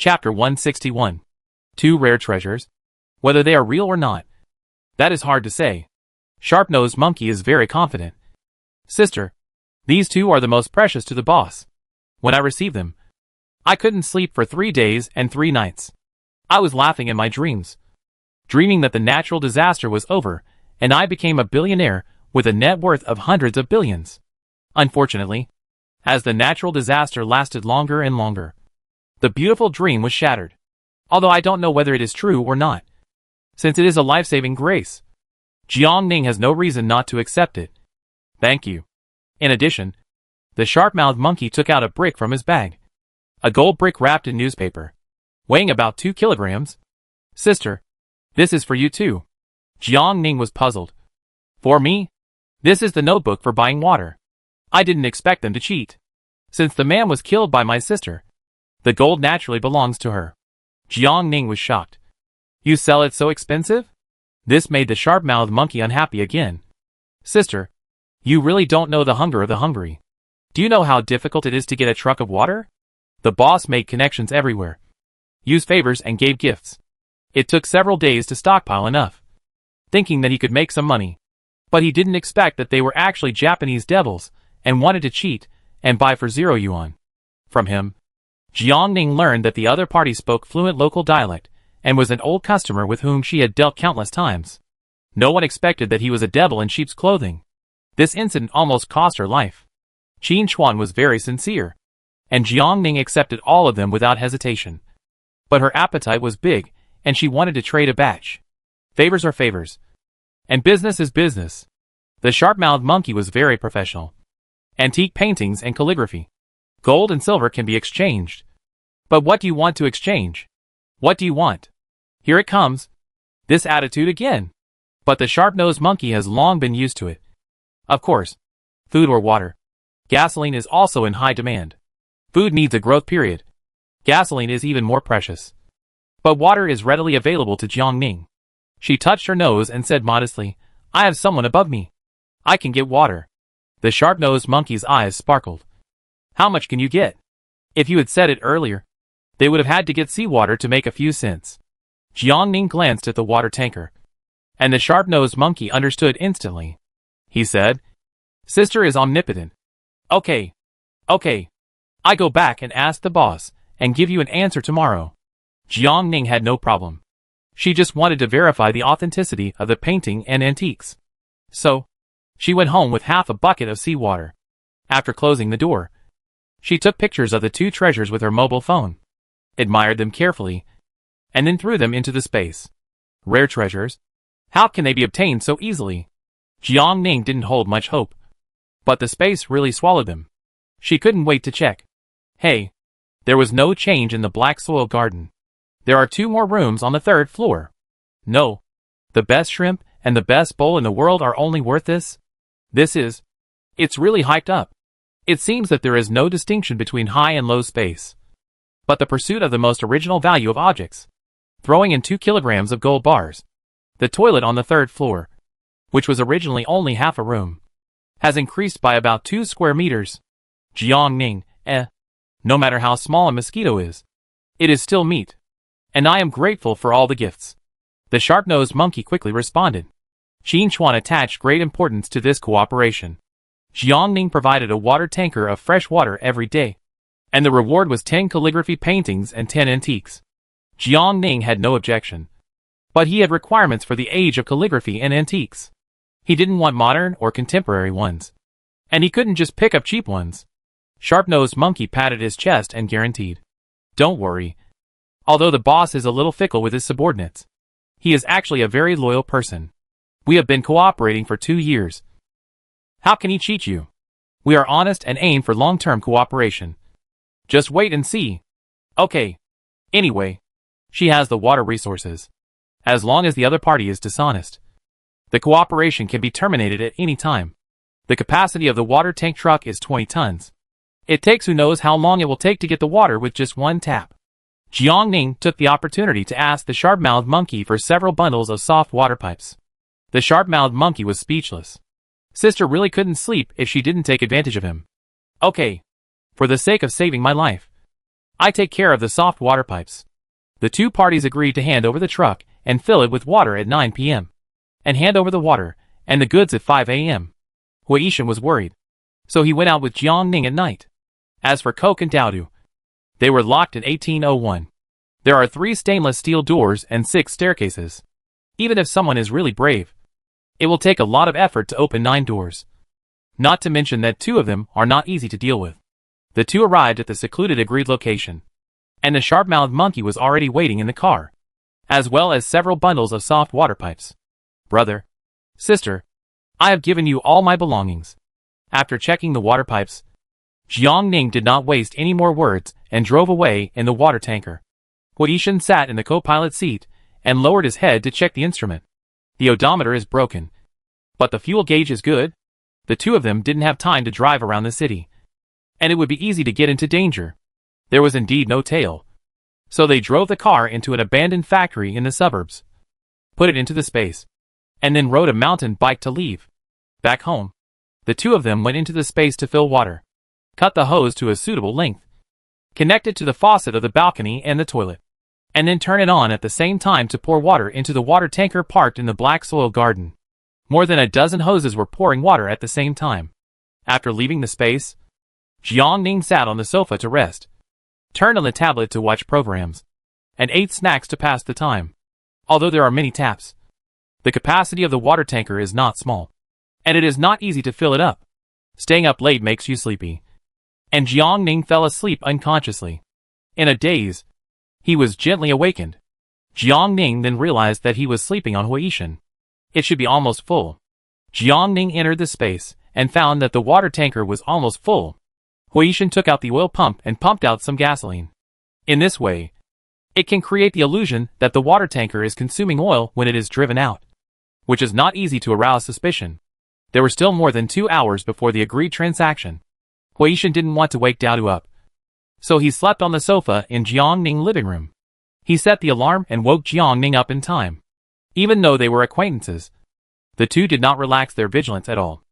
Chapter 161. Two rare treasures. Whether they are real or not, that is hard to say. Sharp-nosed monkey is very confident. Sister, these two are the most precious to the boss. When I received them, I couldn't sleep for 3 days and 3 nights. I was laughing in my dreams, dreaming that the natural disaster was over and I became a billionaire with a net worth of hundreds of billions. Unfortunately, as the natural disaster lasted longer and longer, the beautiful dream was shattered. Although I don't know whether it is true or not, since it is a life-saving grace. Jiangning has no reason not to accept it. Thank you. In addition, the sharp-mouthed monkey took out a brick from his bag. A gold brick wrapped in newspaper, weighing about 2 kilograms. Sister, this is for you too. Jiangning was puzzled. For me? This is the notebook for buying water. I didn't expect them to cheat. Since the man was killed by my sister, the gold naturally belongs to her. Jiangning was shocked. You sell it so expensive? This made the sharp-mouthed monkey unhappy again. Sister, you really don't know the hunger of the hungry. Do you know how difficult it is to get a truck of water? The boss made connections everywhere, used favors and gave gifts. It took several days to stockpile enough, thinking that he could make some money. But he didn't expect that they were actually Japanese devils and wanted to cheat and buy for 0 yuan. From him, Jiangning learned that the other party spoke fluent local dialect and was an old customer with whom she had dealt countless times. No one expected that he was a devil in sheep's clothing. This incident almost cost her life. Qin Chuan was very sincere, and Jiangning accepted all of them without hesitation. But her appetite was big, and she wanted to trade a batch. Favors are favors, and business is business. The sharp-mouthed monkey was very professional. Antique paintings and calligraphy. Gold and silver can be exchanged. But what do you want to exchange? What do you want? Here it comes. This attitude again. But the sharp-nosed monkey has long been used to it. Of course. Food or water. Gasoline is also in high demand. Food needs a growth period. Gasoline is even more precious. But water is readily available to Jiangning. She touched her nose and said modestly, I have someone above me. I can get water. The sharp-nosed monkey's eyes sparkled. How much can you get? If you had said it earlier, they would have had to get seawater to make a few cents. Jiangning glanced at the water tanker, and the sharp-nosed monkey understood instantly. He said, Sister is omnipotent. Okay. I go back and ask the boss, and give you an answer tomorrow. Jiangning had no problem. She just wanted to verify the authenticity of the painting and antiques. So, she went home with half a bucket of seawater. After closing the door, she took pictures of the two treasures with her mobile phone, admired them carefully, and then threw them into the space. Rare treasures? How can they be obtained so easily? Jiangning didn't hold much hope. But the space really swallowed them. She couldn't wait to check. Hey, there was no change in the black soil garden. There are 2 more rooms on the 3rd floor. No. The best shrimp and the best bowl in the world are only worth this? It's really hyped up. It seems that there is no distinction between high and low space, but the pursuit of the most original value of objects. Throwing in 2 kilograms of gold bars. The toilet on the 3rd floor, which was originally only half a room, has increased by about 2 square meters. Jiangning, no matter how small a mosquito is, it is still meat. And I am grateful for all the gifts. The sharp-nosed monkey quickly responded. Qin Chuan attached great importance to this cooperation. Jiangning provided a water tanker of fresh water every day, and the reward was 10 calligraphy paintings and 10 antiques. Jiangning had no objection, but he had requirements for the age of calligraphy and antiques. He didn't want modern or contemporary ones, and he couldn't just pick up cheap ones. Sharp-nosed monkey patted his chest and guaranteed. Don't worry. Although the boss is a little fickle with his subordinates, he is actually a very loyal person. We have been cooperating for 2 years. How can he cheat you? We are honest and aim for long-term cooperation. Just wait and see. Okay. Anyway, she has the water resources. As long as the other party is dishonest, the cooperation can be terminated at any time. The capacity of the water tank truck is 20 tons. It takes who knows how long it will take to get the water with just 1 tap. Jiangning took the opportunity to ask the sharp-mouthed monkey for several bundles of soft water pipes. The sharp-mouthed monkey was speechless. Sister really couldn't sleep if she didn't take advantage of him. Okay. For the sake of saving my life, I take care of the soft water pipes. The two parties agreed to hand over the truck and fill it with water at 9 p.m. and hand over the water and the goods at 5 a.m. Huishan was worried, so he went out with Jiangning at night. As for Coke and Daodu, they were locked in 1801. There are 3 stainless steel doors and 6 staircases. Even if someone is really brave, it will take a lot of effort to open 9 doors. Not to mention that 2 of them are not easy to deal with. The 2 arrived at the secluded agreed location, and the sharp-mouthed monkey was already waiting in the car, as well as several bundles of soft water pipes. Brother, sister, I have given you all my belongings. After checking the water pipes, Jiangning did not waste any more words and drove away in the water tanker. Huishan sat in the co-pilot seat and lowered his head to check the instrument. The odometer is broken, but the fuel gauge is good. The 2 of them didn't have time to drive around the city, and it would be easy to get into danger. There was indeed no tail, so they drove the car into an abandoned factory in the suburbs, put it into the space, and then rode a mountain bike to leave. Back home, the 2 of them went into the space to fill water, cut the hose to a suitable length, connect it to the faucet of the balcony and the toilet, and then turn it on at the same time to pour water into the water tanker parked in the black soil garden. More than a dozen hoses were pouring water at the same time. After leaving the space, Jiangning sat on the sofa to rest, turned on the tablet to watch programs, and ate snacks to pass the time. Although there are many taps, the capacity of the water tanker is not small, and it is not easy to fill it up. Staying up late makes you sleepy, and Jiangning fell asleep unconsciously. In a daze, he was gently awakened. Jiangning then realized that he was sleeping on Huishan. It should be almost full. Jiangning entered the space and found that the water tanker was almost full. Huishan took out the oil pump and pumped out some gasoline. In this way, it can create the illusion that the water tanker is consuming oil when it is driven out, which is not easy to arouse suspicion. There were still more than 2 hours before the agreed transaction. Huishan didn't want to wake Daodu up, so he slept on the sofa in Jiangning's living room. He set the alarm and woke Jiangning up in time. Even though they were acquaintances, the 2 did not relax their vigilance at all.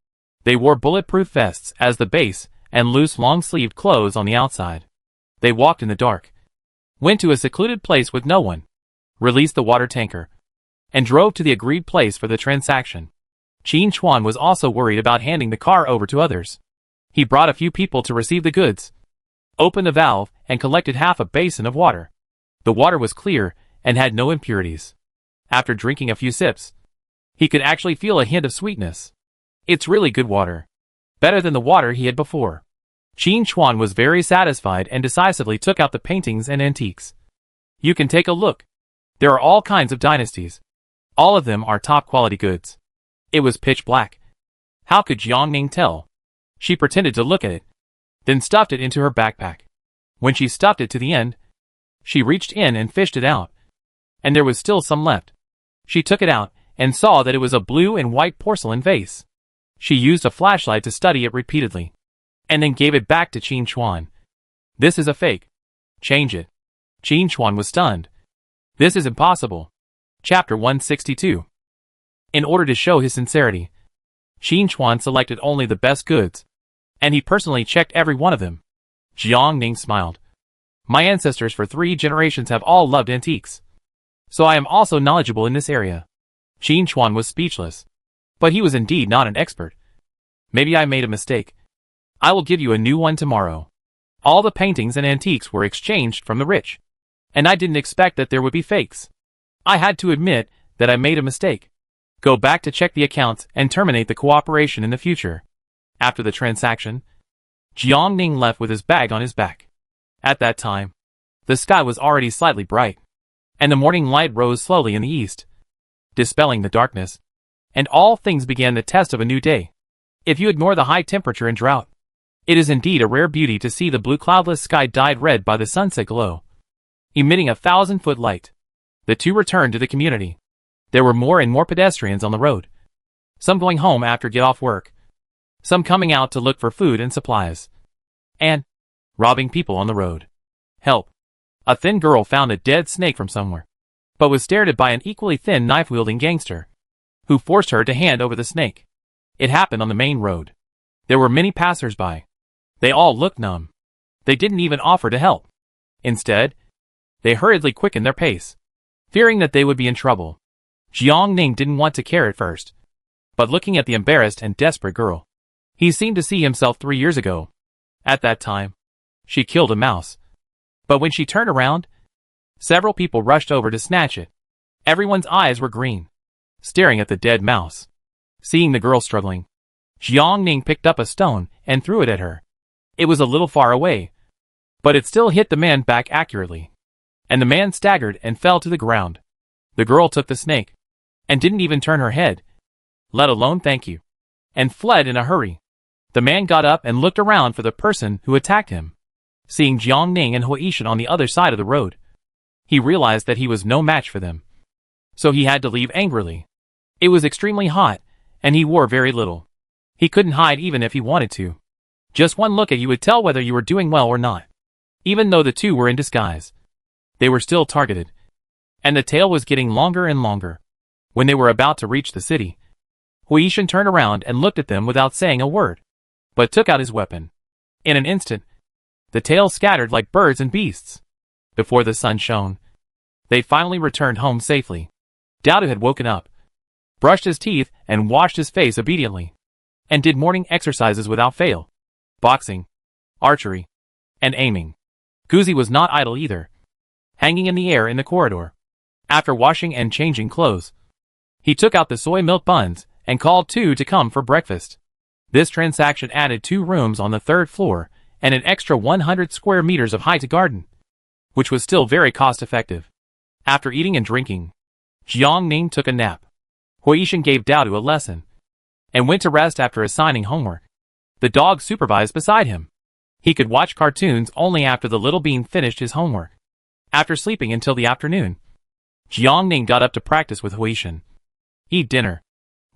They wore bulletproof vests as the base and loose long-sleeved clothes on the outside. They walked in the dark, went to a secluded place with no one, released the water tanker, and drove to the agreed place for the transaction. Qin Chuan was also worried about handing the car over to others. He brought a few people to receive the goods, opened the valve, and collected half a basin of water. The water was clear and had no impurities. After drinking a few sips, he could actually feel a hint of sweetness. It's really good water. Better than the water he had before. Qin Chuan was very satisfied and decisively took out the paintings and antiques. You can take a look. There are all kinds of dynasties. All of them are top-quality goods. It was pitch black. How could Jiangning tell? She pretended to look at it, then stuffed it into her backpack. When she stuffed it to the end, she reached in and fished it out, and there was still some left. She took it out and saw that it was a blue and white porcelain vase. She used a flashlight to study it repeatedly, and then gave it back to Qin Chuan. This is a fake. Change it. Qin Chuan was stunned. This is impossible. Chapter 162. In order to show his sincerity, Qin Chuan selected only the best goods, and he personally checked every one of them. Jiangning smiled. My ancestors for 3 generations have all loved antiques, so I am also knowledgeable in this area. Qin Chuan was speechless, but he was indeed not an expert. Maybe I made a mistake. I will give you a new one tomorrow. All the paintings and antiques were exchanged from the rich, and I didn't expect that there would be fakes. I had to admit that I made a mistake. Go back to check the accounts and terminate the cooperation in the future. After the transaction, Jiangning left with his bag on his back. At that time, the sky was already slightly bright, and the morning light rose slowly in the east, dispelling the darkness, and all things began the test of a new day. If you ignore the high temperature and drought, it is indeed a rare beauty to see the blue cloudless sky dyed red by the sunset glow, emitting 1,000-foot light. The 2 returned to the community. There were more and more pedestrians on the road, some going home after get-off work, some coming out to look for food and supplies, and robbing people on the road. Help! A thin girl found a dead snake from somewhere, but was stared at by an equally thin knife-wielding gangster, who forced her to hand over the snake. It happened on the main road. There were many passers-by. They all looked numb. They didn't even offer to help. Instead, they hurriedly quickened their pace, fearing that they would be in trouble. Jiang Ning didn't want to care at first, but looking at the embarrassed and desperate girl, he seemed to see himself 3 years ago. At that time, she killed a mouse. But when she turned around, several people rushed over to snatch it. Everyone's eyes were green, staring at the dead mouse. Seeing the girl struggling, Jiang Ning picked up a stone and threw it at her. It was a little far away, but it still hit the man back accurately, and the man staggered and fell to the ground. The girl took the snake, and didn't even turn her head, let alone thank you, and fled in a hurry. The man got up and looked around for the person who attacked him. Seeing Jiang Ning and Huishan on the other side of the road, he realized that he was no match for them. So he had to leave angrily. It was extremely hot, and he wore very little. He couldn't hide even if he wanted to. Just one look at you would tell whether you were doing well or not. Even though the two were in disguise, they were still targeted, and the tail was getting longer and longer. When they were about to reach the city, Huishan turned around and looked at them without saying a word, but took out his weapon. In an instant, the tail scattered like birds and beasts. Before the sun shone, they finally returned home safely. Dowdu had woken up, brushed his teeth and washed his face obediently, and did morning exercises without fail. Boxing, archery, and aiming. Guzi was not idle either, hanging in the air in the corridor. After washing and changing clothes, he took out the soy milk buns and called two to come for breakfast. This transaction added 2 rooms on the 3rd floor and an extra 100 square meters of height to garden, which was still very cost-effective. After eating and drinking, Jiang Ning took a nap. Huishan gave Dowdu a lesson, and went to rest after assigning homework. The dog supervised beside him. He could watch cartoons only after the little bean finished his homework. After sleeping until the afternoon, Jiang Ning got up to practice with Huishan, eat dinner,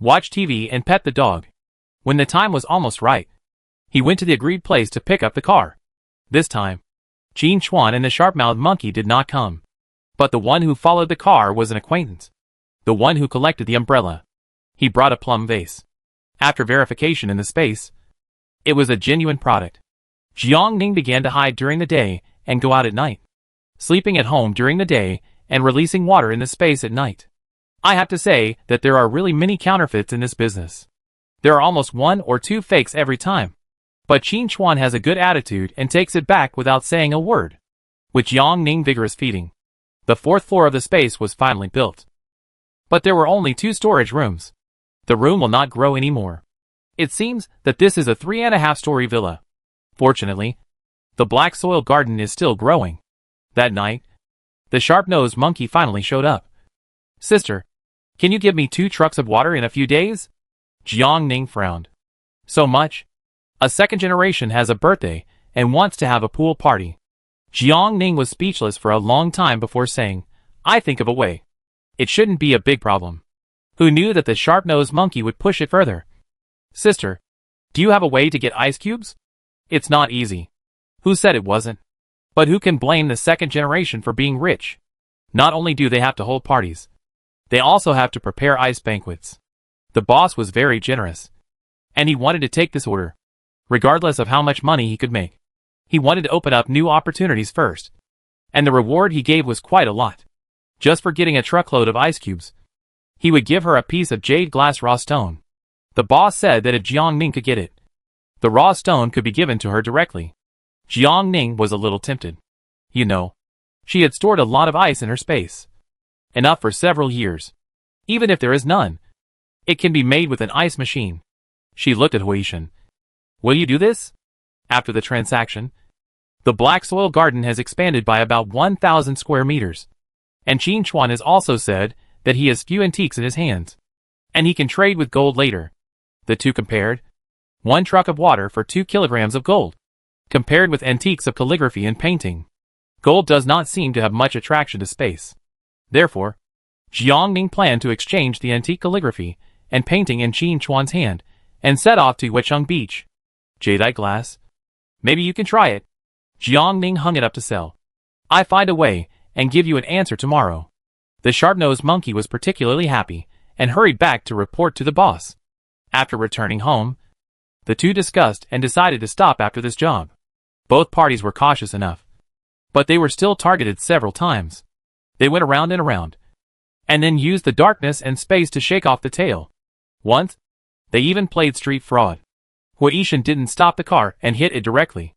watch TV and pet the dog. When the time was almost right, he went to the agreed place to pick up the car. This time, Qin Chuan and the sharp-mouthed monkey did not come, but the one who followed the car was an acquaintance, the one who collected the umbrella. He brought a plum vase. After verification in the space, it was a genuine product. Jiang Ning began to hide during the day and go out at night, sleeping at home during the day and releasing water in the space at night. I have to say that there are really many counterfeits in this business. There are almost 1 or 2 fakes every time. But Qin Chuan has a good attitude and takes it back without saying a word. With Jiang Ning vigorous feeding, the 4th floor of the space was finally built. But there were only 2 storage rooms. The room will not grow anymore. It seems that this is a 3.5-story villa. Fortunately, the black soil garden is still growing. That night, the sharp-nosed monkey finally showed up. Sister, can you give me 2 trucks of water in a few days? Jiang Ning frowned. So much? A second generation has a birthday and wants to have a pool party. Jiang Ning was speechless for a long time before saying, I think of a way. It shouldn't be a big problem. Who knew that the sharp-nosed monkey would push it further? Sister, do you have a way to get ice cubes? It's not easy. Who said it wasn't? But who can blame the second generation for being rich? Not only do they have to hold parties, they also have to prepare ice banquets. The boss was very generous, and he wanted to take this order, regardless of how much money he could make. He wanted to open up new opportunities first, and the reward he gave was quite a lot. Just for getting a truckload of ice cubes, he would give her a piece of jade glass raw stone. The boss said that if Jiang Ning could get it, the raw stone could be given to her directly. Jiang Ning was a little tempted. You know, she had stored a lot of ice in her space, enough for several years. Even if there is none, it can be made with an ice machine. She looked at Huishan. Will you do this? After the transaction, the black soil garden has expanded by about 1,000 square meters. And Qin Chuan has also said that he has few antiques in his hands, and he can trade with gold later. The two compared. 1 truck of water for 2 kilograms of gold. Compared with antiques of calligraphy and painting, gold does not seem to have much attraction to space. Therefore, Jiang Ning planned to exchange the antique calligraphy and painting in Qin Chuan's hand and set off to Weicheng Beach. Jadeite glass? Maybe you can try it. Jiang Ning hung it up to sell. I find a way and give you an answer tomorrow. The sharp-nosed monkey was particularly happy and hurried back to report to the boss. After returning home, the two discussed and decided to stop after this job. Both parties were cautious enough, But they were still targeted several times. They went around and around, and then used the darkness and space to shake off the tail. Once, they even played street fraud. Huishan didn't stop the car and hit it directly.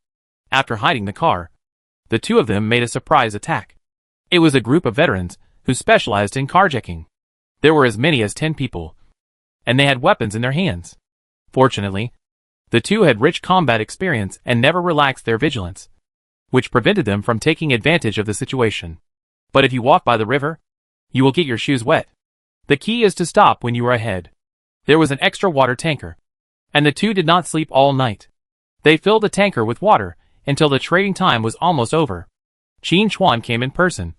After hiding the car, the two of them made a surprise attack. It was a group of veterans who specialized in carjacking. There were as many as 10 people, and they had weapons in their hands. Fortunately, the two had rich combat experience and never relaxed their vigilance, which prevented them from taking advantage of the situation. But if you walk by the river, you will get your shoes wet. The key is to stop when you are ahead. There was an extra water tanker, and the two did not sleep all night. They filled the tanker with water until the trading time was almost over. Qin Chuan came in person,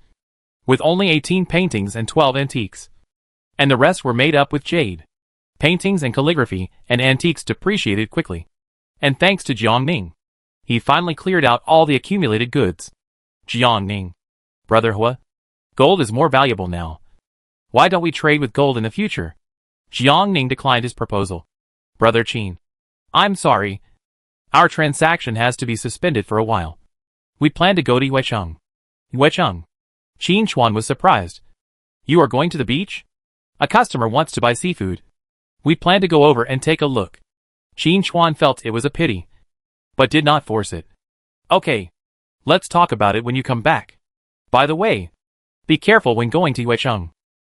with only 18 paintings and 12 antiques, and the rest were made up with jade. Paintings and calligraphy and antiques depreciated quickly, and thanks to Jiangning, he finally cleared out all the accumulated goods. Jiangning, Brother Hua, gold is more valuable now. Why don't we trade with gold in the future? Jiangning declined his proposal. Brother Qin, I'm sorry. Our transaction has to be suspended for a while. We plan to go to Yuecheng. Yuecheng? Qin Chuan was surprised. You are going to the beach? A customer wants to buy seafood. We plan to go over and take a look. Qin Chuan felt it was a pity, but did not force it. Okay. Let's talk about it when you come back. By the way, be careful when going to Yuecheng.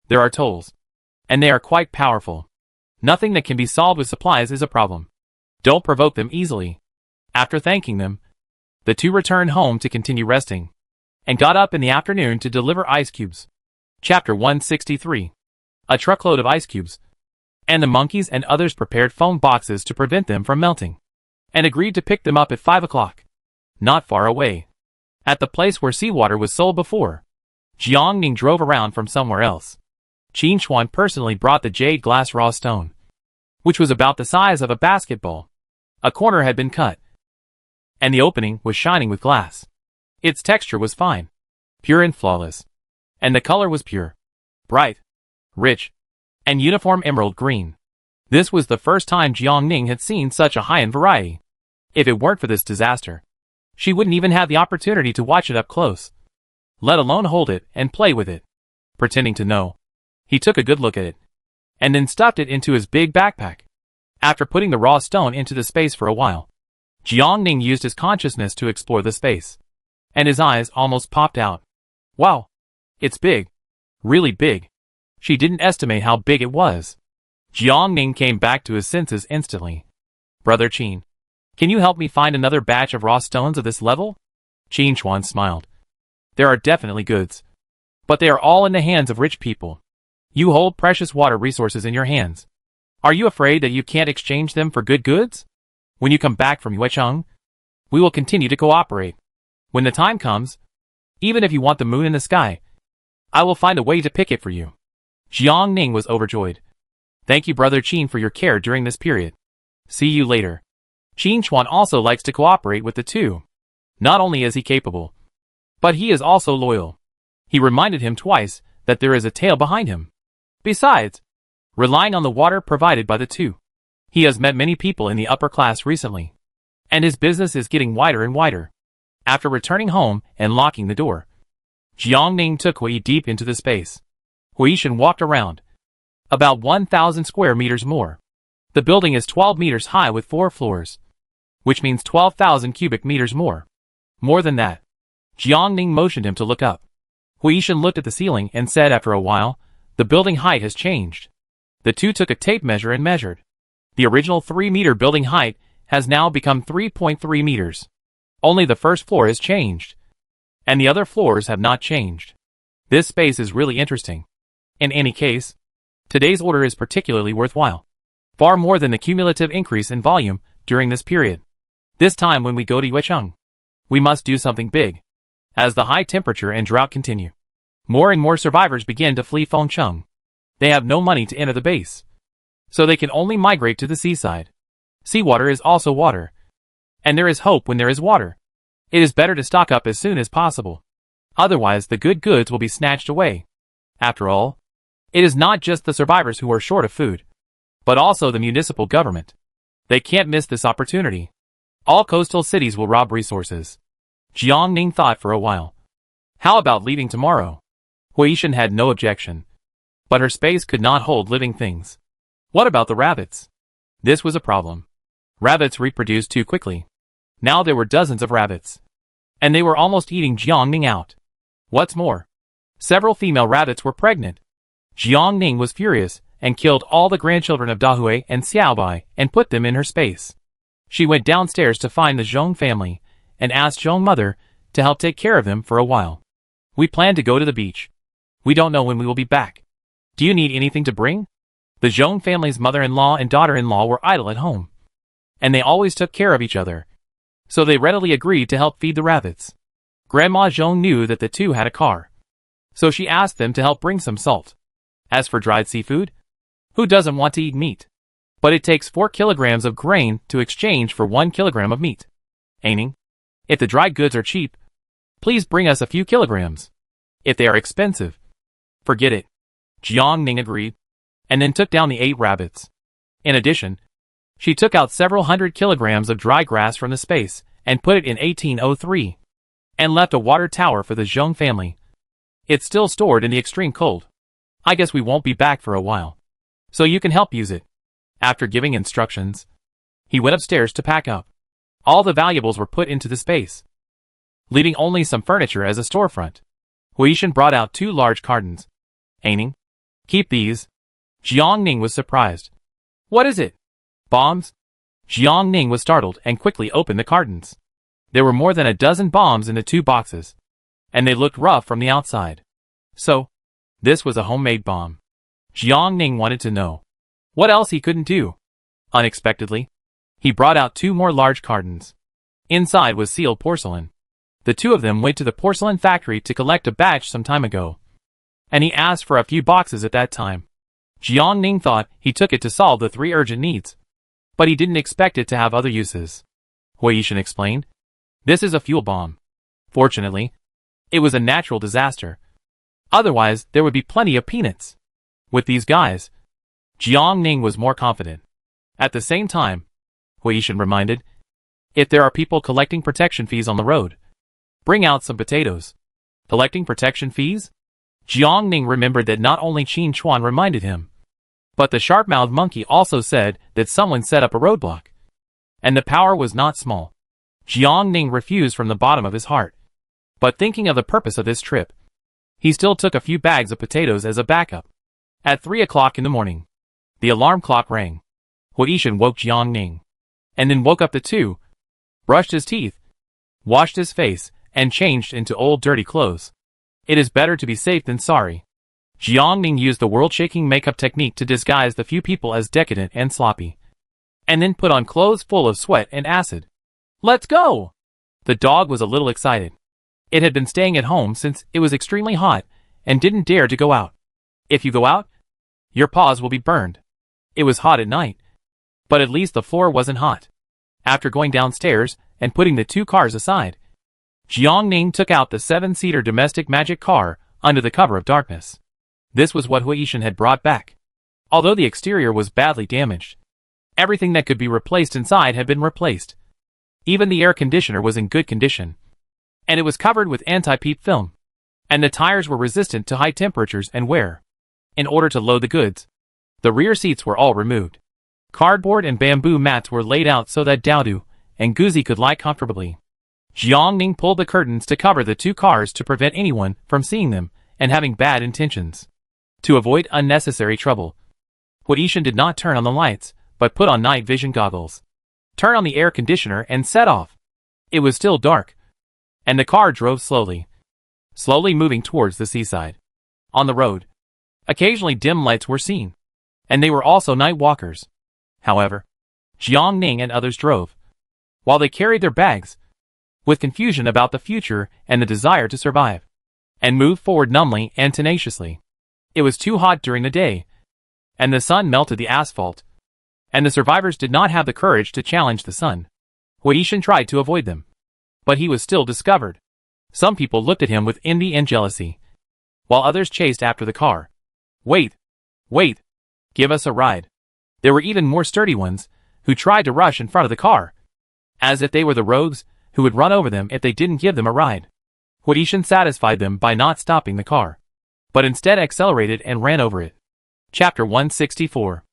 There are tolls, and they are quite powerful. Nothing that can be solved with supplies is a problem. Don't provoke them easily. After thanking them, the two returned home to continue resting, and got up in the afternoon to deliver ice cubes. Chapter 163. A truckload of ice cubes, and the monkeys and others prepared foam boxes to prevent them from melting, and agreed to pick them up at 5 o'clock. Not far away, at the place where seawater was sold before. Jiangning drove around from somewhere else. Qin Chuan personally brought the jade glass raw stone, which was about the size of a basketball. A corner had been cut, and the opening was shining with glass. Its texture was fine, pure and flawless, and the color was pure, bright, rich, and uniform emerald green. This was the first time Jiangning had seen such a high-end variety. If it weren't for this disaster, she wouldn't even have the opportunity to watch it up close, let alone hold it and play with it. Pretending to know, he took a good look at it, and then stuffed it into his big backpack. After putting the raw stone into the space for a while, Jiangning used his consciousness to explore the space, and his eyes almost popped out. Wow! It's big. Really big. She didn't estimate how big it was. Jiangning came back to his senses instantly. Brother Qin, can you help me find another batch of raw stones of this level? Qin Chuan smiled. There are definitely goods, but they are all in the hands of rich people. You hold precious water resources in your hands. Are you afraid that you can't exchange them for good goods? When you come back from Yuecheng, we will continue to cooperate. When the time comes, even if you want the moon in the sky, I will find a way to pick it for you. Jiangning was overjoyed. Thank you, Brother Qin, for your care during this period. See you later. Qin Chuan also likes to cooperate with the two. Not only is he capable, but he is also loyal. He reminded him twice that there is a tail behind him. Besides, relying on the water provided by the two, he has met many people in the upper class recently, and his business is getting wider and wider. After returning home and locking the door, Jiangning took Hui deep into the space. Huishan walked around, about 1,000 square meters more. The building is 12 meters high with 4 floors, which means 12,000 cubic meters more. More than that. Jiangning motioned him to look up. Huishan looked at the ceiling and said after a while, the building height has changed. The two took a tape measure and measured. The original 3-meter building height has now become 3.3 meters. Only the first floor has changed, and the other floors have not changed. This space is really interesting. In any case, today's order is particularly worthwhile, far more than the cumulative increase in volume during this period. This time when we go to Yuecheng, we must do something big. As the high temperature and drought continue, more and more survivors begin to flee Fengcheng. They have no money to enter the base, so they can only migrate to the seaside. Seawater is also water, and there is hope when there is water. It is better to stock up as soon as possible. Otherwise the good goods will be snatched away. After all, it is not just the survivors who are short of food, but also the municipal government. They can't miss this opportunity. All coastal cities will rob resources. Jiang Ning thought for a while. How about leaving tomorrow? Huishan had no objection. But her space could not hold living things. What about the rabbits? This was a problem. Rabbits reproduced too quickly. Now there were dozens of rabbits. And they were almost eating Jiang Ning out. What's more, several female rabbits were pregnant. Jiang Ning was furious and killed all the grandchildren of Dahui and Xiaobai and put them in her space. She went downstairs to find the Zhong family and asked Zhong mother to help take care of them for a while. We plan to go to the beach. We don't know when we will be back. Do you need anything to bring? The Zhong family's mother-in-law and daughter-in-law were idle at home. And they always took care of each other. So they readily agreed to help feed the rabbits. Grandma Zhong knew that the two had a car. So she asked them to help bring some salt. As for dried seafood, who doesn't want to eat meat? But it takes 4 kilograms of grain to exchange for 1 kilogram of meat. Aining, if the dried goods are cheap, please bring us a few kilograms. If they are expensive, forget it. Jiang Ning agreed, and then took down the 8 rabbits. In addition, she took out several hundred kilograms of dry grass from the space and put it in 1803, and left a water tower for the Zhong family. It's still stored in the extreme cold. I guess we won't be back for a while, so you can help use it. After giving instructions, he went upstairs to pack up. All the valuables were put into the space, leaving only some furniture as a storefront. Huishan brought out 2 large cartons. Aining, keep these. Jiang Ning was surprised. What is it? Bombs? Jiang Ning was startled and quickly opened the cartons. There were more than a dozen bombs in the 2 boxes, and they looked rough from the outside. So, this was a homemade bomb. Jiang Ning wanted to know what else he couldn't do. Unexpectedly, he brought out 2 more large cartons. Inside was sealed porcelain. The 2 of them went to the porcelain factory to collect a batch some time ago, and he asked for a few boxes at that time. Jiang Ning thought he took it to solve the 3 urgent needs, but he didn't expect it to have other uses. Huishan explained, this is a fuel bomb. Fortunately, it was a natural disaster. Otherwise, there would be plenty of peanuts. With these guys, Jiang Ning was more confident. At the same time, Huishan reminded, if there are people collecting protection fees on the road, bring out some potatoes. Collecting protection fees? Jiang Ning remembered that not only Qin Chuan reminded him, but the sharp-mouthed monkey also said that someone set up a roadblock. And the power was not small. Jiang Ning refused from the bottom of his heart. But thinking of the purpose of this trip, he still took a few bags of potatoes as a backup. At 3 o'clock in the morning, the alarm clock rang. Huishan woke Jiang Ning, and then woke up the 2, brushed his teeth, washed his face, and changed into old dirty clothes. It is better to be safe than sorry. Jiang Ning used the world-shaking makeup technique to disguise the few people as decadent and sloppy, and then put on clothes full of sweat and acid. Let's go! The dog was a little excited. It had been staying at home since it was extremely hot and didn't dare to go out. If you go out, your paws will be burned. It was hot at night, but at least the floor wasn't hot. After going downstairs and putting the 2 cars aside, Jiang Ning took out the 7-seater domestic magic car under the cover of darkness. This was what Huishan had brought back. Although the exterior was badly damaged, everything that could be replaced inside had been replaced. Even the air conditioner was in good condition, and it was covered with anti-peep film, and the tires were resistant to high temperatures and wear. In order to load the goods, the rear seats were all removed. Cardboard and bamboo mats were laid out so that Daodu and Guzi could lie comfortably. Jiang Ning pulled the curtains to cover the 2 cars to prevent anyone from seeing them and having bad intentions. To avoid unnecessary trouble, Huishan did not turn on the lights, but put on night vision goggles, turned on the air conditioner and set off. It was still dark, and the car drove slowly moving towards the seaside. On the road, occasionally dim lights were seen, and they were also night walkers. However, Jiang Ning and others drove, while they carried their bags, with confusion about the future and the desire to survive, and moved forward numbly and tenaciously. It was too hot during the day, and the sun melted the asphalt, and the survivors did not have the courage to challenge the sun. Huishan tried to avoid them, but he was still discovered. Some people looked at him with envy and jealousy, while others chased after the car. Wait! Wait! Give us a ride. There were even more sturdy ones, who tried to rush in front of the car. As if they were the rogues, who would run over them if they didn't give them a ride. Huishan satisfied them by not stopping the car, but instead accelerated and ran over it. Chapter 164.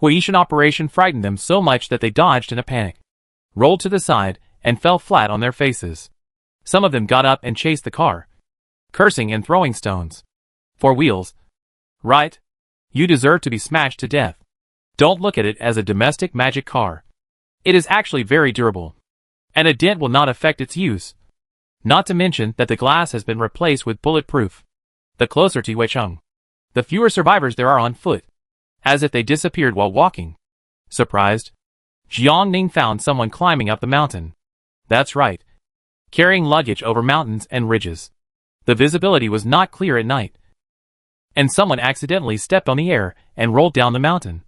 Huishan operation frightened them so much that they dodged in a panic, rolled to the side, and fell flat on their faces. Some of them got up and chased the car, cursing and throwing stones. 4 wheels. Right? You deserve to be smashed to death. Don't look at it as a domestic magic car. It is actually very durable, and a dent will not affect its use. Not to mention that the glass has been replaced with bulletproof. The closer to Weicheng, the fewer survivors there are on foot, as if they disappeared while walking. Surprised, Jiangning found someone climbing up the mountain. That's right, carrying luggage over mountains and ridges. The visibility was not clear at night, and someone accidentally stepped on the air and rolled down the mountain,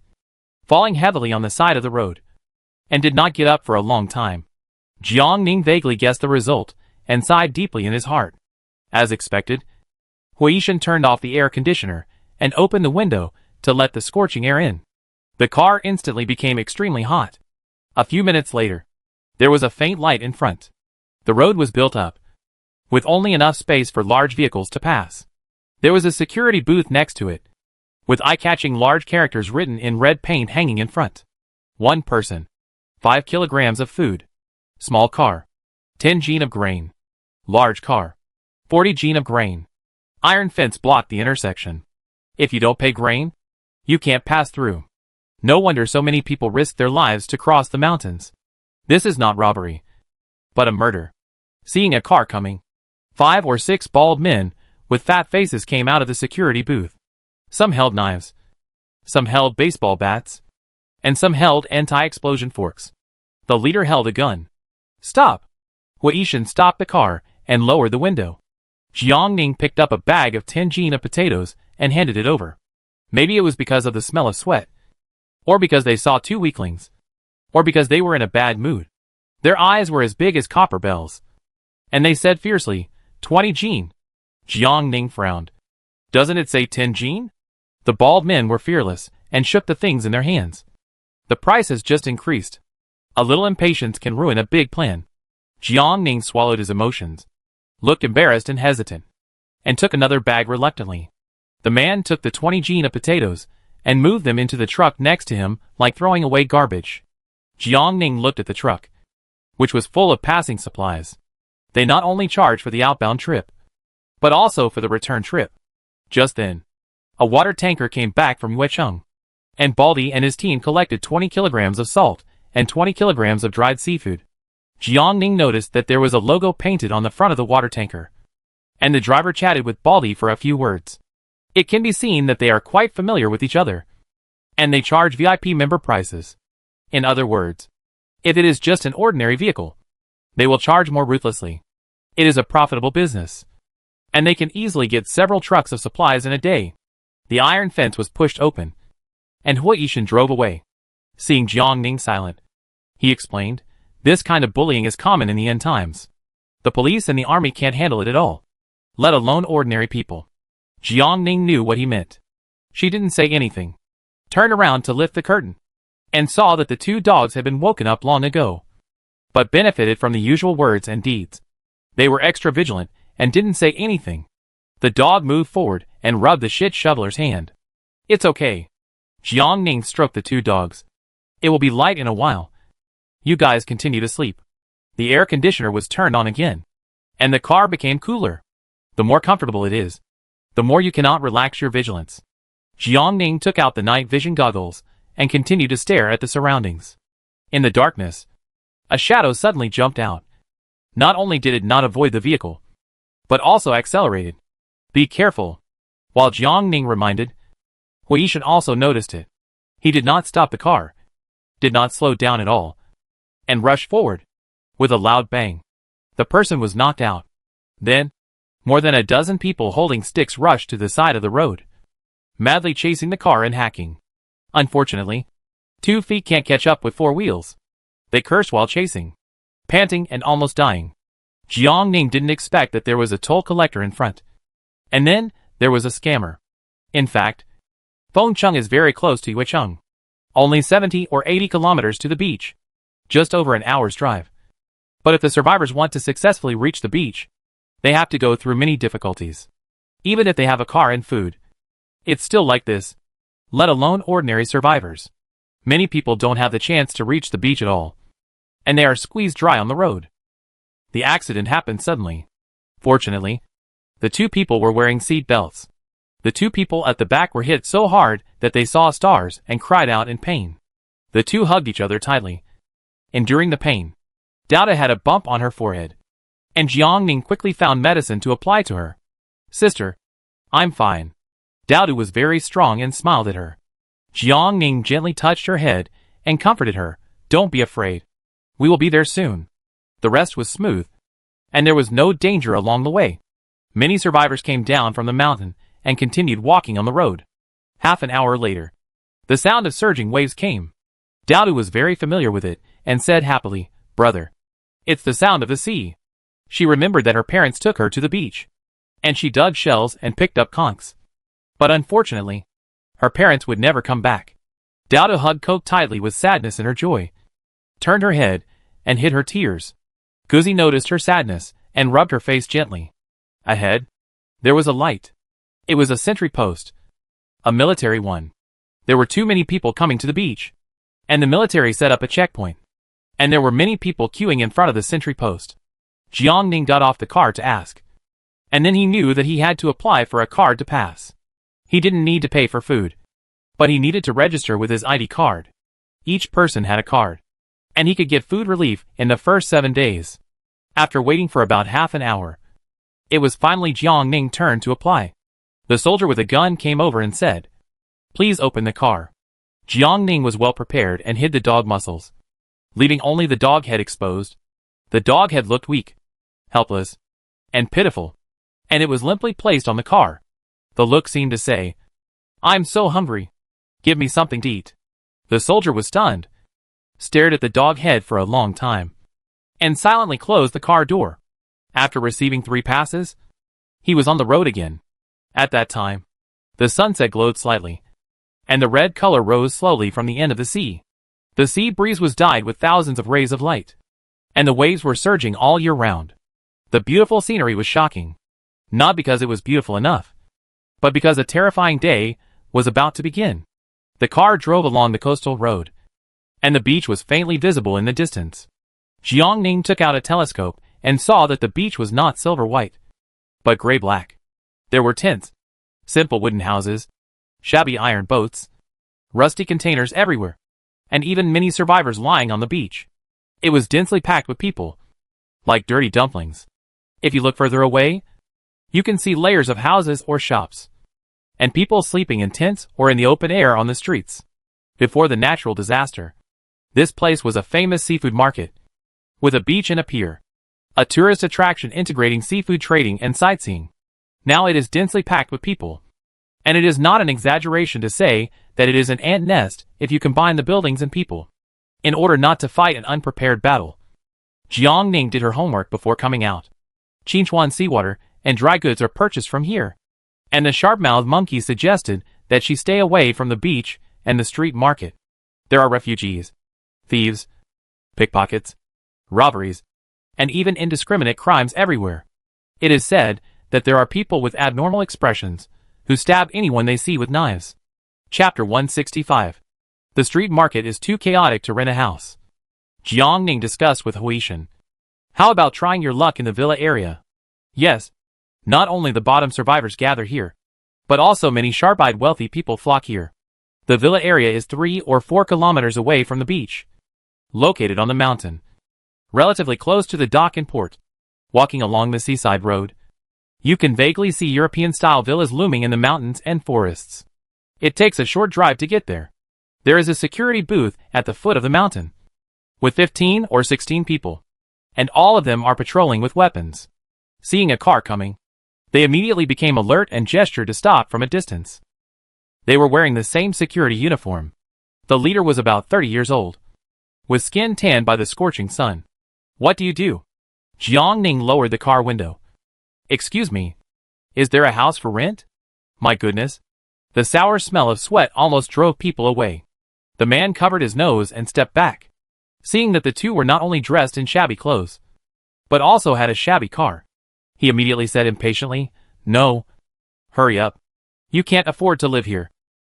falling heavily on the side of the road, and did not get up for a long time. Jiangning vaguely guessed the result and sighed deeply in his heart. As expected, Huishan turned off the air conditioner and opened the window to let the scorching air in. The car instantly became extremely hot. A few minutes later, there was a faint light in front. The road was built up, with only enough space for large vehicles to pass. There was a security booth next to it, with eye-catching large characters written in red paint hanging in front. 1 person. 5 kilograms of food. Small car. 10 gene of grain. Large car. 40 gene of grain. Iron fence blocked the intersection. If you don't pay grain, you can't pass through. No wonder so many people risk their lives to cross the mountains. This is not robbery, but a murder. Seeing a car coming, 5 or 6 bald men with fat faces came out of the security booth. Some held knives, some held baseball bats, and some held anti-explosion forks. The leader held a gun. Stop! Huishan stopped the car and lowered the window. Jiangning picked up a bag of 10 gene of potatoes and handed it over. Maybe it was because of the smell of sweat, or because they saw 2 weaklings, or because they were in a bad mood. Their eyes were as big as copper bells, and they said fiercely, 20 gene. Jiangning frowned. Doesn't it say 10 gene? The bald men were fearless and shook the things in their hands. The price has just increased. A little impatience can ruin a big plan. Jiangning swallowed his emotions, looked embarrassed and hesitant, and took another bag reluctantly. The man took the 20 gene of potatoes and moved them into the truck next to him like throwing away garbage. Jiangning looked at the truck, which was full of passing supplies. They not only charged for the outbound trip, but also for the return trip. Just then, a water tanker came back from Weicheng, and Baldy and his team collected 20 kilograms of salt and 20 kilograms of dried seafood. Jiangning noticed that there was a logo painted on the front of the water tanker, and the driver chatted with Baldy for a few words. It can be seen that they are quite familiar with each other, and they charge VIP member prices. In other words, if it is just an ordinary vehicle, they will charge more ruthlessly. It is a profitable business, and they can easily get several trucks of supplies in a day. The iron fence was pushed open, and Huishan drove away. Seeing Jiangning silent, he explained, this kind of bullying is common in the end times. The police and the army can't handle it at all, let alone ordinary people. Jiangning knew what he meant. She didn't say anything, turned around to lift the curtain, and saw that the 2 dogs had been woken up long ago, but benefited from the usual words and deeds. They were extra vigilant and didn't say anything. The dog moved forward and rubbed the shit shoveler's hand. It's okay. Jiangning stroked the 2 dogs. It will be light in a while. You guys continue to sleep. The air conditioner was turned on again, and the car became cooler. The more comfortable it is, the more you cannot relax your vigilance. Jiangning took out the night vision goggles and continued to stare at the surroundings. In the darkness, a shadow suddenly jumped out. Not only did it not avoid the vehicle, but also accelerated. Be careful. While Jiangning reminded, Huishan also noticed it. He did not stop the car, did not slow down at all, and rushed forward. With a loud bang, the person was knocked out. Then, more than a dozen people holding sticks rushed to the side of the road, madly chasing the car and hacking. Unfortunately, 2 feet can't catch up with 4 wheels. They cursed while chasing, panting and almost dying. Jiangning didn't expect that there was a toll collector in front. And then, there was a scammer. In fact, Fengcheng is very close to Weicheng, only 70 or 80 kilometers to the beach, just over an hour's drive. But if the survivors want to successfully reach the beach, they have to go through many difficulties. Even if they have a car and food, it's still like this, let alone ordinary survivors. Many people don't have the chance to reach the beach at all, and they are squeezed dry on the road. The accident happened suddenly. Fortunately, the two people were wearing seat belts. The two people at the back were hit so hard that they saw stars and cried out in pain. The two hugged each other tightly, enduring the pain. Dada had a bump on her forehead, and Jiangning quickly found medicine to apply to her. Sister, I'm fine. Dada was very strong and smiled at her. Jiangning gently touched her head and comforted her. Don't be afraid. We will be there soon. The rest was smooth, and there was no danger along the way. Many survivors came down from the mountain and continued walking on the road. Half an hour later, the sound of surging waves came. Dada was very familiar with it and said happily, Brother, it's the sound of the sea. She remembered that her parents took her to the beach, and she dug shells and picked up conchs. But unfortunately, her parents would never come back. Dada hugged Coke tightly with sadness in her joy, turned her head, and hid her tears. Guzi noticed her sadness and rubbed her face gently. Ahead, there was a light. It was a sentry post. A military one. There were too many people coming to the beach, and the military set up a checkpoint. And there were many people queuing in front of the sentry post. Jiangning got off the car to ask. And then he knew that he had to apply for a card to pass. He didn't need to pay for food, but he needed to register with his ID card. Each person had a card, and he could get food relief in the first 7 days. After waiting for about half an hour, it was finally Jiangning's turn to apply. The soldier with a gun came over and said, Please open the car. Jiangning was well prepared and hid the dog muscles, leaving only the dog head exposed. The dog head looked weak, helpless, and pitiful, and it was limply placed on the car. The look seemed to say, I'm so hungry. Give me something to eat. The soldier was stunned, stared at the dog head for a long time, and silently closed the car door. After receiving 3 passes, he was on the road again. At that time, the sunset glowed slightly, and the red color rose slowly from the end of the sea. The sea breeze was dyed with thousands of rays of light, and the waves were surging all year round. The beautiful scenery was shocking, not because it was beautiful enough, but because a terrifying day was about to begin. The car drove along the coastal road, and the beach was faintly visible in the distance. Jiangning took out a telescope and saw that the beach was not silver-white, but gray-black. There were tents, simple wooden houses, shabby iron boats, rusty containers everywhere, and even many survivors lying on the beach. It was densely packed with people, like dirty dumplings. If you look further away, you can see layers of houses or shops, and people sleeping in tents or in the open air on the streets. Before the natural disaster, this place was a famous seafood market, with a beach and a pier, a tourist attraction integrating seafood trading and sightseeing. Now it is densely packed with people, and it is not an exaggeration to say that it is an ant nest if you combine the buildings and people. In order not to fight an unprepared battle, Jiangning did her homework before coming out. Qinchuan seawater and dry goods are purchased from here, and the sharp-mouthed monkey suggested that she stay away from the beach and the street market. There are refugees, thieves, pickpockets, robberies, and even indiscriminate crimes everywhere. It is said that there are people with abnormal expressions who stab anyone they see with knives. Chapter 165. The street market is too chaotic to rent a house. Jiangning discussed with Huishan. How about trying your luck in the villa area? Yes, not only the bottom survivors gather here, but also many sharp-eyed wealthy people flock here. The villa area is 3 or 4 kilometers away from the beach, located on the mountain, relatively close to the dock and port. Walking along the seaside road, you can vaguely see European-style villas looming in the mountains and forests. It takes a short drive to get there. There is a security booth at the foot of the mountain, with 15 or 16 people, and all of them are patrolling with weapons. Seeing a car coming, they immediately became alert and gestured to stop from a distance. They were wearing the same security uniform. The leader was about 30 years old, with skin tanned by the scorching sun. What do you do? Jiangning lowered the car window. Excuse me, is there a house for rent? My goodness. The sour smell of sweat almost drove people away. The man covered his nose and stepped back, seeing that the two were not only dressed in shabby clothes, but also had a shabby car. He immediately said impatiently, "No. Hurry up. You can't afford to live here."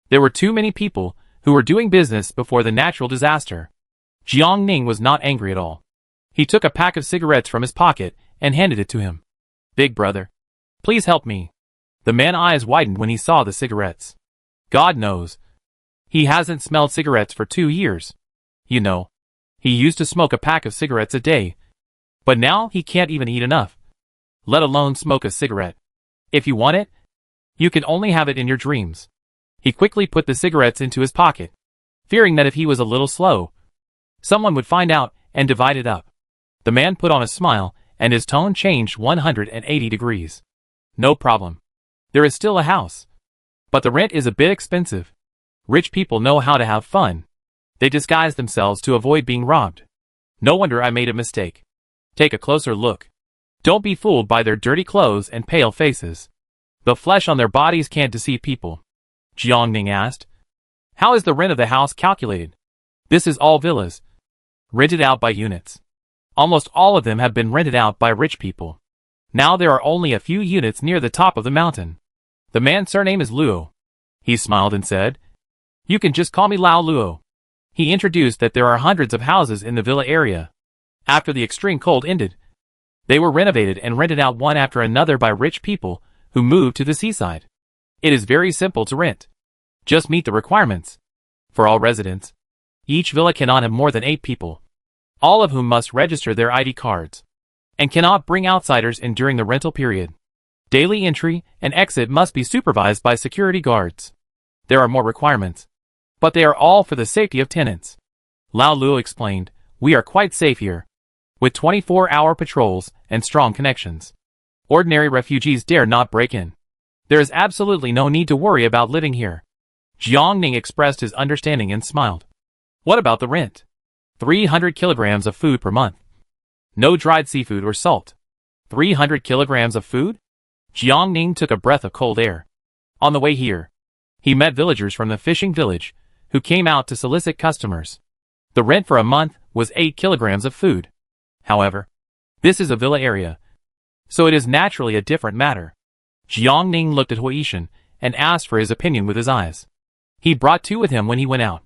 There were too many people who were doing business before the natural disaster. Jiang Ning was not angry at all. He took a pack of cigarettes from his pocket and handed it to him. "Big brother, please help me." The man's eyes widened when he saw the cigarettes. God knows. He hasn't smelled cigarettes for 2 years. You know, he used to smoke a pack of cigarettes a day. But now he can't even eat enough, let alone smoke a cigarette. If you want it, you can only have it in your dreams. He quickly put the cigarettes into his pocket, fearing that if he was a little slow, someone would find out and divide it up. The man put on a smile, and his tone changed 180 degrees. "No problem. There is still a house. But the rent is a bit expensive. Rich people know how to have fun. They disguise themselves to avoid being robbed. No wonder I made a mistake. Take a closer look. Don't be fooled by their dirty clothes and pale faces. The flesh on their bodies can't deceive people." Jiang Ning asked. "How is the rent of the house calculated?" "This is all villas, rented out by units. Almost all of them have been rented out by rich people. Now there are only a few units near the top of the mountain. The man's surname is Luo." He smiled and said, "You can just call me Lao Luo." He introduced that there are hundreds of houses in the villa area. After the extreme cold ended, they were renovated and rented out one after another by rich people who moved to the seaside. It is very simple to rent. Just meet the requirements. For all residents, each villa cannot have more than 8 people, all of whom must register their ID cards, and cannot bring outsiders in during the rental period. Daily entry and exit must be supervised by security guards. There are more requirements, but they are all for the safety of tenants. Lao Luo explained, "We are quite safe here, with 24-hour patrols and strong connections. Ordinary refugees dare not break in. There is absolutely no need to worry about living here." Jiang Ning expressed his understanding and smiled. "What about the rent?" 300 kilograms of food per month. No dried seafood or salt. 300 kilograms of food? Jiang Ning took a breath of cold air. On the way here, he met villagers from the fishing village who came out to solicit customers. The rent for a month was 8 kilograms of food. However, this is a villa area, so it is naturally a different matter. Jiang Ning looked at Huishan and asked for his opinion with his eyes. He brought 2 with him when he went out,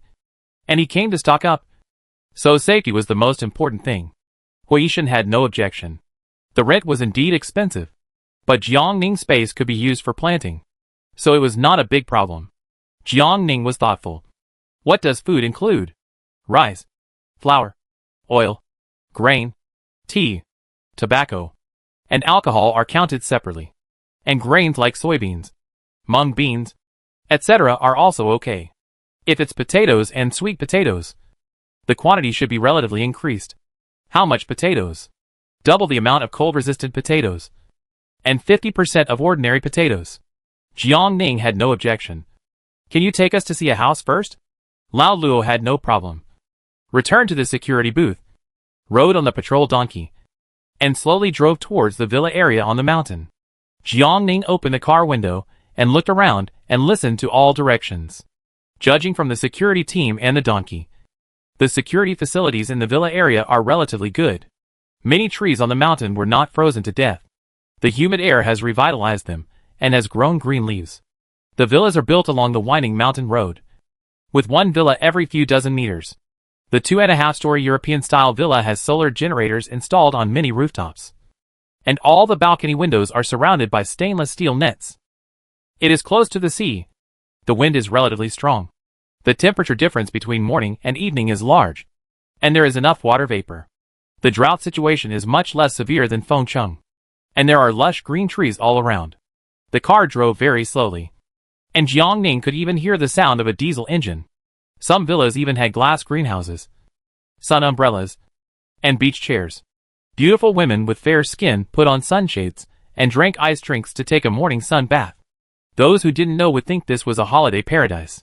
and he came to stock up. So safety was the most important thing. Huishan had no objection. The rent was indeed expensive, but Jiang Ning's space could be used for planting, so it was not a big problem. Jiang Ning was thoughtful. What does food include? Rice, flour, oil, grain, tea, tobacco, and alcohol are counted separately. And grains like soybeans, mung beans, etc. are also okay. If it's potatoes and sweet potatoes, the quantity should be relatively increased. How much potatoes? Double the amount of cold-resistant potatoes, and 50% of ordinary potatoes. Jiang Ning had no objection. Can you take us to see a house first? Lao Luo had no problem. Returned to the security booth, rode on the patrol donkey, and slowly drove towards the villa area on the mountain. Jiang Ning opened the car window and looked around and listened to all directions. Judging from the security team and the donkey, the security facilities in the villa area are relatively good. Many trees on the mountain were not frozen to death. The humid air has revitalized them and has grown green leaves. The villas are built along the winding mountain road, with one villa every few dozen meters. The 2.5-story European-style villa has solar generators installed on many rooftops, and all the balcony windows are surrounded by stainless steel nets. It is close to the sea. The wind is relatively strong. The temperature difference between morning and evening is large, and there is enough water vapor. The drought situation is much less severe than Fengcheng, and there are lush green trees all around. The car drove very slowly, and Jiang Ning could even hear the sound of a diesel engine. Some villas even had glass greenhouses, sun umbrellas, and beach chairs. Beautiful women with fair skin put on sunshades and drank ice drinks to take a morning sun bath. Those who didn't know would think this was a holiday paradise.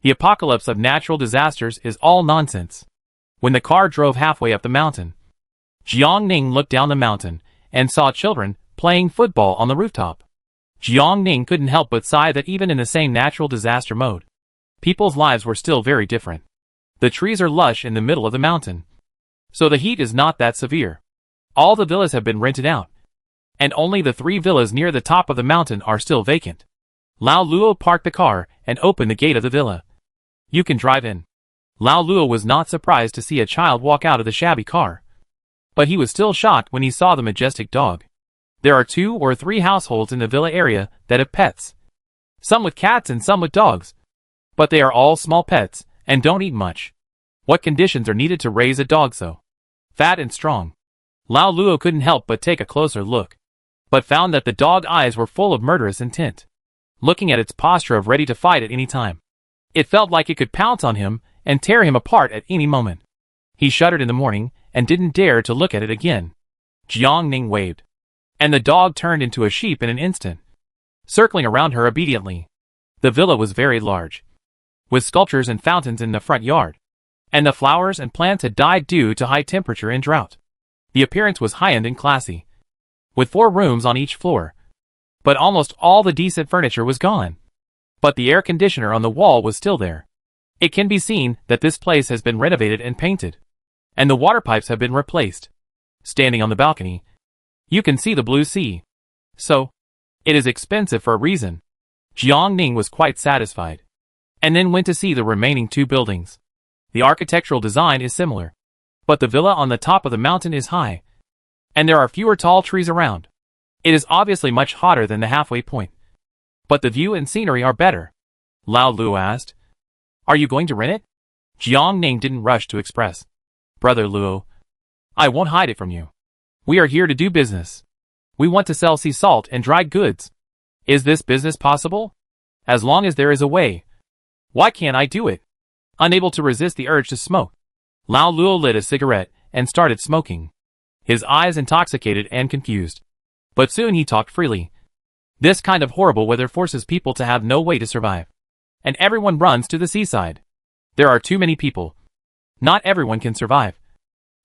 The apocalypse of natural disasters is all nonsense. When the car drove halfway up the mountain, Jiang Ning looked down the mountain and saw children playing football on the rooftop. Jiang Ning couldn't help but sigh that even in the same natural disaster mode, people's lives were still very different. The trees are lush in the middle of the mountain, so the heat is not that severe. All the villas have been rented out, and only the 3 villas near the top of the mountain are still vacant. Lao Luo parked the car and opened the gate of the villa. You can drive in. Lao Luo was not surprised to see a child walk out of the shabby car. But he was still shocked when he saw the majestic dog. There are 2 or 3 households in the villa area that have pets. Some with cats and some with dogs. But they are all small pets and don't eat much. What conditions are needed to raise a dog so fat and strong? Lao Luo couldn't help but take a closer look, but found that the dog eyes were full of murderous intent. Looking at its posture of ready to fight at any time, it felt like it could pounce on him and tear him apart at any moment. He shuddered in the morning and didn't dare to look at it again. Jiang Ning waved, and the dog turned into a sheep in an instant, circling around her obediently. The villa was very large, with sculptures and fountains in the front yard, and the flowers and plants had died due to high temperature and drought. The appearance was high-end and classy, with 4 rooms on each floor, but almost all the decent furniture was gone. But the air conditioner on the wall was still there. It can be seen that this place has been renovated and painted, and the water pipes have been replaced. Standing on the balcony, you can see the blue sea. So, it is expensive for a reason. Jiang Ning was quite satisfied, and then went to see the remaining 2 buildings. The architectural design is similar, but the villa on the top of the mountain is high, and there are fewer tall trees around. It is obviously much hotter than the halfway point, but the view and scenery are better. Lao Luo asked, "Are you going to rent it?" Jiang Ning didn't rush to express, "Brother Luo, I won't hide it from you. We are here to do business. We want to sell sea salt and dried goods. Is this business possible? As long as there is a way. Why can't I do it?" Unable to resist the urge to smoke, Lao Luo lit a cigarette and started smoking, his eyes intoxicated and confused. But soon he talked freely. This kind of horrible weather forces people to have no way to survive, and everyone runs to the seaside. There are too many people. Not everyone can survive.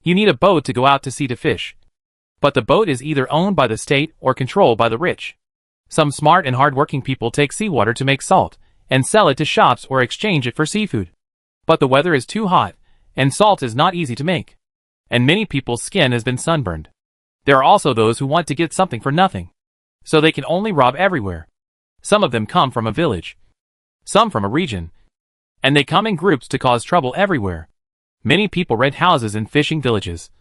You need a boat to go out to sea to fish. But the boat is either owned by the state or controlled by the rich. Some smart and hard-working people take seawater to make salt, and sell it to shops or exchange it for seafood. But the weather is too hot, and salt is not easy to make, and many people's skin has been sunburned. There are also those who want to get something for nothing, so they can only rob everywhere. Some of them come from a village, some from a region, and they come in groups to cause trouble everywhere. Many people rent houses in fishing villages,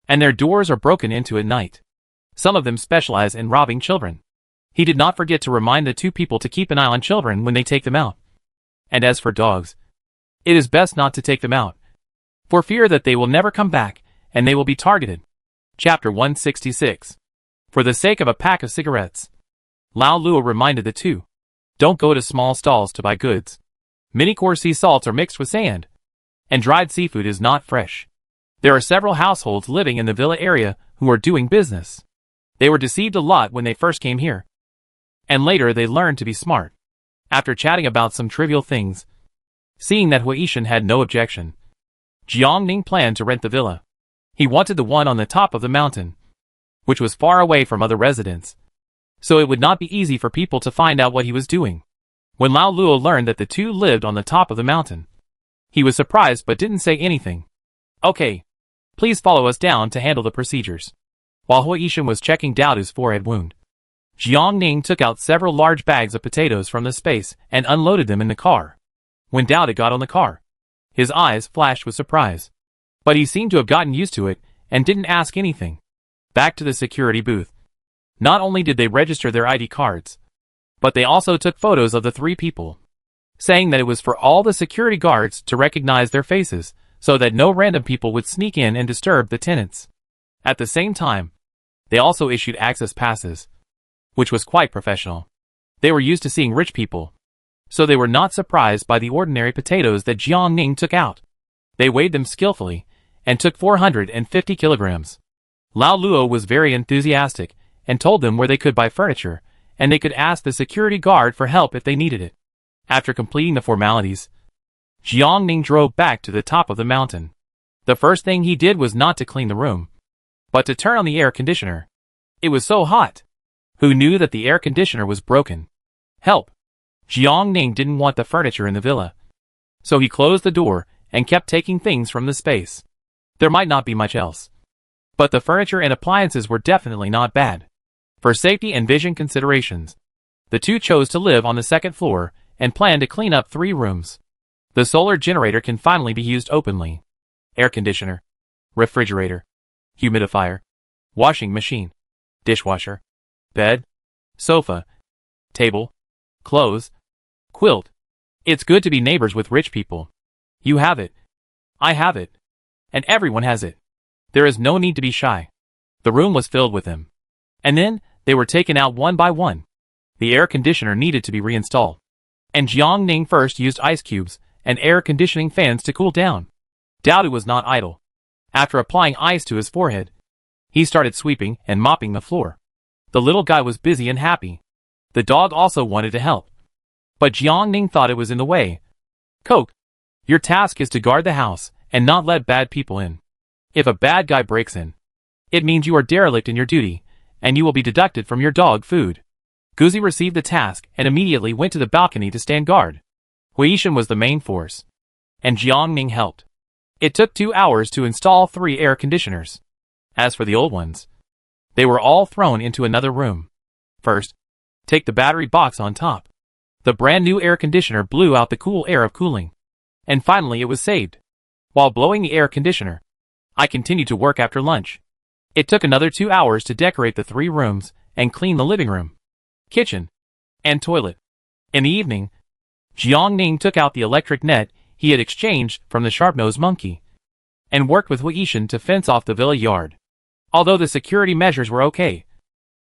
and their doors are broken into at night. Some of them specialize in robbing children. He did not forget to remind the 2 people to keep an eye on children when they take them out. And as for dogs, it is best not to take them out, for fear that they will never come back, and they will be targeted. Chapter 166. For the sake of a pack of cigarettes, Lao Luo reminded the 2. Don't go to small stalls to buy goods. Many coarse sea salts are mixed with sand, and dried seafood is not fresh. There are several households living in the villa area who are doing business. They were deceived a lot when they first came here, and later they learned to be smart. After chatting about some trivial things, seeing that Huishan had no objection, Jiang Ning planned to rent the villa. He wanted the one on the top of the mountain, which was far away from other residents, so it would not be easy for people to find out what he was doing. When Lao Luo learned that the 2 lived on the top of the mountain, he was surprised but didn't say anything. "Okay, please follow us down to handle the procedures." While Huishan was checking Daodu's forehead wound, Jiang Ning took out several large bags of potatoes from the space and unloaded them in the car. When Daodu got on the car, his eyes flashed with surprise, but he seemed to have gotten used to it and didn't ask anything. Back to the security booth. Not only did they register their ID cards, but they also took photos of the 3 people, saying that it was for all the security guards to recognize their faces, so that no random people would sneak in and disturb the tenants. At the same time, they also issued access passes, which was quite professional. They were used to seeing rich people, so they were not surprised by the ordinary potatoes that Jiang Ning took out. They weighed them skillfully, and took 450 kilograms. Lao Luo was very enthusiastic, and told them where they could buy furniture, and they could ask the security guard for help if they needed it. After completing the formalities, Jiang Ning drove back to the top of the mountain. The first thing he did was not to clean the room, but to turn on the air conditioner. It was so hot. Who knew that the air conditioner was broken? Help! Jiang Ning didn't want the furniture in the villa, so he closed the door and kept taking things from the space. There might not be much else, But the furniture and appliances were definitely not bad. For safety and vision considerations, the two chose to live on the second floor and planned to clean up 3 rooms. The solar generator can finally be used openly. Air conditioner, refrigerator, humidifier, washing machine, dishwasher, bed, sofa, table, clothes, quilt. It's good to be neighbors with rich people. You have it. I have it. And everyone has it. There is no need to be shy. The room was filled with them. And then, they were taken out one by one. The air conditioner needed to be reinstalled. And Jiang Ning first used ice cubes and air conditioning fans to cool down. Dowdu was not idle. After applying ice to his forehead, he started sweeping and mopping the floor. The little guy was busy and happy. The dog also wanted to help. But Jiang Ning thought it was in the way. Coke, your task is to guard the house and not let bad people in. If a bad guy breaks in, it means you are derelict in your duty, and you will be deducted from your dog food. Guzi received the task and immediately went to the balcony to stand guard. Huishan was the main force, and Jiang Ning helped. It took 2 hours to install 3 air conditioners. As for the old ones, they were all thrown into another room. First, take the battery box on top. The brand new air conditioner blew out the cool air of cooling. And finally it was saved. While blowing the air conditioner, I continued to work after lunch. It took another 2 hours to decorate the 3 rooms and clean the living room, kitchen, and toilet. In the evening, Jiang Ning took out the electric net he had exchanged from the sharp-nosed monkey and worked with Huishan to fence off the villa yard. Although the security measures were okay,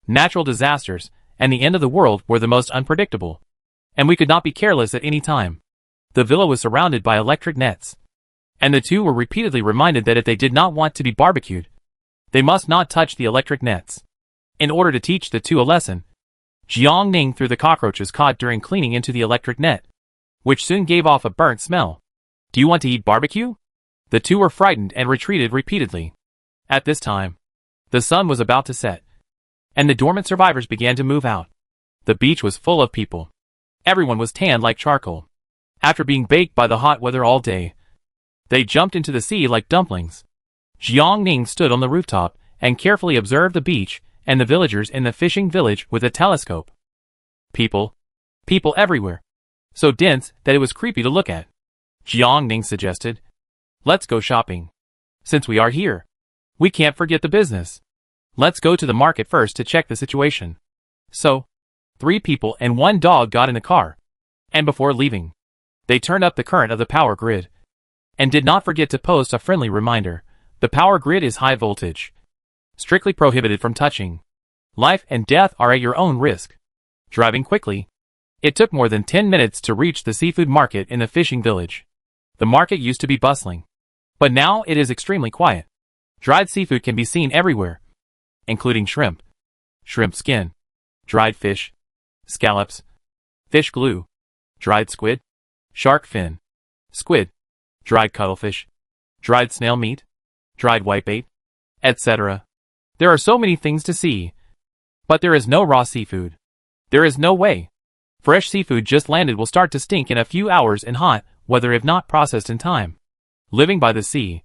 natural disasters and the end of the world were the most unpredictable, and we could not be careless at any time. The villa was surrounded by electric nets, and the two were repeatedly reminded that if they did not want to be barbecued, they must not touch the electric nets. In order to teach the two a lesson, Jiang Ning threw the cockroaches caught during cleaning into the electric net, which soon gave off a burnt smell. Do you want to eat barbecue? The two were frightened and retreated repeatedly. At this time, the sun was about to set, and the dormant survivors began to move out. The beach was full of people. Everyone was tanned like charcoal. After being baked by the hot weather all day, they jumped into the sea like dumplings. Jiang Ning stood on the rooftop and carefully observed the beach and the villagers in the fishing village with a telescope. People everywhere. So dense that it was creepy to look at. Jiang Ning suggested, "Let's go shopping. Since we are here, we can't forget the business. Let's go to the market first to check the situation." So, 3 people and 1 dog got in the car, and before leaving, they turned up the current of the power grid, and did not forget to post a friendly reminder. The power grid is high voltage, strictly prohibited from touching. Life and death are at your own risk. Driving quickly, it took more than 10 minutes to reach the seafood market in the fishing village. The market used to be bustling, but now it is extremely quiet. Dried seafood can be seen everywhere, including shrimp, shrimp skin, dried fish, scallops, fish glue, dried squid, shark fin, squid, dried cuttlefish, dried snail meat, dried whitebait, etc. There are so many things to see, but there is no raw seafood. There is no way. Fresh seafood just landed will start to stink in a few hours in hot weather if not processed in time. Living by the sea,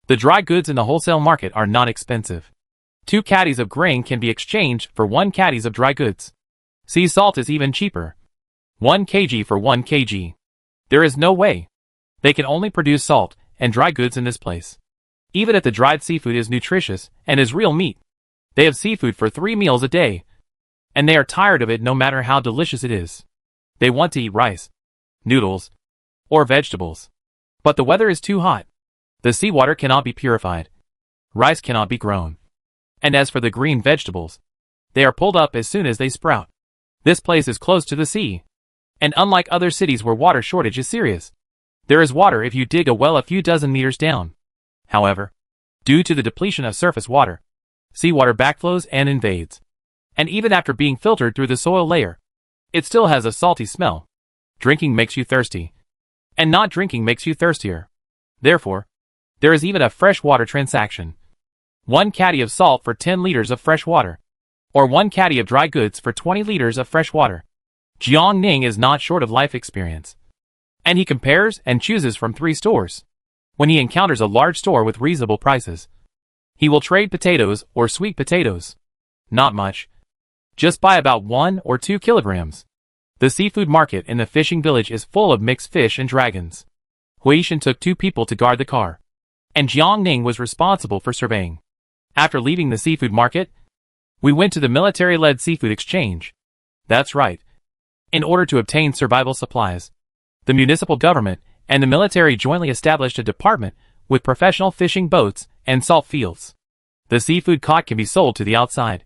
the dry goods in the wholesale market are not expensive. 2 caddies of grain can be exchanged for 1 caddies of dry goods. Sea salt is even cheaper. 1 kg for 1 kg. There is no way. They can only produce salt and dry goods in this place. Even if the dried seafood is nutritious and is real meat, they have seafood for 3 meals a day, and they are tired of it no matter how delicious it is. They want to eat rice, noodles, or vegetables. But the weather is too hot. The seawater cannot be purified. Rice cannot be grown. And as for the green vegetables, they are pulled up as soon as they sprout. This place is close to the sea, and unlike other cities where water shortage is serious, there is water if you dig a well a few dozen meters down. However, due to the depletion of surface water, seawater backflows and invades. And even after being filtered through the soil layer, it still has a salty smell. Drinking makes you thirsty, and not drinking makes you thirstier. Therefore, there is even a freshwater transaction. 1 caddy of salt for 10 liters of fresh water, or 1 caddy of dry goods for 20 liters of fresh water. Jiang Ning is not short of life experience, and he compares and chooses from 3 stores. When he encounters a large store with reasonable prices, He will trade potatoes or sweet potatoes. Not much. Just buy about 1 or 2 kilograms. The seafood market in the fishing village is full of mixed fish and dragons. Huishan took 2 people to guard the car, and Jiangning was responsible for surveying. After leaving the seafood market, we went to the military-led seafood exchange. That's right. In order to obtain survival supplies, the municipal government and the military jointly established a department with professional fishing boats and salt fields. The seafood caught can be sold to the outside,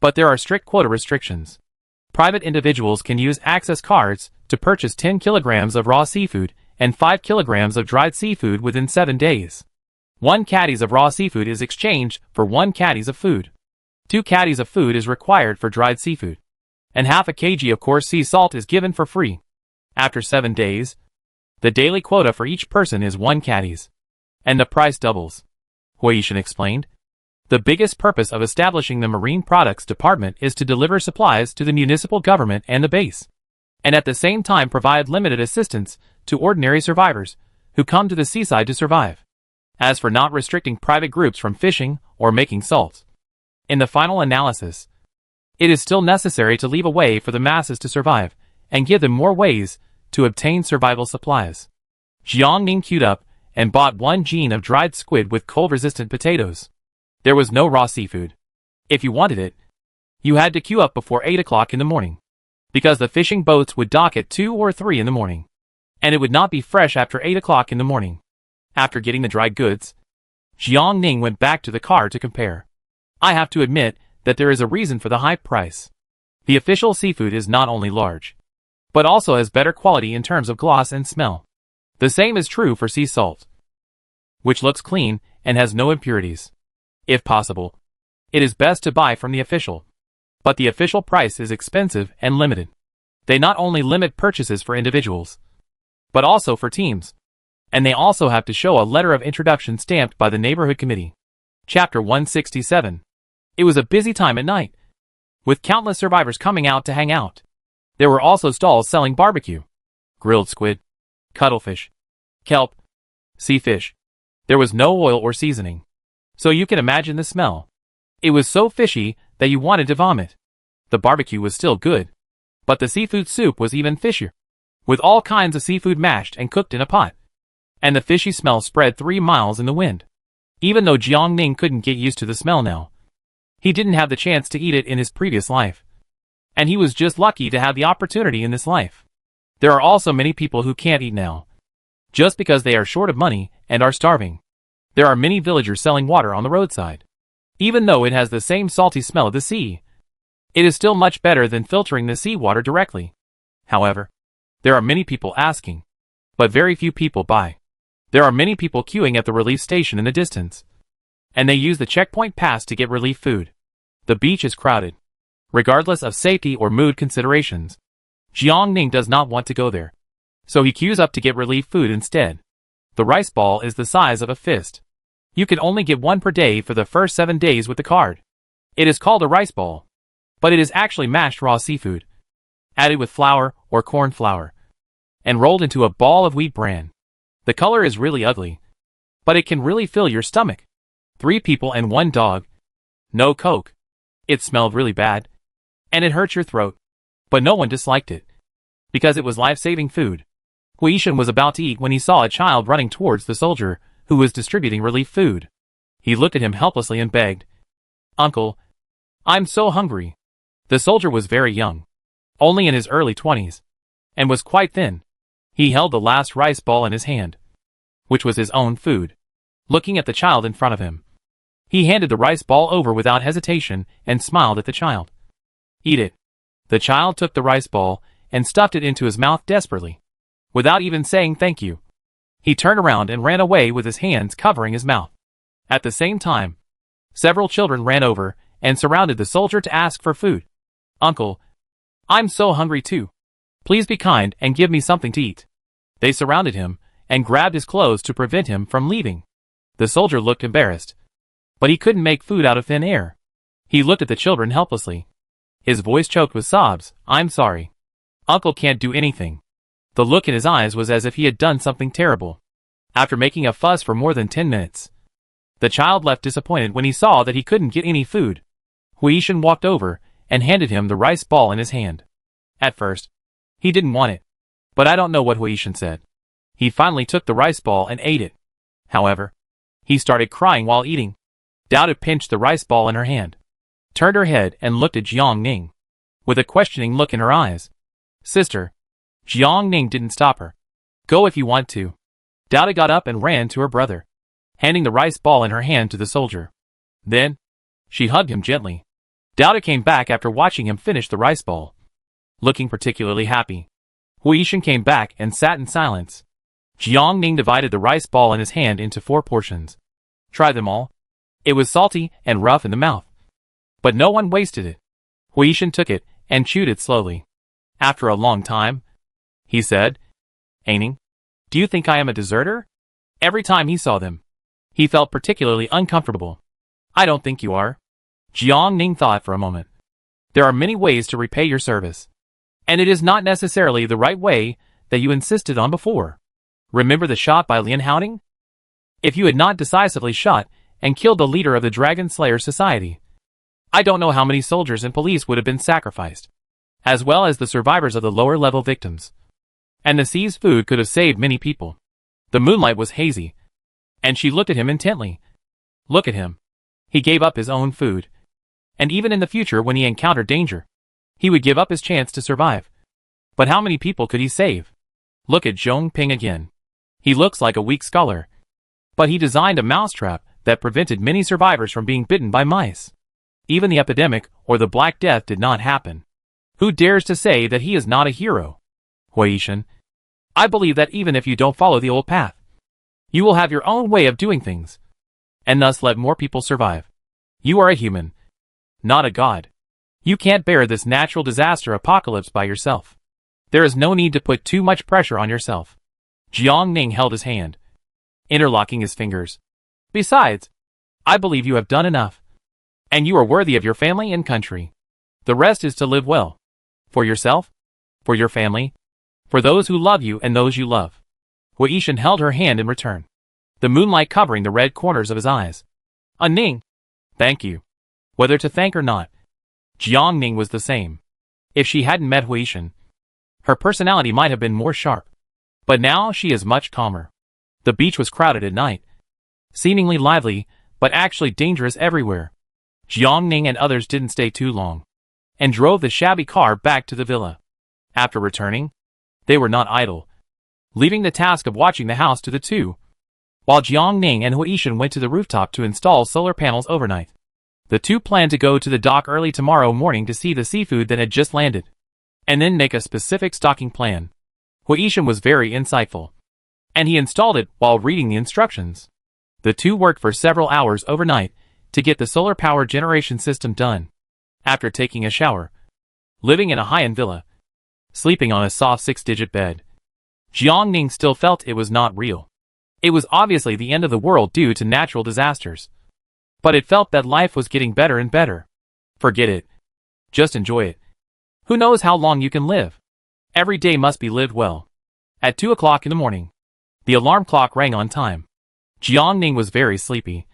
but there are strict quota restrictions. Private individuals can use access cards to purchase 10 kilograms of raw seafood and 5 kilograms of dried seafood within 7 days. 1 caddies of raw seafood is exchanged for 1 caddies of food. 2 caddies of food is required for dried seafood, and half a kg of coarse sea salt is given for free. After 7 days, the daily quota for each person is 1 caddies, and the price doubles. Huishan explained. The biggest purpose of establishing the Marine Products Department is to deliver supplies to the municipal government and the base, and at the same time provide limited assistance to ordinary survivors who come to the seaside to survive. As for not restricting private groups from fishing or making salt, in the final analysis, it is still necessary to leave a way for the masses to survive and give them more ways to obtain survival supplies. Jiangning queued up and bought 1 jean of dried squid with cold-resistant potatoes. There was no raw seafood. If you wanted it, you had to queue up before 8 o'clock in the morning, because the fishing boats would dock at 2 or 3 in the morning, and it would not be fresh after 8 o'clock in the morning. After getting the dried goods, Jiangning went back to the car to compare. I have to admit that there is a reason for the high price. The official seafood is not only large, but also has better quality in terms of gloss and smell. The same is true for sea salt, which looks clean and has no impurities. If possible, it is best to buy from the official. But the official price is expensive and limited. They not only limit purchases for individuals, but also for teams. And they also have to show a letter of introduction stamped by the neighborhood committee. Chapter 167. It was a busy time at night, with countless survivors coming out to hang out. There were also stalls selling barbecue, grilled squid, cuttlefish, kelp, sea fish. There was no oil or seasoning, so you can imagine the smell. It was so fishy that you wanted to vomit. The barbecue was still good, but the seafood soup was even fishier, with all kinds of seafood mashed and cooked in a pot. And the fishy smell spread 3 miles in the wind. Even though Jiangning couldn't get used to the smell now, he didn't have the chance to eat it in his previous life, and he was just lucky to have the opportunity in this life. There are also many people who can't eat now, just because they are short of money and are starving. There are many villagers selling water on the roadside. Even though it has the same salty smell of the sea, it is still much better than filtering the seawater directly. However, there are many people asking, but very few people buy. There are many people queuing at the relief station in the distance, and they use the checkpoint pass to get relief food. The beach is crowded. Regardless of safety or mood considerations, Jiangning does not want to go there, so he queues up to get relief food instead. The rice ball is the size of a fist. You can only get 1 per day for the first 7 days with the card. It is called a rice ball, but it is actually mashed raw seafood, added with flour or corn flour, and rolled into a ball of wheat bran. The color is really ugly, but it can really fill your stomach. 3 people and 1 dog. No Coke. It smelled really bad, and it hurt your throat, but no one disliked it, because it was life-saving food. Huishan was about to eat when he saw a child running towards the soldier, who was distributing relief food. He looked at him helplessly and begged, "Uncle, I'm so hungry." The soldier was very young, only in his early 20s, and was quite thin. He held the last rice ball in his hand, which was his own food. Looking at the child in front of him, he handed the rice ball over without hesitation and smiled at the child. "Eat it." The child took the rice ball and stuffed it into his mouth desperately, without even saying thank you. He turned around and ran away with his hands covering his mouth. At the same time, several children ran over and surrounded the soldier to ask for food. "Uncle, I'm so hungry too. Please be kind and give me something to eat." They surrounded him and grabbed his clothes to prevent him from leaving. The soldier looked embarrassed, but he couldn't make food out of thin air. He looked at the children helplessly. His voice choked with sobs. "I'm sorry. Uncle can't do anything." The look in his eyes was as if he had done something terrible. After making a fuss for more than 10 minutes, The child left disappointed when he saw that he couldn't get any food. Huishan walked over and handed him the rice ball in his hand. At first, he didn't want it. But I don't know what Huishan said. He finally took the rice ball and ate it. However, he started crying while eating. Dao pinched the rice ball in her hand, turned her head and looked at Jiang Ning with a questioning look in her eyes. Sister. Jiang Ning didn't stop her. Go if you want to. Dao got up and ran to her brother, handing the rice ball in her hand to the soldier. Then, she hugged him gently. Dao came back after watching him finish the rice ball, looking particularly happy. Huishan came back and sat in silence. Jiang Ning divided the rice ball in his hand into 4 portions. Try them all. It was salty and rough in the mouth. But no one wasted it. Huishan took it and chewed it slowly. After a long time, he said, Aining, do you think I am a deserter? Every time he saw them, he felt particularly uncomfortable. I don't think you are. Jiang Ning thought for a moment. There are many ways to repay your service. And it is not necessarily the right way that you insisted on before. Remember the shot by Lian Hoarding? If you had not decisively shot and killed the leader of the Dragon Slayer Society, I don't know how many soldiers and police would have been sacrificed, as well as the survivors of the lower-level victims. And the sea's food could have saved many people. The moonlight was hazy, and she looked at him intently. Look at him. He gave up his own food. And even in the future when he encountered danger, he would give up his chance to survive. But how many people could he save? Look at Zhong Ping again. He looks like a weak scholar. But he designed a mousetrap that prevented many survivors from being bitten by mice. Even the epidemic or the Black Death did not happen. Who dares to say that he is not a hero? Huishan, I believe that even if you don't follow the old path, you will have your own way of doing things, and thus let more people survive. You are a human, not a god. You can't bear this natural disaster apocalypse by yourself. There is no need to put too much pressure on yourself. Jiang Ning held his hand, interlocking his fingers. Besides, I believe you have done enough, and you are worthy of your family and country. The rest is to live well. For yourself, for your family, for those who love you and those you love. Huishan held her hand in return, the moonlight covering the red corners of his eyes. Ning, thank you. Whether to thank or not, Jiang Ning was the same. If she hadn't met Huishan, her personality might have been more sharp. But now she is much calmer. The beach was crowded at night, seemingly lively, but actually dangerous everywhere. Jiang Ning and others didn't stay too long, and drove the shabby car back to the villa. After returning, they were not idle, leaving the task of watching the house to the two, while Jiang Ning and Huishan went to the rooftop to install solar panels overnight. The two planned to go to the dock early tomorrow morning to see the seafood that had just landed, and then make a specific stocking plan. Huishan was very insightful, and he installed it while reading the instructions. The two worked for several hours overnight to get the solar power generation system done. After taking a shower, living in a high-end villa, sleeping on a soft 6-digit bed, Jiang Ning still felt it was not real. It was obviously the end of the world due to natural disasters. But it felt that life was getting better and better. Forget it. Just enjoy it. Who knows how long you can live? Every day must be lived well. At 2 o'clock in the morning, the alarm clock rang on time. Jiang Ning was very sleepy,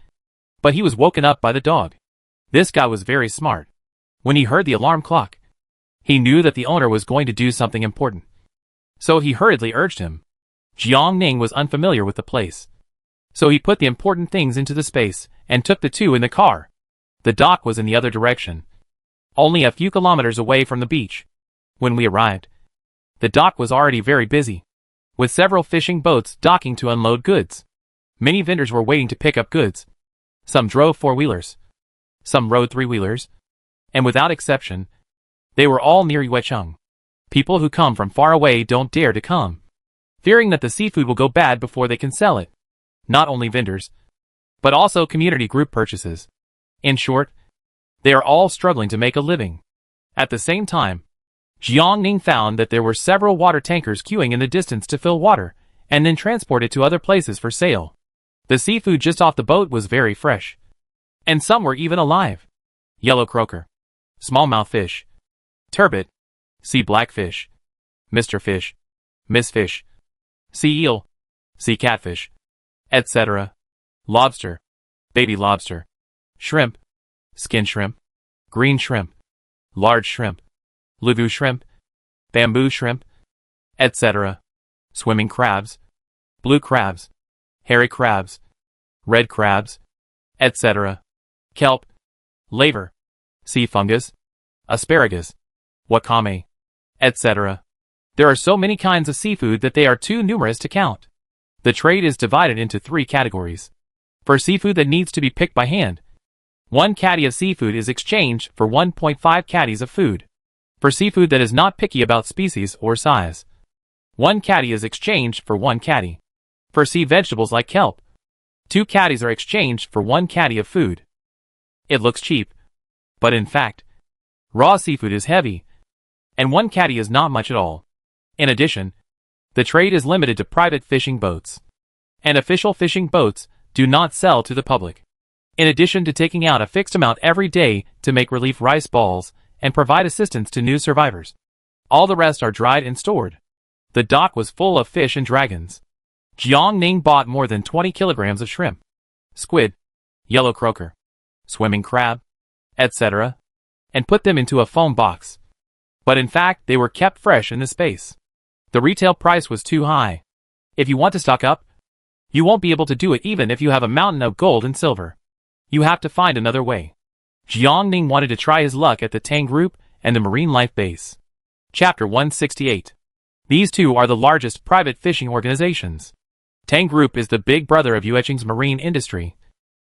but he was woken up by the dog. This guy was very smart. When he heard the alarm clock, he knew that the owner was going to do something important. So he hurriedly urged him. Jiang Ning was unfamiliar with the place, so he put the important things into the space and took the two in the car. The dock was in the other direction, only a few kilometers away from the beach. When we arrived, the dock was already very busy, with several fishing boats docking to unload goods. Many vendors were waiting to pick up goods. Some drove 4-wheelers, some rode 3-wheelers, and without exception, they were all near Yuecheng. People who come from far away don't dare to come, fearing that the seafood will go bad before they can sell it. Not only vendors, but also community group purchases. In short, they are all struggling to make a living. At the same time, Jiang Ning found that there were several water tankers queuing in the distance to fill water, and then transport it to other places for sale. The seafood just off the boat was very fresh, and some were even alive. Yellow croaker, smallmouth fish, turbot, sea blackfish, Mr. Fish, Miss Fish, sea eel, sea catfish, etc. Lobster, baby lobster, shrimp, skin shrimp, green shrimp, large shrimp, lagoon shrimp, bamboo shrimp, etc., swimming crabs, blue crabs, hairy crabs, red crabs, etc., kelp, laver, sea fungus, asparagus, wakame, etc. There are so many kinds of seafood that they are too numerous to count. The trade is divided into 3 categories. For seafood that needs to be picked by hand, 1 caddy of seafood is exchanged for 1.5 caddies of food. For seafood that is not picky about species or size, 1 caddy is exchanged for 1 caddy. For sea vegetables like kelp, 2 caddies are exchanged for 1 caddy of food. It looks cheap, but in fact, raw seafood is heavy, and 1 caddy is not much at all. In addition, the trade is limited to private fishing boats, and official fishing boats do not sell to the public. In addition to taking out a fixed amount every day to make relief rice balls and provide assistance to new survivors, all the rest are dried and stored. The dock was full of fish and dragons. Jiang Ning bought more than 20 kilograms of shrimp, squid, yellow croaker, swimming crab, etc., and put them into a foam box. But in fact, they were kept fresh in the space. The retail price was too high. If you want to stock up, you won't be able to do it even if you have a mountain of gold and silver. You have to find another way. Jiang Ning wanted to try his luck at the Tang Group and the Marine Life Base. Chapter 168. These 2 are the largest private fishing organizations. Tang Group is the big brother of Yueching's marine industry,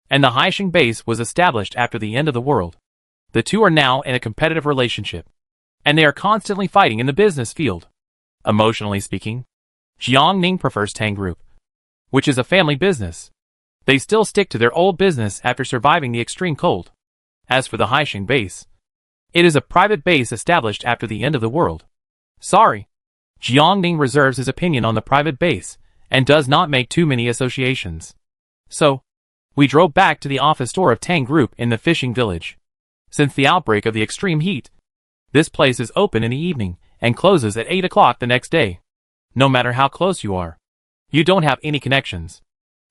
and the Haisheng Base was established after the end of the world. The 2 are now in a competitive relationship, and they are constantly fighting in the business field. Emotionally speaking, Jiang Ning prefers Tang Group, which is a family business. They still stick to their old business after surviving the extreme cold. As for the Haisheng Base, it is a private base established after the end of the world. Sorry, Jiang Ning reserves his opinion on the private base and does not make too many associations. So, we drove back to the office store of Tang Group in the fishing village. Since the outbreak of the extreme heat, this place is open in the evening and closes at 8 o'clock the next day. No matter how close you are, you don't have any connections.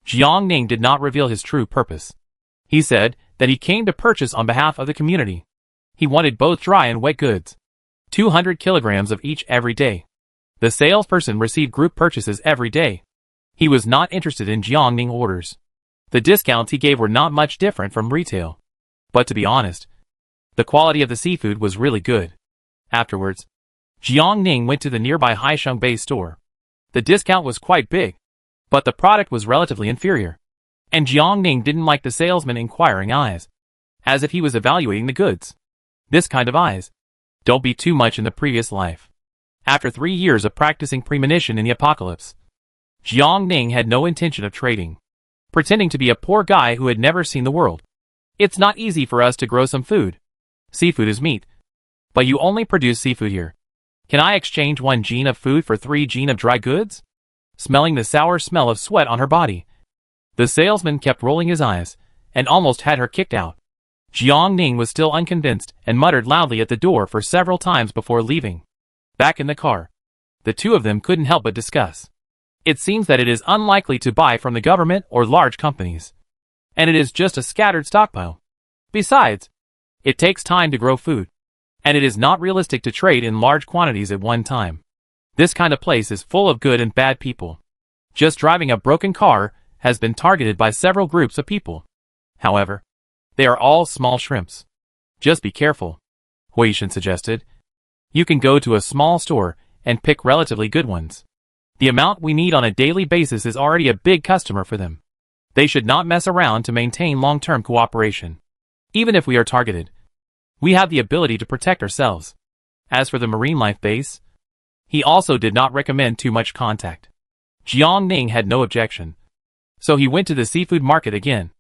Jiang Ning did not reveal his true purpose. He said that he came to purchase on behalf of the community. He wanted both dry and wet goods, 200 kilograms of each every day. The salesperson received group purchases every day. He was not interested in Jiang Ning orders. The discounts he gave were not much different from retail. But to be honest, the quality of the seafood was really good. Afterwards, Jiang Ning went to the nearby Haisheng Base store. The discount was quite big, but the product was relatively inferior. And Jiang Ning didn't like the salesman inquiring eyes, as if he was evaluating the goods. This kind of eyes don't be too much in the previous life. After 3 years of practicing premonition in the apocalypse, Jiang Ning had no intention of trading, pretending to be a poor guy who had never seen the world. It's not easy for us to grow some food. Seafood is meat, but you only produce seafood here. Can I exchange 1 gene of food for 3 gene of dry goods? Smelling the sour smell of sweat on her body, the salesman kept rolling his eyes, and almost had her kicked out. Jiang Ning was still unconvinced and muttered loudly at the door for several times before leaving. Back in the car, the 2 of them couldn't help but discuss. It seems that it is unlikely to buy from the government or large companies, and it is just a scattered stockpile. Besides, it takes time to grow food, and it is not realistic to trade in large quantities at one time. This kind of place is full of good and bad people. Just driving a broken car has been targeted by several groups of people. However, they are all small shrimps. Just be careful, Huishan suggested. You can go to a small store and pick relatively good ones. The amount we need on a daily basis is already a big customer for them. They should not mess around to maintain long-term cooperation. Even if we are targeted, we have the ability to protect ourselves. As for the Marine Life Base, he also did not recommend too much contact. Jiang Ning had no objection, so he went to the seafood market again,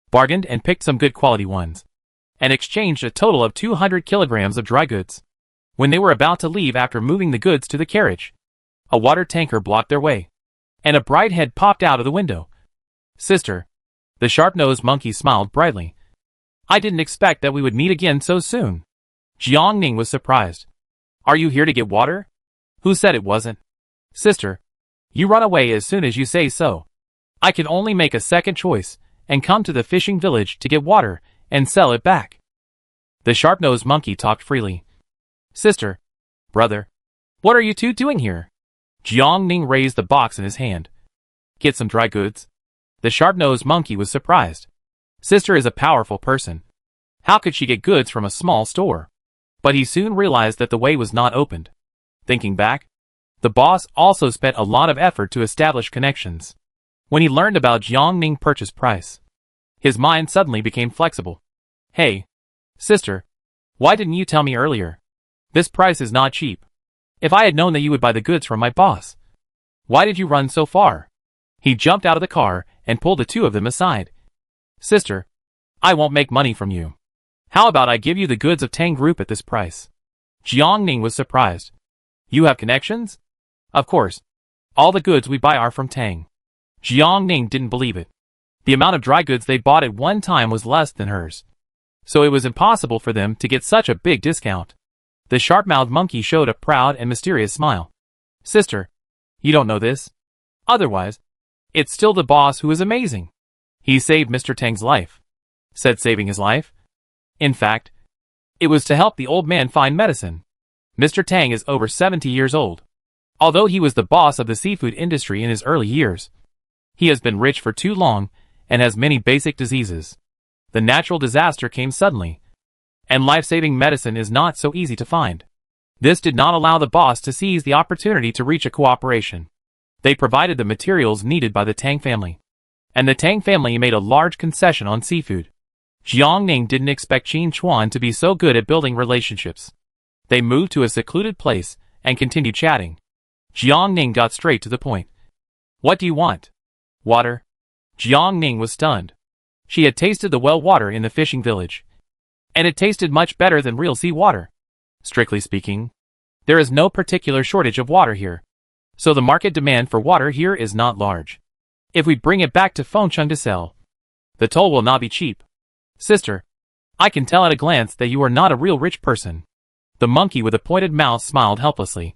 bargained and picked some good quality ones, and exchanged a total of 200 kilograms of dry goods. When they were about to leave after moving the goods to the carriage, a water tanker blocked their way, and a bright head popped out of the window. Sister, the sharp-nosed monkey smiled brightly. I didn't expect that we would meet again so soon. Jiang Ning was surprised. Are you here to get water? Who said it wasn't? Sister, you run away as soon as you say so. I can only make a second choice, and come to the fishing village to get water and sell it back. The sharp-nosed monkey talked freely. Sister, brother, what are you two doing here? Jiang Ning raised the box in his hand. Get some dry goods. The sharp-nosed monkey was surprised. Sister is a powerful person. How could she get goods from a small store? But he soon realized that the way was not opened. Thinking back, the boss also spent a lot of effort to establish connections. When he learned about Jiang Ning's purchase price, his mind suddenly became flexible. Hey, sister, why didn't you tell me earlier? This price is not cheap. If I had known that you would buy the goods from my boss, why did you run so far? He jumped out of the car and pulled the two of them aside. Sister, I won't make money from you. How about I give you the goods of Tang Group at this price? Jiang Ning was surprised. You have connections? Of course. All the goods we buy are from Tang. Jiang Ning didn't believe it. The amount of dry goods they bought at one time was less than hers. So it was impossible for them to get such a big discount. The sharp-mouthed monkey showed a proud and mysterious smile. Sister, you don't know this? Otherwise, it's still the boss who is amazing. He saved Mr. Tang's life. Said saving his life? In fact, it was to help the old man find medicine. Mr. Tang is over 70 years old. Although he was the boss of the seafood industry in his early years, he has been rich for too long and has many basic diseases. The natural disaster came suddenly, and life-saving medicine is not so easy to find. This did not allow the boss to seize the opportunity to reach a cooperation. They provided the materials needed by the Tang family, and the Tang family made a large concession on seafood. Jiang Ning didn't expect Qin Chuan to be so good at building relationships. They moved to a secluded place and continued chatting. Jiang Ning got straight to the point. What do you want? Water? Jiang Ning was stunned. She had tasted the well water in the fishing village, and it tasted much better than real sea water. Strictly speaking, there is no particular shortage of water here, so the market demand for water here is not large. If we bring it back to Fengcheng to sell, the toll will not be cheap. Sister, I can tell at a glance that you are not a real rich person. The monkey with a pointed mouth smiled helplessly.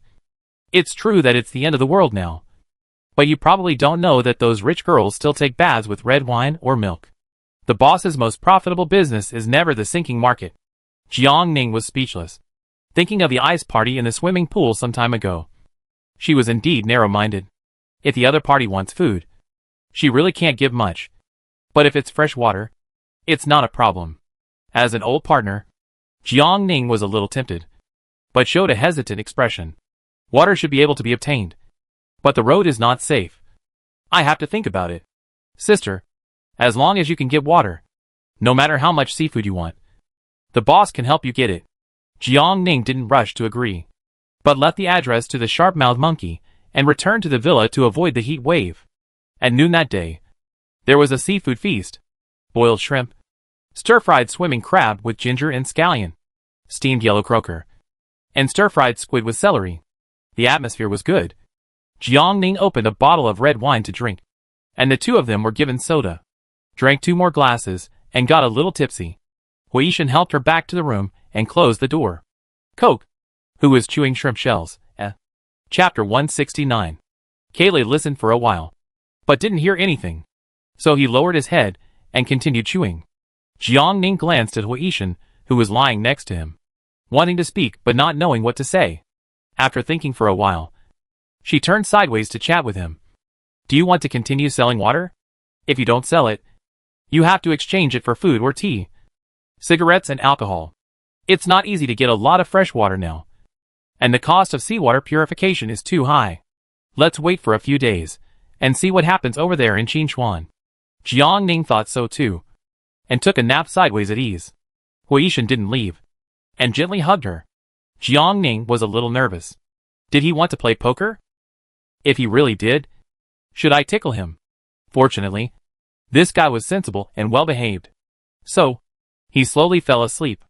It's true that it's the end of the world now, but you probably don't know that those rich girls still take baths with red wine or milk. The boss's most profitable business is never the sinking market. Jiang Ning was speechless, thinking of the ice party in the swimming pool some time ago. She was indeed narrow-minded. If the other party wants food, she really can't give much. But if it's fresh water, it's not a problem. As an old partner, Jiang Ning was a little tempted, but showed a hesitant expression. Water should be able to be obtained, but the road is not safe. I have to think about it. Sister, as long as you can get water, no matter how much seafood you want, the boss can help you get it. Jiang Ning didn't rush to agree, but left the address to the sharp-mouthed monkey and returned to the villa to avoid the heat wave. At noon that day, there was a seafood feast. Boiled shrimp, stir-fried swimming crab with ginger and scallion, steamed yellow croaker, and stir-fried squid with celery. The atmosphere was good. Jiang Ning opened a bottle of red wine to drink, and the two of them were given soda. Drank 2 more glasses, and got a little tipsy. Huishan helped her back to the room and closed the door. Coke, who was chewing shrimp shells. Chapter 169. Kailei listened for a while, but didn't hear anything. So he lowered his head and continued chewing. Jiang Ning glanced at Huishan, who was lying next to him, wanting to speak but not knowing what to say. After thinking for a while, she turned sideways to chat with him. Do you want to continue selling water? If you don't sell it, you have to exchange it for food or tea, cigarettes and alcohol. It's not easy to get a lot of fresh water now, and the cost of seawater purification is too high. Let's wait for a few days and see what happens over there in Qinchuan. Jiang Ning thought so too, and took a nap sideways at ease. Huishan didn't leave, and gently hugged her. Jiang Ning was a little nervous. Did he want to play poker? If he really did, should I tickle him? Fortunately, this guy was sensible and well-behaved. So, he slowly fell asleep.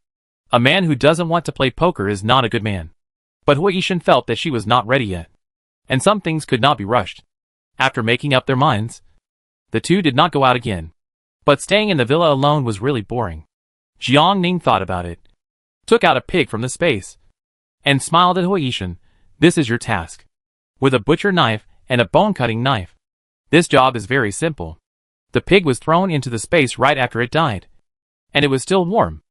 A man who doesn't want to play poker is not a good man. But Huishan felt that she was not ready yet, and some things could not be rushed. After making up their minds, the two did not go out again. But staying in the villa alone was really boring. Jiang Ning thought about it, took out a pig from the space, and smiled at Huishan. This is your task. With a butcher knife and a bone-cutting knife. This job is very simple. The pig was thrown into the space right after it died. And it was still warm.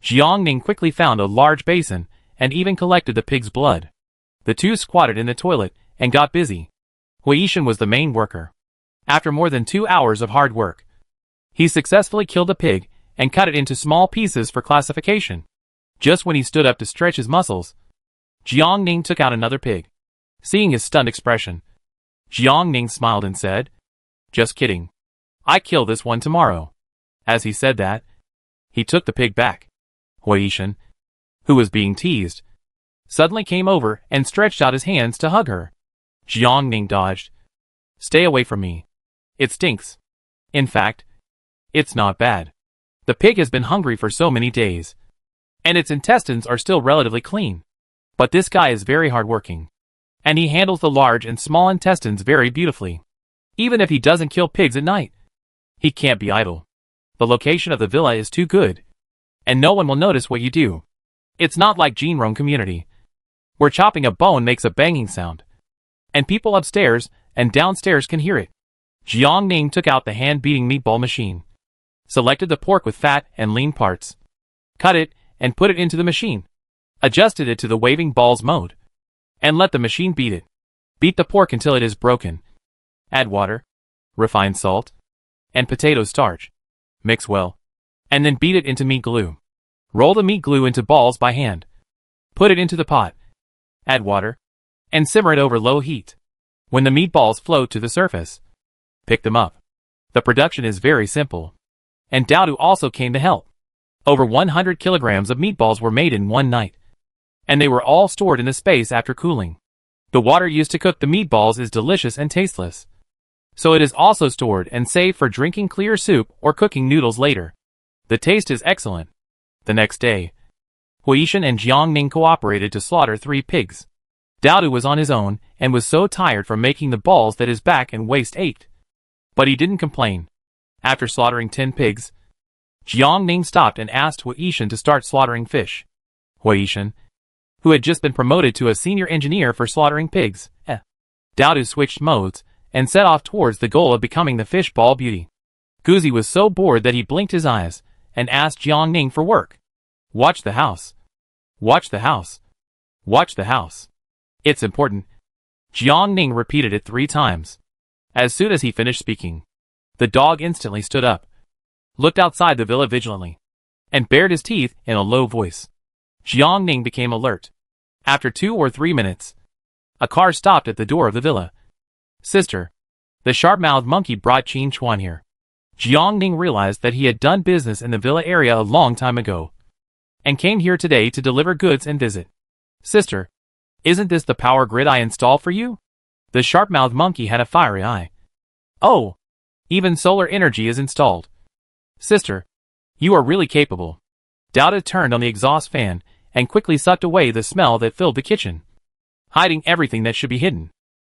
Jiangning quickly found a large basin, and even collected the pig's blood. The two squatted in the toilet, and got busy. Huishan was the main worker. After more than 2 hours of hard work, he successfully killed the pig, and cut it into small pieces for classification. Just when he stood up to stretch his muscles, Jiangning took out another pig. Seeing his stunned expression, Jiangning smiled and said, "Just kidding. I kill this one tomorrow." As he said that, he took the pig back. Huishan, who was being teased, suddenly came over and stretched out his hands to hug her. Jiangning dodged. "Stay away from me. It stinks. In fact, it's not bad. The pig has been hungry for so many days, and its intestines are still relatively clean. But this guy is very hardworking, and he handles the large and small intestines very beautifully. Even if he doesn't kill pigs at night, he can't be idle. The location of the villa is too good, and no one will notice what you do. It's not like Jinrong community, where chopping a bone makes a banging sound, and people upstairs and downstairs can hear it." Jiangning took out the hand-beating meatball machine, selected the pork with fat and lean parts, cut it and put it into the machine, adjusted it to the waving balls mode, and let the machine beat it. Beat the pork until it is broken. Add water, refined salt, and potato starch. Mix well, and then beat it into meat glue. Roll the meat glue into balls by hand. Put it into the pot. Add water, and simmer it over low heat. When the meatballs float to the surface, pick them up. The production is very simple. And Daodu also came to help. Over 100 kilograms of meatballs were made in one night, and they were all stored in the space after cooling. The water used to cook the meatballs is delicious and tasteless, so it is also stored and saved for drinking clear soup or cooking noodles later. The taste is excellent. The next day, Huishan and Jiangning cooperated to slaughter 3 pigs. Daodu was on his own and was so tired from making the balls that his back and waist ached. But he didn't complain. After slaughtering 10 pigs, Jiangning stopped and asked Huishan to start slaughtering fish. Huishan, who had just been promoted to a senior engineer for slaughtering pigs, Daodu switched modes and set off towards the goal of becoming the fish ball beauty. Guzi was so bored that he blinked his eyes and asked Jiangning for work. "Watch the house. Watch the house. Watch the house. It's important." Jiangning repeated it 3 times. As soon as he finished speaking, the dog instantly stood up, looked outside the villa vigilantly, and bared his teeth in a low voice. Jiangning became alert. After 2 or 3 minutes, a car stopped at the door of the villa. "Sister, the sharp-mouthed monkey brought Qin Chuan here." Jiangning realized that he had done business in the villa area a long time ago, and came here today to deliver goods and visit. "Sister, isn't this the power grid I installed for you?" The sharp-mouthed monkey had a fiery eye. "Oh, even solar energy is installed. Sister, you are really capable." Daodu turned on the exhaust fan and quickly sucked away the smell that filled the kitchen, hiding everything that should be hidden.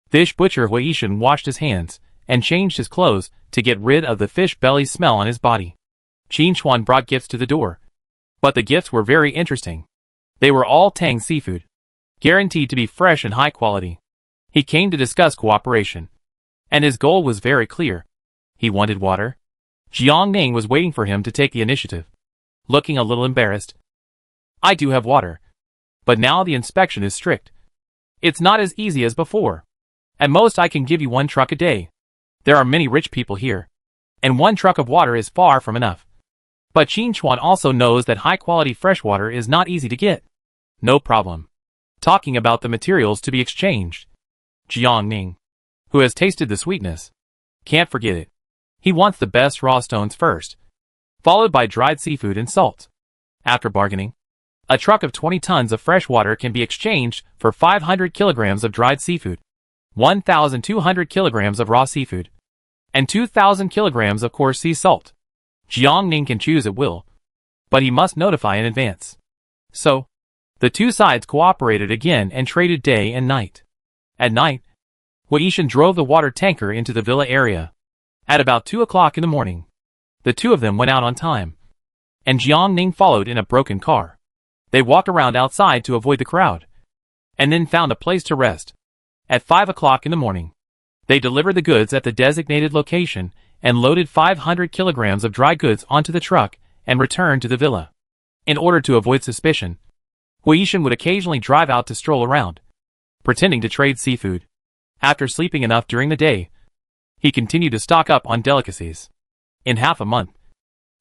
Fish butcher Huishan washed his hands and changed his clothes to get rid of the fish belly smell on his body. Qin Chuan brought gifts to the door, but the gifts were very interesting. They were all Tang seafood, guaranteed to be fresh and high quality. He came to discuss cooperation, and his goal was very clear. He wanted water. Jiangning was waiting for him to take the initiative, looking a little embarrassed. "I do have water, but now the inspection is strict. It's not as easy as before. At most I can give you 1 truck a day. There are many rich people here, and 1 truck of water is far from enough." But Qin Chuan also knows that high-quality fresh water is not easy to get. "No problem. Talking about the materials to be exchanged." Jiangning, who has tasted the sweetness, can't forget it. He wants the best raw stones first, followed by dried seafood and salt. After bargaining, a truck of 20 tons of fresh water can be exchanged for 500 kilograms of dried seafood, 1,200 kilograms of raw seafood, and 2,000 kilograms of coarse sea salt. Jiangning can choose at will, but he must notify in advance. So, the two sides cooperated again and traded day and night. At night, Huishan drove the water tanker into the villa area. At about 2 o'clock in the morning, the two of them went out on time, and Jiangning followed in a broken car. They walked around outside to avoid the crowd, and then found a place to rest. At 5 o'clock in the morning, they delivered the goods at the designated location and loaded 500 kilograms of dry goods onto the truck and returned to the villa. In order to avoid suspicion, Huishan would occasionally drive out to stroll around, pretending to trade seafood. After sleeping enough during the day, he continued to stock up on delicacies. In half a month,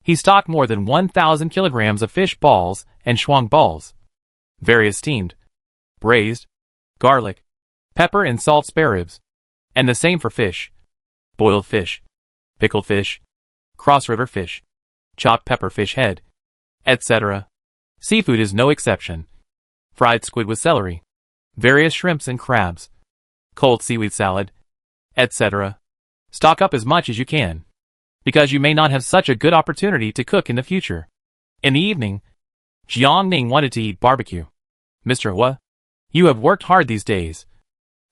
he stocked more than 1,000 kilograms of fish balls and shuang balls, various steamed, braised, garlic, pepper and salt spare ribs, and the same for fish, boiled fish, pickled fish, cross-river fish, chopped pepper fish head, etc. Seafood is no exception. Fried squid with celery, various shrimps and crabs, cold seaweed salad, etc. Stock up as much as you can, because you may not have such a good opportunity to cook in the future. In the evening, Jiang Ning wanted to eat barbecue. Mr. Hua, you have worked hard these days.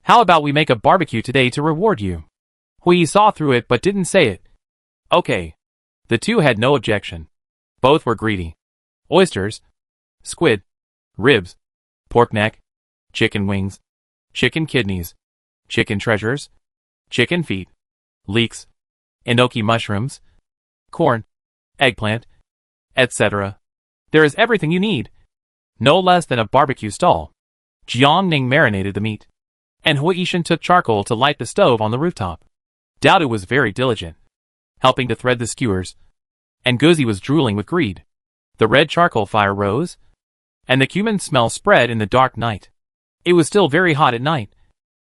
How about we make a barbecue today to reward you? Hui saw through it but didn't say it. Okay. The two had no objection. Both were greedy. Oysters, squid, ribs, pork neck, chicken wings, chicken kidneys, chicken treasures, chicken feet, leeks, enoki mushrooms, corn, eggplant, etc. There is everything you need. No less than a barbecue stall. Jiang Ning marinated the meat, and Huishan took charcoal to light the stove on the rooftop. Dowdu was very diligent, helping to thread the skewers, and Guzi was drooling with greed. The red charcoal fire rose, and the cumin smell spread in the dark night. It was still very hot at night,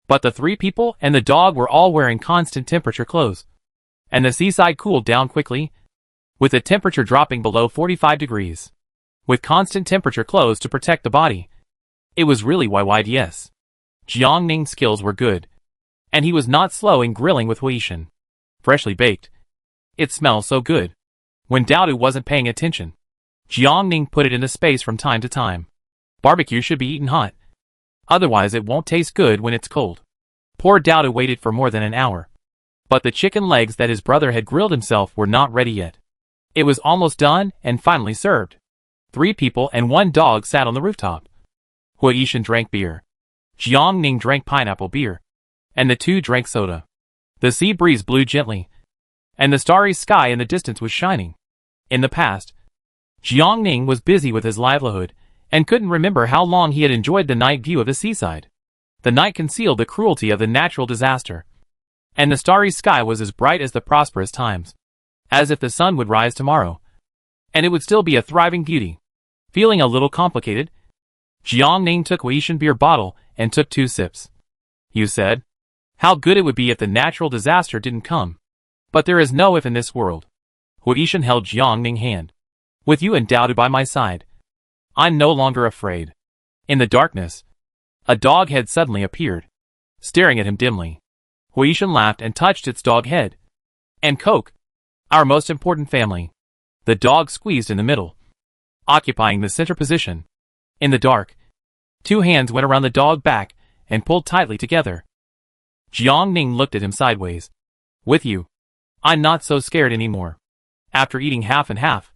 but the three people and the dog were all wearing constant temperature clothes, and the seaside cooled down quickly, with the temperature dropping below 45 degrees. With constant temperature clothes to protect the body, it was really YYDS. Jiang Ning's skills were good, and he was not slow in grilling with Huishan. Freshly baked. It smells so good. When Dowdu wasn't paying attention, Jiang Ning put it into space from time to time. Barbecue should be eaten hot. Otherwise it won't taste good when it's cold. Poor Dowdu waited for more than an hour. But the chicken legs that his brother had grilled himself were not ready yet. It was almost done and finally served. 3 people and 1 dog sat on the rooftop. Huishan drank beer. Jiang Ning drank pineapple beer. And the two drank soda. The sea breeze blew gently, and the starry sky in the distance was shining. In the past, Jiang Ning was busy with his livelihood, and couldn't remember how long he had enjoyed the night view of the seaside. The night concealed the cruelty of the natural disaster, and the starry sky was as bright as the prosperous times, as if the sun would rise tomorrow, and it would still be a thriving beauty. Feeling a little complicated, Jiang Ning took Huishan beer bottle and took 2 sips. You said, how good it would be if the natural disaster didn't come. But there is no if in this world. Huishan held Jiang Ning's hand. With you and Dowdu by my side, I'm no longer afraid. In the darkness, a dog head suddenly appeared, staring at him dimly. Huishan laughed and touched its dog head. And Coke, our most important family. The dog squeezed in the middle, occupying the center position. In the dark, 2 hands went around the dog's back and pulled tightly together. Jiang Ning looked at him sideways. With you, I'm not so scared anymore. After eating half and half,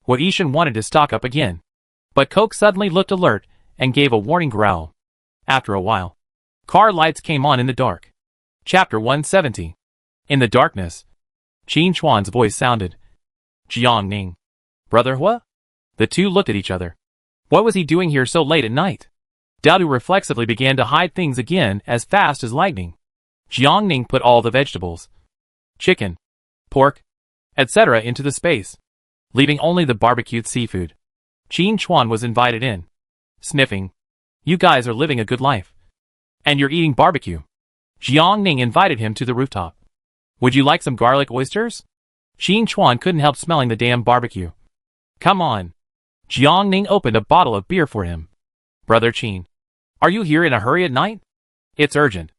Huishan wanted to stock up again. But Coke suddenly looked alert and gave a warning growl. After a while, car lights came on in the dark. Chapter 170. In the darkness, Qin Chuan's voice sounded. Jiang Ning. Brother Hua? The two looked at each other. What was he doing here so late at night? Dowdu reflexively began to hide things again as fast as lightning. Jiang Ning put all the vegetables, chicken, pork, etc. into the space, leaving only the barbecued seafood. Qin Chuan was invited in, sniffing. You guys are living a good life. And you're eating barbecue. Jiang Ning invited him to the rooftop. Would you like some garlic oysters? Qin Chuan couldn't help smelling the damn barbecue. Come on. Jiang Ning opened a bottle of beer for him. Brother Qin, are you here in a hurry at night? It's urgent.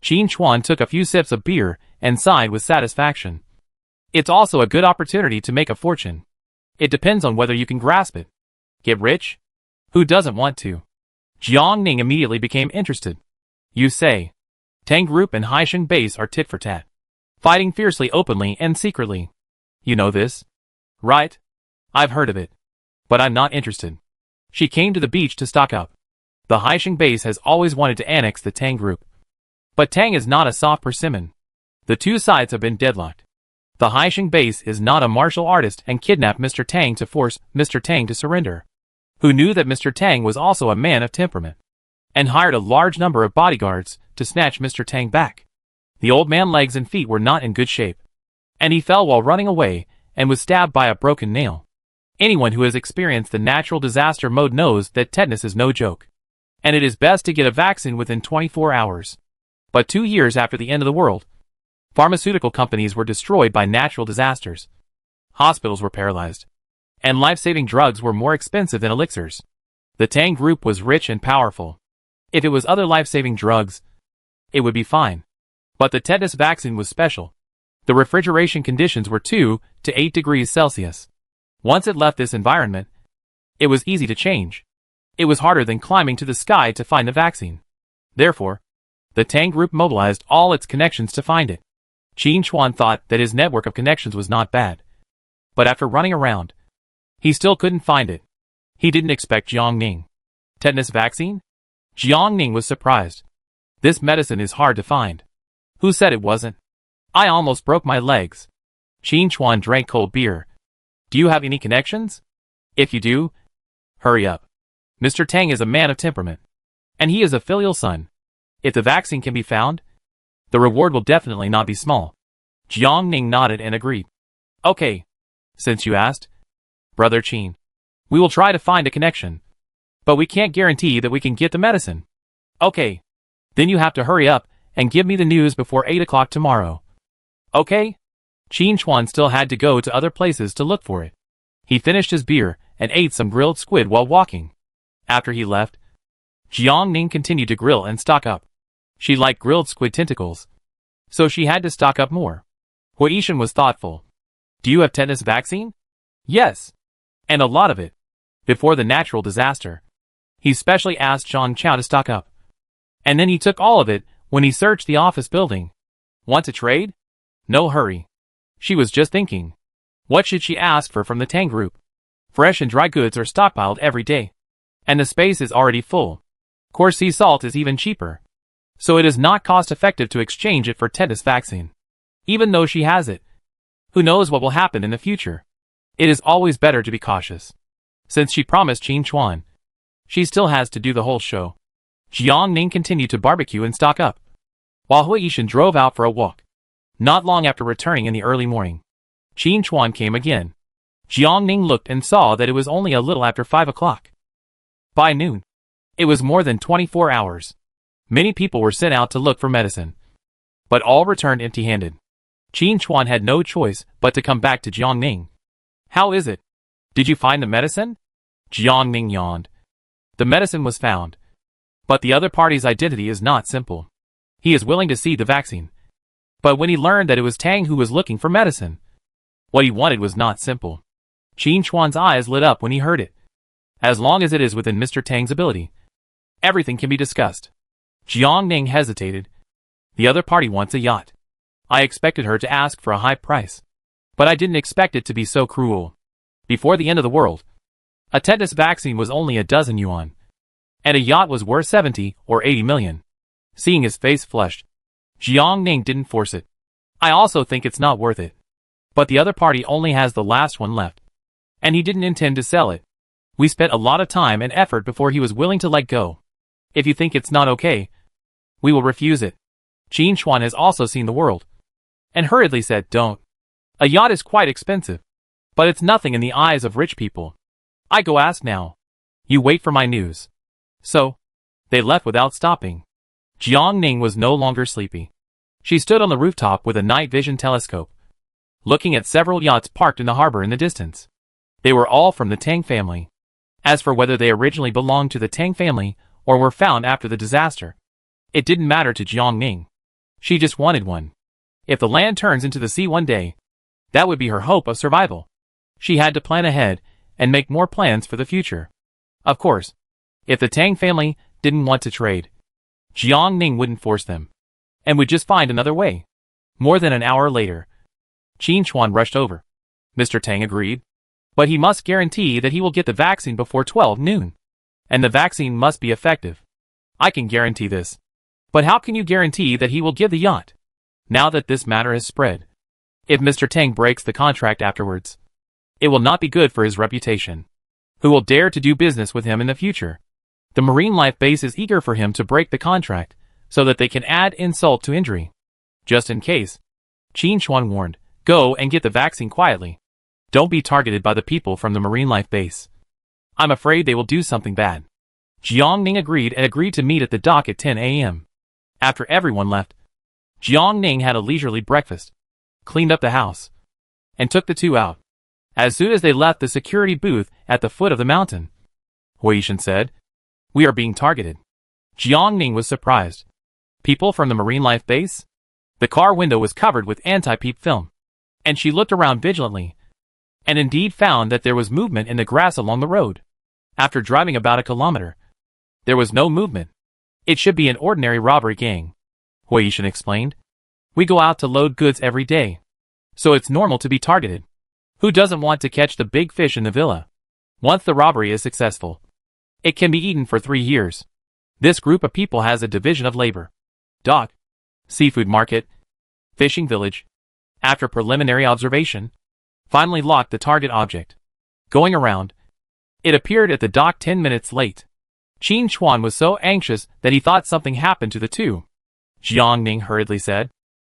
Qin Chuan took a few sips of beer and sighed with satisfaction. It's also a good opportunity to make a fortune. It depends on whether you can grasp it. Get rich? Who doesn't want to? Jiang Ning immediately became interested. You say, Tang Group and Haisheng Base are tit for tat, fighting fiercely openly and secretly. You know this? Right? I've heard of it. But I'm not interested. She came to the beach to stock up. The Haisheng Base has always wanted to annex the Tang Group. But Tang is not a soft persimmon. The two sides have been deadlocked. The Haisheng base is not a martial artist and kidnapped Mr. Tang to force Mr. Tang to surrender, who knew that Mr. Tang was also a man of temperament, and hired a large number of bodyguards to snatch Mr. Tang back. The old man's legs and feet were not in good shape, and he fell while running away and was stabbed by a broken nail. Anyone who has experienced the natural disaster mode knows that tetanus is no joke, and it is best to get a vaccine within 24 hours. But 2 years after the end of the world, pharmaceutical companies were destroyed by natural disasters. Hospitals were paralyzed, and life-saving drugs were more expensive than elixirs. The Tang group was rich and powerful. If it was other life-saving drugs, it would be fine. But the tetanus vaccine was special. The refrigeration conditions were 2 to 8 degrees Celsius. Once it left this environment, it was easy to change. It was harder than climbing to the sky to find the vaccine. Therefore, the Tang group mobilized all its connections to find it. Qin Chuan thought that his network of connections was not bad. But after running around, he still couldn't find it. He didn't expect Jiang Ning. Tetanus vaccine? Jiang Ning was surprised. This medicine is hard to find. Who said it wasn't? I almost broke my legs. Qin Chuan drank cold beer. Do you have any connections? If you do, hurry up. Mr. Tang is a man of temperament, and he is a filial son. If the vaccine can be found, the reward will definitely not be small. Jiang Ning nodded and agreed. Okay. Since you asked, Brother Qin, we will try to find a connection. But we can't guarantee that we can get the medicine. Okay. Then you have to hurry up and give me the news before 8 o'clock tomorrow. Okay? Qin Chuan still had to go to other places to look for it. He finished his beer and ate some grilled squid while walking. After he left, Jiang Ning continued to grill and stock up. She liked grilled squid tentacles, so she had to stock up more. Hui Yishan was thoughtful. Do you have tetanus vaccine? Yes. And a lot of it. Before the natural disaster, he specially asked Zhang Chao to stock up. And then he took all of it when he searched the office building. Want to trade? No hurry. She was just thinking. What should she ask for from the Tang group? Fresh and dry goods are stockpiled every day, and the space is already full. Coarse sea salt is even cheaper, so it is not cost-effective to exchange it for tetanus vaccine. Even though she has it, who knows what will happen in the future? It is always better to be cautious. Since she promised Qin Chuan, she still has to do the whole show. Jiang Ning continued to barbecue and stock up, while Hui Yishan drove out for a walk. Not long after returning in the early morning, Qin Chuan came again. Jiang Ning looked and saw that it was only a little after 5 o'clock. By noon, it was more than 24 hours. Many people were sent out to look for medicine, but all returned empty-handed. Qin Chuan had no choice but to come back to Jiang Ning. How is it? Did you find the medicine? Jiang Ning yawned. The medicine was found, but the other party's identity is not simple. He is willing to see the vaccine, but when he learned that it was Tang who was looking for medicine, what he wanted was not simple. Qin Chuan's eyes lit up when he heard it. As long as it is within Mr. Tang's ability, everything can be discussed. Jiang Ning hesitated. The other party wants a yacht. I expected her to ask for a high price, but I didn't expect it to be so cruel. Before the end of the world, a tetanus vaccine was only a dozen yuan, and a yacht was worth 70 or 80 million. Seeing his face flushed, Jiang Ning didn't force it. I also think it's not worth it. But the other party only has the last one left, and he didn't intend to sell it. We spent a lot of time and effort before he was willing to let go. If you think it's not okay, we will refuse it. Qin Chuan has also seen the world, and hurriedly said, don't. A yacht is quite expensive, but it's nothing in the eyes of rich people. I go ask now. You wait for my news. So, they left without stopping. Jiang Ning was no longer sleepy. She stood on the rooftop with a night vision telescope, looking at several yachts parked in the harbor in the distance. They were all from the Tang family. As for whether they originally belonged to the Tang family or were found after the disaster, it didn't matter to Jiang Ning. She just wanted one. If the land turns into the sea one day, that would be her hope of survival. She had to plan ahead and make more plans for the future. Of course, if the Tang family didn't want to trade, Jiang Ning wouldn't force them, and would just find another way. More than an hour later, Qin Chuan rushed over. Mr. Tang agreed, but he must guarantee that he will get the vaccine before 12 noon. And the vaccine must be effective. I can guarantee this. But how can you guarantee that he will give the yacht? Now that this matter has spread, If Mr. Tang breaks the contract afterwards, it will not be good for his reputation. Who will dare to do business with him in the future? The Marine Life Base is eager for him to break the contract, so that they can add insult to injury. Just in case, Qin Chuan warned, go and get the vaccine quietly. Don't be targeted by the people from the Marine Life Base. I'm afraid they will do something bad. Jiang Ning agreed to meet at the dock at 10 a.m. After everyone left, Jiang Ning had a leisurely breakfast, cleaned up the house, and took the two out. As soon as they left the security booth at the foot of the mountain, Huishan said, we are being targeted. Jiang Ning was surprised. People from the Marine Life Base? The car window was covered with anti-peep film, and she looked around vigilantly, and indeed found that there was movement in the grass along the road. After driving about a kilometer, there was no movement. It should be an ordinary robbery gang, Huishan explained. We go out to load goods every day, so it's normal to be targeted. Who doesn't want to catch the big fish in the villa? Once the robbery is successful, it can be eaten for 3 years. This group of people has a division of labor. Dock, seafood market, fishing village. After preliminary observation, finally locked the target object. Going around, it appeared at the dock 10 minutes late. Qin Chuan was so anxious that he thought something happened to the two. Jiang Ning hurriedly said,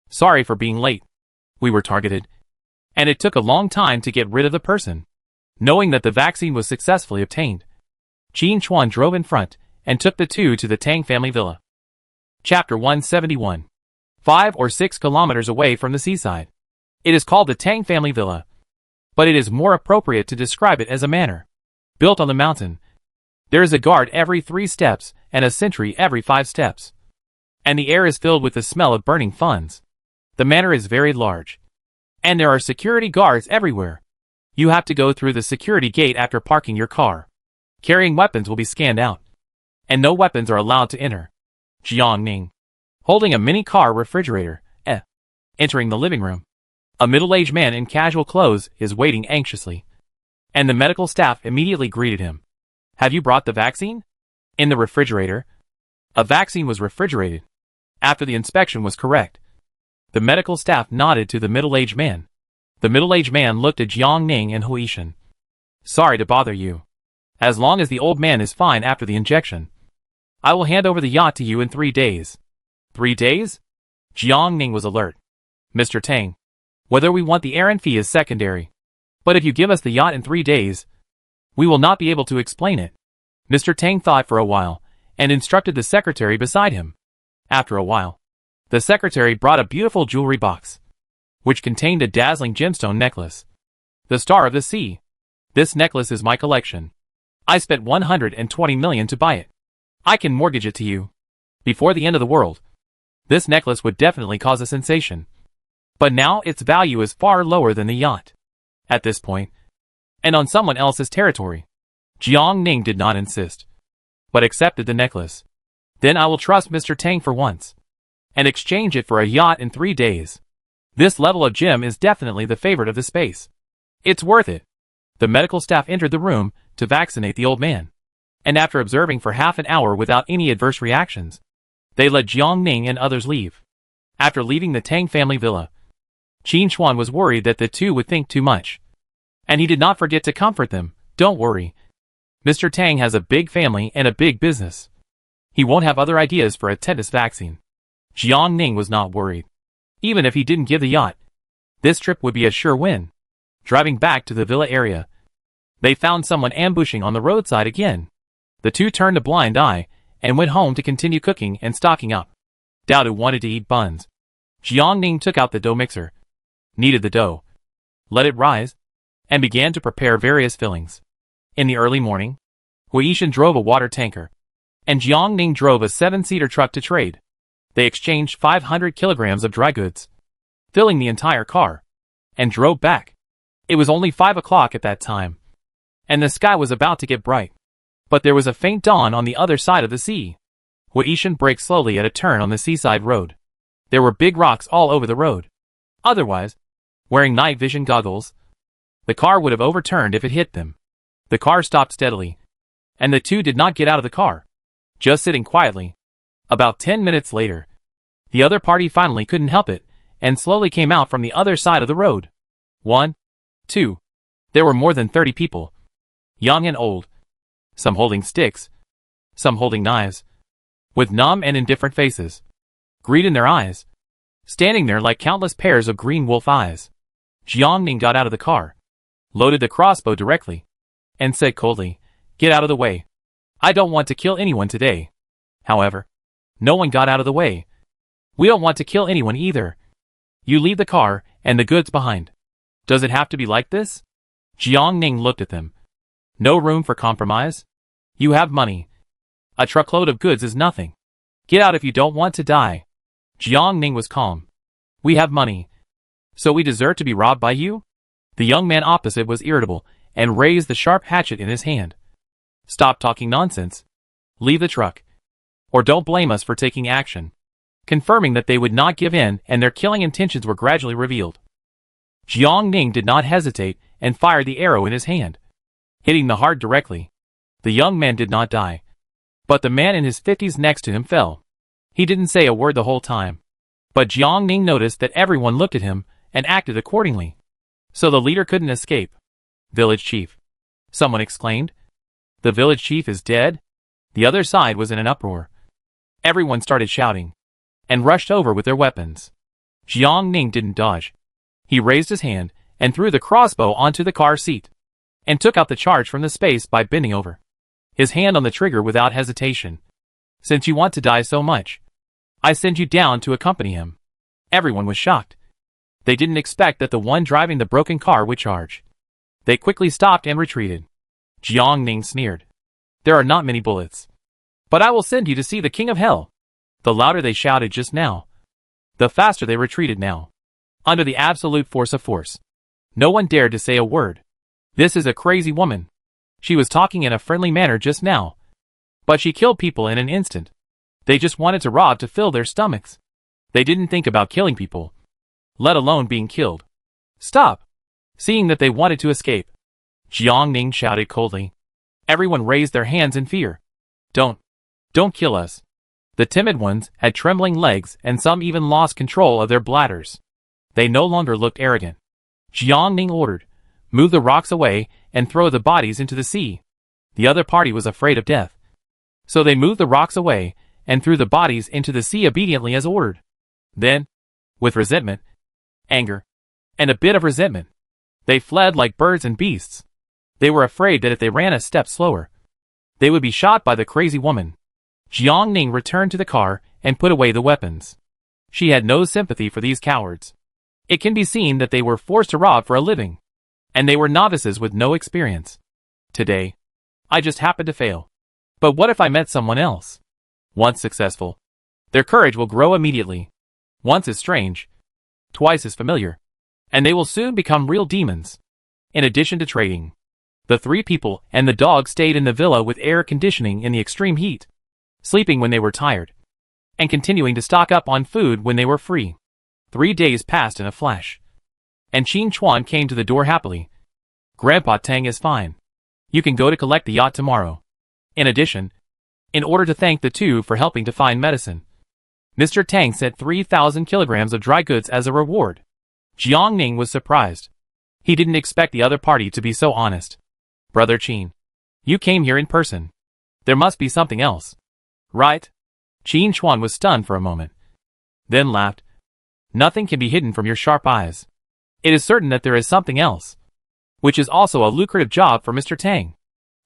sorry for being late. We were targeted, and it took a long time to get rid of the person. Knowing that the vaccine was successfully obtained, Qin Chuan drove in front and took the two to the Tang family villa. Chapter 171. 5 or 6 kilometers away from the seaside. It is called the Tang family villa, but it is more appropriate to describe it as a manor. Built on the mountain, there is a guard every 3 steps and a sentry every 5 steps. And the air is filled with the smell of burning funds. The manor is very large, and there are security guards everywhere. You have to go through the security gate after parking your car. Carrying weapons will be scanned out, and no weapons are allowed to enter. Jiang Ning, holding a mini car refrigerator, entering the living room. A middle-aged man in casual clothes is waiting anxiously, and the medical staff immediately greeted him. Have you brought the vaccine? In the refrigerator. A vaccine was refrigerated. After the inspection was correct, the medical staff nodded to the middle-aged man. The middle-aged man looked at Jiang Ning and Huishan. Sorry to bother you. As long as the old man is fine after the injection, I will hand over the yacht to you in 3 days. 3 days? Jiang Ning was alert. Mr. Tang, whether we want the errand fee is secondary. But if you give us the yacht in 3 days, we will not be able to explain it. Mr. Tang thought for a while, and instructed the secretary beside him. After a while, the secretary brought a beautiful jewelry box, which contained a dazzling gemstone necklace. The Star of the Sea. This necklace is my collection. I spent 120 million to buy it. I can mortgage it to you. Before the end of the world, this necklace would definitely cause a sensation. But now its value is far lower than the yacht. At this point, and on someone else's territory, Jiang Ning did not insist, but accepted the necklace. Then I will trust Mr. Tang for once, and exchange it for a yacht in 3 days. This level of gem is definitely the favorite of the space. It's worth it. The medical staff entered the room to vaccinate the old man, and after observing for half an hour without any adverse reactions, they let Jiang Ning and others leave. After leaving the Tang family villa, Qin Chuan was worried that the two would think too much, and he did not forget to comfort them. Don't worry. Mr. Tang has a big family and a big business. He won't have other ideas for a tetanus vaccine. Jiang Ning was not worried. Even if he didn't give the yacht, this trip would be a sure win. Driving back to the villa area, they found someone ambushing on the roadside again. The two turned a blind eye and went home to continue cooking and stocking up. Dao wanted to eat buns. Jiang Ning took out the dough mixer, kneaded the dough, let it rise, and began to prepare various fillings. In the early morning, Huishan drove a water tanker, and Jiang Ning drove a 7-seater truck to trade. They exchanged 500 kilograms of dry goods, filling the entire car, and drove back. It was only 5 o'clock at that time, and the sky was about to get bright. But there was a faint dawn on the other side of the sea. Huishan braked slowly at a turn on the seaside road. There were big rocks all over the road. Otherwise, wearing night vision goggles, the car would have overturned if it hit them. The car stopped steadily, and the two did not get out of the car, just sitting quietly. About 10 minutes later, the other party finally couldn't help it and slowly came out from the other side of the road. 1, 2. There were more than 30 people, young and old, some holding sticks, some holding knives, with numb and indifferent faces, greed in their eyes, standing there like countless pairs of green wolf eyes. Jiangning got out of the car, loaded the crossbow directly, and said coldly, "Get out of the way. I don't want to kill anyone today." However, no one got out of the way. "We don't want to kill anyone either. You leave the car and the goods behind. Does it have to be like this?" Jiangning looked at them. "No room for compromise? You have money. A truckload of goods is nothing. Get out if you don't want to die." Jiangning was calm. "We have money. So we deserve to be robbed by you?" The young man opposite was irritable and raised the sharp hatchet in his hand. "Stop talking nonsense. Leave the truck. Or don't blame us for taking action." Confirming that they would not give in and their killing intentions were gradually revealed. Jiangning did not hesitate and fired the arrow in his hand, hitting the heart directly. The young man did not die, but the man in his 50s next to him fell. He didn't say a word the whole time, but Jiangning noticed that everyone looked at him and acted accordingly. So the leader couldn't escape. "Village chief," someone exclaimed. "The village chief is dead?" The other side was in an uproar. Everyone started shouting and rushed over with their weapons. Jiangning didn't dodge. He raised his hand and threw the crossbow onto the car seat and took out the charge from the space by bending over, his hand on the trigger without hesitation. "Since you want to die so much, I send you down to accompany him." Everyone was shocked. They didn't expect that the one driving the broken car would charge. They quickly stopped and retreated. Jiangning sneered. "There are not many bullets. But I will send you to see the king of hell." The louder they shouted just now, the faster they retreated now, under the absolute force of force. No one dared to say a word. "This is a crazy woman. She was talking in a friendly manner just now, but she killed people in an instant. They just wanted to rob to fill their stomachs. They didn't think about killing people, let alone being killed." "Stop!" Seeing that they wanted to escape, Jiangning shouted coldly. Everyone raised their hands in fear. Don't kill us." The timid ones had trembling legs and some even lost control of their bladders. They no longer looked arrogant. Jiangning ordered, "Move the rocks away and throw the bodies into the sea." The other party was afraid of death. So they moved the rocks away and threw the bodies into the sea obediently as ordered. Then, with resentment, anger, and a bit of resentment, they fled like birds and beasts. They were afraid that if they ran a step slower, they would be shot by the crazy woman. Jiangning returned to the car and put away the weapons. She had no sympathy for these cowards. It can be seen that they were forced to rob for a living, and they were novices with no experience. "Today, I just happened to fail. But what if I met someone else? Once successful, their courage will grow immediately. Once as strange, twice as familiar, and they will soon become real demons." In addition to trading, the 3 people and the dog stayed in the villa with air conditioning in the extreme heat, sleeping when they were tired, and continuing to stock up on food when they were free. 3 days passed in a flash, and Qin Chuan came to the door happily. "Grandpa Tang is fine. You can go to collect the yacht tomorrow." In addition, in order to thank the two for helping to find medicine, Mr. Tang sent 3,000 kilograms of dry goods as a reward. Jiangning was surprised. He didn't expect the other party to be so honest. "Brother Qin, you came here in person. There must be something else, right?" Qin Chuan was stunned for a moment, then laughed. "Nothing can be hidden from your sharp eyes. It is certain that there is something else, which is also a lucrative job for Mr. Tang."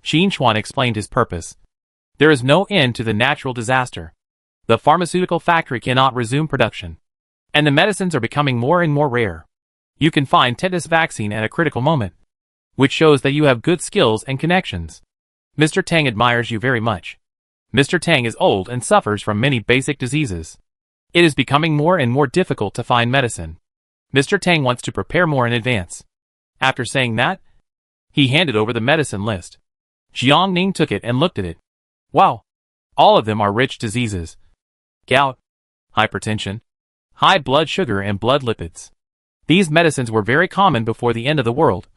Qin Chuan explained his purpose. "There is no end to the natural disaster. The pharmaceutical factory cannot resume production, and the medicines are becoming more and more rare. You can find tetanus vaccine at a critical moment, which shows that you have good skills and connections. Mr. Tang admires you very much. Mr. Tang is old and suffers from many basic diseases. It is becoming more and more difficult to find medicine. Mr. Tang wants to prepare more in advance." After saying that, he handed over the medicine list. Jiangning took it and looked at it. Wow! All of them are rich diseases. Gout, hypertension, high blood sugar and blood lipids. These medicines were very common before the end of the world,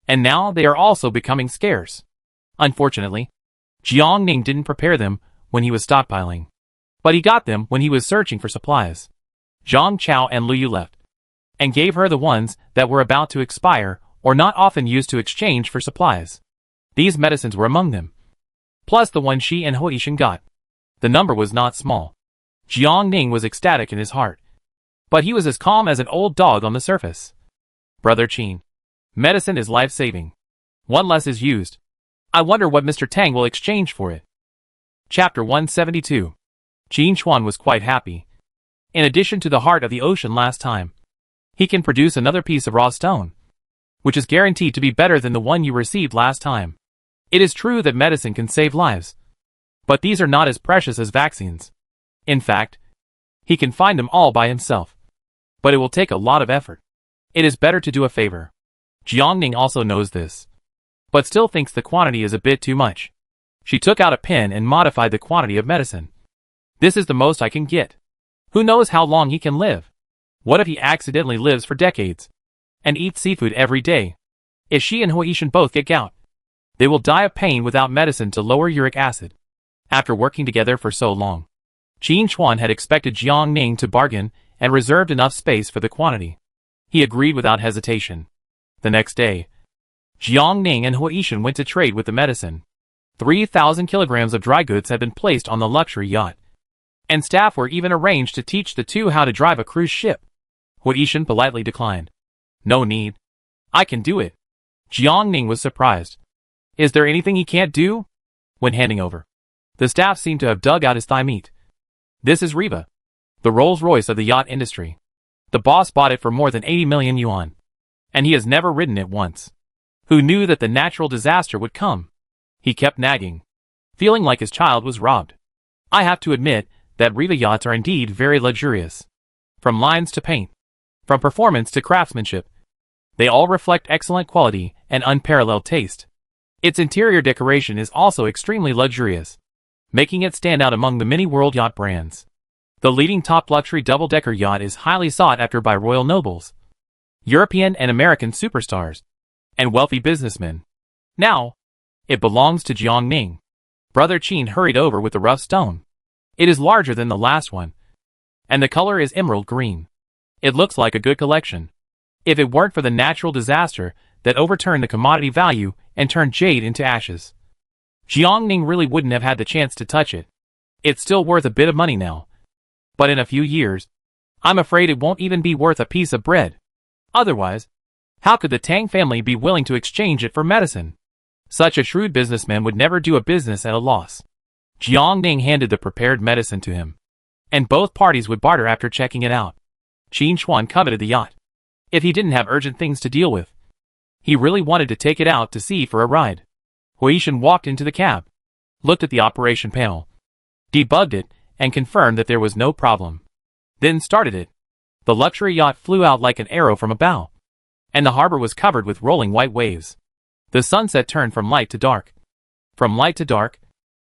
and now they are also becoming scarce. Unfortunately, Jiangning didn't prepare them when he was stockpiling, but he got them when he was searching for supplies. Zhang Chao and Lu Yu left, and gave her the ones that were about to expire or not often used to exchange for supplies. These medicines were among them, plus the one she and Hoishin got. The number was not small. Jiang Ning was ecstatic in his heart, but he was as calm as an old dog on the surface. Brother Qin, medicine is life-saving. One less is used. I wonder what Mr. Tang will exchange for it. Chapter 172. Qin Chuan was quite happy. In addition to the heart of the ocean last time, he can produce another piece of raw stone, which is guaranteed to be better than the one you received last time. It is true that medicine can save lives, but these are not as precious as vaccines. In fact, he can find them all by himself, but it will take a lot of effort. It is better to do a favor. Jiang Ning also knows this, but still thinks the quantity is a bit too much. She took out a pen and modified the quantity of medicine. This is the most I can get. Who knows how long he can live? What if he accidentally lives for decades and eats seafood every day? If she and Hoishin both get gout, they will die of pain without medicine to lower uric acid. After working together for so long, Qin Chuan had expected Jiang Ning to bargain and reserved enough space for the quantity. He agreed without hesitation. The next day, Jiang Ning and Hoishin went to trade with the medicine. 3,000 kilograms of dry goods had been placed on the luxury yacht, and staff were even arranged to teach the two how to drive a cruise ship. Hoishin politely declined. No need. I can do it. Jiang Ning was surprised. Is there anything he can't do? When handing over, the staff seemed to have dug out his thigh meat. This is Riva, the Rolls-Royce of the yacht industry. The boss bought it for more than 80 million yuan, and he has never ridden it once. Who knew that the natural disaster would come? He kept nagging, feeling like his child was robbed. I have to admit that Riva yachts are indeed very luxurious. From lines to paint, from performance to craftsmanship, they all reflect excellent quality and unparalleled taste. Its interior decoration is also extremely luxurious, making it stand out among the many world yacht brands. The leading top luxury double-decker yacht is highly sought after by royal nobles, European and American superstars, and wealthy businessmen. Now, it belongs to Jiang Ning. Brother Qin hurried over with the rough stone. It is larger than the last one, and the color is emerald green. It looks like a good collection. If it weren't for the natural disaster that overturned the commodity value and turned jade into ashes, Jiang Ning really wouldn't have had the chance to touch it. It's still worth a bit of money now, but in a few years, I'm afraid it won't even be worth a piece of bread. Otherwise, how could the Tang family be willing to exchange it for medicine? Such a shrewd businessman would never do a business at a loss. Jiang Ning handed the prepared medicine to him, and both parties would barter after checking it out. Qin Chuan coveted the yacht. If he didn't have urgent things to deal with, he really wanted to take it out to sea for a ride. Hoishin walked into the cab, looked at the operation panel, debugged it, and confirmed that there was no problem. Then started it. The luxury yacht flew out like an arrow from a bow, and the harbor was covered with rolling white waves. The sunset turned from light to dark. From light to dark,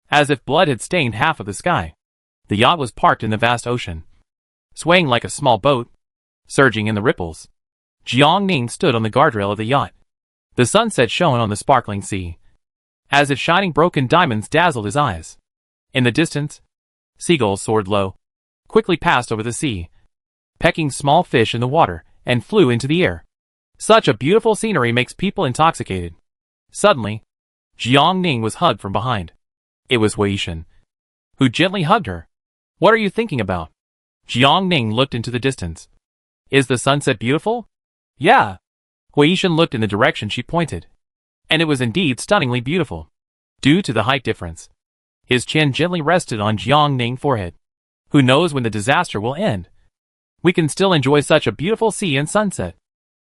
as if blood had stained half of the sky. The yacht was parked in the vast ocean, swaying like a small boat, surging in the ripples. Jiang Ning stood on the guardrail of the yacht. The sunset shone on the sparkling sea, as if shining broken diamonds dazzled his eyes. In the distance, seagulls soared low, quickly passed over the sea, pecking small fish in the water, and flew into the air. Such a beautiful scenery makes people intoxicated. Suddenly, Jiang Ning was hugged from behind. It was Hoishin, who gently hugged her. What are you thinking about? Jiang Ning looked into the distance. Is the sunset beautiful? Yeah. Hoishin looked in the direction she pointed, and it was indeed stunningly beautiful. Due to the height difference, his chin gently rested on Jiang Ning's forehead. Who knows when the disaster will end? We can still enjoy such a beautiful sea and sunset.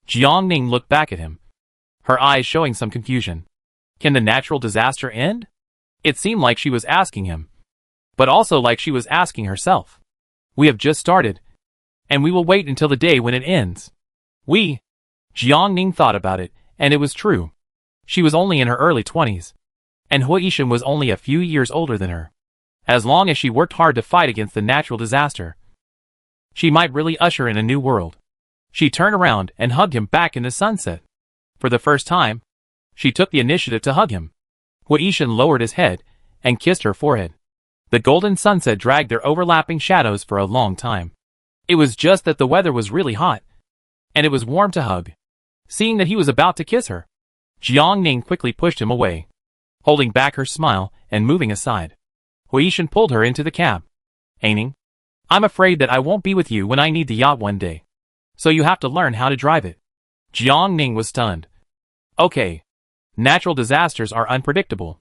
Jiang Ning looked back at him, her eyes showing some confusion. Can the natural disaster end? It seemed like she was asking him, but also like she was asking herself. We have just started, and we will wait until the day when it ends. Jiang Ning thought about it, and it was true. She was only in her early 20s, and Hoishin was only a few years older than her. As long as she worked hard to fight against the natural disaster, she might really usher in a new world. She turned around and hugged him back in the sunset. For the first time, she took the initiative to hug him. Hoishin lowered his head and kissed her forehead. The golden sunset dragged their overlapping shadows for a long time. It was just that the weather was really hot, and it was warm to hug. Seeing that he was about to kiss her, Jiang Ning quickly pushed him away, holding back her smile and moving aside. Huishan pulled her into the cab. Ning, I'm afraid that I won't be with you when I need the yacht one day. So you have to learn how to drive it. Jiang Ning was stunned. Okay. Natural disasters are unpredictable.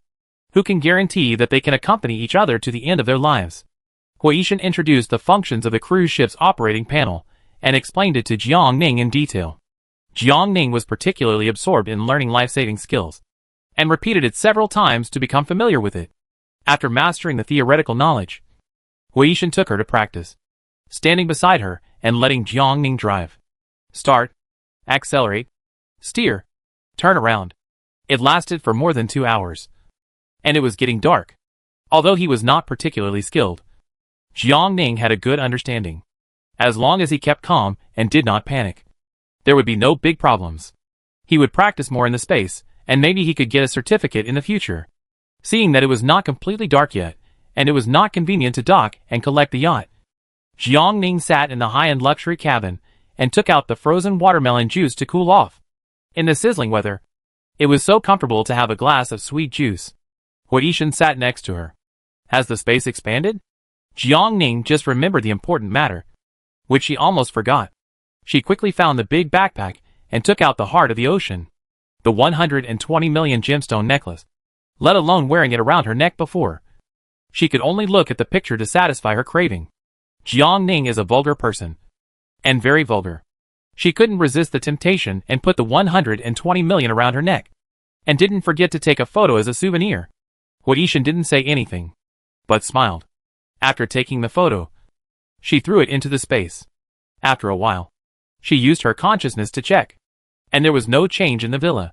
Who can guarantee that they can accompany each other to the end of their lives? Huishan introduced the functions of the cruise ship's operating panel and explained it to Jiang Ning in detail. Jiang Ning was particularly absorbed in learning life-saving skills, and repeated it several times to become familiar with it. After mastering the theoretical knowledge, Huishan took her to practice, standing beside her and letting Jiang Ning drive. Start, accelerate, steer, turn around. It lasted for more than 2 hours. And it was getting dark. Although he was not particularly skilled, Jiang Ning had a good understanding. As long as he kept calm and did not panic, there would be no big problems. He would practice more in the space, and maybe he could get a certificate in the future. Seeing that it was not completely dark yet, and it was not convenient to dock and collect the yacht, Jiang Ning sat in the high-end luxury cabin and took out the frozen watermelon juice to cool off. In the sizzling weather, it was so comfortable to have a glass of sweet juice. Huishan sat next to her. Has the space expanded? Jiang Ning just remembered the important matter, which she almost forgot. She quickly found the big backpack and took out the heart of the ocean, the 120 million gemstone necklace, let alone wearing it around her neck before. She could only look at the picture to satisfy her craving. Jiang Ning is a vulgar person, and very vulgar. She couldn't resist the temptation and put the 120 million around her neck, and didn't forget to take a photo as a souvenir. Huishan didn't say anything, but smiled. After taking the photo, she threw it into the space. After a while, she used her consciousness to check, and there was no change in the villa,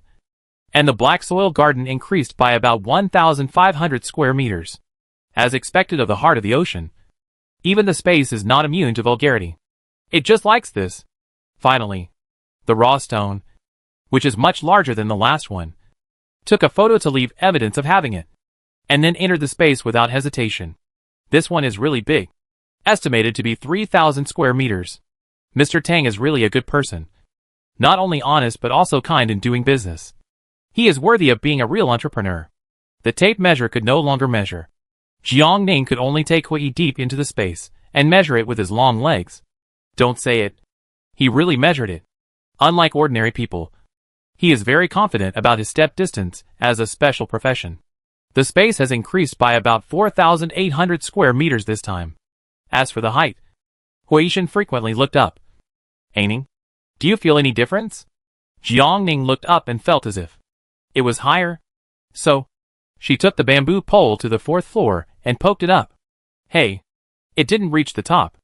and the black soil garden increased by about 1,500 square meters. As expected of the heart of the ocean, even the space is not immune to vulgarity. It just likes this. Finally, the raw stone, which is much larger than the last one, took a photo to leave evidence of having it, and then entered the space without hesitation. This one is really big, estimated to be 3,000 square meters. Mr. Tang is really a good person. Not only honest but also kind in doing business. He is worthy of being a real entrepreneur. The tape measure could no longer measure. Jiang Ning could only take Hui deep into the space and measure it with his long legs. Don't say it. He really measured it. Unlike ordinary people, he is very confident about his step distance as a special profession. The space has increased by about 4,800 square meters this time. As for the height, Huishan frequently looked up. Ning, do you feel any difference? Jiang Ning looked up and felt as if it was higher. So, she took the bamboo pole to the 4th floor and poked it up. Hey, it didn't reach the top.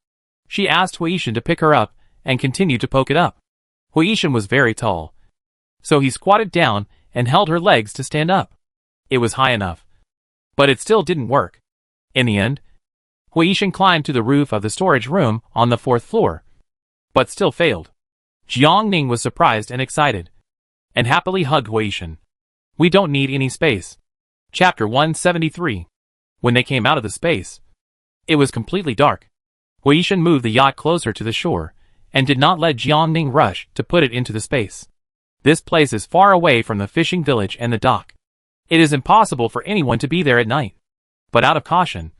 She asked Huishan to pick her up and continued to poke it up. Huishan was very tall, so he squatted down and held her legs to stand up. It was high enough, but it still didn't work. In the end, Huishan climbed to the roof of the storage room on the 4th floor, but still failed. Jiang Ning was surprised and excited, and happily hugged Huishan. We don't need any space. Chapter 173. When they came out of the space, it was completely dark. Huishan moved the yacht closer to the shore, and did not let Jiang Ning rush to put it into the space. This place is far away from the fishing village and the dock. It is impossible for anyone to be there at night. But out of caution,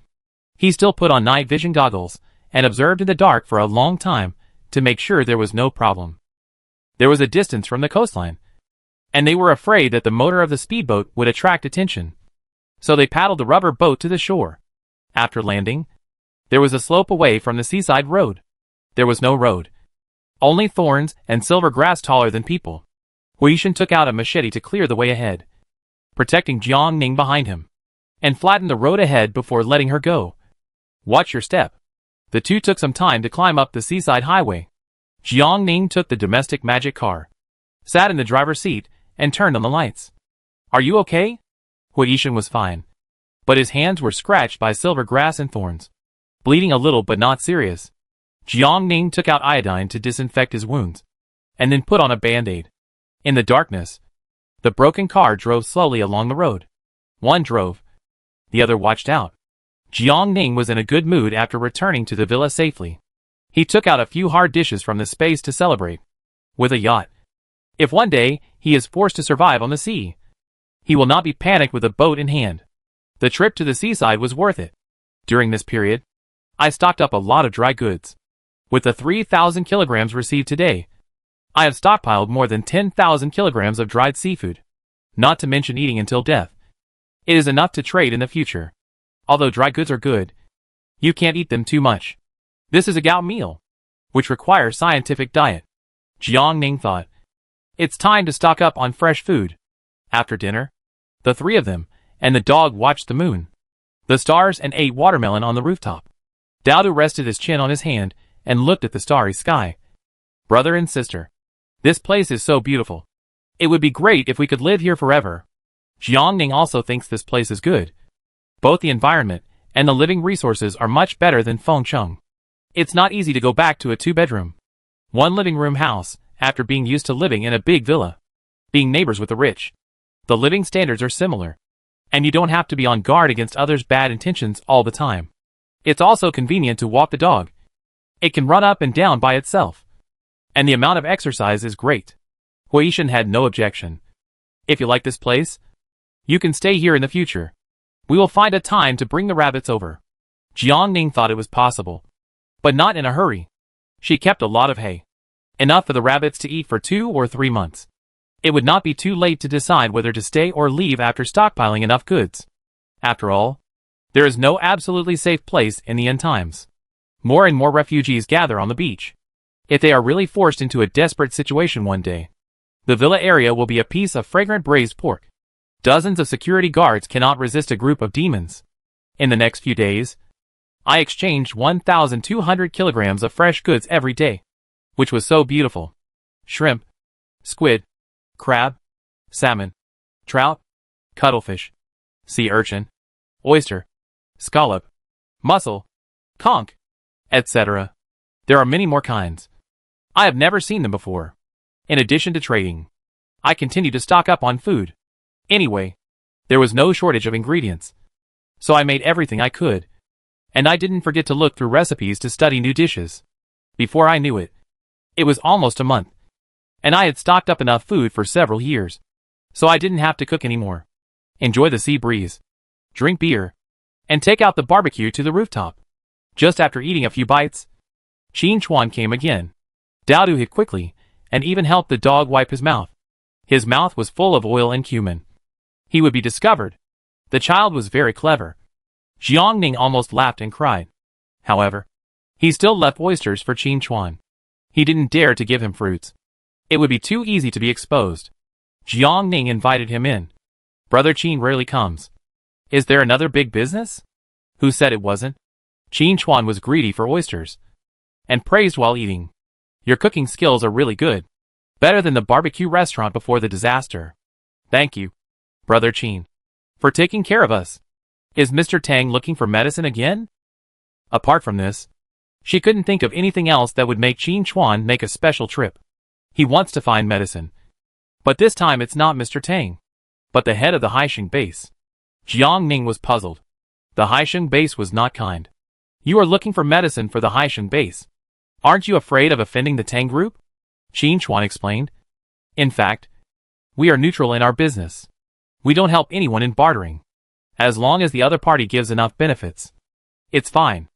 he still put on night vision goggles, and observed in the dark for a long time, to make sure there was no problem. There was a distance from the coastline, and they were afraid that the motor of the speedboat would attract attention. So they paddled the rubber boat to the shore. After landing, there was a slope away from the seaside road. There was no road, only thorns and silver grass taller than people. Huishan took out a machete to clear the way ahead, protecting Jiang Ning behind him, and flattened the road ahead before letting her go. Watch your step. The two took some time to climb up the seaside highway. Jiang Ning took the domestic magic car, sat in the driver's seat, and turned on the lights. Are you okay? Huishan was fine, but his hands were scratched by silver grass and thorns, bleeding a little but not serious. Jiang Ning took out iodine to disinfect his wounds, and then put on a band-aid. In the darkness, the broken car drove slowly along the road. One drove, the other watched out. Jiang Ning was in a good mood after returning to the villa safely. He took out a few hard dishes from the space to celebrate. with a yacht. If one day he is forced to survive on the sea, he will not be panicked with a boat in hand. The trip to the seaside was worth it. During this period, I stocked up a lot of dry goods. With the 3,000 kilograms received today, I have stockpiled more than 10,000 kilograms of dried seafood. Not to mention eating until death. It is enough to trade in the future. Although dry goods are good, you can't eat them too much. This is a gout meal, which requires scientific diet. Jiang Ning thought. It's time to stock up on fresh food. After dinner, the three of them and the dog watched the moon, the stars, and ate watermelon on the rooftop. Dowdu rested his chin on his hand and looked at the starry sky. Brother and sister, this place is so beautiful. It would be great if we could live here forever. Jiang Ning also thinks this place is good. Both the environment and the living resources are much better than Fengcheng. It's not easy to go back to a two-bedroom, one living room house after being used to living in a big villa, being neighbors with the rich. The living standards are similar, and you don't have to be on guard against others' bad intentions all the time. It's also convenient to walk the dog. It can run up and down by itself. And the amount of exercise is great. Huishan had no objection. If you like this place, you can stay here in the future. We will find a time to bring the rabbits over. Jiang Ning thought it was possible, but not in a hurry. She kept a lot of hay, enough for the rabbits to eat for 2 or 3 months. It would not be too late to decide whether to stay or leave after stockpiling enough goods. After all, there is no absolutely safe place in the end times. More and more refugees gather on the beach. If they are really forced into a desperate situation one day, the villa area will be a piece of fragrant braised pork. Dozens of security guards cannot resist a group of demons. In the next few days, I exchanged 1,200 kilograms of fresh goods every day, which was so beautiful. Shrimp, squid, crab, salmon, trout, cuttlefish, sea urchin, oyster, scallop, mussel, conch, etc. There are many more kinds. I have never seen them before. In addition to trading, I continue to stock up on food. Anyway, there was no shortage of ingredients, so I made everything I could, and I didn't forget to look through recipes to study new dishes. Before I knew it, it was almost a month, and I had stocked up enough food for several years, so I didn't have to cook anymore. Enjoy the sea breeze, drink beer, and take out the barbecue to the rooftop. Just after eating a few bites, Qin Chuan came again. Dowdu hit quickly, and even helped the dog wipe his mouth. His mouth was full of oil and cumin. He would be discovered. The child was very clever. Jiang Ning almost laughed and cried. However, he still left oysters for Qin Chuan. He didn't dare to give him fruits. It would be too easy to be exposed. Jiang Ning invited him in. Brother Qin rarely comes. Is there another big business? Who said it wasn't? Qin Chuan was greedy for oysters, and praised while eating. Your cooking skills are really good. Better than the barbecue restaurant before the disaster. Thank you, Brother Qin, for taking care of us. Is Mr. Tang looking for medicine again? Apart from this, she couldn't think of anything else that would make Qin Chuan make a special trip. He wants to find medicine. But this time it's not Mr. Tang, but the head of the Haisheng base. Jiang Ning was puzzled. The Haisheng base was not kind. You are looking for medicine for the Haisheng base. Aren't you afraid of offending the Tang group? Qin Chuan explained. In fact, we are neutral in our business. We don't help anyone in bartering. As long as the other party gives enough benefits, it's fine.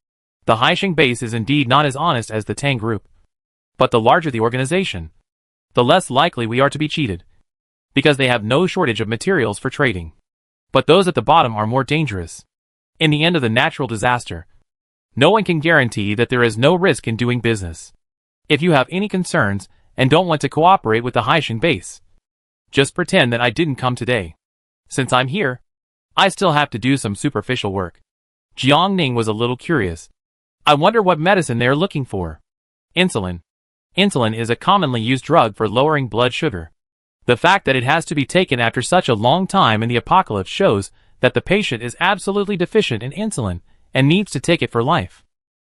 The Haisheng base is indeed not as honest as the Tang group. But the larger the organization, the less likely we are to be cheated, because they have no shortage of materials for trading. But those at the bottom are more dangerous. In the end of the natural disaster, no one can guarantee that there is no risk in doing business. If you have any concerns and don't want to cooperate with the Haisheng base, just pretend that I didn't come today. Since I'm here, I still have to do some superficial work. Jiang Ning was a little curious. I wonder what medicine they are looking for. Insulin. Insulin is a commonly used drug for lowering blood sugar. The fact that it has to be taken after such a long time in the apocalypse shows that the patient is absolutely deficient in insulin and needs to take it for life.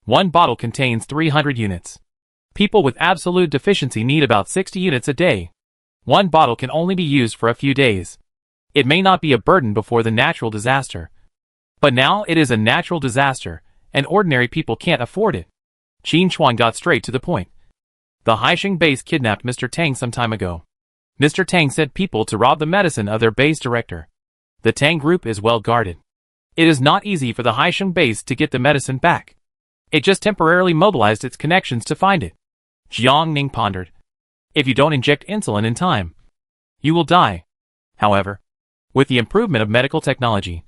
One bottle contains 300 units. People with absolute deficiency need about 60 units a day. One bottle can only be used for a few days. It may not be a burden before the natural disaster, but now it is a natural disaster, and ordinary people can't afford it. Qin Chuan got straight to the point. The Haisheng base kidnapped Mr. Tang some time ago. Mr. Tang sent people to rob the medicine of their base director. The Tang group is well guarded. It is not easy for the Haisheng base to get the medicine back. It just temporarily mobilized its connections to find it. Jiang Ning pondered. If you don't inject insulin in time, you will die. However, with the improvement of medical technology,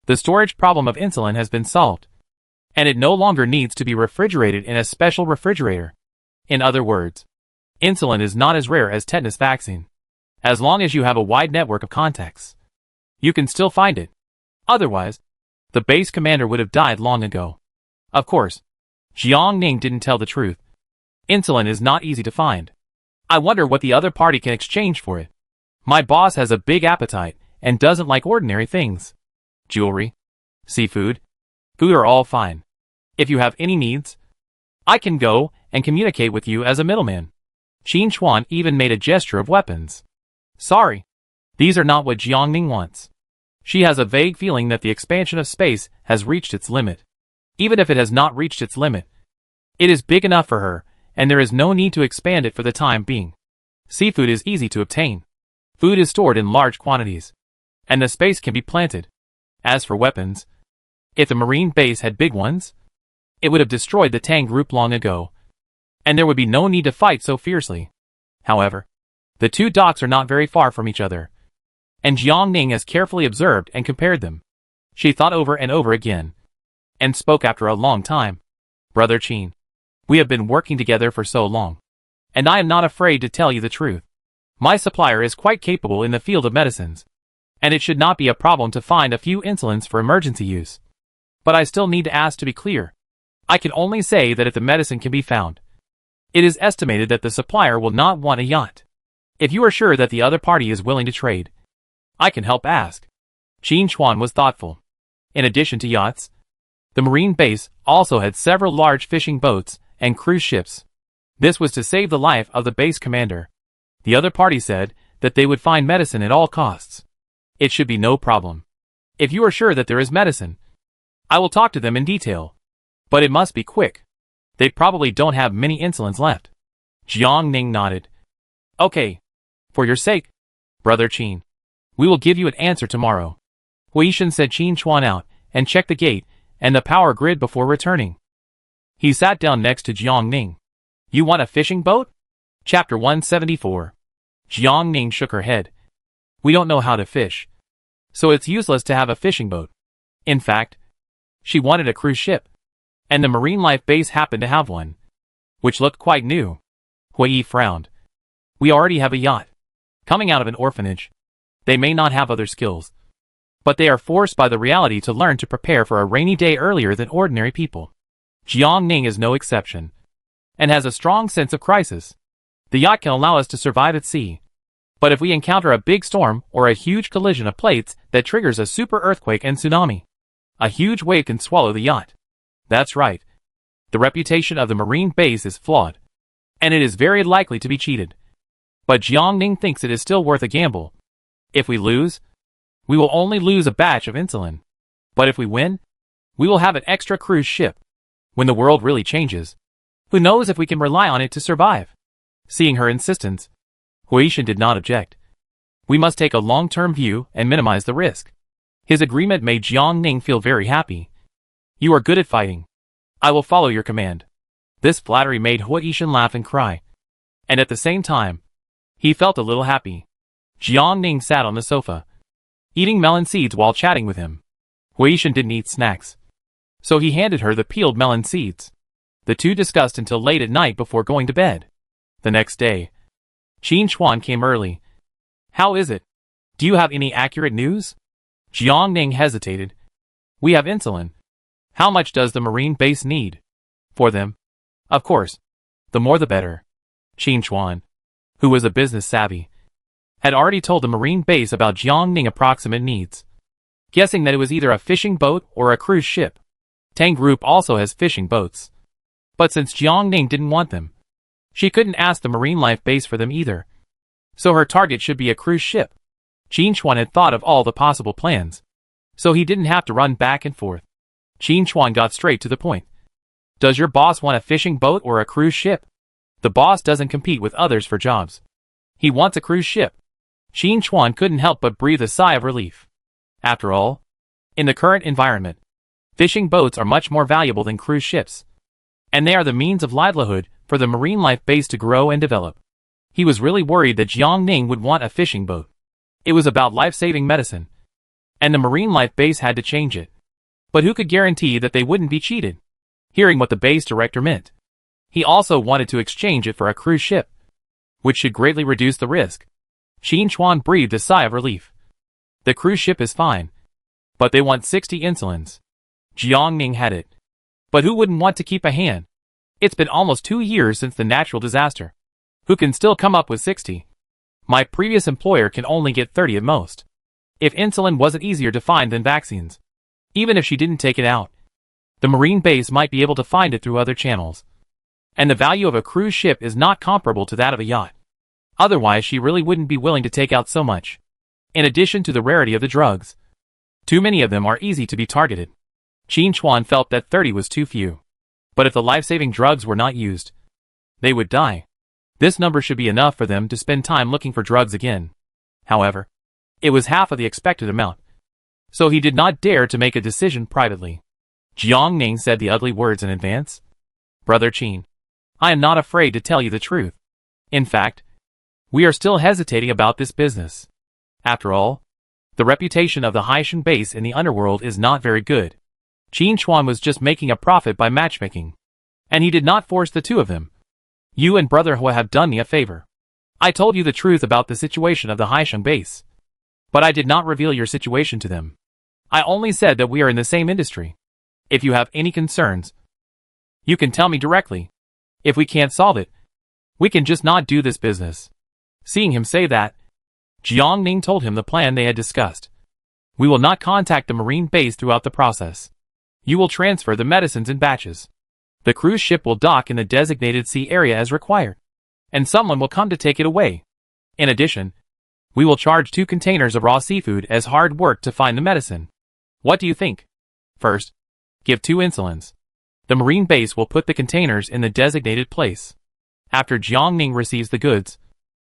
the storage problem of insulin has been solved, and it no longer needs to be refrigerated in a special refrigerator. In other words, insulin is not as rare as tetanus vaccine. As long as you have a wide network of contacts, you can still find it. Otherwise, the base commander would have died long ago. Of course, Jiang Ning didn't tell the truth. Insulin is not easy to find. I wonder what the other party can exchange for it. My boss has a big appetite and doesn't like ordinary things. Jewelry, seafood, food are all fine. If you have any needs, I can go and communicate with you as a middleman. Qin Chuan even made a gesture of weapons. Sorry, these are not what Jiang Ning wants. She has a vague feeling that the expansion of space has reached its limit. Even if it has not reached its limit, it is big enough for her, and there is no need to expand it for the time being. Seafood is easy to obtain. Food is stored in large quantities, and the space can be planted. As for weapons, if the marine base had big ones, it would have destroyed the Tang group long ago, and there would be no need to fight so fiercely. However, the two docks are not very far from each other, and Jiang Ning has carefully observed and compared them. She thought over and over again, and spoke after a long time. Brother Qin, we have been working together for so long, and I am not afraid to tell you the truth. My supplier is quite capable in the field of medicines, and it should not be a problem to find a few insulins for emergency use. But I still need to ask to be clear. I can only say that if the medicine can be found, it is estimated that the supplier will not want a yacht. If you are sure that the other party is willing to trade, I can help ask. Qin Chuan was thoughtful. In addition to yachts, the marine base also had several large fishing boats and cruise ships. This was to save the life of the base commander. The other party said that they would find medicine at all costs. It should be no problem. If you are sure that there is medicine, I will talk to them in detail. But it must be quick. They probably don't have many insulins left. Jiang Ning nodded. Okay. For your sake, Brother Qin, we will give you an answer tomorrow. Huishan said Qin Chuan out and checked the gate and the power grid before returning. He sat down next to Jiang Ning. You want a fishing boat? Chapter 174. Jiang Ning shook her head. We don't know how to fish, so it's useless to have a fishing boat. In fact, she wanted a cruise ship, and the marine life base happened to have one, which looked quite new. Hui frowned. We already have a yacht. Coming out of an orphanage, they may not have other skills, but they are forced by the reality to learn to prepare for a rainy day earlier than ordinary people. Jiang Ning is no exception, and has a strong sense of crisis. The yacht can allow us to survive at sea, but if we encounter a big storm or a huge collision of plates that triggers a super earthquake and tsunami, a huge wave can swallow the yacht. That's right. The reputation of the marine base is flawed, and it is very likely to be cheated. But Jiang Ning thinks it is still worth a gamble. If we lose, we will only lose a batch of insulin. But if we win, we will have an extra cruise ship. When the world really changes, who knows if we can rely on it to survive? Seeing her insistence, Huishan did not object. We must take a long-term view and minimize the risk. His agreement made Jiang Ning feel very happy. You are good at fighting. I will follow your command. This flattery made Huishan laugh and cry. And at the same time, he felt a little happy. Jiang Ning sat on the sofa, eating melon seeds while chatting with him. Huishan didn't eat snacks, so he handed her the peeled melon seeds. The two discussed until late at night before going to bed. The next day, Qin Chuan came early. How is it? Do you have any accurate news? Jiang Ning hesitated. We have insulin. How much does the marine base need? For them? Of course. The more the better. Qin Chuan, who was a business savvy, had already told the marine base about Jiang Ning's approximate needs, guessing that it was either a fishing boat or a cruise ship. Tang Group also has fishing boats. But since Jiang Ning didn't want them, she couldn't ask the marine life base for them either. So her target should be a cruise ship. Qin Chuan had thought of all the possible plans, so he didn't have to run back and forth. Qin Chuan got straight to the point. Does your boss want a fishing boat or a cruise ship? The boss doesn't compete with others for jobs. He wants a cruise ship. Qin Chuan couldn't help but breathe a sigh of relief. After all, in the current environment, fishing boats are much more valuable than cruise ships. And they are the means of livelihood for the marine life base to grow and develop. He was really worried that Jiang Ning would want a fishing boat. It was about life-saving medicine. And the marine life base had to change it. But who could guarantee that they wouldn't be cheated? Hearing what the base director meant, he also wanted to exchange it for a cruise ship, which should greatly reduce the risk. Qin Chuan breathed a sigh of relief. The cruise ship is fine, but they want 60 insulins. Jiang Ning had it. But who wouldn't want to keep a hand? It's been almost 2 years since the natural disaster. Who can still come up with 60? My previous employer can only get 30 at most. If insulin wasn't easier to find than vaccines, even if she didn't take it out, the marine base might be able to find it through other channels. And the value of a cruise ship is not comparable to that of a yacht. Otherwise she really wouldn't be willing to take out so much. In addition to the rarity of the drugs, too many of them are easy to be targeted. Qin Chuan felt that 30 was too few. But if the life-saving drugs were not used, they would die. This number should be enough for them to spend time looking for drugs again. However, it was half of the expected amount. So he did not dare to make a decision privately. Jiang Ning said the ugly words in advance. Brother Qin, I am not afraid to tell you the truth. In fact, we are still hesitating about this business. After all, the reputation of the Haishan base in the underworld is not very good. Qin Chuan was just making a profit by matchmaking. And he did not force the two of them. You and Brother Hua have done me a favor. I told you the truth about the situation of the Haishan base. But I did not reveal your situation to them. I only said that we are in the same industry. If you have any concerns, you can tell me directly. If we can't solve it, we can just not do this business. Seeing him say that, Jiang Ning told him the plan they had discussed. We will not contact the marine base throughout the process. You will transfer the medicines in batches. The cruise ship will dock in the designated sea area as required, and someone will come to take it away. In addition, we will charge 2 containers of raw seafood as hard work to find the medicine. What do you think? First, give 2 insulins. The marine base will put the containers in the designated place. After Jiang Ning receives the goods,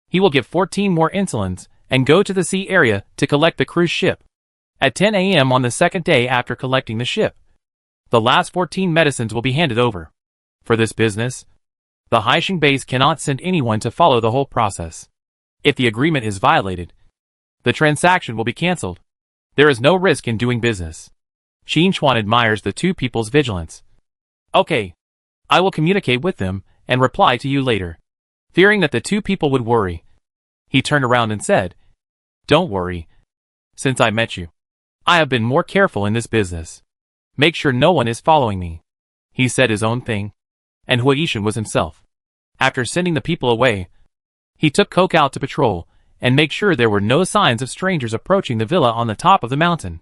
he will give 14 more insulins and go to the sea area to collect the cruise ship. At 10 a.m. on the second day after collecting the ship, the last 14 medicines will be handed over. For this business, the Haishan base cannot send anyone to follow the whole process. If the agreement is violated, the transaction will be cancelled. There is no risk in doing business. Qin Chuan admires the two people's vigilance. Okay. I will communicate with them and reply to you later. Fearing that the two people would worry, he turned around and said, Don't worry. Since I met you, I have been more careful in this business. Make sure no one is following me. He said his own thing, and Hua Yishan was himself. After sending the people away, he took Coke out to patrol and make sure there were no signs of strangers approaching the villa on the top of the mountain.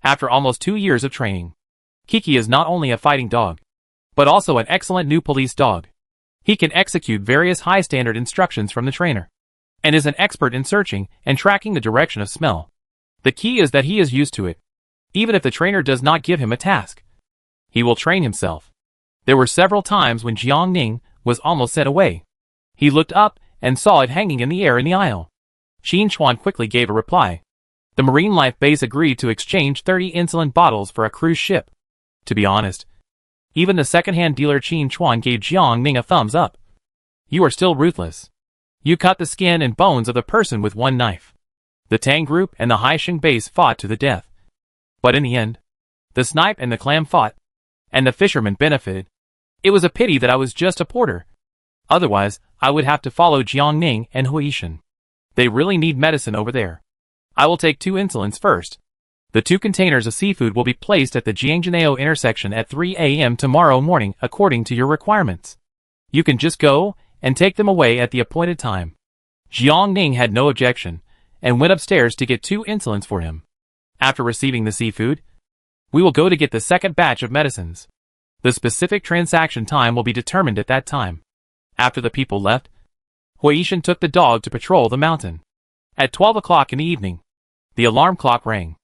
After almost 2 years of training, Kiki is not only a fighting dog, but also an excellent new police dog. He can execute various high-standard instructions from the trainer, and is an expert in searching and tracking the direction of smell. The key is that he is used to it. Even if the trainer does not give him a task, he will train himself. There were several times when Jiang Ning was almost sent away. He looked up and saw it hanging in the air in the aisle. Qin Chuan quickly gave a reply. The marine life base agreed to exchange 30 insulin bottles for a cruise ship. To be honest, even the second-hand dealer Qin Chuan gave Jiang Ning a thumbs up. You are still ruthless. You cut the skin and bones of the person with one knife. The Tang group and the Haishan base fought to the death. But in the end, the snipe and the clam fought, and the fishermen benefited. It was a pity that I was just a porter. Otherwise, I would have to follow Jiang Ning and Hua Yishan. They really need medicine over there. I will take 2 insulins first. The 2 containers of seafood will be placed at the Jiangjianao intersection at 3 a.m. tomorrow morning according to your requirements. You can just go and take them away at the appointed time. Jiang Ning had no objection, and went upstairs to get 2 insulins for him. After receiving the seafood, we will go to get the second batch of medicines. The specific transaction time will be determined at that time. After the people left, Hua Yishan took the dog to patrol the mountain. At 12 o'clock in the evening, the alarm clock rang.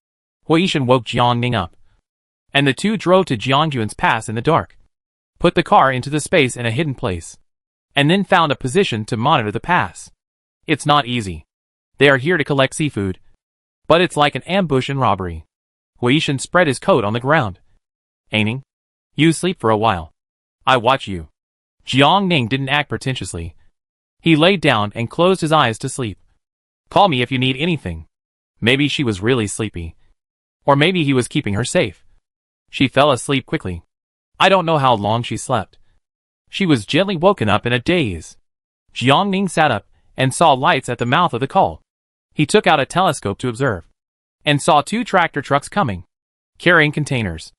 Hua Yishan woke Jiang Ning up, and the two drove to Jiangjuan's pass in the dark. Put the car into the space in a hidden place. and then found a position to monitor the pass. It's not easy. They are here to collect seafood, but it's like an ambush and robbery. Huishan spread his coat on the ground. Aining, you sleep for a while. I watch you. Jiang Ning didn't act pretentiously. He laid down and closed his eyes to sleep. Call me if you need anything. Maybe she was really sleepy. Or maybe he was keeping her safe. She fell asleep quickly. I don't know how long she slept. She was gently woken up in a daze. Jiang Ning sat up and saw lights at the mouth of the call. He took out a telescope to observe, and saw 2 tractor trucks coming, carrying containers.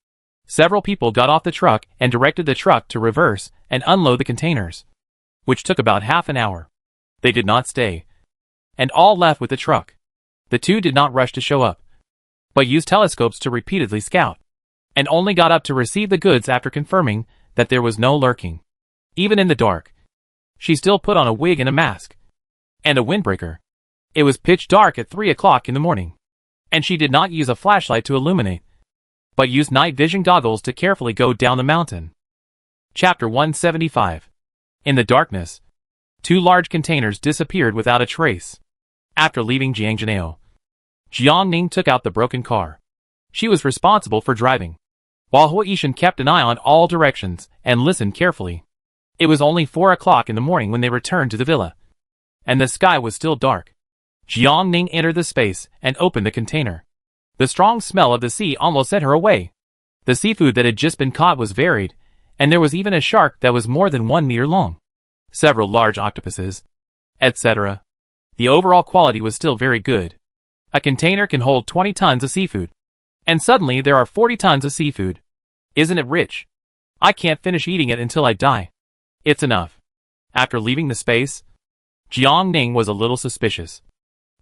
Several people got off the truck and directed the truck to reverse and unload the containers, which took about half an hour. They did not stay, and all left with the truck. The 2 did not rush to show up, but used telescopes to repeatedly scout, and only got up to receive the goods after confirming that there was no lurking. Even in the dark, she still put on a wig and a mask, and a windbreaker. It was pitch dark at 3 o'clock in the morning, and she did not use a flashlight to illuminate, but used night vision goggles to carefully go down the mountain. Chapter 175. In the darkness, 2 large containers disappeared without a trace. After leaving Jiangjanao, Jiang Ning took out the broken car. She was responsible for driving, while Huishan kept an eye on all directions and listened carefully. It was only 4 o'clock in the morning when they returned to the villa, and the sky was still dark. Jiang Ning entered the space and opened the container. The strong smell of the sea almost sent her away. The seafood that had just been caught was varied, and there was even a shark that was more than 1 meter long, several large octopuses, etc. The overall quality was still very good. A container can hold 20 tons of seafood, and suddenly there are 40 tons of seafood. Isn't it rich? I can't finish eating it until I die. It's enough. After leaving the space, Jiang Ning was a little suspicious.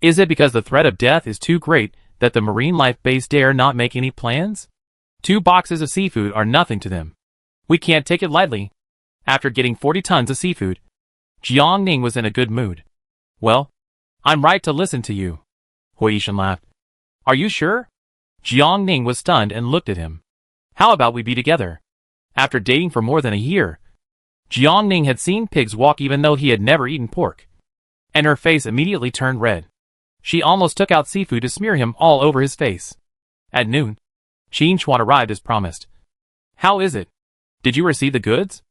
Is it because the threat of death is too great that the marine life base dare not make any plans? 2 boxes of seafood are nothing to them. We can't take it lightly. After getting 40 tons of seafood, Jiang Ning was in a good mood. Well, I'm right to listen to you. Huishan laughed. Are you sure? Jiang Ning was stunned and looked at him. How about we be together? After dating for more than a year, Jiang Ning had seen pigs walk even though he had never eaten pork, and her face immediately turned red. She almost took out seafood to smear him all over his face. At noon, Qin Chuan arrived as promised. How is it? Did you receive the goods?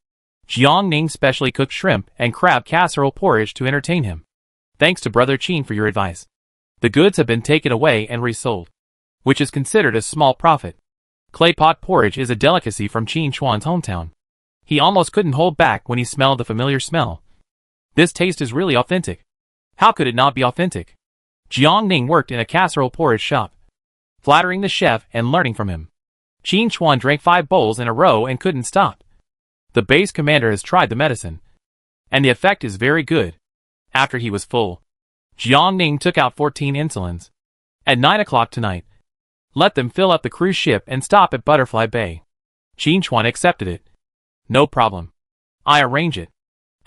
Jiang Ning specially cooked shrimp and crab casserole porridge to entertain him. Thanks to Brother Qin for your advice. The goods have been taken away and resold, which is considered a small profit. Clay pot porridge is a delicacy from Qin Chuan's hometown. He almost couldn't hold back when he smelled the familiar smell. This taste is really authentic. How could it not be authentic? Jiang Ning worked in a casserole porridge shop, flattering the chef and learning from him. Qin Chuan drank 5 bowls in a row and couldn't stop. The base commander has tried the medicine, and the effect is very good. After he was full, Jiang Ning took out 14 insulins. At 9 o'clock tonight, let them fill up the cruise ship and stop at Butterfly Bay. Qin Chuan accepted it. No problem. I arrange it.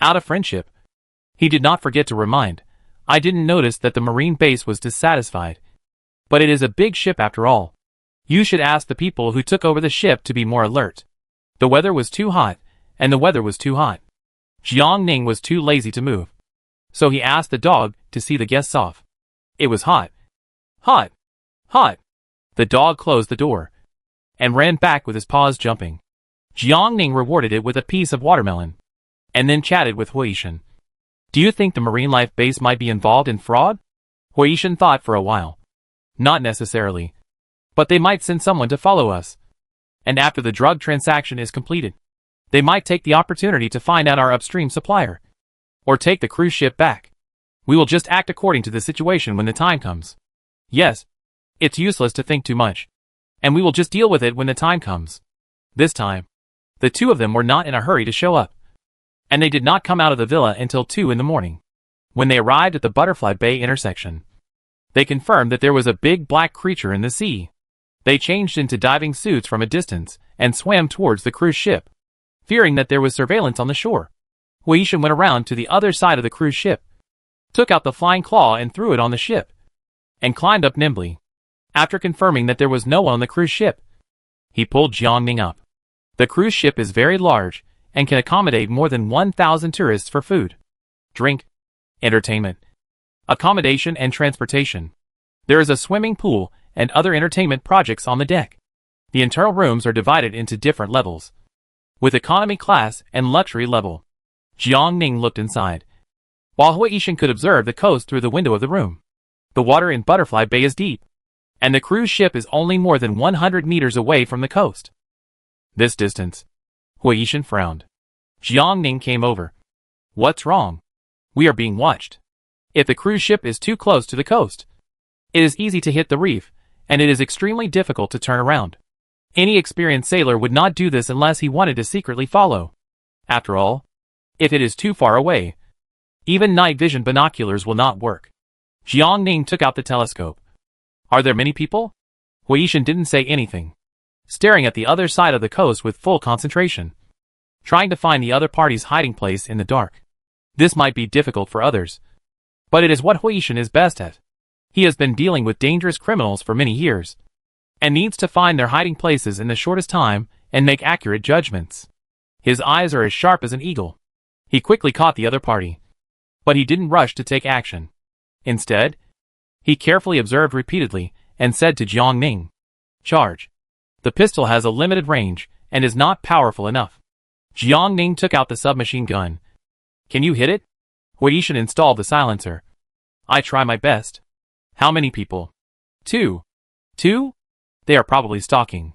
Out of friendship. He did not forget to remind, I didn't notice that the marine base was dissatisfied. But it is a big ship after all. You should ask the people who took over the ship to be more alert. The weather was too hot, and the weather was too hot. Jiang Ning was too lazy to move, so he asked the dog to see the guests off. It was hot. Hot. Hot. The dog closed the door and ran back with his paws jumping. Jiang Ning rewarded it with a piece of watermelon, and then chatted with Huishan. Do you think the marine life base might be involved in fraud? Huishan thought for a while. Not necessarily. But they might send someone to follow us. And after the drug transaction is completed, they might take the opportunity to find out our upstream supplier, or take the cruise ship back. We will just act according to the situation when the time comes. Yes, it's useless to think too much, and we will just deal with it when the time comes. This time, the 2 of them were not in a hurry to show up, and they did not come out of the villa until 2 in the morning. When they arrived at the Butterfly Bay intersection, they confirmed that there was a big black creature in the sea. They changed into diving suits from a distance and swam towards the cruise ship, fearing that there was surveillance on the shore. Huishan went around to the other side of the cruise ship, took out the flying claw and threw it on the ship, and climbed up nimbly. After confirming that there was no one on the cruise ship, he pulled Jiang Ning up. The cruise ship is very large, and can accommodate more than 1,000 tourists for food, drink, entertainment, accommodation and transportation. There is a swimming pool and other entertainment projects on the deck. The internal rooms are divided into different levels, with economy class and luxury level. Jiang Ning looked inside, while Huishan could observe the coast through the window of the room. The water in Butterfly Bay is deep, and the cruise ship is only more than 100 meters away from the coast. This distance. Huishan frowned. Jiang Ning came over. What's wrong? We are being watched. If the cruise ship is too close to the coast, it is easy to hit the reef, and it is extremely difficult to turn around. Any experienced sailor would not do this unless he wanted to secretly follow. After all, if it is too far away, even night vision binoculars will not work. Jiang Ning took out the telescope. Are there many people? Huishan didn't say anything, staring at the other side of the coast with full concentration, trying to find the other party's hiding place in the dark. This might be difficult for others, but it is what Huishan is best at. He has been dealing with dangerous criminals for many years, and needs to find their hiding places in the shortest time and make accurate judgments. His eyes are as sharp as an eagle. He quickly caught the other party, but he didn't rush to take action. Instead, he carefully observed repeatedly and said to Jiang Ning, "Charge. The pistol has a limited range and is not powerful enough." Jiang Ning took out the submachine gun. "Can you hit it?" Huishan installed the silencer. "I try my best." "How many people?" Two. Two? They are probably stalking,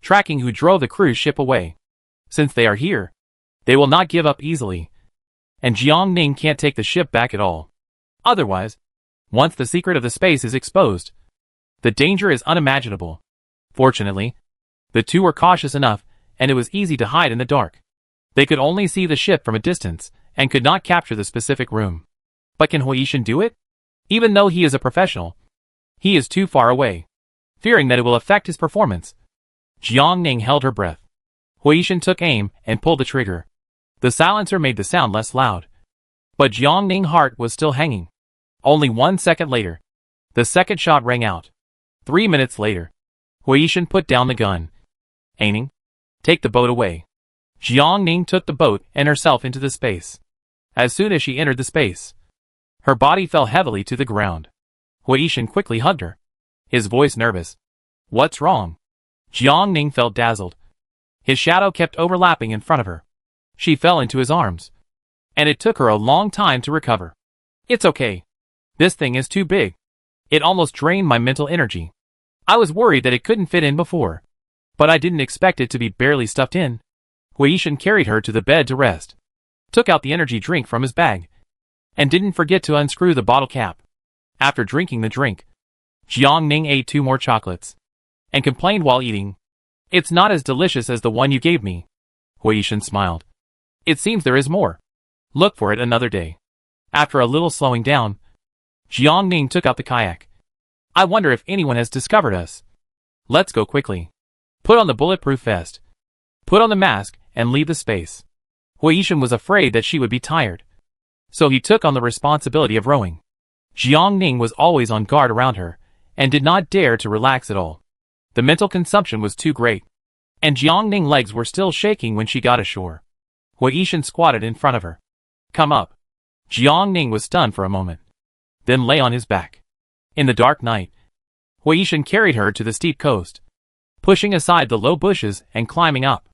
tracking who drove the cruise ship away. Since they are here, they will not give up easily. And Jiang Ning can't take the ship back at all. Otherwise, once the secret of the space is exposed, the danger is unimaginable. Fortunately, the two were cautious enough, and it was easy to hide in the dark. They could only see the ship from a distance, and could not capture the specific room. But can Huishan do it? Even though he is a professional, he is too far away, fearing that it will affect his performance. Jiang Ning held her breath. Huishan took aim and pulled the trigger. The silencer made the sound less loud, but Jiang Ning's heart was still hanging. Only 1 second later, the second shot rang out. 3 minutes later, Huishan put down the gun. "Aiming? Take the boat away." Jiang Ning took the boat and herself into the space. As soon as she entered the space, her body fell heavily to the ground. Huishan quickly hugged her, his voice nervous. "What's wrong?" Jiang Ning felt dazzled. His shadow kept overlapping in front of her. She fell into his arms, and it took her a long time to recover. "It's okay. This thing is too big. It almost drained my mental energy. I was worried that it couldn't fit in before, but I didn't expect it to be barely stuffed in." Huishan carried her to the bed to rest, took out the energy drink from his bag, and didn't forget to unscrew the bottle cap. After drinking the drink, Jiang Ning ate 2 more chocolates, and complained while eating, "It's not as delicious as the one you gave me." Huishan smiled. "It seems there is more. Look for it another day." After a little slowing down, Jiang Ning took out the kayak. "I wonder if anyone has discovered us. Let's go quickly. Put on the bulletproof vest. Put on the mask and leave the space." Huishan was afraid that she would be tired, so he took on the responsibility of rowing. Jiang Ning was always on guard around her, and did not dare to relax at all. The mental consumption was too great, and Jiang Ning's legs were still shaking when she got ashore. Huishan squatted in front of her. "Come up." Jiang Ning was stunned for a moment, then lay on his back. In the dark night, Huishan carried her to the steep coast, pushing aside the low bushes and climbing up.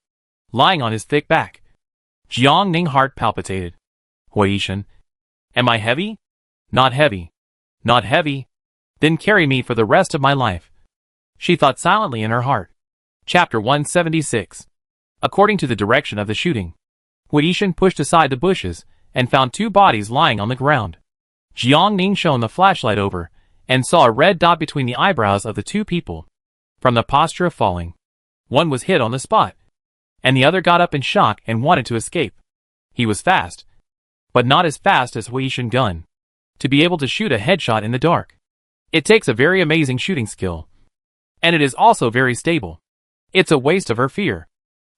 Lying on his thick back, Jiang Ning's heart palpitated. "Huishan, am I heavy?" "Not heavy. Not heavy. Then carry me for the rest of my life," she thought silently in her heart. Chapter 176. According to the direction of the shooting, Huishan pushed aside the bushes and found 2 bodies lying on the ground. Jiang Ning shone the flashlight over and saw a red dot between the eyebrows of the 2 people. From the posture of falling, one was hit on the spot, and the other got up in shock and wanted to escape. He was fast, but not as fast as Huishan's gun, to be able to shoot a headshot in the dark. It takes a very amazing shooting skill, and it is also very stable. It's a waste of her fear.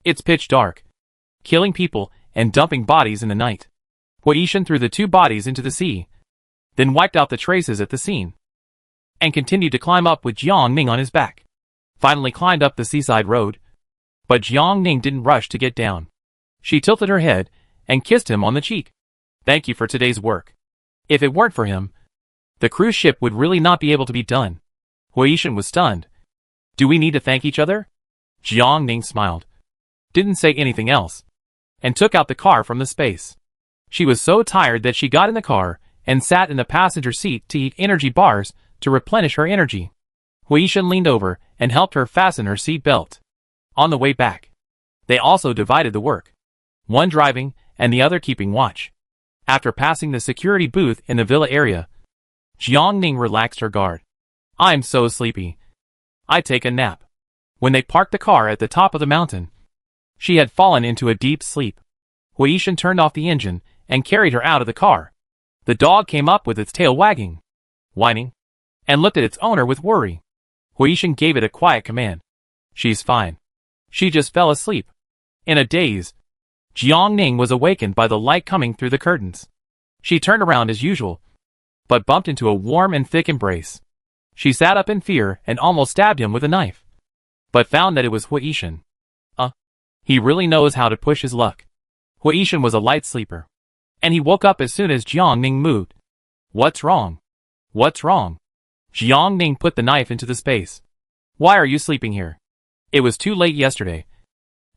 It's pitch dark, killing people and dumping bodies in the night. Huishan threw the 2 bodies into the sea, then wiped out the traces at the scene, and continued to climb up with Jiang Ning on his back. Finally climbed up the seaside road, but Jiang Ning didn't rush to get down. She tilted her head and kissed him on the cheek. Thank you for today's work. If it weren't for him, the cruise ship would really not be able to be done. Huishan was stunned. Do we need to thank each other? Jiang Ning smiled, didn't say anything else, and took out the car from the space. She was so tired that she got in the car and sat in the passenger seat to eat energy bars to replenish her energy. Huishan leaned over and helped her fasten her seat belt. On the way back, they also divided the work, one driving and the other keeping watch. After passing the security booth in the villa area, Jiang Ning relaxed her guard. I'm so sleepy. I'd take a nap. When they parked the car at the top of the mountain, she had fallen into a deep sleep. Huishan turned off the engine and carried her out of the car. The dog came up with its tail wagging, whining, and looked at its owner with worry. Huishan gave it a quiet command. She's fine. She just fell asleep. In a daze, Jiang Ning was awakened by the light coming through the curtains. She turned around as usual, but bumped into a warm and thick embrace. She sat up in fear and almost stabbed him with a knife, but found that it was Huishan. He really knows how to push his luck. Huishan was a light sleeper, and he woke up as soon as Jiang Ning moved. What's wrong? What's wrong? Jiang Ning put the knife into the space. Why are you sleeping here? It was too late yesterday,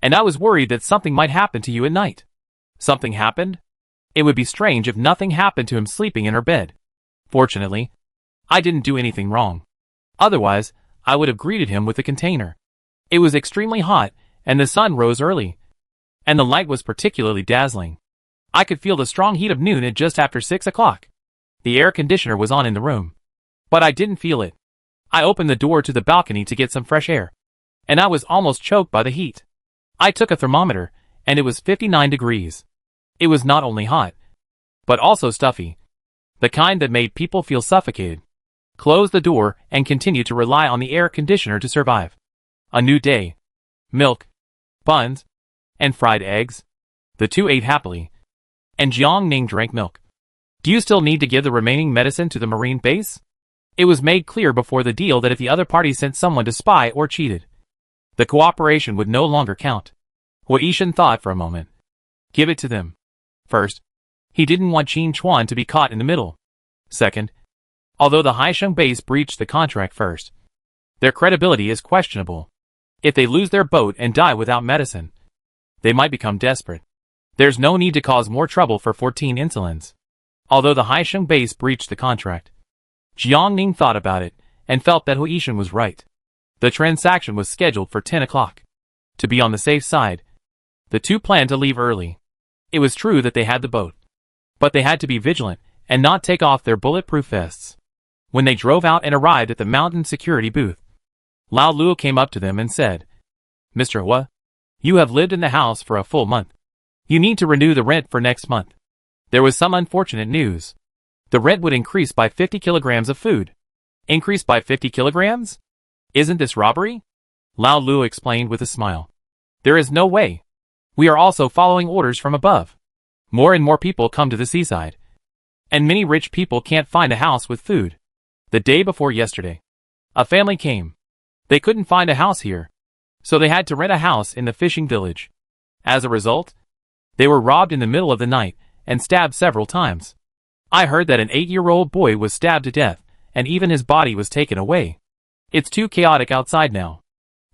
and I was worried that something might happen to you at night. Something happened? It would be strange if nothing happened to him sleeping in her bed. Fortunately, I didn't do anything wrong. Otherwise, I would have greeted him with a container. It was extremely hot, and the sun rose early, and the light was particularly dazzling. I could feel the strong heat of noon at just after 6 o'clock. The air conditioner was on in the room, but I didn't feel it. I opened the door to the balcony to get some fresh air, and I was almost choked by the heat. I took a thermometer, and it was 59 degrees. It was not only hot, but also stuffy, the kind that made people feel suffocated. Closed the door and continued to rely on the air conditioner to survive. A new day. Milk, buns, and fried eggs. The two ate happily, and Jiang Ning drank milk. Do you still need to give the remaining medicine to the Marine base? It was made clear before the deal that if the other party sent someone to spy or cheated, the cooperation would no longer count. Huishan thought for a moment. Give it to them. First, he didn't want Qin Chuan to be caught in the middle. Second, although the Haisheng base breached the contract first, their credibility is questionable. If they lose their boat and die without medicine, they might become desperate. There's no need to cause more trouble for 14 insulins. Although the Haisheng base breached the contract, Jiang Ning thought about it and felt that Huishan was right. The transaction was scheduled for 10 o'clock. To be on the safe side, the two planned to leave early. It was true that they had the boat, but they had to be vigilant and not take off their bulletproof vests. When they drove out and arrived at the mountain security booth, Lao Luo came up to them and said, Mr. Hua, you have lived in the house for a full month. You need to renew the rent for next month. There was some unfortunate news. The rent would increase by 50 kilograms of food. Increase by 50 kilograms? Isn't this robbery? Lao Luo explained with a smile. There is no way. We are also following orders from above. More and more people come to the seaside, and many rich people can't find a house with food. The day before yesterday, a family came. They couldn't find a house here, so they had to rent a house in the fishing village. As a result, they were robbed in the middle of the night and stabbed several times. I heard that an 8-year-old boy was stabbed to death, and even his body was taken away. It's too chaotic outside now.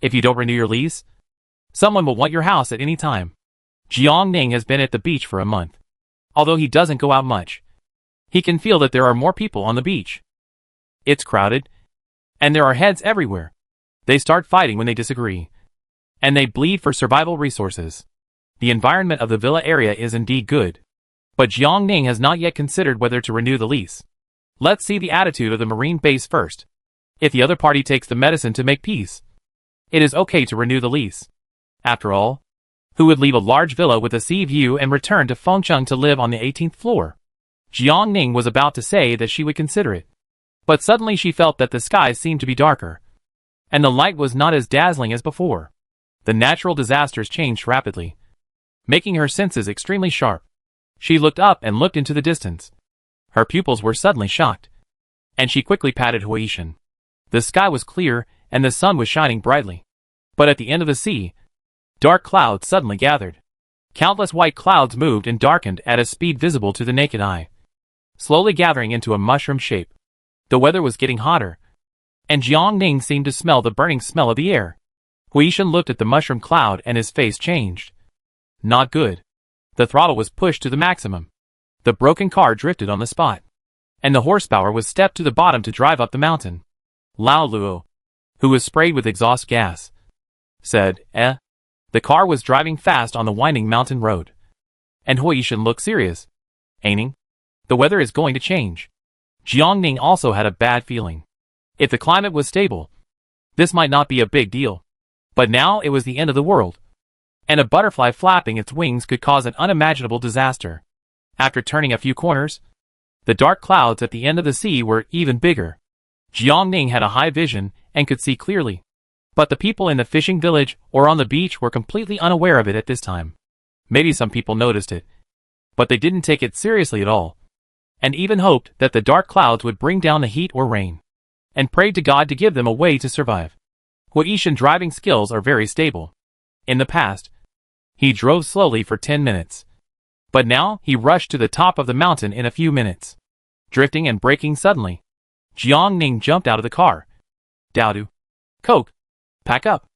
If you don't renew your lease, someone will want your house at any time. Jiang Ning has been at the beach for a month. Although he doesn't go out much, he can feel that there are more people on the beach. It's crowded, and there are heads everywhere. They start fighting when they disagree, and they bleed for survival resources. The environment of the villa area is indeed good, but Jiang Ning has not yet considered whether to renew the lease. Let's see the attitude of the Marine base first. If the other party takes the medicine to make peace, it is okay to renew the lease. After all, who would leave a large villa with a sea view and return to Fengcheng to live on the 18th floor? Jiang Ning was about to say that she would consider it, but suddenly she felt that the skies seemed to be darker, and the light was not as dazzling as before. The natural disasters changed rapidly, making her senses extremely sharp. She looked up and looked into the distance. Her pupils were suddenly shocked, and she quickly patted Huishan. The sky was clear, and the sun was shining brightly. But at the end of the sea, dark clouds suddenly gathered. Countless white clouds moved and darkened at a speed visible to the naked eye, slowly gathering into a mushroom shape. The weather was getting hotter, and Jiang Ning seemed to smell the burning smell of the air. Huishan looked at the mushroom cloud and his face changed. Not good. The throttle was pushed to the maximum. The broken car drifted on the spot, and the horsepower was stepped to the bottom to drive up the mountain. Lao Luo, who was sprayed with exhaust gas, said, The car was driving fast on the winding mountain road. And Huishan looked serious. Aining? The weather is going to change. Jiang Ning also had a bad feeling. If the climate was stable, this might not be a big deal. But now it was the end of the world, and a butterfly flapping its wings could cause an unimaginable disaster. After turning a few corners, the dark clouds at the end of the sea were even bigger. Jiang Ning had a high vision and could see clearly, but the people in the fishing village or on the beach were completely unaware of it at this time. Maybe some people noticed it, but they didn't take it seriously at all, and even hoped that the dark clouds would bring down the heat or rain, and prayed to God to give them a way to survive. Huishan driving skills are very stable. In the past, he drove slowly for 10 minutes. But now he rushed to the top of the mountain in a few minutes. Drifting and braking suddenly, Jiang Ning jumped out of the car. Daodu. Coke. Pack up.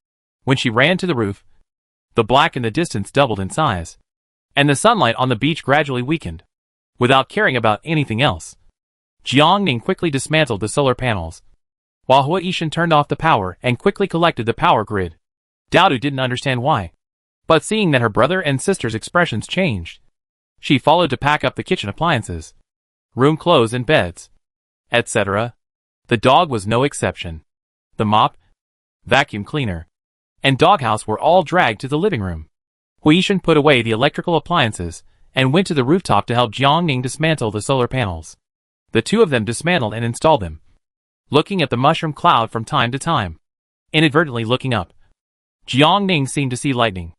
When she ran to the roof, the black in the distance doubled in size, and the sunlight on the beach gradually weakened. Without caring about anything else, Jiang Ning quickly dismantled the solar panels, while Huishan turned off the power and quickly collected the power grid. Daodu didn't understand why, but seeing that her brother and sister's expressions changed, she followed to pack up the kitchen appliances, room clothes and beds, etc. The dog was no exception. The mop, vacuum cleaner, and doghouse were all dragged to the living room. Huishan put away the electrical appliances and went to the rooftop to help Jiang Ning dismantle the solar panels. The two of them dismantled and installed them, looking at the mushroom cloud from time to time, inadvertently looking up. Jiang Ning seemed to see lightning.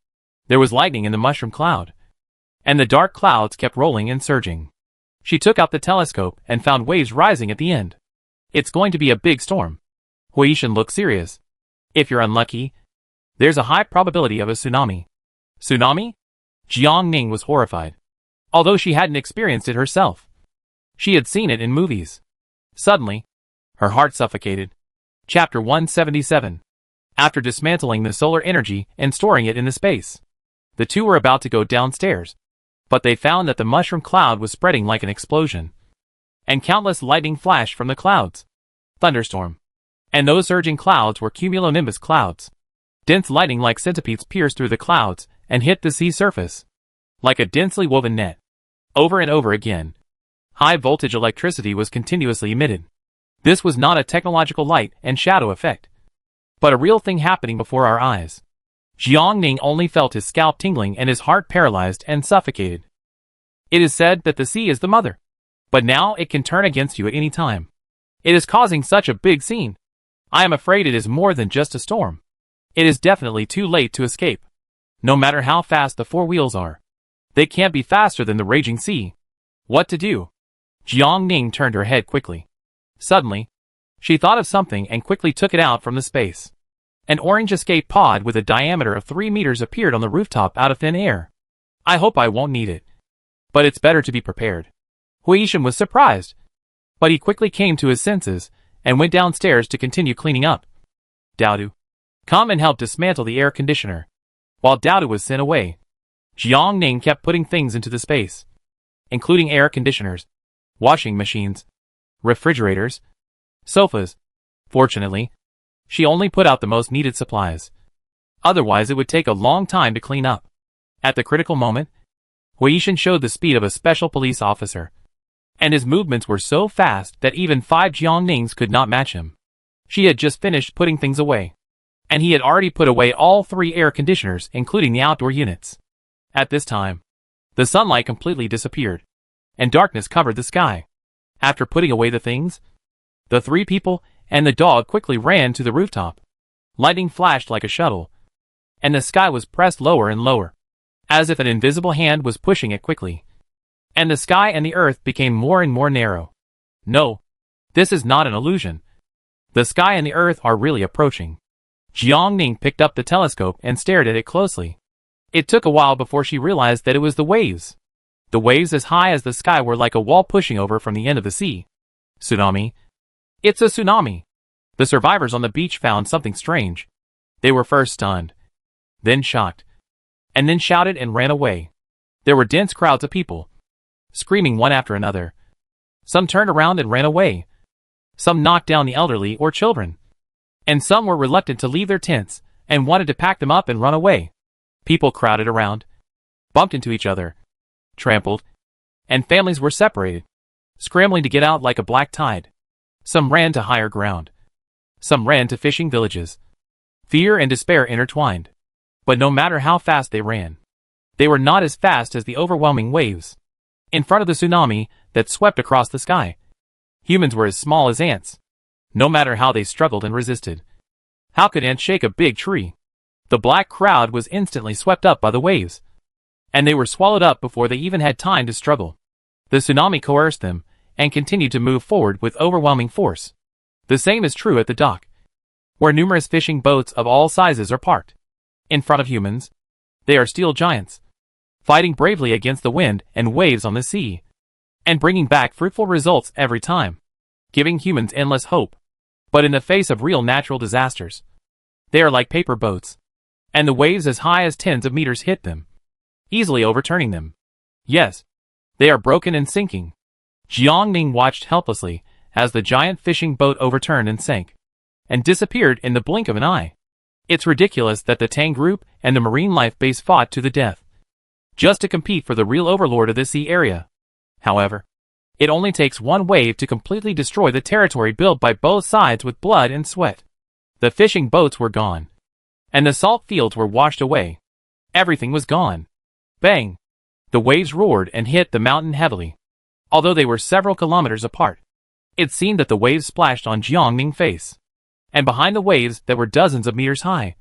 There was lightning in the mushroom cloud, and the dark clouds kept rolling and surging. She took out the telescope and found waves rising at the end. It's going to be a big storm. Huishan looked serious. If you're unlucky, there's a high probability of a tsunami. Tsunami? Jiang Ning was horrified, although she hadn't experienced it herself. She had seen it in movies. Suddenly, her heart suffocated. Chapter 177. After dismantling the solar energy and storing it in the space, the two were about to go downstairs, but they found that the mushroom cloud was spreading like an explosion, and countless lightning flashed from the clouds. Thunderstorm. And those surging clouds were cumulonimbus clouds. Dense lightning like centipedes pierced through the clouds and hit the sea surface, like a densely woven net. Over and over again, high voltage electricity was continuously emitted. This was not a technological light and shadow effect, but a real thing happening before our eyes. Jiang Ning only felt his scalp tingling and his heart paralyzed and suffocated. It is said that the sea is the mother, but now it can turn against you at any time. It is causing such a big scene. I am afraid it is more than just a storm. It is definitely too late to escape. No matter how fast the four wheels are, they can't be faster than the raging sea. What to do? Jiang Ning turned her head quickly. Suddenly, she thought of something and quickly took it out from the space. An orange escape pod with a diameter of 3 meters appeared on the rooftop out of thin air. I hope I won't need it, but it's better to be prepared. Huishan was surprised, but he quickly came to his senses and went downstairs to continue cleaning up. Daodu, come and help dismantle the air conditioner. While Daodu was sent away, Jiang Ning kept putting things into the space, including air conditioners, washing machines, refrigerators, sofas. Fortunately, she only put out the most needed supplies. Otherwise it would take a long time to clean up. At the critical moment, Huishan showed the speed of a special police officer, and his movements were so fast that even 5 Jiang Nings could not match him. She had just finished putting things away, and he had already put away all 3 air conditioners, including the outdoor units. At this time, the sunlight completely disappeared, and darkness covered the sky. After putting away the things, the 3 people and the dog quickly ran to the rooftop. Lightning flashed like a shuttle, and the sky was pressed lower and lower, as if an invisible hand was pushing it quickly. And the sky and the earth became more and more narrow. No, this is not an illusion. The sky and the earth are really approaching. Jiang Ning picked up the telescope and stared at it closely. It took a while before she realized that it was the waves. The waves as high as the sky were like a wall pushing over from the end of the sea. Tsunami. It's a tsunami. The survivors on the beach found something strange. They were first stunned, then shocked, and then shouted and ran away. There were dense crowds of people, screaming one after another. Some turned around and ran away. Some knocked down the elderly or children. And some were reluctant to leave their tents and wanted to pack them up and run away. People crowded around, bumped into each other, trampled, and families were separated, scrambling to get out like a black tide. Some ran to higher ground. Some ran to fishing villages. Fear and despair intertwined. But no matter how fast they ran, they were not as fast as the overwhelming waves. In front of the tsunami that swept across the sky, humans were as small as ants. No matter how they struggled and resisted. How could ants shake a big tree? The black crowd was instantly swept up by the waves, and they were swallowed up before they even had time to struggle. The tsunami coerced them, and continued to move forward with overwhelming force. The same is true at the dock, where numerous fishing boats of all sizes are parked. In front of humans, they are steel giants, fighting bravely against the wind and waves on the sea, and bringing back fruitful results every time, giving humans endless hope. But in the face of real natural disasters, they are like paper boats, and the waves as high as tens of meters hit them, easily overturning them. Yes, they are broken and sinking. Jiangning watched helplessly as the giant fishing boat overturned and sank, and disappeared in the blink of an eye. It's ridiculous that the Tang group and the marine life base fought to the death, just to compete for the real overlord of the sea area. However, it only takes one wave to completely destroy the territory built by both sides with blood and sweat. The fishing boats were gone, and the salt fields were washed away. Everything was gone. Bang! The waves roared and hit the mountain heavily. Although they were several kilometers apart, it seemed that the waves splashed on Jiangning's face. And behind the waves that were dozens of meters high,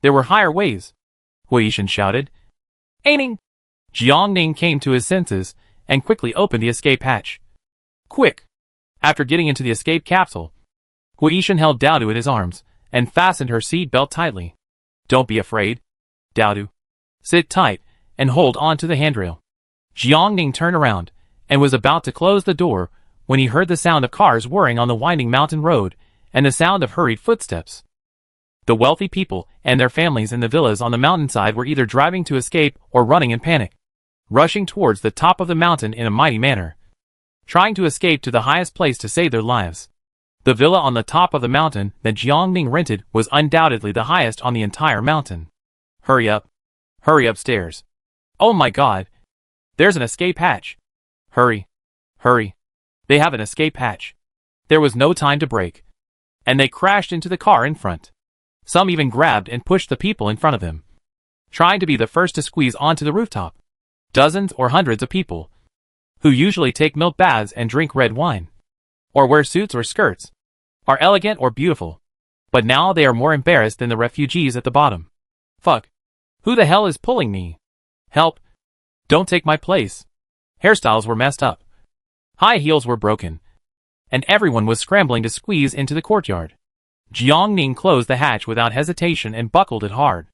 there were higher waves. Huishan shouted. Aiming! Jiangning came to his senses and quickly opened the escape hatch. Quick! After getting into the escape capsule, Huishan held Daodu in his arms and fastened her seat belt tightly. Don't be afraid, Daodu. Sit tight and hold on to the handrail. Jiangning turned around and was about to close the door when he heard the sound of cars whirring on the winding mountain road and the sound of hurried footsteps. The wealthy people and their families in the villas on the mountainside were either driving to escape or running in panic, rushing towards the top of the mountain in a mighty manner, trying to escape to the highest place to save their lives. The villa on the top of the mountain that Jiangning rented was undoubtedly the highest on the entire mountain. Hurry up. Hurry upstairs. Oh my God. There's an escape hatch. Hurry. Hurry. They have an escape hatch. There was no time to brake, and they crashed into the car in front. Some even grabbed and pushed the people in front of them, trying to be the first to squeeze onto the rooftop. Dozens or hundreds of people, who usually take milk baths and drink red wine, or wear suits or skirts, are elegant or beautiful. But now they are more embarrassed than the refugees at the bottom. Fuck. Who the hell is pulling me? Help. Don't take my place. Hairstyles were messed up. High heels were broken, and everyone was scrambling to squeeze into the courtyard. Jiangning closed the hatch without hesitation and buckled it hard.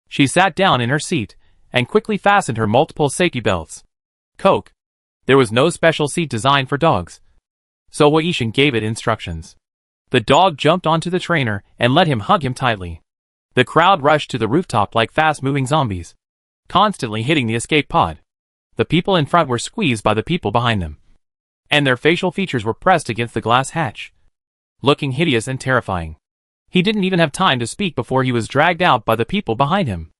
She sat down in her seat and quickly fastened her multiple safety belts. Coke. There was no special seat designed for dogs, so Huishan gave it instructions. The dog jumped onto the trainer and let him hug him tightly. The crowd rushed to the rooftop like fast-moving zombies, constantly hitting the escape pod. The people in front were squeezed by the people behind them, and their facial features were pressed against the glass hatch, looking hideous and terrifying. He didn't even have time to speak before he was dragged out by the people behind him.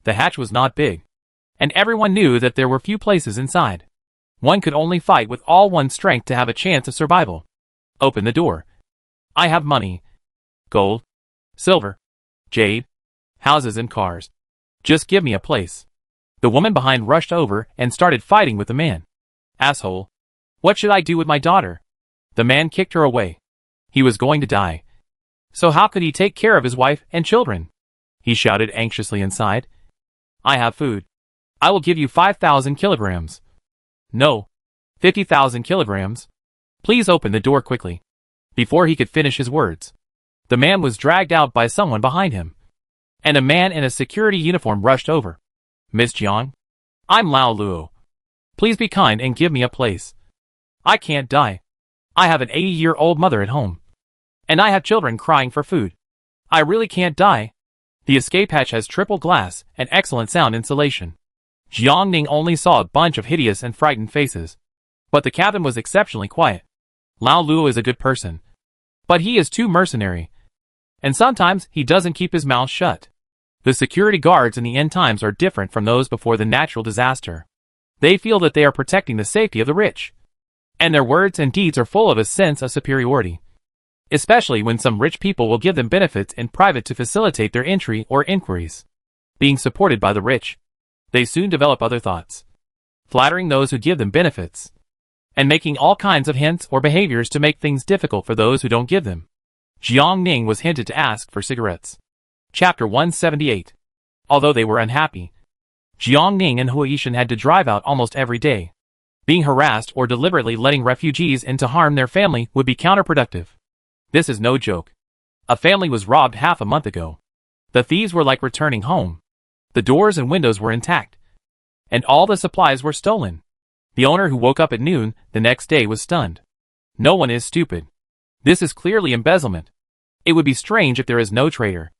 The hatch was not big, and everyone knew that there were few places inside. One could only fight with all one's strength to have a chance of survival. Open the door. I have money. Gold. Silver. Jade. Houses and cars. Just give me a place. The woman behind rushed over and started fighting with the man. Asshole. What should I do with my daughter? The man kicked her away. He was going to die. So how could he take care of his wife and children? He shouted anxiously inside. I have food. I will give you 5,000 kilograms. No. 50,000 kilograms. Please open the door quickly. Before he could finish his words, the man was dragged out by someone behind him, and a man in a security uniform rushed over. Miss Jiang? I'm Lao Luo. Please be kind and give me a place. I can't die. I have an 80-year-old mother at home. And I have children crying for food. I really can't die. The escape hatch has triple glass and excellent sound insulation. Jiang Ning only saw a bunch of hideous and frightened faces. But the cabin was exceptionally quiet. Lao Luo is a good person. But he is too mercenary. And sometimes he doesn't keep his mouth shut. The security guards in the end times are different from those before the natural disaster. They feel that they are protecting the safety of the rich. And their words and deeds are full of a sense of superiority. Especially when some rich people will give them benefits in private to facilitate their entry or inquiries. Being supported by the rich, they soon develop other thoughts. Flattering those who give them benefits. And making all kinds of hints or behaviors to make things difficult for those who don't give them. Jiang Ning was hinted to ask for cigarettes. Chapter 178. Although they were unhappy, Jiang Ning and Huishan had to drive out almost every day. Being harassed or deliberately letting refugees in to harm their family would be counterproductive. This is no joke. A family was robbed half a month ago. The thieves were like returning home. The doors and windows were intact. And all the supplies were stolen. The owner who woke up at noon the next day was stunned. No one is stupid. This is clearly embezzlement. It would be strange if there is no traitor.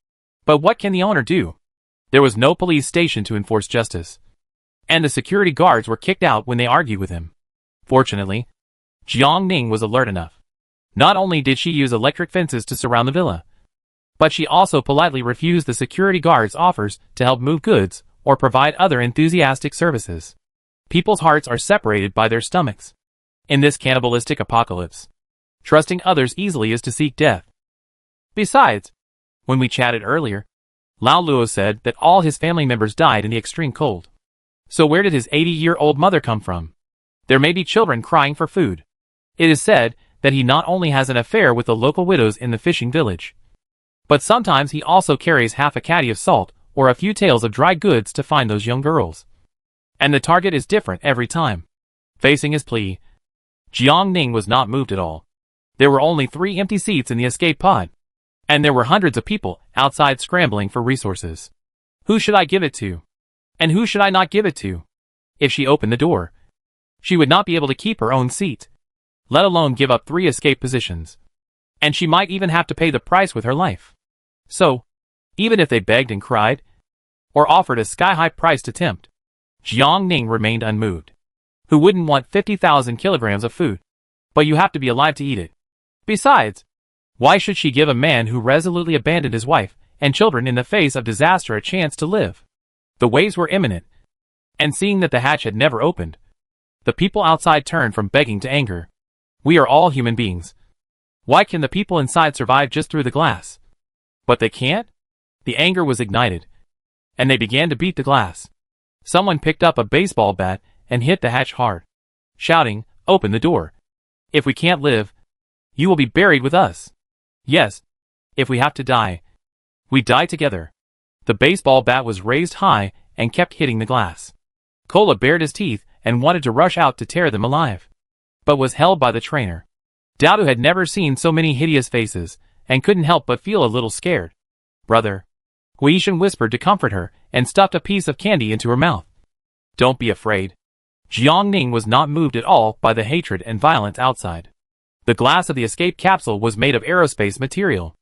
But what can the owner do? There was no police station to enforce justice. And the security guards were kicked out when they argued with him. Fortunately, Jiang Ning was alert enough. Not only did she use electric fences to surround the villa, but she also politely refused the security guards' offers to help move goods or provide other enthusiastic services. People's hearts are separated by their stomachs. In this cannibalistic apocalypse, trusting others easily is to seek death. Besides, when we chatted earlier, Lao Luo said that all his family members died in the extreme cold. So where did his 80-year-old mother come from? There may be children crying for food. It is said that he not only has an affair with the local widows in the fishing village, but sometimes he also carries half a caddy of salt or a few tails of dry goods to find those young girls. And the target is different every time. Facing his plea, Jiang Ning was not moved at all. There were only 3 empty seats in the escape pod. And there were hundreds of people outside scrambling for resources. Who should I give it to? And who should I not give it to? If she opened the door, she would not be able to keep her own seat, let alone give up 3 escape positions. And she might even have to pay the price with her life. So, even if they begged and cried, or offered a sky-high price to tempt, Jiang Ning remained unmoved. Who wouldn't want 50,000 kilograms of food? But you have to be alive to eat it. Besides, why should she give a man who resolutely abandoned his wife and children in the face of disaster a chance to live? The waves were imminent, and seeing that the hatch had never opened, the people outside turned from begging to anger. We are all human beings. Why can the people inside survive just through the glass? But they can't? The anger was ignited, and they began to beat the glass. Someone picked up a baseball bat and hit the hatch hard, shouting, "Open the door. If we can't live, you will be buried with us. Yes, if we have to die, we die together." The baseball bat was raised high and kept hitting the glass. Kola bared his teeth and wanted to rush out to tear them alive, but was held by the trainer. Dowdu had never seen so many hideous faces, and couldn't help but feel a little scared. "Brother," Huishan whispered to comfort her, and stuffed a piece of candy into her mouth. "Don't be afraid." Jiang Ning was not moved at all by the hatred and violence outside. The glass of the escape capsule was made of aerospace material.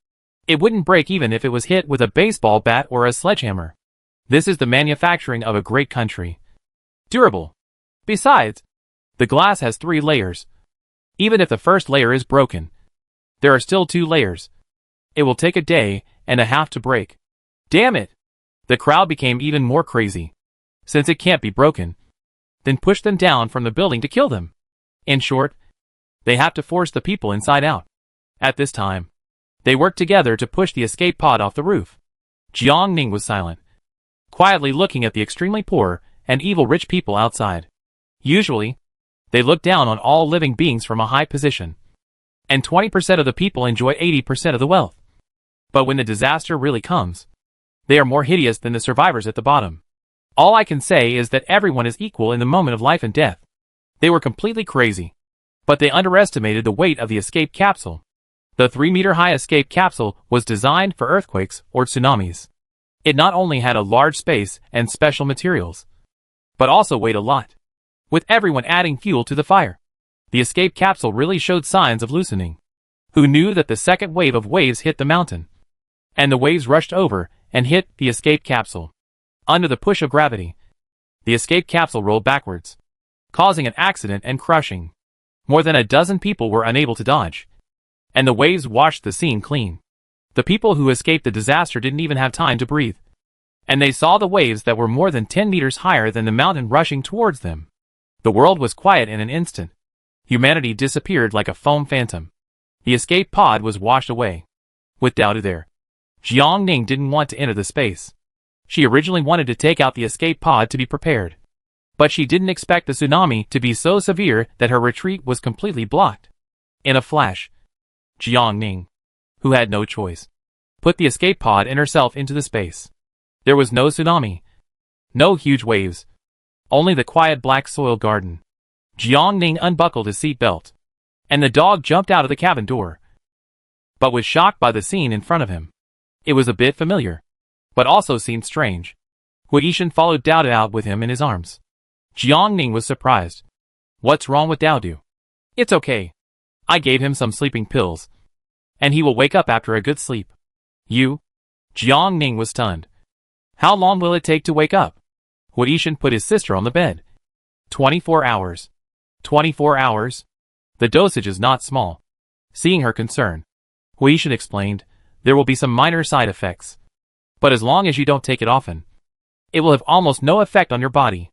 It wouldn't break even if it was hit with a baseball bat or a sledgehammer. This is the manufacturing of a great country. Durable. Besides, the glass has 3 layers. Even if the first layer is broken, there are still 2 layers. It will take a day and a half to break. Damn it! The crowd became even more crazy. Since it can't be broken, then push them down from the building to kill them. In short, they have to force the people inside out. At this time, they worked together to push the escape pod off the roof. Jiang Ning was silent, quietly looking at the extremely poor and evil rich people outside. Usually, they look down on all living beings from a high position, and 20% of the people enjoy 80% of the wealth. But when the disaster really comes, they are more hideous than the survivors at the bottom. All I can say is that everyone is equal in the moment of life and death. They were completely crazy, but they underestimated the weight of the escape capsule. The 3-meter-high escape capsule was designed for earthquakes or tsunamis. It not only had a large space and special materials, but also weighed a lot. With everyone adding fuel to the fire, the escape capsule really showed signs of loosening. Who knew that the second wave of waves hit the mountain? And the waves rushed over and hit the escape capsule. Under the push of gravity, the escape capsule rolled backwards, causing an accident and crushing. More than a dozen people were unable to dodge, and the waves washed the scene clean. The people who escaped the disaster didn't even have time to breathe, and they saw the waves that were more than 10 meters higher than the mountain rushing towards them. The world was quiet in an instant. Humanity disappeared like a foam phantom. The escape pod was washed away. With Doubtu there, Jiangning didn't want to enter the space. She originally wanted to take out the escape pod to be prepared, but she didn't expect the tsunami to be so severe that her retreat was completely blocked. In a flash, Jiangning, who had no choice, put the escape pod and herself into the space. There was no tsunami, no huge waves, only the quiet black soil garden. Jiangning unbuckled his seatbelt, and the dog jumped out of the cabin door, but was shocked by the scene in front of him. It was a bit familiar, but also seemed strange. Huishan followed Doubtu out with him in his arms. Jiangning was surprised. What's wrong with Doubtu? It's okay. I gave him some sleeping pills, and he will wake up after a good sleep. You? Jiangning was stunned. How long will it take to wake up? Huishan put his sister on the bed. 24 hours. 24 hours? The dosage is not small. Seeing her concern, Huishan explained, there will be some minor side effects, but as long as you don't take it often, it will have almost no effect on your body.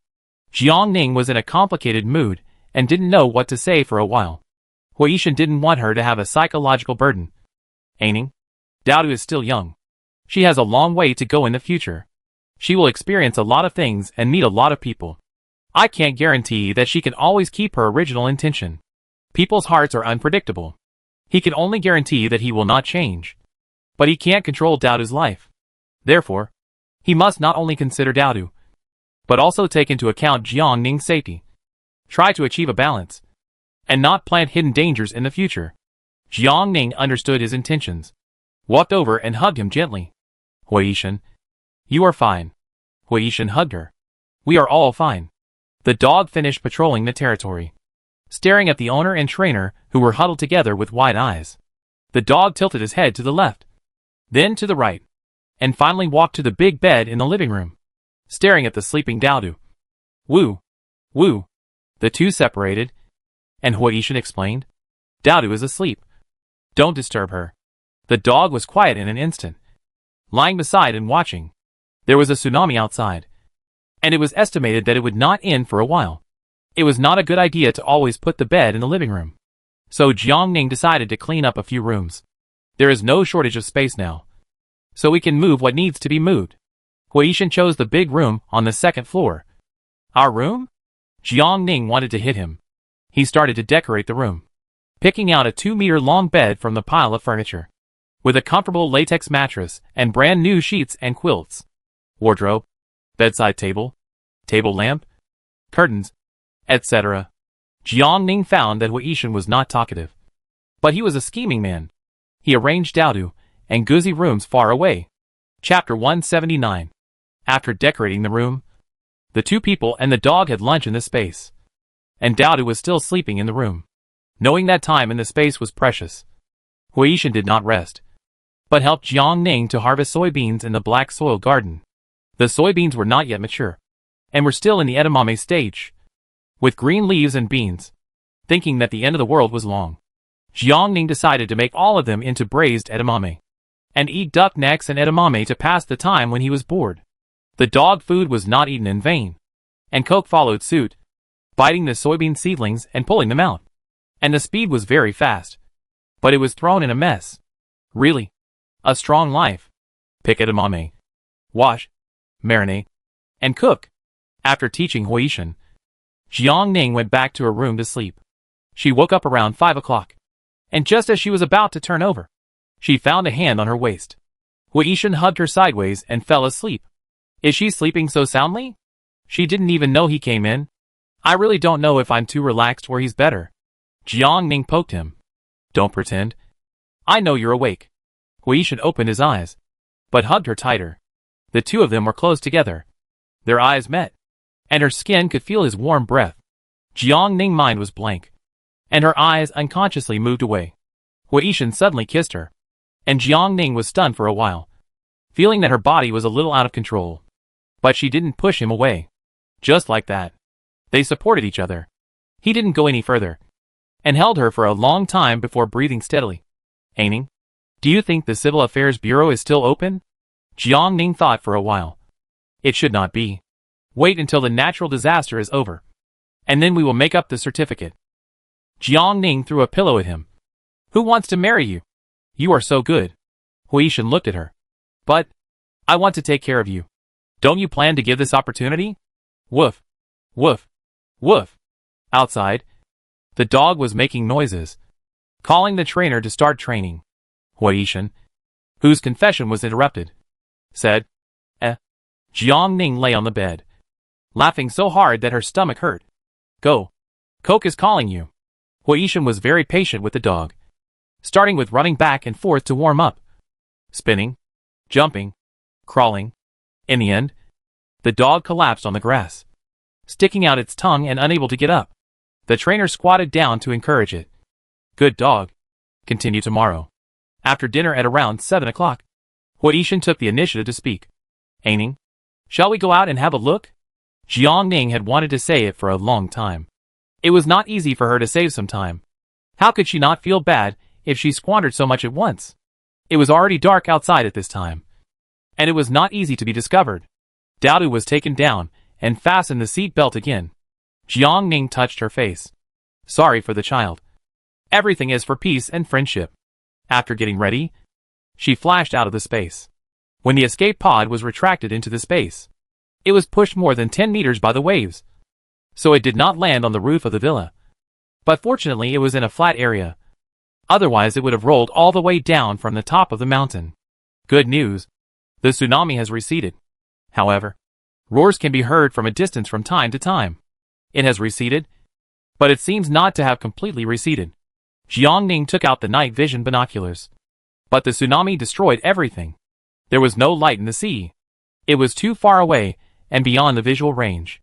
Jiangning was in a complicated mood and didn't know what to say for a while. Huishan didn't want her to have a psychological burden. Aining, Doubtu is still young. She has a long way to go in the future. She will experience a lot of things and meet a lot of people. I can't guarantee that she can always keep her original intention. People's hearts are unpredictable. He can only guarantee that he will not change. But he can't control Doubtu's life. Therefore, he must not only consider Doubtu, but also take into account Jiangning's safety. Try to achieve a balance, and not plant hidden dangers in the future. Jiangning understood his intentions, walked over and hugged him gently. Huishan, you are fine. Huishan hugged her. We are all fine. The dog finished patrolling the territory, staring at the owner and trainer who were huddled together with wide eyes. The dog tilted his head to the left, then to the right, and finally walked to the big bed in the living room, staring at the sleeping Doubtu. Woo! Woo! The two separated, and Huishan explained, Doubtu is asleep. Don't disturb her. The dog was quiet in an instant, lying beside and watching. There was a tsunami outside, and it was estimated that it would not end for a while. It was not a good idea to always put the bed in the living room. So Jiangning decided to clean up a few rooms. There is no shortage of space now, so we can move what needs to be moved. Huishan chose the big room on the second floor. Our room? Jiangning wanted to hit him. He started to decorate the room, picking out a 2-meter-long bed from the pile of furniture, with a comfortable latex mattress and brand new sheets and quilts, wardrobe, bedside table, table lamp, curtains, etc. Jiangning found that Huishan was not talkative, but he was a scheming man. He arranged Doubtu and Guzi rooms far away. Chapter 179. After decorating the room, the two people and the dog had lunch in the space, and Doubtu was still sleeping in the room. Knowing that time in the space was precious, Huishan did not rest, but helped Jiangning to harvest soybeans in the black soil garden. The soybeans were not yet mature, and were still in the edamame stage, with green leaves and beans. Thinking that the end of the world was long, Jiangning decided to make all of them into braised edamame, and eat duck necks and edamame to pass the time when he was bored. The dog food was not eaten in vain, and Coke followed suit, biting the soybean seedlings and pulling them out. And the speed was very fast, but it was thrown in a mess. Really, a strong life. Pick edamame, wash, marinate, and cook. After teaching Huishan, Jiangning went back to her room to sleep. She woke up around 5 o'clock, and just as she was about to turn over, she found a hand on her waist. Huishan hugged her sideways and fell asleep. Is she sleeping so soundly? She didn't even know he came in. I really don't know if I'm too relaxed or he's better. Jiangning poked him. Don't pretend. I know you're awake. Huishan opened his eyes, but hugged her tighter. The two of them were close together. Their eyes met, and her skin could feel his warm breath. Jiang Ning's mind was blank, and her eyes unconsciously moved away. Hui Yishan suddenly kissed her, and Jiang Ning was stunned for a while, feeling that her body was a little out of control. But she didn't push him away. Just like that, they supported each other. He didn't go any further, and held her for a long time before breathing steadily. Aining, do you think the Civil Affairs Bureau is still open? Jiang Ning thought for a while. It should not be. Wait until the natural disaster is over, and then we will make up the certificate. Jiang Ning threw a pillow at him. Who wants to marry you? You are so good. Hui Yishan looked at her. But, I want to take care of you. Don't you plan to give this opportunity? Woof. Woof. Woof. Outside, the dog was making noises, calling the trainer to start training. Hui Yishan, whose confession was interrupted, said, Jiang Ning lay on the bed, laughing so hard that her stomach hurt. Go. Coke is calling you. Hui Yishan was very patient with the dog, starting with running back and forth to warm up, spinning, jumping, crawling. In the end, the dog collapsed on the grass, sticking out its tongue and unable to get up. The trainer squatted down to encourage it. Good dog. Continue tomorrow. After dinner at around 7 o'clock, Hui Yishan took the initiative to speak. Aining, shall we go out and have a look? Jiang Ning had wanted to say it for a long time. It was not easy for her to save some time. How could she not feel bad if she squandered so much at once? It was already dark outside at this time, and it was not easy to be discovered. Daodu was taken down and fastened the seat belt again. Jiang Ning touched her face. Sorry for the child. Everything is for peace and friendship. After getting ready, she flashed out of the space. When the escape pod was retracted into the space, it was pushed more than 10 meters by the waves, so it did not land on the roof of the villa. But fortunately it was in a flat area. Otherwise it would have rolled all the way down from the top of the mountain. Good news. The tsunami has receded. However, roars can be heard from a distance from time to time. It has receded, but it seems not to have completely receded. Jiang Ning took out the night vision binoculars. But the tsunami destroyed everything. There was no light in the sea. It was too far away and beyond the visual range.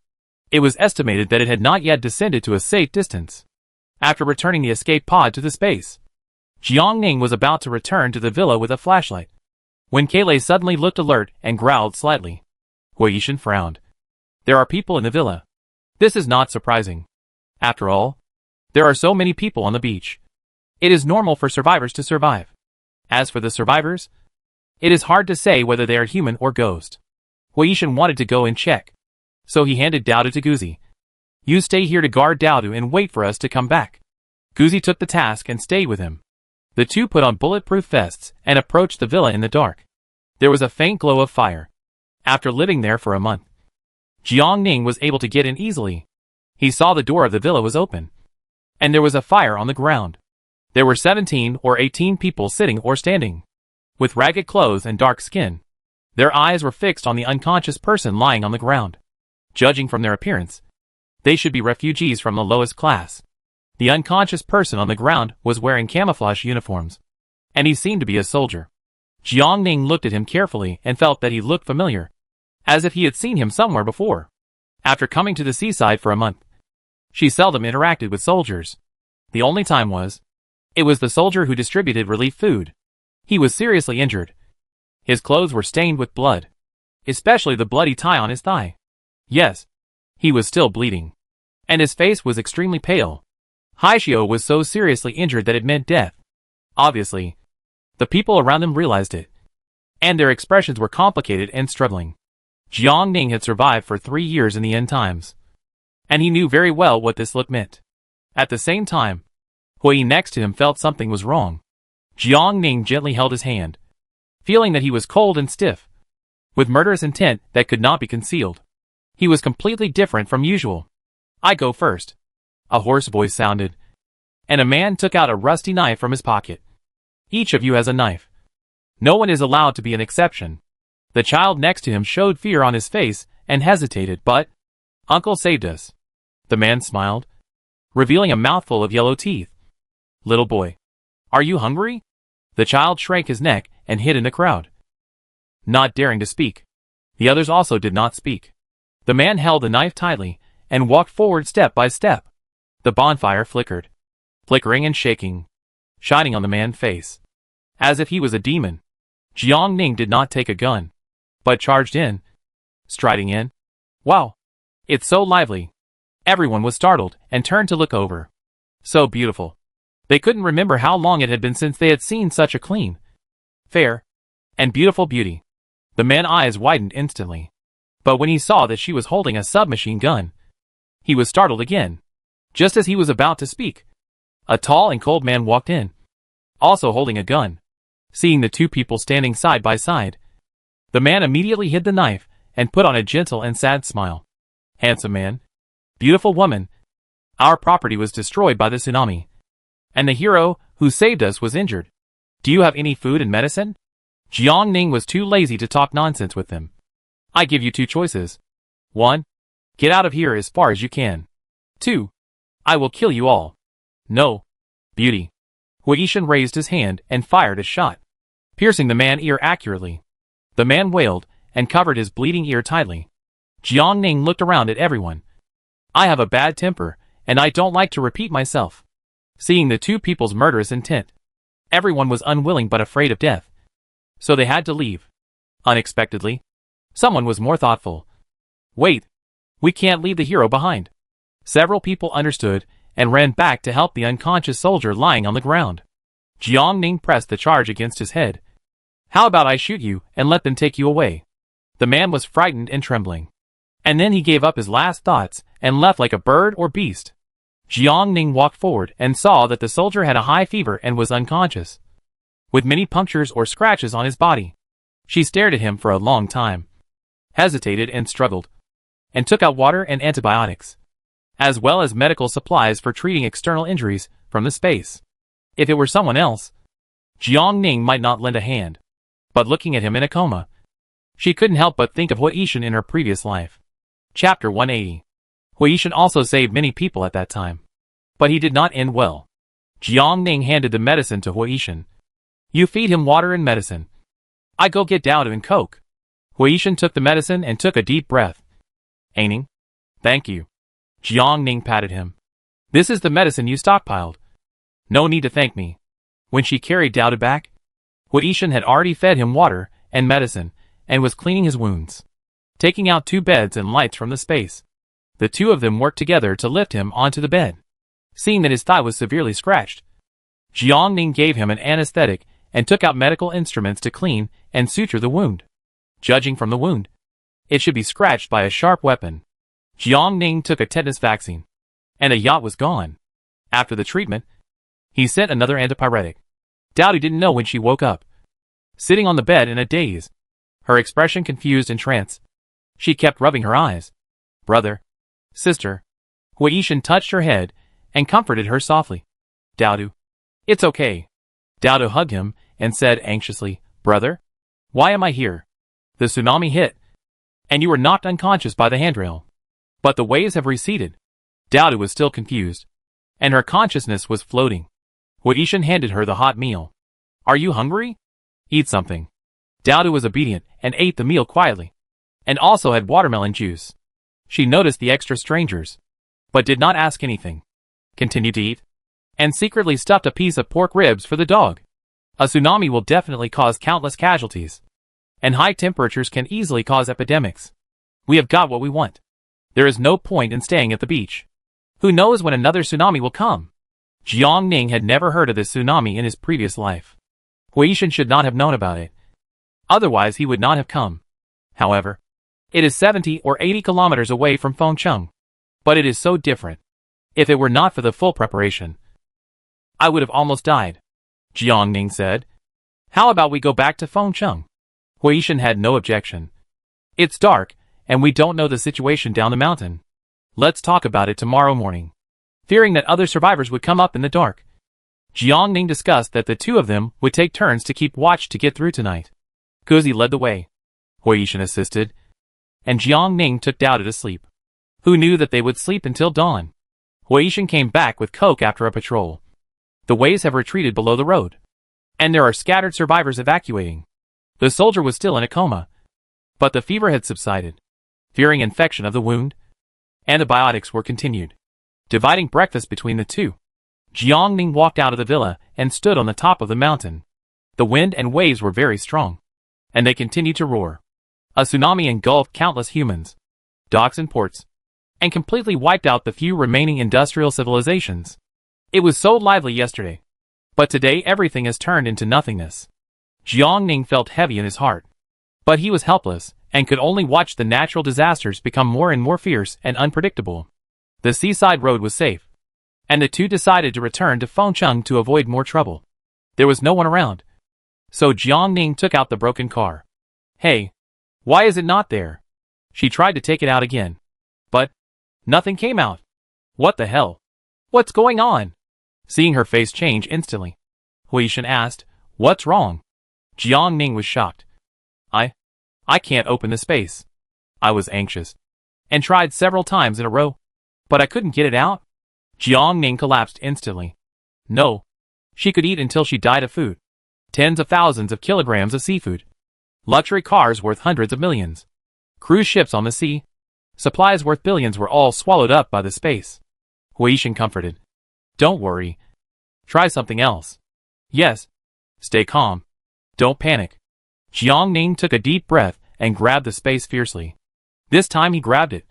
It was estimated that it had not yet descended to a safe distance. After returning the escape pod to the space, Jiang Ning was about to return to the villa with a flashlight, when Kaylai suddenly looked alert and growled slightly. Hui Yishan frowned. There are people in the villa. This is not surprising. After all, there are so many people on the beach. It is normal for survivors to survive. As for the survivors, it is hard to say whether they are human or ghost. Hui Yishan wanted to go and check, so he handed Daodu to Guzi. You stay here to guard Daodu and wait for us to come back. Guzi took the task and stayed with him. The two put on bulletproof vests and approached the villa in the dark. There was a faint glow of fire. After living there for a month, Jiang Ning was able to get in easily. He saw the door of the villa was open, and there was a fire on the ground. There were 17 or 18 people sitting or standing, with ragged clothes and dark skin. Their eyes were fixed on the unconscious person lying on the ground. Judging from their appearance, they should be refugees from the lowest class. The unconscious person on the ground was wearing camouflage uniforms, and he seemed to be a soldier. Jiang Ning looked at him carefully and felt that he looked familiar, as if he had seen him somewhere before. After coming to the seaside for a month, she seldom interacted with soldiers. The only time it was the soldier who distributed relief food. He was seriously injured. His clothes were stained with blood, especially the bloody tie on his thigh. Yes, he was still bleeding, and his face was extremely pale. Haishio was so seriously injured that it meant death. Obviously, the people around him realized it, and their expressions were complicated and struggling. Jiang Ning had survived for 3 years in the end times, and he knew very well what this look meant. At the same time, Hui next to him felt something was wrong. Jiang Ning gently held his hand, feeling that he was cold and stiff, with murderous intent that could not be concealed. He was completely different from usual. I go first. A hoarse voice sounded, and a man took out a rusty knife from his pocket. Each of you has a knife. No one is allowed to be an exception. The child next to him showed fear on his face and hesitated, but Uncle saved us. The man smiled, revealing a mouthful of yellow teeth. Little boy, are you hungry? The child shrank his neck and hid in the crowd, not daring to speak. The others also did not speak. The man held the knife tightly and walked forward step by step. The bonfire flickered, flickering and shaking, shining on the man's face, as if he was a demon. Jiang Ning did not take a gun, but charged in, striding in. Wow! It's so lively. Everyone was startled and turned to look over. So beautiful. They couldn't remember how long it had been since they had seen such a clean, fair, and beautiful beauty. The man's eyes widened instantly. But when he saw that she was holding a submachine gun, he was startled again. Just as he was about to speak, a tall and cold man walked in, also holding a gun. Seeing the two people standing side by side, the man immediately hid the knife and put on a gentle and sad smile. Handsome man, beautiful woman, our property was destroyed by the tsunami, and the hero who saved us was injured. Do you have any food and medicine? Jiang Ning was too lazy to talk nonsense with them. I give you two choices. 1. Get out of here as far as you can. 2. I will kill you all. No. Beauty. Huishan raised his hand and fired a shot, piercing the man's ear accurately. The man wailed and covered his bleeding ear tightly. Jiang Ning looked around at everyone. I have a bad temper, and I don't like to repeat myself. Seeing the two people's murderous intent, everyone was unwilling but afraid of death, so they had to leave. Unexpectedly, someone was more thoughtful. Wait, we can't leave the hero behind. Several people understood and ran back to help the unconscious soldier lying on the ground. Jiang Ning pressed the charge against his head. How about I shoot you and let them take you away? The man was frightened and trembling. And then he gave up his last thoughts and left like a bird or beast. Jiang Ning walked forward and saw that the soldier had a high fever and was unconscious, with many punctures or scratches on his body. She stared at him for a long time, hesitated and struggled, and took out water and antibiotics, as well as medical supplies for treating external injuries from the space. If it were someone else, Jiang Ning might not lend a hand. But looking at him in a coma, she couldn't help but think of Huishan in her previous life. Chapter 180. Huishan also saved many people at that time, but he did not end well. Jiang Ning handed the medicine to Huishan. You feed him water and medicine. I go get Dowdo and Coke. Huishan took the medicine and took a deep breath. Aining? Thank you. Jiang Ning patted him. This is the medicine you stockpiled. No need to thank me. When she carried Dowdo back, Huishan had already fed him water and medicine and was cleaning his wounds, taking out 2 beds and lights from the space. The two of them worked together to lift him onto the bed. Seeing that his thigh was severely scratched, Jiang Ning gave him an anesthetic and took out medical instruments to clean and suture the wound. Judging from the wound, it should be scratched by a sharp weapon. Jiang Ning took a tetanus vaccine, and the yacht was gone. After the treatment, he sent another antipyretic. Dowdy didn't know when she woke up, sitting on the bed in a daze, her expression confused and trance. She kept rubbing her eyes. Brother, sister. Huishan touched her head and comforted her softly. Dowdo, it's okay. Dowdo hugged him and said anxiously, Brother, why am I here? The tsunami hit, and you were knocked unconscious by the handrail. But the waves have receded. Dowdo was still confused, and her consciousness was floating. Huishan handed her the hot meal. Are you hungry? Eat something. Dowdo was obedient and ate the meal quietly, and also had watermelon juice. She noticed the extra strangers, but did not ask anything. Continued to eat, and secretly stuffed a piece of pork ribs for the dog. A tsunami will definitely cause countless casualties, and high temperatures can easily cause epidemics. We have got what we want. There is no point in staying at the beach. Who knows when another tsunami will come? Jiang Ning had never heard of this tsunami in his previous life. Huishan should not have known about it. Otherwise he would not have come. However, it is 70 or 80 kilometers away from Fengcheng. But it is so different. If it were not for the full preparation, I would have almost died. Jiang Ning said. How about we go back to Fengcheng? Huishan had no objection. It's dark, and we don't know the situation down the mountain. Let's talk about it tomorrow morning. Fearing that other survivors would come up in the dark, Jiang Ning discussed that the two of them would take turns to keep watch to get through tonight. Kuzi led the way. Huishan assisted, and Jiang Ning took Dowdo to sleep. Who knew that they would sleep until dawn? Huishan came back with Coke after a patrol. The waves have retreated below the road, and there are scattered survivors evacuating. The soldier was still in a coma, But the fever had subsided. Fearing infection of the wound, antibiotics were continued. Dividing breakfast between the two, Jiangning walked out of the villa and stood on the top of the mountain. The wind and waves were very strong, and they continued to roar. A tsunami engulfed countless humans, docks and ports, and completely wiped out the few remaining industrial civilizations. It was so lively yesterday, but today everything has turned into nothingness. Jiangning felt heavy in his heart, but he was helpless and could only watch the natural disasters become more and more fierce and unpredictable. The seaside road was safe, and the two decided to return to Fengcheng to avoid more trouble. There was no one around, so Jiangning took out the broken car. Hey, why is it not there? She tried to take it out again, but nothing came out. What the hell? What's going on? Seeing her face change instantly, Huishan asked, "What's wrong?" Jiangning was shocked. I can't open the space. I was anxious and tried several times in a row, but I couldn't get it out. Jiangning collapsed instantly. No. She could eat until she died of food. Tens of thousands of kilograms of seafood. Luxury cars worth hundreds of millions. Cruise ships on the sea. Supplies worth billions were all swallowed up by the space. Huishan comforted. Don't worry. Try something else. Yes. Stay calm. Don't panic. Jiangning took a deep breath and grabbed the space fiercely. This time he grabbed it,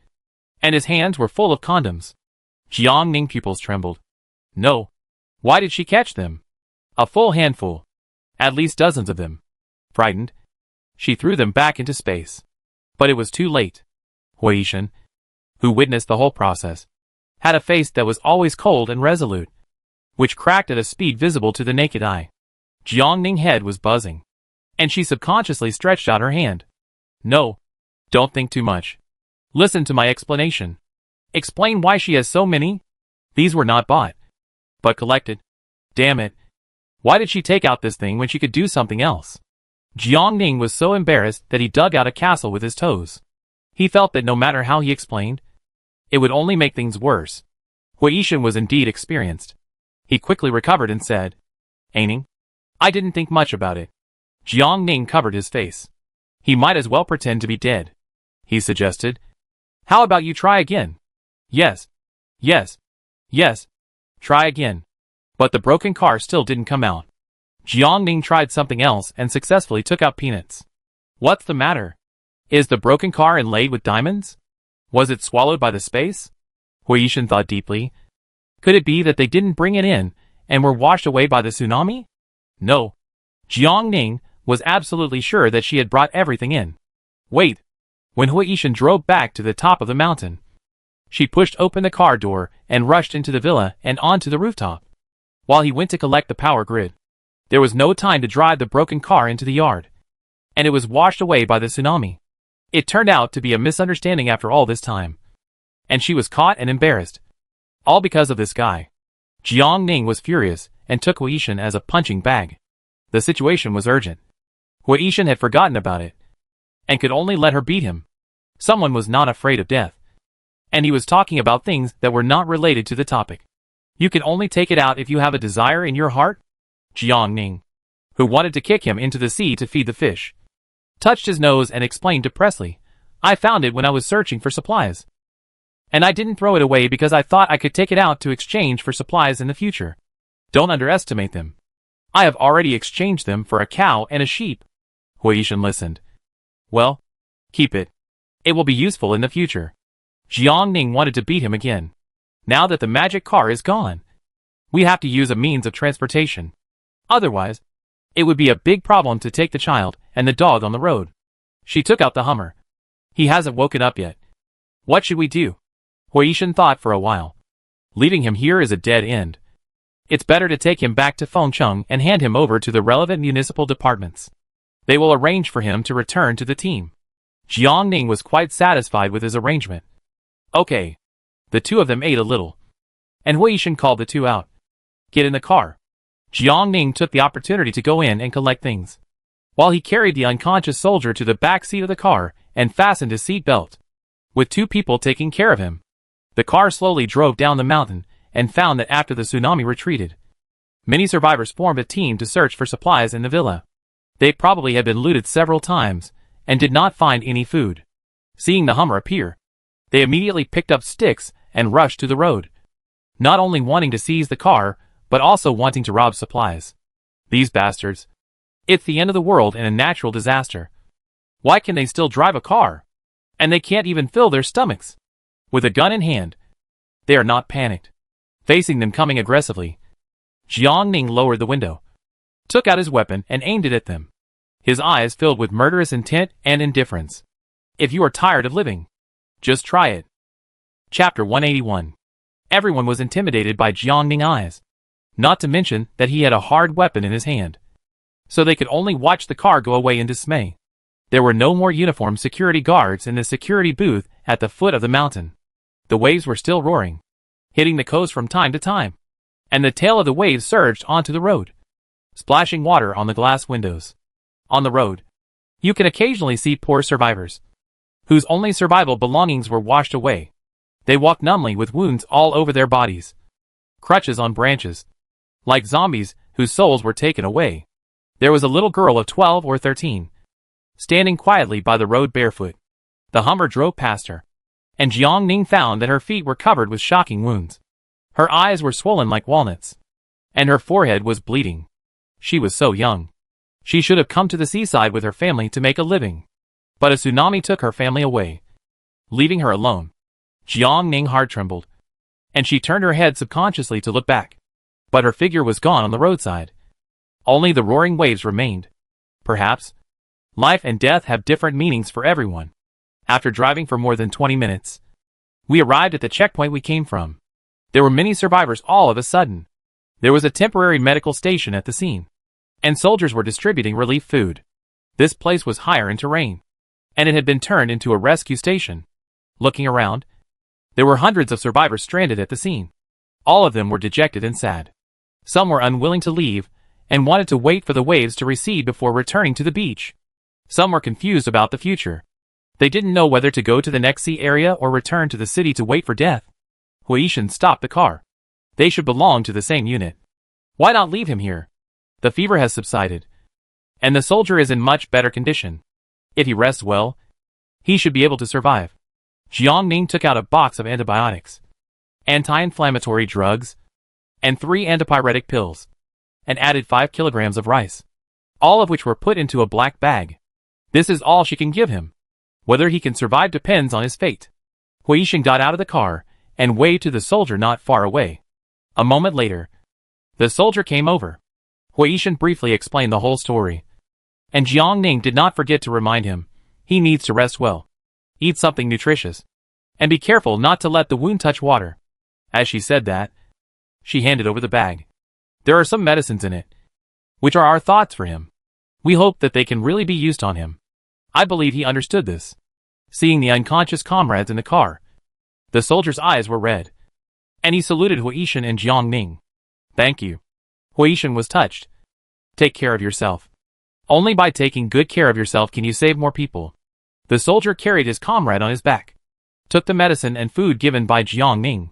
and his hands were full of condoms. Jiangning pupils trembled. No. Why did she catch them? A full handful. At least dozens of them. Frightened, she threw them back into space. But it was too late. Huishan, who witnessed the whole process, had a face that was always cold and resolute, which cracked at a speed visible to the naked eye. Jiangning's head was buzzing, and she subconsciously stretched out her hand. No. Don't think too much. Listen to my explanation. Explain why she has so many. These were not bought, but collected. Damn it. Why did she take out this thing when she could do something else? Jiangning was so embarrassed that he dug out a castle with his toes. He felt that no matter how he explained, it would only make things worse. Huishan was indeed experienced. He quickly recovered and said, Aining, I didn't think much about it. Jiangning covered his face. He might as well pretend to be dead. He suggested, how about you try again? Yes. Yes. Yes. Try again. But the broken car still didn't come out. Jiangning tried something else and successfully took out peanuts. What's the matter? Is the broken car inlaid with diamonds? Was it swallowed by the space? Huishan thought deeply. Could it be that they didn't bring it in and were washed away by the tsunami? No. Jiangning was absolutely sure that she had brought everything in. Wait. When Huishan drove back to the top of the mountain, she pushed open the car door and rushed into the villa and onto the rooftop. While he went to collect the power grid, there was no time to drive the broken car into the yard, and it was washed away by the tsunami. It turned out to be a misunderstanding after all this time, and she was caught and embarrassed. All because of this guy. Jiangning was furious and took Huishan as a punching bag. The situation was urgent. Huishan had forgotten about it, and could only let her beat him. Someone was not afraid of death, and he was talking about things that were not related to the topic. You can only take it out if you have a desire in your heart? Jiangning, who wanted to kick him into the sea to feed the fish, touched his nose and explained depressedly, I found it when I was searching for supplies. And I didn't throw it away because I thought I could take it out to exchange for supplies in the future. Don't underestimate them. I have already exchanged them for a cow and a sheep. Huishan listened. Well, keep it. It will be useful in the future. Jiangning wanted to beat him again. Now that the magic car is gone, we have to use a means of transportation. Otherwise, it would be a big problem to take the child and the dog on the road. She took out the Hummer. He hasn't woken up yet. What should we do? Huishan thought for a while. Leaving him here is a dead end. It's better to take him back to Fengcheng and hand him over to the relevant municipal departments. They will arrange for him to return to the team. Jiangning was quite satisfied with his arrangement. Okay. The two of them ate a little, and Huishan called the two out. Get in the car. Jiangning took the opportunity to go in and collect things, while he carried the unconscious soldier to the back seat of the car and fastened his seat belt. With two people taking care of him, the car slowly drove down the mountain and found that after the tsunami retreated, many survivors formed a team to search for supplies in the villa. They probably had been looted several times, and did not find any food. Seeing the Hummer appear, they immediately picked up sticks and rushed to the road, not only wanting to seize the car, but also wanting to rob supplies. These bastards. It's the end of the world and a natural disaster. Why can they still drive a car? And they can't even fill their stomachs. With a gun in hand, they are not panicked. Facing them coming aggressively, Jiangning lowered the window, took out his weapon and aimed it at them. His eyes filled with murderous intent and indifference. If you are tired of living, just try it. Chapter 181. Everyone was intimidated by Jiangning's eyes, not to mention that he had a hard weapon in his hand. So they could only watch the car go away in dismay. There were no more uniformed security guards in the security booth at the foot of the mountain. The waves were still roaring, hitting the coast from time to time, and the tail of the waves surged onto the road, splashing water on the glass windows. On the road, you can occasionally see poor survivors, whose only survival belongings were washed away. They walked numbly with wounds all over their bodies, crutches on branches, like zombies whose souls were taken away. There was a little girl of 12 or 13, standing quietly by the road barefoot. The Hummer drove past her, and Jiangning found that her feet were covered with shocking wounds. Her eyes were swollen like walnuts, and her forehead was bleeding. She was so young. She should have come to the seaside with her family to make a living. But a tsunami took her family away, leaving her alone. Jiangning's heart trembled, and she turned her head subconsciously to look back. But her figure was gone on the roadside. Only the roaring waves remained. Perhaps life and death have different meanings for everyone. After driving for more than 20 minutes, we arrived at the checkpoint we came from. There were many survivors all of a sudden. There was a temporary medical station at the scene, and soldiers were distributing relief food. This place was higher in terrain, and it had been turned into a rescue station. Looking around, there were hundreds of survivors stranded at the scene. All of them were dejected and sad. Some were unwilling to leave, and wanted to wait for the waves to recede before returning to the beach. Some were confused about the future. They didn't know whether to go to the next sea area or return to the city to wait for death. Huishan stopped the car. They should belong to the same unit. Why not leave him here? The fever has subsided, and the soldier is in much better condition. If he rests well, he should be able to survive. Jiangning took out a box of antibiotics, anti-inflammatory drugs, and 3 antipyretic pills, and added 5 kilograms of rice, all of which were put into a black bag. This is all she can give him. Whether he can survive depends on his fate. Huishan got out of the car and waved to the soldier not far away. A moment later, the soldier came over. Huishan briefly explained the whole story, and Jiangning did not forget to remind him, he needs to rest well, eat something nutritious, and be careful not to let the wound touch water. As she said that, she handed over the bag. There are some medicines in it, which are our thoughts for him. We hope that they can really be used on him. I believe he understood this. Seeing the unconscious comrades in the car, the soldier's eyes were red, and he saluted Huishan and Jiangning. Thank you. Huishan was touched. Take care of yourself. Only by taking good care of yourself can you save more people. The soldier carried his comrade on his back, took the medicine and food given by Jiangning,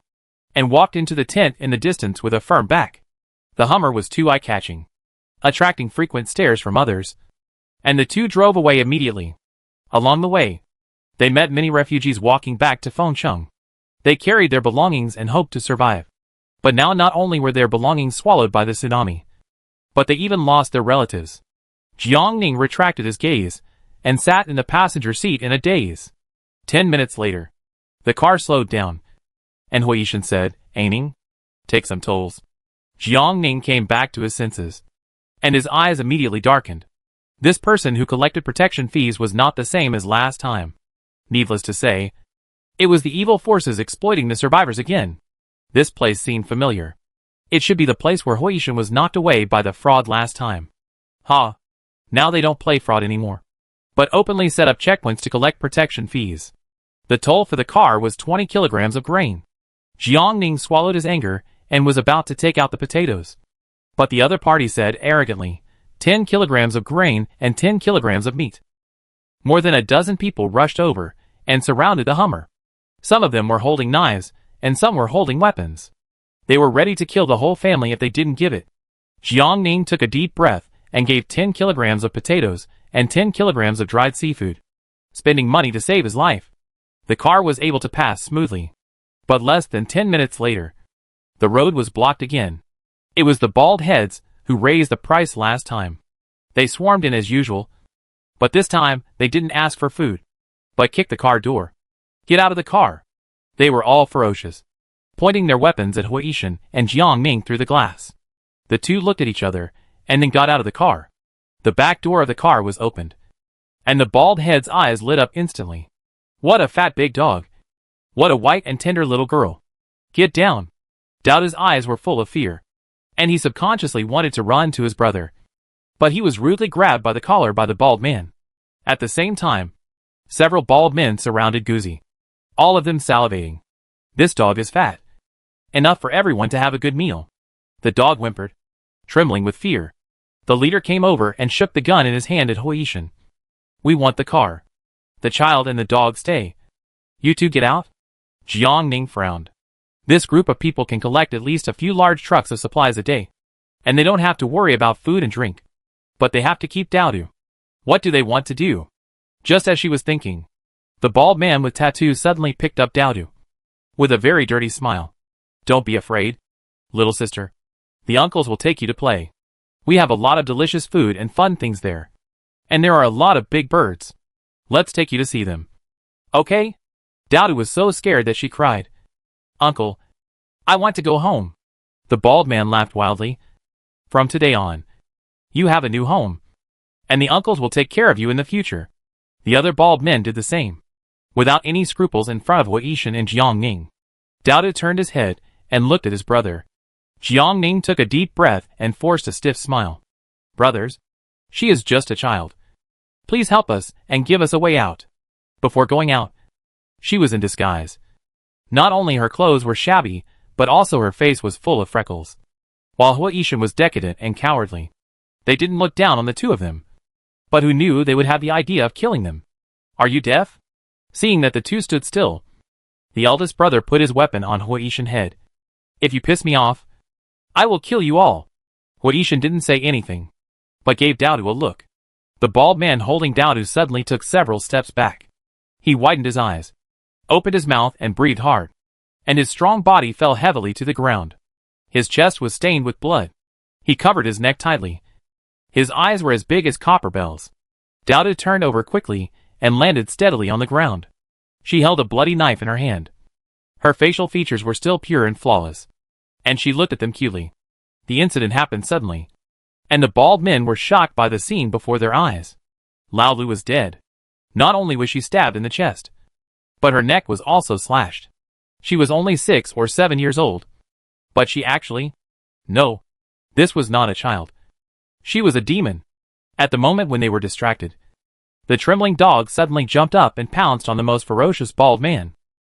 and walked into the tent in the distance with a firm back. The Hummer was too eye-catching, attracting frequent stares from others, and the two drove away immediately. Along the way, they met many refugees walking back to Fengcheng. They carried their belongings and hoped to survive. But now not only were their belongings swallowed by the tsunami, but they even lost their relatives. Jiangning retracted his gaze and sat in the passenger seat in a daze. 10 minutes later, the car slowed down, and Huishan said, "Aining, take some tolls." Jiangning came back to his senses, and his eyes immediately darkened. This person who collected protection fees was not the same as last time. Needless to say, it was the evil forces exploiting the survivors again. This place seemed familiar. It should be the place where Huishan was knocked away by the fraud last time. Ha! Now they don't play fraud anymore, but openly set up checkpoints to collect protection fees. The toll for the car was 20 kilograms of grain. Jiangning swallowed his anger and was about to take out the potatoes. But the other party said arrogantly, 10 kilograms of grain and 10 kilograms of meat. More than a dozen people rushed over and surrounded the Hummer. Some of them were holding knives, and some were holding weapons. They were ready to kill the whole family if they didn't give it. Jiangning took a deep breath and gave 10 kilograms of potatoes and 10 kilograms of dried seafood. spending money to save his life. The car was able to pass smoothly. But less than 10 minutes later, the road was blocked again. It was the bald heads who raised the price last time. They swarmed in as usual, but this time they didn't ask for food, but kicked the car door. Get out of the car. They were all ferocious, pointing their weapons at Huishan and Jiangning through the glass. The two looked at each other and then got out of the car. The back door of the car was opened, and the bald head's eyes lit up instantly. What a fat big dog. What a white and tender little girl. Get down. Daodu's eyes were full of fear, and he subconsciously wanted to run to his brother. But he was rudely grabbed by the collar by the bald man. At the same time, several bald men surrounded Guzi, all of them salivating. This dog is fat. Enough for everyone to have a good meal. The dog whimpered, trembling with fear. The leader came over and shook the gun in his hand at Huishan. We want the car. The child and the dog stay. You two get out? Jiangning frowned. This group of people can collect at least a few large trucks of supplies a day, and they don't have to worry about food and drink. But they have to keep Daodu. What do they want to do? Just as she was thinking, the bald man with tattoos suddenly picked up Daodu with a very dirty smile. Don't be afraid, little sister. The uncles will take you to play. We have a lot of delicious food and fun things there. And there are a lot of big birds. Let's take you to see them. Okay? Daodu was so scared that she cried. Uncle, I want to go home. The bald man laughed wildly. From today on, you have a new home, and the uncles will take care of you in the future. The other bald men did the same, without any scruples in front of Huishan and Jiangning. Daodu turned his head and looked at his brother. Jiangning took a deep breath and forced a stiff smile. Brothers, she is just a child. Please help us and give us a way out. Before going out, she was in disguise. Not only her clothes were shabby, but also her face was full of freckles. While Huishan was decadent and cowardly, they didn't look down on the two of them. But who knew they would have the idea of killing them? Are you deaf? Seeing that the two stood still, the eldest brother put his weapon on Huishan's head. If you piss me off, I will kill you all. Huishan didn't say anything, but gave Daodu a look. The bald man holding Daodu suddenly took several steps back. He widened his eyes, opened his mouth and breathed hard, and his strong body fell heavily to the ground. His chest was stained with blood. He covered his neck tightly. His eyes were as big as copper bells. Daodu turned over quickly and landed steadily on the ground. She held a bloody knife in her hand. Her facial features were still pure and flawless, and she looked at them cutely. The incident happened suddenly, and the bald men were shocked by the scene before their eyes. Lao Lu was dead. Not only was she stabbed in the chest, but her neck was also slashed. She was only 6 or 7 years old. But she actually... No, this was not a child. She was a demon. At the moment when they were distracted, the trembling dog suddenly jumped up and pounced on the most ferocious bald man.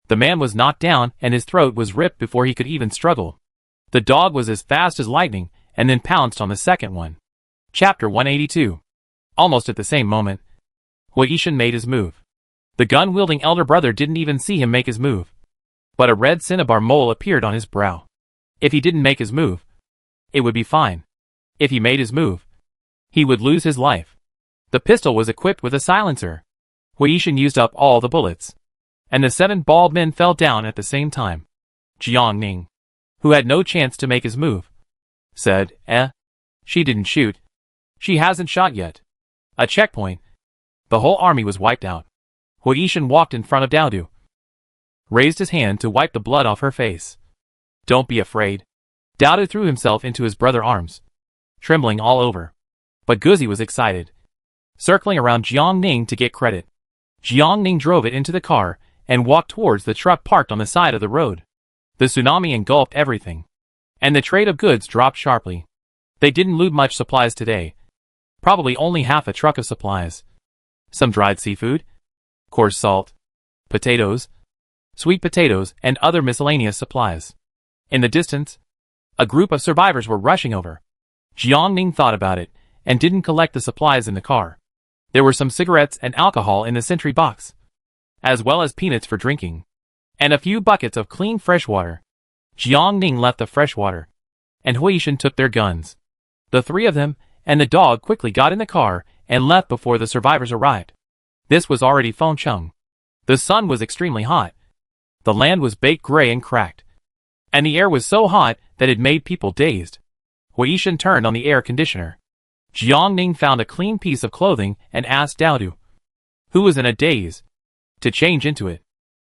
The man was knocked down and his throat was ripped before he could even struggle. The dog was as fast as lightning and then pounced on the second one. Chapter 182. Almost at the same moment, Huishan made his move. The gun-wielding elder brother didn't even see him make his move, but a red cinnabar mole appeared on his brow. If he didn't make his move, it would be fine. If he made his move, he would lose his life. The pistol was equipped with a silencer. Huishan used up all the bullets, and the 7 bald men fell down at the same time. Jiangning, who had no chance to make his move, said, She didn't shoot. She hasn't shot yet. A checkpoint. The whole army was wiped out. Huishan walked in front of Daodu, raised his hand to wipe the blood off her face. Don't be afraid. Daodu threw himself into his brother's arms, trembling all over. But Guzi was excited, circling around Jiangning to get credit. Jiangning drove it into the car and walked towards the truck parked on the side of the road. The tsunami engulfed everything, and the trade of goods dropped sharply. They didn't loot much supplies today. Probably only half a truck of supplies. Some dried seafood, coarse salt, potatoes, sweet potatoes, and other miscellaneous supplies. In the distance, a group of survivors were rushing over. Jiangning thought about it and didn't collect the supplies in the car. There were some cigarettes and alcohol in the sentry box, as well as peanuts for drinking, and a few buckets of clean fresh water. Jiangning left the fresh water, and Huishan took their guns. The 3 of them and the dog quickly got in the car and left before the survivors arrived. This was already Fengcheng. The sun was extremely hot. The land was baked gray and cracked. And the air was so hot that it made people dazed. Huishan turned on the air conditioner. Jiangning found a clean piece of clothing and asked Daodu, who was in a daze, to change into it.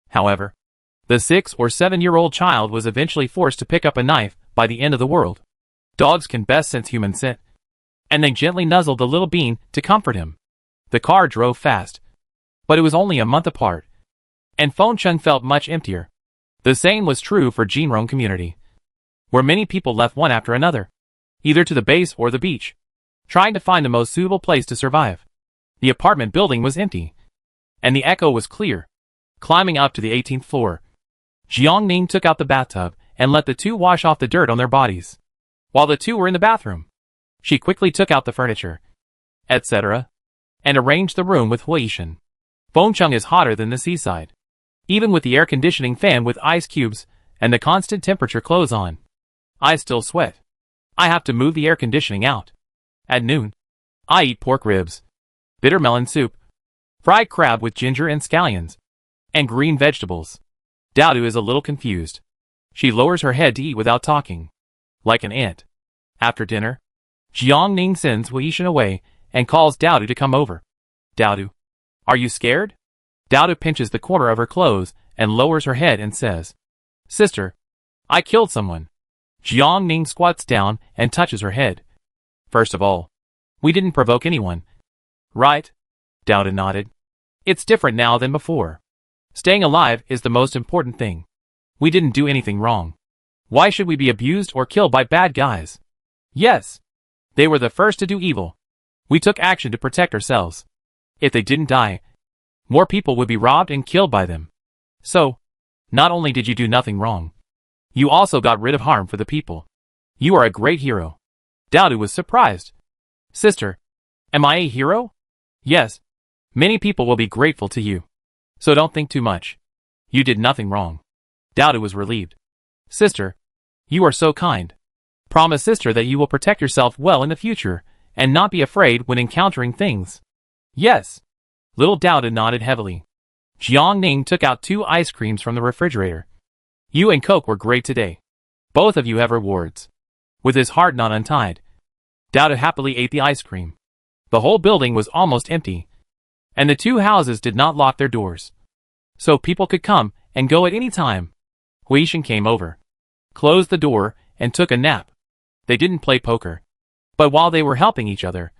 However, the 6 or 7-year-old child was eventually forced to pick up a knife by the end of the world. Dogs can best sense human scent. And they gently nuzzled the little bean to comfort him. The car drove fast. But it was only a month apart. And Fengcheng felt much emptier. The same was true for Jinrong community, where many people left one after another, either to the base or the beach, trying to find the most suitable place to survive. The apartment building was empty, and the echo was clear. Climbing up to the 18th floor, Jiangning took out the bathtub and let the two wash off the dirt on their bodies. While the two were in the bathroom, she quickly took out the furniture, etc., and arranged the room with Huishan. Fengcheng is hotter than the seaside, even with the air conditioning fan with ice cubes and the constant temperature clothes on. I still sweat. I have to move the air conditioning out. At noon, I eat pork ribs, bitter melon soup, fried crab with ginger and scallions, and green vegetables. Daodu is a little confused. She lowers her head to eat without talking, like an ant. After dinner, Jiangning sends Huishan away and calls Daodu to come over. Daodu, are you scared? Daodu pinches the corner of her clothes and lowers her head and says, Sister, I killed someone. Jiangning squats down and touches her head. First of all, we didn't provoke anyone. Right? Daodu nodded. It's different now than before. Staying alive is the most important thing. We didn't do anything wrong. Why should we be abused or killed by bad guys? Yes. They were the first to do evil. We took action to protect ourselves. If they didn't die, more people would be robbed and killed by them. So, not only did you do nothing wrong, you also got rid of harm for the people. You are a great hero. Daodu was surprised. Sister, am I a hero? Yes. Many people will be grateful to you. So don't think too much. You did nothing wrong. Daodu was relieved. Sister, you are so kind. Promise sister that you will protect yourself well in the future and not be afraid when encountering things. Yes. Little Daodu nodded heavily. Jiangning took out 2 ice creams from the refrigerator. You and Coke were great today. Both of you have rewards. With his heart not untied, Daodu happily ate the ice cream. The whole building was almost empty, and the 2 houses did not lock their doors, so people could come and go at any time. Huishan came over, closed the door, and took a nap. They didn't play poker, but while they were helping each other,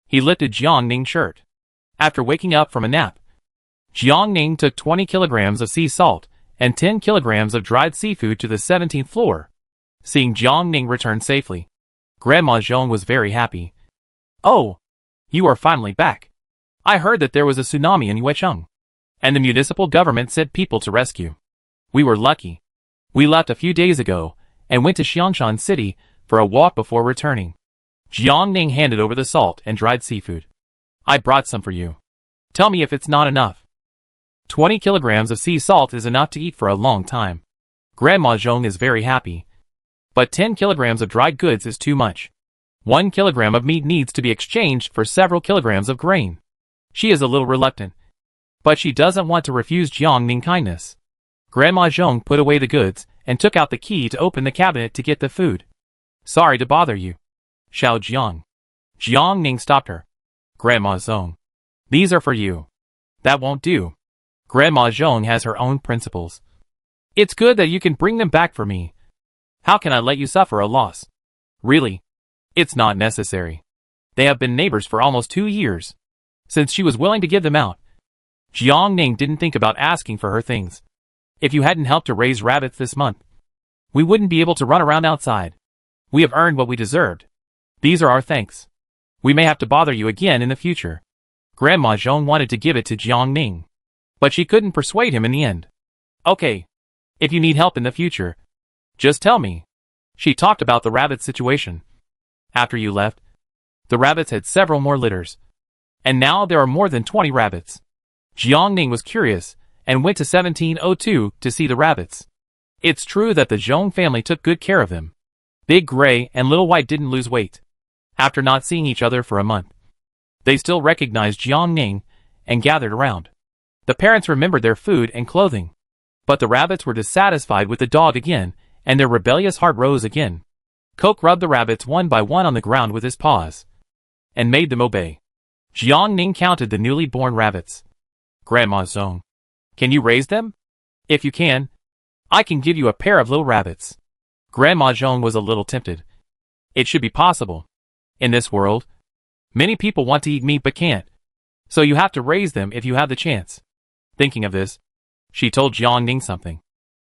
he lifted Jiangning's shirt. After waking up from a nap, Jiangning took 20 kilograms of sea salt and 10 kilograms of dried seafood to the 17th floor. Seeing Jiangning return safely, Grandma Zhong was very happy. Oh, you are finally back. I heard that there was a tsunami in Yuecheng, and the municipal government sent people to rescue. We were lucky. We left a few days ago and went to Xiangshan City for a walk before returning. Jiangning handed over the salt and dried seafood. I brought some for you. Tell me if it's not enough. 20 kilograms of sea salt is enough to eat for a long time. Grandma Zhong is very happy. But 10 kilograms of dried goods is too much. 1 kilogram of meat needs to be exchanged for several kilograms of grain. She is a little reluctant, but she doesn't want to refuse Jiangning kindness. Grandma Zhong put away the goods and took out the key to open the cabinet to get the food. Sorry to bother you, Xiao Jiang. Jiangning stopped her. Grandma Zhong, these are for you. That won't do. Grandma Zhong has her own principles. It's good that you can bring them back for me. How can I let you suffer a loss? Really? It's not necessary. They have been neighbors for almost 2 years, since she was willing to give them out. Jiangning didn't think about asking for her things. If you hadn't helped to raise rabbits this month, we wouldn't be able to run around outside. We have earned what we deserved. These are our thanks. We may have to bother you again in the future. Grandma Zhong wanted to give it to Jiangning, but she couldn't persuade him in the end. Okay. If you need help in the future, just tell me. She talked about the rabbit situation. After you left, the rabbits had several more litters, and now there are more than 20 rabbits. Jiangning was curious and went to 1702 to see the rabbits. It's true that the Zhong family took good care of them. Big Gray and Little White didn't lose weight. After not seeing each other for a month, they still recognized Jiangning and gathered around. The parents remembered their food and clothing. But the rabbits were dissatisfied with the dog again, and their rebellious heart rose again. Coke rubbed the rabbits one by one on the ground with his paws, and made them obey. Jiang Ning counted the newly born rabbits. Grandma Zhong, can you raise them? If you can, I can give you a pair of little rabbits. Grandma Zhong was a little tempted. It should be possible. In this world, many people want to eat meat but can't. So you have to raise them if you have the chance. Thinking of this, she told Jiang Ning something.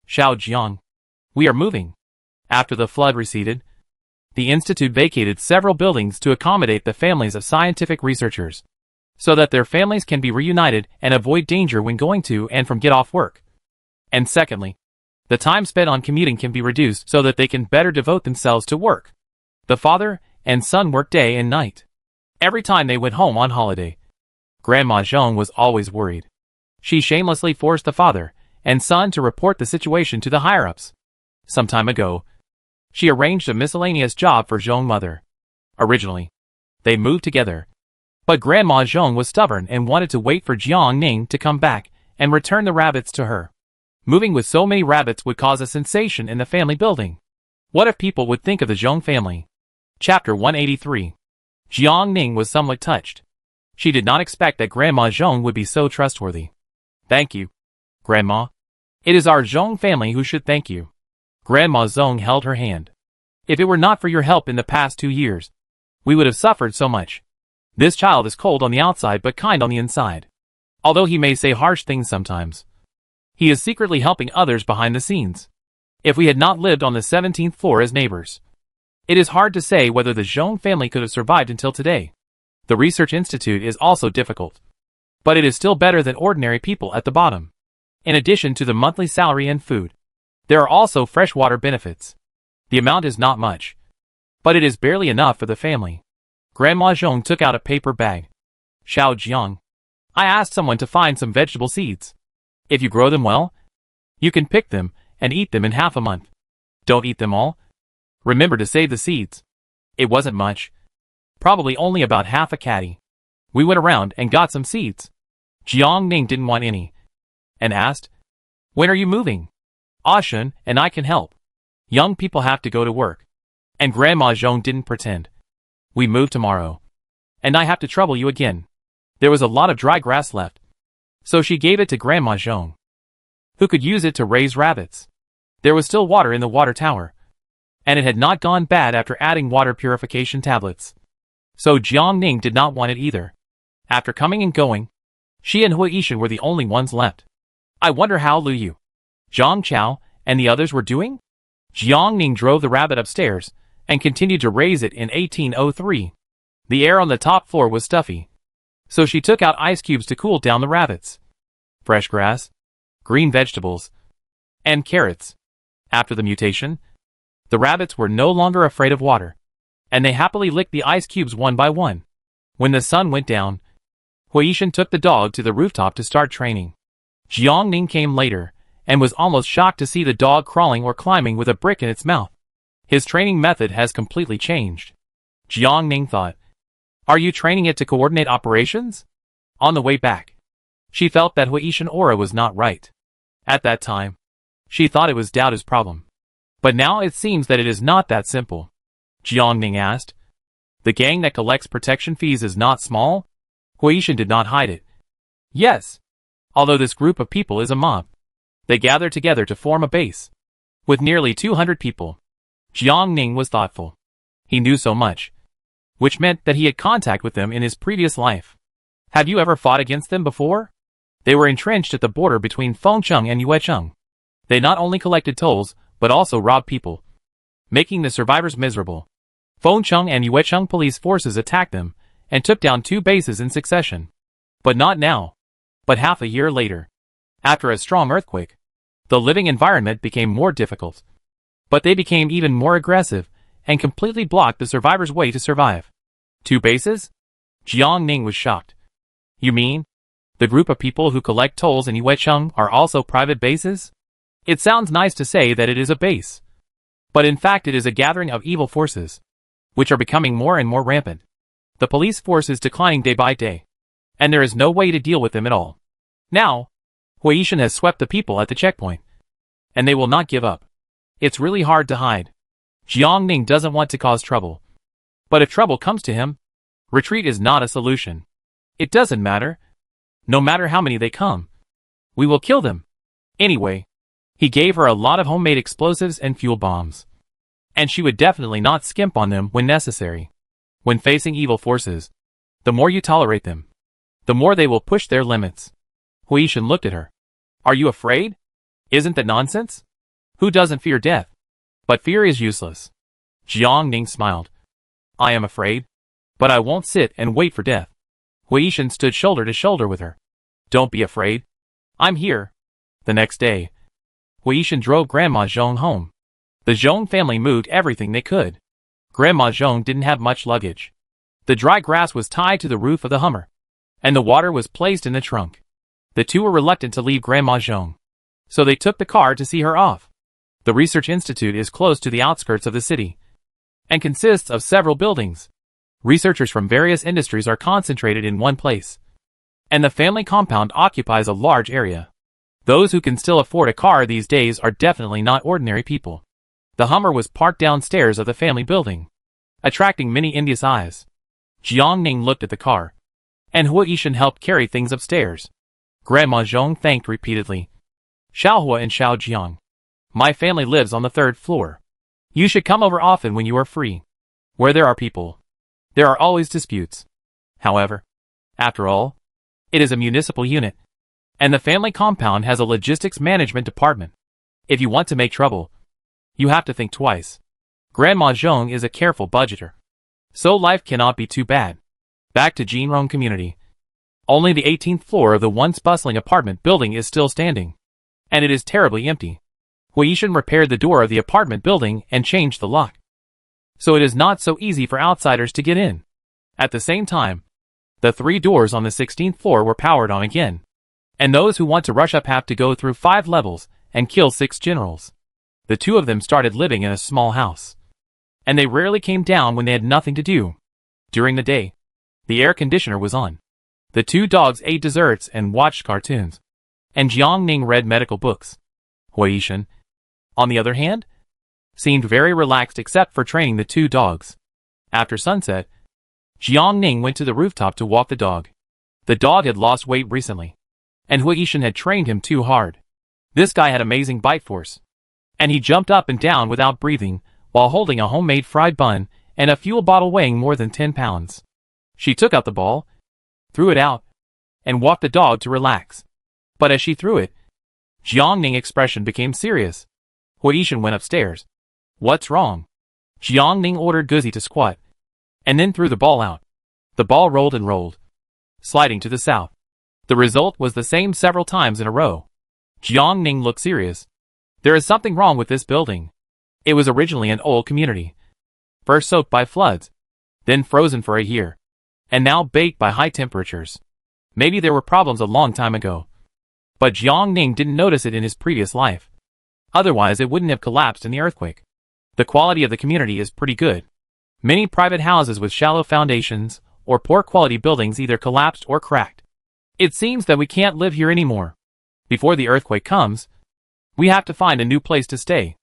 Xiao Jiang, we are moving. After the flood receded, the institute vacated several buildings to accommodate the families of scientific researchers, so that their families can be reunited and avoid danger when going to and from get off work. And secondly, the time spent on commuting can be reduced so that they can better devote themselves to work. The father and son worked day and night. Every time they went home on holiday, Grandma Zhong was always worried. She shamelessly forced the father and son to report the situation to the higher-ups. Some time ago, she arranged a miscellaneous job for Zhong mother. Originally, they moved together, but Grandma Zhong was stubborn and wanted to wait for Jiang Ning to come back and return the rabbits to her. Moving with so many rabbits would cause a sensation in the family building. What if people would think of the Zhong family? Chapter 183. Jiang Ning was somewhat touched. She did not expect that Grandma Zhong would be so trustworthy. Thank you, Grandma. It is our Zhong family who should thank you. Grandma Zhong held her hand. If it were not for your help in the past 2 years, we would have suffered so much. This child is cold on the outside but kind on the inside. Although he may say harsh things sometimes, he is secretly helping others behind the scenes. If we had not lived on the 17th floor as neighbors, it is hard to say whether the Zhong family could have survived until today. The research institute is also difficult, but it is still better than ordinary people at the bottom. In addition to the monthly salary and food, there are also freshwater benefits. The amount is not much, but it is barely enough for the family. Grandma Zhong took out a paper bag. Xiao Jiang, I asked someone to find some vegetable seeds. If you grow them well, you can pick them and eat them in half a month. Don't eat them all. Remember to save the seeds. It wasn't much. Probably only about half a caddy. We went around and got some seeds. Jiang Ning didn't want any, and asked, when are you moving? Ashun and I can help. Young people have to go to work. And Grandma Zhong didn't pretend. We move tomorrow. And I have to trouble you again. There was a lot of dry grass left, so she gave it to Grandma Zhong, who could use it to raise rabbits. There was still water in the water tower, and it had not gone bad after adding water purification tablets. So Jiang Ning did not want it either. After coming and going, she and Hui Yishan were the only ones left. I wonder how Lu Yu, Zhang Chao, and the others were doing? Jiang Ning drove the rabbit upstairs and continued to raise it in 1803. The air on the top floor was stuffy, so she took out ice cubes to cool down the rabbits. Fresh grass, green vegetables, and carrots. After the mutation, the rabbits were no longer afraid of water, and they happily licked the ice cubes one by one. When the sun went down, Hui Yishan took the dog to the rooftop to start training. Jiang Ning came later, and was almost shocked to see the dog crawling or climbing with a brick in its mouth. His training method has completely changed. Jiang Ning thought, are you training it to coordinate operations? On the way back, she felt that Hui Yishan aura was not right. At that time, she thought it was Daoda's problem. But now it seems that it is not that simple. Jiang Ning asked, the gang that collects protection fees is not small? Hui Yishan did not hide it. Yes. Although this group of people is a mob, they gather together to form a base. With nearly 200 people. Jiang Ning was thoughtful. He knew so much, which meant that he had contact with them in his previous life. Have you ever fought against them before? They were entrenched at the border between Fengcheng and Yuecheng. They not only collected tolls, but also robbed people, making the survivors miserable. Fengcheng and Yuecheng police forces attacked them and took down 2 bases in succession. But not now, but half a year later. After a strong earthquake, the living environment became more difficult. But they became even more aggressive and completely blocked the survivors' way to survive. 2 bases? Jiang Ning was shocked. You mean, the group of people who collect tolls in Yuecheng are also private bases? It sounds nice to say that it is a base, but in fact it is a gathering of evil forces, which are becoming more and more rampant. The police force is declining day by day, and there is no way to deal with them at all. Now, Huishan has swept the people at the checkpoint, and they will not give up. It's really hard to hide. Jiangning doesn't want to cause trouble. But if trouble comes to him, retreat is not a solution. It doesn't matter. No matter how many they come, we will kill them. Anyway, he gave her a lot of homemade explosives and fuel bombs. And she would definitely not skimp on them when necessary. When facing evil forces, the more you tolerate them, the more they will push their limits. Huishan looked at her. Are you afraid? Isn't that nonsense? Who doesn't fear death? But fear is useless. Jiangning smiled. I am afraid, but I won't sit and wait for death. Huishan stood shoulder to shoulder with her. Don't be afraid. I'm here. The next day, Huishan drove Grandma Zhong home. The Zhong family moved everything they could. Grandma Zhong didn't have much luggage. The dry grass was tied to the roof of the Hummer, and the water was placed in the trunk. The two were reluctant to leave Grandma Zhong, so they took the car to see her off. The research institute is close to the outskirts of the city, and consists of several buildings. Researchers from various industries are concentrated in one place, and the family compound occupies a large area. Those who can still afford a car these days are definitely not ordinary people. The Hummer was parked downstairs of the family building, attracting many envious eyes. Jiangning looked at the car, and Huishan helped carry things upstairs. Grandma Zhong thanked repeatedly. Xiaohua and Xiao Jiang. My family lives on the 3rd floor. You should come over often when you are free. Where there are people, there are always disputes. However, after all, it is a municipal unit, and the family compound has a logistics management department. If you want to make trouble, you have to think twice. Grandma Zhong is a careful budgeter, so life cannot be too bad. Back to Jinrong community. Only the 18th floor of the once bustling apartment building is still standing, and it is terribly empty. Huishan repaired the door of the apartment building and changed the lock, so it is not so easy for outsiders to get in. At the same time, the 3 doors on the 16th floor were powered on again, and those who want to rush up have to go through 5 levels and kill 6 generals. The 2 of them started living in a small house, and they rarely came down when they had nothing to do. During the day, the air conditioner was on. The 2 dogs ate desserts and watched cartoons, and Jiangning read medical books. Huishan, on the other hand, seemed very relaxed except for training the 2 dogs. After sunset, Jiangning went to the rooftop to walk the dog. The dog had lost weight recently, and Huishan had trained him too hard. This guy had amazing bite force, and he jumped up and down without breathing while holding a homemade fried bun and a fuel bottle weighing more than 10 pounds. She took out the ball, threw it out, and walked the dog to relax. But as she threw it, Jiangning's expression became serious. Huishan went upstairs. What's wrong? Jiangning ordered Guzi to squat, and then threw the ball out. The ball rolled and rolled, sliding to the south. The result was the same several times in a row. Jiangning looked serious. There is something wrong with this building. It was originally an old community, first soaked by floods, then frozen for a year, and now baked by high temperatures. Maybe there were problems a long time ago, but Jiangning didn't notice it in his previous life. Otherwise it wouldn't have collapsed in the earthquake. The quality of the community is pretty good. Many private houses with shallow foundations or poor quality buildings either collapsed or cracked. It seems that we can't live here anymore. Before the earthquake comes, we have to find a new place to stay.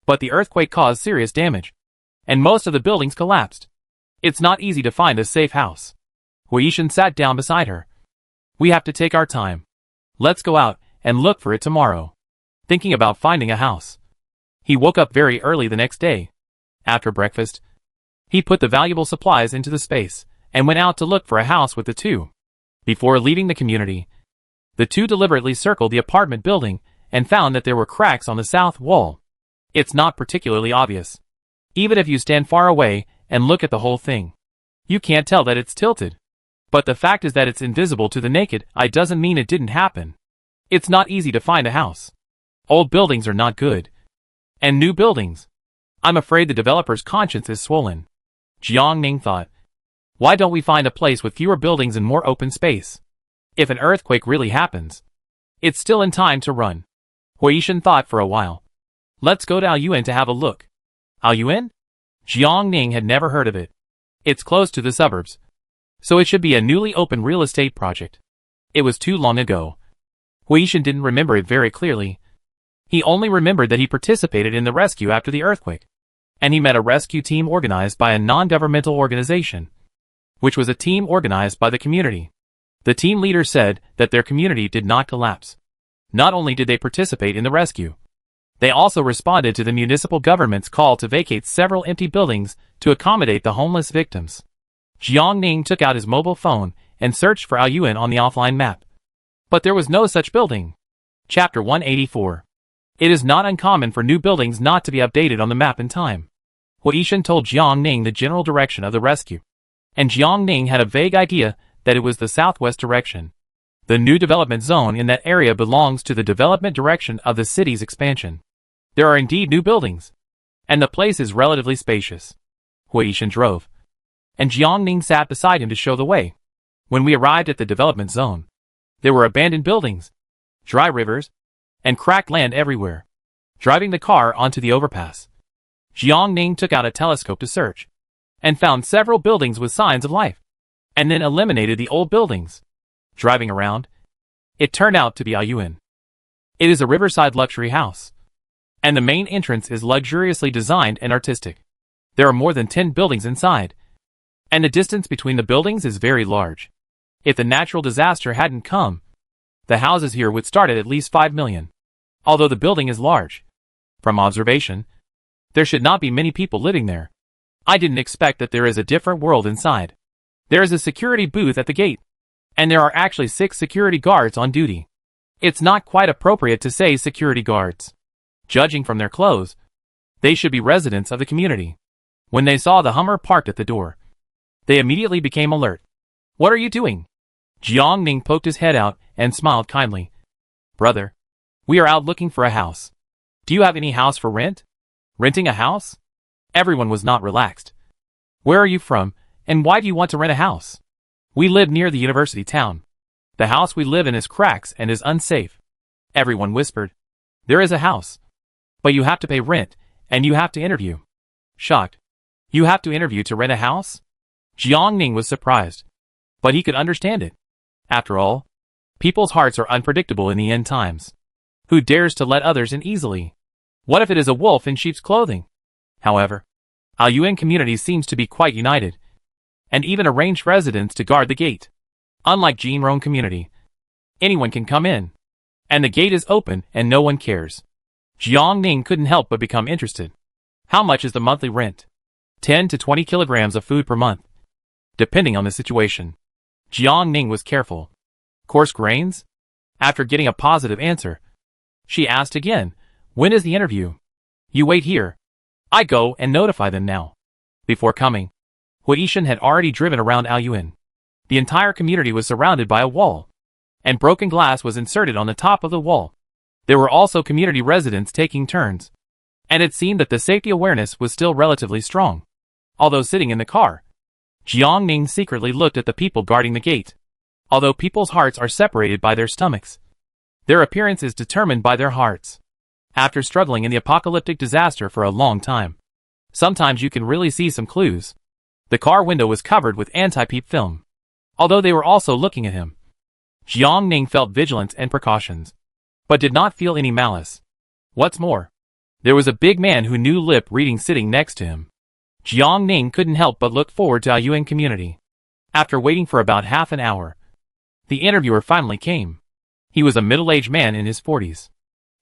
But the earthquake caused serious damage, and most of the buildings collapsed. It's not easy to find a safe house. Huishan sat down beside her. We have to take our time. Let's go out and look for it tomorrow. Thinking about finding a house. He woke up very early the next day. After breakfast, he put the valuable supplies into the space and went out to look for a house with the 2. Before leaving the community, the 2 deliberately circled the apartment building and found that there were cracks on the south wall. It's not particularly obvious. Even if you stand far away and look at the whole thing, you can't tell that it's tilted. But the fact is that it's invisible to the naked eye doesn't mean it didn't happen. It's not easy to find a house. Old buildings are not good. And new buildings. I'm afraid the developer's conscience is swollen. Jiangning thought. Why don't we find a place with fewer buildings and more open space? If an earthquake really happens, it's still in time to run. Huishan thought for a while. Let's go to Aoyuan to have a look. Aoyuan? Jiangning had never heard of it. It's close to the suburbs, So it should be a newly opened real estate project. It was too long ago. Huishan didn't remember it very clearly. He only remembered that he participated in the rescue after the earthquake. And he met a rescue team organized by a non-governmental organization, which was a team organized by the community. The team leader said that their community did not collapse. Not only did they participate in the rescue, they also responded to the municipal government's call to vacate several empty buildings to accommodate the homeless victims. Jiang Ning took out his mobile phone and searched for Aoyuan on the offline map. But there was no such building. Chapter 184. It is not uncommon for new buildings not to be updated on the map in time. Huishan told Jiang Ning the general direction of the rescue, and Jiang Ning had a vague idea that it was the southwest direction. The new development zone in that area belongs to the development direction of the city's expansion. There are indeed new buildings, and the place is relatively spacious. Huishan drove, and Jiang Ning sat beside him to show the way. When we arrived at the development zone, there were abandoned buildings, dry rivers, and cracked land everywhere. Driving the car onto the overpass, Jiang Ning took out a telescope to search, and found several buildings with signs of life, and then eliminated the old buildings. Driving around, it turned out to be Aoyuan. It is a riverside luxury house, and the main entrance is luxuriously designed and artistic. There are more than 10 buildings inside, and the distance between the buildings is very large. If the natural disaster hadn't come, the houses here would start at least 5 million. Although the building is large, from observation, there should not be many people living there. I didn't expect that there is a different world inside. There is a security booth at the gate, and there are actually 6 security guards on duty. It's not quite appropriate to say security guards. Judging from their clothes, they should be residents of the community. When they saw the Hummer parked at the door, they immediately became alert. "What are you doing?" Jiang Ning poked his head out and smiled kindly. "Brother, we are out looking for a house. Do you have any house for rent?" "Renting a house?" Everyone was not relaxed. "Where are you from, and why do you want to rent a house?" "We live near the university town. The house we live in is cracks and is unsafe." Everyone whispered. "There is a house, but you have to pay rent, and you have to interview." Shocked. "You have to interview to rent a house?" Jiang Ning was surprised, but he could understand it. After all, people's hearts are unpredictable in the end times. Who dares to let others in easily? What if it is a wolf in sheep's clothing? However, Aoyuan community seems to be quite united, and even arranged residents to guard the gate. Unlike Jinrong community, anyone can come in, and the gate is open and no one cares. Jiang Ning couldn't help but become interested. How much is the monthly rent? 10 to 20 kilograms of food per month, depending on the situation. Jiang Ning was careful. Coarse grains? After getting a positive answer, she asked again, "When is the interview?" "You wait here. I go and notify them now." Before coming, Huishan had already driven around Aoyuan. The entire community was surrounded by a wall, and broken glass was inserted on the top of the wall. There were also community residents taking turns, and it seemed that the safety awareness was still relatively strong. Although sitting in the car, Jiang Ning secretly looked at the people guarding the gate. Although people's hearts are separated by their stomachs, their appearance is determined by their hearts. After struggling in the apocalyptic disaster for a long time, sometimes you can really see some clues. The car window was covered with anti-peep film. Although they were also looking at him, Jiang Ning felt vigilance and precautions, but did not feel any malice. What's more, there was a big man who knew lip reading sitting next to him. Jiang Ning couldn't help but look forward to Aoyuan community. After waiting for about half an hour, the interviewer finally came. He was a middle-aged man in his 40s.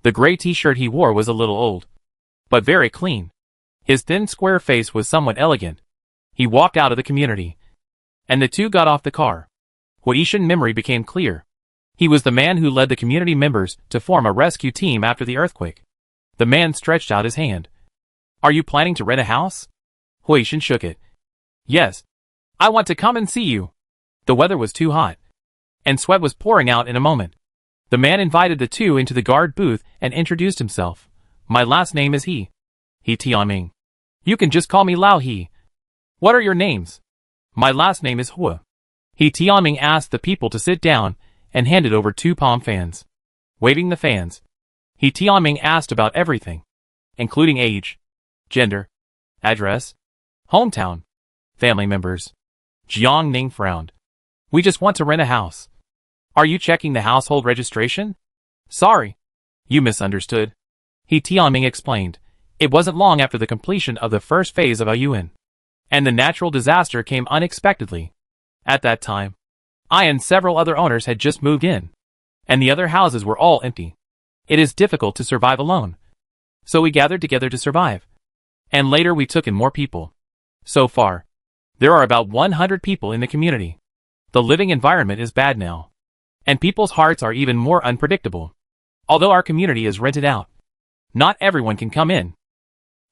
The gray t-shirt he wore was a little old, but very clean. His thin square face was somewhat elegant. He walked out of the community, and the two got off the car. Huishan's memory became clear. He was the man who led the community members to form a rescue team after the earthquake. The man stretched out his hand. "Are you planning to rent a house?" Huishan shook it. "Yes. I want to come and see you." The weather was too hot, and sweat was pouring out in a moment. The man invited the two into the guard booth and introduced himself. "My last name is He Tianming. You can just call me Lao He." "What are your names?" "My last name is Hua." He Tianming asked the people to sit down and handed over 2 palm fans. Waving the fans, He Tianming asked about everything, including age, gender, address, hometown, family members, Jiang Ning frowned. We just want to rent a house. Are you checking the household registration? Sorry. You misunderstood. He Tianming explained. It wasn't long after the completion of the first phase of Aoyuan, and the natural disaster came unexpectedly. At that time, I and several other owners had just moved in, and the other houses were all empty. It is difficult to survive alone. So we gathered together to survive. And later we took in more people. So far, there are about 100 people in the community. The living environment is bad now, and people's hearts are even more unpredictable. Although our community is rented out, not everyone can come in.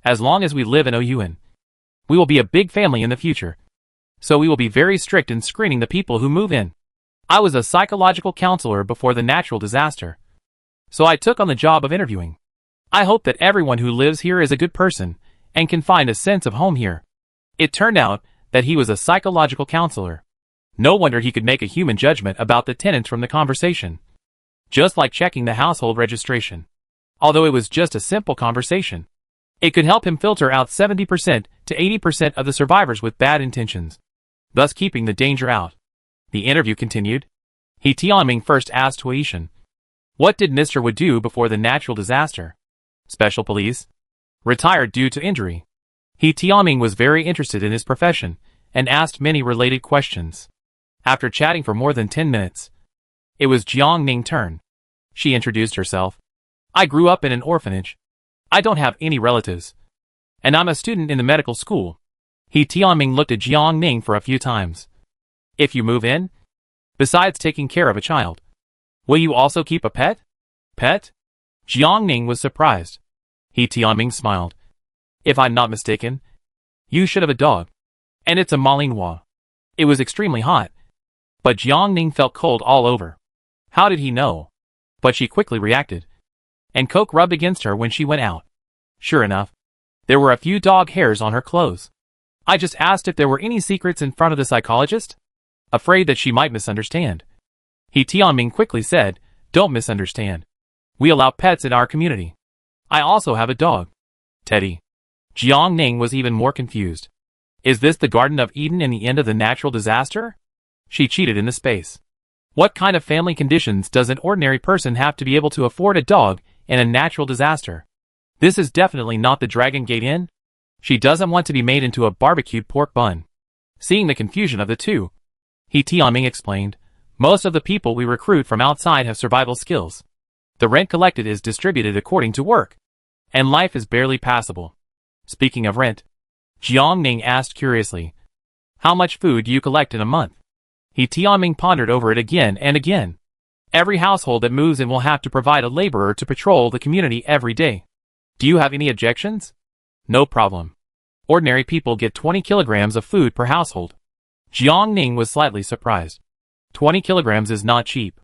As long as we live in Aoyuan, we will be a big family in the future. So we will be very strict in screening the people who move in. I was a psychological counselor before the natural disaster, so I took on the job of interviewing. I hope that everyone who lives here is a good person and can find a sense of home here. It turned out that he was a psychological counselor. No wonder he could make a human judgment about the tenants from the conversation. Just like checking the household registration. Although it was just a simple conversation, it could help him filter out 70% to 80% of the survivors with bad intentions, thus keeping the danger out. The interview continued. He Tianming first asked Huishan, what did Mr. Wood do before the natural disaster? Special police. Retired due to injury. He Tianming was very interested in his profession and asked many related questions. After chatting for more than 10 minutes, it was Jiang Ning's turn. She introduced herself. I grew up in an orphanage. I don't have any relatives, and I'm a student in the medical school. He Tianming looked at Jiang Ning for a few times. If you move in, besides taking care of a child, will you also keep a pet? Pet? Jiang Ning was surprised. He Tianming smiled. If I'm not mistaken, you should have a dog. And it's a Malinois. It was extremely hot, but Jiang Ning felt cold all over. How did he know? But she quickly reacted, and coke rubbed against her when she went out. Sure enough, there were a few dog hairs on her clothes. I just asked if there were any secrets in front of the psychologist, afraid that she might misunderstand. He Tianming quickly said, don't misunderstand. We allow pets in our community. I also have a dog. Teddy. Jiang Ning was even more confused. Is this the Garden of Eden in the end of the natural disaster? She cheated in the space. What kind of family conditions does an ordinary person have to be able to afford a dog in a natural disaster? This is definitely not the Dragon Gate Inn. She doesn't want to be made into a barbecued pork bun. Seeing the confusion of the two, He Tianming explained, most of the people we recruit from outside have survival skills. The rent collected is distributed according to work, and life is barely passable. Speaking of rent, Jiang Ning asked curiously, how much food do you collect in a month? He Tianming pondered over it again and again. Every household that moves in will have to provide a laborer to patrol the community every day. Do you have any objections? No problem. Ordinary people get 20 kilograms of food per household. Jiang Ning was slightly surprised. 20 kilograms is not cheap.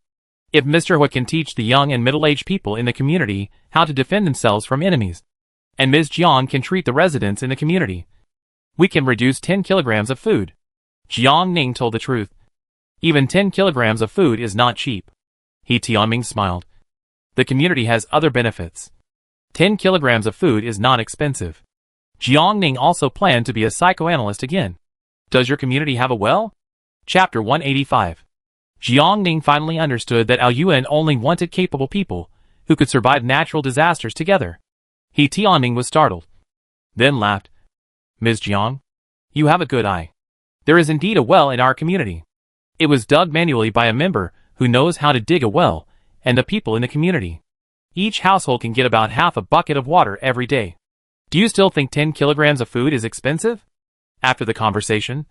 If Mr. Hui can teach the young and middle-aged people in the community how to defend themselves from enemies, and Ms. Jiang can treat the residents in the community, we can reduce 10 kilograms of food. Jiang Ning told the truth. Even 10 kilograms of food is not cheap. He Tianming smiled. The community has other benefits. 10 kilograms of food is not expensive. Jiang Ning also planned to be a psychoanalyst again. Does your community have a well? Chapter 185. Jiang Ning finally understood that Aoyuan only wanted capable people who could survive natural disasters together. He Tianming was startled, then laughed. Ms. Jiang, you have a good eye. There is indeed a well in our community. It was dug manually by a member who knows how to dig a well, and the people in the community. Each household can get about half a bucket of water every day. Do you still think 10 kilograms of food is expensive? After the conversation,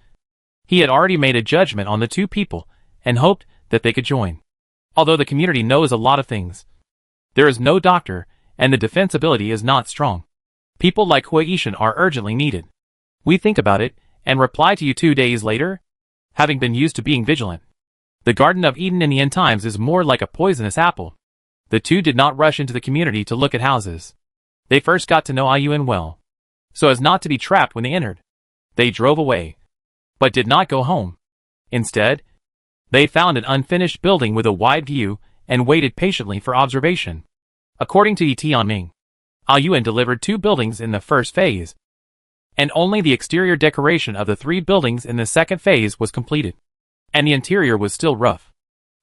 he had already made a judgment on the two people and hoped that they could join. Although the community knows a lot of things, there is no doctor and the defense ability is not strong. People like Huishan are urgently needed. We think about it and reply to you 2 days later, having been used to being vigilant. The Garden of Eden in the end times is more like a poisonous apple. The two did not rush into the community to look at houses. They first got to know Aoyuan well, so as not to be trapped when they entered. They drove away, but did not go home. Instead, they found an unfinished building with a wide view and waited patiently for observation. According to Tianming, Aoyuan delivered 2 buildings in the first phase, and only the exterior decoration of the 3 buildings in the second phase was completed, and the interior was still rough.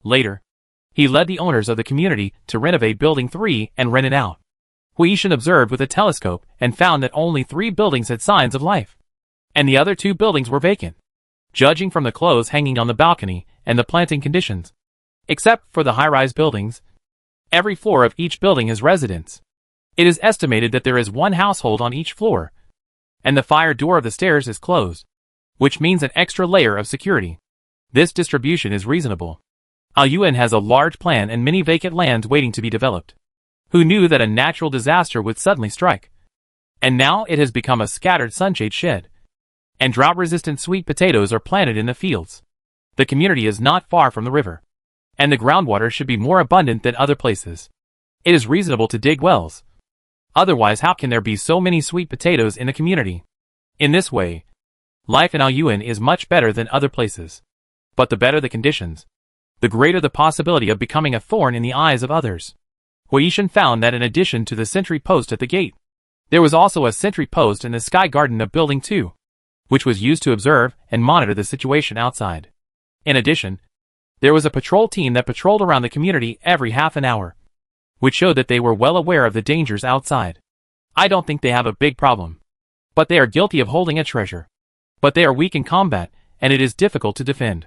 Later, he led the owners of the community to renovate Building 3 and rent it out. Huishan observed with a telescope and found that only 3 buildings had signs of life, and the other 2 buildings were vacant, judging from the clothes hanging on the balcony and the planting conditions. Except for the high-rise buildings, every floor of each building is residence. It is estimated that there is 1 household on each floor, and the fire door of the stairs is closed, which means an extra layer of security. This distribution is reasonable. Aoyuan has a large plan and many vacant lands waiting to be developed. Who knew that a natural disaster would suddenly strike? And now it has become a scattered sunshade shed, and drought-resistant sweet potatoes are planted in the fields. The community is not far from the river, and the groundwater should be more abundant than other places. It is reasonable to dig wells. Otherwise, how can there be so many sweet potatoes in the community? In this way, life in Aoyuan is much better than other places. But the better the conditions, the greater the possibility of becoming a thorn in the eyes of others. Huishan found that in addition to the sentry post at the gate, there was also a sentry post in the sky garden of Building 2, which was used to observe and monitor the situation outside. In addition, there was a patrol team that patrolled around the community every half an hour, which showed that they were well aware of the dangers outside. I don't think they have a big problem, but they are guilty of holding a treasure. But they are weak in combat, and it is difficult to defend.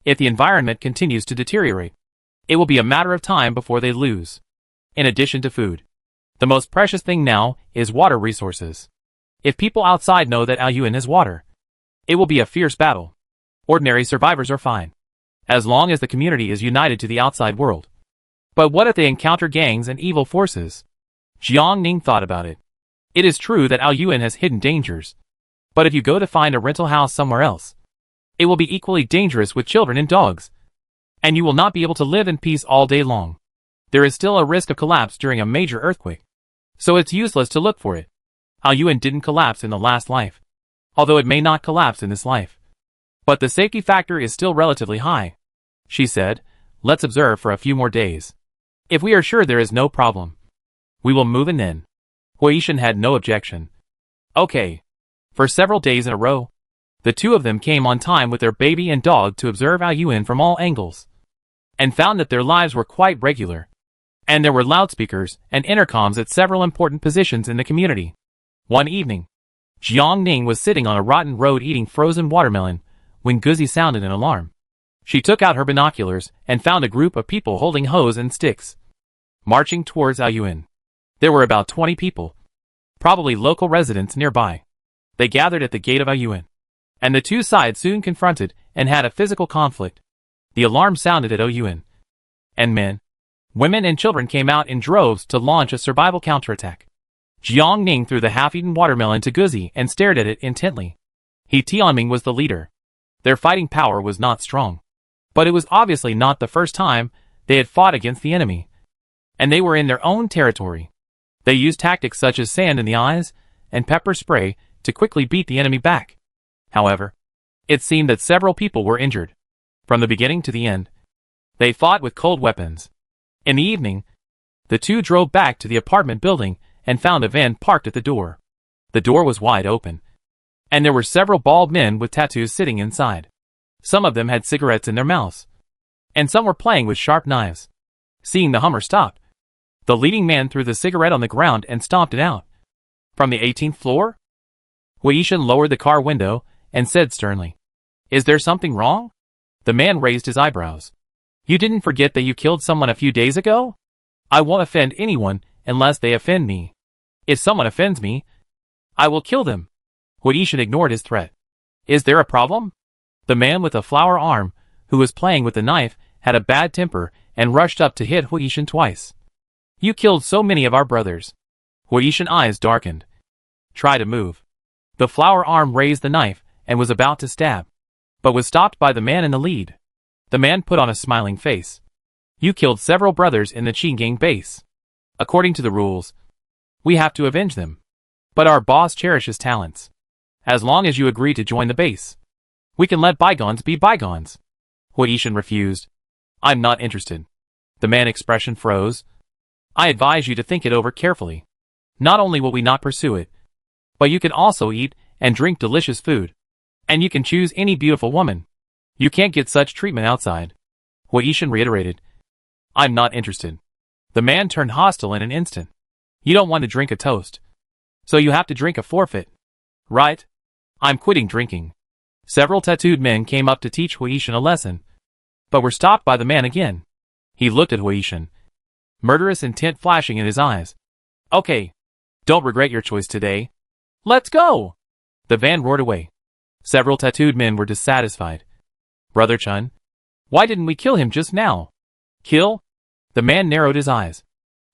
If the environment continues to deteriorate, it will be a matter of time before they lose. In addition to food, the most precious thing now is water resources. If people outside know that Aoyuan has water, it will be a fierce battle. Ordinary survivors are fine, as long as the community is united to the outside world. But what if they encounter gangs and evil forces? Jiang Ning thought about it. It is true that Aoyuan has hidden dangers, but if you go to find a rental house somewhere else, it will be equally dangerous with children and dogs, and you will not be able to live in peace all day long. There is still a risk of collapse during a major earthquake, so it's useless to look for it. Aoyuan didn't collapse in the last life, although it may not collapse in this life. But the safety factor is still relatively high. She said, let's observe for a few more days. If we are sure there is no problem, we will move in then. Huishan had no objection. Okay. For several days in a row, the 2 of them came on time with their baby and dog to observe Aoyuan from all angles, and found that their lives were quite regular, and there were loudspeakers and intercoms at several important positions in the community. One evening, Jiang Ning was sitting on a rotten road eating frozen watermelon when Guzi sounded an alarm. She took out her binoculars and found a group of people holding hoes and sticks, marching towards Aoyuan. There were about 20 people, probably local residents nearby. They gathered at the gate of Aoyuan, and the 2 sides soon confronted and had a physical conflict. The alarm sounded at Aoyuan, and men, women and children came out in droves to launch a survival counterattack. Jiang Ning threw the half-eaten watermelon to Guzi and stared at it intently. He Tianming was the leader. Their fighting power was not strong, but it was obviously not the first time they had fought against the enemy, and they were in their own territory. They used tactics such as sand in the eyes and pepper spray to quickly beat the enemy back. However, it seemed that several people were injured. From the beginning to the end, they fought with cold weapons. In the evening, the 2 drove back to the apartment building and found a van parked at the door. The door was wide open, and there were several bald men with tattoos sitting inside. Some of them had cigarettes in their mouths, and some were playing with sharp knives. Seeing the Hummer stop, the leading man threw the cigarette on the ground and stomped it out. From the 18th floor? Huishan lowered the car window and said sternly, "Is there something wrong?" The man raised his eyebrows. "You didn't forget that you killed someone a few days ago? I won't offend anyone unless they offend me. If someone offends me, I will kill them." Huishan ignored his threat. "Is there a problem?" The man with the flower arm, who was playing with the knife, had a bad temper and rushed up to hit Huishan twice. "You killed so many of our brothers." Huishan's eyes darkened. "Try to move." The flower arm raised the knife and was about to stab, but was stopped by the man in the lead. The man put on a smiling face. "You killed several brothers in the Qingang base. According to the rules, we have to avenge them. But our boss cherishes talents. As long as you agree to join the base, we can let bygones be bygones." Huishan refused. "I'm not interested." The man's expression froze. "I advise you to think it over carefully. Not only will we not pursue it, but you can also eat and drink delicious food. And you can choose any beautiful woman. You can't get such treatment outside. Huishan reiterated. I'm not interested. The man turned hostile in an instant. You don't want to drink a toast. So you have to drink a forfeit. Right? I'm quitting drinking. Several tattooed men came up to teach Huishan a lesson, but were stopped by the man again. He looked at Huishan, murderous intent flashing in his eyes. Okay. Don't regret your choice today. Let's go! The van roared away. Several tattooed men were dissatisfied. Brother Chun, why didn't we kill him just now? Kill? The man narrowed his eyes.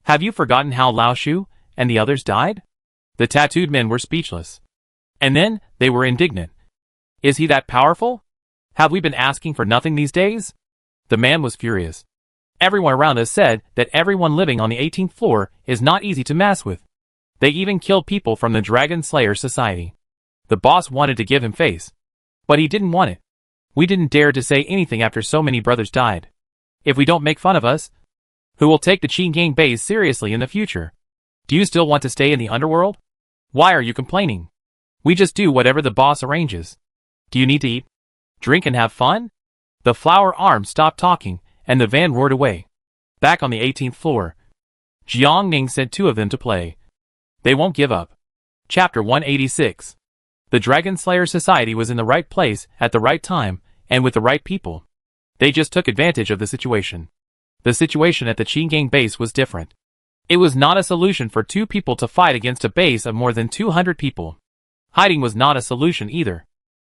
Have you forgotten how Lao Shu and the others died? The tattooed men were speechless. And then, they were indignant. Is he that powerful? Have we been asking for nothing these days? The man was furious. Everyone around us said that everyone living on the 18th floor is not easy to mess with. They even killed people from the Dragon Slayer Society. The boss wanted to give him face, but he didn't want it. We didn't dare to say anything after so many brothers died. If we don't make fun of us, who will take the Qin Gang base seriously in the future? Do you still want to stay in the underworld? Why are you complaining? We just do whatever the boss arranges. Do you need to eat, drink and have fun? The flower arm stopped talking, and the van roared away. Back on the 18th floor, Jiang Ning sent two of them to play. They won't give up. Chapter 186. The Dragon Slayer Society was in the right place at the right time, and with the right people. They just took advantage of the situation. The situation at the Qin Gang base was different. It was not a solution for two people to fight against a base of more than 200 people. Hiding was not a solution either.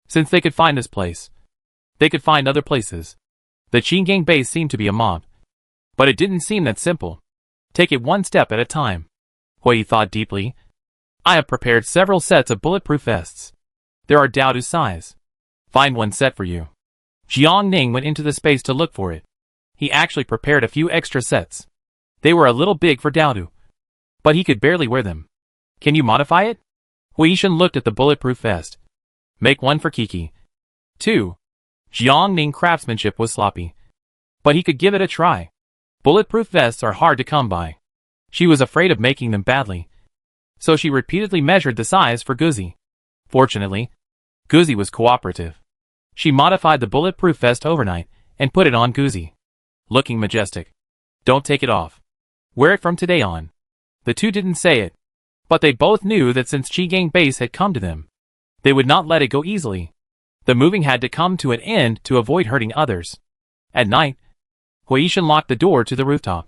Since they could find this place, they could find other places. The Qin Gang base seemed to be a mob. But it didn't seem that simple. Take it one step at a time. Hui thought deeply. I have prepared several sets of bulletproof vests. There are Daodu size. Find one set for you. Jiang Ning went into the space to look for it. He actually prepared a few extra sets. They were a little big for Daodu, but he could barely wear them. Can you modify it? Huishan looked at the bulletproof vest. Make one for Kiki. 2. Jiang Ning craftsmanship was sloppy, but he could give it a try. Bulletproof vests are hard to come by. She was afraid of making them badly, so she repeatedly measured the size for Guzi. Fortunately, Guzi was cooperative. She modified the bulletproof vest overnight and put it on Guzi. Looking majestic. Don't take it off. Wear it from today on. The two didn't say it, but they both knew that since Qi Gang base had come to them, they would not let it go easily. The moving had to come to an end to avoid hurting others. At night, Huishan locked the door to the rooftop,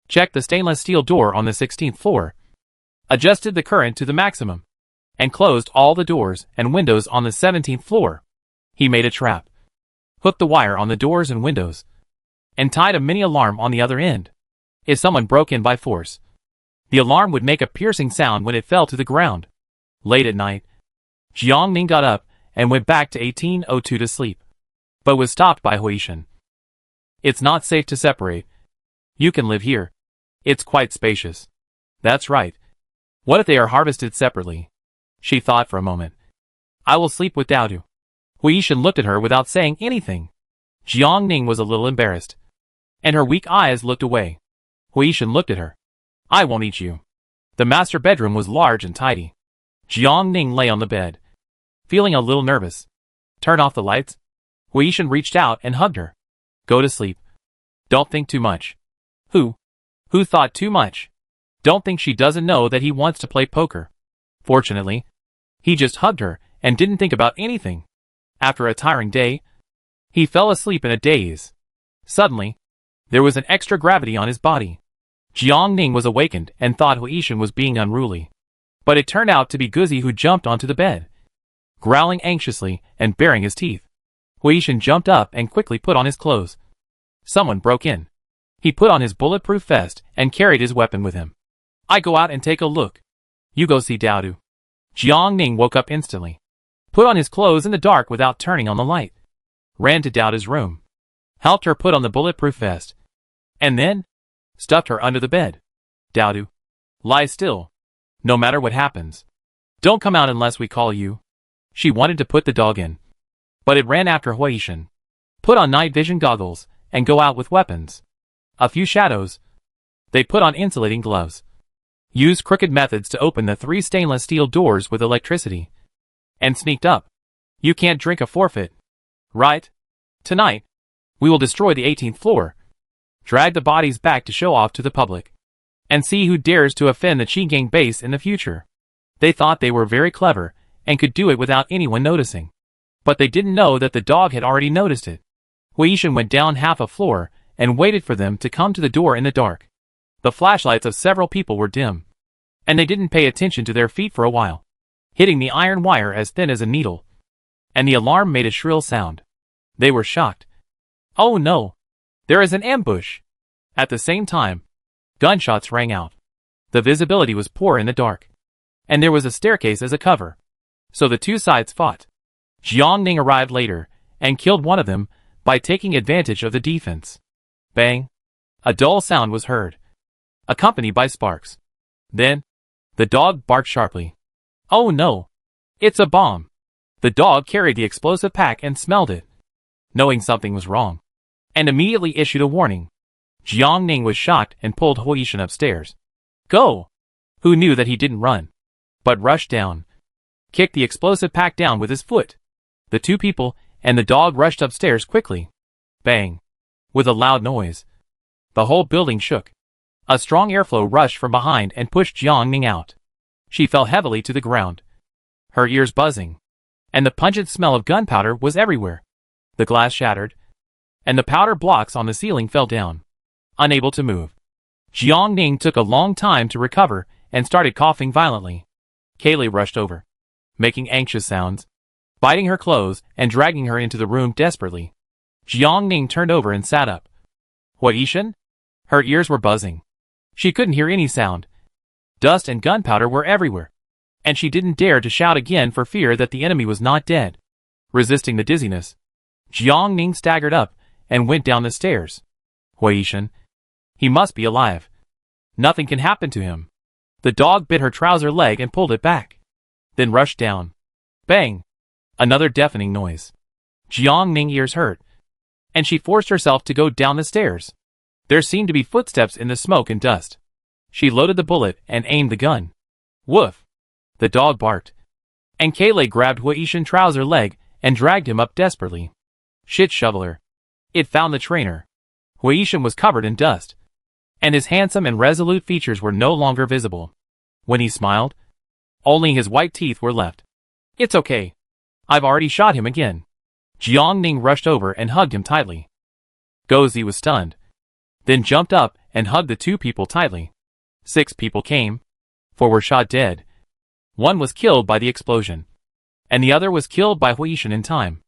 checked the stainless steel door on the 16th floor, adjusted the current to the maximum, and closed all the doors and windows on the 17th floor. He made a trap, hooked the wire on the doors and windows, and tied a mini alarm on the other end. If someone broke in by force, the alarm would make a piercing sound when it fell to the ground. Late at night, Jiang Ning got up and went back to 1802 to sleep, but was stopped by Huishan. It's not safe to separate. You can live here. It's quite spacious. That's right. What if they are harvested separately? She thought for a moment. I will sleep with Daodu. Huishan looked at her without saying anything. Jiang Ning was a little embarrassed, and her weak eyes looked away. Huishan looked at her. I won't eat you. The master bedroom was large and tidy. Jiang Ning lay on the bed, feeling a little nervous. Turn off the lights. Huishan reached out and hugged her. Go to sleep. Don't think too much. Who thought too much? Don't think she doesn't know that he wants to play poker. Fortunately, he just hugged her and didn't think about anything. After a tiring day, he fell asleep in a daze. Suddenly, there was an extra gravity on his body. Jiang Ning was awakened and thought Huishan was being unruly. But it turned out to be Guzi who jumped onto the bed, growling anxiously and baring his teeth. Huishan jumped up and quickly put on his clothes. Someone broke in. He put on his bulletproof vest and carried his weapon with him. I go out and take a look. You go see Daodu. Jiang Ning woke up instantly, put on his clothes in the dark without turning on the light, ran to Daodu's room, helped her put on the bulletproof vest, and then stuffed her under the bed. Daodu, lie still. No matter what happens, don't come out unless we call you. She wanted to put the dog in, but it ran after Huishan. Put on night vision goggles and go out with weapons. A few shadows. They put on insulating gloves. Used crooked methods to open the 3 stainless steel doors with electricity. and sneaked up. You can't drink a forfeit. Right? Tonight, we will destroy the 18th floor, drag the bodies back to show off to the public, and see who dares to offend the Qinggang base in the future. They thought they were very clever and could do it without anyone noticing. But they didn't know that the dog had already noticed it. Huishan went down half a floor and waited for them to come to the door in the dark. The flashlights of several people were dim, and they didn't pay attention to their feet for a while, hitting the iron wire as thin as a needle, and the alarm made a shrill sound. They were shocked. Oh no! There is an ambush! At the same time, gunshots rang out. The visibility was poor in the dark, and there was a staircase as a cover. So the two sides fought. Jiangning arrived later and killed one of them by taking advantage of the defense. Bang! A dull sound was heard, accompanied by sparks. Then, the dog barked sharply. Oh no! It's a bomb! The dog carried the explosive pack and smelled it, knowing something was wrong, and immediately issued a warning. Jiangning was shocked and pulled Huishan upstairs. Go! Who knew that he didn't run, but rushed down, kicked the explosive pack down with his foot. The two people and the dog rushed upstairs quickly. Bang! With a loud noise, the whole building shook. A strong airflow rushed from behind and pushed Jiangning out. She fell heavily to the ground, her ears buzzing, and the pungent smell of gunpowder was everywhere. The glass shattered, and the powder blocks on the ceiling fell down, unable to move. Jiangning took a long time to recover and started coughing violently. Kaylee rushed over, making anxious sounds, biting her clothes and dragging her into the room desperately. Jiangning turned over and sat up. Huishan? Her ears were buzzing. She couldn't hear any sound. Dust and gunpowder were everywhere, and she didn't dare to shout again for fear that the enemy was not dead. Resisting the dizziness, Jiangning staggered up and went down the stairs. Huishan. He must be alive. Nothing can happen to him. The dog bit her trouser leg and pulled it back, then rushed down. Bang! Another deafening noise. Jiangning ears hurt, and she forced herself to go down the stairs. There seemed to be footsteps in the smoke and dust. She loaded the bullet and aimed the gun. Woof! The dog barked, and Kaylee grabbed Huishan's trouser leg and dragged him up desperately. Shit shoveler. It found the trainer. Huishan was covered in dust, and his handsome and resolute features were no longer visible. When he smiled, only his white teeth were left. It's okay. I've already shot him again. Jiangning rushed over and hugged him tightly. Gozi was stunned, then jumped up and hugged the two people tightly. 6 people came. 4 were shot dead. 1 was killed by the explosion, and the other was killed by Huishan in time,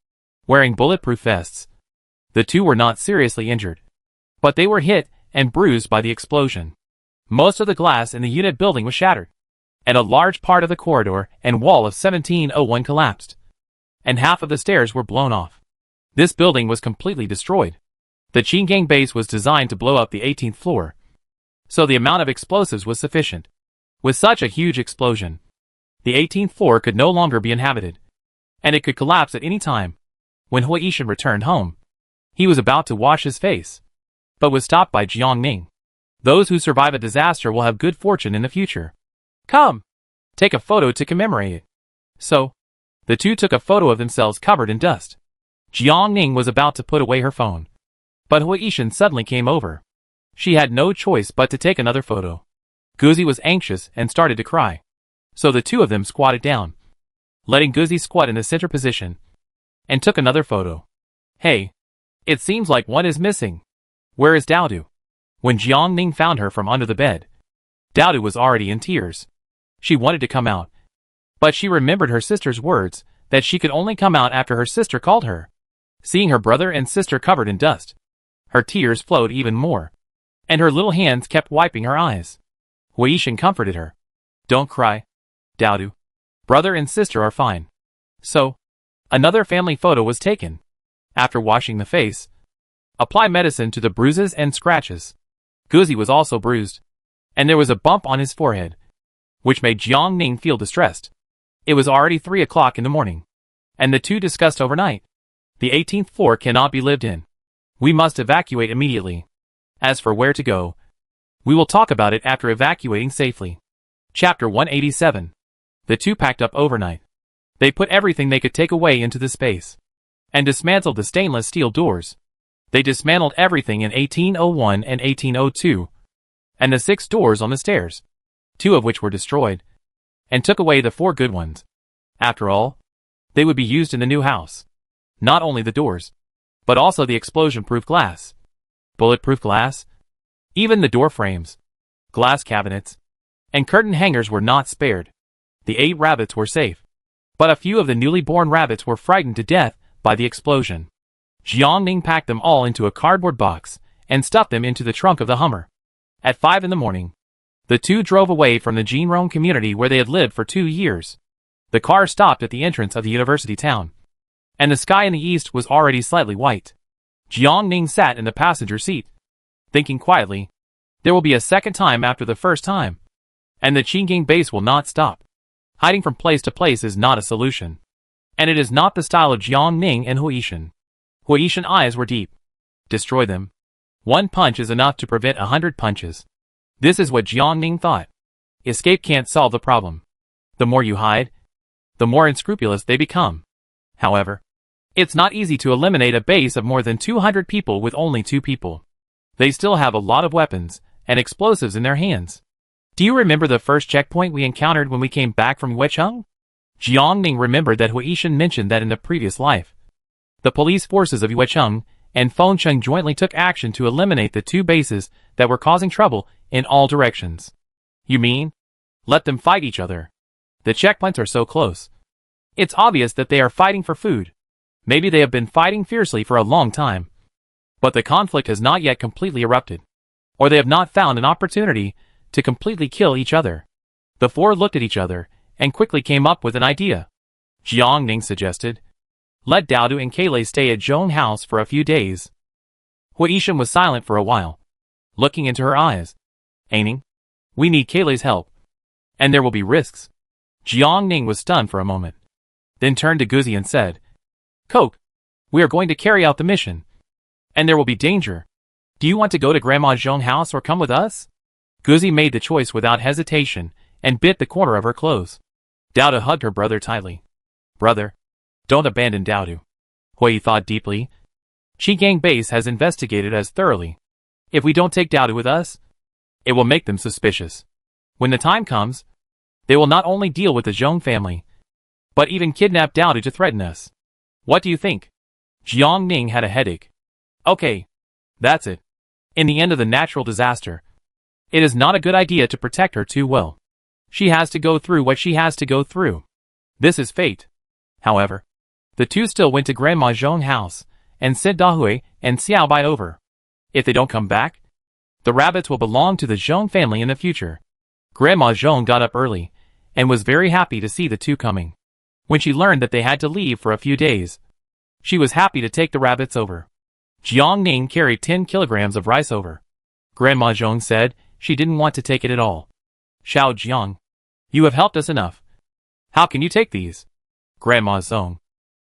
wearing bulletproof vests. The 2 were not seriously injured, but they were hit and bruised by the explosion. Most of the glass in the unit building was shattered, and a large part of the corridor and wall of 1701 collapsed, and half of the stairs were blown off. This building was completely destroyed. The Qinggang base was designed to blow up the 18th floor, so the amount of explosives was sufficient. With such a huge explosion, the 18th floor could no longer be inhabited, and it could collapse at any time. When Huishan returned home, he was about to wash his face, but was stopped by Jiangning. Those who survive a disaster will have good fortune in the future. Come, take a photo to commemorate it. So, the two took a photo of themselves covered in dust. Jiangning was about to put away her phone, but Huishan suddenly came over. She had no choice but to take another photo. Guzi was anxious and started to cry, so the two of them squatted down, letting Guzi squat in the center position, and took another photo. Hey, it seems like one is missing. Where is Daodu? When Jiangning found her from under the bed, Daodu was already in tears. She wanted to come out, but she remembered her sister's words that she could only come out after her sister called her. Seeing her brother and sister covered in dust, her tears flowed even more, and her little hands kept wiping her eyes. Huishan comforted her. Don't cry, Daodu. Brother and sister are fine. So, another family photo was taken. After washing the face, apply medicine to the bruises and scratches. Guzi was also bruised, and there was a bump on his forehead, which made Jiangning feel distressed. It was already 3 o'clock in the morning, and the two discussed overnight. The 18th floor cannot be lived in. We must evacuate immediately. As for where to go, we will talk about it after evacuating safely. Chapter 187. The two packed up overnight. They put everything they could take away into the space, and dismantled the stainless steel doors. They dismantled everything in 1801 and 1802, and the 6 doors on the stairs, 2 of which were destroyed, and took away the 4 good ones. After all, they would be used in the new house. Not only the doors, but also the explosion-proof glass, bulletproof glass, even the door frames, glass cabinets, and curtain hangers were not spared. The 8 rabbits were safe, but a few of the newly born rabbits were frightened to death by the explosion. Jiangning packed them all into a cardboard box and stuffed them into the trunk of the Hummer. At 5 in the morning, the 2 drove away from the Jinrong community where they had lived for 2 years. The car stopped at the entrance of the university town, and the sky in the east was already slightly white. Jiangning sat in the passenger seat, thinking quietly, there will be a second time after the first time, and the Qinggang base will not stop. Hiding from place to place is not a solution, and it is not the style of Jiangning and Huishan. Huishan's eyes were deep. Destroy them. 1 punch is enough to prevent 100 punches. This is what Jiangning thought. Escape can't solve the problem. The more you hide, the more unscrupulous they become. However, it's not easy to eliminate a base of more than 200 people with only 2 people. They still have a lot of weapons and explosives in their hands. Do you remember the first checkpoint we encountered when we came back from Weicheng? Jiangning remembered that Huishan mentioned that in the previous life, the police forces of Weicheng and Fengcheng jointly took action to eliminate the 2 bases that were causing trouble in all directions. You mean? Let them fight each other. The checkpoints are so close. It's obvious that they are fighting for food. Maybe they have been fighting fiercely for a long time. But the conflict has not yet completely erupted. Or they have not found an opportunity to completely kill each other. The 4 looked at each other and quickly came up with an idea. Jiangning suggested, let Daodu and Kailei stay at Zhong House for a few days. Huishan was silent for a while, looking into her eyes. Aining, we need Kailei's help, and there will be risks. Jiangning was stunned for a moment, then turned to Guzi and said, Coke, we are going to carry out the mission, and there will be danger. Do you want to go to Grandma Zhong House or come with us? Guzi made the choice without hesitation and bit the corner of her clothes. Daodu hugged her brother tightly. Brother, don't abandon Daodu. Hui thought deeply. Qinggang base has investigated us thoroughly. If we don't take Daodu with us, it will make them suspicious. When the time comes, they will not only deal with the Zhong family, but even kidnap Daodu to threaten us. What do you think? Jiangning had a headache. Okay, that's it. In the end of the natural disaster, it is not a good idea to protect her too well. She has to go through what she has to go through. This is fate. However, the 2 still went to Grandma Zhong House and sent Dahui and Xiaobai over. If they don't come back, the rabbits will belong to the Zhong family in the future. Grandma Zhong got up early and was very happy to see the 2 coming. When she learned that they had to leave for a few days, she was happy to take the rabbits over. Jiangning carried 10 kilograms of rice over. Grandma Zhong said she didn't want to take it at all. Xiao Jiang, you have helped us enough. How can you take these? Grandma Zhong,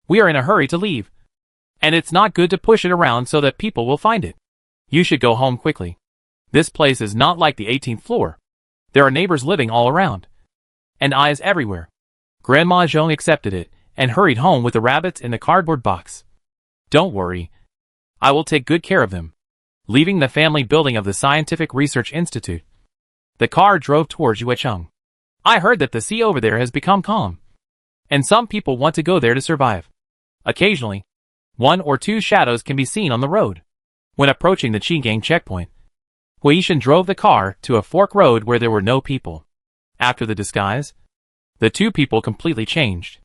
we are in a hurry to leave, and it's not good to push it around so that people will find it. You should go home quickly. This place is not like the 18th floor. There are neighbors living all around, and eyes everywhere. Grandma Zhong accepted it and hurried home with the rabbits in the cardboard box. Don't worry. I will take good care of them. Leaving the family building of the Scientific Research Institute, the car drove towards Yuecheng. I heard that the sea over there has become calm, and some people want to go there to survive. Occasionally, 1 or 2 shadows can be seen on the road. When approaching the Qinggang checkpoint, Huishan drove the car to a fork road where there were no people. After the disguise, the 2 people completely changed,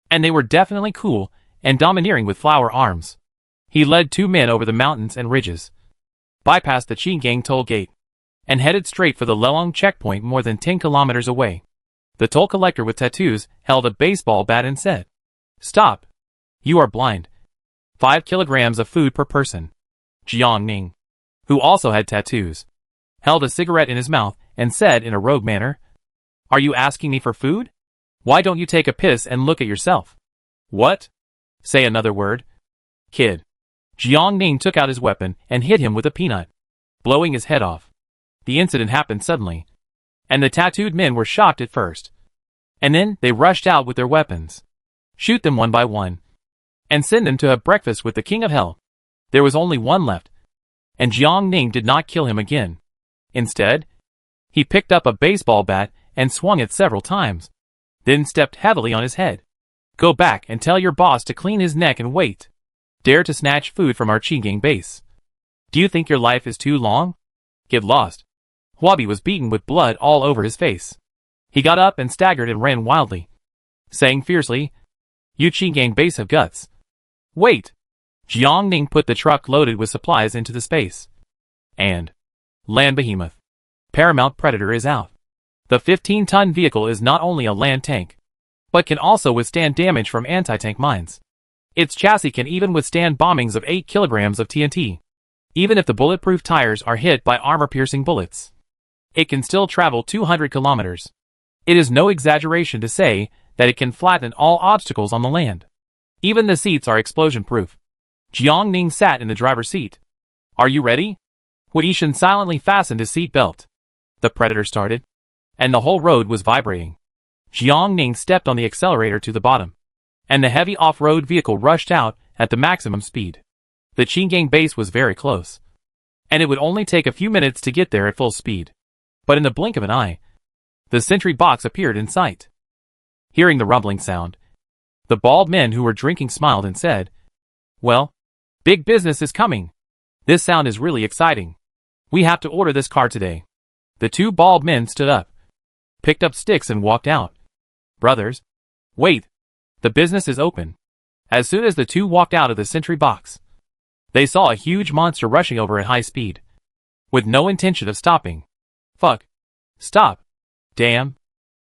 and they were definitely cool and domineering with flower arms. He led 2 men over the mountains and ridges, bypassed the Qinggang toll gate, and headed straight for the Lelong checkpoint more than 10 kilometers away. The toll collector with tattoos held a baseball bat and said, Stop. You are blind. 5 kilograms of food per person. Jiangning, who also had tattoos, held a cigarette in his mouth and said in a rogue manner, Are you asking me for food? Why don't you take a piss and look at yourself? What? Say another word. Kid. Jiangning took out his weapon and hit him with a peanut, blowing his head off. The incident happened suddenly, and the tattooed men were shocked at first. And then they rushed out with their weapons. shoot them one by one, and send them to have breakfast with the king of hell. There was only one left, and Jiang Ning did not kill him again. Instead, he picked up a baseball bat and swung it several times, then stepped heavily on his head. Go back and tell your boss to clean his neck and wait. Dare to snatch food from our Qinggang base. Do you think your life is too long? Get lost. Huabi was beaten with blood all over his face. He got up and staggered and ran wildly, saying fiercely, You Qinggang base have guts. Wait! Jiang Ning put the truck loaded with supplies into the space. And land behemoth. Paramount Predator is out. The 15-ton vehicle is not only a land tank, but can also withstand damage from anti-tank mines. Its chassis can even withstand bombings of 8 kilograms of TNT. Even if the bulletproof tires are hit by armor-piercing bullets, it can still travel 200 kilometers. It is no exaggeration to say that it can flatten all obstacles on the land. Even the seats are explosion-proof. Jiang Ning sat in the driver's seat. Are you ready? Huishan silently fastened his seat belt. The Predator started, and the whole road was vibrating. Jiang Ning stepped on the accelerator to the bottom, and the heavy off-road vehicle rushed out at the maximum speed. The Qinggang base was very close, and it would only take a few minutes to get there at full speed. But in the blink of an eye, the sentry box appeared in sight. Hearing the rumbling sound, the bald men who were drinking smiled and said, Well, big business is coming. This sound is really exciting. We have to order this car today. The two bald men stood up, picked up sticks and walked out. Brothers, wait. The business is open. As soon as the two walked out of the sentry box, they saw a huge monster rushing over at high speed, with no intention of stopping. Fuck. Stop. Damn.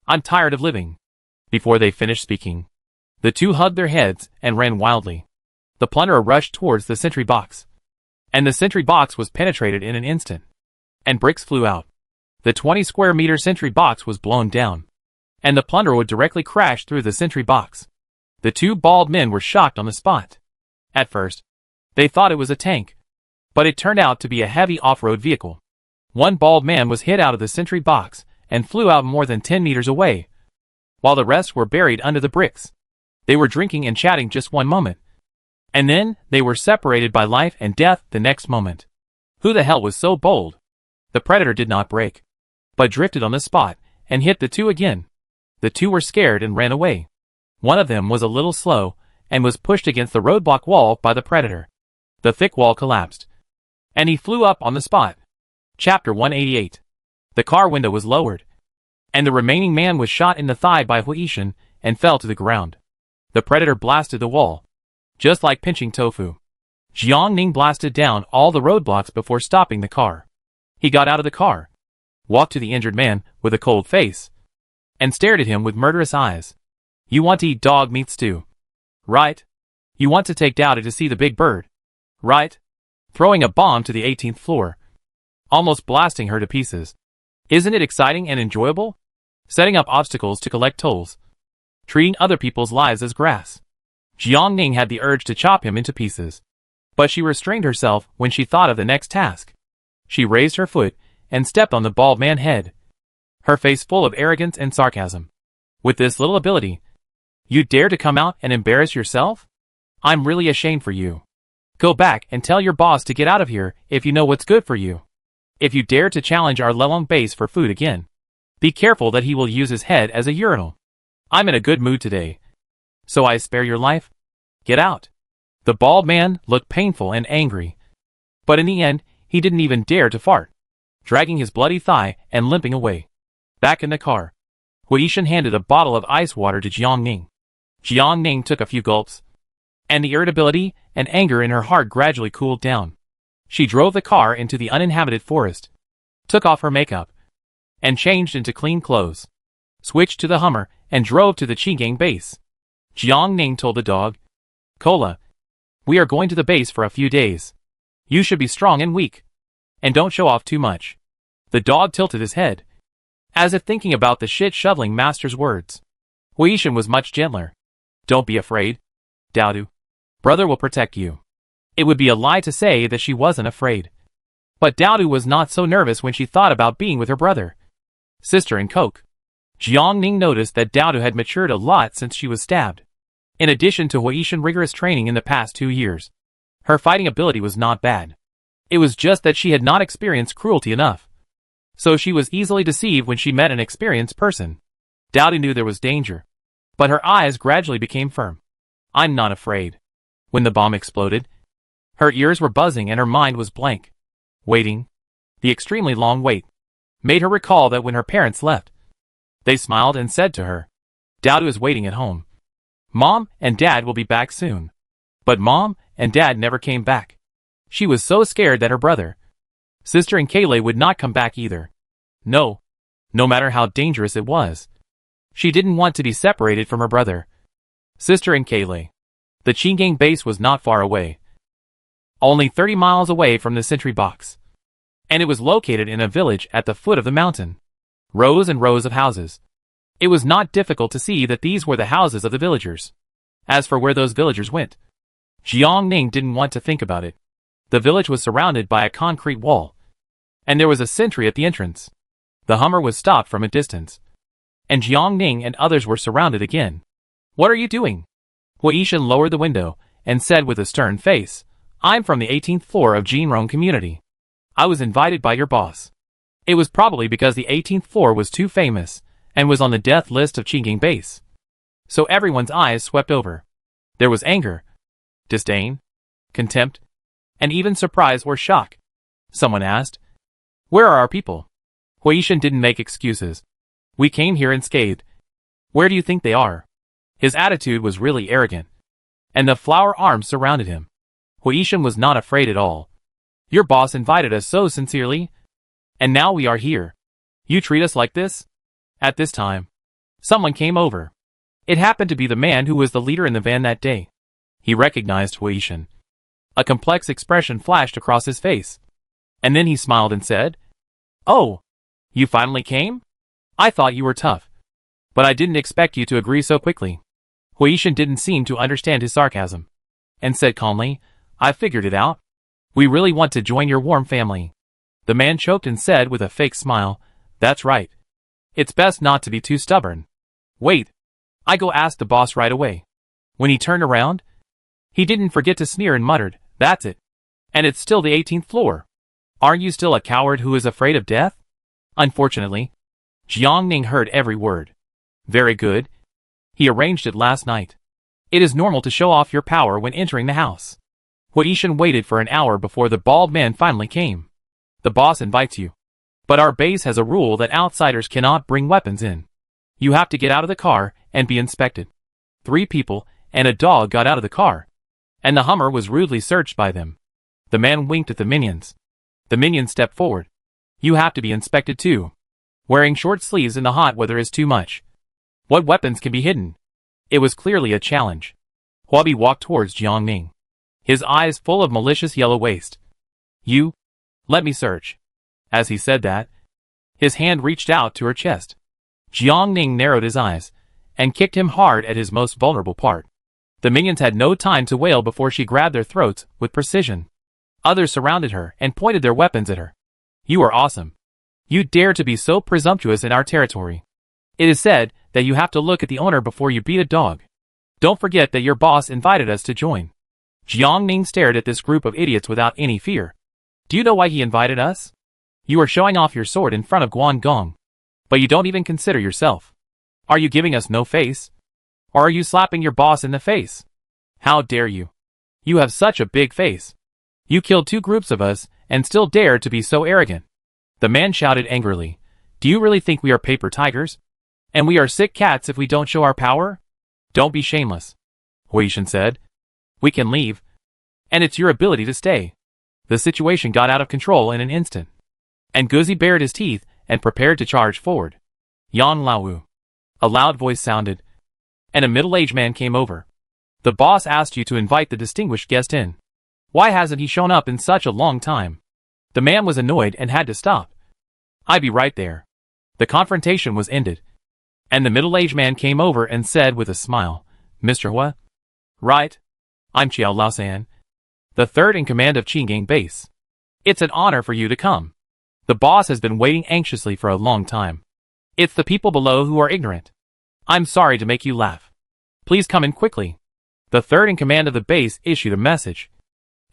I'm tired of living. Before they finished speaking, the two hugged their heads and ran wildly. The plunderer rushed towards the sentry box, and the sentry box was penetrated in an instant, and bricks flew out. The 20-square-meter sentry box was blown down, and the plunderer would directly crash through the sentry box. The two bald men were shocked on the spot. At first, they thought it was a tank, but it turned out to be a heavy off-road vehicle. One bald man was hit out of the sentry box and flew out more than 10 meters away, while the rest were buried under the bricks. They were drinking and chatting just one moment, and then they were separated by life and death the next moment. Who the hell was so bold? The Predator did not break, but drifted on the spot and hit the two again. The two were scared and ran away. One of them was a little slow and was pushed against the roadblock wall by the Predator. The thick wall collapsed, and he flew up on the spot. Chapter 188. The car window was lowered, and the remaining man was shot in the thigh by Huishan and fell to the ground. The Predator blasted the wall, just like pinching tofu. Jiang Ning blasted down all the roadblocks before stopping the car. He got out of the car, walked to the injured man with a cold face, and stared at him with murderous eyes. You want to eat dog meat stew, right? You want to take Dowdy to see the big bird, right? Throwing a bomb to the 18th floor, almost blasting her to pieces. Isn't it exciting and enjoyable? Setting up obstacles to collect tolls, treating other people's lives as grass. Jiang Ning had the urge to chop him into pieces, but she restrained herself when she thought of the next task. She raised her foot and stepped on the bald man's head, her face full of arrogance and sarcasm. With this little ability, you dare to come out and embarrass yourself? I'm really ashamed for you. Go back and tell your boss to get out of here if you know what's good for you. If you dare to challenge our Lelong base for food again, be careful that he will use his head as a urinal. I'm in a good mood today, so I spare your life. Get out. The bald man looked painful and angry, but in the end, he didn't even dare to fart, dragging his bloody thigh and limping away. Back in the car, Huishan handed a bottle of ice water to Jiang Ning. Jiang Ning took a few gulps, and the irritability and anger in her heart gradually cooled down. She drove the car into the uninhabited forest, took off her makeup, and changed into clean clothes, switched to the Hummer, and drove to the Qinggang base. Jiang Ning told the dog, Cola, we are going to the base for a few days. You should be strong and weak, and don't show off too much. The dog tilted his head, as if thinking about the shit-shoveling master's words. Huishan was much gentler. Don't be afraid, Daodu. Brother will protect you. It would be a lie to say that she wasn't afraid. But Daodu was not so nervous when she thought about being with her brother, sister and Coke. Jiang Ning noticed that Daodu had matured a lot since she was stabbed. In addition to Huishan's rigorous training in the past 2 years, her fighting ability was not bad. It was just that she had not experienced cruelty enough. So she was easily deceived when she met an experienced person. Dowdy knew there was danger, but her eyes gradually became firm. I'm not afraid. When the bomb exploded, her ears were buzzing and her mind was blank. Waiting, the extremely long wait, made her recall that when her parents left, they smiled and said to her, Dowdy is waiting at home. Mom and Dad will be back soon. But Mom and Dad never came back. She was so scared that her brother, sister and Kayleigh would not come back either. No matter how dangerous it was. She didn't want to be separated from her brother, sister and Kayleigh. The Qinggang base was not far away. Only 30 miles away from the sentry box. And it was located in a village at the foot of the mountain. Rows and rows of houses. It was not difficult to see that these were the houses of the villagers. As for where those villagers went, Jiang Ning didn't want to think about it. The village was surrounded by a concrete wall, and there was a sentry at the entrance. The Hummer was stopped from a distance, and Jiang Ning and others were surrounded again. What are you doing? Huishan lowered the window and said with a stern face, I'm from the 18th floor of Jinrong community. I was invited by your boss. It was probably because the 18th floor was too famous and was on the death list of Qinggang base. So everyone's eyes swept over. There was anger, disdain, contempt, and even surprise or shock. Someone asked, Where are our people? Huishan didn't make excuses. We came here unscathed. Where do you think they are? His attitude was really arrogant, and the flower arms surrounded him. Huishan was not afraid at all. Your boss invited us so sincerely, and now we are here. You treat us like this? At this time, someone came over. It happened to be the man who was the leader in the van that day. He recognized Huishan. A complex expression flashed across his face, and then he smiled and said, Oh, you finally came? I thought you were tough, but I didn't expect you to agree so quickly. Huishan didn't seem to understand his sarcasm, and said calmly, I figured it out. We really want to join your warm family. The man choked and said with a fake smile, That's right. It's best not to be too stubborn. Wait. I go ask the boss right away. When he turned around, he didn't forget to sneer and muttered, That's it. And it's still the 18th floor. Aren't you still a coward who is afraid of death? Unfortunately, Jiang Ning heard every word. Very good. He arranged it last night. It is normal to show off your power when entering the house. Huishan waited for an hour before the bald man finally came. The boss invites you. But our base has a rule that outsiders cannot bring weapons in. You have to get out of the car and be inspected. 3 people and a dog got out of the car, and the Hummer was rudely searched by them. The man winked at the minions. The minions stepped forward. You have to be inspected too. Wearing short sleeves in the hot weather is too much. What weapons can be hidden? It was clearly a challenge. Huabi walked towards Jiang Ning, his eyes full of malicious yellow waste. You? Let me search. As he said that, his hand reached out to her chest. Jiang Ning narrowed his eyes and kicked him hard at his most vulnerable part. The minions had no time to wail before she grabbed their throats with precision. Others surrounded her and pointed their weapons at her. You are awesome. You dare to be so presumptuous in our territory. It is said that you have to look at the owner before you beat a dog. Don't forget that your boss invited us to join. Jiang Ning stared at this group of idiots without any fear. Do you know why he invited us? You are showing off your sword in front of Guan Gong. But you don't even consider yourself. Are you giving us no face? Or are you slapping your boss in the face? How dare you? You have such a big face. You killed 2 groups of us and still dare to be so arrogant. The man shouted angrily. Do you really think we are paper tigers? And we are sick cats if we don't show our power? Don't be shameless. Huishan said. We can leave. And it's your ability to stay. The situation got out of control in an instant. And Guzi bared his teeth and prepared to charge forward. Yan Laowu. A loud voice sounded, and a middle-aged man came over. The boss asked you to invite the distinguished guest in. Why hasn't he shown up in such a long time? The man was annoyed and had to stop. I'd be right there. The confrontation was ended, and the middle-aged man came over and said with a smile, Mr. Hua? Right. I'm Qiao Laosan, the 3rd in command of Qinggang base. It's an honor for you to come. The boss has been waiting anxiously for a long time. It's the people below who are ignorant. I'm sorry to make you laugh. Please come in quickly. The third in command of the base issued a message.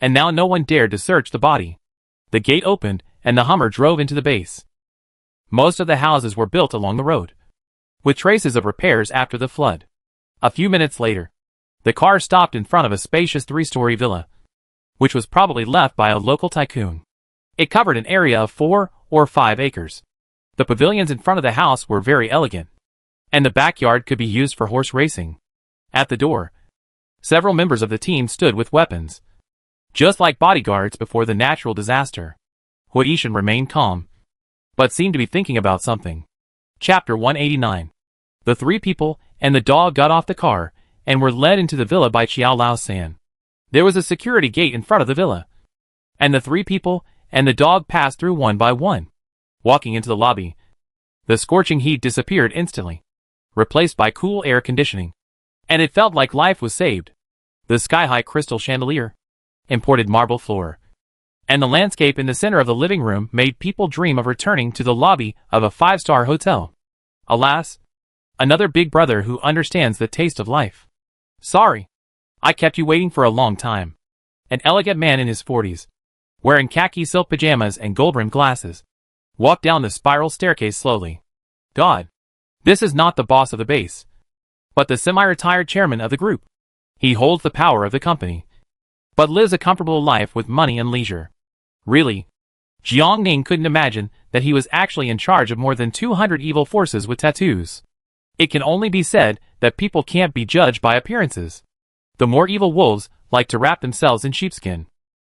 And now no one dared to search the body. The gate opened, and the Hummer drove into the base. Most of the houses were built along the road, with traces of repairs after the flood. A few minutes later, the car stopped in front of a spacious 3-story villa, which was probably left by a local tycoon. It covered an area of 4 or 5 acres. The pavilions in front of the house were very elegant, and the backyard could be used for horse racing. At the door, several members of the team stood with weapons, just like bodyguards before the natural disaster. Hoarding remained calm, but seemed to be thinking about something. Chapter 189. The 3 people and the dog got off the car and were led into the villa by Qiao Lao San. There was a security gate in front of the villa, and the 3 people and the dog passed through one by one. Walking into the lobby, the scorching heat disappeared instantly, replaced by cool air conditioning, and it felt like life was saved. The sky-high crystal chandelier, imported marble floor, and the landscape in the center of the living room made people dream of returning to the lobby of a 5-star hotel. Alas, another big brother who understands the taste of life. Sorry, I kept you waiting for a long time. An elegant man in his 40s, wearing khaki silk pajamas and gold-rimmed glasses, walked down the spiral staircase slowly. God, this is not the boss of the base, but the semi-retired chairman of the group. He holds the power of the company, but lives a comfortable life with money and leisure. Really, Jiang Ning couldn't imagine that he was actually in charge of more than 200 evil forces with tattoos. It can only be said that people can't be judged by appearances. The more evil wolves like to wrap themselves in sheepskin.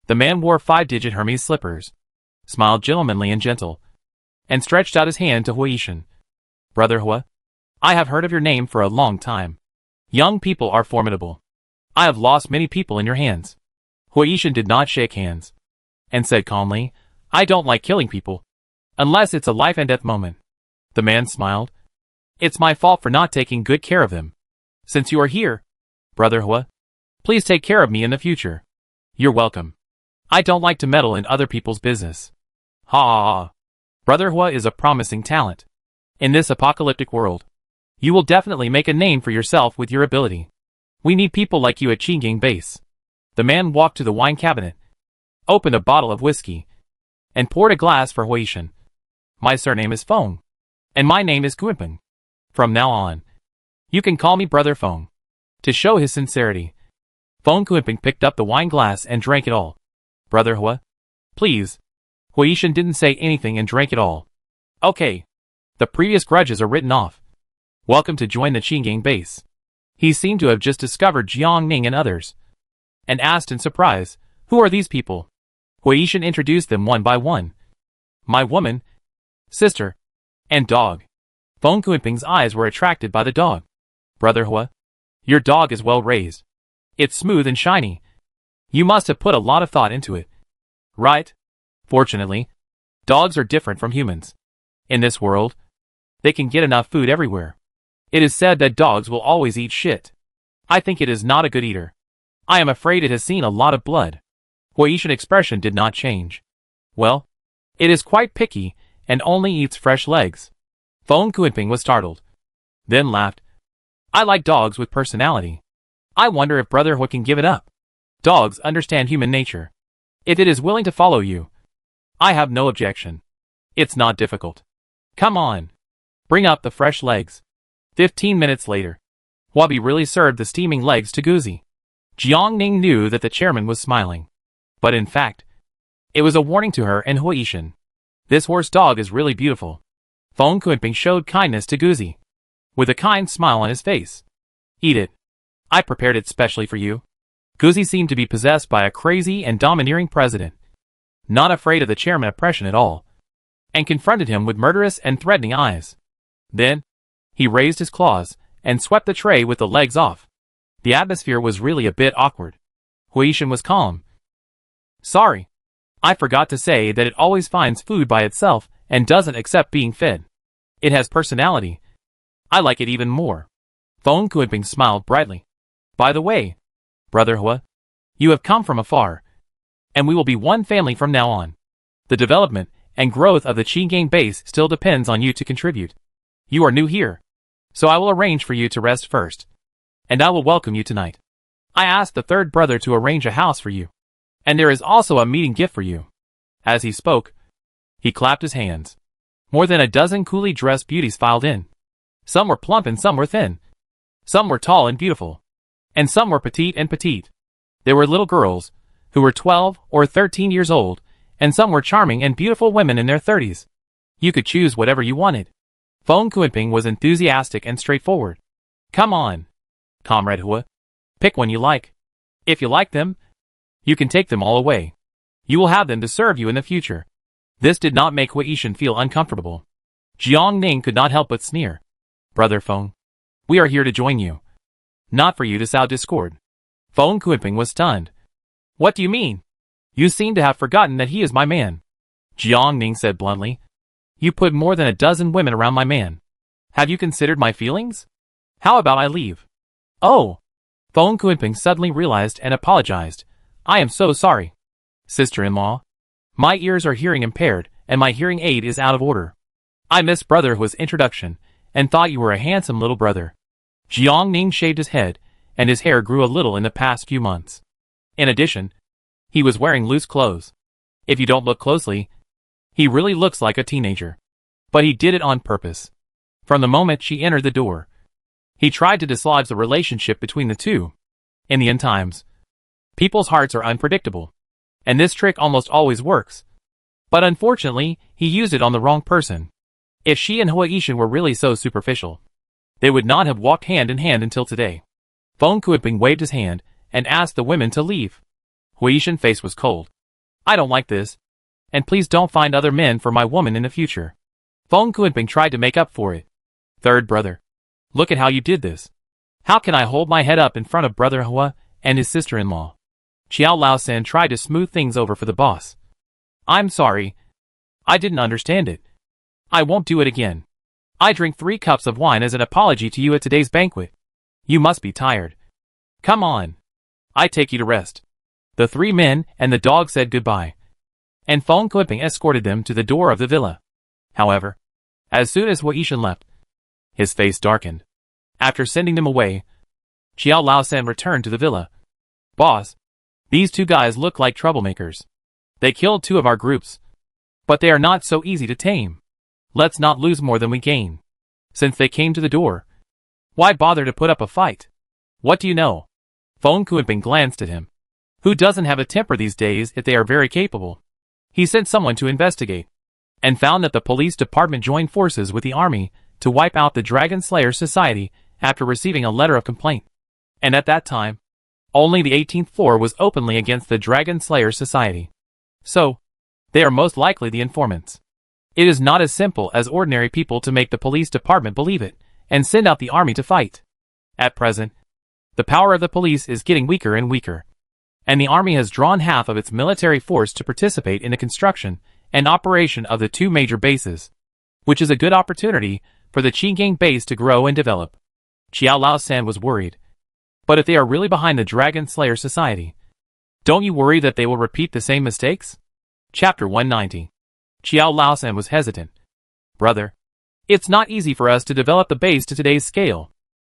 The man wore 5-digit Hermes slippers, smiled gentlemanly and gentle, and stretched out his hand to Hoarding. Brother Hua, I have heard of your name for a long time. Young people are formidable. I have lost many people in your hands. Hoarding did not shake hands, and said calmly, I don't like killing people, unless it's a life and death moment. The man smiled. It's my fault for not taking good care of them. Since you are here, Brother Hua, please take care of me in the future. You're welcome. I don't like to meddle in other people's business. Ha ha ha. Brother Hua is a promising talent. In this apocalyptic world, you will definitely make a name for yourself with your ability. We need people like you at Qingying Base. The man walked to the wine cabinet, opened a bottle of whiskey, and poured a glass for Hoarding. My surname is Feng, and my name is Guipeng. From now on, you can call me Brother Feng. To show his sincerity, Feng Guipeng picked up the wine glass and drank it all. Brother Hua, please. Hoarding didn't say anything and drank it all. Okay. The previous grudges are written off. Welcome to join the Qingying Base. He seemed to have just discovered Jiang Ning and others, and asked in surprise, who are these people? Hoarding introduced them one by one. My woman, sister, and dog. Feng Guipeng's eyes were attracted by the dog. Brother Hua, your dog is well raised. It's smooth and shiny. You must have put a lot of thought into it. Right? Fortunately, dogs are different from humans. In this world, they can get enough food everywhere. It is said that dogs will always eat shit. I think it is not a good eater. I am afraid it has seen a lot of blood. Hoarding's expression did not change. Well, it is quite picky and only eats fresh legs. Feng Guipeng was startled, then laughed. I like dogs with personality. I wonder if Brother Hua can give it up. Dogs understand human nature. If it is willing to follow you, I have no objection. It's not difficult. Come on. Bring up the fresh legs. 15 minutes later, Huabi really served the steaming legs to Guzi. Jiang Ning knew that the chairman was smiling, but in fact, it was a warning to her and Hoarding. This horse dog is really beautiful. Feng Guipeng showed kindness to Guzi, with a kind smile on his face. Eat it. I prepared it specially for you. Guzi seemed to be possessed by a crazy and domineering president, not afraid of the chairman's oppression at all, and confronted him with murderous and threatening eyes. Then, he raised his claws and swept the tray with the legs off. The atmosphere was really a bit awkward. Hoarding was calm. Sorry. I forgot to say that it always finds food by itself and doesn't accept being fed. It has personality. I like it even more. Feng Guipeng smiled brightly. By the way, Brother Hua, you have come from afar, and we will be one family from now on. The development and growth of the Qingying Base still depends on you to contribute. You are new here, so I will arrange for you to rest first, and I will welcome you tonight. I asked the third brother to arrange a house for you. And there is also a meeting gift for you. As he spoke, he clapped his hands. More than a dozen coolly dressed beauties filed in. Some were plump and some were thin. Some were tall and beautiful. And some were petite and petite. There were little girls, who were 12 or 13 years old, and some were charming and beautiful women in their 30s. You could choose whatever you wanted. Feng Kuiping was enthusiastic and straightforward. Come on, Comrade Hua. Pick one you like. If you like them, you can take them all away. You will have them to serve you in the future. This did not make Hui Yishan feel uncomfortable. Jiang Ning could not help but sneer. Brother Feng, we are here to join you. Not for you to sow discord. Feng Kuiping was stunned. What do you mean? You seem to have forgotten that he is my man. Jiang Ning said bluntly. You put more than a dozen women around my man. Have you considered my feelings? How about I leave? Oh! Feng Kuiping suddenly realized and apologized. I am so sorry. Sister-in-law. My ears are hearing impaired, and my hearing aid is out of order. I missed Brother Hua's introduction, and thought you were a handsome little brother. Jiang Ning shaved his head, and his hair grew a little in the past few months. In addition, he was wearing loose clothes. If you don't look closely, he really looks like a teenager. But he did it on purpose. From the moment she entered the door, he tried to dislodge the relationship between the two. In the end times, people's hearts are unpredictable, and this trick almost always works. But unfortunately, he used it on the wrong person. If she and Hui Yishan were really so superficial, they would not have walked hand in hand until today. Feng Kuiping waved his hand and asked the women to leave. Hui Yishan's face was cold. I don't like this. And please don't find other men for my woman in the future. Feng Kuiping tried to make up for it. Third brother. Look at how you did this. How can I hold my head up in front of Brother Hua and his sister-in-law? Qiao Laosan tried to smooth things over for the boss. I'm sorry. I didn't understand it. I won't do it again. I drink 3 cups of wine as an apology to you at today's banquet. You must be tired. Come on. I take you to rest. The 3 men and the dog said goodbye. And Feng Kuiping escorted them to the door of the villa. However, as soon as Hui Yishan left, his face darkened. After sending them away, Qiao Laosan returned to the villa. Boss, these 2 guys look like troublemakers. They killed 2 of our groups. But they are not so easy to tame. Let's not lose more than we gain. Since they came to the door, why bother to put up a fight? What do you know? Feng Kuiping glanced at him. Who doesn't have a temper these days if they are very capable? He sent someone to investigate, and found that the police department joined forces with the army to wipe out the Dragon Slayer Society after receiving a letter of complaint. And at that time, only the 18th floor was openly against the Dragon Slayer Society. So, they are most likely the informants. It is not as simple as ordinary people to make the police department believe it, and send out the army to fight. At present, the power of the police is getting weaker and weaker, and the army has drawn half of its military force to participate in the construction and operation of the 2 major bases, which is a good opportunity for the Qingang base to grow and develop. Qiao Laosan was worried. But if they are really behind the Dragon Slayer Society, don't you worry that they will repeat the same mistakes? Chapter 190. Qiao Laosan was hesitant. Brother, it's not easy for us to develop the base to today's scale.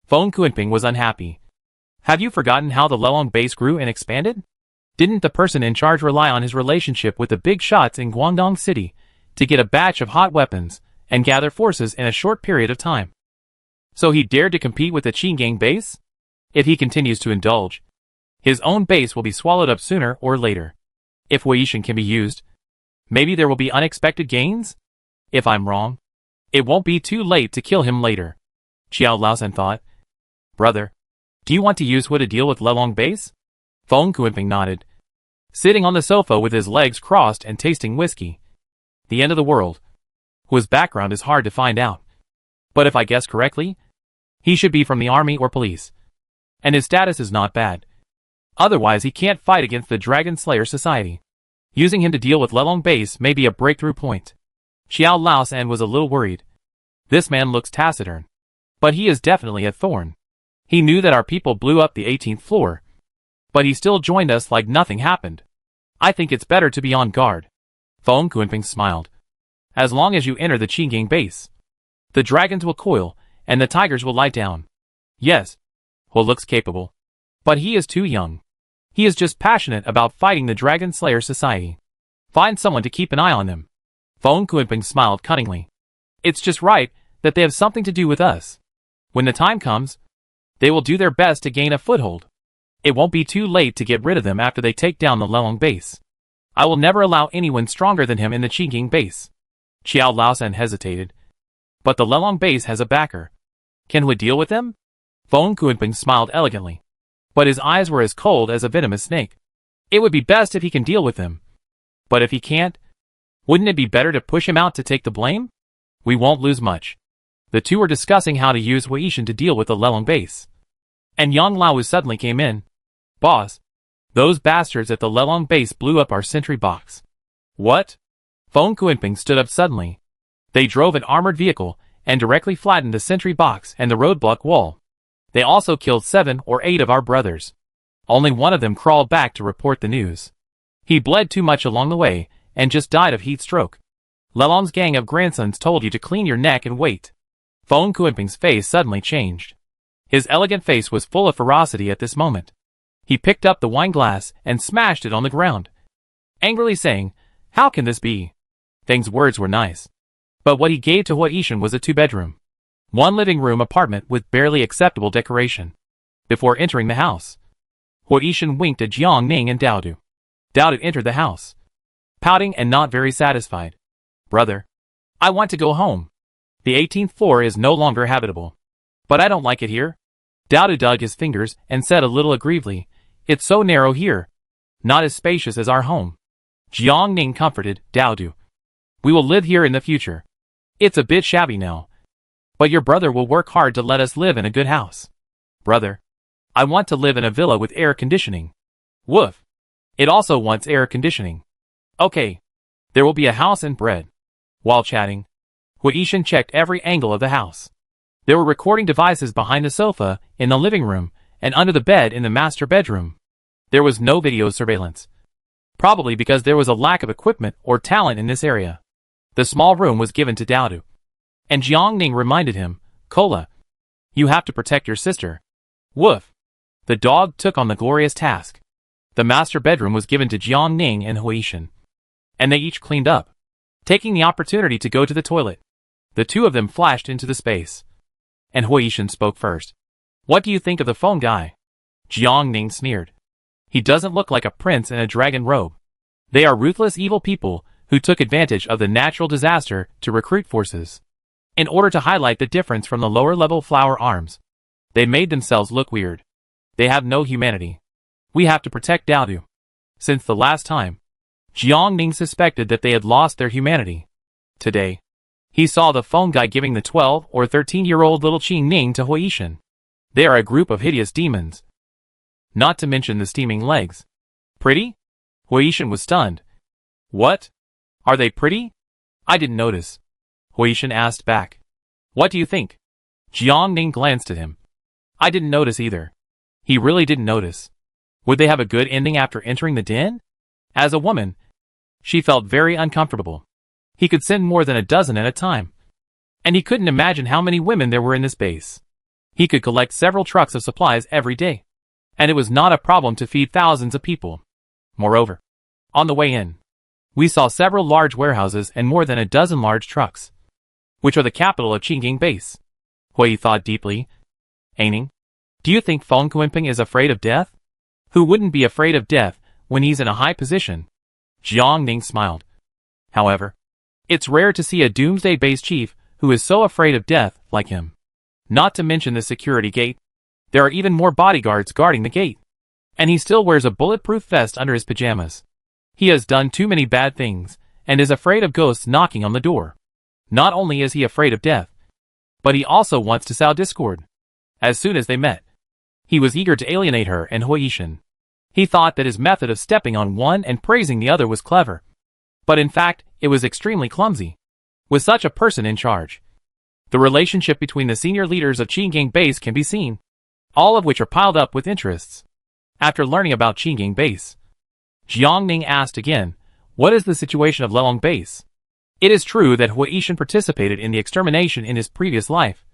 Feng Kuiping was unhappy. Have you forgotten how the Lelong base grew and expanded? Didn't the person in charge rely on his relationship with the big shots in Guangdong City to get a batch of hot weapons and gather forces in a short period of time? So he dared to compete with the Qingang base? If he continues to indulge, his own base will be swallowed up sooner or later. If Hui Yishan can be used, maybe there will be unexpected gains? If I'm wrong, it won't be too late to kill him later. Qiao Laosan thought. Brother, do you want to use Hua to deal with Lelong base? Feng Kuiping nodded. Sitting on the sofa with his legs crossed and tasting whiskey. The end of the world. Hua's background is hard to find out. But if I guess correctly, he should be from the army or police. And his status is not bad. Otherwise he can't fight against the Dragon Slayer Society. Using him to deal with Lelong base may be a breakthrough point. Qiao Laosan was a little worried. This man looks taciturn. But he is definitely a thorn. He knew that our people blew up the 18th floor. But he still joined us like nothing happened. I think it's better to be on guard. Feng Kuiping smiled. As long as you enter the Qingang base, the dragons will coil, and the tigers will lie down. Yes, Hua looks capable. But he is too young. He is just passionate about fighting the Dragon Slayer Society. Find someone to keep an eye on them. Feng Kuiping smiled cunningly. It's just right that they have something to do with us. When the time comes, they will do their best to gain a foothold. It won't be too late to get rid of them after they take down the Lelong base. I will never allow anyone stronger than him in the Qingqing base. Qiao Laosan hesitated. But the Lelong base has a backer. Can we deal with them? Feng Kuiping smiled elegantly. But his eyes were as cold as a venomous snake. It would be best if he can deal with them. But if he can't, wouldn't it be better to push him out to take the blame? We won't lose much. The two were discussing how to use Huishan to deal with the Lelong base. And Yang Lao suddenly came in. Boss, those bastards at the Lelong base blew up our sentry box. What? Feng Kuiping stood up suddenly. They drove an armored vehicle and directly flattened the sentry box and the roadblock wall. They also killed 7 or 8 of our brothers. Only one of them crawled back to report the news. He bled too much along the way and just died of heat stroke. Lelong's gang of grandsons told you to clean your neck and wait. Feng Kuiping's face suddenly changed. His elegant face was full of ferocity at this moment. He picked up the wine glass and smashed it on the ground, angrily saying, "How can this be?" Feng's words were nice. But what he gave to Huishan was a 2-bedroom, 1 living room apartment with barely acceptable decoration. Before entering the house, Huishan winked at Jiang Ning and Dao Du. Dao Du entered the house, pouting and not very satisfied. "Brother, I want to go home. The 18th floor is no longer habitable. But I don't like it here." Dao Du dug his fingers and said a little aggrievedly, "It's so narrow here. Not as spacious as our home." Jiang Ning comforted Dao Du. "We will live here in the future. It's a bit shabby now. But your brother will work hard to let us live in a good house." "Brother, I want to live in a villa with air conditioning." "Woof. It also wants air conditioning." "Okay. There will be a house and bread." While chatting, Huishan checked every angle of the house. There were recording devices behind the sofa, in the living room, and under the bed in the master bedroom. There was no video surveillance. Probably because there was a lack of equipment or talent in this area. The small room was given to Dao Du. And Jiang Ning reminded him, "Kola, you have to protect your sister." Woof. The dog took on the glorious task. The master bedroom was given to Jiang Ning and Huishan. And they each cleaned up, taking the opportunity to go to the toilet. The two of them flashed into the space. And Huishan spoke first. "What do you think of the phone guy?" Jiang Ning sneered. "He doesn't look like a prince in a dragon robe. They are ruthless evil people who took advantage of the natural disaster to recruit forces. In order to highlight the difference from the lower-level flower arms, they made themselves look weird. They have no humanity. We have to protect Dao Du." Since the last time, Jiang Ning suspected that they had lost their humanity. Today, he saw the phone guy giving the 12 or 13-year-old little Qing Ning to Huishan. They are a group of hideous demons. Not to mention the steaming legs. "Pretty?" Huishan was stunned. "What? Are they pretty? I didn't notice." Huishan asked back. "What do you think?" Jiang Ning glanced at him. "I didn't notice either." He really didn't notice. Would they have a good ending after entering the den? As a woman, she felt very uncomfortable. He could send more than a dozen at a time. And he couldn't imagine how many women there were in this base. He could collect several trucks of supplies every day. And it was not a problem to feed thousands of people. Moreover, on the way in, we saw several large warehouses and more than a dozen large trucks, which are the capital of Qingqing base. Hui thought deeply. "Aining, do you think Feng Kuiping is afraid of death?" "Who wouldn't be afraid of death when he's in a high position?" Jiang Ning smiled. "However, it's rare to see a Doomsday base chief who is so afraid of death like him. Not to mention the security gate. There are even more bodyguards guarding the gate. And he still wears a bulletproof vest under his pajamas. He has done too many bad things, and is afraid of ghosts knocking on the door. Not only is he afraid of death, but he also wants to sow discord." As soon as they met, he was eager to alienate her and Huishan. He thought that his method of stepping on one and praising the other was clever. But in fact, it was extremely clumsy. With such a person in charge, the relationship between the senior leaders of Qingqing base can be seen, all of which are piled up with interests. After learning about Qingqing base, Jiang Ning asked again, "What is the situation of Lelong base?" It is true that Huishan participated in the extermination in his previous life,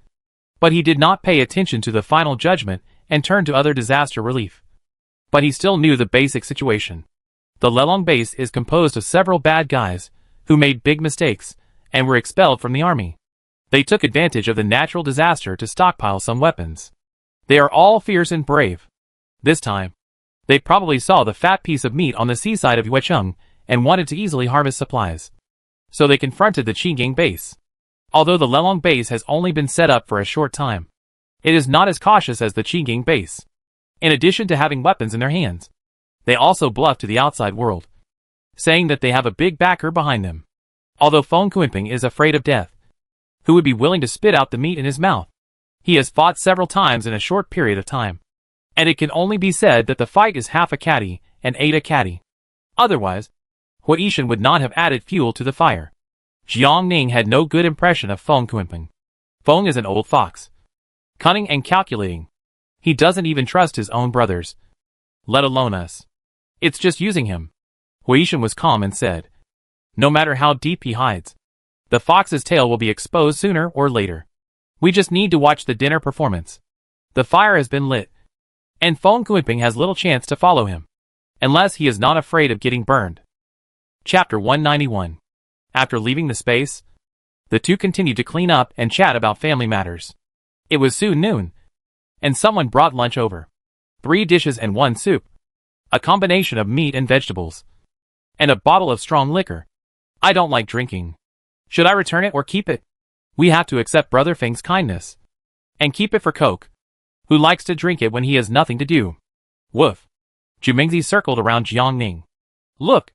but he did not pay attention to the final judgment and turned to other disaster relief. But he still knew the basic situation. The Lelong base is composed of several bad guys who made big mistakes and were expelled from the army. They took advantage of the natural disaster to stockpile some weapons. They are all fierce and brave. This time, they probably saw the fat piece of meat on the seaside of Yuecheng and wanted to easily harvest supplies. So they confronted the Qinggang base. Although the Lelong base has only been set up for a short time, it is not as cautious as the Qinggang base. In addition to having weapons in their hands, they also bluff to the outside world, saying that they have a big backer behind them. Although Feng Kuiping is afraid of death, who would be willing to spit out the meat in his mouth? He has fought several times in a short period of time, and it can only be said that the fight is half a catty and ate a catty. Otherwise, Hui Yishan would not have added fuel to the fire. Jiang Ning had no good impression of Feng Kuiping. Feng is an old fox, cunning and calculating. He doesn't even trust his own brothers, let alone us. It's just using him. Hui Yishan was calm and said, no matter how deep he hides, the fox's tail will be exposed sooner or later. We just need to watch the dinner performance. The fire has been lit, and Feng Kuiping has little chance to follow him, unless he is not afraid of getting burned. Chapter 191. After leaving the space, the two continued to clean up and chat about family matters. It was soon noon, and someone brought lunch over. 3 dishes and 1 soup, a combination of meat and vegetables, and a bottle of strong liquor. I don't like drinking. Should I return it or keep it? We have to accept Brother Feng's kindness, and keep it for Coke, who likes to drink it when he has nothing to do. Woof. Jumingzi circled around Jiang Ning. Look,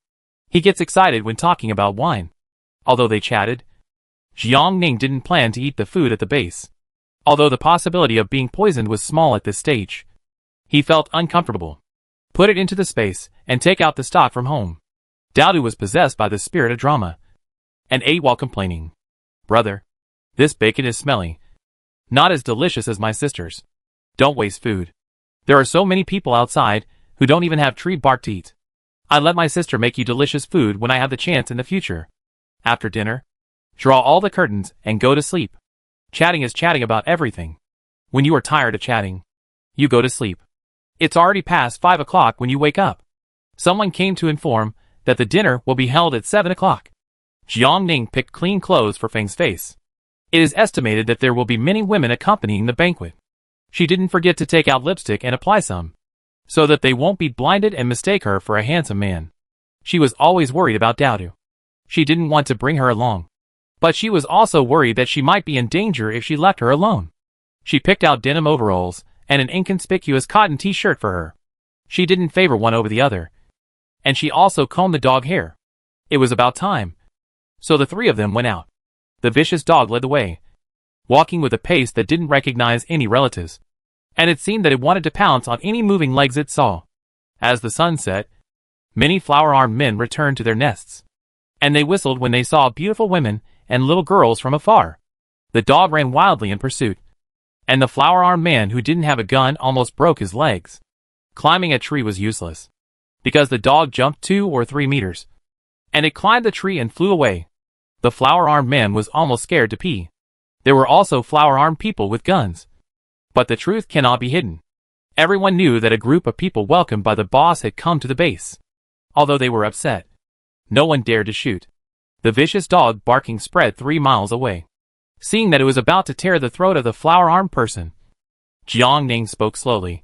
he gets excited when talking about wine. Although they chatted, Jiang Ning didn't plan to eat the food at the base. Although the possibility of being poisoned was small at this stage, he felt uncomfortable. Put it into the space and take out the stock from home. Daodu was possessed by the spirit of drama and ate while complaining. Brother, this bacon is smelly. Not as delicious as my sister's. Don't waste food. There are so many people outside who don't even have tree bark to eat. I let my sister make you delicious food when I have the chance in the future. After dinner, draw all the curtains and go to sleep. Chatting is chatting about everything. When you are tired of chatting, you go to sleep. It's already past 5 o'clock when you wake up. Someone came to inform that the dinner will be held at 7 o'clock. Jiang Ning picked clean clothes for Feng's face. It is estimated that there will be many women accompanying the banquet. She didn't forget to take out lipstick and apply some, so that they won't be blinded and mistake her for a handsome man. She was always worried about Daodu. She didn't want to bring her along, but she was also worried that she might be in danger if she left her alone. She picked out denim overalls and an inconspicuous cotton t-shirt for her. She didn't favor one over the other, and she also combed the dog hair. It was about time, so the 3 of them went out. The vicious dog led the way, walking with a pace that didn't recognize any relatives, and it seemed that it wanted to pounce on any moving legs it saw. As the sun set, many flower-armed men returned to their nests, and they whistled when they saw beautiful women and little girls from afar. The dog ran wildly in pursuit, and the flower-armed man who didn't have a gun almost broke his legs. Climbing a tree was useless, because the dog jumped 2 or 3 meters, and it climbed the tree and flew away. The flower-armed man was almost scared to pee. There were also flower-armed people with guns. But the truth cannot be hidden. Everyone knew that a group of people welcomed by the boss had come to the base. Although they were upset, no one dared to shoot. The vicious dog barking spread 3 miles away. Seeing that it was about to tear the throat of the flower-armed person, Jiang Ning spoke slowly.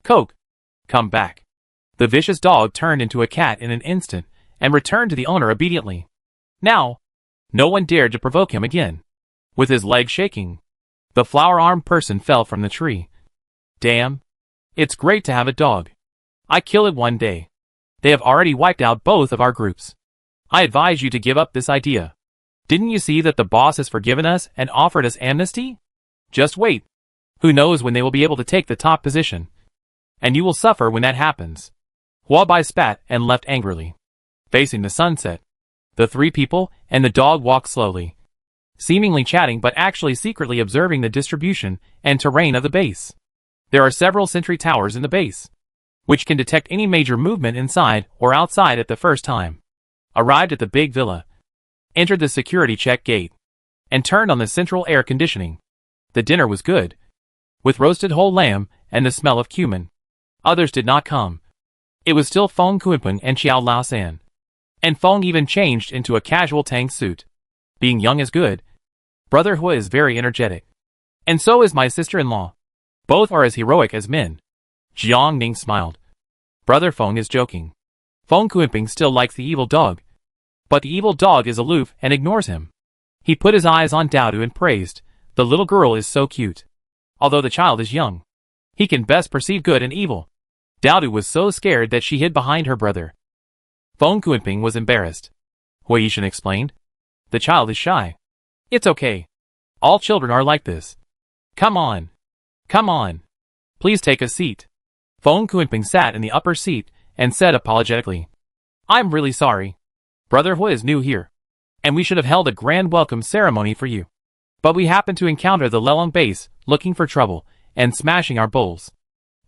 Coke, come back. The vicious dog turned into a cat in an instant and returned to the owner obediently. Now, no one dared to provoke him again. With his leg shaking, the flower-armed person fell from the tree. Damn. It's great to have a dog. I kill it one day. They have already wiped out both of our groups. I advise you to give up this idea. Didn't you see that the boss has forgiven us and offered us amnesty? Just wait. Who knows when they will be able to take the top position. And you will suffer when that happens. Huabai spat and left angrily. Facing the sunset, the 3 people and the dog walked slowly, seemingly chatting but actually secretly observing the distribution and terrain of the base. There are several sentry towers in the base, which can detect any major movement inside or outside at the first time. Arrived at the big villa, entered the security check gate, and turned on the central air conditioning. The dinner was good, with roasted whole lamb and the smell of cumin. Others did not come. It was still Feng Kuiping and Xiao Lao San. And Feng even changed into a casual tang suit. Being young is good. Brother Hua is very energetic. And so is my sister-in-law. Both are as heroic as men. Jiang Ning smiled. Brother Feng is joking. Feng Kuiping still likes the evil dog. But the evil dog is aloof and ignores him. He put his eyes on Daodu and praised, the little girl is so cute. Although the child is young, he can best perceive good and evil. Daodu was so scared that she hid behind her brother. Feng Kuiping was embarrassed. Hui Yishan explained. The child is shy. It's okay. All children are like this. Come on. Come on. Please take a seat. Feng Kuiping sat in the upper seat and said apologetically. I'm really sorry. Brother Hui is new here, and we should have held a grand welcome ceremony for you. But we happened to encounter the Lelong base, looking for trouble, and smashing our bowls.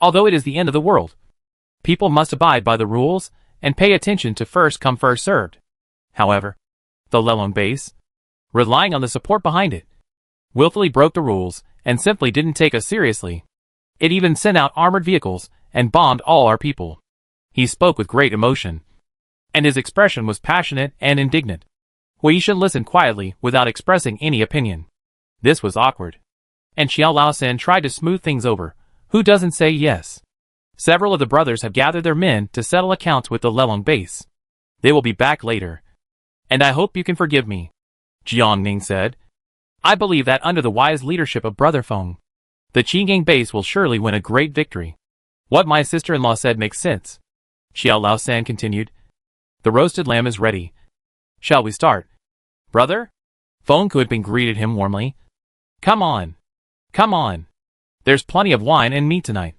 Although it is the end of the world, people must abide by the rules, and pay attention to first come first served. However, the Lelong base, relying on the support behind it, willfully broke the rules, and simply didn't take us seriously. It even sent out armored vehicles, and bombed all our people. He spoke with great emotion, and his expression was passionate and indignant. Hui Yishan listened quietly without expressing any opinion. This was awkward. And Xiao Lao San tried to smooth things over. Who doesn't say yes? Several of the brothers have gathered their men to settle accounts with the Lelong base. They will be back later. And I hope you can forgive me, Jiang Ning said. I believe that under the wise leadership of Brother Feng, the Qingang base will surely win a great victory. What my sister-in-law said makes sense. Xiao Lao San continued. The roasted lamb is ready. Shall we start? Brother? Feng Kuiping greeted him warmly. Come on. Come on. There's plenty of wine and meat tonight.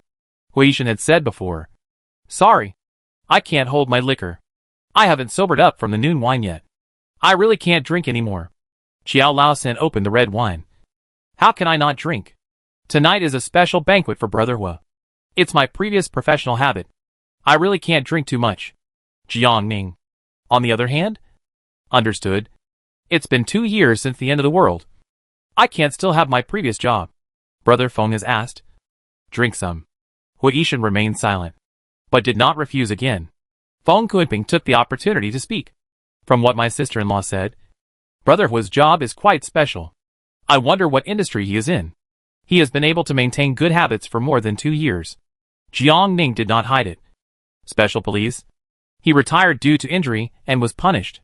Hui Yishan had said before. Sorry. I can't hold my liquor. I haven't sobered up from the noon wine yet. I really can't drink anymore. Xiao Lao San opened the red wine. How can I not drink? Tonight is a special banquet for Brother Hua. It's my previous professional habit. I really can't drink too much. Jiang Ning. On the other hand? Understood. It's been 2 years since the end of the world. I can't still have my previous job. Brother Feng has asked. Drink some. Hui Yishan remained silent, but did not refuse again. Feng Kuiping took the opportunity to speak. From what my sister-in-law said, Brother Hua's job is quite special. I wonder what industry he is in. He has been able to maintain good habits for more than 2 years. Jiang Ning did not hide it. Special police. He retired due to injury and was punished.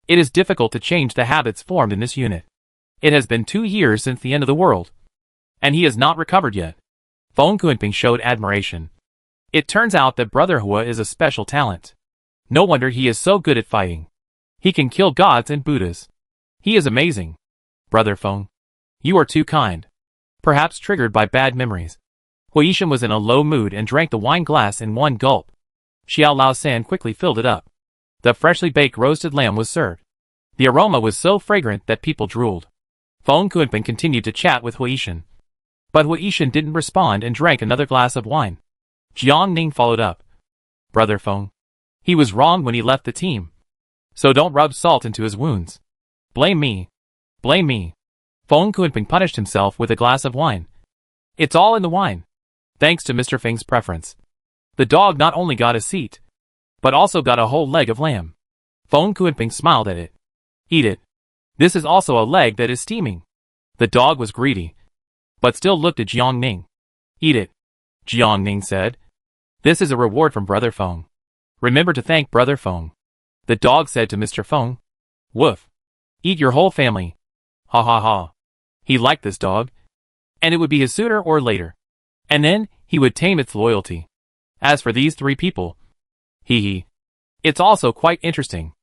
It is difficult to change the habits formed in this unit. It has been 2 years since the end of the world, and he has not recovered yet. Feng Kuiping showed admiration. It turns out that Brother Hua is a special talent. No wonder he is so good at fighting. He can kill gods and Buddhas. He is amazing. Brother Feng, you are too kind. Perhaps triggered by bad memories. Hui Yishan was in a low mood and drank the wine glass in one gulp. Xiao Lao San quickly filled it up. The freshly baked roasted lamb was served. The aroma was so fragrant that people drooled. Feng Kuiping continued to chat with Hui Yishan. But Hui Yishan didn't respond and drank another glass of wine. Jiang Ning followed up. Brother Feng. He was wrong when he left the team. So don't rub salt into his wounds. Blame me. Blame me. Feng Kuiping punished himself with a glass of wine. It's all in the wine. Thanks to Mr. Feng's preference. The dog not only got a seat, but also got a whole leg of lamb. Feng Kuiping smiled at it. Eat it. This is also a leg that is steaming. The dog was greedy, but still looked at Jiang Ning. Eat it, Jiang Ning said. This is a reward from Brother Feng. Remember to thank Brother Feng. The dog said to Mr. Feng. Woof. Eat your whole family. Ha ha ha. He liked this dog, and it would be his sooner or later. And then, he would tame its loyalty. As for these 3 people, hee hee. It's also quite interesting.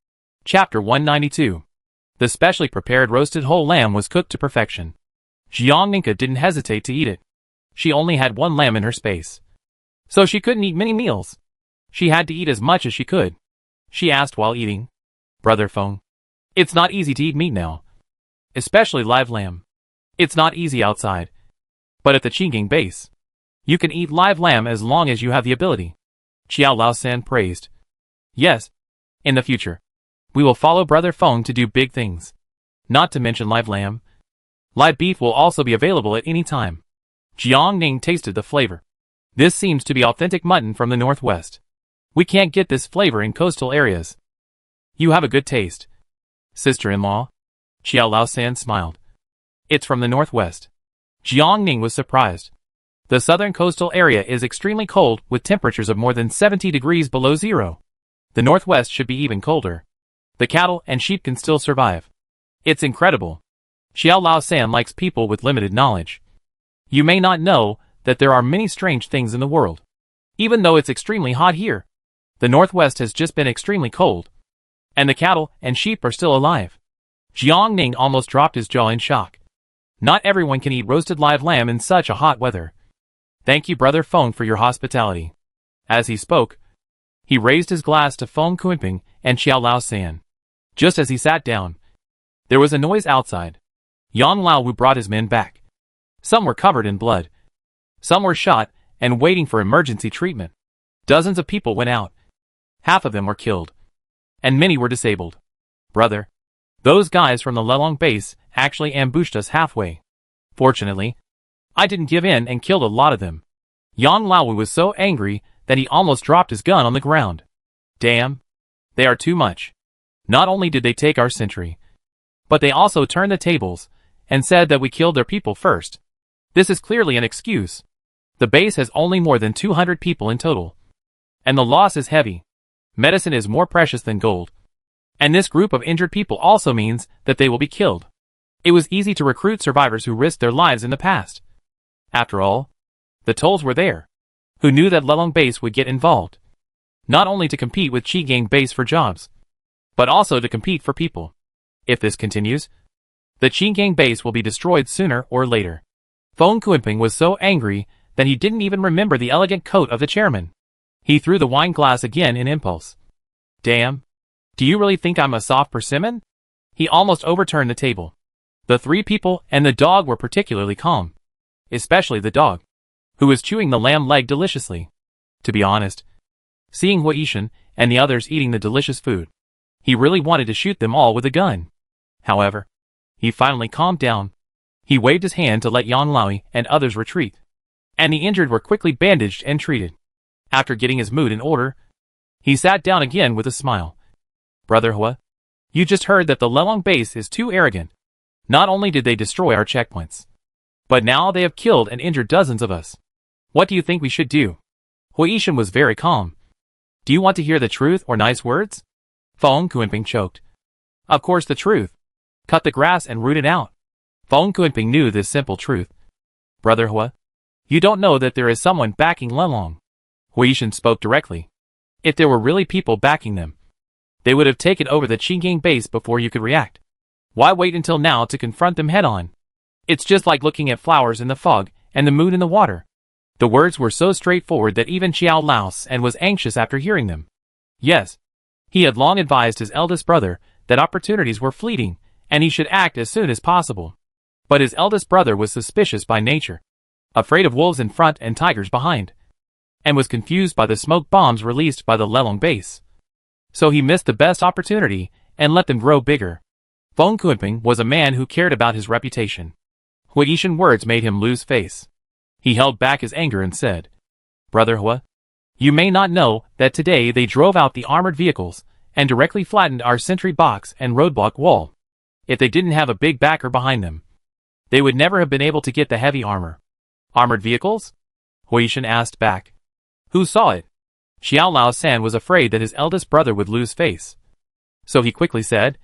Chapter 192. The specially prepared roasted whole lamb was cooked to perfection. Jiang Ninka didn't hesitate to eat it. She only had 1 lamb in her space, so she couldn't eat many meals. She had to eat as much as she could. She asked while eating. Brother Feng. It's not easy to eat meat now. Especially live lamb. It's not easy outside. But at the Qingang base, you can eat live lamb as long as you have the ability. Xiao Lao San praised. Yes. In the future, we will follow Brother Feng to do big things. Not to mention live lamb. Live beef will also be available at any time. Jiang Ning tasted the flavor. This seems to be authentic mutton from the northwest. We can't get this flavor in coastal areas. You have a good taste, sister-in-law. Xiao Laosan smiled. It's from the northwest. Jiang Ning was surprised. The southern coastal area is extremely cold with temperatures of more than 70 degrees below zero. The northwest should be even colder. The cattle and sheep can still survive. It's incredible. Xiao Laosan likes people with limited knowledge. You may not know that there are many strange things in the world. Even though it's extremely hot here, the northwest has just been extremely cold. And the cattle and sheep are still alive. Jiang Ning almost dropped his jaw in shock. Not everyone can eat roasted live lamb in such a hot weather. Thank you, Brother Feng, for your hospitality. As he spoke, he raised his glass to Feng Kunping and Xiao Laosan. Just as he sat down, there was a noise outside. Yang Laowu brought his men back. Some were covered in blood. Some were shot and waiting for emergency treatment. Dozens of people went out. Half of them were killed. And many were disabled. Brother, those guys from the Lelong base actually ambushed us halfway. Fortunately, I didn't give in and killed a lot of them. Yang Laowu was so angry that he almost dropped his gun on the ground. Damn. They are too much. Not only did they take our sentry, but they also turned the tables and said that we killed their people first. This is clearly an excuse. The base has only more than 200 people in total. And the loss is heavy. Medicine is more precious than gold. And this group of injured people also means that they will be killed. It was easy to recruit survivors who risked their lives in the past. After all, the tolls were there. Who knew that Lelong base would get involved? Not only to compete with Chigang base for jobs, but also to compete for people. If this continues, the Chigang base will be destroyed sooner or later. Feng Kunping was so angry that he didn't even remember the elegant coat of the chairman. He threw the wine glass again in impulse. Damn. Do you really think I'm a soft persimmon? He almost overturned the table. The three people and the dog were particularly calm. Especially the dog, who was chewing the lamb leg deliciously. To be honest, seeing Hui Yishan and the others eating the delicious food, he really wanted to shoot them all with a gun. However, he finally calmed down. He waved his hand to let Yang Laoyi and others retreat. And the injured were quickly bandaged and treated. After getting his mood in order, he sat down again with a smile. Brother Hua, you just heard that the Lelong base is too arrogant. Not only did they destroy our checkpoints, but now they have killed and injured dozens of us. What do you think we should do? Hui Yishan was very calm. Do you want to hear the truth or nice words? Feng Kunping choked. Of course the truth. Cut the grass and root it out. Feng Kunping knew this simple truth. Brother Hua, you don't know that there is someone backing Lelong. Hui Yishan spoke directly. If there were really people backing them, they would have taken over the Qinggang base before you could react. Why wait until now to confront them head-on? It's just like looking at flowers in the fog and the moon in the water. The words were so straightforward that even Xiao Laosan was anxious after hearing them. Yes, he had long advised his eldest brother that opportunities were fleeting and he should act as soon as possible. But his eldest brother was suspicious by nature, afraid of wolves in front and tigers behind, and was confused by the smoke bombs released by the Lelong base. So he missed the best opportunity and let them grow bigger. Feng Kunping was a man who cared about his reputation. Hui Yishan words made him lose face. He held back his anger and said, Brother Hua, you may not know that today they drove out the armored vehicles and directly flattened our sentry box and roadblock wall. If they didn't have a big backer behind them, they would never have been able to get the heavy armor. Armored vehicles? Hui Yishan asked back. Who saw it? Xiao Laosan was afraid that his eldest brother would lose face. So he quickly said,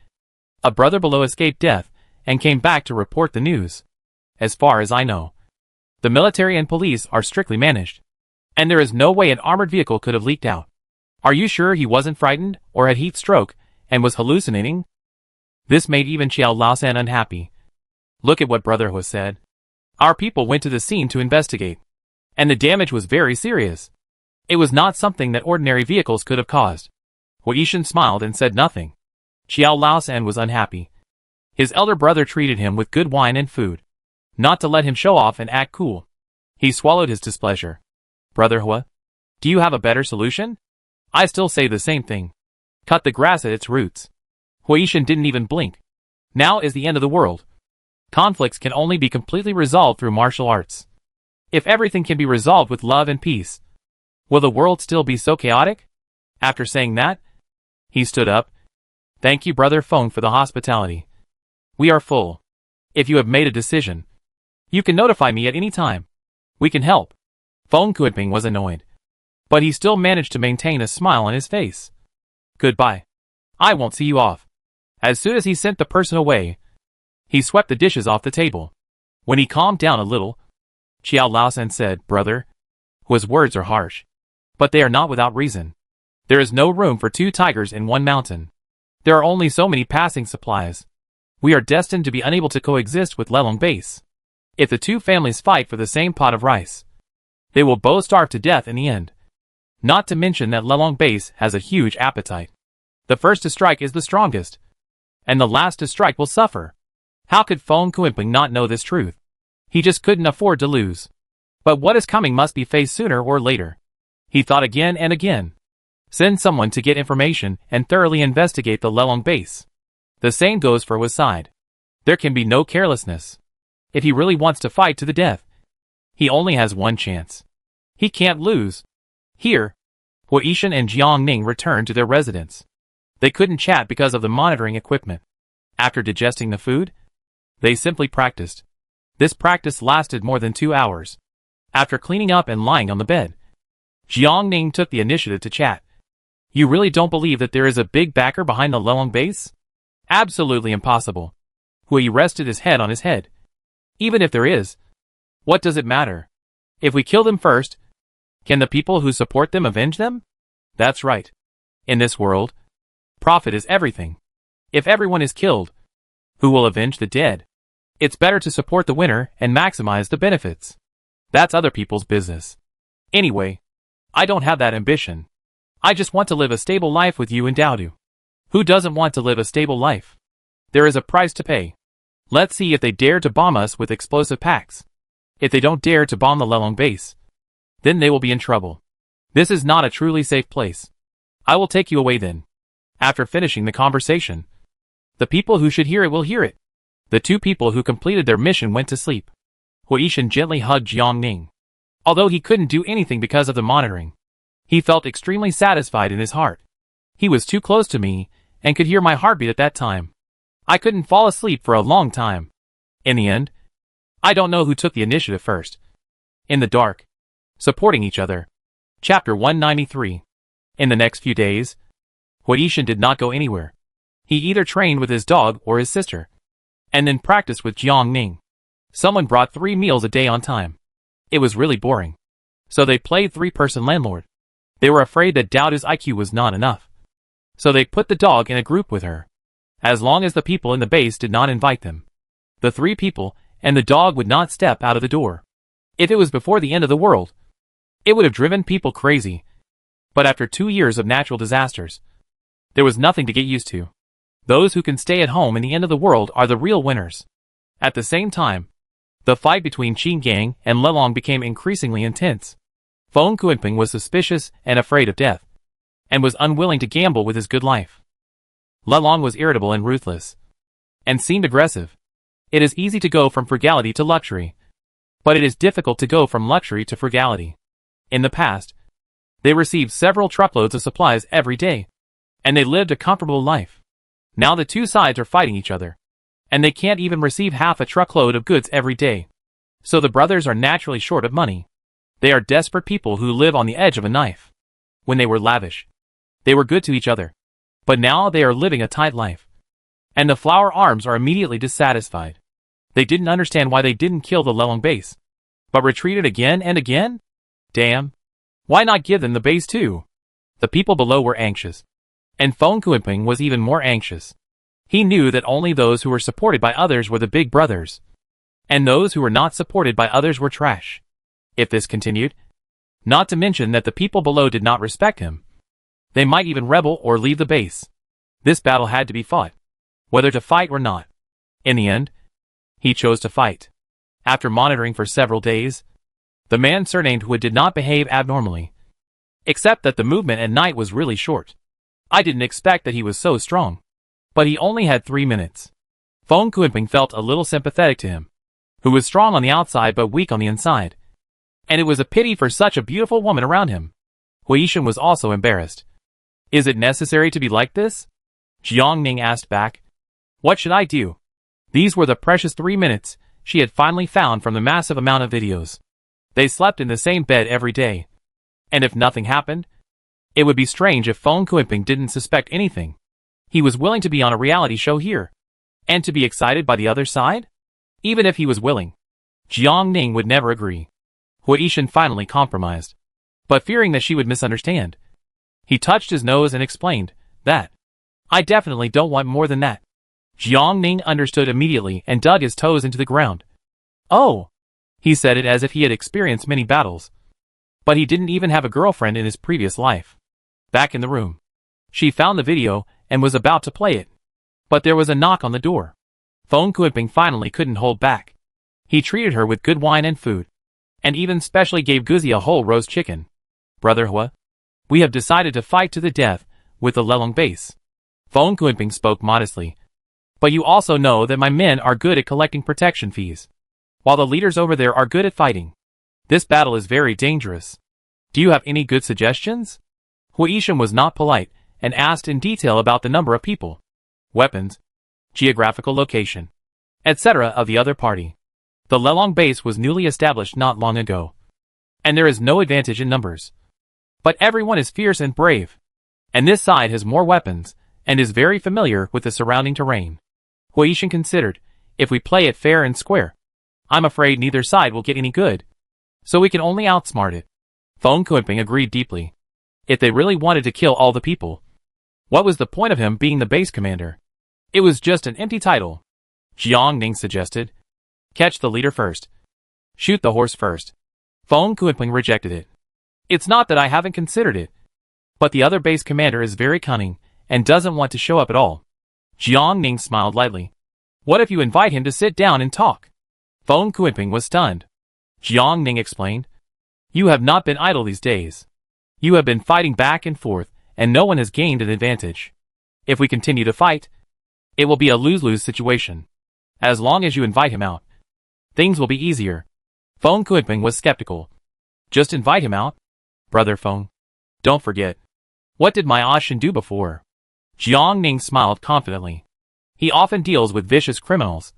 a brother below escaped death and came back to report the news. As far as I know, the military and police are strictly managed, and there is no way an armored vehicle could have leaked out. Are you sure he wasn't frightened or had heat stroke and was hallucinating? This made even Xiao Laosan unhappy. Look at what Brother Hua said. Our people went to the scene to investigate, and the damage was very serious. It was not something that ordinary vehicles could have caused. Hui Yishan smiled and said nothing. Xiao Laosan was unhappy. His elder brother treated him with good wine and food, not to let him show off and act cool. He swallowed his displeasure. Brother Hua, do you have a better solution? I still say the same thing. Cut the grass at its roots. Hui Yishan didn't even blink. Now is the end of the world. Conflicts can only be completely resolved through martial arts. If everything can be resolved with love and peace, will the world still be so chaotic? After saying that, he stood up. Thank you, Brother Feng, for the hospitality. We are full. If you have made a decision, you can notify me at any time. We can help. Feng Kuiping was annoyed, but he still managed to maintain a smile on his face. Goodbye. I won't see you off. As soon as he sent the person away, he swept the dishes off the table. When he calmed down a little, Xiao Laosan said, Brother, whose words are harsh, but they are not without reason. There is no room for two tigers in one mountain. There are only so many passing supplies. We are destined to be unable to coexist with Lelong Base. If the two families fight for the same pot of rice, they will both starve to death in the end. Not to mention that Lelong Base has a huge appetite. The first to strike is the strongest, and the last to strike will suffer. How could Feng Kuiping not know this truth? He just couldn't afford to lose. But what is coming must be faced sooner or later. He thought again and again. Send someone to get information and thoroughly investigate the Lelong Base. The same goes for his side. There can be no carelessness. If he really wants to fight to the death, he only has one chance. He can't lose. Here, Hu Yishan and Jiang Ning returned to their residence. They couldn't chat because of the monitoring equipment. After digesting the food, they simply practiced. This practice lasted more than 2 hours. After cleaning up and lying on the bed, Jiang Ning took the initiative to chat. You really don't believe that there is a big backer behind the Lelong Base? Absolutely impossible. Hui rested his head on his head. Even if there is, what does it matter? If we kill them first, can the people who support them avenge them? That's right. In this world, profit is everything. If everyone is killed, who will avenge the dead? It's better to support the winner and maximize the benefits. That's other people's business. Anyway, I don't have that ambition. I just want to live a stable life with you and Daodu. Who doesn't want to live a stable life? There is a price to pay. Let's see if they dare to bomb us with explosive packs. If they don't dare to bomb the Lelong Base, then they will be in trouble. This is not a truly safe place. I will take you away then. After finishing the conversation, the people who should hear it will hear it. The two people who completed their mission went to sleep. Hu Yishan gently hugged Jiang Ning. Although he couldn't do anything because of the monitoring, he felt extremely satisfied in his heart. He was too close to me and could hear my heartbeat at that time. I couldn't fall asleep for a long time. In the end, I don't know who took the initiative first. In the dark, supporting each other. Chapter 193. In the next few days, Hu Yishan did not go anywhere. He either trained with his dog or his sister, and then practiced with Jiang Ning. Someone brought 3 meals a day on time. It was really boring. So they played 3-person landlord. They were afraid that Daodu's IQ was not enough. So they put the dog in a group with her. As long as the people in the base did not invite them, the 3 people and the dog would not step out of the door. If it was before the end of the world, it would have driven people crazy. But after 2 years of natural disasters, there was nothing to get used to. Those who can stay at home in the end of the world are the real winners. At the same time, the fight between Qin Gang and Lelong became increasingly intense. Feng Kuiping was suspicious and afraid of death, and was unwilling to gamble with his good life. Lelong was irritable and ruthless, and seemed aggressive. It is easy to go from frugality to luxury, but it is difficult to go from luxury to frugality. In the past, they received several truckloads of supplies every day, and they lived a comfortable life. Now the two sides are fighting each other, and they can't even receive half a truckload of goods every day. So the brothers are naturally short of money. They are desperate people who live on the edge of a knife. When they were lavish, they were good to each other. But now they are living a tight life. And the flower arms are immediately dissatisfied. They didn't understand why they didn't kill the Lelong base, but retreated again and again? Damn. Why not give them the base too? The people below were anxious. And Feng Kuiping was even more anxious. He knew that only those who were supported by others were the big brothers, and those who were not supported by others were trash. If this continued, not to mention that the people below did not respect him, they might even rebel or leave the base. This battle had to be fought, whether to fight or not. In the end, he chose to fight. After monitoring for several days, the man surnamed Hu did not behave abnormally, except that the movement at night was really short. I didn't expect that he was so strong, but he only had 3 minutes. Feng Kuiping felt a little sympathetic to him, who was strong on the outside but weak on the inside. And it was a pity for such a beautiful woman around him. Huishan was also embarrassed. Is it necessary to be like this? Jiang Ning asked back. What should I do? These were the precious 3 minutes she had finally found from the massive amount of videos. They slept in the same bed every day. And if nothing happened, it would be strange if Feng Kuiping didn't suspect anything. He was willing to be on a reality show here. And to be excited by the other side? Even if he was willing, Jiang Ning would never agree. Huishan finally compromised. But fearing that she would misunderstand, he touched his nose and explained that, I definitely don't want more than that. Jiang Ning understood immediately and dug his toes into the ground. Oh! He said it as if he had experienced many battles. But he didn't even have a girlfriend in his previous life. Back in the room, she found the video and was about to play it. But there was a knock on the door. Feng Kuiping finally couldn't hold back. He treated her with good wine and food, and even specially gave Guzi a whole roast chicken. Brother Hua, we have decided to fight to the death with the Lelong base. Feng Kuiping spoke modestly. But you also know that my men are good at collecting protection fees, while the leaders over there are good at fighting. This battle is very dangerous. Do you have any good suggestions? Huishan was not polite and asked in detail about the number of people, weapons, geographical location, etc. of the other party. The Lelong base was newly established not long ago, and there is no advantage in numbers. But everyone is fierce and brave, and this side has more weapons and is very familiar with the surrounding terrain. Huishan considered, if we play it fair and square, I'm afraid neither side will get any good, so we can only outsmart it. Feng Kuiping agreed deeply. If they really wanted to kill all the people, what was the point of him being the base commander? It was just an empty title. Jiang Ning suggested. Catch the leader first. Shoot the horse first. Feng Kuiping rejected it. It's not that I haven't considered it, but the other base commander is very cunning and doesn't want to show up at all. Jiang Ning smiled lightly. What if you invite him to sit down and talk? Feng Kuiping was stunned. Jiang Ning explained. You have not been idle these days. You have been fighting back and forth, and no one has gained an advantage. If we continue to fight, it will be a lose-lose situation. As long as you invite him out, things will be easier. Feng Kuiping was skeptical. Just invite him out? Brother Feng, don't forget. What did my Ashin do before? Jiang Ning smiled confidently. He often deals with vicious criminals,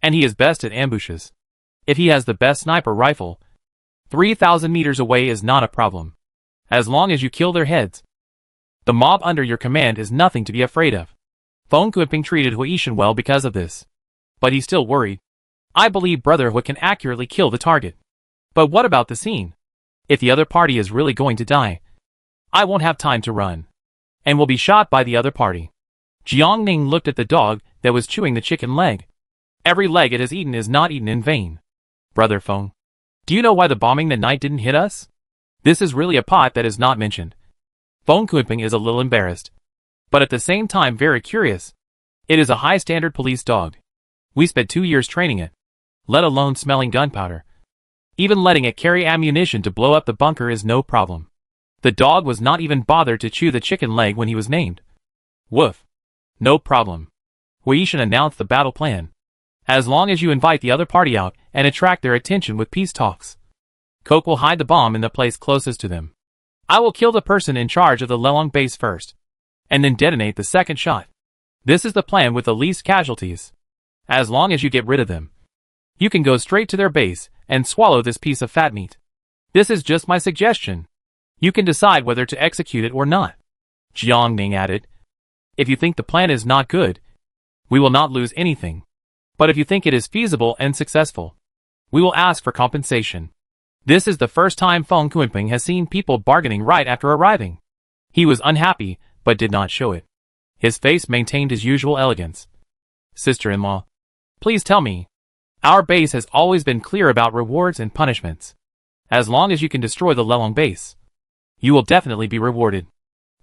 and he is best at ambushes. If he has the best sniper rifle, 3,000 meters away is not a problem. As long as you kill their heads, the mob under your command is nothing to be afraid of. Feng Kuiping treated Huishan well because of this. But he still worried. I believe Brother Hu can accurately kill the target. But what about the scene? If the other party is really going to die, I won't have time to run, and will be shot by the other party. Jiang Ning looked at the dog that was chewing the chicken leg. Every leg it has eaten is not eaten in vain. Brother Feng, do you know why the bombing that night didn't hit us? This is really a pot that is not mentioned. Feng Kuiping is a little embarrassed, but at the same time very curious. It is a high-standard police dog. We spent 2 years training it, let alone smelling gunpowder. Even letting it carry ammunition to blow up the bunker is no problem. The dog was not even bothered to chew the chicken leg when he was named. Woof. No problem. Huishan announced the battle plan. As long as you invite the other party out and attract their attention with peace talks, Coke will hide the bomb in the place closest to them. I will kill the person in charge of the Lelong base first, and then detonate the second shot. This is the plan with the least casualties. As long as you get rid of them, you can go straight to their base and swallow this piece of fat meat. This is just my suggestion. You can decide whether to execute it or not. Jiang Ning added. If you think the plan is not good, we will not lose anything. But if you think it is feasible and successful, we will ask for compensation. This is the first time Feng Kuiping has seen people bargaining right after arriving. He was unhappy, but did not show it. His face maintained his usual elegance. Sister-in-law, please tell me. Our base has always been clear about rewards and punishments. As long as you can destroy the Lelong base, you will definitely be rewarded.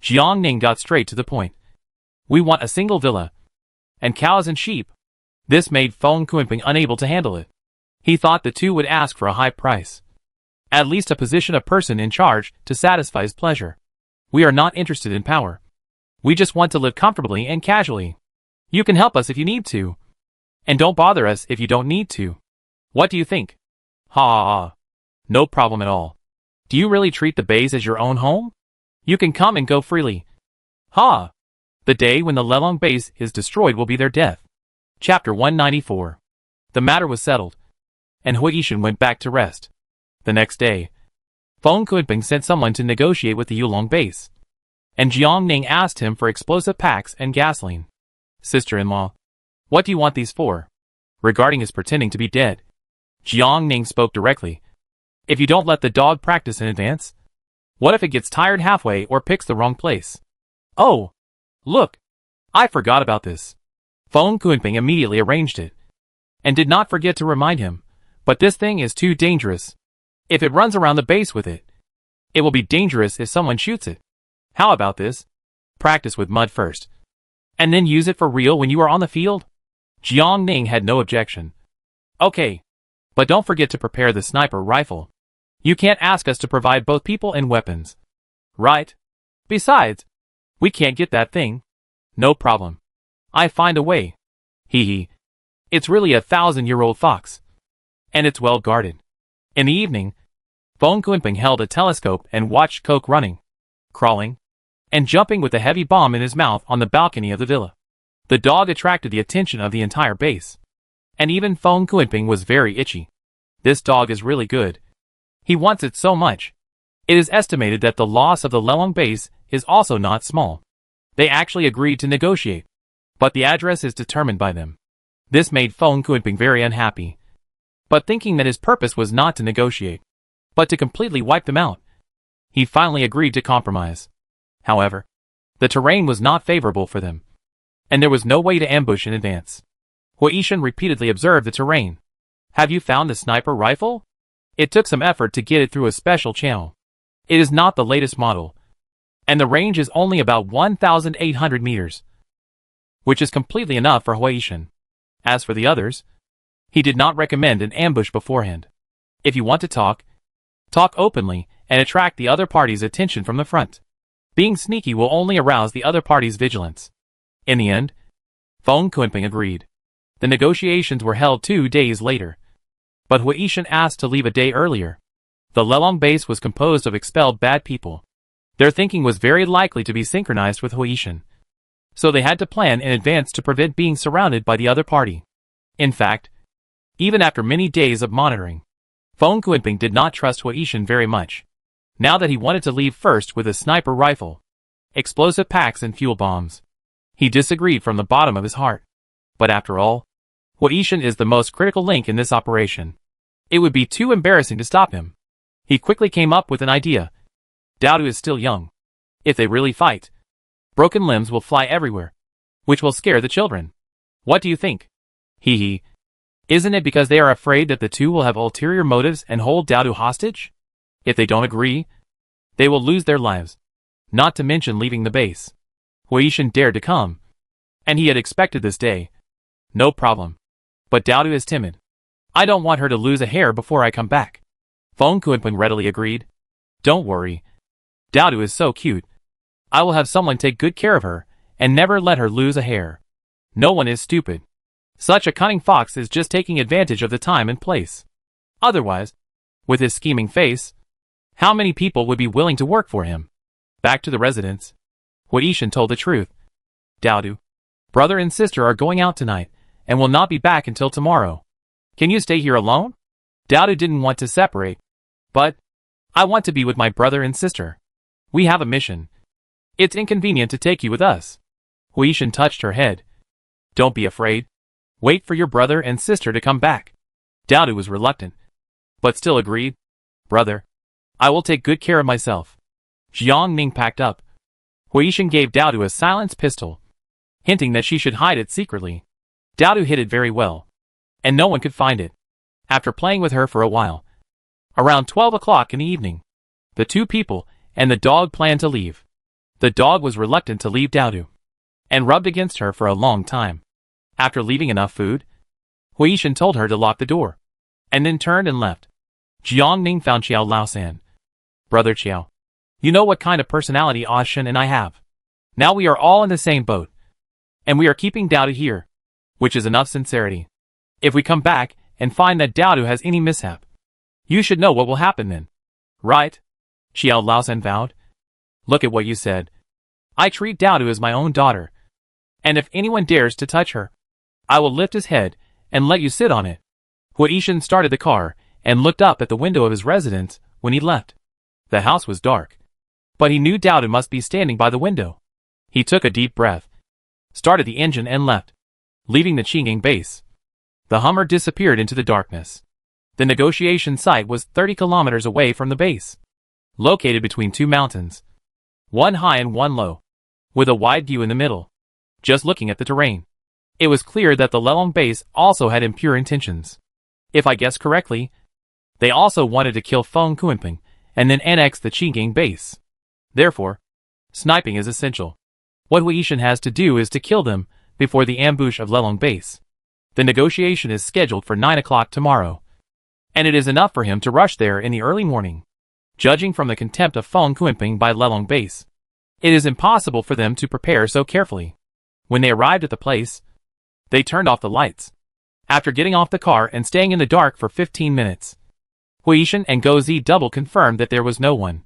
Jiang Ning got straight to the point. We want a single villa, and cows and sheep. This made Feng Kuiping unable to handle it. He thought the two would ask for a high price. At least a position of person in charge to satisfy his pleasure. We are not interested in power. We just want to live comfortably and casually. You can help us if you need to. And don't bother us if you don't need to. What do you think? Ha ha ha. No problem at all. Do you really treat the base as your own home? You can come and go freely. Ha! The day when the Lelong base is destroyed will be their death. Chapter 194. The matter was settled, and Huishan went back to rest. The next day, Feng Kunping sent someone to negotiate with the Yulong base, and Jiang Ning asked him for explosive packs and gasoline. Sister-in-law, what do you want these for? Regarding his pretending to be dead, Jiang Ning spoke directly. If you don't let the dog practice in advance, what if it gets tired halfway or picks the wrong place? Oh, look, I forgot about this. Feng Kunping immediately arranged it, and did not forget to remind him, but this thing is too dangerous. If it runs around the base with it, it will be dangerous if someone shoots it. How about this? Practice with mud first, and then use it for real when you are on the field? Jiang Ning had no objection. Okay, but don't forget to prepare the sniper rifle. You can't ask us to provide both people and weapons. Right? Besides, we can't get that thing. No problem. I find a way. Hee hee. It's really a 1,000-year-old fox. And it's well guarded. In the evening, Feng Kunping held a telescope and watched Coke running, crawling, and jumping with a heavy bomb in his mouth on the balcony of the villa. The dog attracted the attention of the entire base, and even Feng Kunping was very itchy. This dog is really good. He wants it so much. It is estimated that the loss of the Lelong base is also not small. They actually agreed to negotiate, but the address is determined by them. This made Feng Kunping very unhappy, but thinking that his purpose was not to negotiate, but to completely wipe them out, he finally agreed to compromise. However, the terrain was not favorable for them, and there was no way to ambush in advance. Huishan repeatedly observed the terrain. Have you found the sniper rifle? It took some effort to get it through a special channel. It is not the latest model, and the range is only about 1,800 meters, which is completely enough for Huishan. As for the others, he did not recommend an ambush beforehand. If you want to talk openly and attract the other party's attention from the front. Being sneaky will only arouse the other party's vigilance. In the end, Feng Kunping agreed. The negotiations were held 2 days later, but Huishan asked to leave a day earlier. The Lelong base was composed of expelled bad people. Their thinking was very likely to be synchronized with Huishan, so they had to plan in advance to prevent being surrounded by the other party. In fact, even after many days of monitoring, Feng Kunping did not trust Huishan very much. Now that he wanted to leave first with a sniper rifle, explosive packs and fuel bombs, he disagreed from the bottom of his heart. But after all, Huishan is the most critical link in this operation. It would be too embarrassing to stop him. He quickly came up with an idea. Daodu is still young. If they really fight, broken limbs will fly everywhere, which will scare the children. What do you think? Hee hee. Isn't it because they are afraid that the two will have ulterior motives and hold Daodu hostage? If they don't agree, they will lose their lives, not to mention leaving the base. Huishan dared to come, and he had expected this day. No problem. But Daodu is timid. I don't want her to lose a hair before I come back. Feng Kunping readily agreed. Don't worry. Daodu is so cute. I will have someone take good care of her, and never let her lose a hair. No one is stupid. Such a cunning fox is just taking advantage of the time and place. Otherwise, with his scheming face, how many people would be willing to work for him? Back to the residence, Huishan told the truth. Daodu, brother and sister are going out tonight, and will not be back until tomorrow. Can you stay here alone? Daodu didn't want to separate, but I want to be with my brother and sister. We have a mission. It's inconvenient to take you with us. Huishan touched her head. Don't be afraid. Wait for your brother and sister to come back. Daodu was reluctant, but still agreed. Brother, I will take good care of myself. Jiang Ning packed up. Huishan gave Daodu a silenced pistol, hinting that she should hide it secretly. Daodu hid it very well, and no one could find it. After playing with her for a while, around 12 o'clock in the evening, the two people and the dog planned to leave. The dog was reluctant to leave Daodu, and rubbed against her for a long time. After leaving enough food, Huishan told her to lock the door, and then turned and left. Jiang Ning found Qiao Laosan. Brother Qiao, you know what kind of personality Oshin and I have. Now we are all in the same boat, and we are keeping Daodu here, which is enough sincerity. If we come back and find that Daodu has any mishap, You should know what will happen then. Right? Xiao Laosan vowed. Look at what you said. I treat Dao as my own daughter. And if anyone dares to touch her, I will lift his head and let you sit on it. Hu Yishan started the car and looked up at the window of his residence when he left. The house was dark, but he knew Dao must be standing by the window. He took a deep breath, started the engine and left, leaving the Qinggang base. The Hummer disappeared into the darkness. The negotiation site was 30 kilometers away from the base, located between two mountains, one high and one low, with a wide view in the middle. Just looking at the terrain, it was clear that the Lelong base also had impure intentions. If I guessed correctly, they also wanted to kill Feng Kuanping and then annex the Qinggang base. Therefore, sniping is essential. What Hu Yishan has to do is to kill them before the ambush of Lelong base. The negotiation is scheduled for 9 o'clock tomorrow, and it is enough for him to rush there in the early morning. Judging from the contempt of Feng Kuanping by Lelong base, it is impossible for them to prepare so carefully. When they arrived at the place, they turned off the lights. After getting off the car and staying in the dark for 15 minutes, Hu Yishan and Guo Zi double confirmed that there was no one,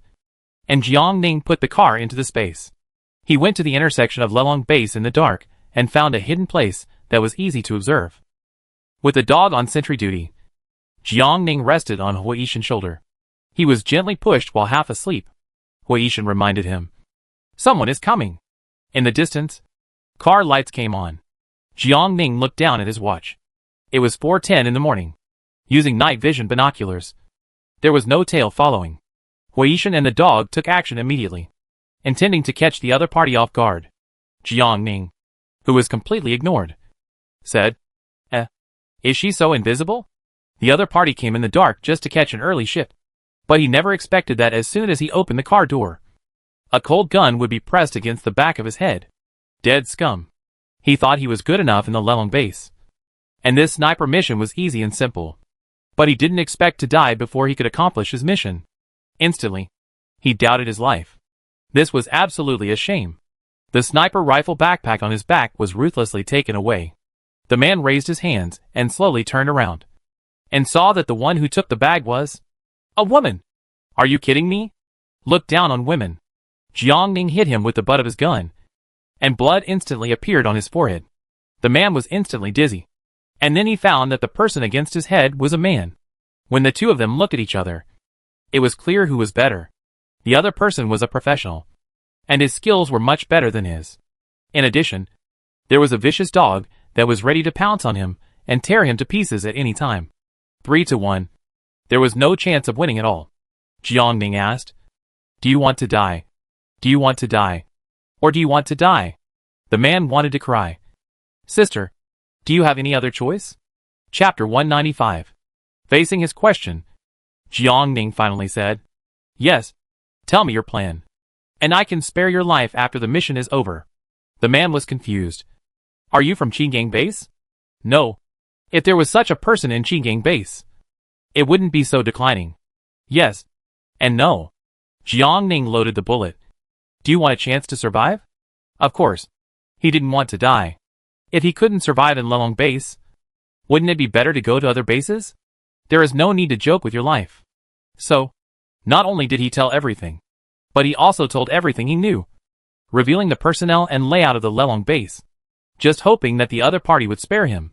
and Jiang Ning put the car into the space. He went to the intersection of Lelong base in the dark and found a hidden place that was easy to observe. With the dog on sentry duty, Jiang Ning rested on Hu Yishan's shoulder. He was gently pushed while half asleep. Hu Yishan reminded him, "Someone is coming." In the distance, car lights came on. Jiang Ning looked down at his watch. It was 4:10 in the morning. Using night vision binoculars, there was no tail following. Hu Yishan and the dog took action immediately, intending to catch the other party off guard. Jiang Ning, who was completely ignored, said, Is she so invisible?" The other party came in the dark just to catch an early ship, but he never expected that as soon as he opened the car door, a cold gun would be pressed against the back of his head. Dead scum. He thought he was good enough in the Lelong base, and this sniper mission was easy and simple. But he didn't expect to die before he could accomplish his mission. Instantly, he doubted his life. This was absolutely a shame. The sniper rifle backpack on his back was ruthlessly taken away. The man raised his hands and slowly turned around, and saw that the one who took the bag was a woman. "Are you kidding me? Look down on women." Jiang Ning hit him with the butt of his gun, and blood instantly appeared on his forehead. The man was instantly dizzy, and then he found that the person against his head was a man. When the two of them looked at each other, it was clear who was better. The other person was a professional, and his skills were much better than his. In addition, there was a vicious dog that was ready to pounce on him and tear him to pieces at any time. 3-1. There was no chance of winning at all. Jiang Ning asked, "Do you want to die? Do you want to die? Or do you want to die?" The man wanted to cry. "Sister, do you have any other choice?" Chapter 195. Facing his question, Jiang Ning finally said, "Yes, tell me your plan, and I can spare your life after the mission is over." The man was confused. "Are you from Qinggang base?" "No. If there was such a person in Qinggang base, it wouldn't be so declining." "Yes. And no." Jiang Ning loaded the bullet. "Do you want a chance to survive?" Of course. He didn't want to die. If he couldn't survive in Lelong base, wouldn't it be better to go to other bases? There is no need to joke with your life. So, not only did he tell everything, but he also told everything he knew, revealing the personnel and layout of the Lelong base, just hoping that the other party would spare him.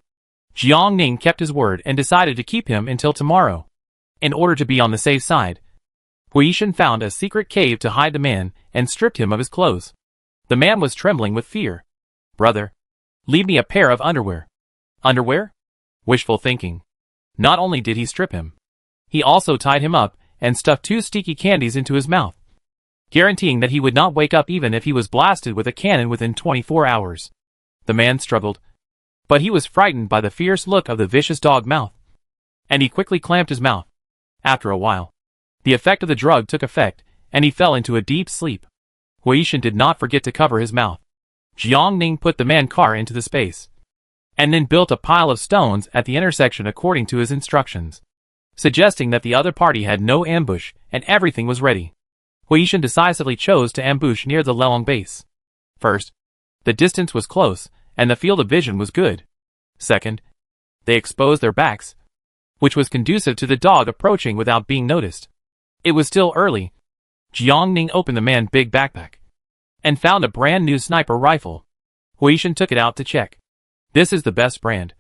Jiang Ning kept his word and decided to keep him until tomorrow. In order to be on the safe side, Hu Yishan found a secret cave to hide the man and stripped him of his clothes. The man was trembling with fear. "Brother, leave me a pair of underwear." "Underwear?" Wishful thinking. Not only did he strip him, he also tied him up and stuffed 2 sticky candies into his mouth, guaranteeing that he would not wake up even if he was blasted with a cannon within 24 hours. The man struggled, but he was frightened by the fierce look of the vicious dog mouth, and he quickly clamped his mouth. After a while, the effect of the drug took effect, and he fell into a deep sleep. Hu Yishan did not forget to cover his mouth. Jiang Ning put the man car into the space, and then built a pile of stones at the intersection according to his instructions, suggesting that the other party had no ambush and everything was ready. Hu Yishan decisively chose to ambush near the Lelong base. First, the distance was close, and the field of vision was good. Second, they exposed their backs, which was conducive to the dog approaching without being noticed. It was still early. Jiangning opened the man's big backpack and found a brand new sniper rifle. Huishan took it out to check. This is the best brand,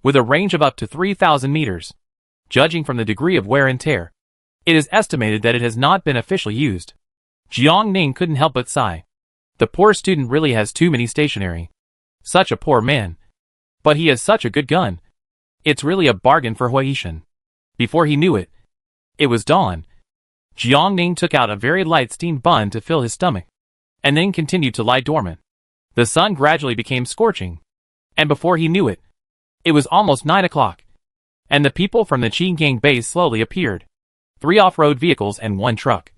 with a range of up to 3,000 meters. Judging from the degree of wear and tear, it is estimated that it has not been officially used. Jiangning couldn't help but sigh. The poor student really has too many stationery. Such a poor man. But he has such a good gun. It's really a bargain for Huishan. Before he knew it, it was dawn. Jiangning took out a very light steamed bun to fill his stomach, and then continued to lie dormant. The sun gradually became scorching, and before he knew it, it was almost 9 o'clock, and the people from the Qinggang base slowly appeared. 3 off-road vehicles and 1 truck.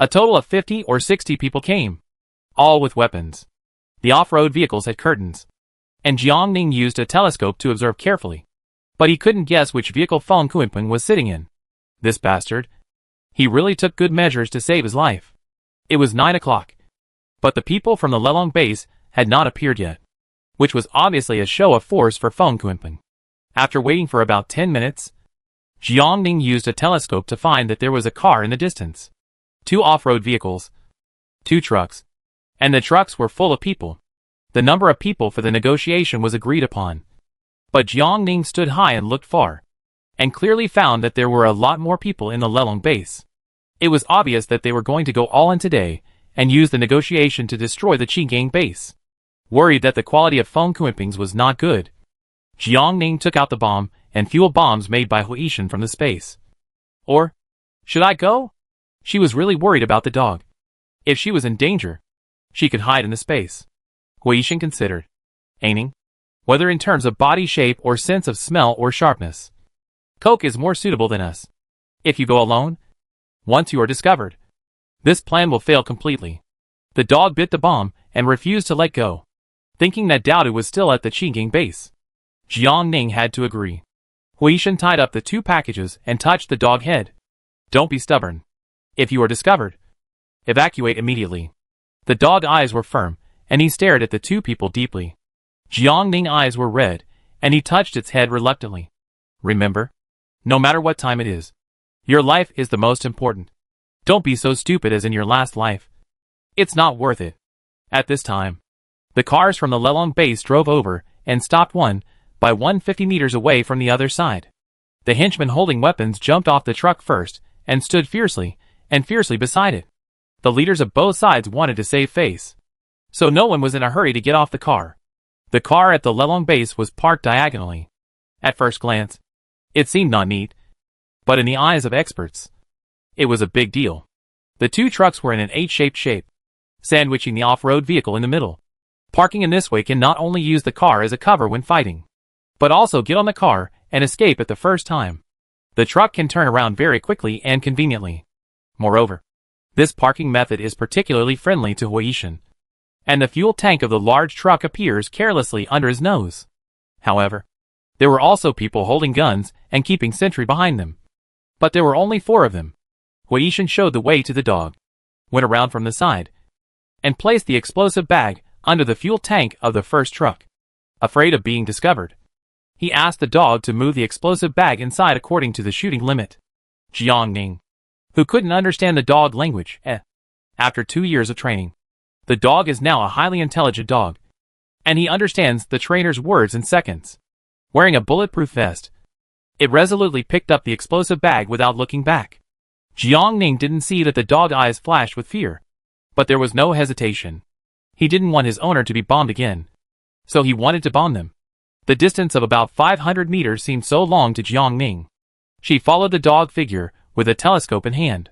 A total of 50 or 60 people came, all with weapons. The off-road vehicles had curtains, and Jiangning used a telescope to observe carefully, but he couldn't guess which vehicle Feng Kuipeng was sitting in. This bastard. He really took good measures to save his life. It was 9 o'clock, but the people from the Lelong base had not appeared yet, which was obviously a show of force for Feng Kuipeng. After waiting for about 10 minutes, Jiangning used a telescope to find that there was a car in the distance. 2 off-road vehicles, 2 trucks, and the trucks were full of people. The number of people for the negotiation was agreed upon. But Jiangning stood high and looked far, and clearly found that there were a lot more people in the Lelong base. It was obvious that they were going to go all in today, and use the negotiation to destroy the Qinggang base. Worried that the quality of Feng Kuipeng's was not good, Jiangning took out the bomb and fuel bombs made by Huishan from the space. Or, should I go? She was really worried about the dog. If she was in danger, she could hide in the space. Huishan considered, aiming, whether in terms of body shape or sense of smell or sharpness. Coke is more suitable than us. If you go alone, once you are discovered, this plan will fail completely. The dog bit the bomb and refused to let go, thinking that Dowdu was still at the Qinggang base. Jiangning had to agree. Huishan tied up the 2 packages and touched the dog head. Don't be stubborn. If you are discovered, evacuate immediately. The dog eyes were firm, and he stared at the 2 people deeply. Jiangning's eyes were red, and he touched its head reluctantly. Remember, no matter what time it is, your life is the most important. Don't be so stupid as in your last life. It's not worth it. At this time, the cars from the Lelong base drove over and stopped one by 150 meters away from the other side. The henchmen holding weapons jumped off the truck first and stood fiercely beside it. The leaders of both sides wanted to save face, so no one was in a hurry to get off the car. The car at the Lelong base was parked diagonally. At first glance, it seemed not neat, but in the eyes of experts, it was a big deal. The 2 trucks were in an 8-shaped shape, sandwiching the off-road vehicle in the middle. Parking in this way can not only use the car as a cover when fighting, but also get on the car and escape at the first time. The truck can turn around very quickly and conveniently. Moreover, this parking method is particularly friendly to Huishan, and the fuel tank of the large truck appears carelessly under his nose. However, there were also people holding guns and keeping sentry behind them. But there were only 4 of them. Huishan showed the way to the dog, went around from the side, and placed the explosive bag under the fuel tank of the first truck. Afraid of being discovered, he asked the dog to move the explosive bag inside according to the shooting limit. Jiangning, who couldn't understand the dog language, after 2 years of training, the dog is now a highly intelligent dog, and he understands the trainer's words in seconds. Wearing a bulletproof vest, it resolutely picked up the explosive bag without looking back. Jiangning didn't see that the dog's eyes flashed with fear, but there was no hesitation. He didn't want his owner to be bombed again, so he wanted to bomb them. The distance of about 500 meters seemed so long to Jiangning. She followed the dog figure with a telescope in hand.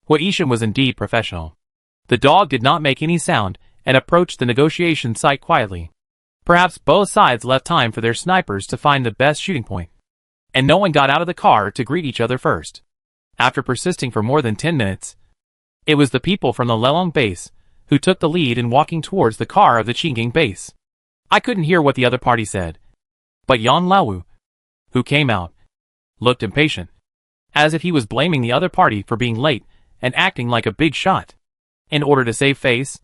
Huishan was indeed professional. The dog did not make any sound and approached the negotiation site quietly. Perhaps both sides left time for their snipers to find the best shooting point, and no one got out of the car to greet each other first. After persisting for more than 10 minutes, it was the people from the Lelong base who took the lead in walking towards the car of the Qinggang base. I couldn't hear what the other party said, but Yan Laowu, who came out, looked impatient, as if he was blaming the other party for being late and acting like a big shot. In order to save face,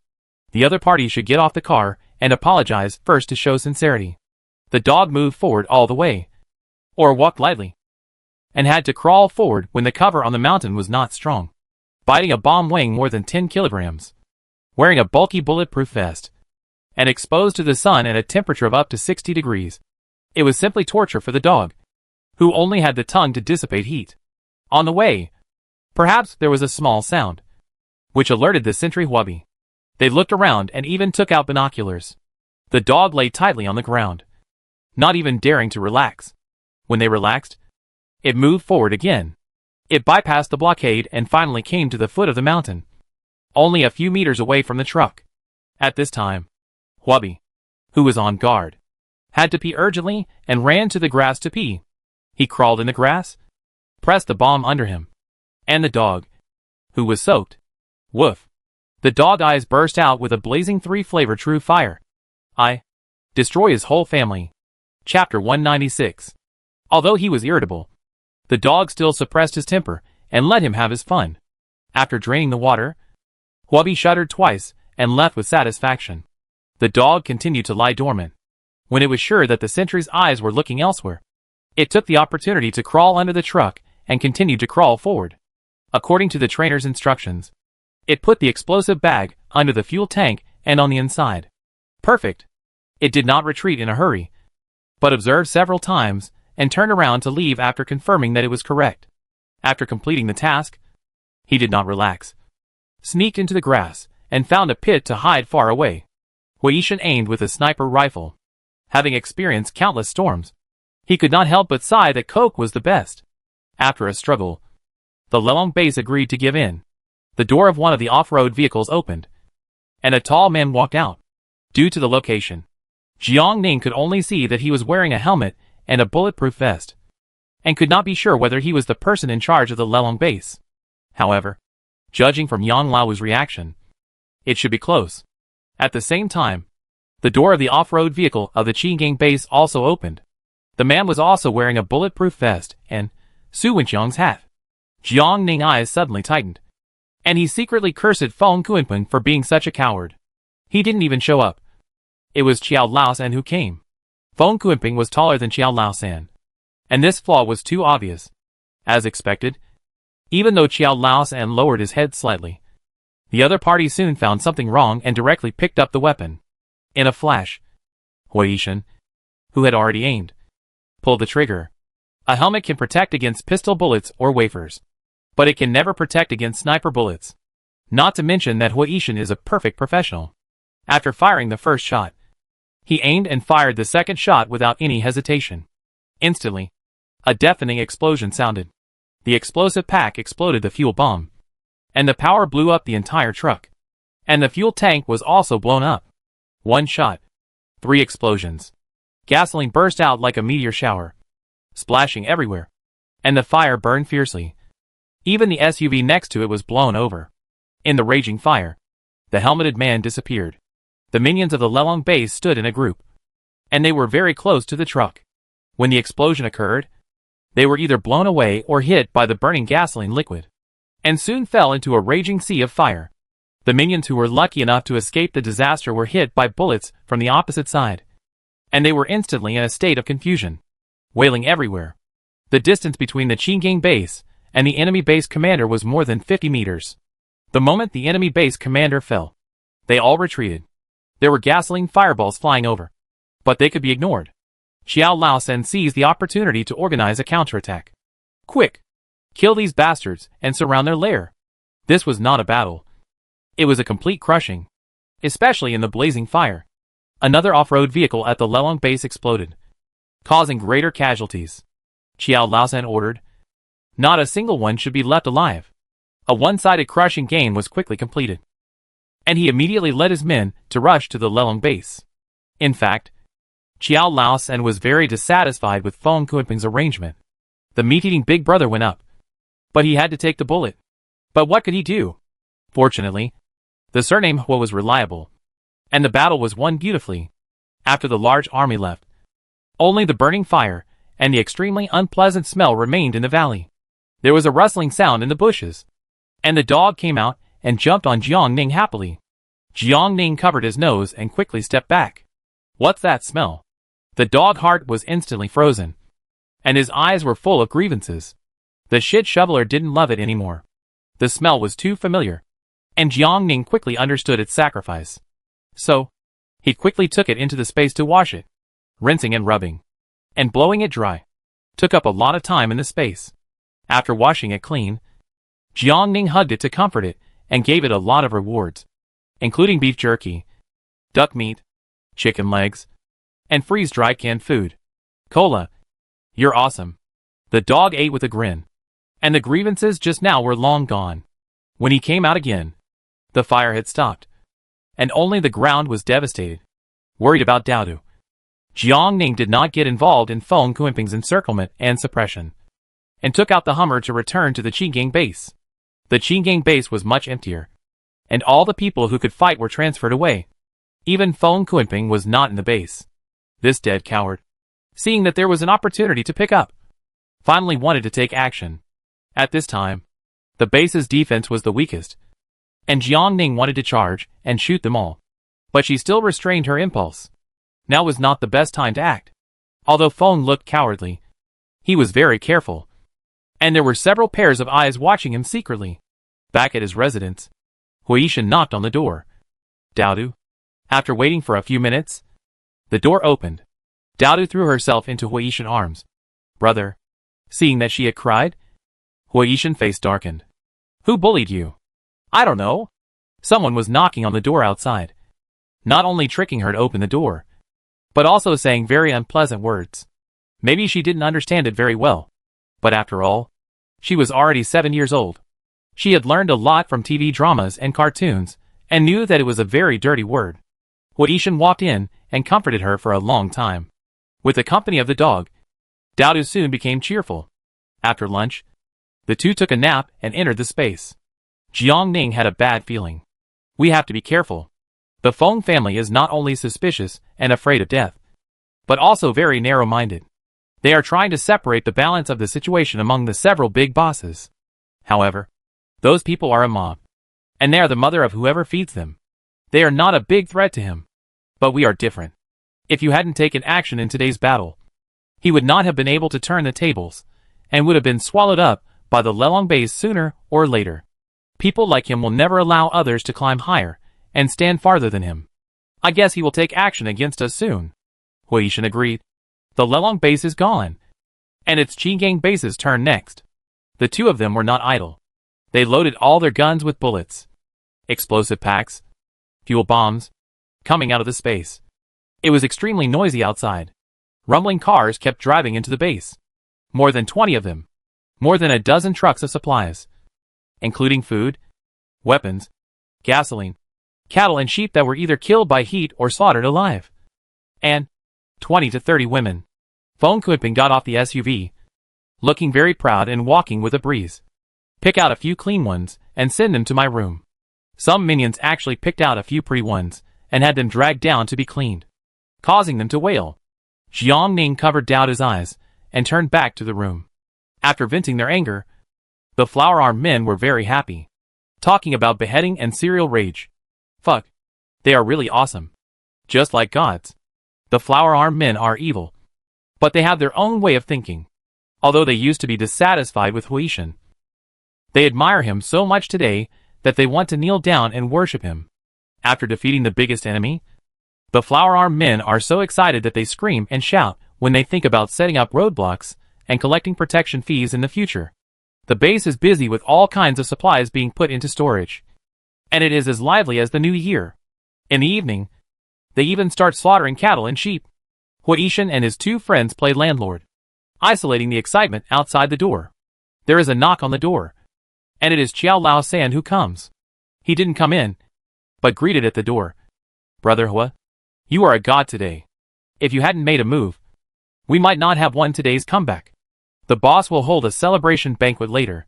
the other party should get off the car and apologize first to show sincerity. The dog moved forward all the way, or walked lightly, and had to crawl forward when the cover on the mountain was not strong, biting a bomb weighing more than 10 kilograms, wearing a bulky bulletproof vest, and exposed to the sun at a temperature of up to 60 degrees. It was simply torture for the dog, who only had the tongue to dissipate heat. On the way, perhaps there was a small sound, which alerted the sentry Hwabi. They looked around and even took out binoculars. The dog lay tightly on the ground, not even daring to relax. When they relaxed, it moved forward again. It bypassed the blockade and finally came to the foot of the mountain, only a few meters away from the truck. At this time, Hwabi, who was on guard, had to pee urgently and ran to the grass to pee. He crawled in the grass, pressed the bomb under him, and the dog, who was soaked. Woof. The dog eyes burst out with a blazing 3-flavor true fire. Destroy his whole family. Chapter 196. Although he was irritable, the dog still suppressed his temper and let him have his fun. After draining the water, Hwabi shuddered twice and left with satisfaction. The dog continued to lie dormant. When it was sure that the sentry's eyes were looking elsewhere, it took the opportunity to crawl under the truck and continued to crawl forward. According to the trainer's instructions, it put the explosive bag under the fuel tank and on the inside. Perfect. It did not retreat in a hurry, but observed several times and turned around to leave after confirming that it was correct. After completing the task, he did not relax. Sneaked into the grass and found a pit to hide far away. Hwaishin aimed with a sniper rifle. Having experienced countless storms, he could not help but sigh that coke was the best. After a struggle, the Lelong base agreed to give in. The door of one of the off-road vehicles opened, and a tall man walked out. Due to the location, Jiang Ning could only see that he was wearing a helmet and a bulletproof vest, and could not be sure whether he was the person in charge of the Lelong base. However, judging from Yang Lao's reaction, it should be close. At the same time, the door of the off-road vehicle of the Qingang base also opened. The man was also wearing a bulletproof vest and Su Wenxiang's hat. Jiang Ning's eyes suddenly tightened, and he secretly cursed Feng Kuanping for being such a coward. He didn't even show up. It was Qiao Laosan who came. Feng Kuanping was taller than Qiao Laosan, and this flaw was too obvious. As expected, even though Qiao Laosan lowered his head slightly, the other party soon found something wrong and directly picked up the weapon. In a flash, Hwaishin, who had already aimed, pulled the trigger. A helmet can protect against pistol bullets or wafers, but it can never protect against sniper bullets. Not to mention that Hwaishin is a perfect professional. After firing the first shot, he aimed and fired the second shot without any hesitation. Instantly, a deafening explosion sounded. The explosive pack exploded the fuel bomb, and the power blew up the entire truck. And the fuel tank was also blown up. One shot. 3 explosions. Gasoline burst out like a meteor shower, splashing everywhere, and the fire burned fiercely. Even the SUV next to it was blown over. In the raging fire, the helmeted man disappeared. The minions of the Lelong base stood in a group, and they were very close to the truck. When the explosion occurred, they were either blown away or hit by the burning gasoline liquid, and soon fell into a raging sea of fire. The minions who were lucky enough to escape the disaster were hit by bullets from the opposite side, and they were instantly in a state of confusion, wailing everywhere. The distance between the Qingang base and the enemy base commander was more than 50 meters. The moment the enemy base commander fell, they all retreated. There were gasoline fireballs flying over, but they could be ignored. Qiao Laosan seized the opportunity to organize a counterattack. Quick! Kill these bastards and surround their lair. This was not a battle. It was a complete crushing, especially in the blazing fire. Another off-road vehicle at the Lelong base exploded, causing greater casualties. Qiao Laosan ordered, not a single one should be left alive. A one-sided crushing game was quickly completed, and he immediately led his men to rush to the Lelong base. In fact, Qiao Laosan was very dissatisfied with Feng Kuanping's arrangement. The meat-eating big brother went up, but he had to take the bullet. But what could he do? Fortunately, the surname Hua was reliable, and the battle was won beautifully. After the large army left, only the burning fire and the extremely unpleasant smell remained in the valley. There was a rustling sound in the bushes, and the dog came out and jumped on Jiang Ning happily. Jiang Ning covered his nose and quickly stepped back. What's that smell? The dog heart was instantly frozen, and his eyes were full of grievances. The shit shoveler didn't love it anymore. The smell was too familiar, and Jiang Ning quickly understood its sacrifice. So, he quickly took it into the space to wash it, rinsing and rubbing, and blowing it dry. Took up a lot of time in the space. After washing it clean, Jiang Ning hugged it to comfort it and gave it a lot of rewards, including beef jerky, duck meat, chicken legs, and freeze-dried canned food. Cola, you're awesome. The dog ate with a grin, and the grievances just now were long gone. When he came out again, the fire had stopped, and only the ground was devastated. Worried about Daodu, Jiang Ning did not get involved in Feng Kuiping's encirclement and suppression, and took out the Hummer to return to the Qinggang base. The Qinggang base was much emptier, and all the people who could fight were transferred away. Even Feng Kuiping was not in the base. This dead coward, seeing that there was an opportunity to pick up, finally wanted to take action. At this time, the base's defense was the weakest, and Jiang Ning wanted to charge and shoot them all. But she still restrained her impulse. Now was not the best time to act. Although Feng looked cowardly, he was very careful, and there were several pairs of eyes watching him secretly. Back at his residence, Huishan knocked on the door. Daodu. After waiting for a few minutes, the door opened. Daodu threw herself into Huishan's arms. Brother. Seeing that she had cried, Huishan's face darkened. Who bullied you? I don't know. Someone was knocking on the door outside, not only tricking her to open the door, but also saying very unpleasant words. Maybe she didn't understand it very well, but after all, she was already 7 years old. She had learned a lot from TV dramas and cartoons, and knew that it was a very dirty word. Huishan walked in and comforted her for a long time. With the company of the dog, Daodu soon became cheerful. After lunch, the two took a nap and entered the space. Jiang Ning had a bad feeling. We have to be careful. The Feng family is not only suspicious and afraid of death, but also very narrow-minded. They are trying to separate the balance of the situation among the several big bosses. However, those people are a mob, and they are the mother of whoever feeds them. They are not a big threat to him. But we are different. If you hadn't taken action in today's battle, he would not have been able to turn the tables, and would have been swallowed up by the Lelong base sooner or later. People like him will never allow others to climb higher and stand farther than him. I guess he will take action against us soon. Huishan agreed. The Lelong base is gone, and it's Qinggang base's turn next. The two of them were not idle. They loaded all their guns with bullets, explosive packs, fuel bombs, coming out of the space. It was extremely noisy outside. Rumbling cars kept driving into the base. More than 20 of them. More than a dozen trucks of supplies, including food, weapons, gasoline, cattle and sheep that were either killed by heat or slaughtered alive. And 20 to 30 women. Feng Kuiping got off the SUV, looking very proud and walking with a breeze. Pick out a few clean ones and send them to my room. Some minions actually picked out a few pretty ones and had them dragged down to be cleaned, causing them to wail. Jiang Ning covered Daodu's eyes and turned back to the room. After venting their anger, the flower-armed men were very happy, talking about beheading and serial rage. Fuck. They are really awesome. Just like gods. The flower-armed men are evil, but they have their own way of thinking. Although they used to be dissatisfied with Huishan, they admire him so much today that they want to kneel down and worship him. After defeating the biggest enemy, the flower-armed men are so excited that they scream and shout when they think about setting up roadblocks and collecting protection fees in the future. The base is busy with all kinds of supplies being put into storage, and it is as lively as the new year. In the evening, they even start slaughtering cattle and sheep. Huishan and his two friends play landlord, isolating the excitement outside the door. There is a knock on the door, and it is Qiao Lao San who comes. He didn't come in, but greeted at the door. Brother Hua, you are a god today. If you hadn't made a move, we might not have won today's comeback. The boss will hold a celebration banquet later,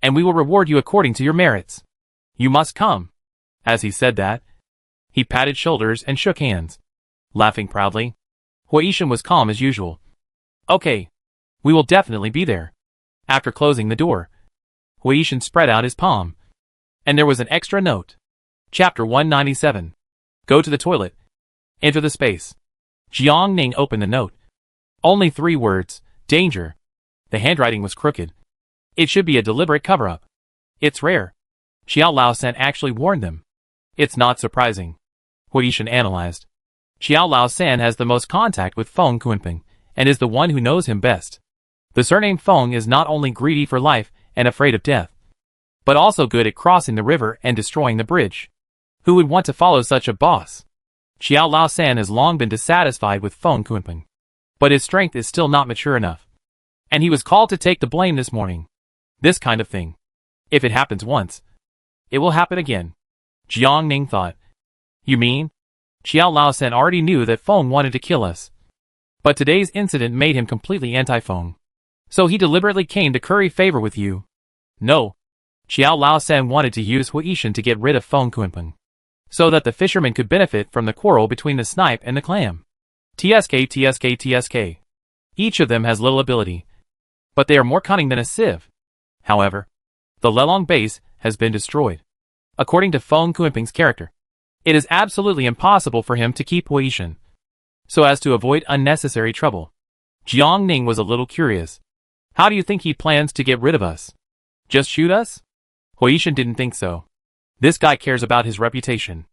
and we will reward you according to your merits. You must come. As he said that, he patted shoulders and shook hands, laughing proudly. Huishan was calm as usual. Okay, we will definitely be there. After closing the door, Huishan spread out his palm, and there was an extra note. Chapter 197. Go to the toilet. Enter the space. Jiang Ning opened the note. Only 3 words. Danger. The handwriting was crooked, It should be a deliberate cover-up. It's rare. Xiao Lao San actually warned them. It's not surprising. Hu Yishan analyzed. Xiao Lao San has the most contact with Feng Kunping, and is the one who knows him best. The surname Feng is not only greedy for life and afraid of death, but also good at crossing the river and destroying the bridge. Who would want to follow such a boss? Xiao Lao San has long been dissatisfied with Feng Kunping, but his strength is still not mature enough. And he was called to take the blame this morning. This kind of thing. If it happens once, it will happen again. Jiang Ning thought. You mean? Xiao Lao San already knew that Feng wanted to kill us. But today's incident made him completely anti-Feng. So he deliberately came to curry favor with you. No. Xiao Lao San wanted to use Hu Yishan to get rid of Feng Kunping, so that the fishermen could benefit from the quarrel between the snipe and the clam. TSK. Each of them has little ability, but they are more cunning than a sieve. However, the Lelong base has been destroyed. According to Feng Kunping's character, it is absolutely impossible for him to keep Hu Yishan, so as to avoid unnecessary trouble. Jiang Ning was a little curious. How do you think he plans to get rid of us? Just shoot us? Hu Yishan didn't think so. This guy cares about his reputation.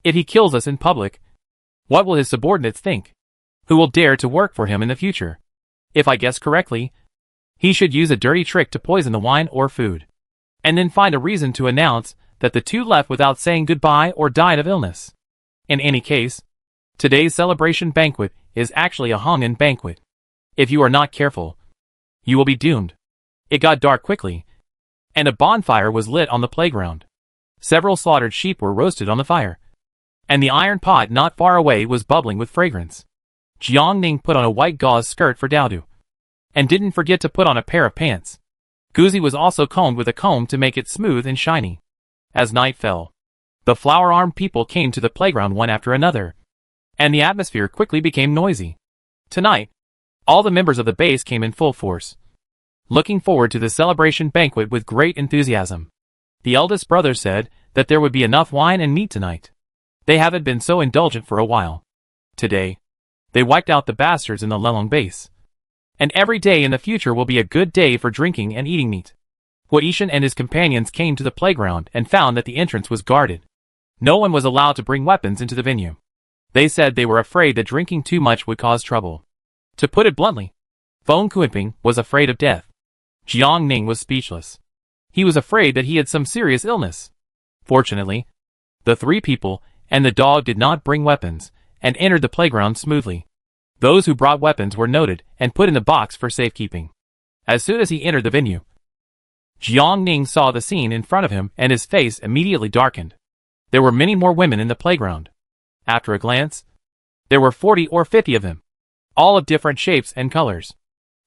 If he kills us in public, what will his subordinates think? Who will dare to work for him in the future? If I guess correctly, he should use a dirty trick to poison the wine or food, and then find a reason to announce that the two left without saying goodbye or died of illness. In any case, today's celebration banquet is actually a Hongyan banquet. If you are not careful, you will be doomed. It got dark quickly, and a bonfire was lit on the playground. Several slaughtered sheep were roasted on the fire, and the iron pot not far away was bubbling with fragrance. Jiang Ning put on a white gauze skirt for Daodu, and didn't forget to put on a pair of pants. Guzi was also combed with a comb to make it smooth and shiny. As night fell, the flower-armed people came to the playground one after another, and the atmosphere quickly became noisy. Tonight, all the members of the base came in full force, looking forward to the celebration banquet with great enthusiasm. The eldest brother said that there would be enough wine and meat tonight. They haven't been so indulgent for a while. Today, they wiped out the bastards in the Lelong base. And every day in the future will be a good day for drinking and eating meat. Hu Yishan and his companions came to the playground and found that the entrance was guarded. No one was allowed to bring weapons into the venue. They said they were afraid that drinking too much would cause trouble. To put it bluntly, Feng Kunping was afraid of death. Jiang Ning was speechless. He was afraid that he had some serious illness. Fortunately, the three people and the dog did not bring weapons, and entered the playground smoothly. Those who brought weapons were noted and put in the box for safekeeping. As soon as he entered the venue, Jiang Ning saw the scene in front of him and his face immediately darkened. There were many more women in the playground. After a glance, there were 40 or 50 of them, all of different shapes and colors,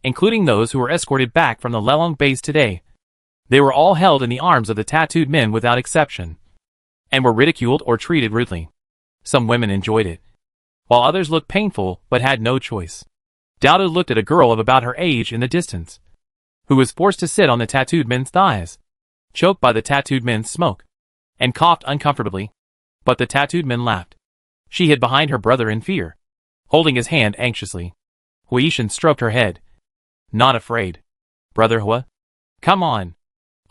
including those who were escorted back from the Lelong base today. They were all held in the arms of the tattooed men without exception, and were ridiculed or treated rudely. Some women enjoyed it, while others looked painful but had no choice. Daodu looked at a girl of about her age in the distance, who was forced to sit on the tattooed men's thighs, choked by the tattooed men's smoke, and coughed uncomfortably. But the tattooed men laughed. She hid behind her brother in fear, holding his hand anxiously. Hu Yishan stroked her head. Not afraid. Brother Hua? Come on.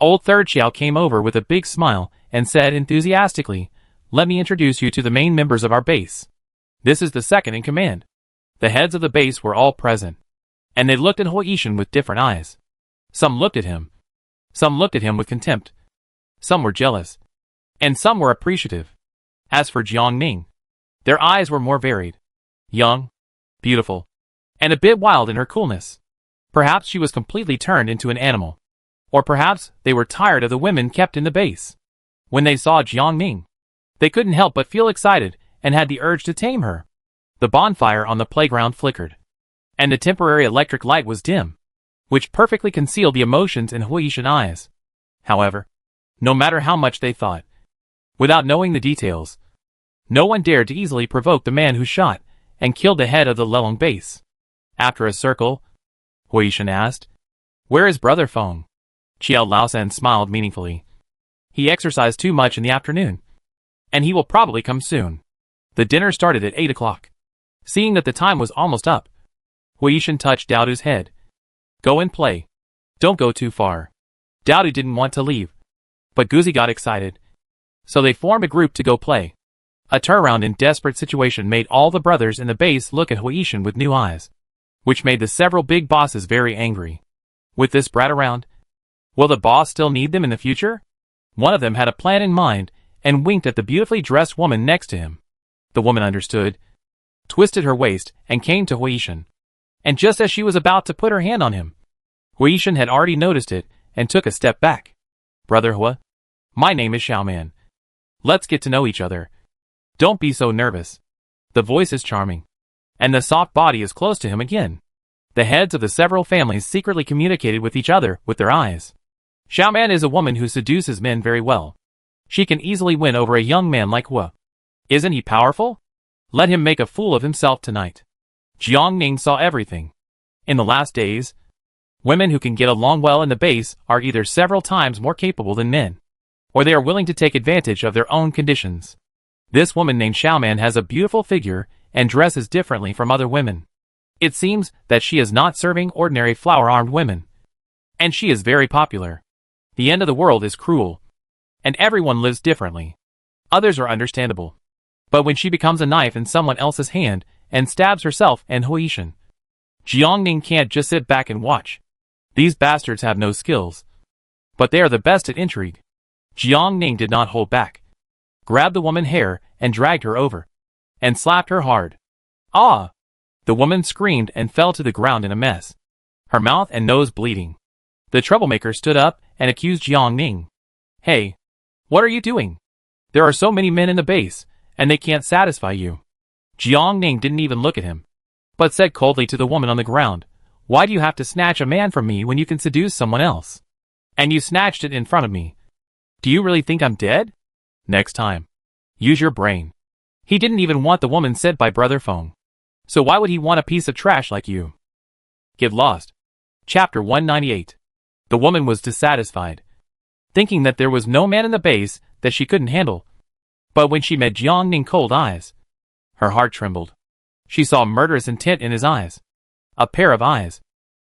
Old Third Xiao came over with a big smile and said enthusiastically, let me introduce you to the main members of our base. This is the second in command. The heads of the base were all present, and they looked at Hu Yishan with different eyes. Some looked at him. Some looked at him with contempt. Some were jealous, and some were appreciative. As for Jiang Ning, their eyes were more varied. Young, beautiful, and a bit wild in her coolness. Perhaps she was completely turned into an animal. Or perhaps they were tired of the women kept in the base. When they saw Jiang Ning, they couldn't help but feel excited and had the urge to tame her. The bonfire on the playground flickered, and the temporary electric light was dim, which perfectly concealed the emotions in Hu Yishan's eyes. However, no matter how much they thought, without knowing the details, no one dared to easily provoke the man who shot and killed the head of the Lelong base. After a circle, Hu Yishan asked, where is Brother Feng? Xiao Laosan smiled meaningfully. He exercised too much in the afternoon, and he will probably come soon. The dinner started at 8 o'clock. Seeing that the time was almost up, Hu Yishan touched Daodu's head. Go and play. Don't go too far. Dowdy didn't want to leave, but Goozy got excited. So they formed a group to go play. A turnaround in desperate situation made all the brothers in the base look at Huishan with new eyes, which made the several big bosses very angry. With this brat around, will the boss still need them in the future? One of them had a plan in mind and winked at the beautifully dressed woman next to him. The woman understood, twisted her waist, and came to Huishan. And just as she was about to put her hand on him, Huishan had already noticed it and took a step back. Brother Hua, my name is Xiaoman. Let's get to know each other. Don't be so nervous. The voice is charming, and the soft body is close to him again. The heads of the several families secretly communicated with each other with their eyes. Xiaoman is a woman who seduces men very well. She can easily win over a young man like Hua. Isn't he powerful? Let him make a fool of himself tonight. Jiangning saw everything. In the last days, women who can get along well in the base are either several times more capable than men, or they are willing to take advantage of their own conditions. This woman named Xiaoman has a beautiful figure and dresses differently from other women. It seems that she is not serving ordinary flower-armed women. And she is very popular. The end of the world is cruel, and everyone lives differently. Others are understandable. But when she becomes a knife in someone else's hand and stabs herself and Huishan, Jiangning can't just sit back and watch. These bastards have no skills, but they are the best at intrigue. Jiangning did not hold back, grabbed the woman's hair and dragged her over, and slapped her hard. Ah! The woman screamed and fell to the ground in a mess, her mouth and nose bleeding. The troublemaker stood up and accused Jiangning. Hey, what are you doing? There are so many men in the base, and they can't satisfy you. Jiangning didn't even look at him, but said coldly to the woman on the ground, why do you have to snatch a man from me when you can seduce someone else? And you snatched it in front of me. Do you really think I'm dead? Next time, use your brain. He didn't even want the woman said by Brother Feng. So why would he want a piece of trash like you? Get lost. Chapter 198. The woman was dissatisfied, thinking that there was no man in the base that she couldn't handle. But when she met Jiangning's cold eyes, her heart trembled. She saw murderous intent in his eyes. A pair of eyes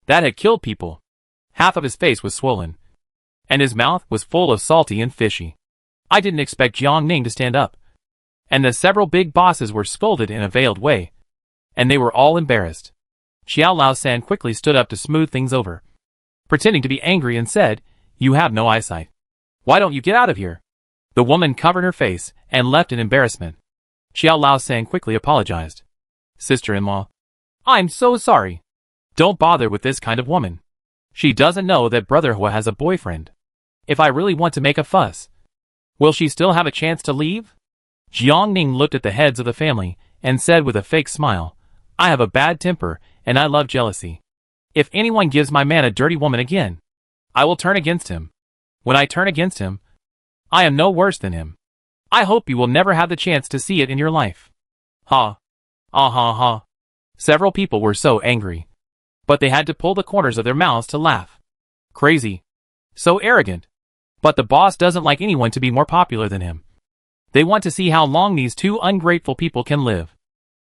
that had killed people. Half of his face was swollen, and his mouth was full of salty and fishy. I didn't expect Jiangning to stand up. And the several big bosses were scolded in a veiled way, and they were all embarrassed. Xiao Lao-san quickly stood up to smooth things over, pretending to be angry, and said, you have no eyesight. Why don't you get out of here? The woman covered her face and left in embarrassment. Xiao Lao-san quickly apologized. Sister-in-law, I'm so sorry. Don't bother with this kind of woman. She doesn't know that Brother Hua has a boyfriend. If I really want to make a fuss, will she still have a chance to leave? Jiangning looked at the heads of the family and said with a fake smile, I have a bad temper and I love jealousy. If anyone gives my man a dirty woman again, I will turn against him. When I turn against him, I am no worse than him. I hope you will never have the chance to see it in your life. Ha. Ah ha ha. Several people were so angry, but they had to pull the corners of their mouths to laugh. Crazy. So arrogant. But the boss doesn't like anyone to be more popular than him. They want to see how long these two ungrateful people can live.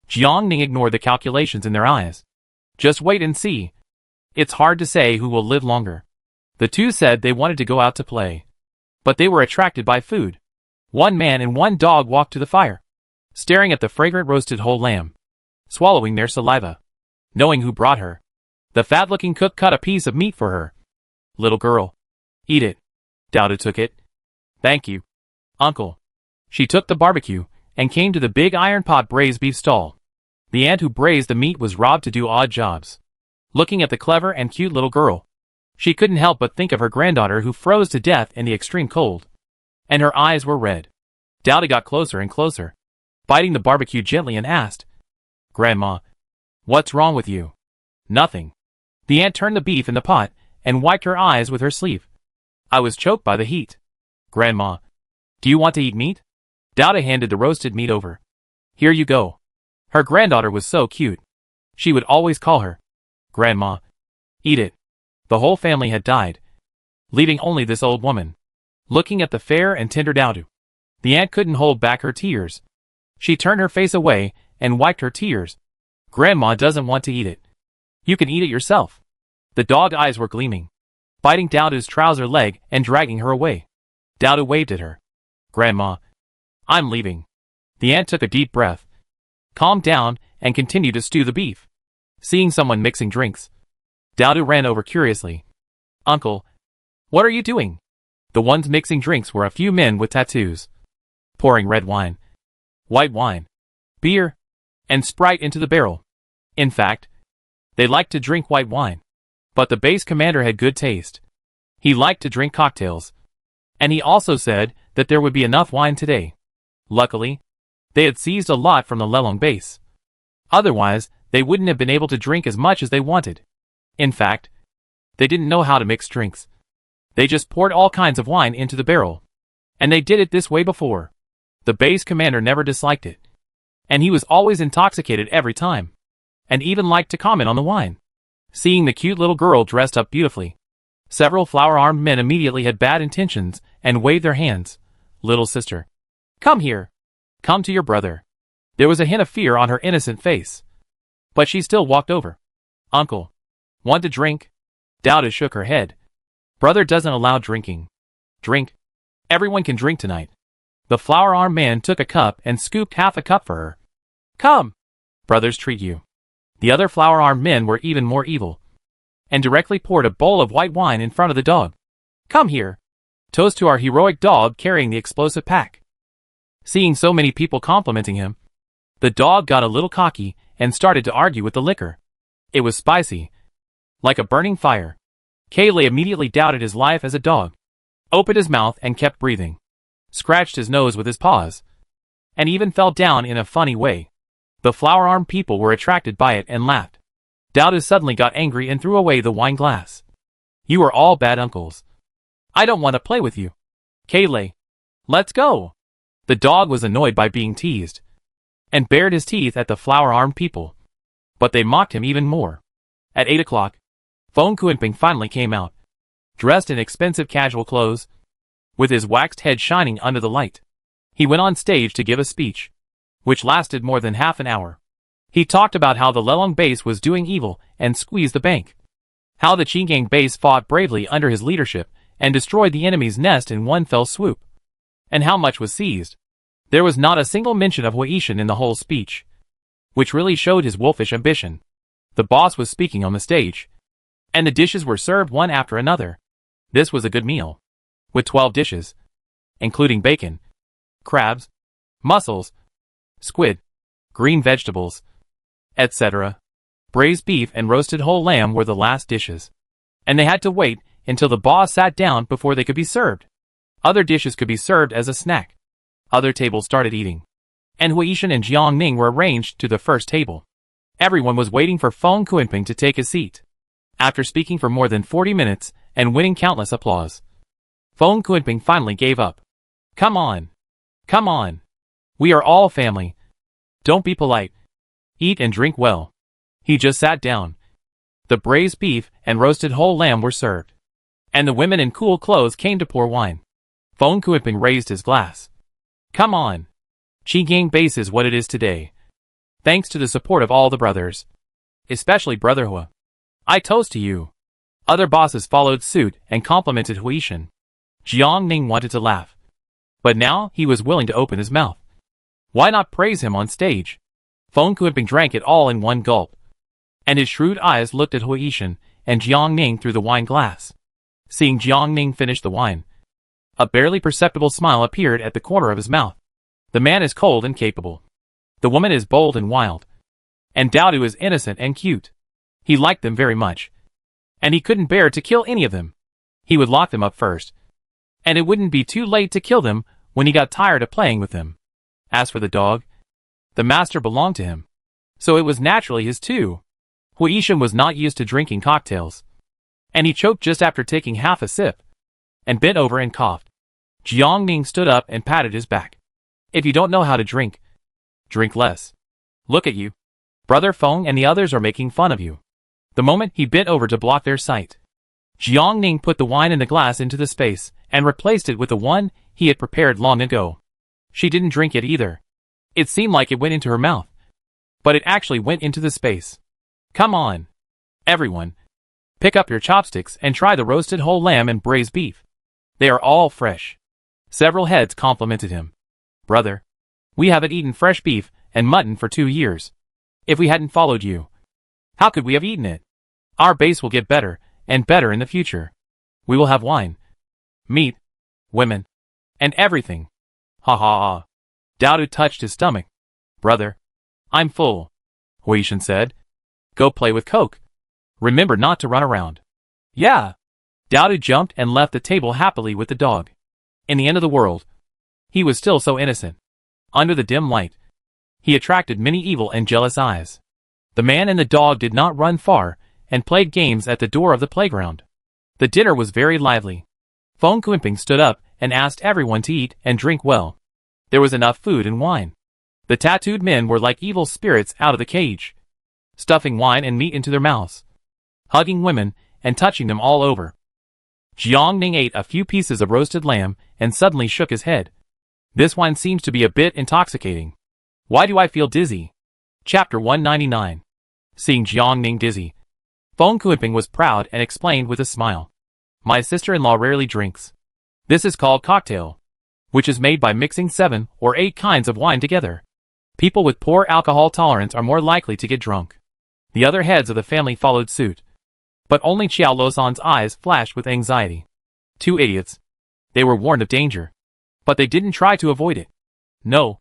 Jiangning ignored the calculations in their eyes. Just wait and see. It's hard to say who will live longer. The two said they wanted to go out to play, but they were attracted by food. One man and one dog walked to the fire, staring at the fragrant roasted whole lamb, swallowing their saliva. Knowing who brought her, the fat-looking cook cut a piece of meat for her. Little girl, eat it. Dowda took it. Thank you, uncle. She took the barbecue and came to the big iron pot braised beef stall. The aunt who braised the meat was robbed to do odd jobs. Looking at the clever and cute little girl, she couldn't help but think of her granddaughter who froze to death in the extreme cold. And her eyes were red. Dowda got closer and closer, biting the barbecue gently, and asked, Grandma, what's wrong with you? Nothing. The aunt turned the beef in the pot and wiped her eyes with her sleeve. I was choked by the heat. Grandma, do you want to eat meat? Dowda handed the roasted meat over. Here you go. Her granddaughter was so cute. She would always call her Grandma. Eat it. The whole family had died, leaving only this old woman, looking at the fair and tender Dowda. The aunt couldn't hold back her tears. She turned her face away and wiped her tears. Grandma doesn't want to eat it. You can eat it yourself. The dog eyes were gleaming. biting Doubt's trouser leg and dragging her away. Doubt waved at her. "Grandma, I'm leaving." The aunt took a deep breath, calmed down, and continued to stew the beef. Seeing someone mixing drinks, Doubt ran over curiously. "Uncle, what are you doing?" The ones mixing drinks were a few men with tattoos, pouring red wine, white wine, beer, and Sprite into the barrel. In fact, they liked to drink white wine. But the base commander had good taste. He liked to drink cocktails. And he also said that there would be enough wine today. Luckily, they had seized a lot from the Lelong base. Otherwise, they wouldn't have been able to drink as much as they wanted. In fact, they didn't know how to mix drinks. They just poured all kinds of wine into the barrel. And they did it this way before. The base commander never disliked it. And he was always intoxicated every time. And even liked to comment on the wine. Seeing the cute little girl dressed up beautifully, several flower-armed men immediately had bad intentions and waved their hands. "Little sister, come here. Come to your brother." There was a hint of fear on her innocent face. But she still walked over. "Uncle, want to drink?" Doubt shook her head. "Brother doesn't allow drinking." "Drink? Everyone can drink tonight." The flower-armed man took a cup and scooped half a cup for her. "Come. Brothers treat you." The other flower-armed men were even more evil, and directly poured a bowl of white wine in front of the dog. "Come here. Toast to our heroic dog carrying the explosive pack." Seeing so many people complimenting him, the dog got a little cocky and started to argue with the liquor. It was spicy, like a burning fire. Kaylee immediately doubted his life as a dog, opened his mouth and kept breathing, scratched his nose with his paws, and even fell down in a funny way. The flower-armed people were attracted by it and laughed. Doubt suddenly got angry and threw away the wine glass. "You are all bad uncles. I don't want to play with you. Kaylee, let's go." The dog was annoyed by being teased, and bared his teeth at the flower-armed people. But they mocked him even more. At 8 o'clock, Phong Kuenping finally came out, dressed in expensive casual clothes, with his waxed head shining under the light. He went on stage to give a speech, which lasted more than half an hour. He talked about how the Lelong base was doing evil and squeezed the bank, how the Qingang base fought bravely under his leadership and destroyed the enemy's nest in one fell swoop, and how much was seized. There was not a single mention of Huishan in the whole speech, which really showed his wolfish ambition. The boss was speaking on the stage, and the dishes were served one after another. This was a good meal, with 12 dishes, including bacon, crabs, mussels, squid, green vegetables, etc. Braised beef and roasted whole lamb were the last dishes, and they had to wait until the boss sat down before they could be served. Other dishes could be served as a snack. Other tables started eating, and Huishan and Jiang Ning were arranged to the first table. Everyone was waiting for Phong Kuenping to take his seat. After speaking for more than 40 minutes and winning countless applause, Phong Kuenping finally gave up. "Come on. Come on. We are all family. Don't be polite. Eat and drink well." He just sat down. The braised beef and roasted whole lamb were served, and the women in cool clothes came to pour wine. Phong Kuenping raised his glass. "Come on. Qingang base is what it is today, thanks to the support of all the brothers, especially Brother Hua. I toast to you." Other bosses followed suit and complimented Huishan. Jiang Ning wanted to laugh, but now he was willing to open his mouth. Why not praise him on stage? Phong Kuenping drank it all in one gulp, and his shrewd eyes looked at Huishan and Jiang Ning through the wine glass. Seeing Jiang Ning finish the wine, a barely perceptible smile appeared at the corner of his mouth. The man is cold and capable. The woman is bold and wild. And Daodu is innocent and cute. He liked them very much, and he couldn't bear to kill any of them. He would lock them up first, and it wouldn't be too late to kill them when he got tired of playing with them. As for the dog, the master belonged to him, so it was naturally his too. Huishan was not used to drinking cocktails, and he choked just after taking half a sip, and bent over and coughed. Jiang Ning stood up and patted his back. "If you don't know how to drink, drink less. Look at you. Brother Phong and the others are making fun of you." The moment he bent over to block their sight, Jiang Ning put the wine in the glass into the space and replaced it with the one he had prepared long ago. She didn't drink it either. It seemed like it went into her mouth, but it actually went into the space. "Come on, everyone. Pick up your chopsticks and try the roasted whole lamb and braised beef. They are all fresh. Several heads complimented him. Brother, we haven't eaten fresh beef and mutton for 2 years. If we hadn't followed you, how could we have eaten it? Our base will get better and better in the future. We will have wine, meat, women, and everything. Ha ha ha. Dowdu touched his stomach. Brother, I'm full, Huishan said. Go play with Coke. Remember not to run around. Yeah. Dowdu jumped and left the table happily with the dog. In the end of the world, he was still so innocent. Under the dim light, he attracted many evil and jealous eyes. The man and the dog did not run far and played games at the door of the playground. The dinner was very lively. Fong Kuiping stood up and asked everyone to eat and drink well. There was enough food and wine. The tattooed men were like evil spirits out of the cage, stuffing wine and meat into their mouths, hugging women and touching them all over. Jiangning ate a few pieces of roasted lamb and suddenly shook his head. This wine seems to be a bit intoxicating. Why do I feel dizzy? Chapter 199. Seeing Jiangning dizzy, Fong Kuiping was proud and explained with a smile. My sister-in-law rarely drinks. This is called cocktail, which is made by mixing 7 or 8 kinds of wine together. People with poor alcohol tolerance are more likely to get drunk. The other heads of the family followed suit. But only Qiao Loson's eyes flashed with anxiety. 2 idiots. They were warned of danger. But they didn't try to avoid it. No.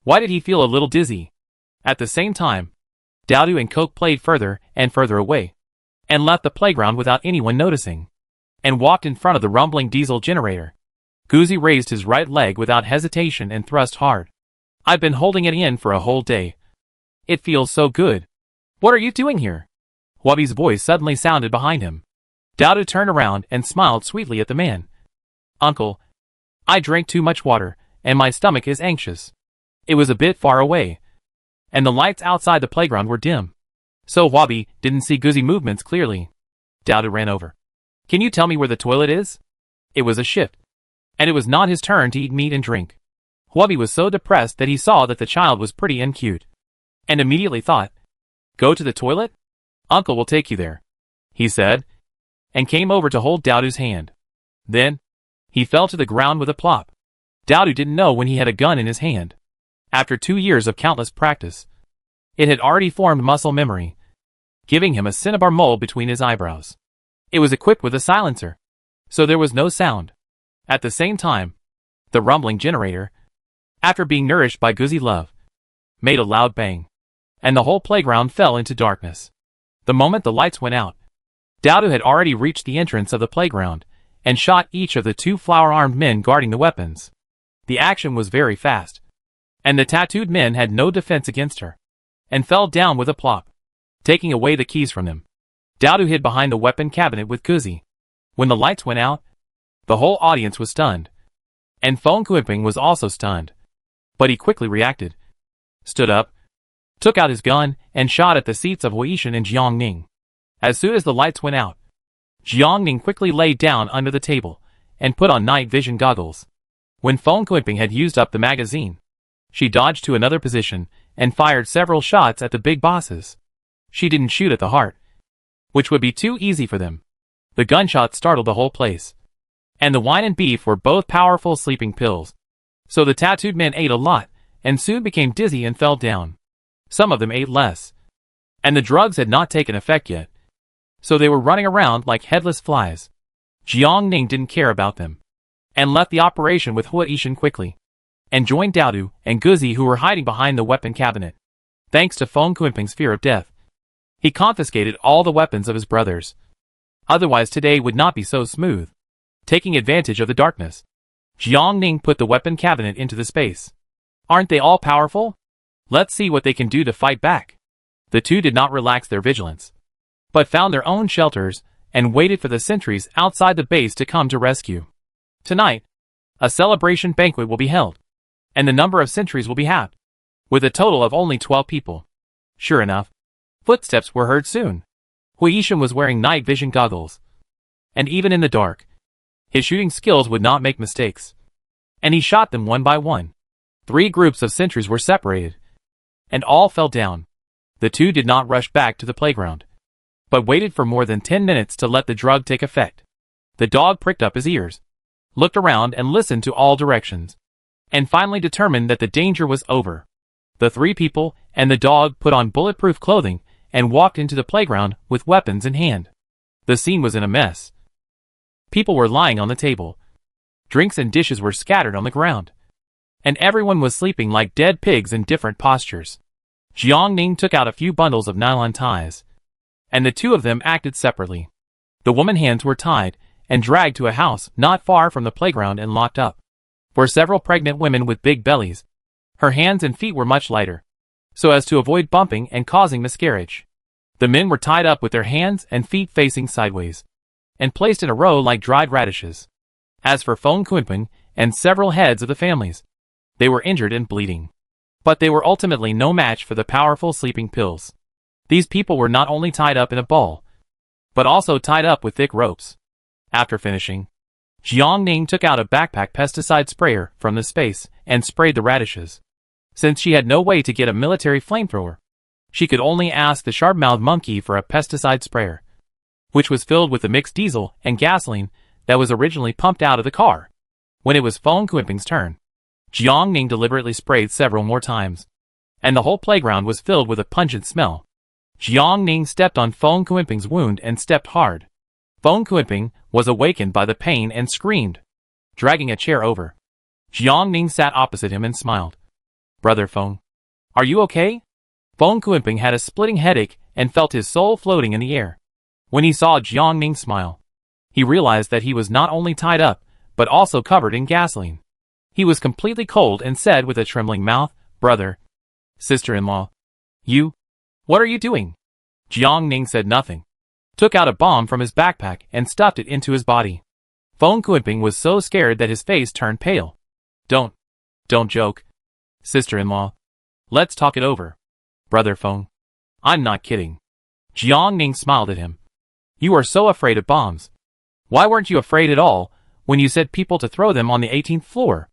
Why did he feel a little dizzy? At the same time, Dowdu and Coke played further and further away, and left the playground without anyone noticing, and walked in front of the rumbling diesel generator. Guzi raised his right leg without hesitation and thrust hard. I've been holding it in for a whole day. It feels so good. What are you doing here? Huabi's voice suddenly sounded behind him. Dowdu turned around and smiled sweetly at the man. Uncle, I drank too much water, and my stomach is anxious. It was a bit far away, and the lights outside the playground were dim, so Huabi didn't see Guzi movements clearly. Dowdu ran over. Can you tell me where the toilet is? It was a shift, and it was not his turn to eat meat and drink. Huabi was so depressed that he saw that the child was pretty and cute, and immediately thought, Go to the toilet? Uncle will take you there, he said, and came over to hold Dowdu's hand. Then, he fell to the ground with a plop. Dowdu didn't know when he had a gun in his hand. After 2 years of countless practice, it had already formed muscle memory, giving him a cinnabar mole between his eyebrows. It was equipped with a silencer, so there was no sound. At the same time, the rumbling generator, after being nourished by Guzi love, made a loud bang, and the whole playground fell into darkness. The moment the lights went out, Dowdu had already reached the entrance of the playground and shot each of the 2 flower-armed men guarding the weapons. The action was very fast, and the tattooed men had no defense against her, and fell down with a plop, taking away the keys from them. Dowdu hid behind the weapon cabinet with Guzi. When the lights went out, the whole audience was stunned, and Fong Kuiping was also stunned. But he quickly reacted, stood up, took out his gun, and shot at the seats of Huishan and Jiangning. As soon as the lights went out, Jiangning quickly lay down under the table and put on night vision goggles. When Fong Kuiping had used up the magazine, she dodged to another position and fired several shots at the big bosses. She didn't shoot at the heart, which would be too easy for them. The gunshot startled the whole place, and the wine and beef were both powerful sleeping pills. So the tattooed men ate a lot and soon became dizzy and fell down. Some of them ate less, and the drugs had not taken effect yet, so they were running around like headless flies. Jiangning didn't care about them, and left the operation with Huishan quickly, and joined Dowdu and Guzi, who were hiding behind the weapon cabinet. Thanks to Fong Kuiping's fear of death, he confiscated all the weapons of his brothers. Otherwise today would not be so smooth. Taking advantage of the darkness, Jiangning put the weapon cabinet into the space. Aren't they all powerful? Let's see what they can do to fight back. The 2 did not relax their vigilance, but found their own shelters and waited for the sentries outside the base to come to rescue. Tonight, a celebration banquet will be held, and the number of sentries will be halved, with a total of only 12 people. Sure enough, footsteps were heard soon. Huishan was wearing night vision goggles, and even in the dark, his shooting skills would not make mistakes, and he shot them one by one. 3 groups of sentries were separated, and all fell down. The 2 did not rush back to the playground, but waited for more than 10 minutes to let the drug take effect. The dog pricked up his ears, looked around and listened to all directions, and finally determined that the danger was over. The three people and the dog put on bulletproof clothing and walked into the playground with weapons in hand. The scene was in a mess. People were lying on the table. Drinks and dishes were scattered on the ground. And everyone was sleeping like dead pigs in different postures. Jiangning took out a few bundles of nylon ties, and the two of them acted separately. The woman's hands were tied and dragged to a house not far from the playground and locked up. For several pregnant women with big bellies, her hands and feet were much lighter, so as to avoid bumping and causing miscarriage. The men were tied up with their hands and feet facing sideways, and placed in a row like dried radishes. As for Feng Kunpeng and several heads of the families, they were injured and bleeding. But they were ultimately no match for the powerful sleeping pills. These people were not only tied up in a ball, but also tied up with thick ropes. After finishing, Jiangning took out a backpack pesticide sprayer from the space and sprayed the radishes. Since she had no way to get a military flamethrower, she could only ask the sharp-mouthed monkey for a pesticide sprayer, which was filled with the mixed diesel and gasoline that was originally pumped out of the car. When it was Feng Kunpeng's turn, Jiangning deliberately sprayed several more times, and the whole playground was filled with a pungent smell. Jiangning stepped on Feng Kunpeng's wound and stepped hard. Feng Kunpeng was awakened by the pain and screamed, dragging a chair over. Jiangning sat opposite him and smiled. "Brother Feng, are you okay?" Feng Kunpeng had a splitting headache and felt his soul floating in the air. When he saw Jiangning smile, he realized that he was not only tied up, but also covered in gasoline. He was completely cold and said with a trembling mouth, "Brother, sister-in-law, what are you doing?" Jiangning said nothing, took out a bomb from his backpack and stuffed it into his body. Feng Kunpeng was so scared that his face turned pale. Don't joke, sister-in-law. Let's talk it over. Brother Feng, I'm not kidding." Jiangning smiled at him. "You are so afraid of bombs. Why weren't you afraid at all when you said people to throw them on the 18th floor?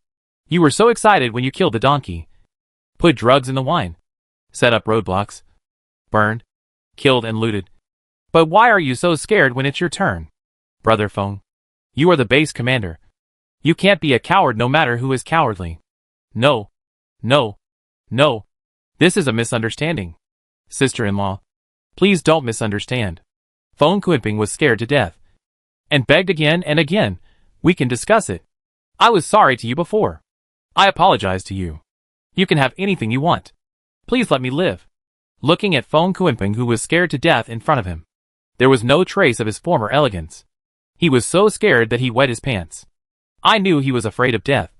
You were so excited when you killed the donkey, put drugs in the wine, set up roadblocks, burned, killed and looted. But why are you so scared when it's your turn? Brother Feng, you are the base commander. You can't be a coward no matter who is cowardly." No. This is a misunderstanding. Sister-in-law, please don't misunderstand." Feng Kunpeng was scared to death, and begged again and again, "We can discuss it. I was sorry to you before. I apologize to you. You can have anything you want. Please let me live." Looking at Feng Kunpeng, who was scared to death in front of him, there was no trace of his former elegance. He was so scared that he wet his pants. I knew he was afraid of death,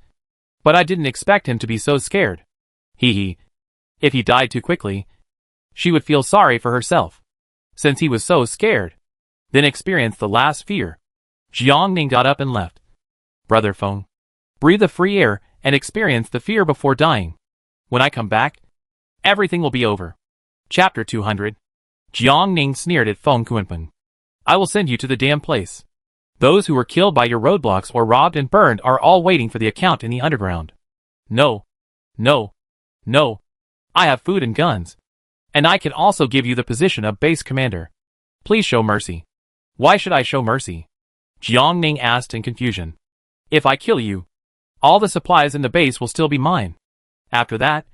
but I didn't expect him to be so scared. If he died too quickly, she would feel sorry for herself, since he was so scared, then experienced the last fear. Jiangning got up and left. Brother Feng, breathe the free air and experience the fear before dying. When I come back, everything will be over. Chapter 200. Jiangning sneered at Feng Kunpeng. I will send you to the damn place. Those who were killed by your roadblocks or robbed and burned are all waiting for the account in the underground. No. I have food and guns. And I can also give you the position of base commander. Please show mercy. Why should I show mercy? Jiangning asked in confusion. If I kill you, all the supplies in the base will still be mine. After that,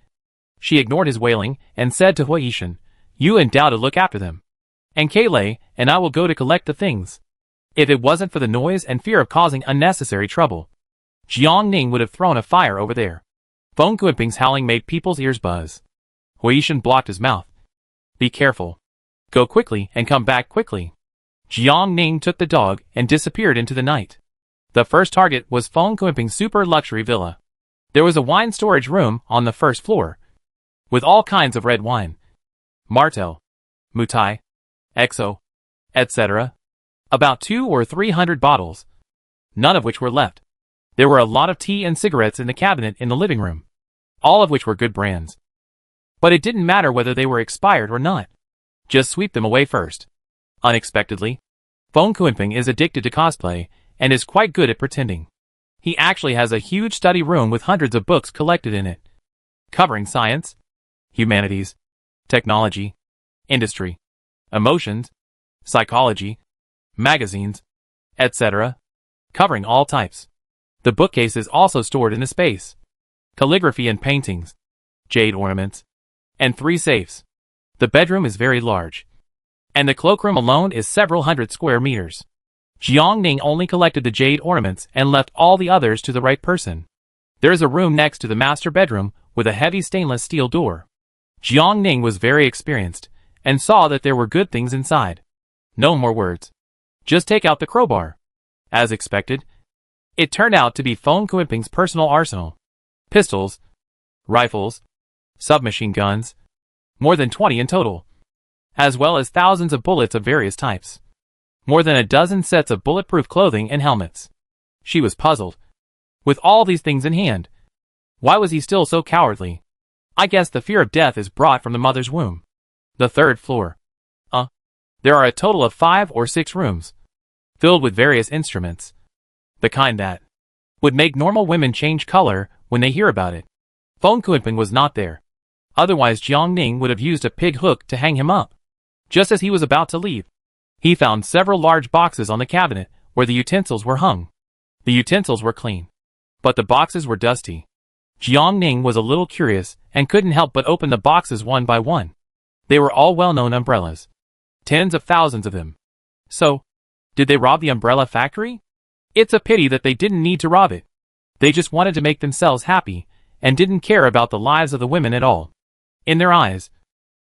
she ignored his wailing and said to Huishan, you and Dao to look after them. And Kaylai and I will go to collect the things. If it wasn't for the noise and fear of causing unnecessary trouble, Jiangning would have thrown a fire over there. Feng Kunpeng's howling made people's ears buzz. Huishan blocked his mouth. Be careful. Go quickly and come back quickly. Jiangning took the dog and disappeared into the night. The first target was Feng Kunpeng's super luxury villa. There was a wine storage room on the first floor, with all kinds of red wine. Martell, Mutai, Exo, etc. About 200 or 300 bottles, none of which were left. There were a lot of tea and cigarettes in the cabinet in the living room, all of which were good brands. But it didn't matter whether they were expired or not. Just sweep them away first. Unexpectedly, Feng Kunpeng is addicted to cosplay and is quite good at pretending. He actually has a huge study room with hundreds of books collected in it, covering science, humanities, technology, industry, emotions, psychology, magazines, etc., covering all types. The bookcase is also stored in a space. Calligraphy and paintings, jade ornaments, and 3 safes. The bedroom is very large, and the cloakroom alone is several hundred square meters. Jiang only collected the jade ornaments and left all the others to the right person. There is a room next to the master bedroom with a heavy stainless steel door. Jiang was very experienced and saw that there were good things inside. No more words. Just take out the crowbar. As expected, it turned out to be Feng Kuiping's personal arsenal. Pistols, rifles, submachine guns, more than 20 in total, as well as thousands of bullets of various types. More than a dozen sets of bulletproof clothing and helmets. She was puzzled. With all these things in hand, why was he still so cowardly? I guess the fear of death is brought from the mother's womb. The 3rd floor. There are a total of 5 or 6 rooms, filled with various instruments. The kind that would make normal women change color when they hear about it. Feng Kuiping was not there. Otherwise Jiang would have used a pig hook to hang him up. Just as he was about to leave, he found several large boxes on the cabinet where the utensils were hung. The utensils were clean, but the boxes were dusty. Jiang was a little curious and couldn't help but open the boxes one by one. They were all well-known umbrellas. Tens of thousands of them. So, did they rob the umbrella factory? It's a pity that they didn't need to rob it. They just wanted to make themselves happy and didn't care about the lives of the women at all. In their eyes,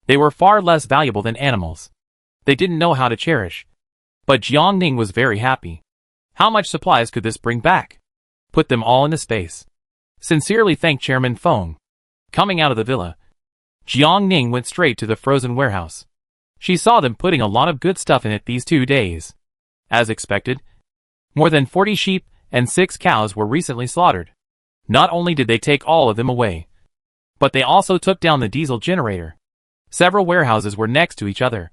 they were far less valuable than animals. They didn't know how to cherish. But Jiang was very happy. How much supplies could this bring back? Put them all into space. Sincerely thanked Chairman Feng. Coming out of the villa, Jiang went straight to the frozen warehouse. She saw them putting a lot of good stuff in it these 2 days. As expected, more than 40 sheep and 6 cows were recently slaughtered. Not only did they take all of them away, but they also took down the diesel generator. Several warehouses were next to each other,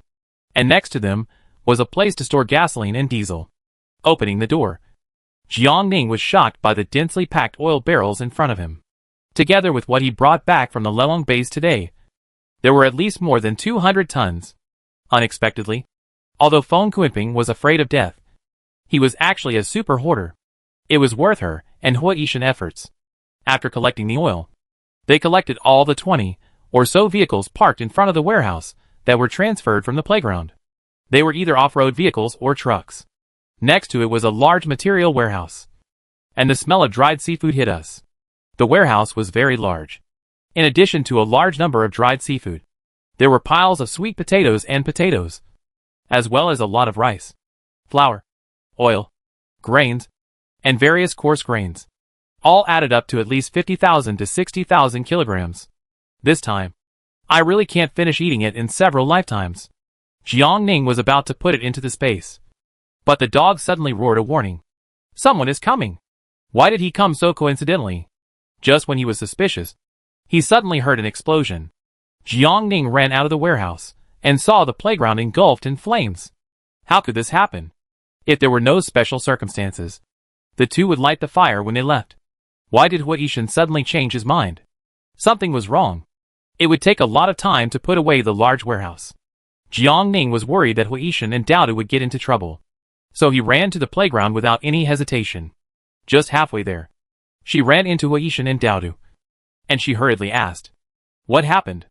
and next to them was a place to store gasoline and diesel. Opening the door, Jiang was shocked by the densely packed oil barrels in front of him. Together with what he brought back from the Lelong base today, there were at least more than 200 tons. Unexpectedly, although Feng Kuiping was afraid of death, he was actually a super hoarder. It was worth her and Hui Yishan efforts. After collecting the oil, they collected all the 20 or so vehicles parked in front of the warehouse that were transferred from the playground. They were either off-road vehicles or trucks. Next to it was a large material warehouse, and the smell of dried seafood hit us. The warehouse was very large. In addition to a large number of dried seafood, there were piles of sweet potatoes and potatoes, as well as a lot of rice, flour, oil, grains, and various coarse grains. All added up to at least 50,000 to 60,000 kilograms. This time, I really can't finish eating it in several lifetimes. Jiang was about to put it into the space, but the dog suddenly roared a warning. Someone is coming. Why did he come so coincidentally? Just when he was suspicious, he suddenly heard an explosion. Jiang ran out of the warehouse and saw the playground engulfed in flames. How could this happen? If there were no special circumstances, the two would light the fire when they left. Why did Hui Yishan suddenly change his mind? Something was wrong. It would take a lot of time to put away the large warehouse. Jiang was worried that Hui Yishan and Dao would get into trouble, so he ran to the playground without any hesitation. Just halfway there, she ran into Hui Yishan and Dao, and she hurriedly asked, "What happened?"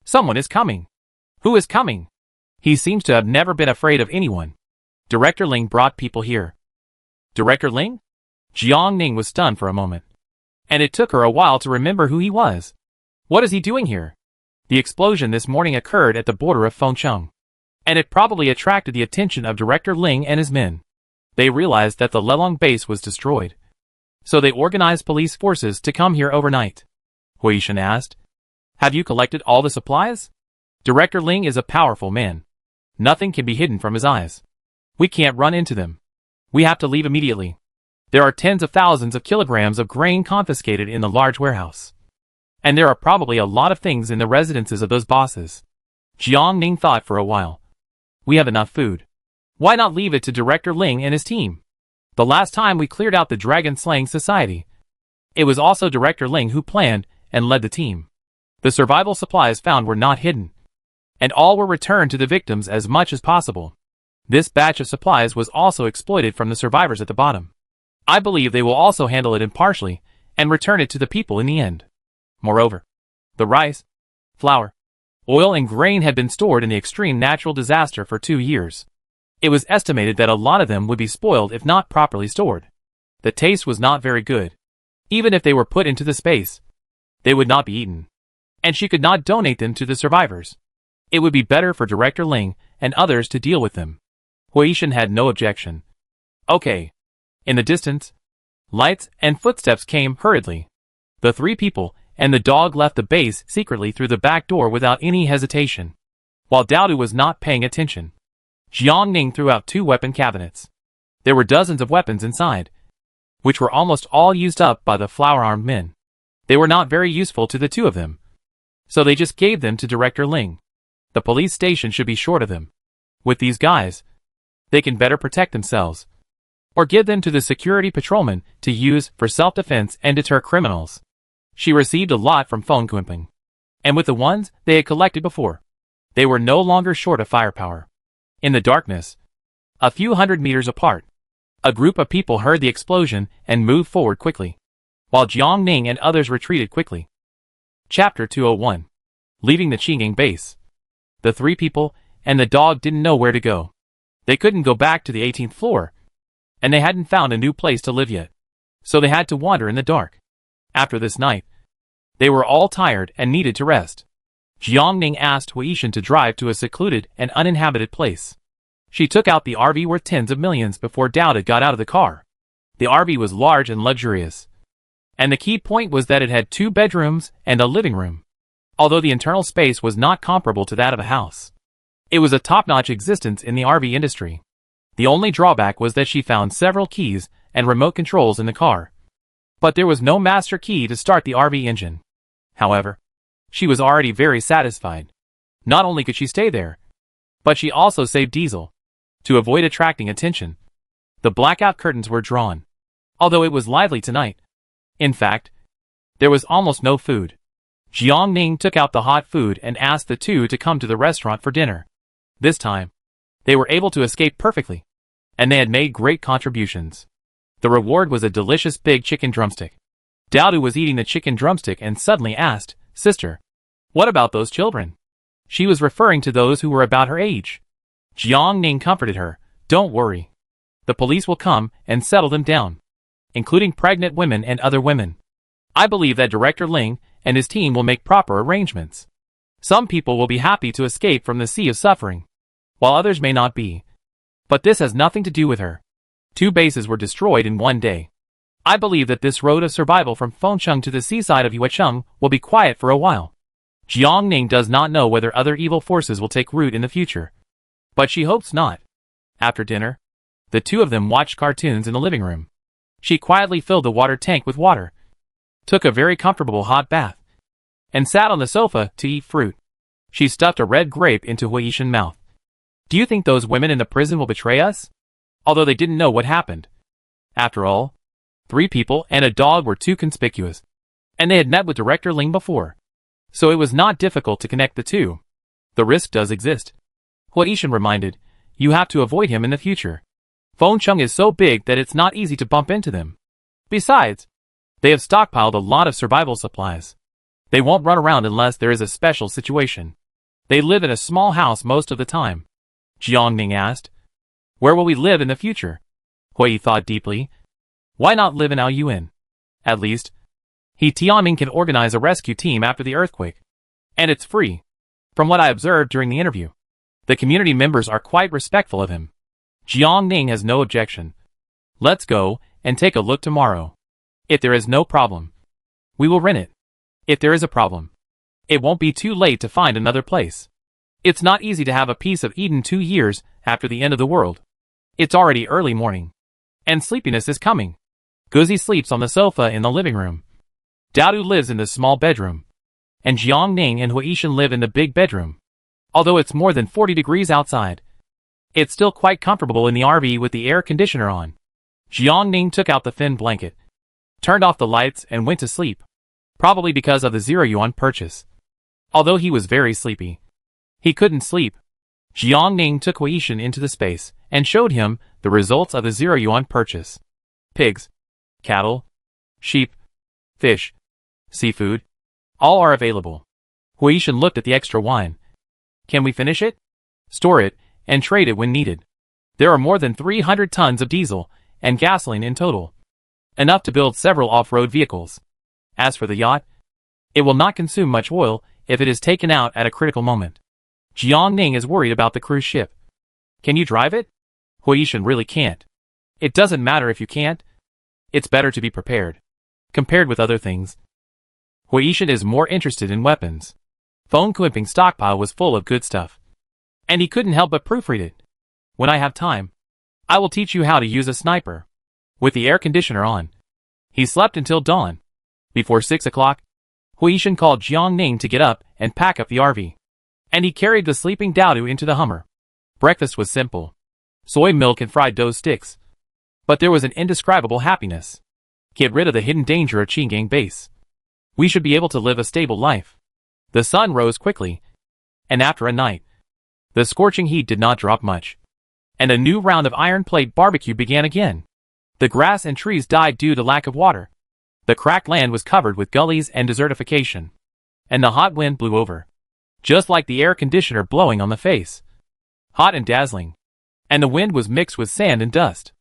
"Someone is coming." "Who is coming?" "He seems to have never been afraid of anyone. Director Ling brought people here." "Director Ling?" Jiang was stunned for a moment, and it took her a while to remember who he was. What is he doing here? The explosion this morning occurred at the border of Fengcheng, and it probably attracted the attention of Director Ling and his men. They realized that the Lelong base was destroyed, so they organized police forces to come here overnight. Hui Yishan asked, "Have you collected all the supplies?" Director Ling is a powerful man. Nothing can be hidden from his eyes. We can't run into them. We have to leave immediately. There are tens of thousands of kilograms of grain confiscated in the large warehouse, and there are probably a lot of things in the residences of those bosses. Jiang thought for a while. We have enough food. Why not leave it to Director Ling and his team? The last time we cleared out the Dragon Slaying Society, it was also Director Ling who planned and led the team. The survival supplies found were not hidden, and all were returned to the victims as much as possible. This batch of supplies was also exploited from the survivors at the bottom. I believe they will also handle it impartially and return it to the people in the end. Moreover, the rice, flour, oil and grain had been stored in the extreme natural disaster for 2 years. It was estimated that a lot of them would be spoiled if not properly stored. The taste was not very good. Even if they were put into the space, they would not be eaten. And she could not donate them to the survivors. It would be better for Director Ling and others to deal with them. Huishan had no objection. Okay. In the distance, lights and footsteps came hurriedly. The 3 people and the dog left the base secretly through the back door without any hesitation. While Daodu was not paying attention, Jiangning threw out 2 weapon cabinets. There were dozens of weapons inside, which were almost all used up by the flower-armed men. They were not very useful to the 2 of them, so they just gave them to Director Ling. The police station should be short of them. With these guys, they can better protect themselves, or give them to the security patrolmen to use for self-defense and deter criminals. She received a lot from phone Quimping, and with the ones they had collected before, they were no longer short of firepower. In the darkness, a few hundred meters apart, a group of people heard the explosion and moved forward quickly, while Jiang Ning and others retreated quickly. Chapter 201. Leaving the Qinggang base. The 3 people and the dog didn't know where to go. They couldn't go back to the 18th floor, and they hadn't found a new place to live yet, so they had to wander in the dark. After this night, they were all tired and needed to rest. Jiangning asked Huishan to drive to a secluded and uninhabited place. She took out the RV worth tens of millions before Daoda got out of the car. The RV was large and luxurious, and the key point was that it had 2 bedrooms and a living room. Although the internal space was not comparable to that of a house, it was a top-notch existence in the RV industry. The only drawback was that she found several keys and remote controls in the car, but there was no master key to start the RV engine. However, she was already very satisfied. Not only could she stay there, but she also saved diesel. To avoid attracting attention, the blackout curtains were drawn, although it was lively tonight. In fact, there was almost no food. Jiangning took out the hot food and asked the 2 to come to the restaurant for dinner. This time, they were able to escape perfectly, and they had made great contributions. The reward was a delicious big chicken drumstick. Daodu was eating the chicken drumstick and suddenly asked, "Sister, what about those children?" She was referring to those who were about her age. Jiangning comforted her, "Don't worry. The police will come and settle them down, including pregnant women and other women. I believe that Director Ling and his team will make proper arrangements. Some people will be happy to escape from the sea of suffering, while others may not be. But this has nothing to do with her. 2 bases were destroyed in 1 day. I believe that this road of survival from Fengcheng to the seaside of Yuecheng will be quiet for a while." Jiangning does not know whether other evil forces will take root in the future, but she hopes not. After dinner, the 2 of them watched cartoons in the living room. She quietly filled the water tank with water, took a very comfortable hot bath, and sat on the sofa to eat fruit. She stuffed a red grape into Huishan's mouth. "Do you think those women in the prison will betray us?" Although they didn't know what happened. After all, 3 people and a dog were too conspicuous, and they had met with Director Ling before, so it was not difficult to connect the 2. "The risk does exist," Huishan reminded. "You have to avoid him in the future. Fengcheng is so big that it's not easy to bump into them. Besides, they have stockpiled a lot of survival supplies. They won't run around unless there is a special situation. They live in a small house most of the time." Jiangning asked, "Where will we live in the future?" Hui thought deeply. Why not live in Aoyuan? At least, He Tianming can organize a rescue team after the earthquake. And it's free. From what I observed during the interview, the community members are quite respectful of him. Jiang Ning has no objection. Let's go and take a look tomorrow. If there is no problem, we will rent it. If there is a problem, it won't be too late to find another place. It's not easy to have a piece of Eden 2 years after the end of the world. It's already early morning, and sleepiness is coming. Guzi sleeps on the sofa in the living room. Daodu lives in the small bedroom, and Jiang Ning and Huishan live in the big bedroom. Although it's more than 40 degrees outside, it's still quite comfortable in the RV with the air conditioner on. Jiang Ning took out the thin blanket, turned off the lights and went to sleep, probably because of the 0 yuan purchase. Although he was very sleepy, he couldn't sleep. Jiang took Hui Yishan into the space and showed him the results of the 0 yuan purchase. Pigs, cattle, sheep, fish, seafood, all are available. Hui Yishan looked at the extra wine. Can we finish it? Store it, and trade it when needed. There are more than 300 tons of diesel and gasoline in total. Enough to build several off-road vehicles. As for the yacht, it will not consume much oil if it is taken out at a critical moment. Jiang is worried about the cruise ship. Can you drive it? Hui Yishan really can't. It doesn't matter if you can't. It's better to be prepared. Compared with other things. Hui Yishan is more interested in weapons. Feng Kuiping's stockpile was full of good stuff. And he couldn't help but proofread it. When I have time, I will teach you how to use a sniper. With the air conditioner on. He slept until dawn. Before 6 o'clock, Hui Yishan called Jiang to get up and pack up the RV. And he carried the sleeping Daodu into the Hummer. Breakfast was simple. Soy milk and fried dough sticks. But there was an indescribable happiness. Get rid of the hidden danger of Qinggang base. We should be able to live a stable life. The sun rose quickly. And after a night, the scorching heat did not drop much. And a new round of iron plate barbecue began again. The grass and trees died due to lack of water. The cracked land was covered with gullies and desertification. And the hot wind blew over. Just like the air conditioner blowing on the face. Hot and dazzling. And the wind was mixed with sand and dust.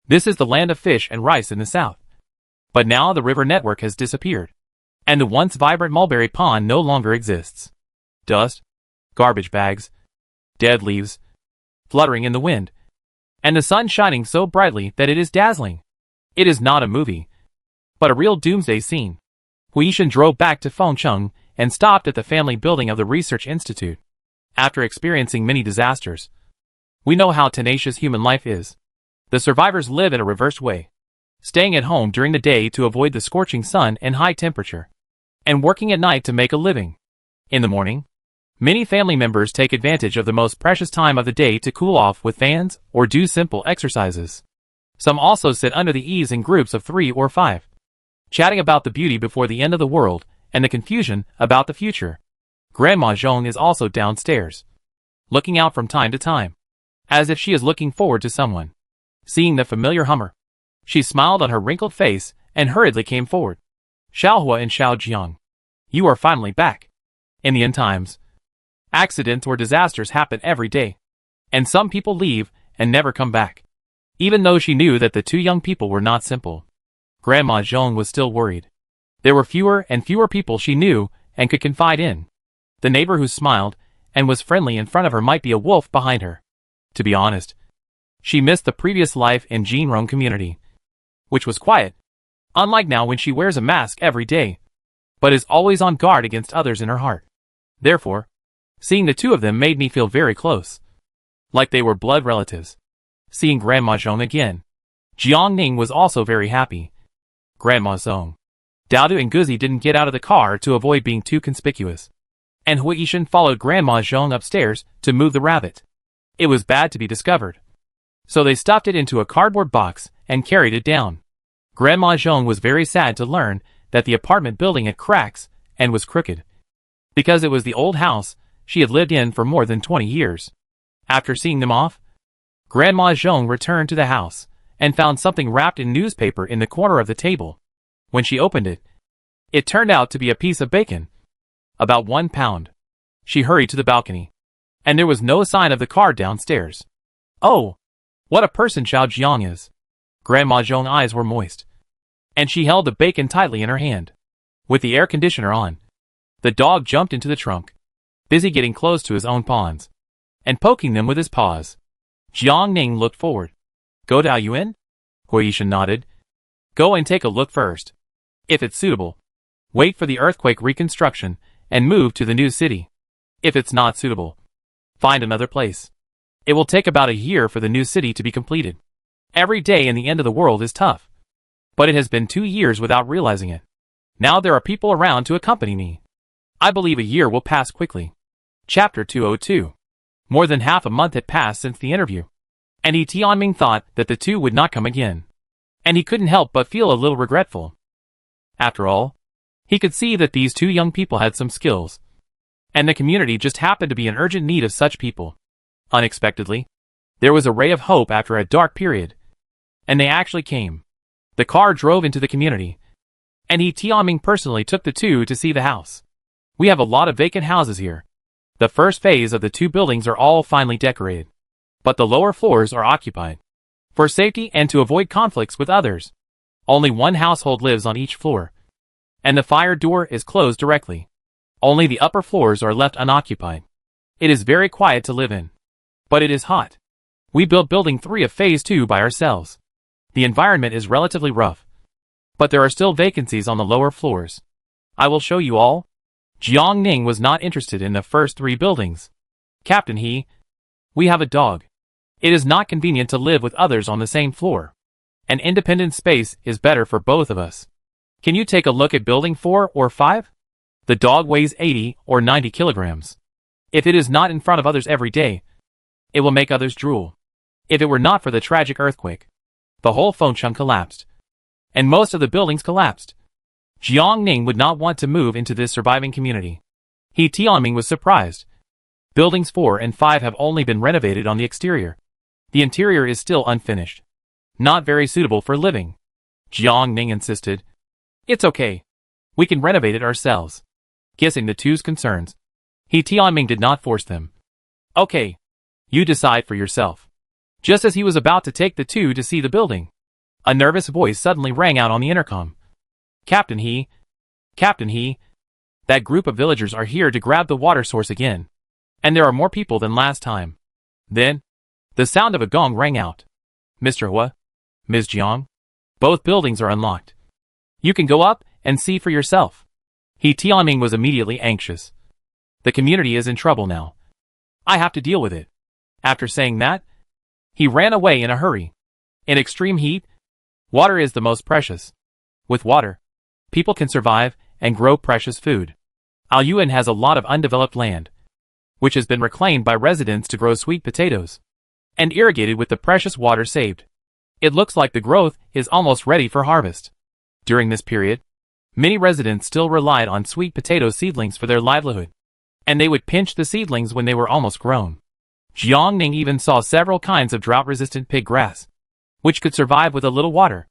This is the land of fish and rice in the south. But now the river network has disappeared. And the once vibrant mulberry pond no longer exists. Dust, garbage bags, dead leaves, fluttering in the wind. And the sun shining so brightly that it is dazzling. It is not a movie, but a real doomsday scene. Hui Yishan drove back to Fengcheng and stopped at the family building of the Research Institute. After experiencing many disasters, we know how tenacious human life is. The survivors live in a reversed way, staying at home during the day to avoid the scorching sun and high temperature, and working at night to make a living. In the morning, many family members take advantage of the most precious time of the day to cool off with fans or do simple exercises. Some also sit under the eaves in groups of 3 or 5, chatting about the beauty before the end of the world and the confusion about the future. Grandma Zhong is also downstairs, looking out from time to time, as if she is looking forward to someone. Seeing the familiar Hummer, she smiled on her wrinkled face and hurriedly came forward. Xiaohua and Xiao Jiang, you are finally back. In the end times, accidents or disasters happen every day, and some people leave and never come back. Even though she knew that the two young people were not simple, Grandma Zhong was still worried. There were fewer and fewer people she knew and could confide in. The neighbor who smiled and was friendly in front of her might be a wolf behind her. To be honest, she missed the previous life in Jinrong community, which was quiet, unlike now when she wears a mask every day, but is always on guard against others in her heart. Therefore, seeing the two of them made me feel very close, like they were blood relatives. Seeing Grandma Zhong again, Jiang was also very happy. Grandma Zhong, Daodu and Guzi didn't get out of the car to avoid being too conspicuous, and Hui Yishan followed Grandma Zhong upstairs to move the rabbit. It was bad to be discovered, so they stuffed it into a cardboard box and carried it down. Grandma Zhong was very sad to learn that the apartment building had cracks and was crooked, because it was the old house she had lived in for more than 20 years. After seeing them off, Grandma Zhong returned to the house and found something wrapped in newspaper in the corner of the table. When she opened it, it turned out to be a piece of bacon, about 1 pound. She hurried to the balcony, and there was no sign of the car downstairs. Oh, what a person Xiao Jiang is! Grandma Zhong's eyes were moist, and she held the bacon tightly in her hand. With the air conditioner on, the dog jumped into the trunk, busy getting close to his own pawns, and poking them with his paws. Jiang looked forward. Go to Aoyuan? Hui Yishan nodded. Go and take a look first. If it's suitable, wait for the earthquake reconstruction and move to the new city. If it's not suitable, find another place. It will take about a year for the new city to be completed. Every day in the end of the world is tough, but it has been 2 years without realizing it. Now there are people around to accompany me. I believe a year will pass quickly. Chapter 202. More than half a month had passed since the interview, and Tianming thought that the two would not come again, and he couldn't help but feel a little regretful. After all, he could see that these two young people had some skills, and the community just happened to be in urgent need of such people. Unexpectedly, there was a ray of hope after a dark period. And they actually came. The car drove into the community. And Tianming personally took the two to see the house. We have a lot of vacant houses here. The first phase of the two buildings are all finely decorated. But the lower floors are occupied. For safety and to avoid conflicts with others. Only one household lives on each floor. And the fire door is closed directly. Only the upper floors are left unoccupied. It is very quiet to live in. But it is hot. We built building 3 of phase 2 by ourselves. The environment is relatively rough. But there are still vacancies on the lower floors. I will show you all. Jiang Ning was not interested in the first 3 buildings. Captain we have a dog. It is not convenient to live with others on the same floor. An independent space is better for both of us. Can you take a look at building 4 or 5? The dog weighs 80 or 90 kilograms. If it is not in front of others every day, it will make others drool. If it were not for the tragic earthquake, the whole Fengcheng collapsed. And most of the buildings collapsed. Jiang Ning would not want to move into this surviving community. Tianming was surprised. Buildings 4 and 5 have only been renovated on the exterior. The interior is still unfinished. Not very suitable for living. Jiang Ning insisted. It's okay. We can renovate it ourselves. Guessing the two's concerns, Tianming did not force them. Okay. You decide for yourself. Just as he was about to take the two to see the building, a nervous voice suddenly rang out on the intercom. Captain that group of villagers are here to grab the water source again. And there are more people than last time. Then, the sound of a gong rang out. Mr. Hua, Ms. Jiang, both buildings are unlocked. You can go up and see for yourself. Tianming was immediately anxious. The community is in trouble now. I have to deal with it. After saying that, he ran away in a hurry. In extreme heat, water is the most precious. With water, people can survive and grow precious food. Aoyuan has a lot of undeveloped land, which has been reclaimed by residents to grow sweet potatoes, and irrigated with the precious water saved. It looks like the growth is almost ready for harvest. During this period, many residents still relied on sweet potato seedlings for their livelihood, and they would pinch the seedlings when they were almost grown. Jiang Ning even saw several kinds of drought-resistant pig grass, which could survive with a little water.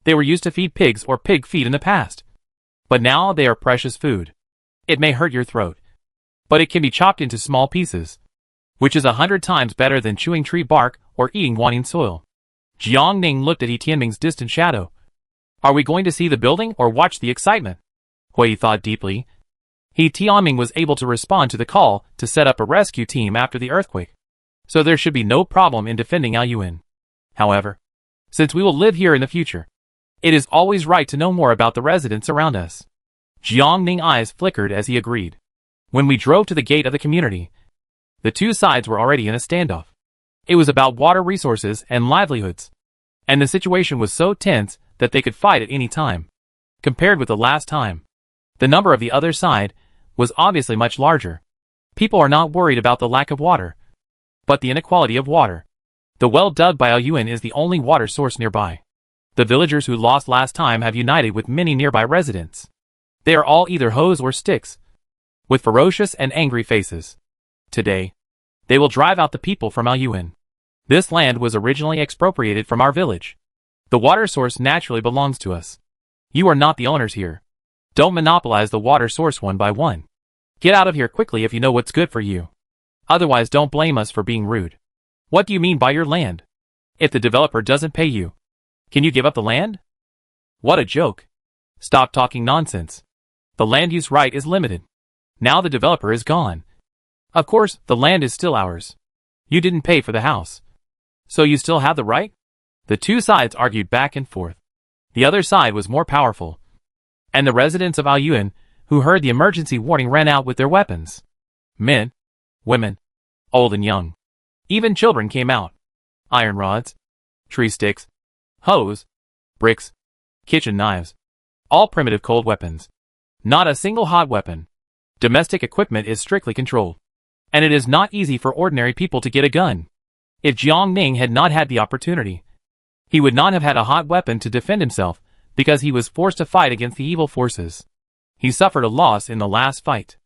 They were used to feed pigs or pig feed in the past. But now they are precious food. It may hurt your throat, but it can be chopped into small pieces, which is 100 times better than chewing tree bark or eating wanting soil. Jiang Ning looked at Tianming's distant shadow. Are we going to see the building or watch the excitement? Hui thought deeply. Tianming was able to respond to the call to set up a rescue team after the earthquake, so there should be no problem in defending Aoyuan. However, since we will live here in the future, it is always right to know more about the residents around us. Jiang Ning's eyes flickered as he agreed. When we drove to the gate of the community, the two sides were already in a standoff. It was about water resources and livelihoods, and the situation was so tense that they could fight at any time. Compared with the last time, the number of the other side was obviously much larger. People are not worried about the lack of water, but the inequality of water. The well dug by Aoyuan is the only water source nearby. The villagers who lost last time have united with many nearby residents. They are all either hoes or sticks, with ferocious and angry faces. Today, they will drive out the people from Aoyuan. This land was originally expropriated from our village. The water source naturally belongs to us. You are not the owners here. Don't monopolize the water source one by one. Get out of here quickly if you know what's good for you. Otherwise, don't blame us for being rude. What do you mean by your land? If the developer doesn't pay you, can you give up the land? What a joke. Stop talking nonsense. The land use right is limited. Now the developer is gone. Of course, the land is still ours. You didn't pay for the house, so you still have the right? The two sides argued back and forth. The other side was more powerful, and the residents of Aoyuan who heard the emergency warning ran out with their weapons. Men, women, old and young. Even children came out. Iron rods, tree sticks, hoes, bricks, kitchen knives. All primitive cold weapons. Not a single hot weapon. Domestic equipment is strictly controlled, and it is not easy for ordinary people to get a gun. If Jiang Ning had not had the opportunity, he would not have had a hot weapon to defend himself because he was forced to fight against the evil forces. He suffered a loss in the last fight.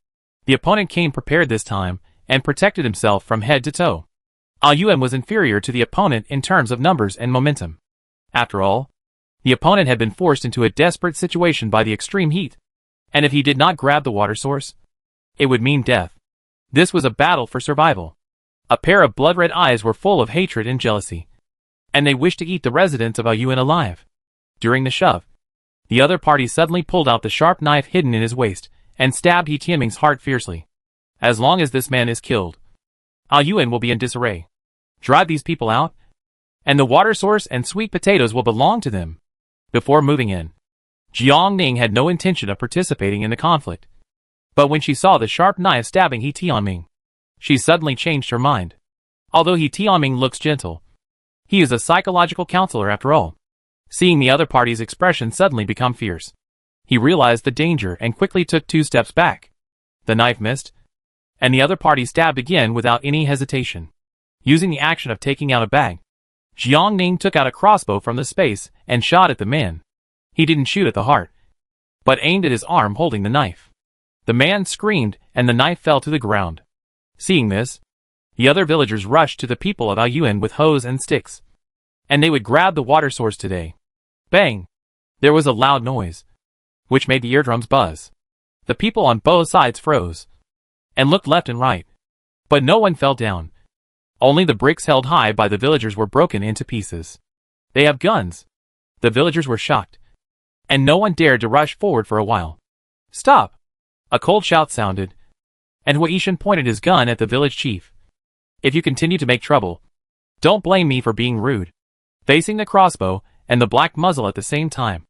The opponent came prepared this time and protected himself from head to toe. Yuan was inferior to the opponent in terms of numbers and momentum. After all, the opponent had been forced into a desperate situation by the extreme heat, and if he did not grab the water source, it would mean death. This was a battle for survival. A pair of blood-red eyes were full of hatred and jealousy, and they wished to eat the residents of Yuan alive. During the shove, the other party suddenly pulled out the sharp knife hidden in his waist and stabbed He Tianming's heart fiercely. As long as this man is killed, Yuan will be in disarray. Drive these people out, and the water source and sweet potatoes will belong to them. Before moving in, Jiang Ning had no intention of participating in the conflict. But when she saw the sharp knife stabbing He Tianming, she suddenly changed her mind. Although He Tianming looks gentle, he is a psychological counselor after all. Seeing the other party's expression suddenly become fierce, he realized the danger and quickly took 2 steps back. The knife missed, and the other party stabbed again without any hesitation. Using the action of taking out a bag, Jiang Ning took out a crossbow from the space and shot at the man. He didn't shoot at the heart, but aimed at his arm holding the knife. The man screamed and the knife fell to the ground. Seeing this, the other villagers rushed to the people of Yuan with hoes and sticks, and they would grab the water source today. Bang! There was a loud noise, which made the eardrums buzz. The people on both sides froze and looked left and right, but no one fell down. Only the bricks held high by the villagers were broken into pieces. They have guns. The villagers were shocked, and no one dared to rush forward for a while. Stop! A cold shout sounded, and Huaishan pointed his gun at the village chief. If you continue to make trouble, don't blame me for being rude. Facing the crossbow and the black muzzle at the same time,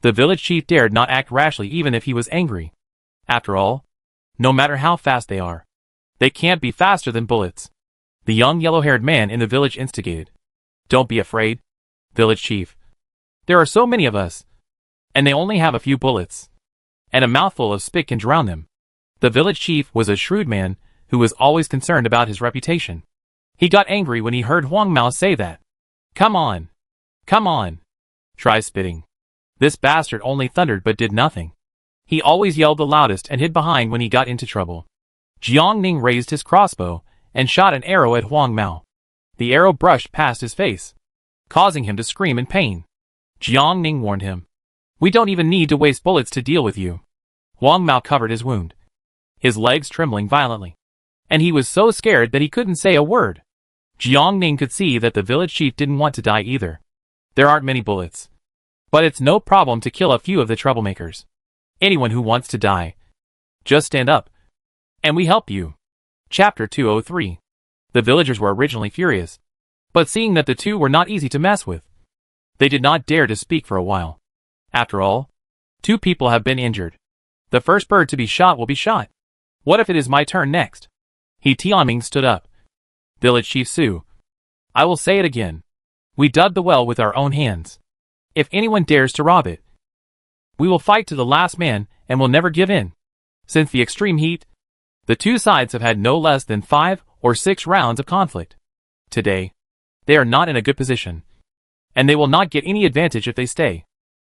the village chief dared not act rashly even if he was angry. After all, no matter how fast they can't be faster than bullets. The young yellow-haired man in the village instigated. Don't be afraid, village chief. There are so many of us, and they only have a few bullets, and a mouthful of spit can drown them. The village chief was a shrewd man who was always concerned about his reputation. He got angry when he heard Huang Mao say that. Come on! Come on! Try spitting. This bastard only thundered but did nothing. He always yelled the loudest and hid behind when he got into trouble. Jiang Ning raised his crossbow and shot an arrow at Huang Mao. The arrow brushed past his face, causing him to scream in pain. Jiang Ning warned him. We don't even need to waste bullets to deal with you. Huang Mao covered his wound, his legs trembling violently, and he was so scared that he couldn't say a word. Jiang Ning could see that the village chief didn't want to die either. There aren't many bullets, but it's no problem to kill a few of the troublemakers. Anyone who wants to die, just stand up, and we help you. Chapter 203. The villagers were originally furious, but seeing that the two were not easy to mess with, they did not dare to speak for a while. After all, 2 people have been injured. The first bird to be shot will be shot. What if it is my turn next? He Tianming stood up. Village Chief Su. I will say it again. We dug the well with our own hands. If anyone dares to rob it, we will fight to the last man and will never give in. Since the extreme heat, the 2 sides have had no less than 5 or 6 rounds of conflict. Today, they are not in a good position, and they will not get any advantage if they stay.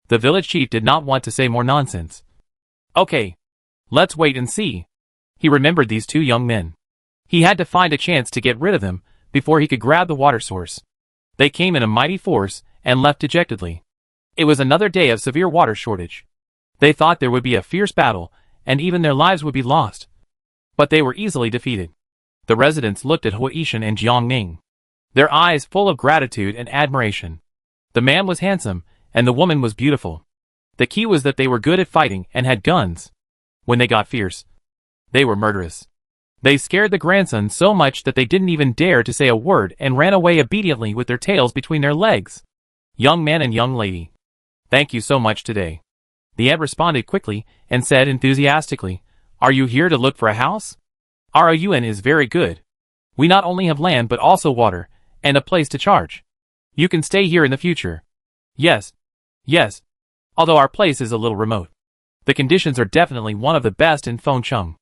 The village chief did not want to say more nonsense. Okay, let's wait and see. He remembered these 2 young men. He had to find a chance to get rid of them before he could grab the water source. They came in a mighty force and left dejectedly. It was another day of severe water shortage. They thought there would be a fierce battle and even their lives would be lost. But they were easily defeated. The residents looked at Huaishan and Jiang Ning, their eyes full of gratitude and admiration. The man was handsome, and the woman was beautiful. The key was that they were good at fighting and had guns. When they got fierce, they were murderous. They scared the grandson so much that they didn't even dare to say a word and ran away obediently with their tails between their legs. Young man and young lady, thank you so much today. The aunt responded quickly and said enthusiastically, Are you here to look for a house? Our Yuan is very good. We not only have land but also water, and a place to charge. You can stay here in the future. Yes. Yes. Although our place is a little remote. The conditions are definitely one of the best in Fengcheng.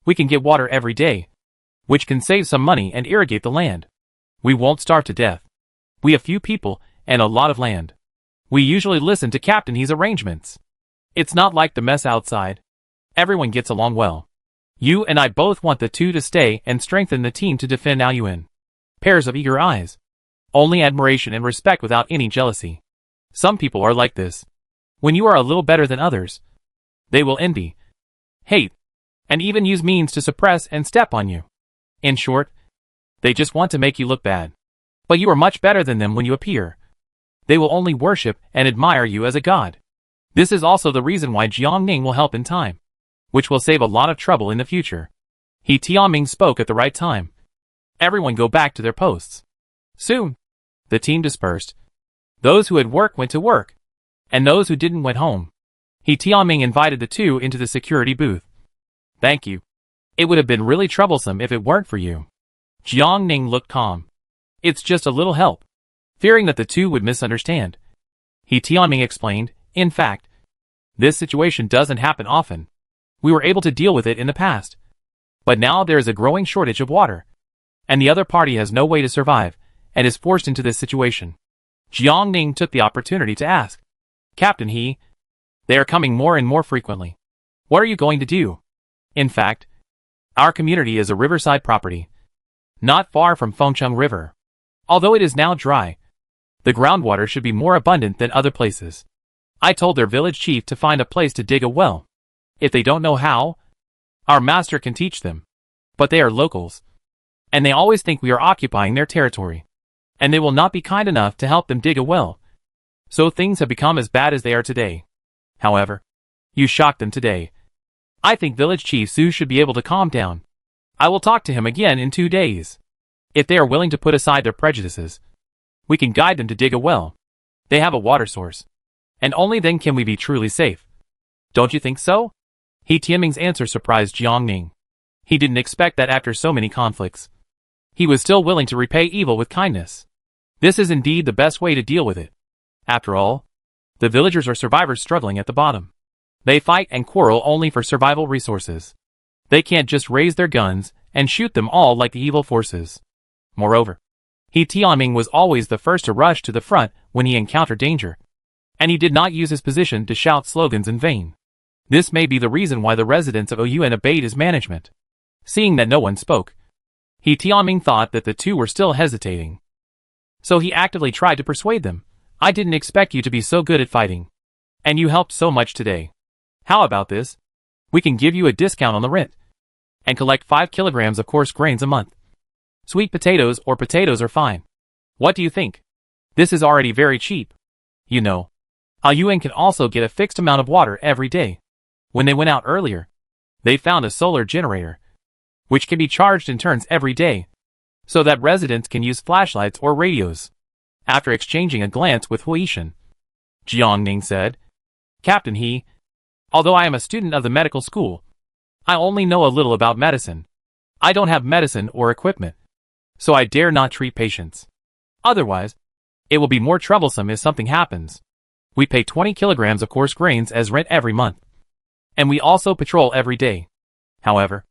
We can get water every day, which can save some money and irrigate the land. We won't starve to death. We have few people and a lot of land. We usually listen to Captain He's arrangements. It's not like the mess outside. Everyone gets along well. You and I both want the 2 to stay and strengthen the team to defend Yuan. Pairs of eager eyes. Only admiration and respect without any jealousy. Some people are like this. When you are a little better than others, they will envy, hate, and even use means to suppress and step on you. In short, they just want to make you look bad. But you are much better than them when you appear. They will only worship and admire you as a god. This is also the reason why Jiangning will help in time, which will save a lot of trouble in the future. He Tianming spoke at the right time. Everyone go back to their posts. Soon, the team dispersed. Those who had work went to work, and those who didn't went home. He Tianming invited the two into the security booth. Thank you. It would have been really troublesome if it weren't for you. Jiangning looked calm. It's just a little help. Fearing that the two would misunderstand, He Tianming explained, in fact, this situation doesn't happen often. We were able to deal with it in the past. But now there is a growing shortage of water, and the other party has no way to survive, and is forced into this situation. Jiangning took the opportunity to ask, Captain He, they are coming more and more frequently. What are you going to do? In fact, our community is a riverside property, not far from Fengcheng River. Although it is now dry, the groundwater should be more abundant than other places. I told their village chief to find a place to dig a well. If they don't know how, our master can teach them. But they are locals, and they always think we are occupying their territory, and they will not be kind enough to help them dig a well. So things have become as bad as they are today. However, you shocked them today. I think village chief Su should be able to calm down. I will talk to him again in 2 days. If they are willing to put aside their prejudices, we can guide them to dig a well. They have a water source, and only then can we be truly safe. Don't you think so? He Tianming's answer surprised Jiangning. He didn't expect that after so many conflicts, he was still willing to repay evil with kindness. This is indeed the best way to deal with it. After all, the villagers are survivors struggling at the bottom. They fight and quarrel only for survival resources. They can't just raise their guns and shoot them all like the evil forces. Moreover, He Tianming was always the first to rush to the front when he encountered danger, and he did not use his position to shout slogans in vain. This may be the reason why the residents of Ouyuan obeyed his management. Seeing that no one spoke, He Tianming thought that the two were still hesitating. So he actively tried to persuade them. I didn't expect you to be so good at fighting. And you helped so much today. How about this? We can give you a discount on the rent, and collect 5 kilograms of coarse grains a month. Sweet potatoes or potatoes are fine. What do you think? This is already very cheap. You know, Ouyuan can also get a fixed amount of water every day. When they went out earlier, they found a solar generator, which can be charged in turns every day, so that residents can use flashlights or radios. After exchanging a glance with Huishan, Jiangning said, Captain He, although I am a student of the medical school, I only know a little about medicine. I don't have medicine or equipment, so I dare not treat patients. Otherwise, it will be more troublesome if something happens. We pay 20 kilograms of coarse grains as rent every month, and we also patrol every day. However,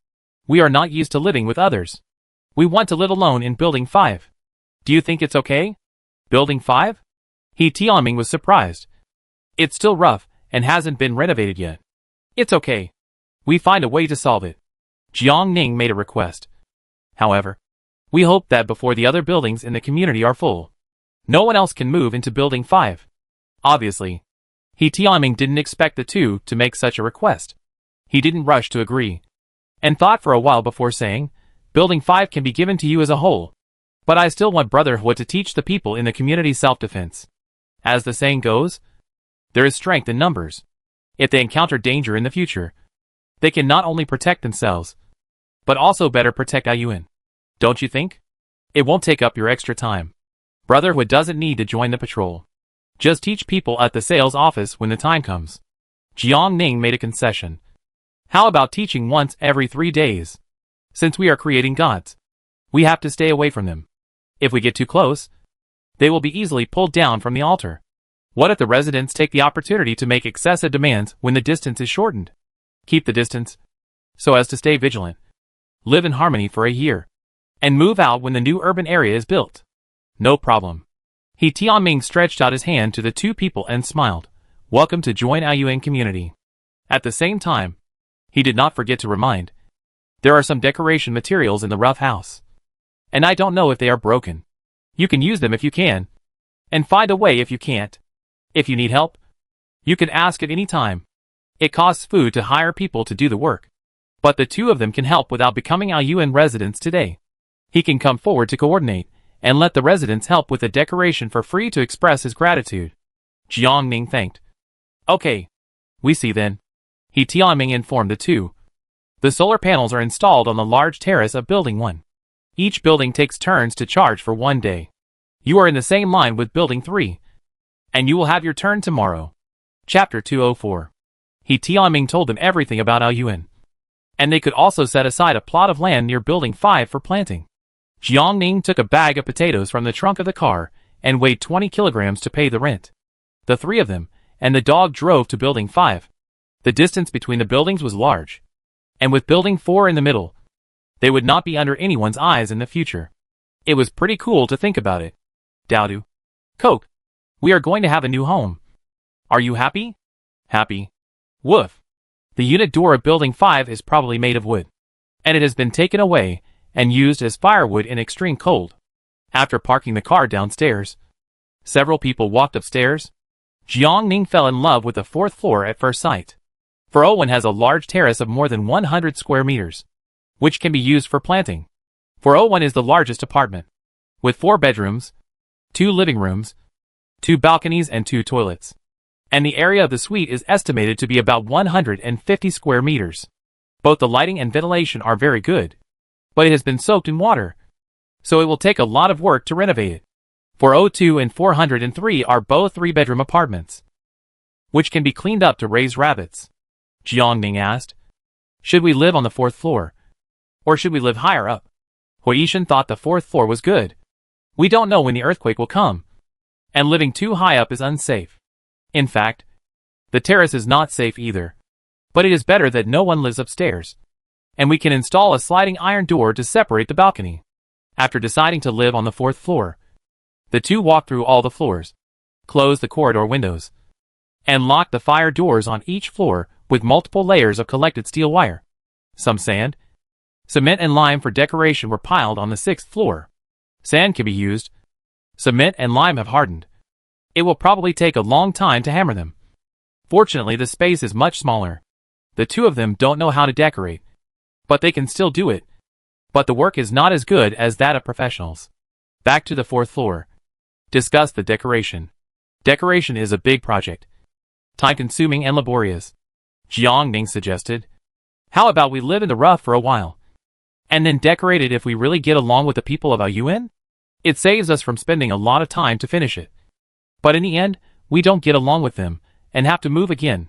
we are not used to living with others. We want to live alone in Building 5. Do you think it's okay? Building 5? He Tianming was surprised. It's still rough and hasn't been renovated yet. It's okay. We find a way to solve it. Jiangning made a request. However, we hope that before the other buildings in the community are full, no one else can move into Building 5. Obviously, He Tianming didn't expect the two to make such a request. He didn't rush to agree, and thought for a while before saying, Building 5 can be given to you as a whole, but I still want brotherhood to teach the people in the community self-defense. As the saying goes, there is strength in numbers. If they encounter danger in the future, they can not only protect themselves, but also better protect Ouyuan. Don't you think? It won't take up your extra time. Brotherhood doesn't need to join the patrol. Just teach people at the sales office when the time comes. Jiangning made a concession. How about teaching once every 3 days? Since we are creating gods, we have to stay away from them. If we get too close, they will be easily pulled down from the altar. What if the residents take the opportunity to make excessive demands when the distance is shortened? Keep the distance, so as to stay vigilant. Live in harmony for a year, and move out when the new urban area is built. No problem. He Tianming stretched out his hand to the two people and smiled. Welcome to join Ouyuan community. At the same time, he did not forget to remind, there are some decoration materials in the rough house. and I don't know if they are broken. You can use them if you can, and find a way if you can't. If you need help, you can ask at any time. It costs food to hire people to do the work, but the two of them can help without becoming Aoyuan residents today. He can come forward to coordinate, and let the residents help with the decoration for free to express his gratitude. Jiangning thanked. Okay. We see then. He Tianming informed the two. The solar panels are installed on the large terrace of Building 1. Each building takes turns to charge for 1 day. You are in the same line with Building 3, and you will have your turn tomorrow. Chapter 204. He Tianming told them everything about Aoyuan, and they could also set aside a plot of land near Building 5 for planting. Jiangning took a bag of potatoes from the trunk of the car and weighed 20 kilograms to pay the rent. The three of them and the dog drove to Building 5. The distance between the buildings was large, and with Building 4 in the middle, they would not be under anyone's eyes in the future. It was pretty cool to think about it. Dowdu. Coke. We are going to have a new home. Are you happy? Happy. Woof. The unit door of Building 5 is probably made of wood, and it has been taken away and used as firewood in extreme cold. After parking the car downstairs, several people walked upstairs. Jiangning fell in love with the 4th floor at first sight. For Owen has a large terrace of more than 100 square meters, which can be used for planting. For Owen is the largest apartment, with 4 bedrooms, 2 living rooms, 2 balconies and 2 toilets. And the area of the suite is estimated to be about 150 square meters. Both the lighting and ventilation are very good, but it has been soaked in water, so it will take a lot of work to renovate it. 402 and 403 are both 3-bedroom apartments, which can be cleaned up to raise rabbits. Jiangning asked, should we live on the 4th floor, or should we live higher up? Huishan thought the 4th floor was good. We don't know when the earthquake will come, and living too high up is unsafe. In fact, the terrace is not safe either, but it is better that no one lives upstairs, and we can install a sliding iron door to separate the balcony. After deciding to live on the 4th floor, the two walked through all the floors, closed the corridor windows, and locked the fire doors on each floor with multiple layers of collected steel wire. Some sand, cement and lime for decoration were piled on the 6th floor. Sand can be used. Cement and lime have hardened. It will probably take a long time to hammer them. Fortunately, the space is much smaller. The two of them don't know how to decorate, but they can still do it. But the work is not as good as that of professionals. Back to the 4th floor. Discuss the decoration. Decoration is a big project, time-consuming and laborious. Jiangning suggested, how about we live in the rough for a while, and then decorate it if we really get along with the people of Aoyuan? It saves us from spending a lot of time to finish it. But in the end, we don't get along with them, and have to move again.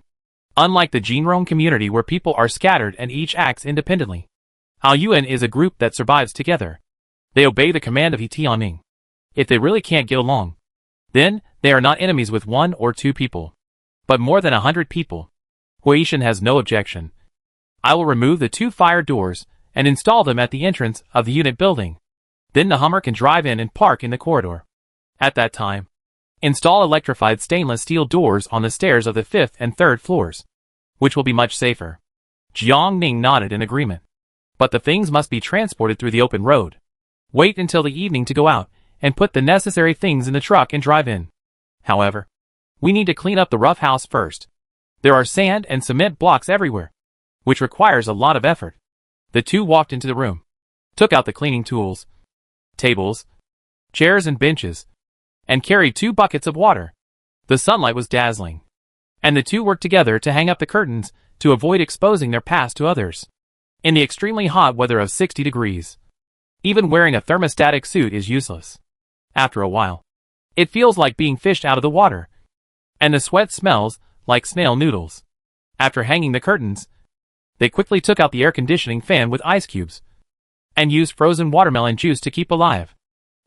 Unlike the Jinrong community where people are scattered and each acts independently, Aoyuan is a group that survives together. They obey the command of Tianming. If they really can't get along, then they are not enemies with 1 or 2 people, but more than 100 people. Huishan has no objection. I will remove the 2 fire doors and install them at the entrance of the unit building. Then the Hummer can drive in and park in the corridor. At that time, install electrified stainless steel doors on the stairs of the 5th and 3rd floors, which will be much safer. Jiangning nodded in agreement. But the things must be transported through the open road. Wait until the evening to go out and put the necessary things in the truck and drive in. However, we need to clean up the rough house first. There are sand and cement blocks everywhere, which requires a lot of effort. The two walked into the room, took out the cleaning tools, tables, chairs and benches, and carried 2 buckets of water. The sunlight was dazzling, and the two worked together to hang up the curtains to avoid exposing their past to others. In the extremely hot weather of 60 degrees, even wearing a thermostatic suit is useless. After a while, it feels like being fished out of the water, and the sweat smells like snail noodles. After hanging the curtains, they quickly took out the air conditioning fan with ice cubes, and used frozen watermelon juice to keep alive.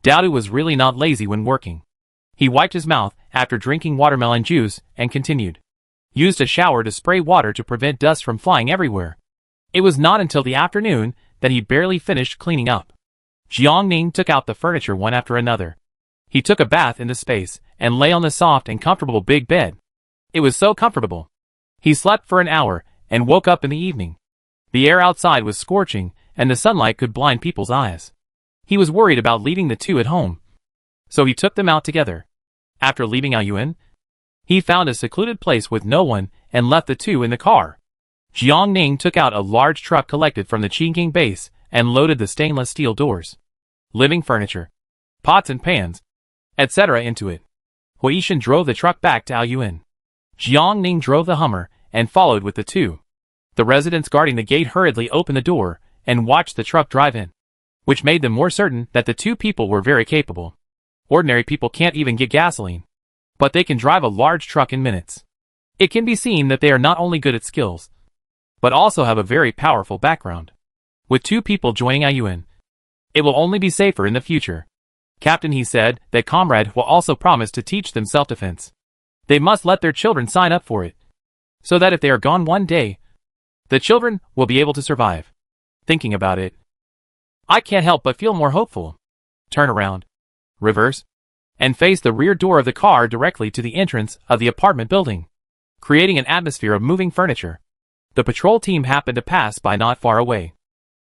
Dowdu was really not lazy when working. He wiped his mouth after drinking watermelon juice and continued. Used a shower to spray water to prevent dust from flying everywhere. It was not until the afternoon that he barely finished cleaning up. Jiangning took out the furniture one after another. He took a bath in the space and lay on the soft and comfortable big bed. It was so comfortable. He slept for an hour and woke up in the evening. The air outside was scorching and the sunlight could blind people's eyes. He was worried about leaving the two at home, so he took them out together. After leaving Aoyuan, he found a secluded place with no one and left the two in the car. Jiangning took out a large truck collected from the Qingqing base and loaded the stainless steel doors, living furniture, pots and pans, etc. into it. Huishan drove the truck back to Aoyuan. Jiangning drove the Hummer and followed with the two. The residents guarding the gate hurriedly opened the door and watched the truck drive in, which made them more certain that the two people were very capable. Ordinary people can't even get gasoline, but they can drive a large truck in minutes. It can be seen that they are not only good at skills, but also have a very powerful background. With two people joining Aoyuan, it will only be safer in the future. Captain, he said that comrade will also promise to teach them self-defense. They must let their children sign up for it, so that if they are gone one day, the children will be able to survive. Thinking about it, I can't help but feel more hopeful. Turn around, reverse, and face the rear door of the car directly to the entrance of the apartment building, creating an atmosphere of moving furniture. The patrol team happened to pass by not far away,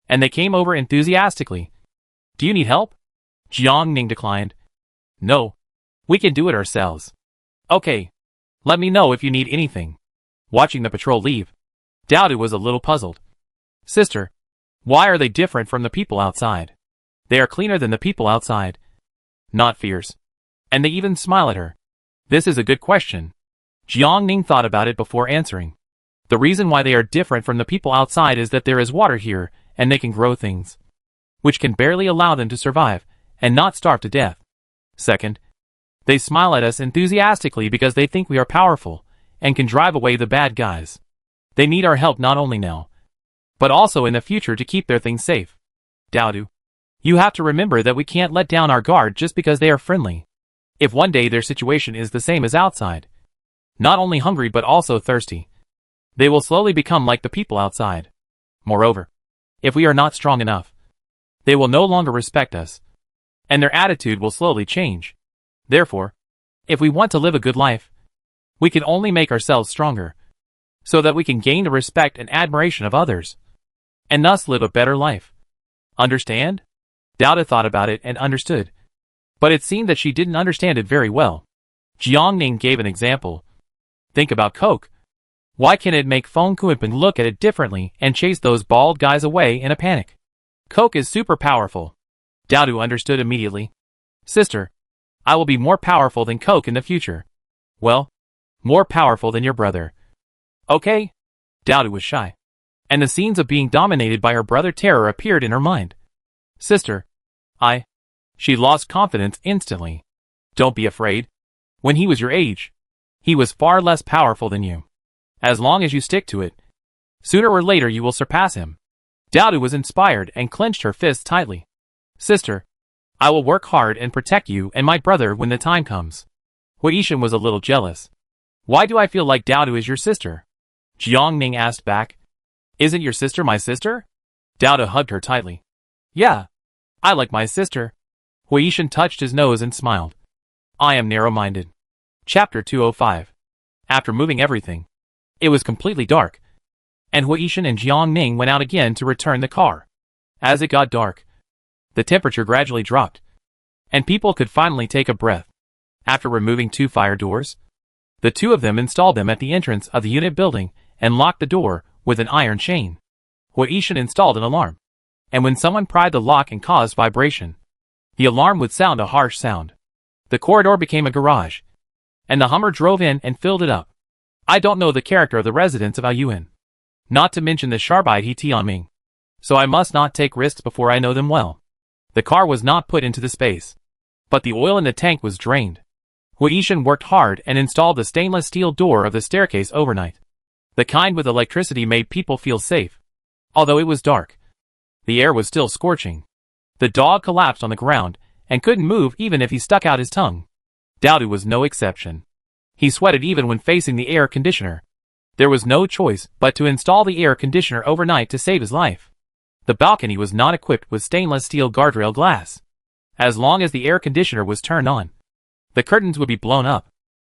and they came over enthusiastically. Do you need help? Jiangning declined. No, we can do it ourselves. Okay, let me know if you need anything. Watching the patrol leave, Daodu was a little puzzled. Sister, why are they different from the people outside? They are cleaner than the people outside. Not fierce. And they even smile at her. This is a good question. Jiangning thought about it before answering. The reason why they are different from the people outside is that there is water here, and they can grow things, which can barely allow them to survive, and not starve to death. Second, they smile at us enthusiastically because they think we are powerful, and can drive away the bad guys. They need our help not only now, but also in the future to keep their things safe. Daodu, you have to remember that we can't let down our guard just because they are friendly. If one day their situation is the same as outside, not only hungry but also thirsty, they will slowly become like the people outside. Moreover, if we are not strong enough, they will no longer respect us, and their attitude will slowly change. Therefore, if we want to live a good life, we can only make ourselves stronger, so that we can gain the respect and admiration of others, and thus live a better life. Understand? Daodu thought about it and understood, but it seemed that she didn't understand it very well. Jiangning gave an example. Think about Coke. Why can it make Feng Kuipin look at it differently and chase those bald guys away in a panic? Coke is super powerful. Daodu understood immediately. Sister, I will be more powerful than Coke in the future. Well, more powerful than your brother. Okay? Daodu was shy, and the scenes of being dominated by her brother terror appeared in her mind. Sister, She lost confidence instantly. Don't be afraid. When he was your age, he was far less powerful than you. As long as you stick to it, sooner or later you will surpass him. Daodu was inspired and clenched her fists tightly. Sister, I will work hard and protect you and my brother when the time comes. Huishan was a little jealous. Why do I feel like Daodu is your sister? Jiangning asked back. Isn't your sister my sister? Daodu hugged her tightly. Yeah, I like my sister. Huishan touched his nose and smiled. I am narrow-minded. Chapter 205. After moving everything, it was completely dark, and Huishan and Jiangning went out again to return the car. As it got dark, the temperature gradually dropped, and people could finally take a breath. After removing 2 fire doors, the two of them installed them at the entrance of the unit building and locked the door with an iron chain. Huishan installed an alarm, and when someone pried the lock and caused vibration, the alarm would sound a harsh sound. The corridor became a garage, and the Hummer drove in and filled it up. I don't know the character of the residents of Aoyuan, not to mention the sharp-eyed He Tianming, so I must not take risks before I know them well. The car was not put into the space, but the oil in the tank was drained. Huishan worked hard and installed the stainless steel door of the staircase overnight. The kind with electricity made people feel safe. Although it was dark, the air was still scorching. The dog collapsed on the ground and couldn't move even if he stuck out his tongue. Daodu was no exception. He sweated even when facing the air conditioner. There was no choice but to install the air conditioner overnight to save his life. The balcony was not equipped with stainless steel guardrail glass. As long as the air conditioner was turned on, the curtains would be blown up.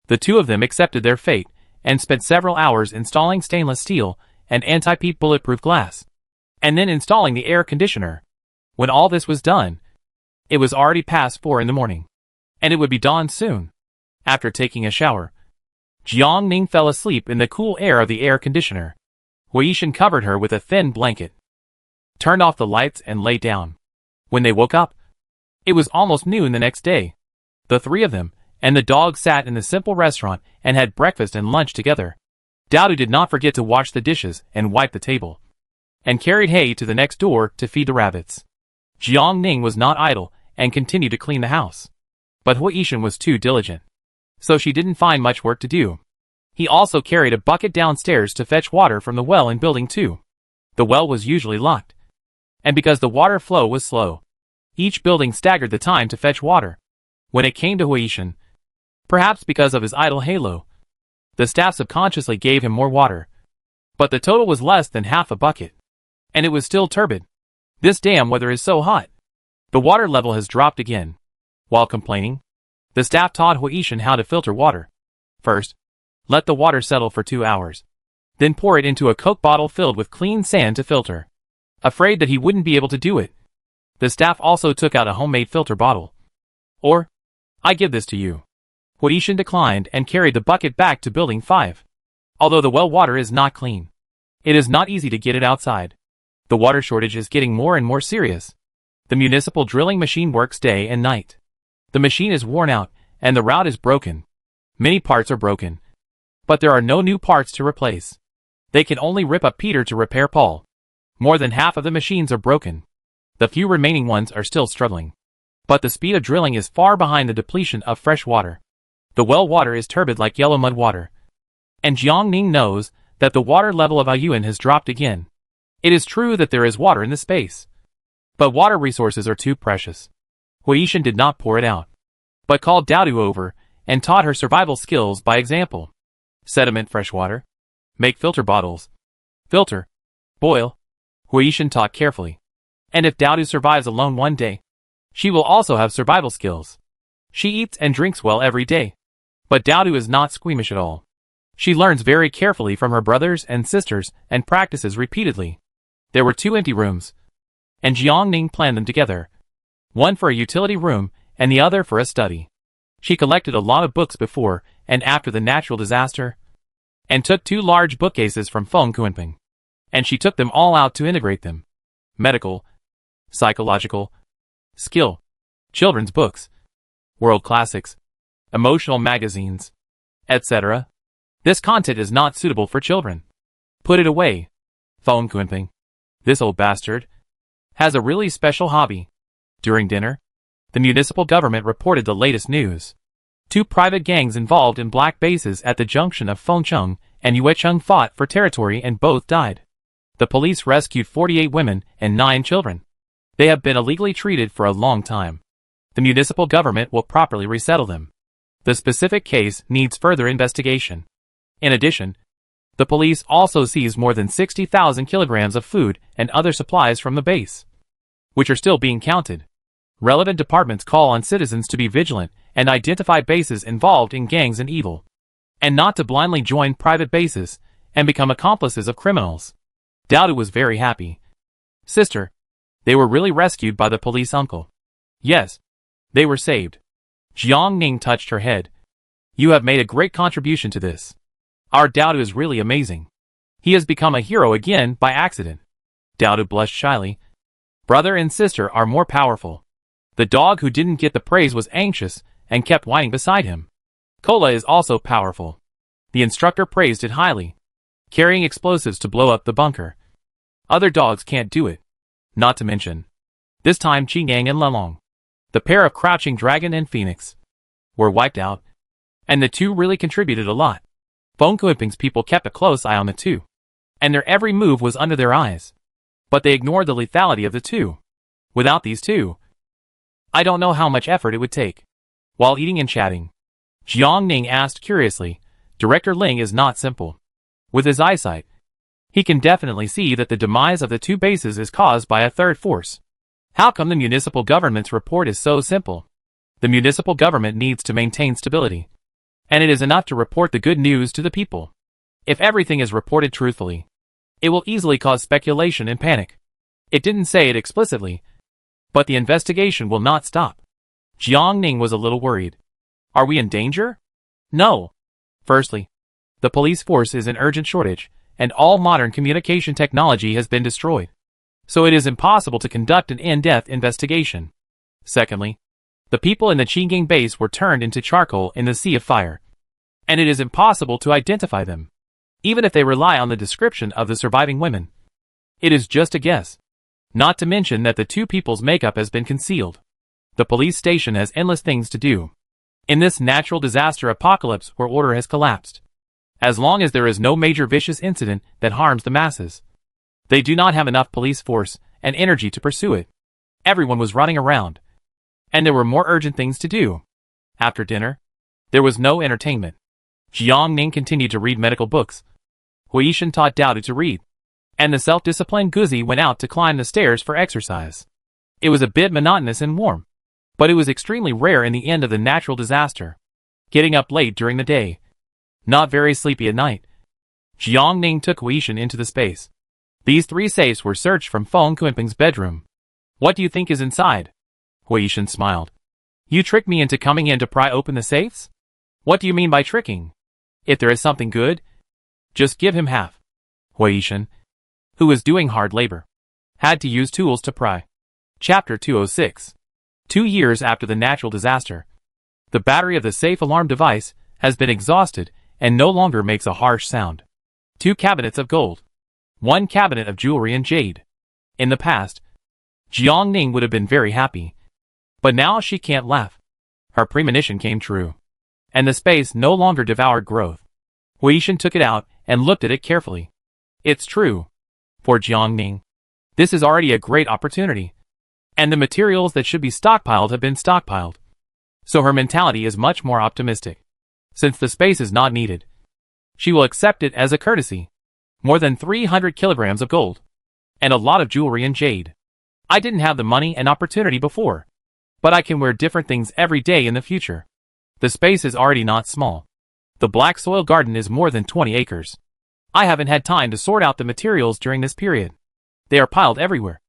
The two of them accepted their fate and spent several hours installing stainless steel and anti-peep bulletproof glass, and then installing the air conditioner. When all this was done, It was already past 4 in the morning, and it would be dawn soon. After taking a shower, Jiang Ning fell asleep in the cool air of the air conditioner. Huishan covered her with a thin blanket, turned off the lights and lay down. When they woke up, it was almost noon the next day. The three of them and the dog sat in the simple restaurant and had breakfast and lunch together. Daodu did not forget to wash the dishes and wipe the table, and carried hay to the next door to feed the rabbits. Jiang Ning was not idle and continued to clean the house. But Huishan was too diligent, so she didn't find much work to do. He also carried a bucket downstairs to fetch water from the well in Building 2. The well was usually locked, and because the water flow was slow, each building staggered the time to fetch water. When it came to Huishan, perhaps because of his idle halo, the staff subconsciously gave him more water, but the total was less than half a bucket, and it was still turbid. This damn weather is so hot. The water level has dropped again. While complaining, the staff taught Huishan how to filter water. First, let the water settle for 2 hours. Then pour it into a Coke bottle filled with clean sand to filter. Afraid that he wouldn't be able to do it, the staff also took out a homemade filter bottle. Or, I give this to you. Huishan declined and carried the bucket back to Building 5. Although the well water is not clean, it is not easy to get it outside. The water shortage is getting more and more serious. The municipal drilling machine works day and night. The machine is worn out, and the route is broken. Many parts are broken, but there are no new parts to replace. They can only rip up Peter to repair Paul. More than half of the machines are broken. The few remaining ones are still struggling. But the speed of drilling is far behind the depletion of fresh water. The well water is turbid like yellow mud water. And Jiang Ning knows that the water level of Aoyuan has dropped again. It is true that there is water in the space, but water resources are too precious. Huishan did not pour it out, but called Daodu over and taught her survival skills by example. Sediment fresh water. Make filter bottles. Filter. Boil. Huishan taught carefully. And if Daodu survives alone one day, she will also have survival skills. She eats and drinks well every day. But Daodu is not squeamish at all. She learns very carefully from her brothers and sisters and practices repeatedly. There were 2 empty rooms, and Jiang Ning planned them together. One for a utility room and the other for a study. She collected a lot of books before and after the natural disaster, and took 2 large bookcases from Feng Kuanping, and she took them all out to integrate them. Medical, psychological, skill, children's books, world classics, emotional magazines, etc. This content is not suitable for children. Put it away. Feng Kuanping, this old bastard, has a really special hobby. During dinner, the municipal government reported the latest news. 2 private gangs involved in black bases at the junction of Fengcheng and Yuecheng fought for territory and both died. The police rescued 48 women and 9 children. They have been illegally treated for a long time. The municipal government will properly resettle them. The specific case needs further investigation. In addition, the police also seized more than 60,000 kilograms of food and other supplies from the base, which are still being counted. Relevant departments call on citizens to be vigilant and identify bases involved in gangs and evil, and not to blindly join private bases and become accomplices of criminals. Daodu was very happy. Sister, they were really rescued by the police uncle. Yes, they were saved. Jiang Ning touched her head. You have made a great contribution to this. Our Daodu is really amazing. He has become a hero again by accident. Daodu blushed shyly. Brother and sister are more powerful. The dog who didn't get the praise was anxious and kept whining beside him. Cola is also powerful. The instructor praised it highly, carrying explosives to blow up the bunker. Other dogs can't do it. Not to mention, this time Qingyang and Lelong, the pair of Crouching Dragon and Phoenix, were wiped out, and the 2 really contributed a lot. Feng Kuanping's people kept a close eye on the 2, and their every move was under their eyes. But they ignored the lethality of the 2. Without these 2, I don't know how much effort it would take. While eating and chatting, Jiang Ning asked curiously, Director Ling is not simple. With his eyesight, he can definitely see that the demise of the 2 bases is caused by a third force. How come the municipal government's report is so simple? The municipal government needs to maintain stability, and it is enough to report the good news to the people. If everything is reported truthfully, it will easily cause speculation and panic. It didn't say it explicitly, But the investigation will not stop. Jiang Ning was a little worried. Are we in danger? No. Firstly, the police force is in urgent shortage, and all modern communication technology has been destroyed. So it is impossible to conduct an in-depth investigation. Secondly, the people in the Qingyang base were turned into charcoal in the sea of fire, and it is impossible to identify them, even if they rely on the description of the surviving women. It is just a guess. Not to mention that the two people's makeup has been concealed. The police station has endless things to do. In this natural disaster apocalypse where order has collapsed, as long as there is no major vicious incident that harms the masses, they do not have enough police force and energy to pursue it. Everyone was running around, and there were more urgent things to do. After dinner, there was no entertainment. Jiang Ning continued to read medical books. Hui Yishan taught Dao to read, and the self-disciplined Guzi went out to climb the stairs for exercise. It was a bit monotonous and warm, but it was extremely rare in the end of the natural disaster. Getting up late during the day, not very sleepy at night, Jiang Ning took Hui Yishan into the space. These three safes were searched from Feng Kuiping's bedroom. What do you think is inside? Hui Yishan smiled. You tricked me into coming in to pry open the safes? What do you mean by tricking? If there is something good, just give him half. Hui Yishan, who was doing hard labor, had to use tools to pry. Chapter 206. 2 years after the natural disaster, the battery of the safe alarm device has been exhausted and no longer makes a harsh sound. 2 cabinets of gold. 1 cabinet of jewelry and jade. In the past, Jiang Ning would have been very happy. But now she can't laugh. Her premonition came true, and the space no longer devoured growth. Hui Yishan took it out and looked at it carefully. It's true. For Jiang Ning, this is already a great opportunity, and the materials that should be stockpiled have been stockpiled. So her mentality is much more optimistic. Since the space is not needed, she will accept it as a courtesy. More than 300 kilograms of gold, and a lot of jewelry and jade. I didn't have the money and opportunity before, but I can wear different things every day in the future. The space is already not small. The black soil garden is more than 20 acres. I haven't had time to sort out the materials during this period. They are piled everywhere,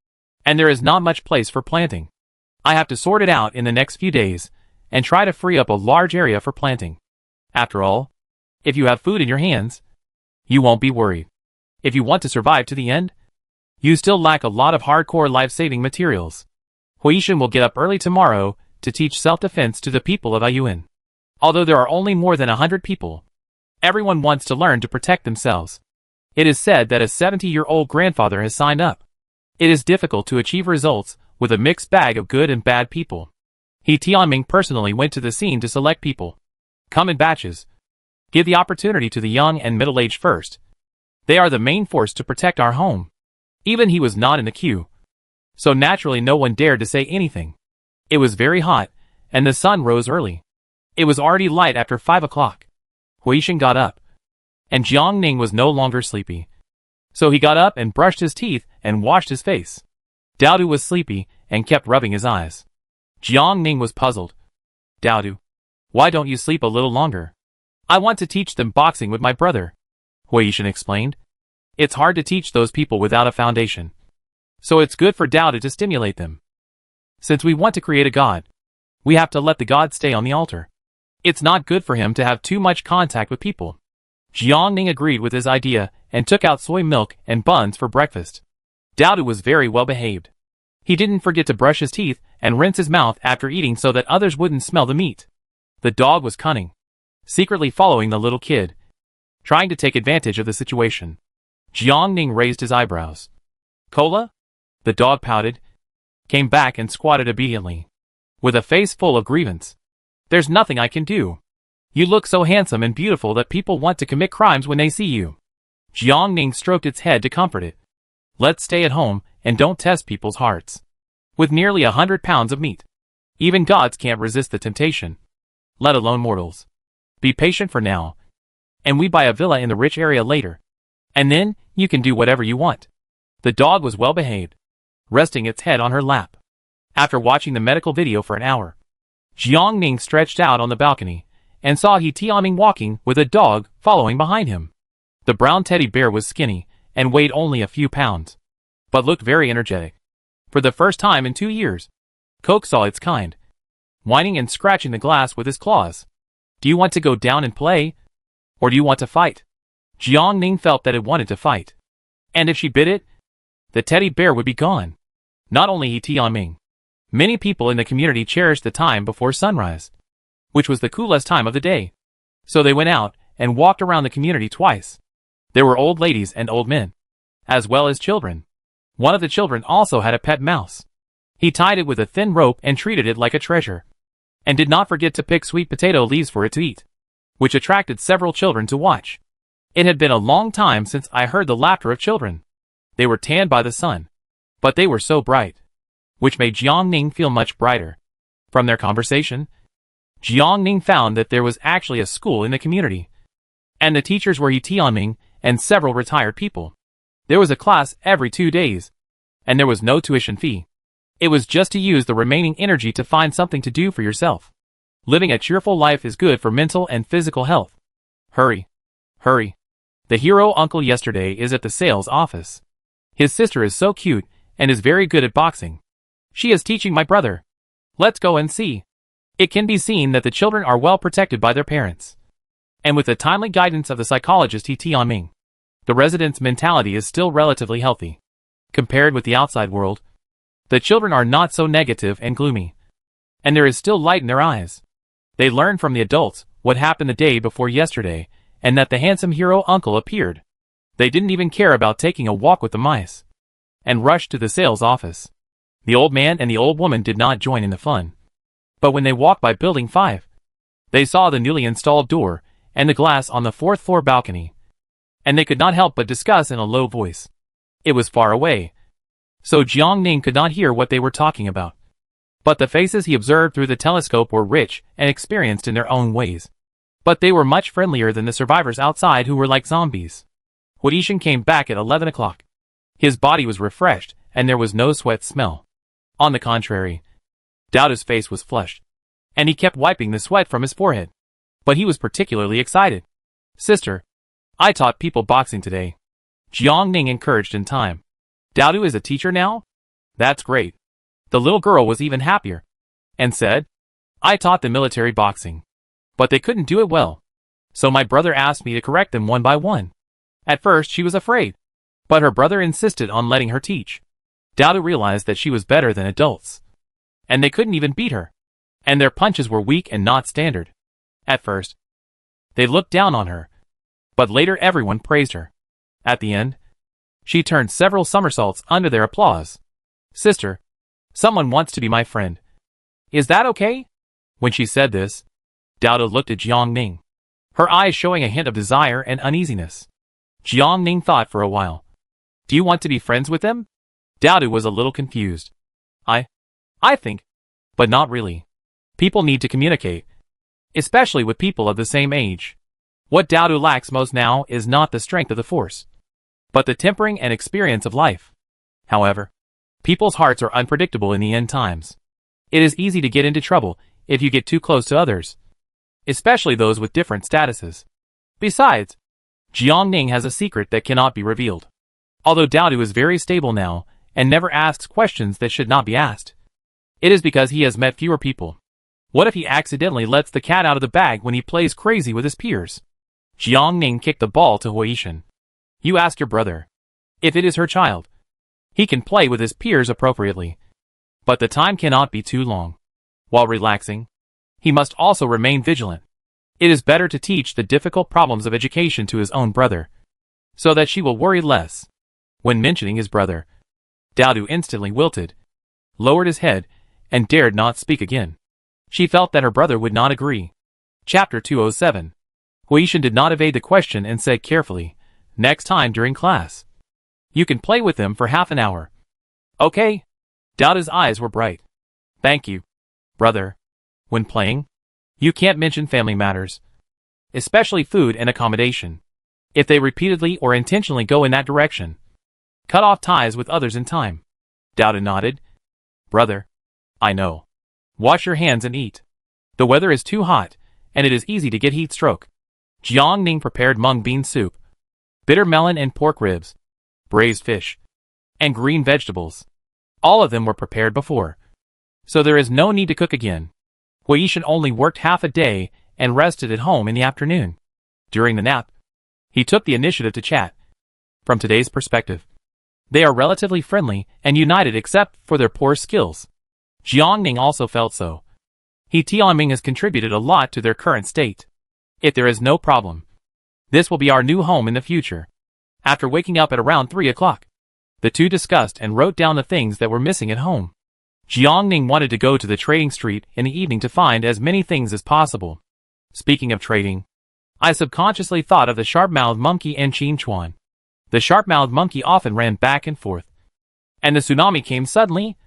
and there is not much place for planting. I have to sort it out in the next few days, and try to free up a large area for planting. After all, if you have food in your hands, you won't be worried. If you want to survive to the end, you still lack a lot of hardcore life-saving materials. Hui Yishan will get up early tomorrow to teach self-defense to the people of Ayuan. Although there are only more than 100 people, everyone wants to learn to protect themselves. It is said that a 70-year-old grandfather has signed up. It is difficult to achieve results with a mixed bag of good and bad people. He Tianming personally went to the scene to select people. Come in batches. Give the opportunity to the young and middle-aged first. They are the main force to protect our home. Even he was not in the queue, so naturally no one dared to say anything. It was very hot, and the sun rose early. It was already light after 5 o'clock. Hui Yishan got up, and Jiang Ning was no longer sleepy. So he got up and brushed his teeth and washed his face. Dao was sleepy and kept rubbing his eyes. Jiang Ning was puzzled. Dao, why don't you sleep a little longer? I want to teach them boxing with my brother, Hui Yishan explained. It's hard to teach those people without a foundation. So it's good for Dao to stimulate them. Since we want to create a god, we have to let the god stay on the altar. It's not good for him to have too much contact with people. Jiang Ning agreed with his idea and took out soy milk and buns for breakfast. Dao was very well behaved. He didn't forget to brush his teeth and rinse his mouth after eating so that others wouldn't smell the meat. The dog was cunning, secretly following the little kid, trying to take advantage of the situation. Jiang Ning raised his eyebrows. Cola? The dog pouted, came back and squatted obediently, with a face full of grievance. There's nothing I can do. You look so handsome and beautiful that people want to commit crimes when they see you. Jiang Ning stroked its head to comfort it. Let's stay at home and don't test people's hearts. With nearly 100 pounds of meat, even gods can't resist the temptation, let alone mortals. Be patient for now, and we buy a villa in the rich area later. And then, you can do whatever you want. The dog was well behaved, resting its head on her lap. After watching the medical video for an hour, Jiang Ning stretched out on the balcony, and saw He Tianming walking with a dog following behind him. The brown teddy bear was skinny, and weighed only a few pounds, but looked very energetic. For the first time in 2 years, Coke saw its kind, whining and scratching the glass with his claws. Do you want to go down and play? Or do you want to fight? Jiang Ning felt that it wanted to fight. And if she bit it, the teddy bear would be gone. Not only he Tianming. Many people in the community cherished the time before sunrise, which was the coolest time of the day. So they went out and walked around the community twice. There were old ladies and old men, as well as children. One of the children also had a pet mouse. He tied it with a thin rope and treated it like a treasure, and did not forget to pick sweet potato leaves for it to eat, which attracted several children to watch. It had been a long time since I heard the laughter of children. They were tanned by the sun, but they were so bright, which made Jiang Ning feel much brighter. From their conversation, Jiang Ning found that there was actually a school in the community, and the teachers were He Tianming and several retired people. There was a class every 2 days, and there was no tuition fee. It was just to use the remaining energy to find something to do for yourself. Living a cheerful life is good for mental and physical health. Hurry. Hurry. The hero uncle yesterday is at the sales office. His sister is so cute and is very good at boxing. She is teaching my brother. Let's go and see. It can be seen that the children are well protected by their parents. And with the timely guidance of the psychologist He Tianming, the residents' mentality is still relatively healthy. Compared with the outside world, the children are not so negative and gloomy. And there is still light in their eyes. They learn from the adults what happened the day before yesterday, and that the handsome hero uncle appeared. They didn't even care about taking a walk with the mice, and rushed to the sales office. The old man and the old woman did not join in the fun. But when they walked by Building 5, they saw the newly installed door and the glass on the 4th floor balcony, and they could not help but discuss in a low voice. It was far away, so Jiang Ning could not hear what they were talking about. But the faces he observed through the telescope were rich and experienced in their own ways. But they were much friendlier than the survivors outside who were like zombies. Hoarding came back at 11 o'clock. His body was refreshed, and there was no sweat smell. On the contrary, Daoda's face was flushed, and he kept wiping the sweat from his forehead. But he was particularly excited. Sister, I taught people boxing today. Jiang Ning encouraged in time. Daoda is a teacher now? That's great. The little girl was even happier, and said, I taught them military boxing, but they couldn't do it well. So my brother asked me to correct them one by one. At first she was afraid, but her brother insisted on letting her teach. Daoda realized that she was better than adults, and they couldn't even beat her, and their punches were weak and not standard. At first, they looked down on her, but later everyone praised her. At the end, she turned several somersaults under their applause. Sister, someone wants to be my friend. Is that okay? When she said this, Daoda looked at Jiang Ning, her eyes showing a hint of desire and uneasiness. Jiang Ning thought for a while. Do you want to be friends with them? Daoda was a little confused. I think, but not really. People need to communicate, especially with people of the same age. What Daoda lacks most now is not the strength of the force, but the tempering and experience of life. However, people's hearts are unpredictable in the end times. It is easy to get into trouble if you get too close to others, especially those with different statuses. Besides, Jiang Ning has a secret that cannot be revealed. Although Daoda is very stable now and never asks questions that should not be asked, it is because he has met fewer people. What if he accidentally lets the cat out of the bag when he plays crazy with his peers? Jiang Ning kicked the ball to Hoarding. You ask your brother. If it is her child, he can play with his peers appropriately. But the time cannot be too long. While relaxing, he must also remain vigilant. It is better to teach the difficult problems of education to his own brother, so that she will worry less. When mentioning his brother, Daoda instantly wilted, lowered his head, and dared not speak again. She felt that her brother would not agree. Chapter 207. Hoarding did not evade the question and said carefully, next time during class, you can play with them for half an hour. Okay? Daoda's eyes were bright. Thank you, brother. When playing, you can't mention family matters, especially food and accommodation. If they repeatedly or intentionally go in that direction, cut off ties with others in time. Daoda nodded. Brother, I know. Wash your hands and eat. The weather is too hot, and it is easy to get heat stroke. Jiang Ning prepared mung bean soup, bitter melon and pork ribs, braised fish, and green vegetables. All of them were prepared before, so there is no need to cook again. Huishan only worked half a day and rested at home in the afternoon. During the nap, he took the initiative to chat. From today's perspective, they are relatively friendly and united except for their poor skills. Jiangning also felt so. Tianming has contributed a lot to their current state. If there is no problem, this will be our new home in the future. After waking up at around 3 o'clock, the two discussed and wrote down the things that were missing at home. Jiangning wanted to go to the trading street in the evening to find as many things as possible. Speaking of trading, I subconsciously thought of the sharp-mouthed monkey and Qin Chuan. The sharp-mouthed monkey often ran back and forth. And the tsunami came suddenly,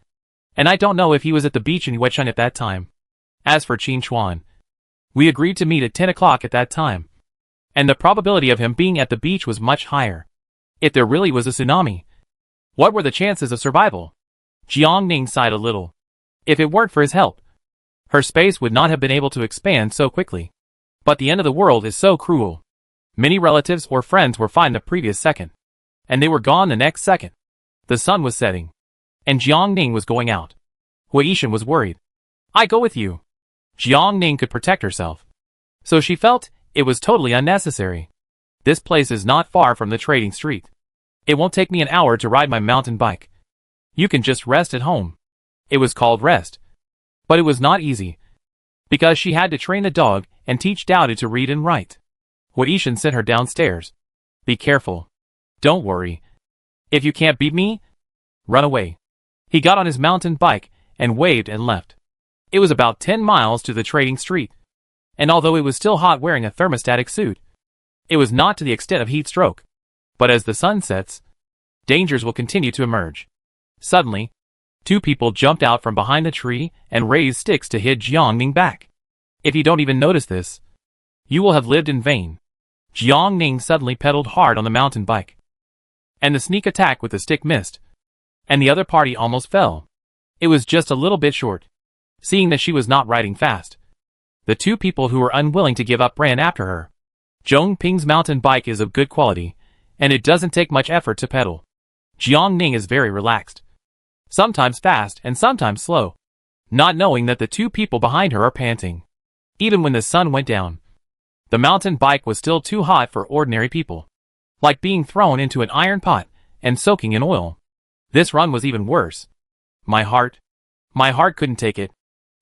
and I don't know if he was at the beach in Yuecheng at that time. As for Qin Chuan, we agreed to meet at 10 o'clock at that time, and the probability of him being at the beach was much higher. If there really was a tsunami, what were the chances of survival? Jiangning sighed a little. If it weren't for his help, her space would not have been able to expand so quickly. But the end of the world is so cruel. Many relatives or friends were fine the previous second, and they were gone the next second. The sun was setting, and Jiangning was going out. Huishan was worried. I go with you. Jiangning could protect herself, so she felt it was totally unnecessary. This place is not far from the trading street. It won't take me an hour to ride my mountain bike. You can just rest at home. It was called rest, but it was not easy, because she had to train the dog and teach Dowdy to read and write. Huishan sent her downstairs. Be careful. Don't worry. If you can't beat me, run away. He got on his mountain bike and waved and left. It was about 10 miles to the trading street, and although it was still hot wearing a thermostatic suit, it was not to the extent of heat stroke. But as the sun sets, dangers will continue to emerge. Suddenly, two people jumped out from behind the tree and raised sticks to hit Jiangning back. If you don't even notice this, you will have lived in vain. Jiangning suddenly pedaled hard on the mountain bike, and the sneak attack with the stick missed, and the other party almost fell. It was just a little bit short. Seeing that she was not riding fast, the two people who were unwilling to give up ran after her. Zhong Ping's mountain bike is of good quality, and it doesn't take much effort to pedal. Jiangning is very relaxed, sometimes fast and sometimes slow, not knowing that the two people behind her are panting. Even when the sun went down, the mountain bike was still too hot for ordinary people, like being thrown into an iron pot and soaking in oil. This run was even worse. My heart couldn't take it.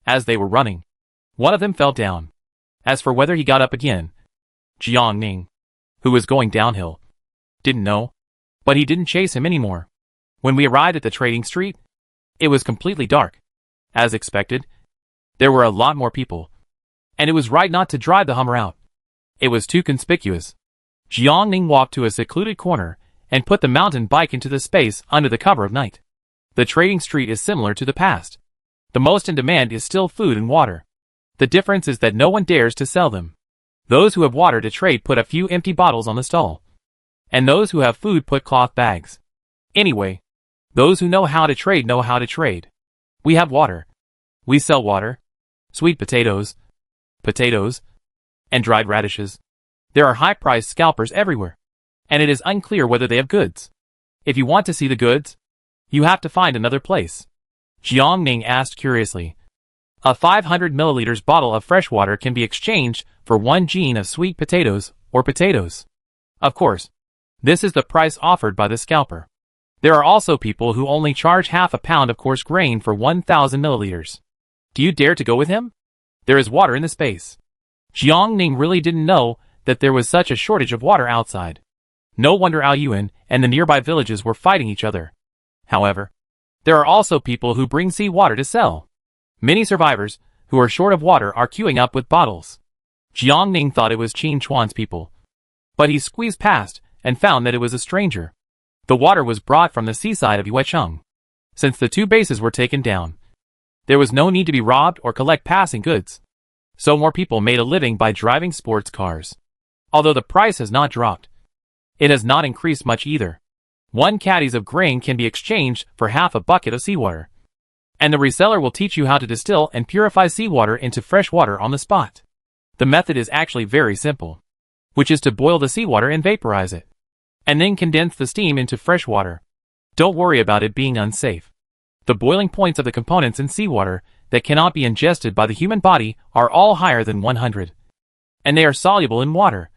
As they were running, one of them fell down. As for whether he got up again, Jiangning, who was going downhill, didn't know, but he didn't chase him anymore. When we arrived at the trading street, it was completely dark. As expected, there were a lot more people, and it was right not to drive the Hummer out. It was too conspicuous. Jiangning walked to a secluded corner and put the mountain bike into the space under the cover of night. The trading street is similar to the past. The most in demand is still food and water. The difference is that no one dares to sell them. Those who have water to trade put a few empty bottles on the stall, and those who have food put cloth bags. Anyway, those who know how to trade know how to trade. We have water. We sell water, sweet potatoes, and dried radishes. There are high-priced scalpers everywhere, and it is unclear whether they have goods. If you want to see the goods, you have to find another place. Jiangning asked curiously. A 500 milliliters bottle of fresh water can be exchanged for 1 gene of sweet potatoes or potatoes. Of course, this is the price offered by the scalper. There are also people who only charge half a pound of coarse grain for 1,000 milliliters. Do you dare to go with him? There is water in the space. Jiangning really didn't know that there was such a shortage of water outside. No wonder Aoyuan and the nearby villages were fighting each other. However, there are also people who bring sea water to sell. Many survivors, who are short of water, are queuing up with bottles. Jiangning thought it was Qin Chuan's people, but he squeezed past and found that it was a stranger. The water was brought from the seaside of Yuecheng. Since the two bases were taken down, there was no need to be robbed or collect passing goods. So more people made a living by driving sports cars. Although the price has not dropped, it has not increased much either. 1 caddies of grain can be exchanged for half a bucket of seawater. And the reseller will teach you how to distill and purify seawater into fresh water on the spot. The method is actually very simple, which is to boil the seawater and vaporize it, and then condense the steam into fresh water. Don't worry about it being unsafe. The boiling points of the components in seawater that cannot be ingested by the human body are all higher than 100. And they are soluble in water.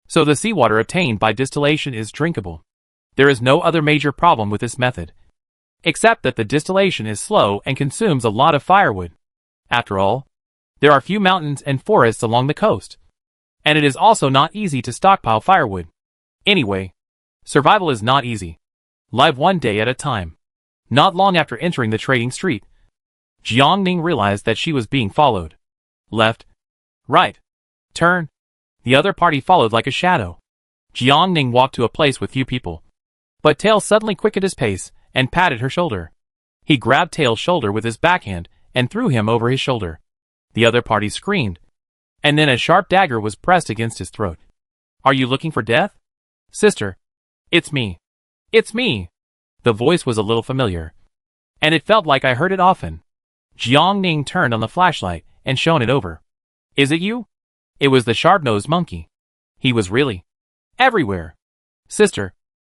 So the seawater obtained by distillation is drinkable. There is no other major problem with this method, except that the distillation is slow and consumes a lot of firewood. After all, there are few mountains and forests along the coast, and it is also not easy to stockpile firewood. Anyway, survival is not easy. Live one day at a time. Not long after entering the trading street, Jiangning realized that she was being followed. Left, right, turn. The other party followed like a shadow. Jiangning walked to a place with few people, but Tail suddenly quickened his pace and patted her shoulder. He grabbed Tail's shoulder with his backhand and threw him over his shoulder. The other party screamed, and then a sharp dagger was pressed against his throat. Are you looking for death? Sister, it's me. It's me. The voice was a little familiar, and it felt like I heard it often. Jiangning turned on the flashlight and shone it over. Is it you? It was the sharp-nosed monkey. He was really everywhere. Sister,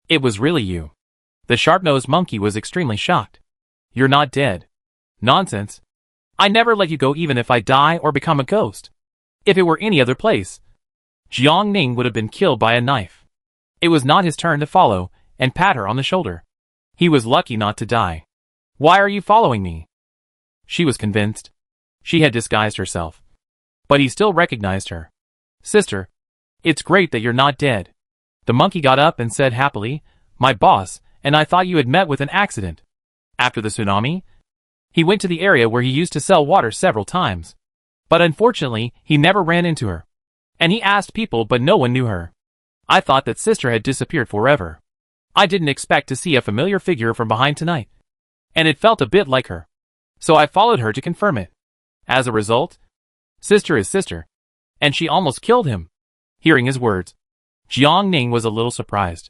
it was really you. The sharp-nosed monkey was extremely shocked. You're not dead. Nonsense. I never let you go even if I die or become a ghost. If it were any other place, Jiangning would have been killed by a knife. It was not his turn to follow and pat her on the shoulder. He was lucky not to die. Why are you following me? She was convinced. She had disguised herself. But he still recognized her. Sister, it's great that you're not dead. The monkey got up and said happily, My boss and I thought you had met with an accident. After the tsunami, he went to the area where he used to sell water several times. But unfortunately, he never ran into her. And he asked people but no one knew her. I thought that sister had disappeared forever. I didn't expect to see a familiar figure from behind tonight. And it felt a bit like her. So I followed her to confirm it. As a result, sister is sister. And she almost killed him. Hearing his words, Jiangning was a little surprised.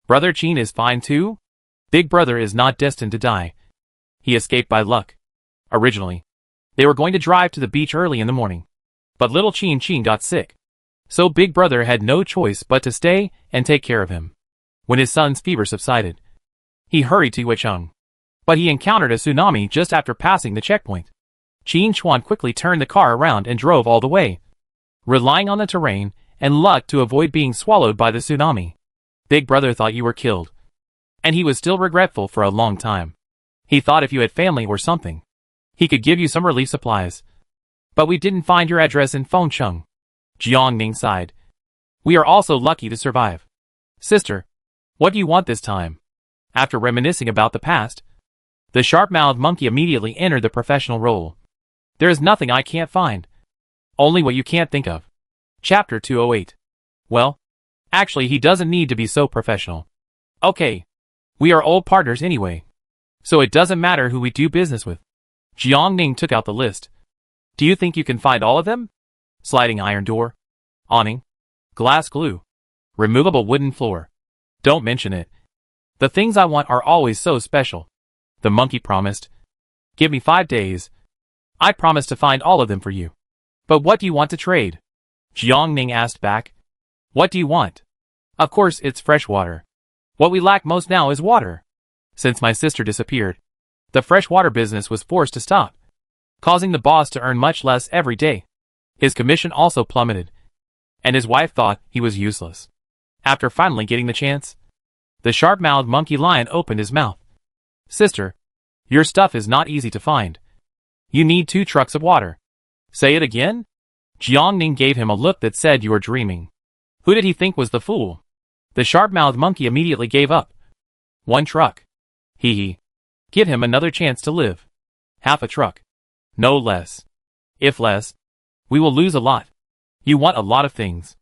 Brother Qin is fine too? Big brother is not destined to die. He escaped by luck. Originally, they were going to drive to the beach early in the morning. But little Qin got sick. So big brother had no choice but to stay and take care of him. When his son's fever subsided, he hurried to Weicheng. But he encountered a tsunami just after passing the checkpoint. Qin Chuan quickly turned the car around and drove all the way, relying on the terrain and luck to avoid being swallowed by the tsunami. Big brother thought you were killed. And he was still regretful for a long time. He thought if you had family or something, he could give you some relief supplies. But we didn't find your address in Fengcheng. Jiangning sighed. We are also lucky to survive. Sister, what do you want this time? After reminiscing about the past, the sharp-mouthed monkey immediately entered the professional role. There is nothing I can't find. Only what you can't think of. Chapter 208. Well, actually he doesn't need to be so professional. Okay. We are old partners anyway. So it doesn't matter who we do business with. Jiangning took out the list. Do you think you can find all of them? Sliding iron door, awning, glass glue, removable wooden floor. Don't mention it. The things I want are always so special. The monkey promised. Give me 5 days. I promise to find all of them for you. But what do you want to trade? Jiangning asked back. What do you want? Of course it's fresh water. What we lack most now is water. Since my sister disappeared, the freshwater business was forced to stop, causing the boss to earn much less every day. His commission also plummeted, and his wife thought he was useless. After finally getting the chance, the sharp-mouthed monkey lion opened his mouth. Sister, your stuff is not easy to find. You need 2 trucks of water. Say it again? Jiangning gave him a look that said you are dreaming. Who did he think was the fool? The sharp-mouthed monkey immediately gave up. 1 truck. Hee hee. Give him another chance to live. Half a truck. No less. If less, we will lose a lot. You want a lot of things.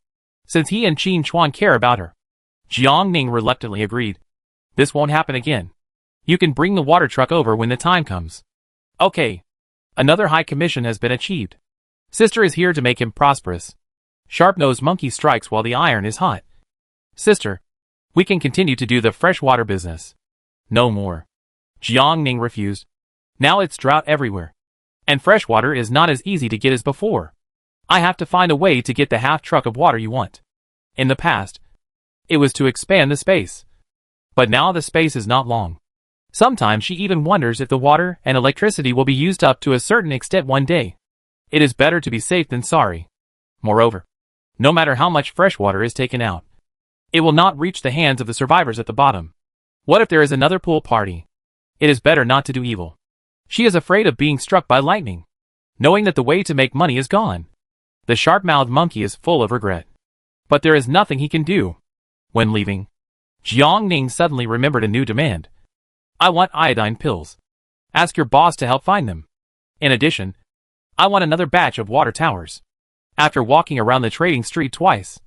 Since he and Qin Chuan care about her. Jiangning reluctantly agreed. This won't happen again. You can bring the water truck over when the time comes. Okay. Another high commission has been achieved. Sister is here to make him prosperous. Sharp-nosed monkey strikes while the iron is hot. Sister, we can continue to do the freshwater business. No more. Jiangning refused. Now it's drought everywhere. And freshwater is not as easy to get as before. I have to find a way to get the half truck of water you want. In the past, it was to expand the space. But now the space is not long. Sometimes she even wonders if the water and electricity will be used up to a certain extent one day. It is better to be safe than sorry. Moreover, no matter how much fresh water is taken out, it will not reach the hands of the survivors at the bottom. What if there is another pool party? It is better not to do evil. She is afraid of being struck by lightning, knowing that the way to make money is gone. The sharp-mouthed monkey is full of regret. But there is nothing he can do. When leaving, Jiang Ning suddenly remembered a new demand. I want iodine pills. Ask your boss to help find them. In addition, I want another batch of water towers. After walking around the trading street twice,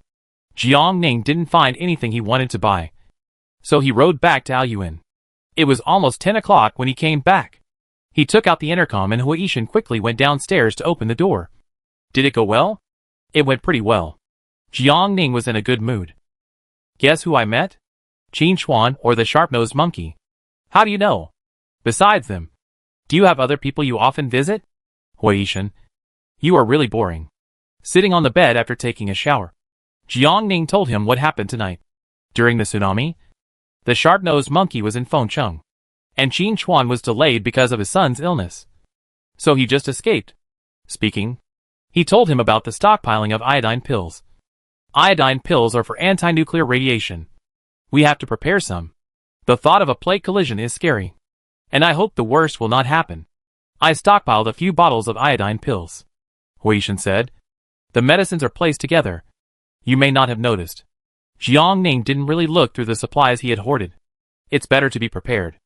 Jiang Ning didn't find anything he wanted to buy. So he rode back to Aoyuan. It was almost 10 o'clock when he came back. He took out the intercom and Huishan quickly went downstairs to open the door. Did it go well? It went pretty well. Jiang Ning was in a good mood. Guess who I met? Qin Chuan, or the sharp-nosed monkey. How do you know? Besides them, do you have other people you often visit? Huishan, you are really boring. Sitting on the bed after taking a shower, Jiang Ning told him what happened tonight. During the tsunami, the sharp-nosed monkey was in Fengcheng, and Qin Chuan was delayed because of his son's illness. So he just escaped. Speaking, he told him about the stockpiling of iodine pills. Iodine pills are for anti-nuclear radiation. We have to prepare some. The thought of a plate collision is scary. And I hope the worst will not happen. I stockpiled a few bottles of iodine pills. Huishan said. The medicines are placed together. You may not have noticed. Jiang Ning didn't really look through the supplies he had hoarded. It's better to be prepared.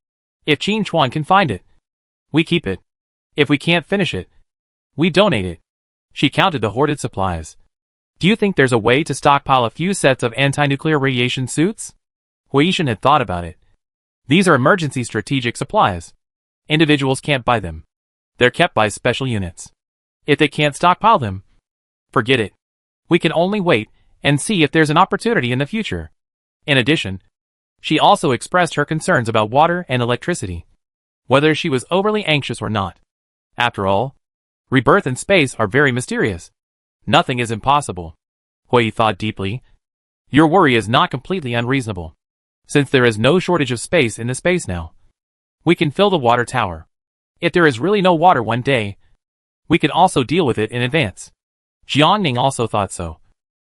If Qin Chuan can find it, we keep it. If we can't finish it, we donate it. She counted the hoarded supplies. Do you think there's a way to stockpile a few sets of anti-nuclear radiation suits? Huishan had thought about it. These are emergency strategic supplies. Individuals can't buy them. They're kept by special units. If they can't stockpile them, forget it. We can only wait and see if there's an opportunity in the future. In addition, she also expressed her concerns about water and electricity, whether she was overly anxious or not. After all, rebirth and space are very mysterious. Nothing is impossible. Hui thought deeply. Your worry is not completely unreasonable. Since there is no shortage of space in the space now, we can fill the water tower. If there is really no water one day, we can also deal with it in advance. Jiang Ning also thought so.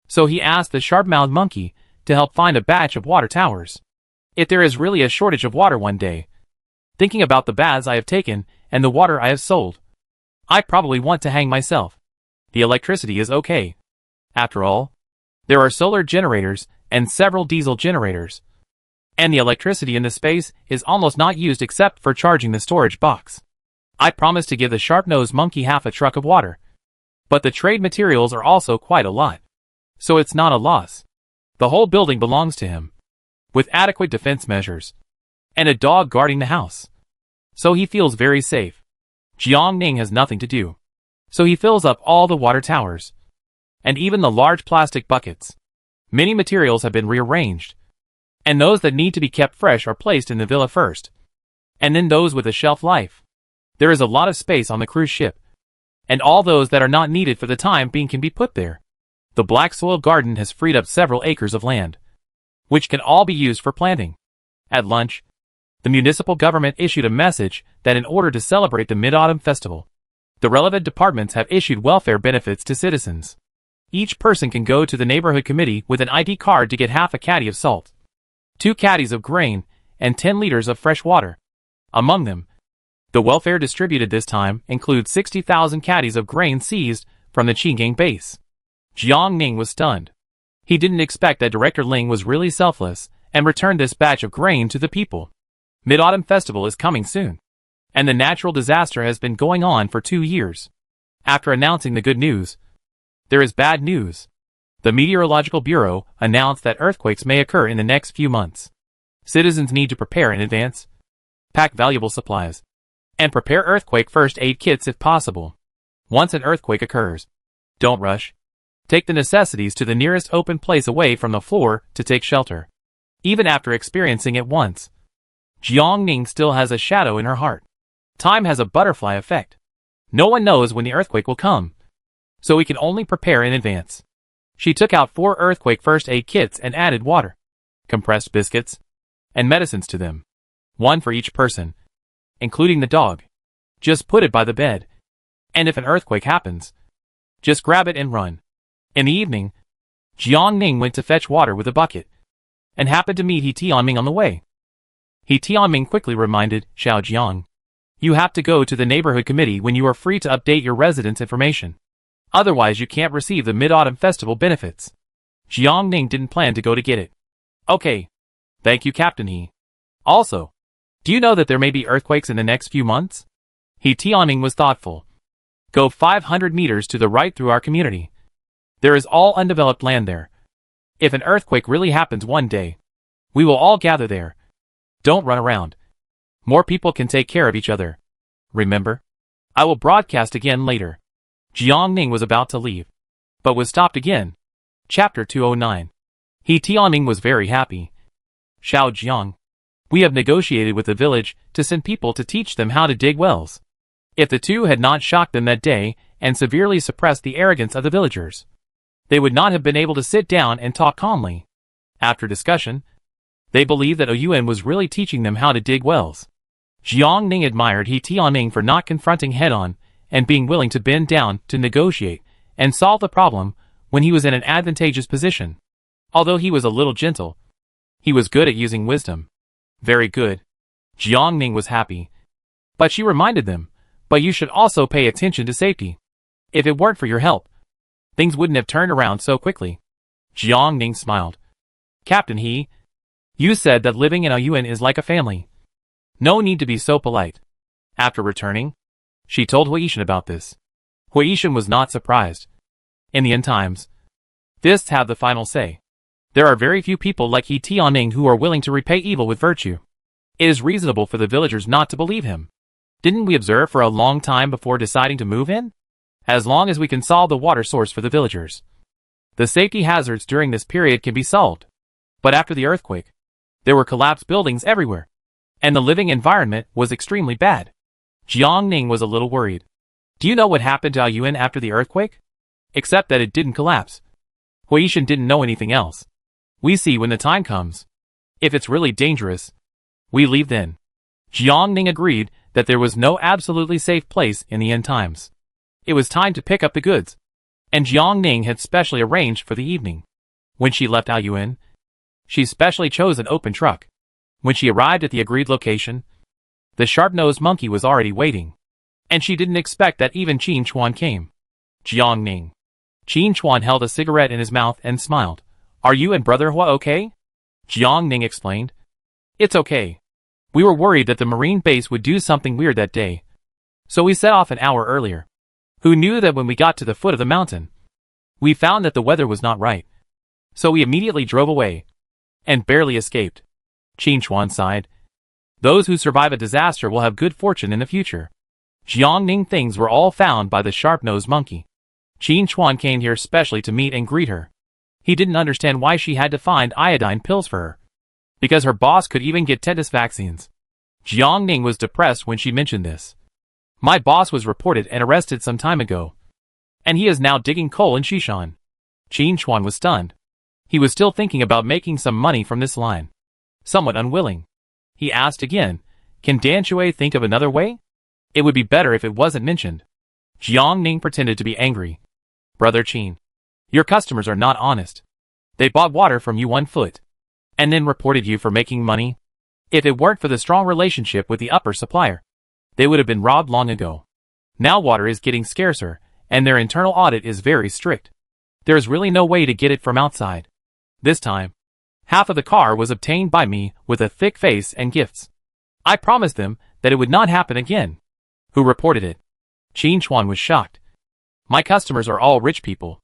So he asked the sharp-mouthed monkey to help find a batch of water towers. If there is really a shortage of water one day, thinking about the baths I have taken and the water I have sold, I probably want to hang myself. The electricity is okay. After all, there are solar generators and several diesel generators. And the electricity in the space is almost not used except for charging the storage box. I promised to give the sharp-nosed monkey half a truck of water. But the trade materials are also quite a lot. So it's not a loss. The whole building belongs to him, with adequate defense measures, and a dog guarding the house. So he feels very safe. Jiang Ning has nothing to do. So he fills up all the water towers, and even the large plastic buckets. Many materials have been rearranged, and those that need to be kept fresh are placed in the villa first, and then those with a shelf life. There is a lot of space on the cruise ship, and all those that are not needed for the time being can be put there. The black soil garden has freed up several acres of land, which can all be used for planting. At lunch, the municipal government issued a message that in order to celebrate the Mid-Autumn Festival, the relevant departments have issued welfare benefits to citizens. Each person can go to the neighborhood committee with an ID card to get half a caddy of salt, 2 caddies of grain, and 10 liters of fresh water. Among them, the welfare distributed this time includes 60,000 caddies of grain seized from the Qingang base. Jiang Ning was stunned. He didn't expect that Director Ling was really selfless and returned this batch of grain to the people. Mid-Autumn Festival is coming soon, and the natural disaster has been going on for 2 years. After announcing the good news, there is bad news. The Meteorological Bureau announced that earthquakes may occur in the next few months. Citizens need to prepare in advance, pack valuable supplies, and prepare earthquake first aid kits if possible. Once an earthquake occurs, don't rush. Take the necessities to the nearest open place away from the floor to take shelter. Even after experiencing it once, Jiang Ning still has a shadow in her heart. Time has a butterfly effect. No one knows when the earthquake will come, so we can only prepare in advance. She took out 4 earthquake first aid kits and added water, compressed biscuits, and medicines to them. One for each person, including the dog. Just put it by the bed. And if an earthquake happens, just grab it and run. In the evening, Jiang Ning went to fetch water with a bucket, and happened to meet He Tianming on the way. He Tianming quickly reminded Xiao Jiang, "You have to go to the neighborhood committee when you are free to update your residents' information. Otherwise you can't receive the Mid-Autumn Festival benefits." Jiang Ning didn't plan to go to get it. "Okay. Thank you, Captain He. Also, do you know that there may be earthquakes in the next few months?" He Tianming was thoughtful. "Go 500 meters to the right through our community. There is all undeveloped land there. If an earthquake really happens one day, we will all gather there. Don't run around. More people can take care of each other. Remember? I will broadcast again later." Jiang Ning was about to leave, but was stopped again. Chapter 209. He Tianming was very happy. "Xiao Jiang, we have negotiated with the village to send people to teach them how to dig wells." If the two had not shocked them that day and severely suppressed the arrogance of the villagers, they would not have been able to sit down and talk calmly. After discussion, they believed that Ouyuan was really teaching them how to dig wells. Jiang Ning admired He Tianming for not confronting head-on and being willing to bend down to negotiate and solve the problem when he was in an advantageous position. Although he was a little gentle, he was good at using wisdom. Very good. Jiang Ning was happy. But she reminded them, "But you should also pay attention to safety. If it weren't for your help, things wouldn't have turned around so quickly." Jiang Ning smiled. "Captain He, you said that living in Ouyuan is like a family. No need to be so polite." After returning, she told Huishan about this. Huishan was not surprised. In the end times, fists have the final say. There are very few people like He Tianming who are willing to repay evil with virtue. It is reasonable for the villagers not to believe him. Didn't we observe for a long time before deciding to move in? As long as we can solve the water source for the villagers, the safety hazards during this period can be solved. But after the earthquake, there were collapsed buildings everywhere, and the living environment was extremely bad. Jiang Ning was a little worried. "Do you know what happened to Ouyuan after the earthquake?" "Except that it didn't collapse." Huishan didn't know anything else. "We see when the time comes. If it's really dangerous, we leave then." Jiang Ning agreed that there was no absolutely safe place in the end times. It was time to pick up the goods, and Jiang Ning had specially arranged for the evening. When she left Ouyuan, she specially chose an open truck. When she arrived at the agreed location, the sharp-nosed monkey was already waiting, and she didn't expect that even Qin Chuan came. Jiang Ning. Qin Chuan held a cigarette in his mouth and smiled. "Are you and Brother Hua okay?" Jiang Ning explained. "It's okay. We were worried that the Marine base would do something weird that day, so we set off an hour earlier. Who knew that when we got to the foot of the mountain, we found that the weather was not right. So we immediately drove away, and barely escaped." Qin Chuan sighed. "Those who survive a disaster will have good fortune in the future." Jiang Ning things were all found by the sharp-nosed monkey. Qin Chuan came here specially to meet and greet her. He didn't understand why she had to find iodine pills for her, because her boss could even get tetanus vaccines. Jiang Ning was depressed when she mentioned this. "My boss was reported and arrested some time ago, and he is now digging coal in Shishan." Qin Chuan was stunned. He was still thinking about making some money from this line. Somewhat unwilling, he asked again, "Can Dan Shui think of another way? It would be better if it wasn't mentioned." Jiang Ning pretended to be angry. "Brother Qin, your customers are not honest. They bought water from you 1 foot, and then reported you for making money. If it weren't for the strong relationship with the upper supplier, they would have been robbed long ago. Now water is getting scarcer, and their internal audit is very strict. There is really no way to get it from outside. This time, half of the car was obtained by me with a thick face and gifts. I promised them that it would not happen again." "Who reported it?" Qin Chuan was shocked. "My customers are all rich people.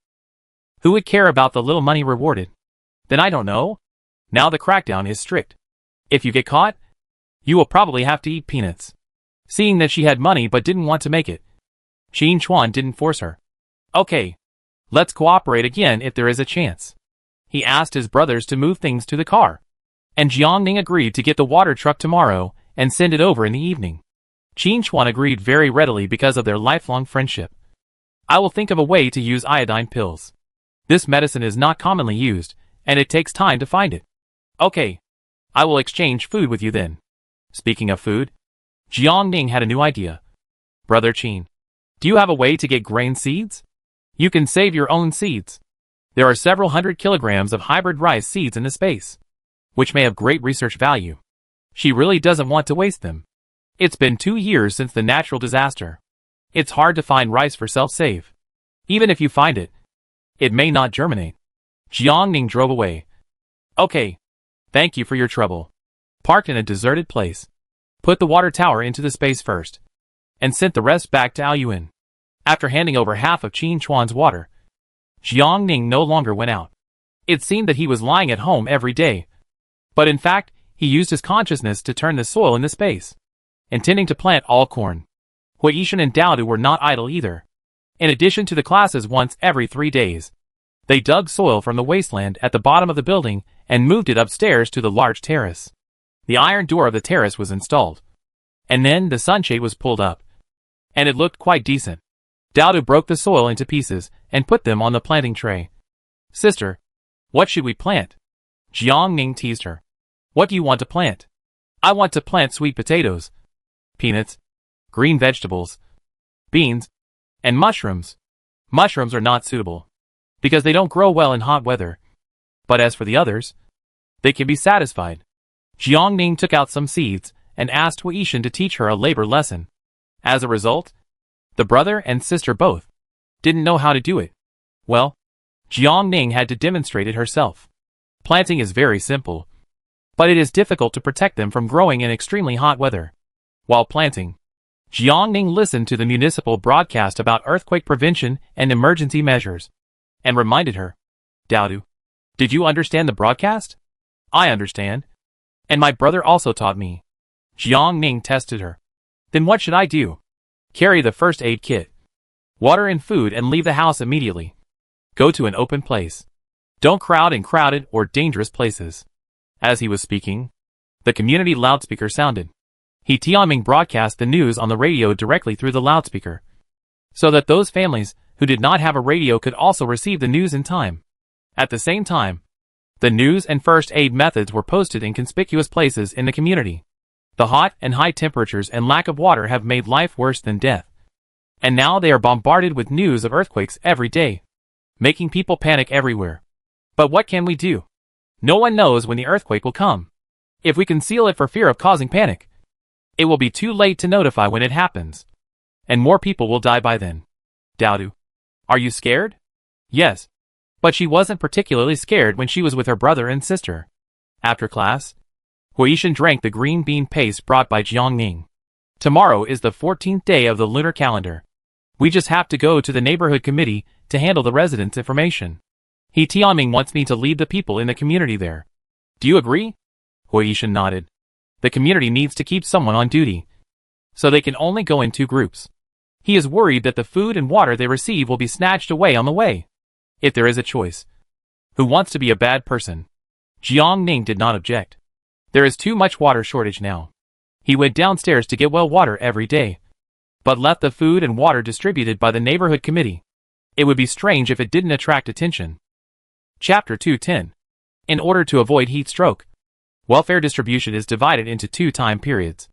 Who would care about the little money rewarded?" "Then I don't know. Now the crackdown is strict. If you get caught, you will probably have to eat peanuts." Seeing that she had money but didn't want to make it, Qin Chuan didn't force her. "Okay, let's cooperate again if there is a chance." He asked his brothers to move things to the car, and Jiang Ning agreed to get the water truck tomorrow and send it over in the evening. Qin Chuan agreed very readily because of their lifelong friendship. "I will think of a way to use iodine pills. This medicine is not commonly used, and it takes time to find it." "Okay, I will exchange food with you then." Speaking of food, Jiangning had a new idea. Brother Qin, do you have a way to get grain seeds? You can save your own seeds. There are several hundred kilograms of hybrid rice seeds in the space, which may have great research value. She really doesn't want to waste them. It's been 2 years since the natural disaster. It's hard to find rice for self-save. Even if you find it, it may not germinate. Jiangning drove away. Okay. Thank you for your trouble. Parked in a deserted place. Put the water tower into the space first. And sent the rest back to Aoyuan. After handing over half of Qin Chuan's water, Jiangning no longer went out. It seemed that he was lying at home every day. But in fact, he used his consciousness to turn the soil into space, intending to plant all corn. Huishan and Daodu were not idle either. In addition to the classes once every 3 days, they dug soil from the wasteland at the bottom of the building and moved it upstairs to the large terrace. The iron door of the terrace was installed. And then the sunshade was pulled up. And it looked quite decent. Daodu broke the soil into pieces and put them on the planting tray. Sister, what should we plant? Jiangning teased her. What do you want to plant? I want to plant sweet potatoes, peanuts, green vegetables, beans, and mushrooms. Mushrooms are not suitable, because they don't grow well in hot weather. But as for the others, they can be satisfied. Jiangning took out some seeds and asked Huishan to teach her a labor lesson. As a result, the brother and sister both didn't know how to do it. Well, Jiangning had to demonstrate it herself. Planting is very simple, but it is difficult to protect them from growing in extremely hot weather. While planting, Jiangning listened to the municipal broadcast about earthquake prevention and emergency measures, and reminded her, Daodu, did you understand the broadcast? I understand. And my brother also taught me. Jiangning tested her. Then what should I do? Carry the first aid kit, water and food, and leave the house immediately. Go to an open place. Don't crowd in crowded or dangerous places. As he was speaking, the community loudspeaker sounded. He Tianming broadcast the news on the radio directly through the loudspeaker, so that those families who did not have a radio could also receive the news in time. At the same time, the news and first aid methods were posted in conspicuous places in the community. The hot and high temperatures and lack of water have made life worse than death. And now they are bombarded with news of earthquakes every day, making people panic everywhere. But what can we do? No one knows when the earthquake will come. If we conceal it for fear of causing panic, it will be too late to notify when it happens, and more people will die by then. Daodu, are you scared? Yes, but she wasn't particularly scared when she was with her brother and sister. After class, Huishan drank the green bean paste brought by Jiangning. Tomorrow is the 14th day of the lunar calendar. We just have to go to the neighborhood committee to handle the residents' information. He Tianming wants me to lead the people in the community there. Do you agree? Huishan nodded. The community needs to keep someone on duty, so they can only go in 2 groups. He is worried that the food and water they receive will be snatched away on the way. If there is a choice, who wants to be a bad person? Jiangning did not object. There is too much water shortage now. He went downstairs to get well water every day, but left the food and water distributed by the neighborhood committee. It would be strange if it didn't attract attention. Chapter 210. In order to avoid heat stroke, welfare distribution is divided into 2 time periods,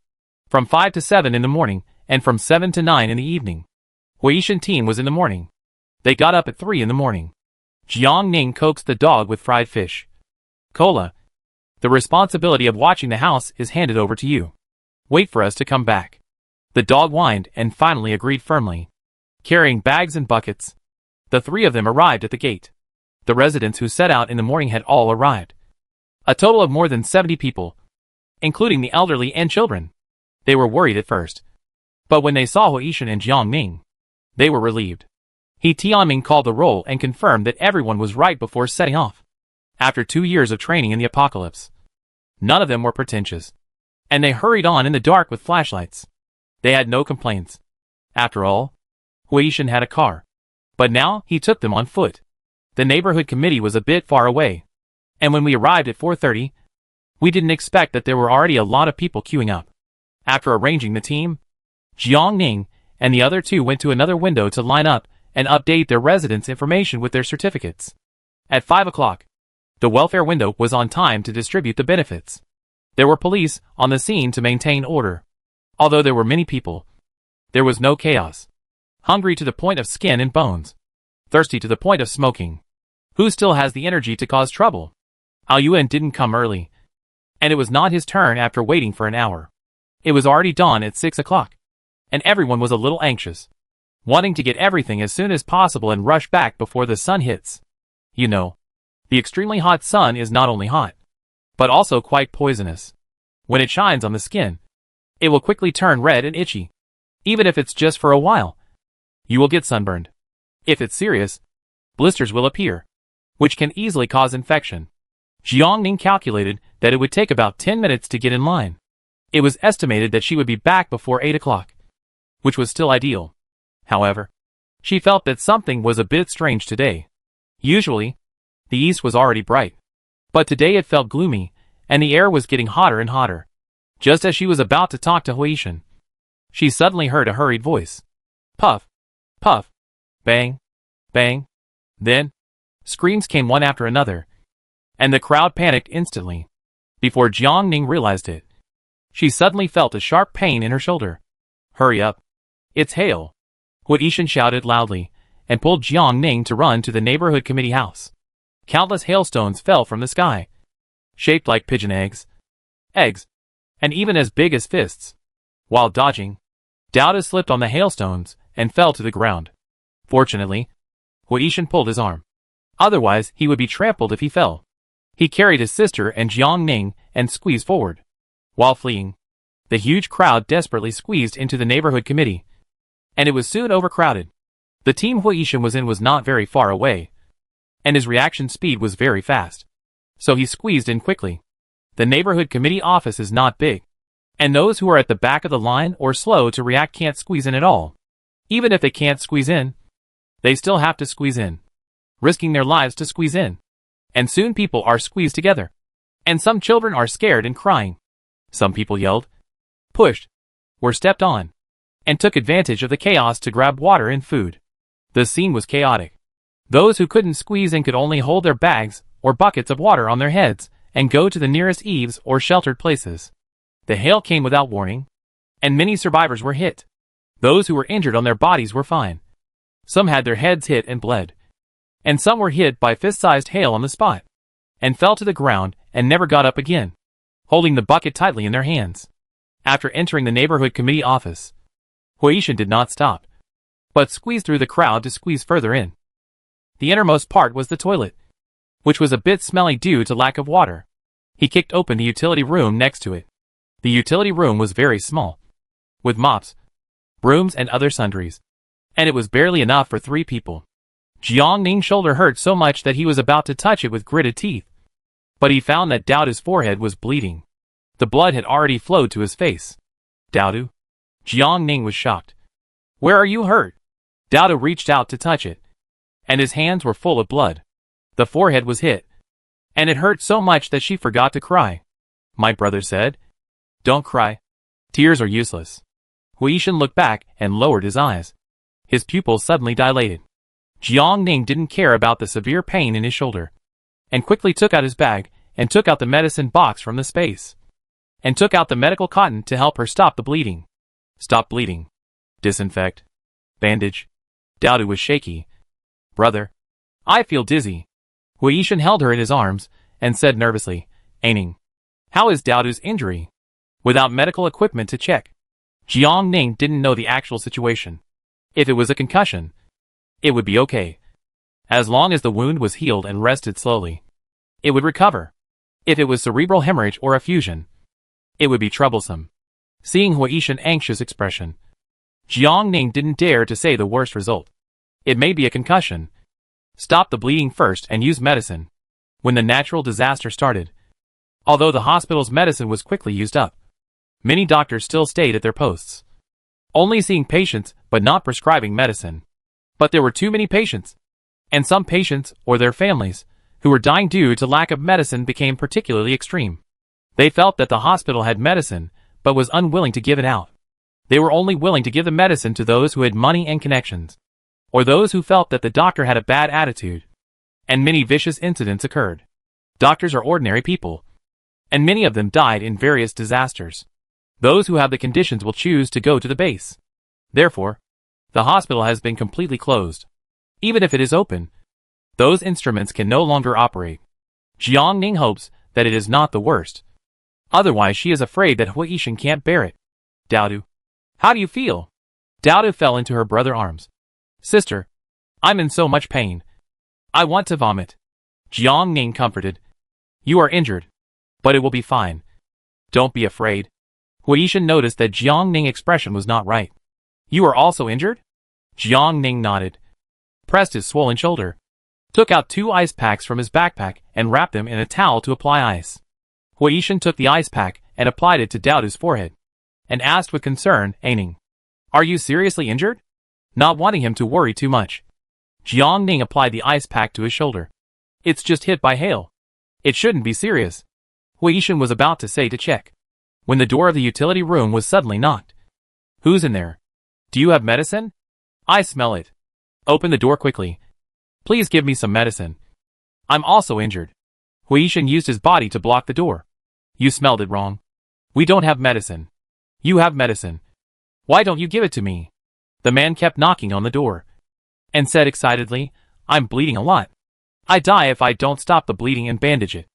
from 5 to 7 in the morning, and from 7 to 9 in the evening. Huishan team was in the morning. They got up at 3 in the morning. Jiangning coaxed the dog with fried fish. Cola, the responsibility of watching the house is handed over to you. Wait for us to come back. The dog whined and finally agreed firmly. Carrying bags and buckets, the 3 of them arrived at the gate. The residents who set out in the morning had all arrived. A total of more than 70 people, including the elderly and children. They were worried at first, but when they saw Huishan and Jiangning, they were relieved. He Tianming called the roll and confirmed that everyone was right before setting off. After 2 years of training in the apocalypse, none of them were pretentious, and they hurried on in the dark with flashlights. They had no complaints. After all, Huishan had a car, but now he took them on foot. The neighborhood committee was a bit far away, and when we arrived at 4:30, we didn't expect that there were already a lot of people queuing up. After arranging the team, Jiangning and the other 2 went to another window to line up and update their residents' information with their certificates. At 5 o'clock, the welfare window was on time to distribute the benefits. There were police on the scene to maintain order. Although there were many people, there was no chaos. Hungry to the point of skin and bones. Thirsty to the point of smoking. Who still has the energy to cause trouble? Ao Yuan didn't come early. And it was not his turn after waiting for an hour. It was already dawn at 6 o'clock. And everyone was a little anxious. Wanting to get everything as soon as possible and rush back before the sun hits. You know, the extremely hot sun is not only hot, but also quite poisonous. When it shines on the skin, it will quickly turn red and itchy. Even if it's just for a while, you will get sunburned. If it's serious, blisters will appear, which can easily cause infection. Jiang Ning calculated that it would take about 10 minutes to get in line. It was estimated that she would be back before 8 o'clock, which was still ideal. However, she felt that something was a bit strange today. Usually, the east was already bright, but today it felt gloomy, and the air was getting hotter and hotter. Just as she was about to talk to Huishan, she suddenly heard a hurried voice. Puff, puff, bang, bang. Then, screams came one after another, and the crowd panicked instantly. Before Jiang Ning realized it, she suddenly felt a sharp pain in her shoulder. Hurry up. It's hail. Huishan shouted loudly, and pulled Jiang Ning to run to the neighborhood committee house. Countless hailstones fell from the sky, shaped like pigeon eggs, and even as big as fists. While dodging, Dowda slipped on the hailstones and fell to the ground. Fortunately, Huishan pulled his arm. Otherwise, he would be trampled if he fell. He carried his sister and Jiang Ning and squeezed forward. While fleeing, the huge crowd desperately squeezed into the neighborhood committee, and it was soon overcrowded. The team Huishan was in was not very far away, and his reaction speed was very fast. So he squeezed in quickly. The neighborhood committee office is not big, and those who are at the back of the line or slow to react can't squeeze in at all. Even if they can't squeeze in, they still have to squeeze in, risking their lives to squeeze in. And soon people are squeezed together. And some children are scared and crying. Some people yelled, pushed, were stepped on, and took advantage of the chaos to grab water and food. The scene was chaotic. Those who couldn't squeeze in could only hold their bags or buckets of water on their heads and go to the nearest eaves or sheltered places. The hail came without warning, and many survivors were hit. Those who were injured on their bodies were fine. Some had their heads hit and bled, and some were hit by fist-sized hail on the spot, and fell to the ground and never got up again, holding the bucket tightly in their hands. After entering the neighborhood committee office, Huishan did not stop, but squeezed through the crowd to squeeze further in. The innermost part was the toilet, which was a bit smelly due to lack of water. He kicked open the utility room next to it. The utility room was very small, with mops, brooms and other sundries, and it was barely enough for 3 people. Jiang Ning's shoulder hurt so much that he was about to touch it with gritted teeth, but he found that Dowda's forehead was bleeding. The blood had already flowed to his face. Dowda? Jiang Ning was shocked. Where are you hurt? Dowda reached out to touch it, and his hands were full of blood. The forehead was hit, and it hurt so much that she forgot to cry. My brother said, don't cry. Tears are useless. Huishan looked back and lowered his eyes. His pupils suddenly dilated. Jiang Ning didn't care about the severe pain in his shoulder, and quickly took out his bag and took out the medicine box from the space, and took out the medical cotton to help her stop the bleeding. Stop bleeding. Disinfect. Bandage. Dowda was shaky. Brother, I feel dizzy. Huishan held her in his arms and said nervously, Aining, how is Dowda's injury? Without medical equipment to check, Jiang Ning didn't know the actual situation. If it was a concussion, it would be okay. As long as the wound was healed and rested slowly, it would recover. If it was cerebral hemorrhage or effusion, it would be troublesome. Seeing Huishan's anxious expression, Jiang Ning didn't dare to say the worst result. It may be a concussion. Stop the bleeding first and use medicine. When the natural disaster started, although the hospital's medicine was quickly used up, many doctors still stayed at their posts, only seeing patients but not prescribing medicine. But there were too many patients, and some patients, or their families, who were dying due to lack of medicine became particularly extreme. They felt that the hospital had medicine, but was unwilling to give it out. They were only willing to give the medicine to those who had money and connections, or those who felt that the doctor had a bad attitude. And many vicious incidents occurred. Doctors are ordinary people. and many of them died in various disasters. Those who have the conditions will choose to go to the base. Therefore, the hospital has been completely closed. Even if it is open, those instruments can no longer operate. Jiang Ning hopes that it is not the worst. Otherwise she is afraid that Huishan can't bear it. Daodu, how do you feel? Daodu fell into her brother's arms. Sister, I'm in so much pain. I want to vomit. Jiang Ning comforted. You are injured, but it will be fine. Don't be afraid. Huishan noticed that Jiang Ning's expression was not right. You are also injured? Jiang Ning nodded, pressed his swollen shoulder, took out 2 ice packs from his backpack and wrapped them in a towel to apply ice. Huishan took the ice pack and applied it to Daodu's forehead, and asked with concern, Aining, are you seriously injured? Not wanting him to worry too much, Jiang Ning applied the ice pack to his shoulder. It's just hit by hail. It shouldn't be serious. Huishan was about to say to check, when the door of the utility room was suddenly knocked. Who's in there? Do you have medicine? I smell it. Open the door quickly. Please give me some medicine. I'm also injured. Huishan used his body to block the door. You smelled it wrong. We don't have medicine. You have medicine. Why don't you give it to me? The man kept knocking on the door, and said excitedly, I'm bleeding a lot. I die if I don't stop the bleeding and bandage it.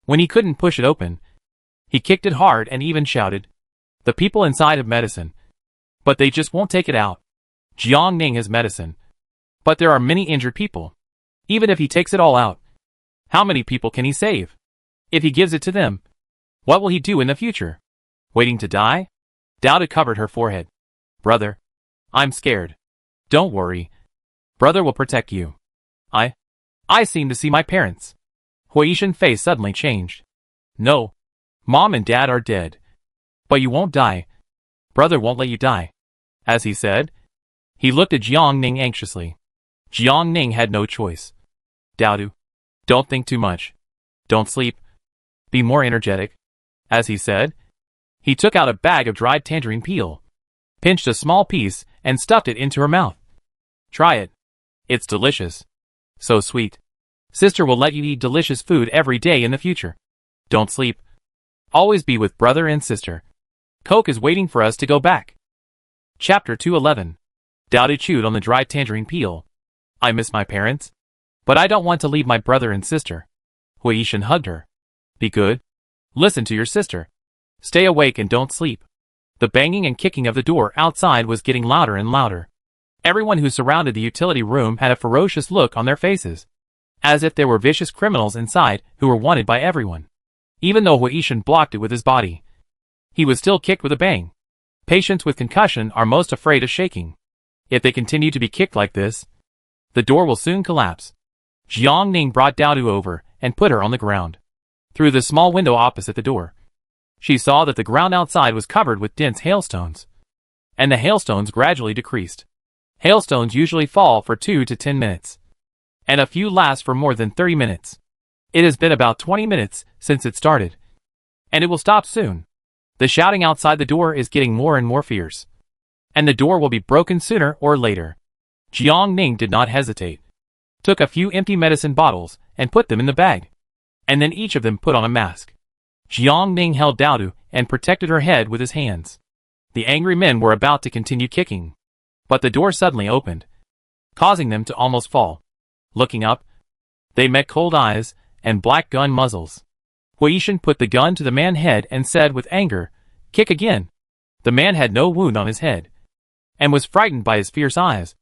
When he couldn't push it open, he kicked it hard and even shouted, the people inside have medicine, but they just won't take it out. Jiang Ning has medicine, but there are many injured people. Even if he takes it all out, how many people can he save? If he gives it to them, what will he do in the future? Waiting to die? Daodu covered her forehead. Brother, I'm scared. Don't worry. Brother will protect you. I seem to see my parents. Huishan's face suddenly changed. No. Mom and Dad are dead. But you won't die. Brother won't let you die. As he said, he looked at Jiang Ning anxiously. Jiang Ning had no choice. Daodu, don't think too much. Don't sleep. Be more energetic. As he said, he took out a bag of dried tangerine peel, pinched a small piece, and stuffed it into her mouth. Try it. It's delicious. So sweet. Sister will let you eat delicious food every day in the future. Don't sleep. Always be with brother and sister. Coke is waiting for us to go back. Chapter 211. Daodu chewed on the dried tangerine peel. I miss my parents, but I don't want to leave my brother and sister. Huishan hugged her. Be good. Listen to your sister. Stay awake and don't sleep. The banging and kicking of the door outside was getting louder and louder. Everyone who surrounded the utility room had a ferocious look on their faces, as if there were vicious criminals inside who were wanted by everyone. Even though Huishan blocked it with his body, he was still kicked with a bang. Patients with concussion are most afraid of shaking. If they continue to be kicked like this, the door will soon collapse. Jiang Ning brought Daodu over and put her on the ground. Through the small window opposite the door, she saw that the ground outside was covered with dense hailstones, and the hailstones gradually decreased. Hailstones usually fall for 2 to 10 minutes, and a few last for more than 30 minutes. It has been about 20 minutes since it started, and it will stop soon. The shouting outside the door is getting more and more fierce, and the door will be broken sooner or later. Jiang Ning did not hesitate, took a few empty medicine bottles and put them in the bag, and then each of them put on a mask. Jiang Ning held Daodu and protected her head with his hands. The angry men were about to continue kicking, but the door suddenly opened, causing them to almost fall. Looking up, they met cold eyes and black gun muzzles. Huishan put the gun to the man's head and said with anger, Kick again. The man had no wound on his head, and was frightened by his fierce eyes.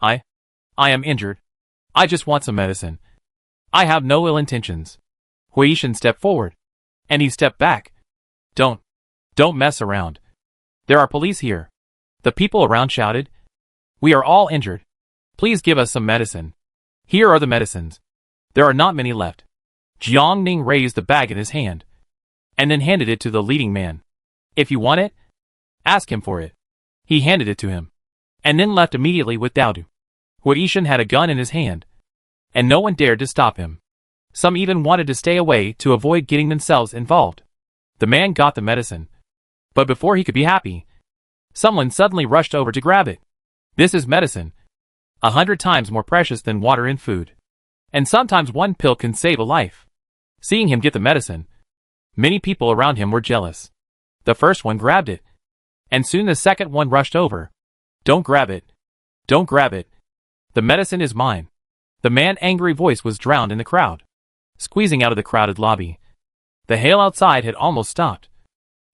I am injured. I just want some medicine. I have no ill intentions. Huishan stepped forward, and he stepped back. Don't mess around. There are police here. The people around shouted. We are all injured. Please give us some medicine. Here are the medicines. There are not many left. Jiang Ning raised the bag in his hand, and then handed it to the leading man. If you want it, ask him for it. He handed it to him, and then left immediately with Daodu. Huishan had a gun in his hand, and no one dared to stop him. Some even wanted to stay away to avoid getting themselves involved. The man got the medicine, but before he could be happy, someone suddenly rushed over to grab it. This is medicine, 100 times more precious than water and food. And sometimes one pill can save a life. Seeing him get the medicine, Many people around him were jealous. The first one grabbed it, and soon the second one rushed over. Don't grab it. Don't grab it. The medicine is mine. The man's angry voice was drowned in the crowd, squeezing out of the crowded lobby. The hail outside had almost stopped,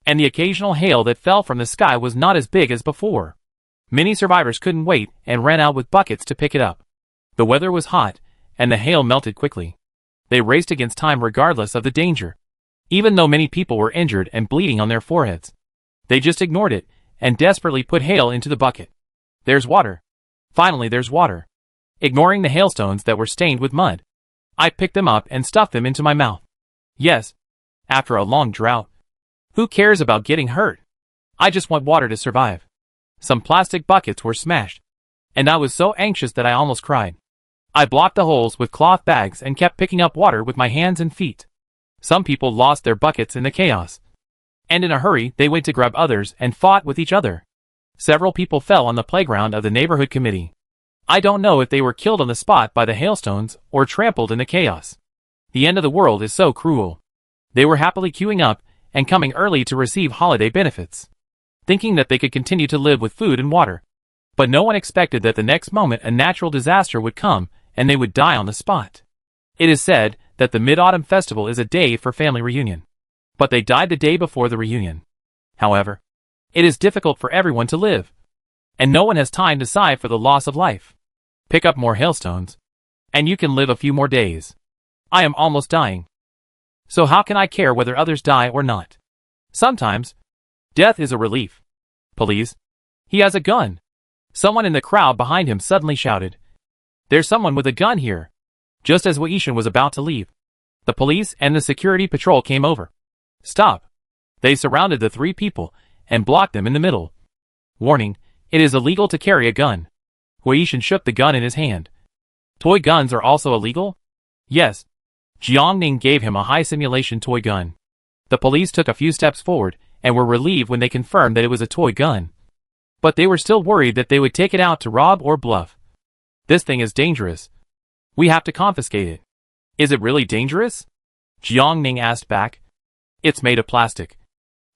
and the occasional hail that fell from the sky was not as big as before. Many survivors couldn't wait and ran out with buckets to pick it up. The weather was hot, and the hail melted quickly. They raced against time regardless of the danger. Even though many people were injured and bleeding on their foreheads, they just ignored it and desperately put hail into the bucket. There's water. Finally there's water. Ignoring the hailstones that were stained with mud, I picked them up and stuffed them into my mouth. Yes, after a long drought, who cares about getting hurt? I just want water to survive. Some plastic buckets were smashed, and I was so anxious that I almost cried. I blocked the holes with cloth bags and kept picking up water with my hands and feet. Some people lost their buckets in the chaos, and in a hurry they went to grab others and fought with each other. Several people fell on the playground of the neighborhood committee. I don't know if they were killed on the spot by the hailstones or trampled in the chaos. The end of the world is so cruel. They were happily queuing up and coming early to receive holiday benefits, thinking that they could continue to live with food and water. But no one expected that the next moment a natural disaster would come and they would die on the spot. It is said that the Mid-Autumn Festival is a day for family reunion, but they died the day before the reunion. However, it is difficult for everyone to live, and no one has time to sigh for the loss of life. Pick up more hailstones, and you can live a few more days. I am almost dying. So how can I care whether others die or not? Sometimes, death is a relief. Police. He has a gun. Someone in the crowd behind him suddenly shouted. There's someone with a gun here. Just as Waishan was about to leave, the police and the security patrol came over. Stop. They surrounded the three people and blocked them in the middle. Warning, it is illegal to carry a gun. Waishan shook the gun in his hand. Toy guns are also illegal? Yes. Jiangning gave him a high simulation toy gun. The police took a few steps forward and were relieved when they confirmed that it was a toy gun. But they were still worried that they would take it out to rob or bluff. This thing is dangerous. We have to confiscate it. Is it really dangerous? Jiangning asked back. It's made of plastic.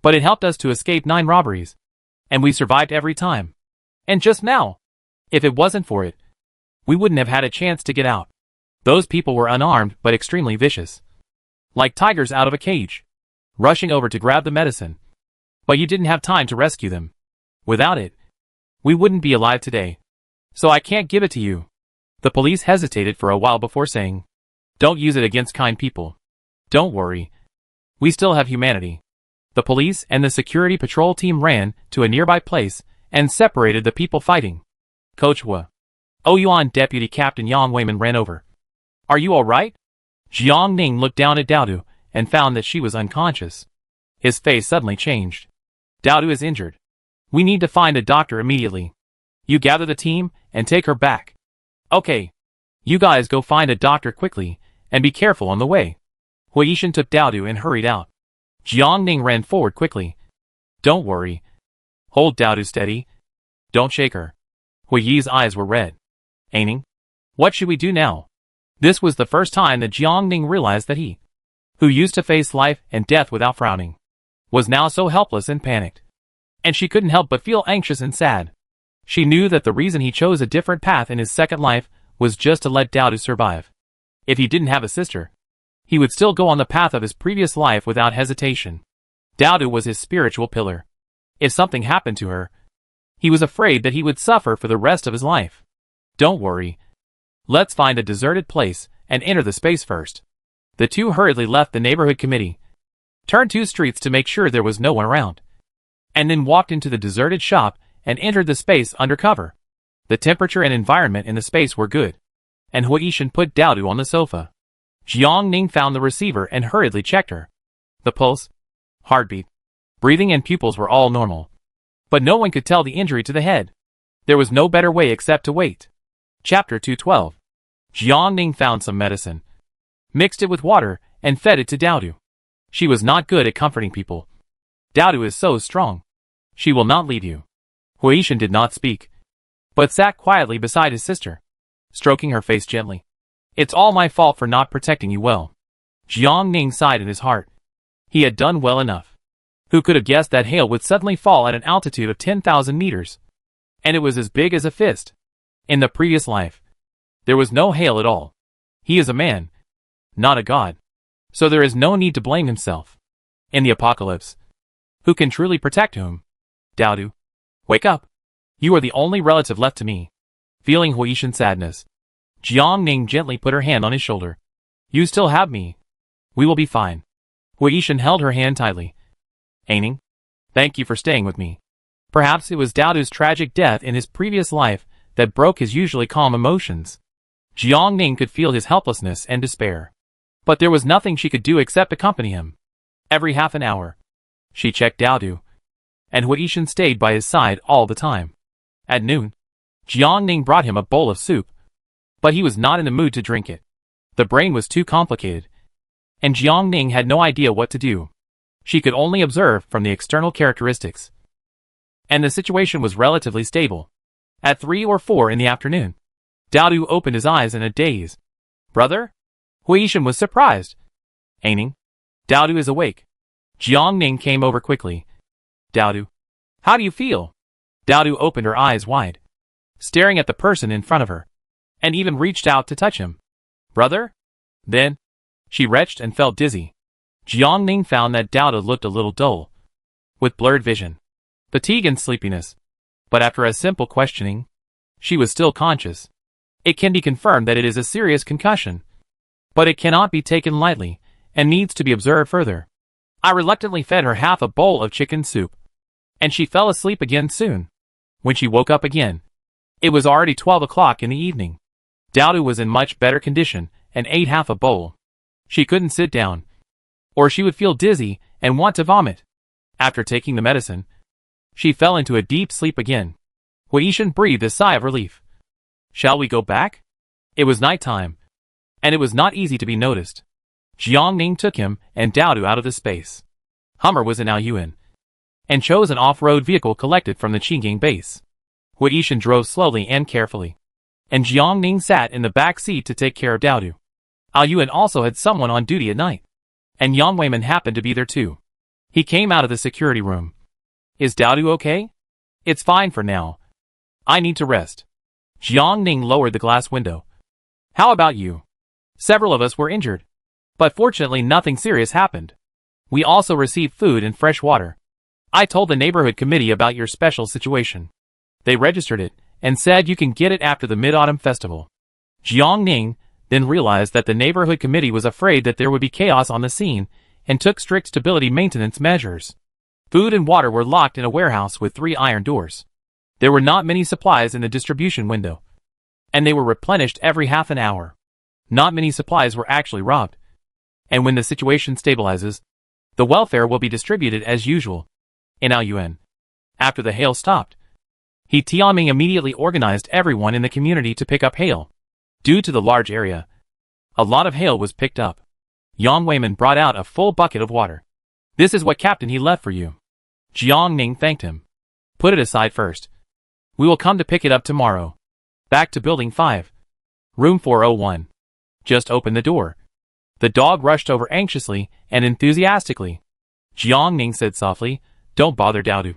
But it helped us to escape 9 robberies. And we survived every time. And just now, if it wasn't for it, we wouldn't have had a chance to get out. Those people were unarmed but extremely vicious, like tigers out of a cage, rushing over to grab the medicine. But you didn't have time to rescue them. Without it, we wouldn't be alive today. So I can't give it to you. The police hesitated for a while before saying, don't use it against kind people. Don't worry. We still have humanity. The police and the security patrol team ran to a nearby place and separated the people fighting. Coach Hua. Ouyuan Deputy Captain Yang Weiman ran over. Are you alright? Jiangning looked down at Daodu and found that she was unconscious. His face suddenly changed. Daodu is injured. We need to find a doctor immediately. You gather the team and take her back. Okay. You guys go find a doctor quickly and be careful on the way. Huishan took Daodu and hurried out. Jiangning ran forward quickly. Don't worry. Hold Daodu steady. Don't shake her. Hui's eyes were red. Aining? What should we do now? This was the first time that Jiangning realized that he, who used to face life and death without frowning, was now so helpless and panicked. And she couldn't help but feel anxious and sad. She knew that the reason he chose a different path in his second life was just to let Daodu survive. If he didn't have a sister, he would still go on the path of his previous life without hesitation. Daodu was his spiritual pillar. If something happened to her, he was afraid that he would suffer for the rest of his life. Don't worry. Let's find a deserted place and enter the space first. The two hurriedly left the neighborhood committee, turned 2 streets to make sure there was no one around, and then walked into the deserted shop and entered the space under cover. The temperature and environment in the space were good, and Huishan put Daodu on the sofa. Jiangning found the receiver and hurriedly checked her. The pulse, heartbeat, breathing and pupils were all normal. But no one could tell the injury to the head. There was no better way except to wait. Chapter 212. Jiangning found some medicine, mixed it with water, and fed it to Daodu. She was not good at comforting people. Daodu is so strong. She will not leave you. Huishan did not speak, but sat quietly beside his sister, stroking her face gently. It's all my fault for not protecting you well. Jiangning sighed in his heart. He had done well enough. Who could have guessed that hail would suddenly fall at an altitude of 10,000 meters? And it was as big as a fist. In the previous life, there was no hail at all. He is a man, not a god. So there is no need to blame himself. In the apocalypse, who can truly protect whom? Daodu, wake up. You are the only relative left to me. Feeling Huishan's sadness, Jiang Ning gently put her hand on his shoulder. You still have me. We will be fine. Huishan held her hand tightly. Aining, thank you for staying with me. Perhaps it was Daodu's tragic death in his previous life that broke his usually calm emotions. Jiang Ning could feel his helplessness and despair. But there was nothing she could do except accompany him. Every half an hour, she checked Daodu, and Huishan stayed by his side all the time. At noon, Jiang Ning brought him a bowl of soup, but he was not in the mood to drink it. The brain was too complicated, and Jiang Ning had no idea what to do. She could only observe from the external characteristics. And the situation was relatively stable. At 3 or 4 in the afternoon, Daodu opened his eyes in a daze. Brother? Huishan was surprised. Aining, Daodu is awake. Jiang Ning came over quickly. Daodu, how do you feel? Daodu opened her eyes wide, staring at the person in front of her, and even reached out to touch him. Brother? Then, she retched and felt dizzy. Jiang Ning found that Daodu looked a little dull, with blurred vision, fatigue and sleepiness. But after a simple questioning, she was still conscious. It can be confirmed that it is a serious concussion, but it cannot be taken lightly, and needs to be observed further. I reluctantly fed her half a bowl of chicken soup, and she fell asleep again soon. When she woke up again, it was already 12 o'clock in the evening. Daodu was in much better condition, and ate half a bowl. She couldn't sit down, or she would feel dizzy and want to vomit. After taking the medicine, she fell into a deep sleep again. Huishan breathed a sigh of relief. Shall we go back? It was night time, and it was not easy to be noticed. Jiang Ning took him and Daodu out of the space. Hummer was in Aoyuan, and chose an off-road vehicle collected from the Qingying base. Huishan drove slowly and carefully, and Jiang Ning sat in the back seat to take care of Daodu. Aoyuan also had someone on duty at night, and Yang Weiman happened to be there too. He came out of the security room. Is Daodu okay? It's fine for now. I need to rest. Jiang Ning lowered the glass window. How about you? Several of us were injured, but fortunately nothing serious happened. We also received food and fresh water. I told the neighborhood committee about your special situation. They registered it, and said you can get it after the Mid-Autumn Festival. Jiang Ning then realized that the neighborhood committee was afraid that there would be chaos on the scene, and took strict stability maintenance measures. Food and water were locked in a warehouse with 3 iron doors. There were not many supplies in the distribution window, and they were replenished every half an hour. Not many supplies were actually robbed. And when the situation stabilizes, the welfare will be distributed as usual. In Aoyuan, after the hail stopped, He Tianming immediately organized everyone in the community to pick up hail. Due to the large area, a lot of hail was picked up. Yang Weiman brought out a full bucket of water. This is what Captain he left for you. Jiang Ning thanked him. Put it aside first. We will come to pick it up tomorrow. Back to Building 5. Room 401. Just open the door. The dog rushed over anxiously and enthusiastically. Jiang Ning said softly, Don't bother Daodu.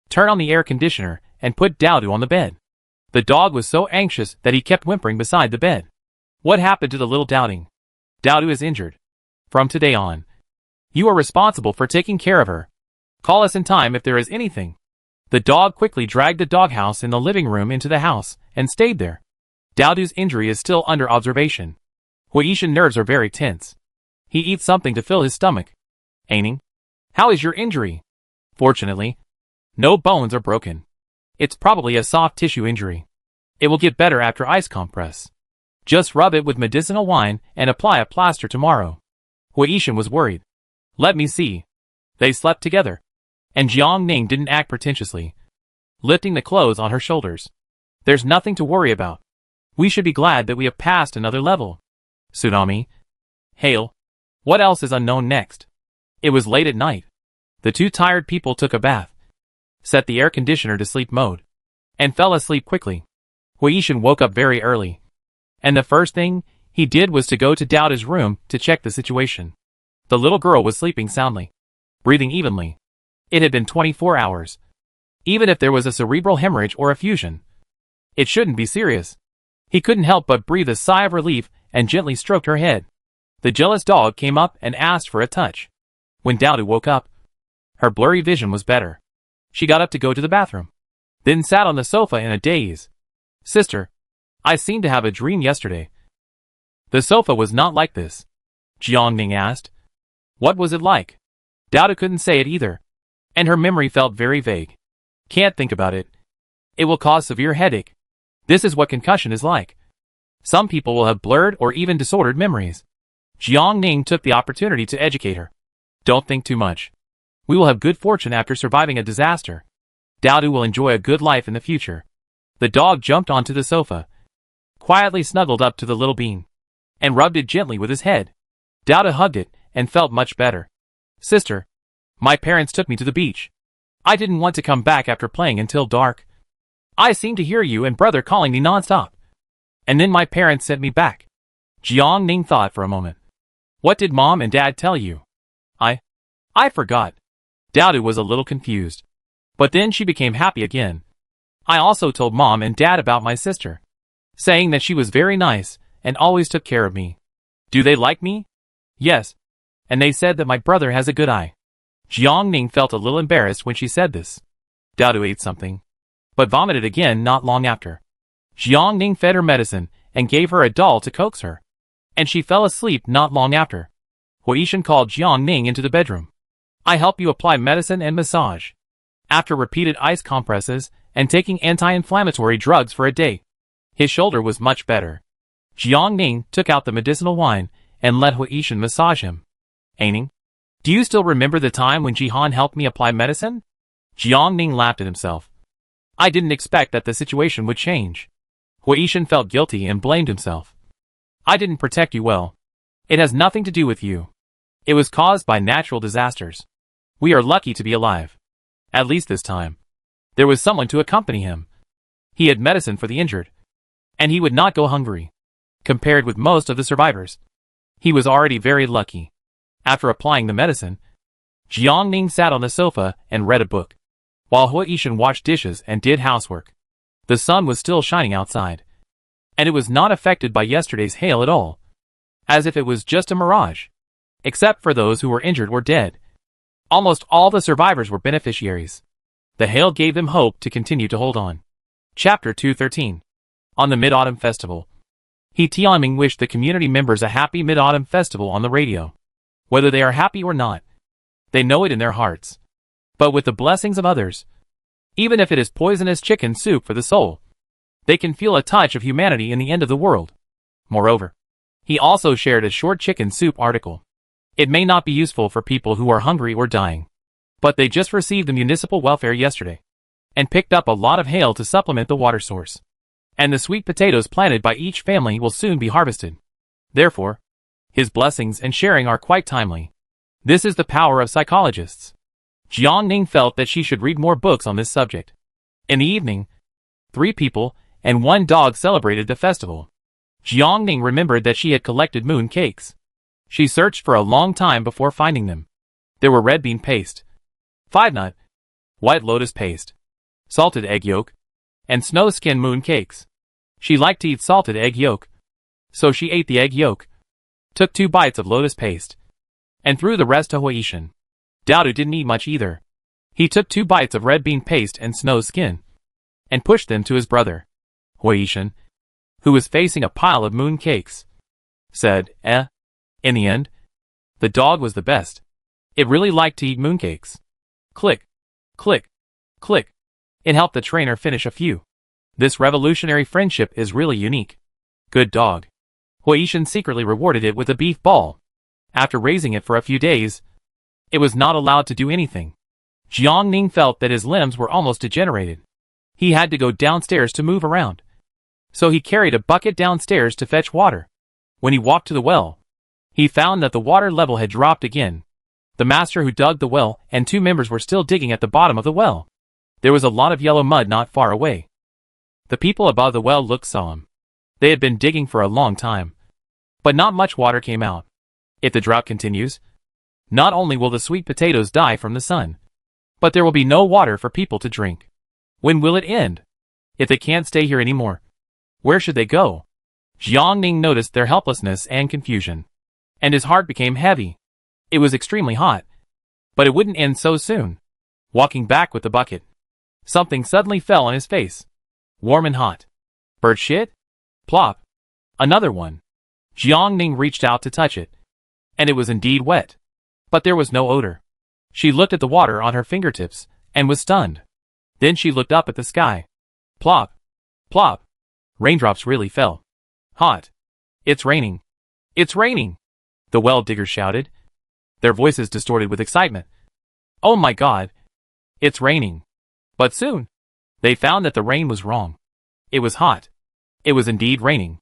Turn on the air conditioner and put Daodu on the bed. The dog was so anxious that he kept whimpering beside the bed. What happened to the little Doubting? Daodu is injured. From today on, you are responsible for taking care of her. Call us in time if there is anything. The dog quickly dragged the doghouse in the living room into the house and stayed there. Daodu's injury is still under observation. Huishan nerves are very tense. He eats something to fill his stomach. Aining, how is your injury? Fortunately, no bones are broken. It's probably a soft tissue injury. It will get better after ice compress. Just rub it with medicinal wine and apply a plaster tomorrow. Huishan was worried. Let me see. They slept together, and Jiang Ning didn't act pretentiously, lifting the clothes on her shoulders. There's nothing to worry about. We should be glad that we have passed another level. Tsunami. Hail. What else is unknown next? It was late at night. The 2 tired people took a bath, set the air conditioner to sleep mode, and fell asleep quickly. Huishan woke up very early, and the first thing he did was to go to Daodu's room to check the situation. The little girl was sleeping soundly. breathing evenly. It had been 24 hours. Even if there was a cerebral hemorrhage or effusion, it shouldn't be serious. He couldn't help but breathe a sigh of relief and gently stroked her head. The jealous dog came up and asked for a touch. When Dowdy woke up, her blurry vision was better. She got up to go to the bathroom, then sat on the sofa in a daze. Sister, I seemed to have a dream yesterday. The sofa was not like this. Jiangning asked. What was it like? Dowdy couldn't say it either, and her memory felt very vague. Can't think about it. It will cause severe headache. This is what concussion is like. Some people will have blurred or even disordered memories. Jiangning took the opportunity to educate her. Don't think too much. We will have good fortune after surviving a disaster. Dowdy will enjoy a good life in the future. The dog jumped onto the sofa, quietly snuggled up to the little bean, and rubbed it gently with his head. Dowdy hugged it and felt much better. Sister, my parents took me to the beach. I didn't want to come back after playing until dark. I seemed to hear you and brother calling me non-stop. And then my parents sent me back. Jiangning thought for a moment. What did mom and dad tell you? I forgot. Dowdy was a little confused. But then she became happy again. I also told mom and dad about my sister, saying that she was very nice and always took care of me. Do they like me? Yes. And they said that my brother has a good eye. Jiangning felt a little embarrassed when she said this. Dowdy ate something, but vomited again not long after. Jiangning fed her medicine and gave her a doll to coax her, and she fell asleep not long after. Huishan called Jiangning into the bedroom. I help you apply medicine and massage. After repeated ice compresses and taking anti-inflammatory drugs for a day, his shoulder was much better. Jiangning took out the medicinal wine and let Huishan massage him. Aining, do you still remember the time when Jihan helped me apply medicine? Jiangning laughed at himself. I didn't expect that the situation would change. Huishan felt guilty and blamed himself. I didn't protect you well. It has nothing to do with you. It was caused by natural disasters. We are lucky to be alive. At least this time. There was someone to accompany him. He had medicine for the injured, and he would not go hungry. Compared with most of the survivors, he was already very lucky. After applying the medicine, Jiangning sat on the sofa and read a book, while Huishan washed dishes and did housework. The sun was still shining outside, and it was not affected by yesterday's hail at all, as if it was just a mirage. Except for those who were injured or dead, almost all the survivors were beneficiaries. The hail gave them hope to continue to hold on. Chapter 213. On the Mid-Autumn Festival. He Tianming wished the community members a happy Mid-Autumn Festival on the radio. Whether they are happy or not, they know it in their hearts. But with the blessings of others, even if it is poisonous chicken soup for the soul, they can feel a touch of humanity in the end of the world. Moreover, he also shared a short chicken soup article. It may not be useful for people who are hungry or dying, but they just received the municipal welfare yesterday, and picked up a lot of hail to supplement the water source. And the sweet potatoes planted by each family will soon be harvested. Therefore, his blessings and sharing are quite timely. This is the power of psychologists. Jiangning felt that she should read more books on this subject. In the evening, 3 people and 1 dog celebrated the festival. Jiangning remembered that she had collected moon cakes. She searched for a long time before finding them. There were red bean paste, 5-nut, white lotus paste, salted egg yolk, and snow skin moon cakes. She liked to eat salted egg yolk, so she ate the egg yolk, took 2 bites of lotus paste, and threw the rest to Huishan. Dowdy didn't eat much either. He took 2 bites of red bean paste and snow skin, and pushed them to his brother. Huishan, who was facing a pile of moon cakes, said, In the end, the dog was the best. It really liked to eat mooncakes. Click, click, click. It helped the trainer finish a few. This revolutionary friendship is really unique. Good dog. Huishan secretly rewarded it with a beef ball. After raising it for a few days, it was not allowed to do anything. Jiangning felt that his limbs were almost degenerated. He had to go downstairs to move around. So he carried a bucket downstairs to fetch water. When he walked to the well, he found that the water level had dropped again. The master who dug the well and 2 members were still digging at the bottom of the well. There was a lot of yellow mud not far away. The people above the well looked solemn. They had been digging for a long time, but not much water came out. If the drought continues, Not only will the sweet potatoes die from the sun, but there will be no water for people to drink. When will it end? If they can't stay here anymore, where should they go? Jiangning noticed their helplessness and confusion, and his heart became heavy. It was extremely hot, but it wouldn't end so soon. Walking back with the bucket, something suddenly fell on his face. Warm and hot. Bird shit? Plop. Another one. Jiangning reached out to touch it, and it was indeed wet. But there was no odor. She looked at the water on her fingertips, and was stunned. Then she looked up at the sky. Plop. Plop. Raindrops really fell. Hot. It's raining. It's raining. The well diggers shouted, their voices distorted with excitement. Oh my God. It's raining. But soon, they found that the rain was wrong. It was hot. It was indeed raining.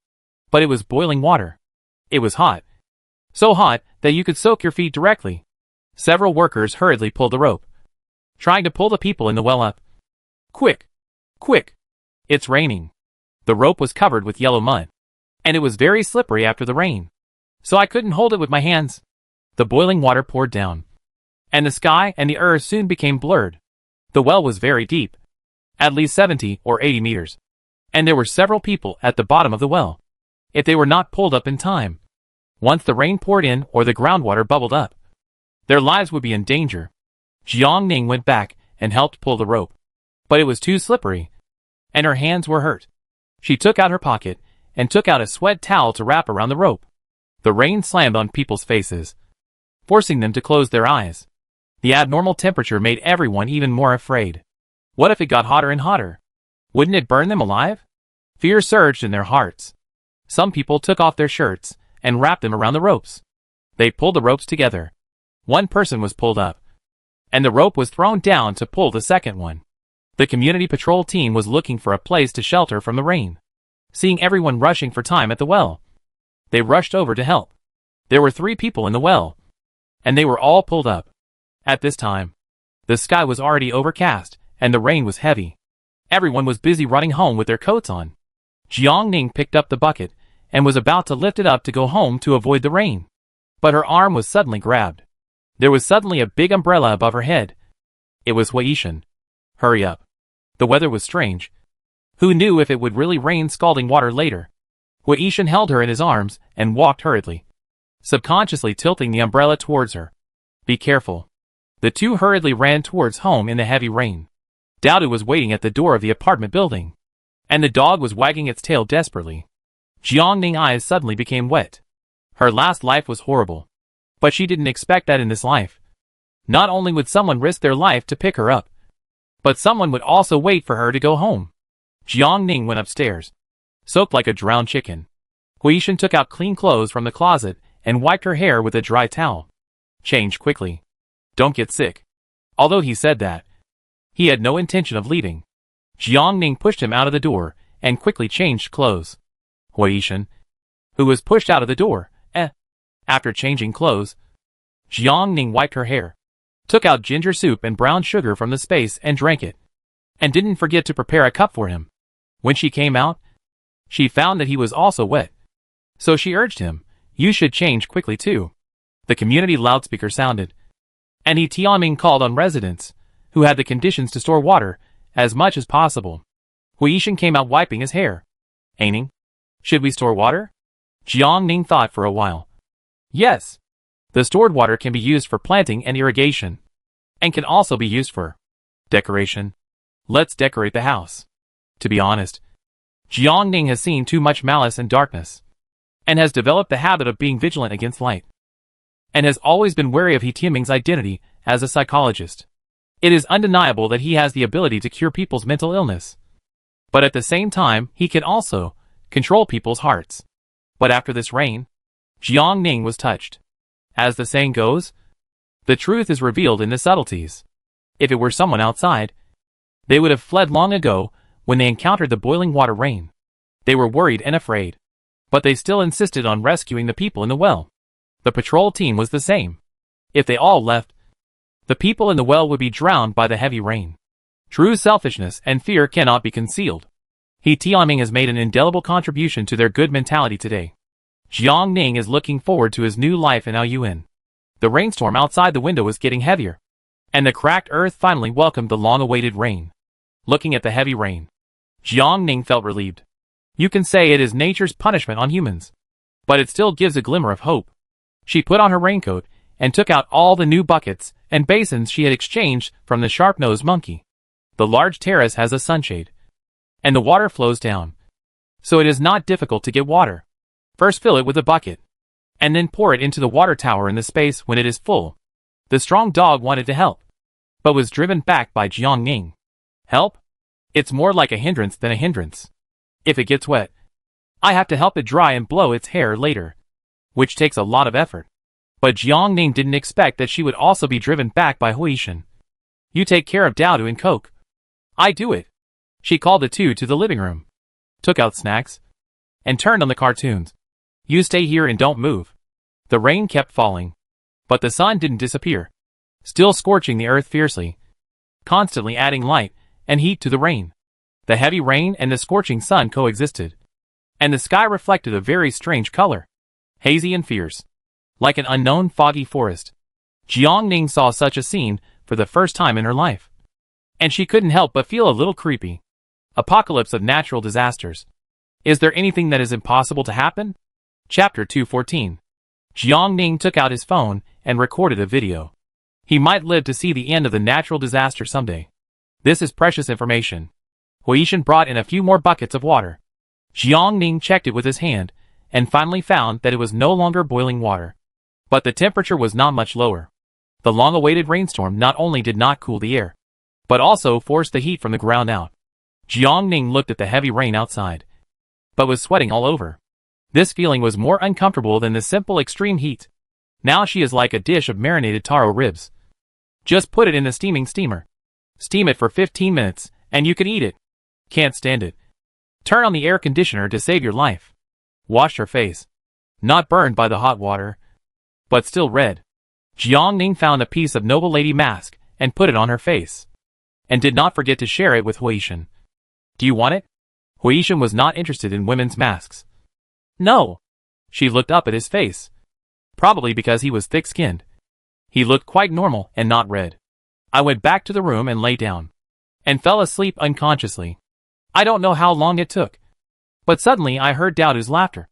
But it was boiling water. It was hot. So hot that you could soak your feet directly. Several workers hurriedly pulled the rope, trying to pull the people in the well up. Quick! Quick! It's raining. The rope was covered with yellow mud, and it was very slippery after the rain, so I couldn't hold it with my hands. The boiling water poured down, and the sky and the earth soon became blurred. The well was very deep, at least 70 or 80 meters, and there were several people at the bottom of the well. If they were not pulled up in time, once the rain poured in or the groundwater bubbled up, their lives would be in danger. Jiangning went back and helped pull the rope, but it was too slippery, and her hands were hurt. She took out her pocket and took out a sweat towel to wrap around the rope. The rain slammed on people's faces, forcing them to close their eyes. The abnormal temperature made everyone even more afraid. What if it got hotter and hotter? Wouldn't it burn them alive? Fear surged in their hearts. Some people took off their shirts and wrapped them around the ropes. They pulled the ropes together. One person was pulled up, and the rope was thrown down to pull the second one. The community patrol team was looking for a place to shelter from the rain. Seeing everyone rushing for time at the well, they rushed over to help. There were 3 people in the well, and they were all pulled up. At this time, the sky was already overcast, and the rain was heavy. Everyone was busy running home with their coats on. Jiangning picked up the bucket and was about to lift it up to go home to avoid the rain. But her arm was suddenly grabbed. There was suddenly a big umbrella above her head. It was Huishan. Hurry up. The weather was strange. Who knew if it would really rain scalding water later? Huishan held her in his arms and walked hurriedly, subconsciously tilting the umbrella towards her. Be careful. The two hurriedly ran towards home in the heavy rain. Dowdu was waiting at the door of the apartment building, and the dog was wagging its tail desperately. Jiangning's eyes suddenly became wet. Her last life was horrible, but she didn't expect that in this life. Not only would someone risk their life to pick her up, but someone would also wait for her to go home. Jiangning went upstairs, soaked like a drowned chicken. Huishan took out clean clothes from the closet and wiped her hair with a dry towel. Change quickly. Don't get sick. Although he said that, he had no intention of leaving. Jiangning pushed him out of the door and quickly changed clothes. Huishan, who was pushed out of the door, after changing clothes, Jiangning wiped her hair, took out ginger soup and brown sugar from the space and drank it, and didn't forget to prepare a cup for him. When she came out, she found that he was also wet. So she urged him, you should change quickly too. The community loudspeaker sounded, and Tianming called on residents, who had the conditions to store water, as much as possible. Huishan came out wiping his hair. Aining, should we store water? Jiangning thought for a while. Yes. The stored water can be used for planting and irrigation, and can also be used for decoration. Let's decorate the house. To be honest, Jiangning has seen too much malice and darkness, and has developed the habit of being vigilant against light, and has always been wary of Tianming's identity as a psychologist. It is undeniable that he has the ability to cure people's mental illness, but at the same time he can also control people's hearts. But after this rain, Jiangning was touched. As the saying goes, the truth is revealed in the subtleties. If it were someone outside, they would have fled long ago when they encountered the boiling water rain. They were worried and afraid, but they still insisted on rescuing the people in the well. The patrol team was the same. If they all left, the people in the well would be drowned by the heavy rain. True selfishness and fear cannot be concealed. Tianming has made an indelible contribution to their good mentality today. Jiangning is looking forward to his new life in Aoyuan. The rainstorm outside the window was getting heavier, and the cracked earth finally welcomed the long-awaited rain. Looking at the heavy rain, Jiang Ning felt relieved. You can say it is nature's punishment on humans, but it still gives a glimmer of hope. She put on her raincoat and took out all the new buckets and basins she had exchanged from the sharp-nosed monkey. The large terrace has a sunshade, and the water flows down, so it is not difficult to get water. First fill it with a bucket, and then pour it into the water tower in the space when it is full. The strong dog wanted to help, but was driven back by Jiang Ning. Help? It's more like a hindrance than a hindrance. If it gets wet, I have to help it dry and blow its hair later, which takes a lot of effort. But Jiang Ning didn't expect that she would also be driven back by Huishan. You take care of Daodu and Coke. I do it. She called the two to the living room, took out snacks, and turned on the cartoons. You stay here and don't move. The rain kept falling, but the sun didn't disappear, still scorching the earth fiercely, constantly adding light and heat to the rain. The heavy rain and the scorching sun coexisted, and the sky reflected a very strange color, hazy and fierce, like an unknown foggy forest. Jiang Ning saw such a scene for the first time in her life, and she couldn't help but feel a little creepy. Apocalypse of natural disasters. Is there anything that is impossible to happen? Chapter 214. Jiang Ning took out his phone and recorded a video. He might live to see the end of the natural disaster someday. This is precious information. Huishan brought in a few more buckets of water. Jiang Ning checked it with his hand, and finally found that it was no longer boiling water. But the temperature was not much lower. The long-awaited rainstorm not only did not cool the air, but also forced the heat from the ground out. Jiang Ning looked at the heavy rain outside, but was sweating all over. This feeling was more uncomfortable than the simple extreme heat. Now she is like a dish of marinated taro ribs. Just put it in the steaming steamer. Steam it for 15 minutes, and you can eat it. Can't stand it. Turn on the air conditioner to save your life. Washed her face. Not burned by the hot water, but still red. Jiang Ning found a piece of noble lady mask and put it on her face, and did not forget to share it with Huishan. Do you want it? Huishan was not interested in women's masks. No. She looked up at his face. Probably because he was thick-skinned. He looked quite normal and not red. I went back to the room and lay down, and fell asleep unconsciously. I don't know how long it took, but suddenly I heard Daodu's laughter.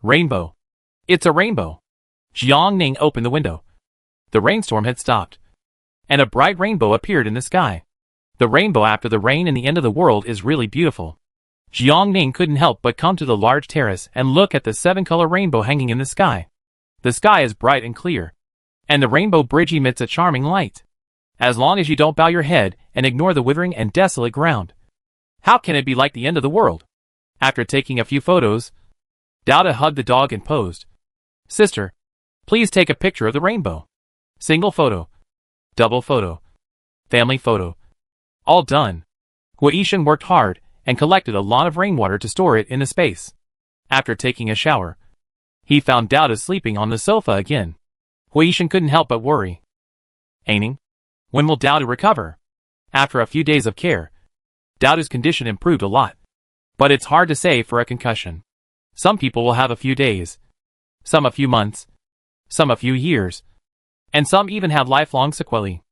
Rainbow. It's a rainbow. Jiang Ning opened the window. The rainstorm had stopped, and a bright rainbow appeared in the sky. The rainbow after the rain in the end of the world is really beautiful. Jiang Ning couldn't help but come to the large terrace and look at the 7-color rainbow hanging in the sky. The sky is bright and clear, and the rainbow bridge emits a charming light. As long as you don't bow your head and ignore the withering and desolate ground. How can it be like the end of the world? After taking a few photos, Daodu hugged the dog and posed. Sister, please take a picture of the rainbow. Single photo. Double photo. Family photo. All done. Huishan worked hard and collected a lot of rainwater to store it in a space. After taking a shower, he found Daodu sleeping on the sofa again. Huishan couldn't help but worry. Aining? When will Daodu recover? After a few days of care, Daodu's condition improved a lot. But it's hard to say for a concussion. Some people will have a few days, some a few months, some a few years, and some even have lifelong sequelae.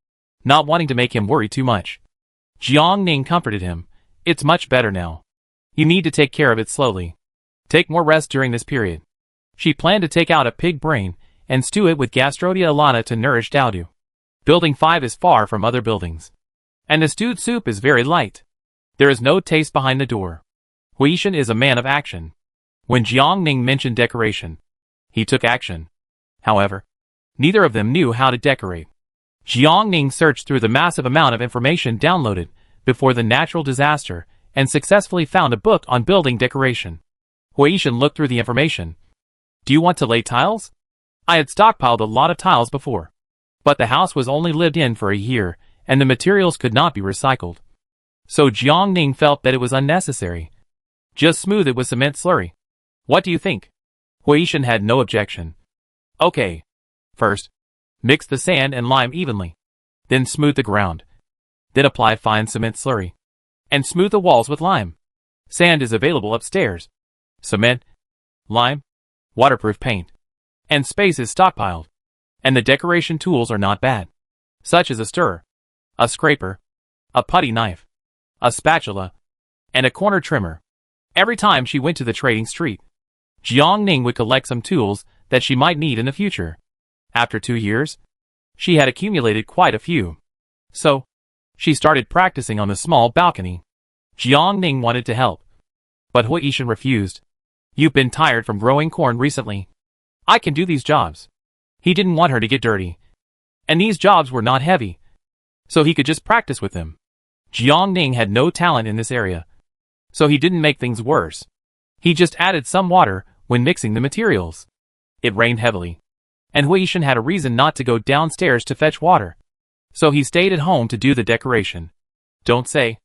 Not wanting to make him worry too much, Jiang Ning comforted him. It's much better now. You need to take care of it slowly. Take more rest during this period. She planned to take out a pig brain and stew it with Gastrodia alata to nourish Daodu. Building 5 is far from other buildings, and the stewed soup is very light. There is no taste behind the door. Huishan is a man of action. When Jiang Ning mentioned decoration, he took action. However, neither of them knew how to decorate. Jiang Ning searched through the massive amount of information downloaded before the natural disaster and successfully found a book on building decoration. Huishan looked through the information. Do you want to lay tiles? I had stockpiled a lot of tiles before, but the house was only lived in for a year and the materials could not be recycled. So Jiang Ning felt that it was unnecessary. Just smooth it with cement slurry. What do you think? Huishan had no objection. Okay. First, mix the sand and lime evenly. Then smooth the ground. Then apply fine cement slurry. And smooth the walls with lime. Sand is available upstairs. Cement, lime, waterproof paint, and space is stockpiled. And the decoration tools are not bad, such as a stirrer, a scraper, a putty knife, a spatula, and a corner trimmer. Every time she went to the trading street, Jiang Ning would collect some tools that she might need in the future. After 2 years, she had accumulated quite a few. So, she started practicing on the small balcony. Jiang Ning wanted to help, but Hui Yishan refused. You've been tired from growing corn recently. I can do these jobs. He didn't want her to get dirty. And these jobs were not heavy, so he could just practice with them. Jiang Ning had no talent in this area, so he didn't make things worse. He just added some water when mixing the materials. It rained heavily, and Hui Yishan had a reason not to go downstairs to fetch water, so he stayed at home to do the decoration. Don't say.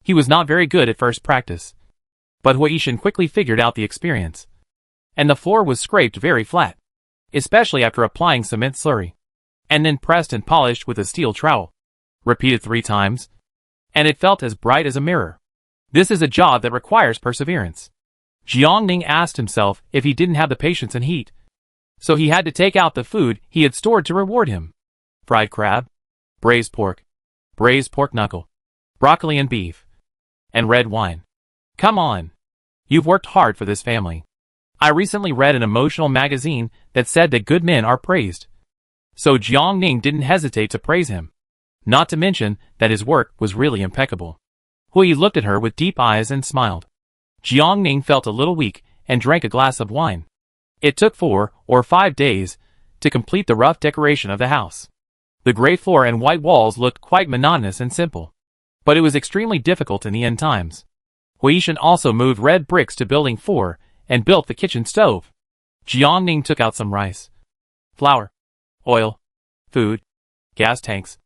He was not very good at first practice, but Hui Yishan quickly figured out the experience. And the floor was scraped very flat, especially after applying cement slurry, and then pressed and polished with a steel trowel. Repeated 3 times, and it felt as bright as a mirror. This is a job that requires perseverance. Jiang Ning asked himself if he didn't have the patience and heat, so he had to take out the food he had stored to reward him. Fried crab, braised pork knuckle, broccoli and beef, and red wine. Come on. You've worked hard for this family. I recently read an emotional magazine that said that good men are praised. So Jiang Ning didn't hesitate to praise him. Not to mention that his work was really impeccable. Hui looked at her with deep eyes and smiled. Jiang Ning felt a little weak and drank a glass of wine. It took 4 or 5 days to complete the rough decoration of the house. The gray floor and white walls looked quite monotonous and simple, but it was extremely difficult in the end times. Hui Yishan also moved red bricks to building 4 and built the kitchen stove. Jiang Ning took out some rice, flour, oil, food, gas tanks,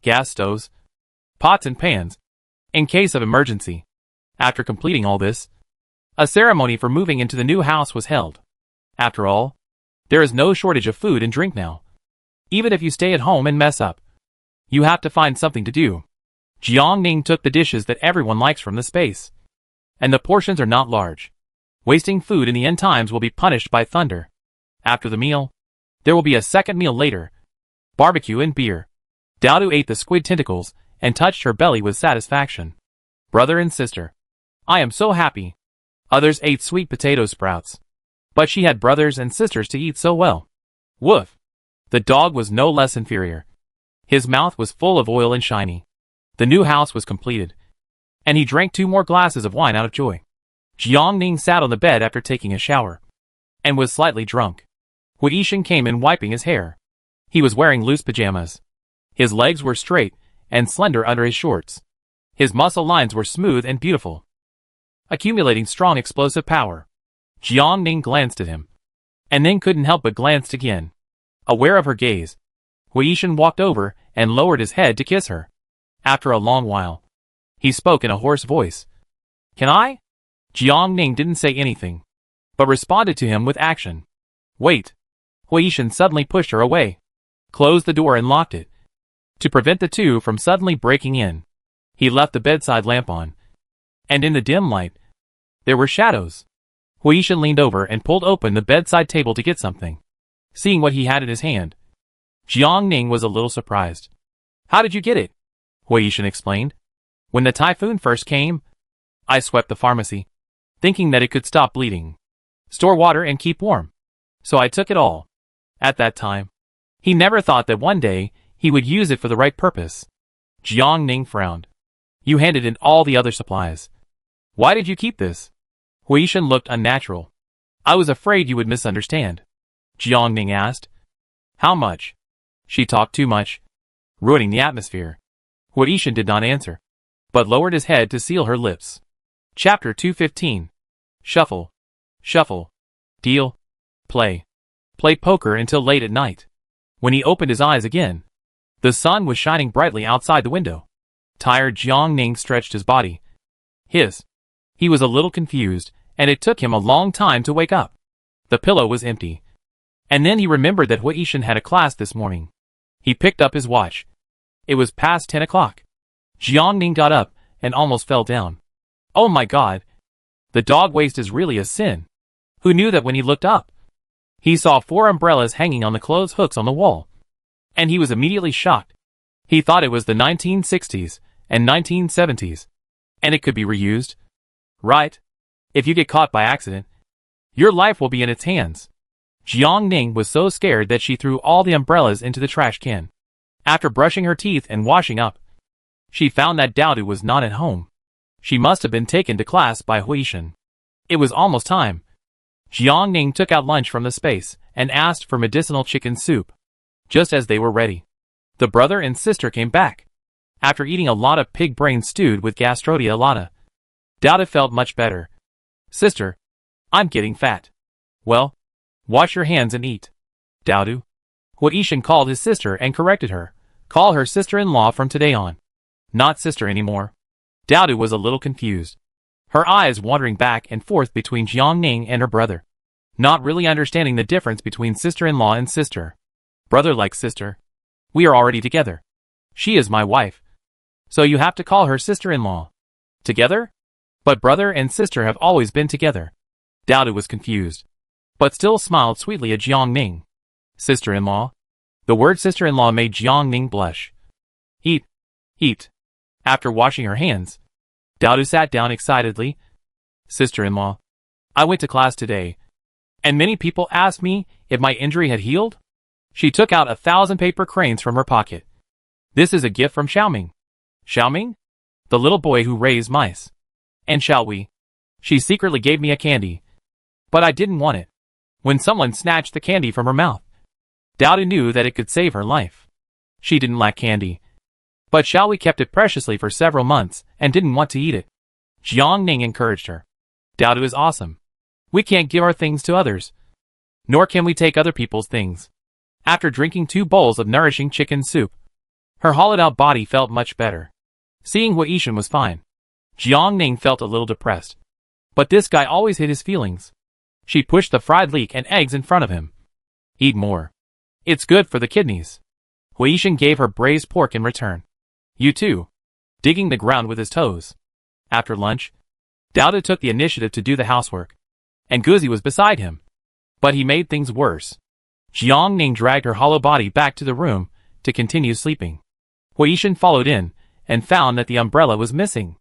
gas stoves, pots and pans, in case of emergency. After completing all this, a ceremony for moving into the new house was held. After all, there is no shortage of food and drink now. Even if you stay at home and mess up, you have to find something to do. Jiang Ning took the dishes that everyone likes from the space, and the portions are not large. Wasting food in the end times will be punished by thunder. After the meal, there will be a second meal later. Barbecue and beer. Daodu ate the squid tentacles and touched her belly with satisfaction. Brother and sister. I am so happy. Others ate sweet potato sprouts, but she had brothers and sisters to eat so well. Woof. The dog was no less inferior. His mouth was full of oil and shiny. The new house was completed, and he drank 2 more glasses of wine out of joy. Jiang Ning sat on the bed after taking a shower, and was slightly drunk. Hui Yishan came in wiping his hair. He was wearing loose pajamas. His legs were straight and slender under his shorts. His muscle lines were smooth and beautiful, accumulating strong explosive power. Jiang Ning glanced at him, and then couldn't help but glanced again. Aware of her gaze, Hui Yishan walked over and lowered his head to kiss her. After a long while, he spoke in a hoarse voice. Can I? Jiang Ning didn't say anything, but responded to him with action. Wait. Hui Yishan suddenly pushed her away, closed the door and locked it, to prevent the two from suddenly breaking in. He left the bedside lamp on, and in the dim light, there were shadows. Hui Yishan leaned over and pulled open the bedside table to get something. Seeing what he had in his hand, Jiang Ning was a little surprised. How did you get it? Hui Yishan explained. When the typhoon first came, I swept the pharmacy, thinking that it could stop bleeding, store water and keep warm. So I took it all. At that time, he never thought that one day he would use it for the right purpose. Jiang Ning frowned. You handed in all the other supplies. Why did you keep this? Hui Yishan looked unnatural. I was afraid you would misunderstand. Jiang Ning asked. How much? She talked too much, ruining the atmosphere. Hui Yishan did not answer, but lowered his head to seal her lips. Chapter 215. Shuffle. Shuffle. Deal. Play. Play poker until late at night. When he opened his eyes again, the sun was shining brightly outside the window. Tired Jiang Ning stretched his body. He was a little confused, and it took him a long time to wake up. The pillow was empty. And then he remembered that Hui Yishan had a class this morning. He picked up his watch. It was past 10 o'clock. Jiang Ning got up and almost fell down. Oh my God! The dog waste is really a sin. Who knew that when he looked up? He saw 4 umbrellas hanging on the clothes hooks on the wall. and he was immediately shocked. He thought it was the 1960s and 1970s, and it could be reused. Right? If you get caught by accident, your life will be in its hands. Jiang Ning was so scared that she threw all the umbrellas into the trash can. After brushing her teeth and washing up, she found that Dowdu was not at home. She must have been taken to class by Huishan. It was almost time. Jiang Ning took out lunch from the space and asked for medicinal chicken soup. Just as they were ready, the brother and sister came back. After eating a lot of pig brain stewed with gastrodia lata, Dowdu felt much better. Sister, I'm getting fat. Well, wash your hands and eat. Dowdu. Huishan called his sister and corrected her. Call her sister-in-law from today on. Not sister anymore. Dowdu was a little confused, her eyes wandering back and forth between Jiang Ning and her brother, not really understanding the difference between sister-in-law and sister. Brother like sister. We are already together. She is my wife. So you have to call her sister-in-law. Together? But brother and sister have always been together. Dowdu was confused, but still smiled sweetly at Jiang Ning. Sister-in-law? The word sister-in-law made Jiang Ning blush. Eat. Eat. After washing her hands, Dowdu sat down excitedly. Sister-in-law, I went to class today, and many people asked me if my injury had healed. She took out 1,000 paper cranes from her pocket. This is a gift from Xiaoming. Xiaoming? The little boy who raised mice. And Xiaowei. She secretly gave me a candy, but I didn't want it. When someone snatched the candy from her mouth, Dowdu knew that it could save her life. She didn't lack candy, but Xiaowei kept it preciously for several months and didn't want to eat it. Jiang Ning encouraged her. Dowdu is awesome. We can't give our things to others, nor can we take other people's things. After drinking 2 bowls of nourishing chicken soup, her hollowed-out body felt much better. Seeing Huishan was fine, Jiang Ning felt a little depressed. But this guy always hid his feelings. She pushed the fried leek and eggs in front of him. Eat more. It's good for the kidneys. Huishan gave her braised pork in return. You too. Digging the ground with his toes. After lunch, Dowdu took the initiative to do the housework, and Guzi was beside him. But he made things worse. Jiang Ning dragged her hollow body back to the room to continue sleeping. Huishan followed in and found that the umbrella was missing.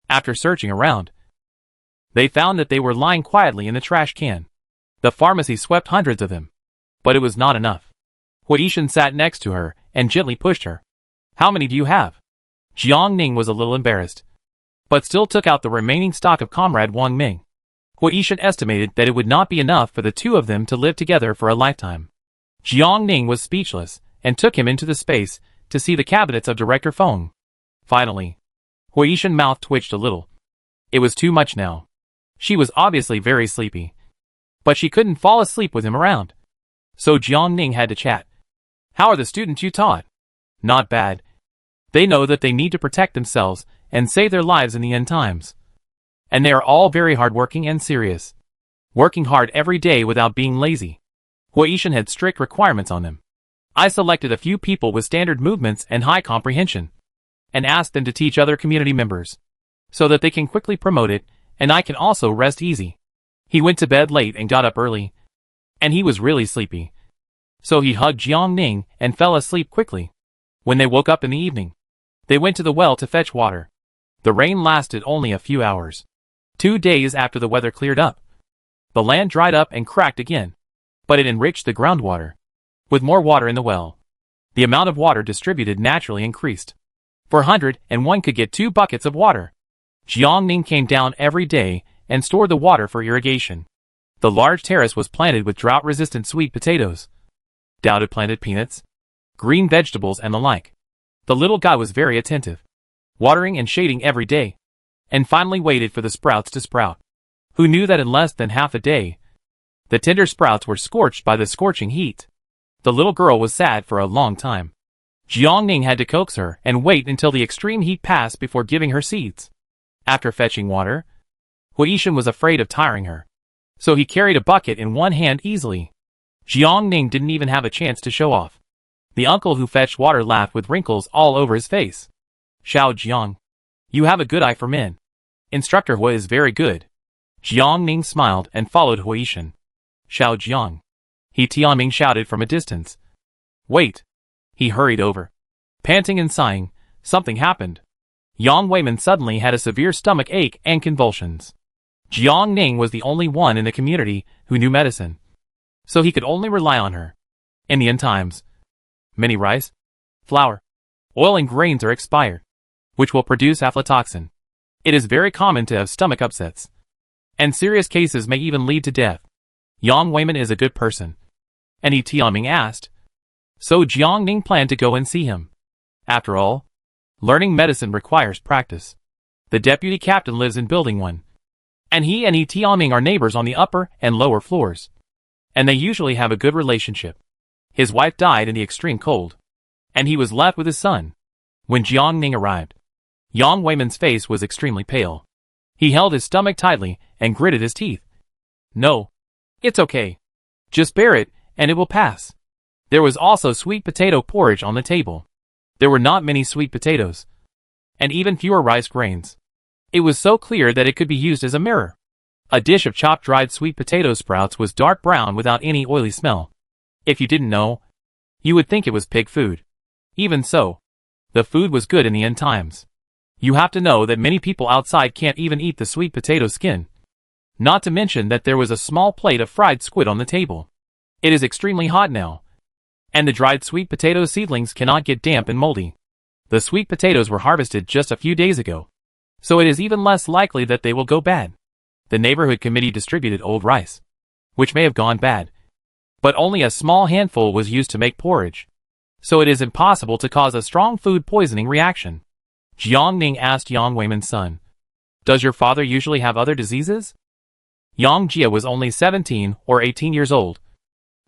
After searching around, they found that they were lying quietly in the trash can. The pharmacy swept hundreds of them, but it was not enough. Huishan sat next to her and gently pushed her. How many do you have? Jiang Ning was a little embarrassed, but still took out the remaining stock of Comrade Wang Ming. Huishan estimated that it would not be enough for the two of them to live together for a lifetime. Jiang Ning was speechless and took him into the space to see the cabinets of Director Feng. Finally, Huishan's mouth twitched a little. It was too much now. She was obviously very sleepy, but she couldn't fall asleep with him around. So Jiang Ning had to chat. How are the students you taught? Not bad. They know that they need to protect themselves and save their lives in the end times. And they are all very hardworking and serious, working hard every day without being lazy. Huishan had strict requirements on them. I selected a few people with standard movements and high comprehension, and asked them to teach other community members, so that they can quickly promote it, and I can also rest easy. He went to bed late and got up early, and he was really sleepy. So he hugged Jiang Ning and fell asleep quickly. When they woke up in the evening, they went to the well to fetch water. The rain lasted only a few hours. 2 days after the weather cleared up, the land dried up and cracked again, but it enriched the groundwater. With more water in the well, the amount of water distributed naturally increased. 401 could get 2 buckets of water. Jiang Ning came down every day and stored the water for irrigation. The large terrace was planted with drought-resistant sweet potatoes. Dowdu planted peanuts, green vegetables and the like. The little guy was very attentive, watering and shading every day, and finally waited for the sprouts to sprout. Who knew that in less than half a day, the tender sprouts were scorched by the scorching heat. The little girl was sad for a long time. Jiang Ning had to coax her and wait until the extreme heat passed before giving her seeds. After fetching water, Huishan was afraid of tiring her, so he carried a bucket in one hand easily. Jiang Ning didn't even have a chance to show off. The uncle who fetched water laughed with wrinkles all over his face. Xiao Jiang, you have a good eye for men. Instructor Hui is very good. Jiang Ning smiled and followed Huishan. Xiao Jiang, he Tianming shouted from a distance. Wait. He hurried over. Panting and sighing, something happened. Yang Weiman suddenly had a severe stomach ache and convulsions. Jiang Ning was the only one in the community who knew medicine, so he could only rely on her. In the end times, many rice, flour, oil and grains are expired, which will produce aflatoxin. It is very common to have stomach upsets, and serious cases may even lead to death. Yang Weiman is a good person. And He Tianming asked. So Jiang Ning planned to go and see him. After all, learning medicine requires practice. The deputy captain lives in building 1. And He Tianming are neighbors on the upper and lower floors. And they usually have a good relationship. His wife died in the extreme cold, and he was left with his son. When Jiang Ning arrived, Yang Weiman's face was extremely pale. He held his stomach tightly and gritted his teeth. No. It's okay. Just bear it, and it will pass. There was also sweet potato porridge on the table. There were not many sweet potatoes, and even fewer rice grains. It was so clear that it could be used as a mirror. A dish of chopped dried sweet potato sprouts was dark brown without any oily smell. If you didn't know, you would think it was pig food. Even so, the food was good in the end times. You have to know that many people outside can't even eat the sweet potato skin. Not to mention that there was a small plate of fried squid on the table. It is extremely hot now, and the dried sweet potato seedlings cannot get damp and moldy. The sweet potatoes were harvested just a few days ago, so it is even less likely that they will go bad. The neighborhood committee distributed old rice, which may have gone bad, but only a small handful was used to make porridge, so it is impossible to cause a strong food poisoning reaction. Jiang Ning asked Yang Weiman's son, "Does your father usually have other diseases?" Yang Jia was only 17 or 18 years old,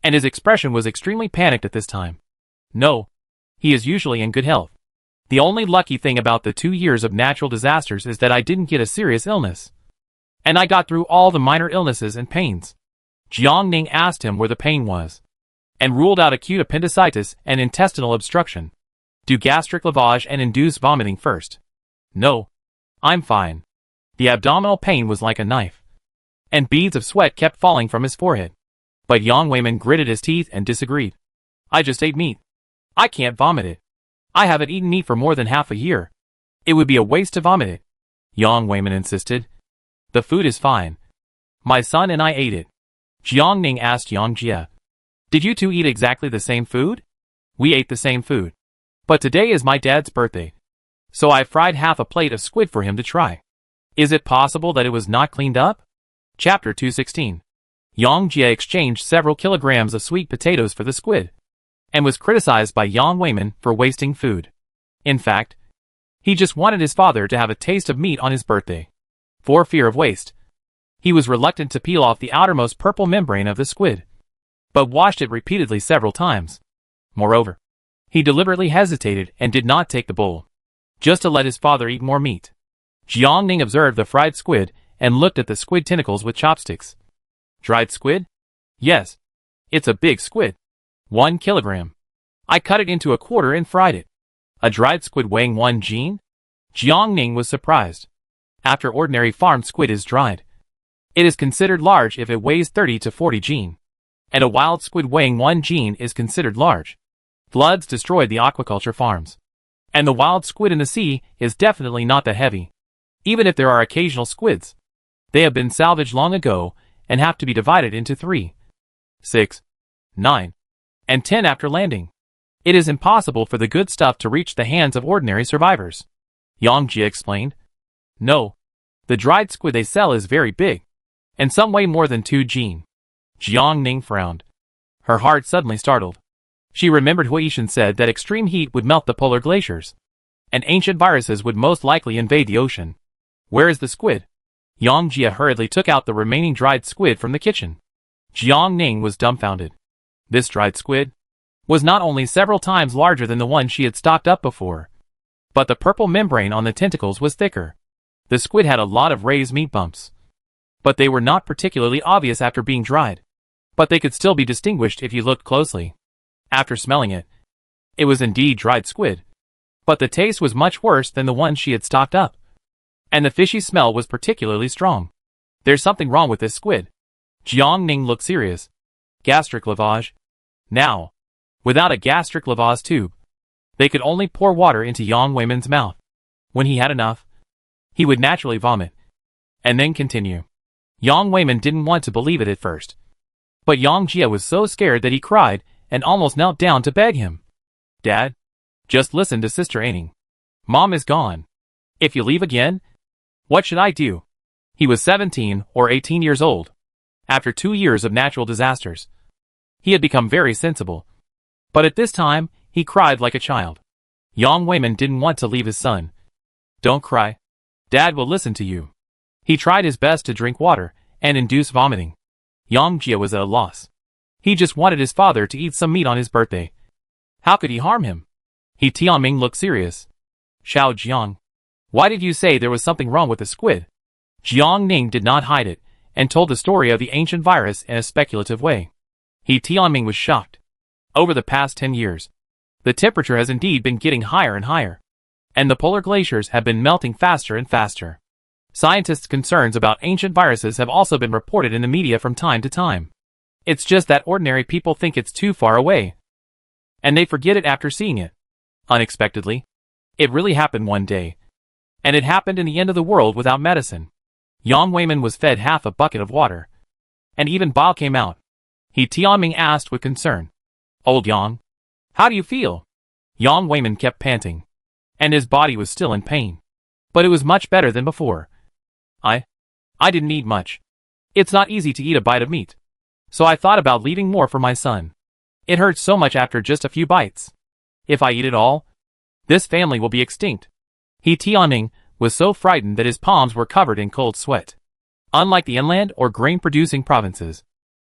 and his expression was extremely panicked at this time. No, he is usually in good health. The only lucky thing about the 2 years of natural disasters is that I didn't get a serious illness, and I got through all the minor illnesses and pains. Jiang Ning asked him where the pain was, and ruled out acute appendicitis and intestinal obstruction. Do gastric lavage and induce vomiting first. No, I'm fine. The abdominal pain was like a knife, and beads of sweat kept falling from his forehead. But Yang Weiman gritted his teeth and disagreed. I just ate meat. I can't vomit it. I haven't eaten meat for more than half a year. It would be a waste to vomit it. Yang Weiman insisted. The food is fine. My son and I ate it. Jiang Ning asked Yang Jia. Did you two eat exactly the same food? We ate the same food. But today is my dad's birthday, so I fried half a plate of squid for him to try. Is it possible that it was not cleaned up? Chapter 216. Yang Jia exchanged several kilograms of sweet potatoes for the squid, and was criticized by Yang Weiman for wasting food. In fact, he just wanted his father to have a taste of meat on his birthday. For fear of waste, he was reluctant to peel off the outermost purple membrane of the squid, but washed it repeatedly several times. Moreover, he deliberately hesitated and did not take the bowl, just to let his father eat more meat. Jiang Ning observed the fried squid and looked at the squid tentacles with chopsticks. Dried squid? Yes. It's a big squid. 1 kilogram. I cut it into a quarter and fried it. A dried squid weighing 1 jin? Jiang Ning was surprised. After ordinary farmed squid is dried, it is considered large if it weighs 30 to 40 jin, and a wild squid weighing 1 jin is considered large. Floods destroyed the aquaculture farms, and the wild squid in the sea is definitely not that heavy. Even if there are occasional squids, they have been salvaged long ago and have to be divided into 3, 6, 9, and 10 after landing. It is impossible for the good stuff to reach the hands of ordinary survivors. Yang Jia explained. No, the dried squid they sell is very big, and some weigh more than 2 jin. Jiang Ning frowned. Her heart suddenly startled. She remembered Huishan said that extreme heat would melt the polar glaciers, and ancient viruses would most likely invade the ocean. Where is the squid? Yang Jia hurriedly took out the remaining dried squid from the kitchen. Jiang Ning was dumbfounded. This dried squid was not only several times larger than the one she had stocked up before, but the purple membrane on the tentacles was thicker. The squid had a lot of raised meat bumps, but they were not particularly obvious after being dried. But they could still be distinguished if you looked closely. After smelling it, it was indeed dried squid, but the taste was much worse than the one she had stocked up, and the fishy smell was particularly strong. There's something wrong with this squid. Jiang Ning looked serious. Gastric lavage? Now, without a gastric lavage tube, They could only pour water into Yang Weiman's mouth. When he had enough, he would naturally vomit, and then continue. Yang Weiman didn't want to believe it at first. But Yang Jia was so scared that he cried and almost knelt down to beg him. Dad, just listen to Sister Aining. Mom is gone. If you leave again, what should I do? He was 17 or 18 years old. After 2 years of natural disasters, he had become very sensible. But at this time, he cried like a child. Yang Weiman didn't want to leave his son. Don't cry. Dad will listen to you. He tried his best to drink water and induce vomiting. Yang Jia was at a loss. He just wanted his father to eat some meat on his birthday. How could he harm him? He Tianming looked serious. Xiao Jiang, why did you say there was something wrong with the squid? Jiang Ning did not hide it, and told the story of the ancient virus in a speculative way. He Tianming was shocked. Over the past 10 years, the temperature has indeed been getting higher and higher, and the polar glaciers have been melting faster and faster. Scientists' concerns about ancient viruses have also been reported in the media from time to time. It's just that ordinary people think it's too far away, and they forget it after seeing it. Unexpectedly, it really happened one day, and it happened in the end of the world without medicine. Yang Weiman was fed half a bucket of water, and even bile came out. He Tianming asked with concern. Old Yang, how do you feel? Yang Weiman kept panting, and his body was still in pain. But it was much better than before. I didn't eat much. It's not easy to eat a bite of meat. So I thought about leaving more for my son. It hurts so much after just a few bites. If I eat it all, this family will be extinct. He Tianming was so frightened that his palms were covered in cold sweat. Unlike the inland or grain-producing provinces,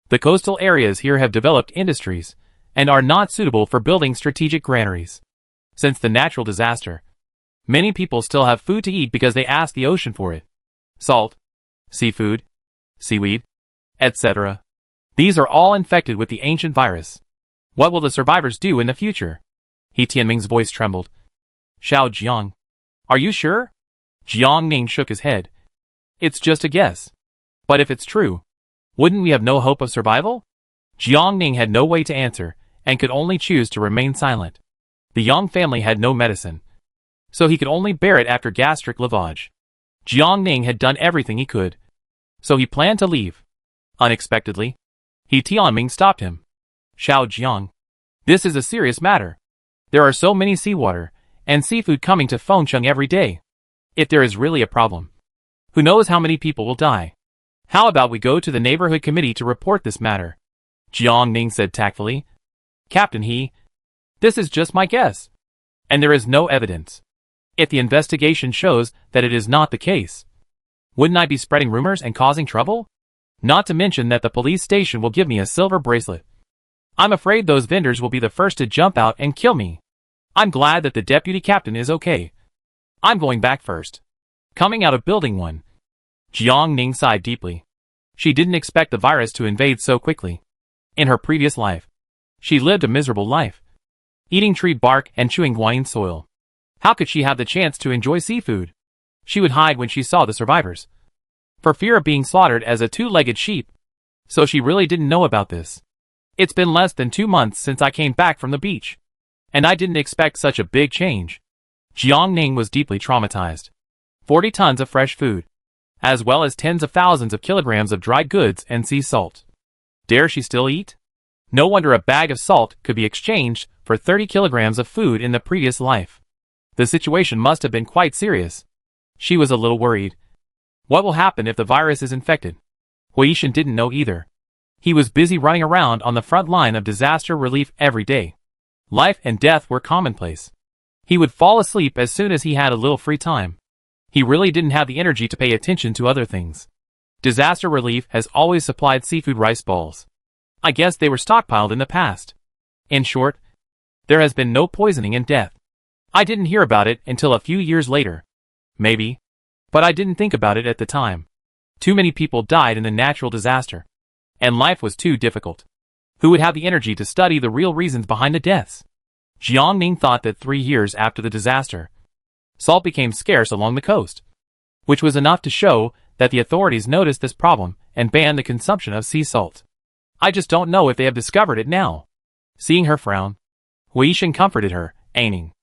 the coastal areas here have developed industries and are not suitable for building strategic granaries. Since the natural disaster, many people still have food to eat because they ask the ocean for it. Salt, seafood, seaweed, etc. These are all infected with the ancient virus. What will the survivors do in the future? He Tianming's voice trembled. Xiao Jiang, are you sure? Jiang Ning shook his head. It's just a guess. But if it's true, wouldn't we have no hope of survival? Jiang Ning had no way to answer, and could only choose to remain silent. The Yang family had no medicine, so he could only bear it after gastric lavage. Jiang Ning had done everything he could, so he planned to leave. Unexpectedly, He Tianming stopped him. Xiao Jiang, this is a serious matter. There are so many seawater and seafood coming to Fengcheng every day. If there is really a problem, who knows how many people will die? How about we go to the neighborhood committee to report this matter? Jiang Ning said tactfully. Captain He, this is just my guess, and there is no evidence. If the investigation shows that it is not the case, wouldn't I be spreading rumors and causing trouble? Not to mention that the police station will give me a silver bracelet. I'm afraid those vendors will be the first to jump out and kill me. I'm glad that the deputy captain is okay. I'm going back first. Coming out of building 1. Jiang Ning sighed deeply. She didn't expect the virus to invade so quickly. In her previous life, she lived a miserable life, eating tree bark and chewing guanyin soil. How could she have the chance to enjoy seafood? She would hide when she saw the survivors, for fear of being slaughtered as a two-legged sheep. So she really didn't know about this. It's been less than 2 months since I came back from the beach, and I didn't expect such a big change. Jiang Ning was deeply traumatized. 40 tons of fresh food, as well as tens of thousands of kilograms of dry goods and sea salt. Dare she still eat? No wonder a bag of salt could be exchanged for 30 kilograms of food in the previous life. The situation must have been quite serious. She was a little worried. What will happen if the virus is infected? Huishan didn't know either. He was busy running around on the front line of disaster relief every day. Life and death were commonplace. He would fall asleep as soon as he had a little free time. He really didn't have the energy to pay attention to other things. Disaster relief has always supplied seafood rice balls. I guess they were stockpiled in the past. In short, there has been no poisoning and death. I didn't hear about it until a few years later. Maybe. But I didn't think about it at the time. Too many people died in the natural disaster, and life was too difficult. Who would have the energy to study the real reasons behind the deaths? Jiang Ning thought that 3 years after the disaster, salt became scarce along the coast, which was enough to show that the authorities noticed this problem and banned the consumption of sea salt. I just don't know if they have discovered it now. Seeing her frown, Huishan comforted her, Aining,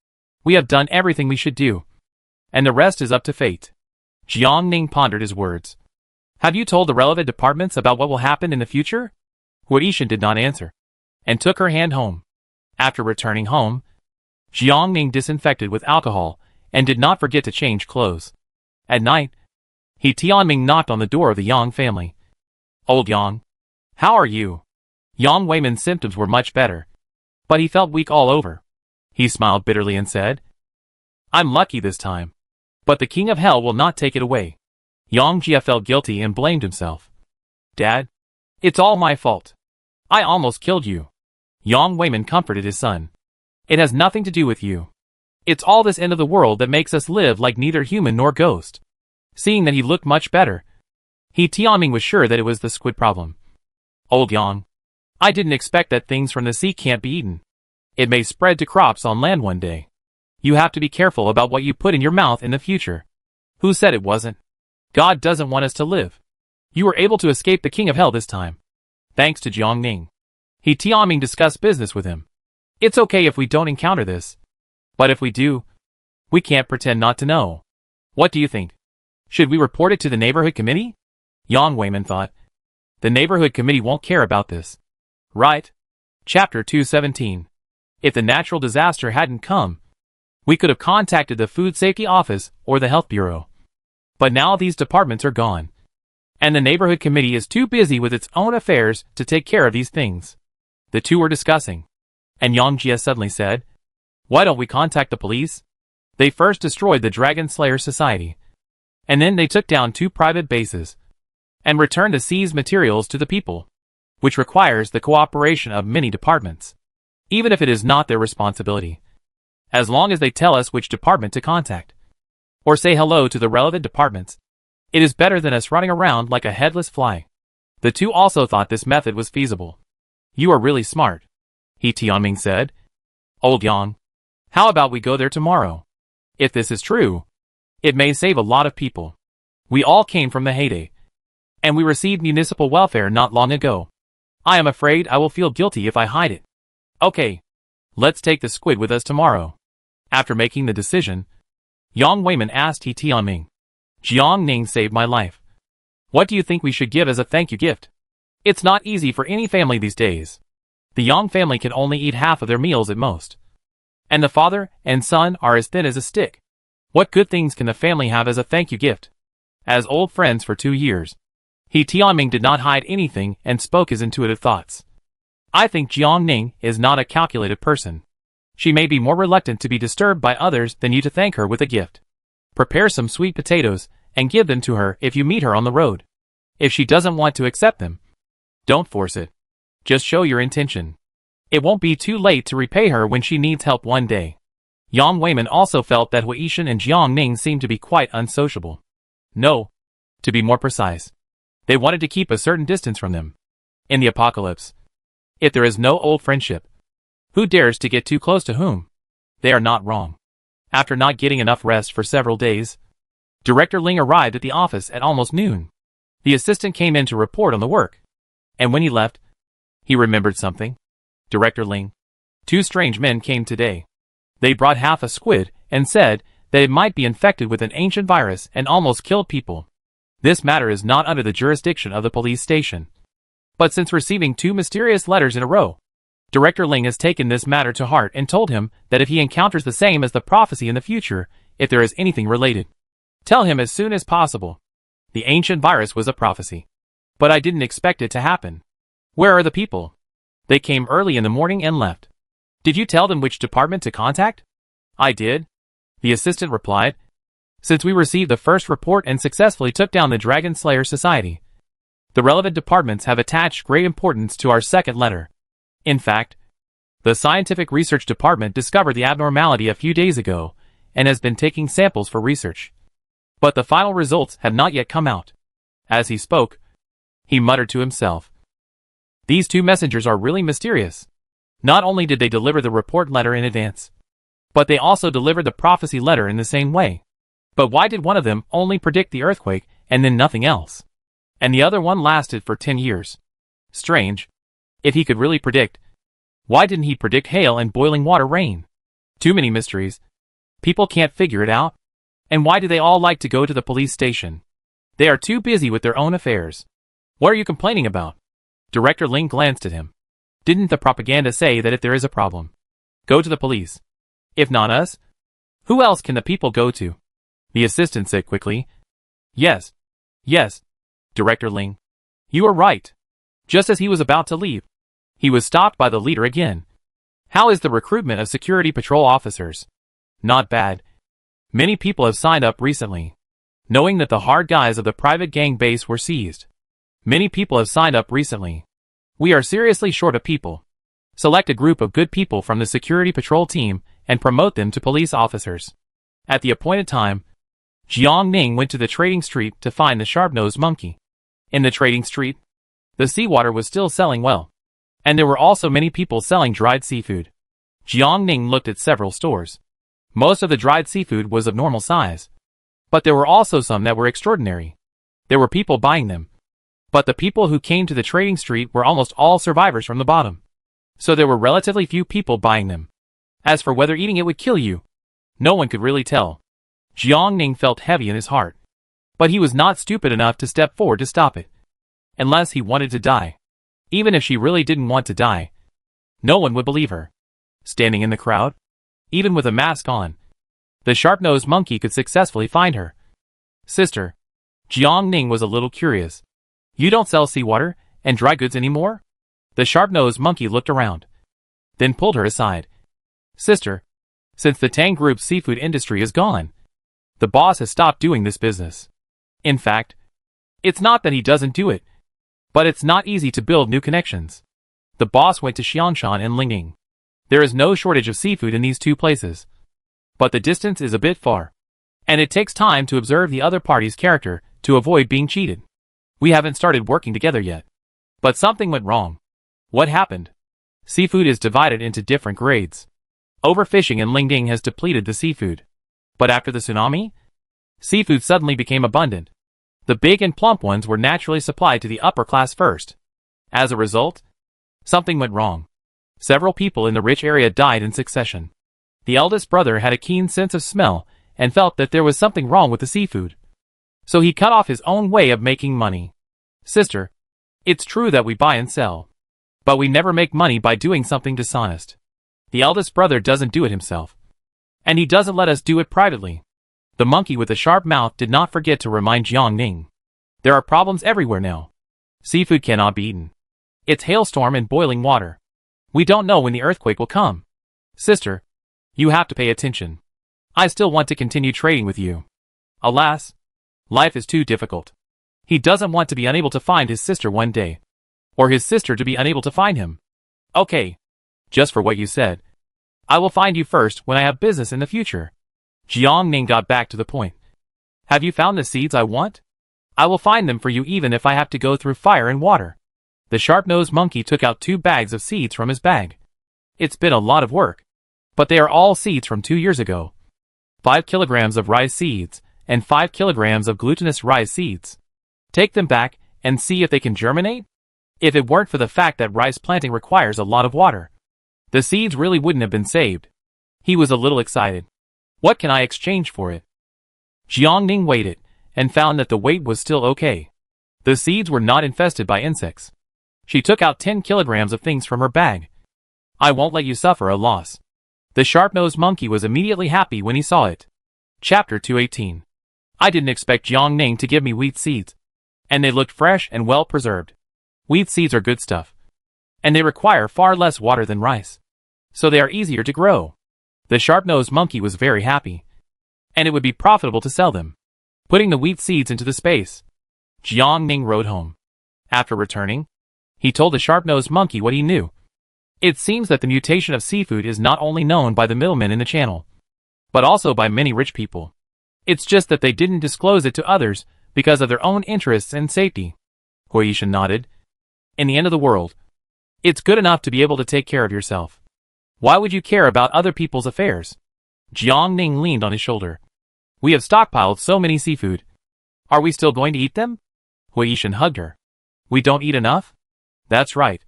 We have done everything we should do, and the rest is up to fate. Jiang Ning pondered his words. Have you told the relevant departments about what will happen in the future? Huaishan did not answer, and took her hand home. After returning home, Jiang Ning disinfected with alcohol and did not forget to change clothes. At night, He Tianming knocked on the door of the Yang family. Old Yang, how are you? Yang Weiman's symptoms were much better, but he felt weak all over. He smiled bitterly and said, I'm lucky this time, but the King of Hell will not take it away. Yang Jia felt guilty and blamed himself. Dad, it's all my fault. I almost killed you. Yang Weiman comforted his son. It has nothing to do with you. It's all this end of the world that makes us live like neither human nor ghost. Seeing that he looked much better, He Tianming was sure that it was the squid problem. Old Yang, I didn't expect that things from the sea can't be eaten. It may spread to crops on land one day. You have to be careful about what you put in your mouth in the future. Who said it wasn't? God doesn't want us to live. You were able to escape the King of Hell this time, thanks to Jiang Ning. He Tianming discussed business with him. It's okay if we don't encounter this. But if we do, we can't pretend not to know. What do you think? Should we report it to the neighborhood committee? Yang Weiman thought. The neighborhood committee won't care about this. Right? Chapter 217. If the natural disaster hadn't come, we could have contacted the Food Safety Office or the Health Bureau. But now these departments are gone, and the neighborhood committee is too busy with its own affairs to take care of these things. The two were discussing, and Yang Jia suddenly said, Why don't we contact the police? They first destroyed the Dragon Slayer Society, and then they took down 2 private bases, and returned the seized materials to the people, which requires the cooperation of many departments, even if it is not their responsibility. As long as they tell us which department to contact, or say hello to the relevant departments, it is better than us running around like a headless fly. The two also thought this method was feasible. You are really smart, He Tianming said. Old Yang, how about we go there tomorrow? If this is true, it may save a lot of people. We all came from the heyday, and we received municipal welfare not long ago. I am afraid I will feel guilty if I hide it. Okay, let's take the squid with us tomorrow. After making the decision, Yang Weiman asked He Tianming, Jiang Ning saved my life. What do you think we should give as a thank you gift? It's not easy for any family these days. The Yang family can only eat half of their meals at most, and the father and son are as thin as a stick. What good things can the family have as a thank you gift? As old friends for 2 years, He Tianming did not hide anything and spoke his intuitive thoughts. I think Jiang Ning is not a calculated person. She may be more reluctant to be disturbed by others than you to thank her with a gift. Prepare some sweet potatoes and give them to her if you meet her on the road. If she doesn't want to accept them, don't force it. Just show your intention. It won't be too late to repay her when she needs help one day. Yang Weiman also felt that Huaishan and Jiang Ning seemed to be quite unsociable. No, to be more precise, they wanted to keep a certain distance from them. In the apocalypse, if there is no old friendship, who dares to get too close to whom? They are not wrong. After not getting enough rest for several days, Director Ling arrived at the office at almost noon. The assistant came in to report on the work, and when he left, he remembered something. Director Ling, 2 strange men came today. They brought half a squid and said that it might be infected with an ancient virus and almost killed people. This matter is not under the jurisdiction of the police station. But since receiving 2 mysterious letters in a row, Director Ling has taken this matter to heart and told him that if he encounters the same as the prophecy in the future, if there is anything related, tell him as soon as possible. The ancient virus was a prophecy, but I didn't expect it to happen. Where are the people? They came early in the morning and left. Did you tell them which department to contact? I did, the assistant replied. Since we received the first report and successfully took down the Dragon Slayer Society, the relevant departments have attached great importance to our second letter. In fact, the Scientific Research Department discovered the abnormality a few days ago and has been taking samples for research. But the final results have not yet come out. As he spoke, he muttered to himself. These 2 messengers are really mysterious. Not only did they deliver the report letter in advance, but they also delivered the prophecy letter in the same way. But why did one of them only predict the earthquake and then nothing else? And the other one lasted for 10 years. Strange. If he could really predict, why didn't he predict hail and boiling water rain? Too many mysteries. People can't figure it out? And why do they all like to go to the police station? They are too busy with their own affairs. What are you complaining about? Director Ling glanced at him. Didn't the propaganda say that if there is a problem, go to the police? If not us, who else can the people go to? The assistant said quickly. Yes. Yes. Director Ling. You are right. Just as he was about to leave, he was stopped by the leader again. How is the recruitment of security patrol officers? Not bad. Many people have signed up recently, knowing that the hard guys of the private gang base were seized. Many people have signed up recently. We are seriously short of people. Select a group of good people from the security patrol team and promote them to police officers. At the appointed time, Jiang Ning went to the trading street to find the sharp-nosed monkey. In the trading street, the seawater was still selling well, and there were also many people selling dried seafood. Jiang Ning looked at several stores. Most of the dried seafood was of normal size, but there were also some that were extraordinary. There were people buying them, but the people who came to the trading street were almost all survivors from the bottom, so there were relatively few people buying them. As for whether eating it would kill you, no one could really tell. Jiang Ning felt heavy in his heart, but he was not stupid enough to step forward to stop it. Unless he wanted to die. Even if she really didn't want to die, no one would believe her. Standing in the crowd, even with a mask on, the sharp-nosed monkey could successfully find her. Sister, Jiang Ning was a little curious. You don't sell seawater and dry goods anymore? The sharp-nosed monkey looked around, then pulled her aside. Sister, since the Tang Group's seafood industry is gone, the boss has stopped doing this business. In fact, it's not that he doesn't do it, but it's not easy to build new connections. The boss went to Xiangshan and Lingning. There is no shortage of seafood in these two places, but the distance is a bit far, and it takes time to observe the other party's character to avoid being cheated. We haven't started working together yet, but something went wrong. What happened? Seafood is divided into different grades. Overfishing in Lingding has depleted the seafood. But after the tsunami, seafood suddenly became abundant. The big and plump ones were naturally supplied to the upper class first. As a result, something went wrong. Several people in the rich area died in succession. The eldest brother had a keen sense of smell and felt that there was something wrong with the seafood. So he cut off his own way of making money. Sister, it's true that we buy and sell, but we never make money by doing something dishonest. The eldest brother doesn't do it himself, and he doesn't let us do it privately. The monkey with the sharp mouth did not forget to remind Jiang Ning. There are problems everywhere now. Seafood cannot be eaten. It's hailstorm and boiling water. We don't know when the earthquake will come. Sister, you have to pay attention. I still want to continue trading with you. Alas, life is too difficult. He doesn't want to be unable to find his sister one day, or his sister to be unable to find him. Okay, just for what you said, I will find you first when I have business in the future. Jiang Ning got back to the point. Have you found the seeds I want? I will find them for you even if I have to go through fire and water. The sharp-nosed monkey took out 2 bags of seeds from his bag. It's been a lot of work, but they are all seeds from 2 years ago. 5 kilograms of rice seeds and 5 kilograms of glutinous rice seeds. Take them back and see if they can germinate? If it weren't for the fact that rice planting requires a lot of water, the seeds really wouldn't have been saved. He was a little excited. What can I exchange for it? Jiang Ning weighed it and found that the weight was still okay. The seeds were not infested by insects. She took out 10 kilograms of things from her bag. I won't let you suffer a loss. The sharp-nosed monkey was immediately happy when he saw it. Chapter 218. I didn't expect Jiang Ning to give me wheat seeds, and they looked fresh and well preserved. Wheat seeds are good stuff, and they require far less water than rice, so they are easier to grow. The sharp-nosed monkey was very happy, and it would be profitable to sell them. Putting the wheat seeds into the space, Jiang Ning rode home. After returning, he told the sharp-nosed monkey what he knew. It seems that the mutation of seafood is not only known by the middlemen in the channel, but also by many rich people. It's just that they didn't disclose it to others because of their own interests and safety. Huishan nodded. In the end of the world, it's good enough to be able to take care of yourself. Why would you care about other people's affairs? Jiang Ning leaned on his shoulder. We have stockpiled so many seafood. Are we still going to eat them? Huishan hugged her. We don't eat enough? That's right.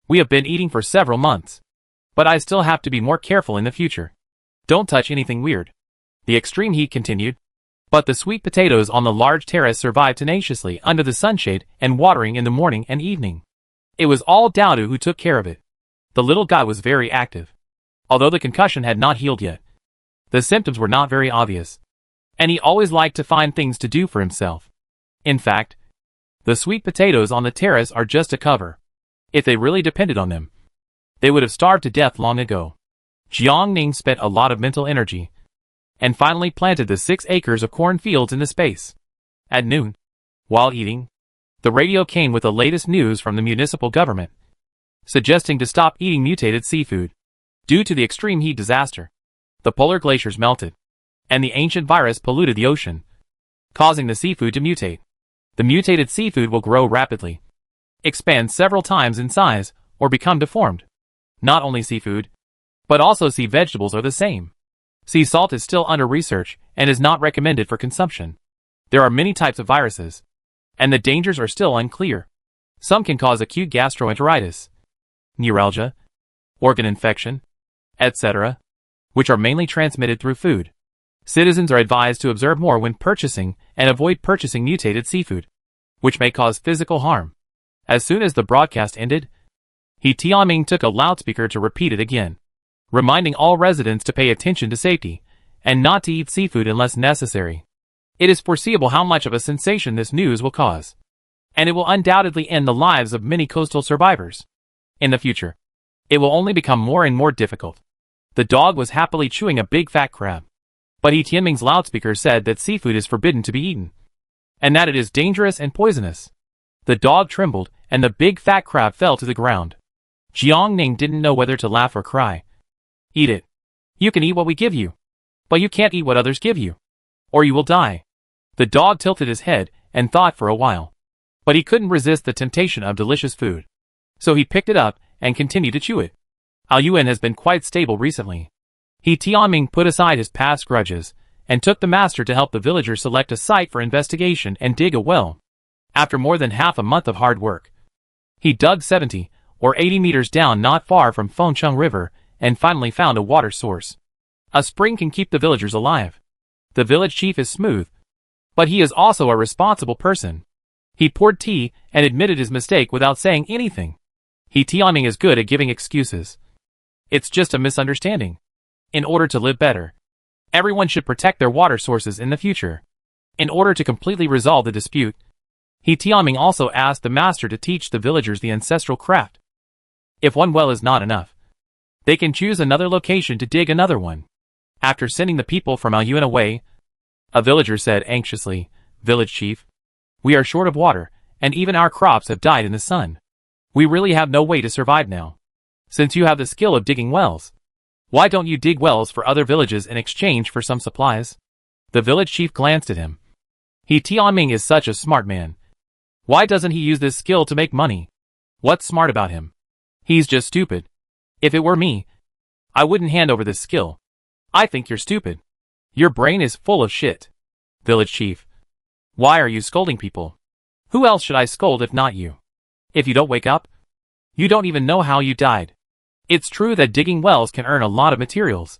We have been eating for several months. But I still have to be more careful in the future. Don't touch anything weird. The extreme heat continued, but the sweet potatoes on the large terrace survived tenaciously under the sunshade and watering in the morning and evening. It was all Dowdu who took care of it. The little guy was very active. Although the concussion had not healed yet, the symptoms were not very obvious, and he always liked to find things to do for himself. In fact, the sweet potatoes on the terrace are just a cover. If they really depended on them, they would have starved to death long ago. Jiang Ning spent a lot of mental energy, and finally planted the 6 acres of cornfields in the space. At noon, while eating, the radio came with the latest news from the municipal government, suggesting to stop eating mutated seafood. Due to the extreme heat disaster, the polar glaciers melted, and the ancient virus polluted the ocean, causing the seafood to mutate. The mutated seafood will grow rapidly, expand several times in size, or become deformed. Not only seafood, but also sea vegetables are the same. Sea salt is still under research and is not recommended for consumption. There are many types of viruses, and the dangers are still unclear. Some can cause acute gastroenteritis, neuralgia, organ infection, etc., which are mainly transmitted through food. Citizens are advised to observe more when purchasing and avoid purchasing mutated seafood, which may cause physical harm. As soon as the broadcast ended, He Tianming took a loudspeaker to repeat it again, reminding all residents to pay attention to safety and not to eat seafood unless necessary. It is foreseeable how much of a sensation this news will cause, and it will undoubtedly end the lives of many coastal survivors. In the future, it will only become more and more difficult. The dog was happily chewing a big fat crab, but He Tianming's loudspeaker said that seafood is forbidden to be eaten, and that it is dangerous and poisonous. The dog trembled, and the big fat crab fell to the ground. Jiang Ning didn't know whether to laugh or cry. Eat it. You can eat what we give you, but you can't eat what others give you, or you will die. The dog tilted his head and thought for a while, but he couldn't resist the temptation of delicious food. So he picked it up and continued to chew it. Aoyuan has been quite stable recently. He Tianming put aside his past grudges and took the master to help the villagers select a site for investigation and dig a well. After more than half a month of hard work, he dug 70 or 80 meters down not far from Fengcheng River and finally found a water source. A spring can keep the villagers alive. The village chief is smooth, but he is also a responsible person. He poured tea and admitted his mistake without saying anything. He Tianming is good at giving excuses. It's just a misunderstanding. In order to live better, everyone should protect their water sources in the future. In order to completely resolve the dispute, He Tianming also asked the master to teach the villagers the ancestral craft. If one well is not enough, they can choose another location to dig another one. After sending the people from Aoyuan away, a villager said anxiously, "Village chief, we are short of water, and even our crops have died in the sun. We really have no way to survive now. Since you have the skill of digging wells, why don't you dig wells for other villages in exchange for some supplies?" The village chief glanced at him. He Tianming is such a smart man. Why doesn't he use this skill to make money? What's smart about him? He's just stupid. If it were me, I wouldn't hand over this skill. I think you're stupid. Your brain is full of shit. Village chief, why are you scolding people? Who else should I scold if not you? If you don't wake up, you don't even know how you died. It's true that digging wells can earn a lot of materials.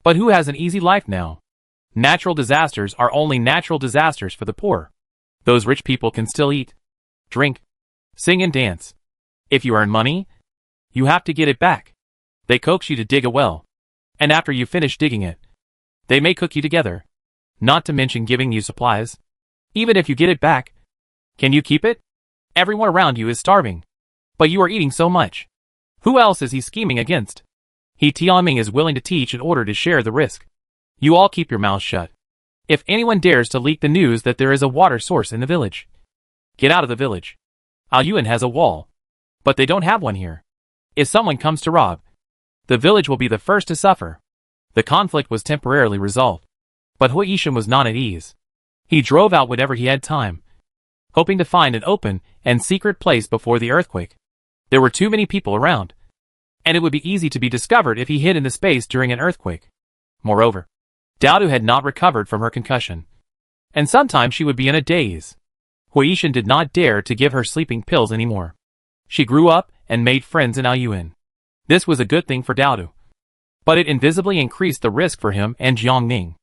But who has an easy life now? Natural disasters are only natural disasters for the poor. Those rich people can still eat, drink, sing and dance. If you earn money, you have to get it back. They coax you to dig a well, and after you finish digging it, they may cook you together, not to mention giving you supplies. Even if you get it back, can you keep it? Everyone around you is starving, but you are eating so much. Who else is he scheming against? He Tianming is willing to teach in order to share the risk. You all keep your mouths shut. If anyone dares to leak the news that there is a water source in the village, get out of the village. Aoyuan has a wall, but they don't have one here. If someone comes to rob, the village will be the first to suffer. The conflict was temporarily resolved, but Hui Yishan was not at ease. He drove out whenever he had time, hoping to find an open and secret place before the earthquake. There were too many people around, and it would be easy to be discovered if he hid in the space during an earthquake. Moreover, Dowdu had not recovered from her concussion, and sometimes she would be in a daze. Hui Yishan did not dare to give her sleeping pills anymore. She grew up and made friends in Aoyuan. This was a good thing for Dowdu, but it invisibly increased the risk for him and Jiang Ning.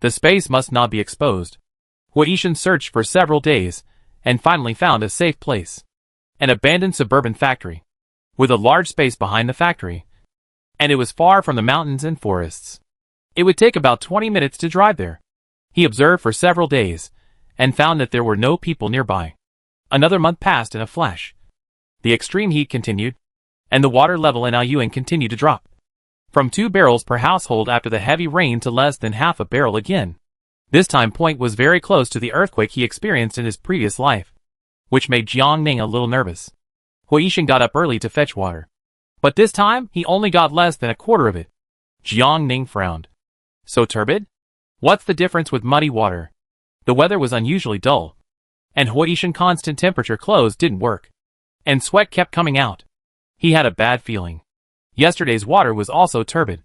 The space must not be exposed. Huaishan searched for several days, and finally found a safe place. An abandoned suburban factory, with a large space behind the factory. And it was far from the mountains and forests. It would take about 20 minutes to drive there. He observed for several days, and found that there were no people nearby. Another month passed in a flash. The extreme heat continued, and the water level in Aoyuan continued to drop. From 2 barrels per household after the heavy rain to less than half a barrel again. This time point was very close to the earthquake he experienced in his previous life, which made Jiang Ning a little nervous. Huaishan got up early to fetch water. But this time, he only got less than a quarter of it. Jiang Ning frowned. So turbid? What's the difference with muddy water? The weather was unusually dull. And Huaishan's constant temperature clothes didn't work. And sweat kept coming out. He had a bad feeling. Yesterday's water was also turbid.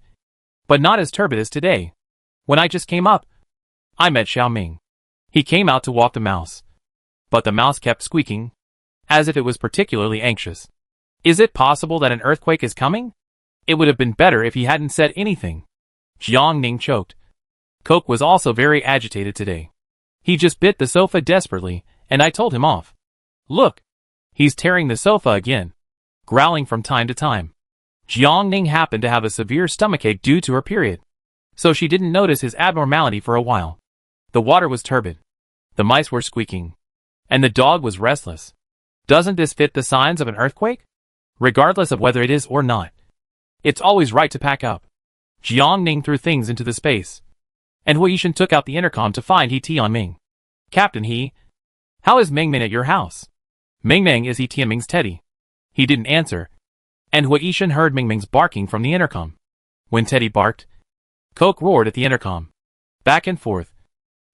But not as turbid as today. When I just came up, I met Xiao Ming. He came out to walk the mouse. But the mouse kept squeaking, as if it was particularly anxious. Is it possible that an earthquake is coming? It would have been better if he hadn't said anything. Jiang Ning choked. Coke was also very agitated today. He just bit the sofa desperately, and I told him off. Look! He's tearing the sofa again, growling from time to time. Jiang Ning happened to have a severe stomachache due to her period, so she didn't notice his abnormality for a while. The water was turbid. The mice were squeaking. And the dog was restless. Doesn't this fit the signs of an earthquake? Regardless of whether it is or not. It's always right to pack up. Jiang Ning threw things into the space. And Huaishan took out the intercom to find He Tianming. Captain He, how is Ming Ming at your house? Ming Ming is He Tianming's Teddy. He didn't answer. And Huaishan heard Ming Ming's barking from the intercom. When Teddy barked, Coke roared at the intercom. Back and forth.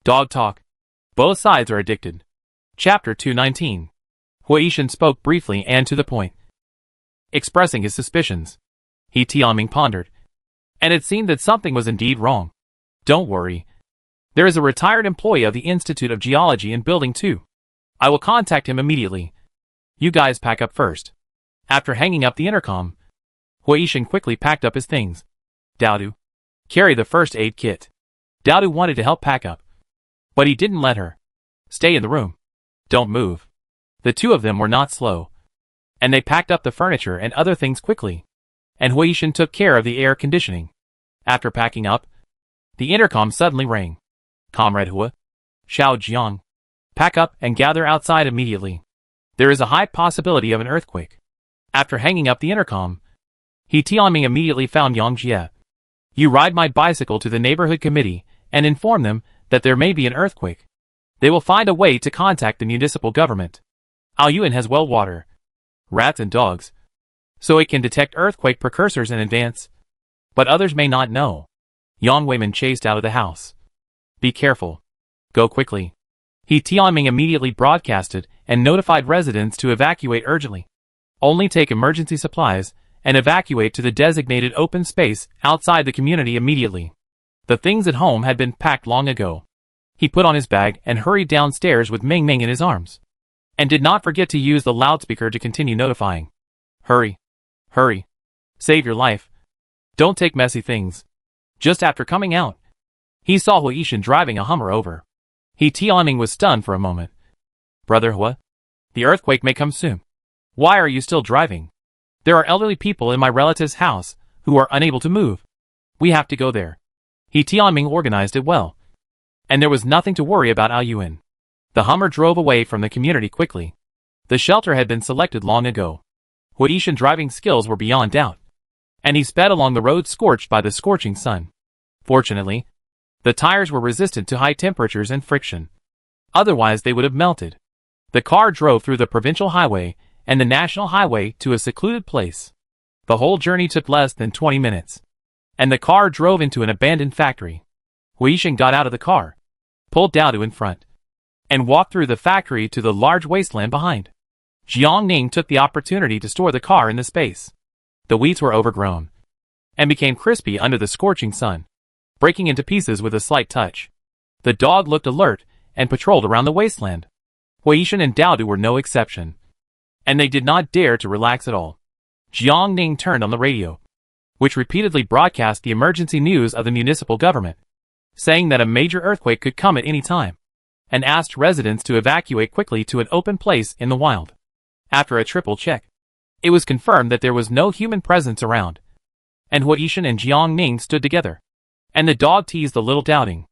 Dog talk. Both sides are addicted. Chapter 219. Huaishan spoke briefly and to the point, expressing his suspicions. He Tianming pondered, and it seemed that something was indeed wrong. Don't worry. There is a retired employee of the Institute of Geology in Building 2. I will contact him immediately. You guys pack up first. After hanging up the intercom, Huaishan quickly packed up his things. Daodu, carry the first aid kit. Daodu wanted to help pack up, but he didn't let her. Stay in the room. Don't move. The two of them were not slow, and they packed up the furniture and other things quickly, and Huaishan took care of the air conditioning. After packing up, the intercom suddenly rang. Comrade Hua, Xiao Jiang, pack up and gather outside immediately. There is a high possibility of an earthquake. After hanging up the intercom, He Tianming immediately found Yang Jie. You ride my bicycle to the neighborhood committee and inform them that there may be an earthquake. They will find a way to contact the municipal government. Aoyuan has well water, rats and dogs, so it can detect earthquake precursors in advance. But others may not know. Yang Weimin chased out of the house. Be careful. Go quickly. He Tianming immediately broadcasted and notified residents to evacuate urgently. Only take emergency supplies and evacuate to the designated open space outside the community immediately. The things at home had been packed long ago. He put on his bag and hurried downstairs with Ming Ming in his arms. And did not forget to use the loudspeaker to continue notifying. Hurry. Hurry. Save your life. Don't take messy things. Just after coming out, he saw Huaishan driving a Hummer over. He Tianming was stunned for a moment. Brother Hua, the earthquake may come soon. Why are you still driving? There are elderly people in my relative's house who are unable to move. We have to go there. He Tianming organized it well. And there was nothing to worry about Aoyuan. The Hummer drove away from the community quickly. The shelter had been selected long ago. Huaishan's driving skills were beyond doubt. And he sped along the road scorched by the scorching sun. Fortunately, the tires were resistant to high temperatures and friction. Otherwise they would have melted. The car drove through the provincial highway and the national highway to a secluded place. The whole journey took less than 20 minutes. And the car drove into an abandoned factory. Huaishan got out of the car, pulled Daodu in front, and walked through the factory to the large wasteland behind. Jiang Ning took the opportunity to store the car in the space. The weeds were overgrown and became crispy under the scorching sun, breaking into pieces with a slight touch. The dog looked alert and patrolled around the wasteland. Huaishan and Daodu were no exception, and they did not dare to relax at all. Jiang Ning turned on the radio, which repeatedly broadcast the emergency news of the municipal government. saying that a major earthquake could come at any time, and asked residents to evacuate quickly to an open place in the wild. After a triple check, it was confirmed that there was no human presence around, and Huishan and Jiangning stood together, and the dog teased a little doubting.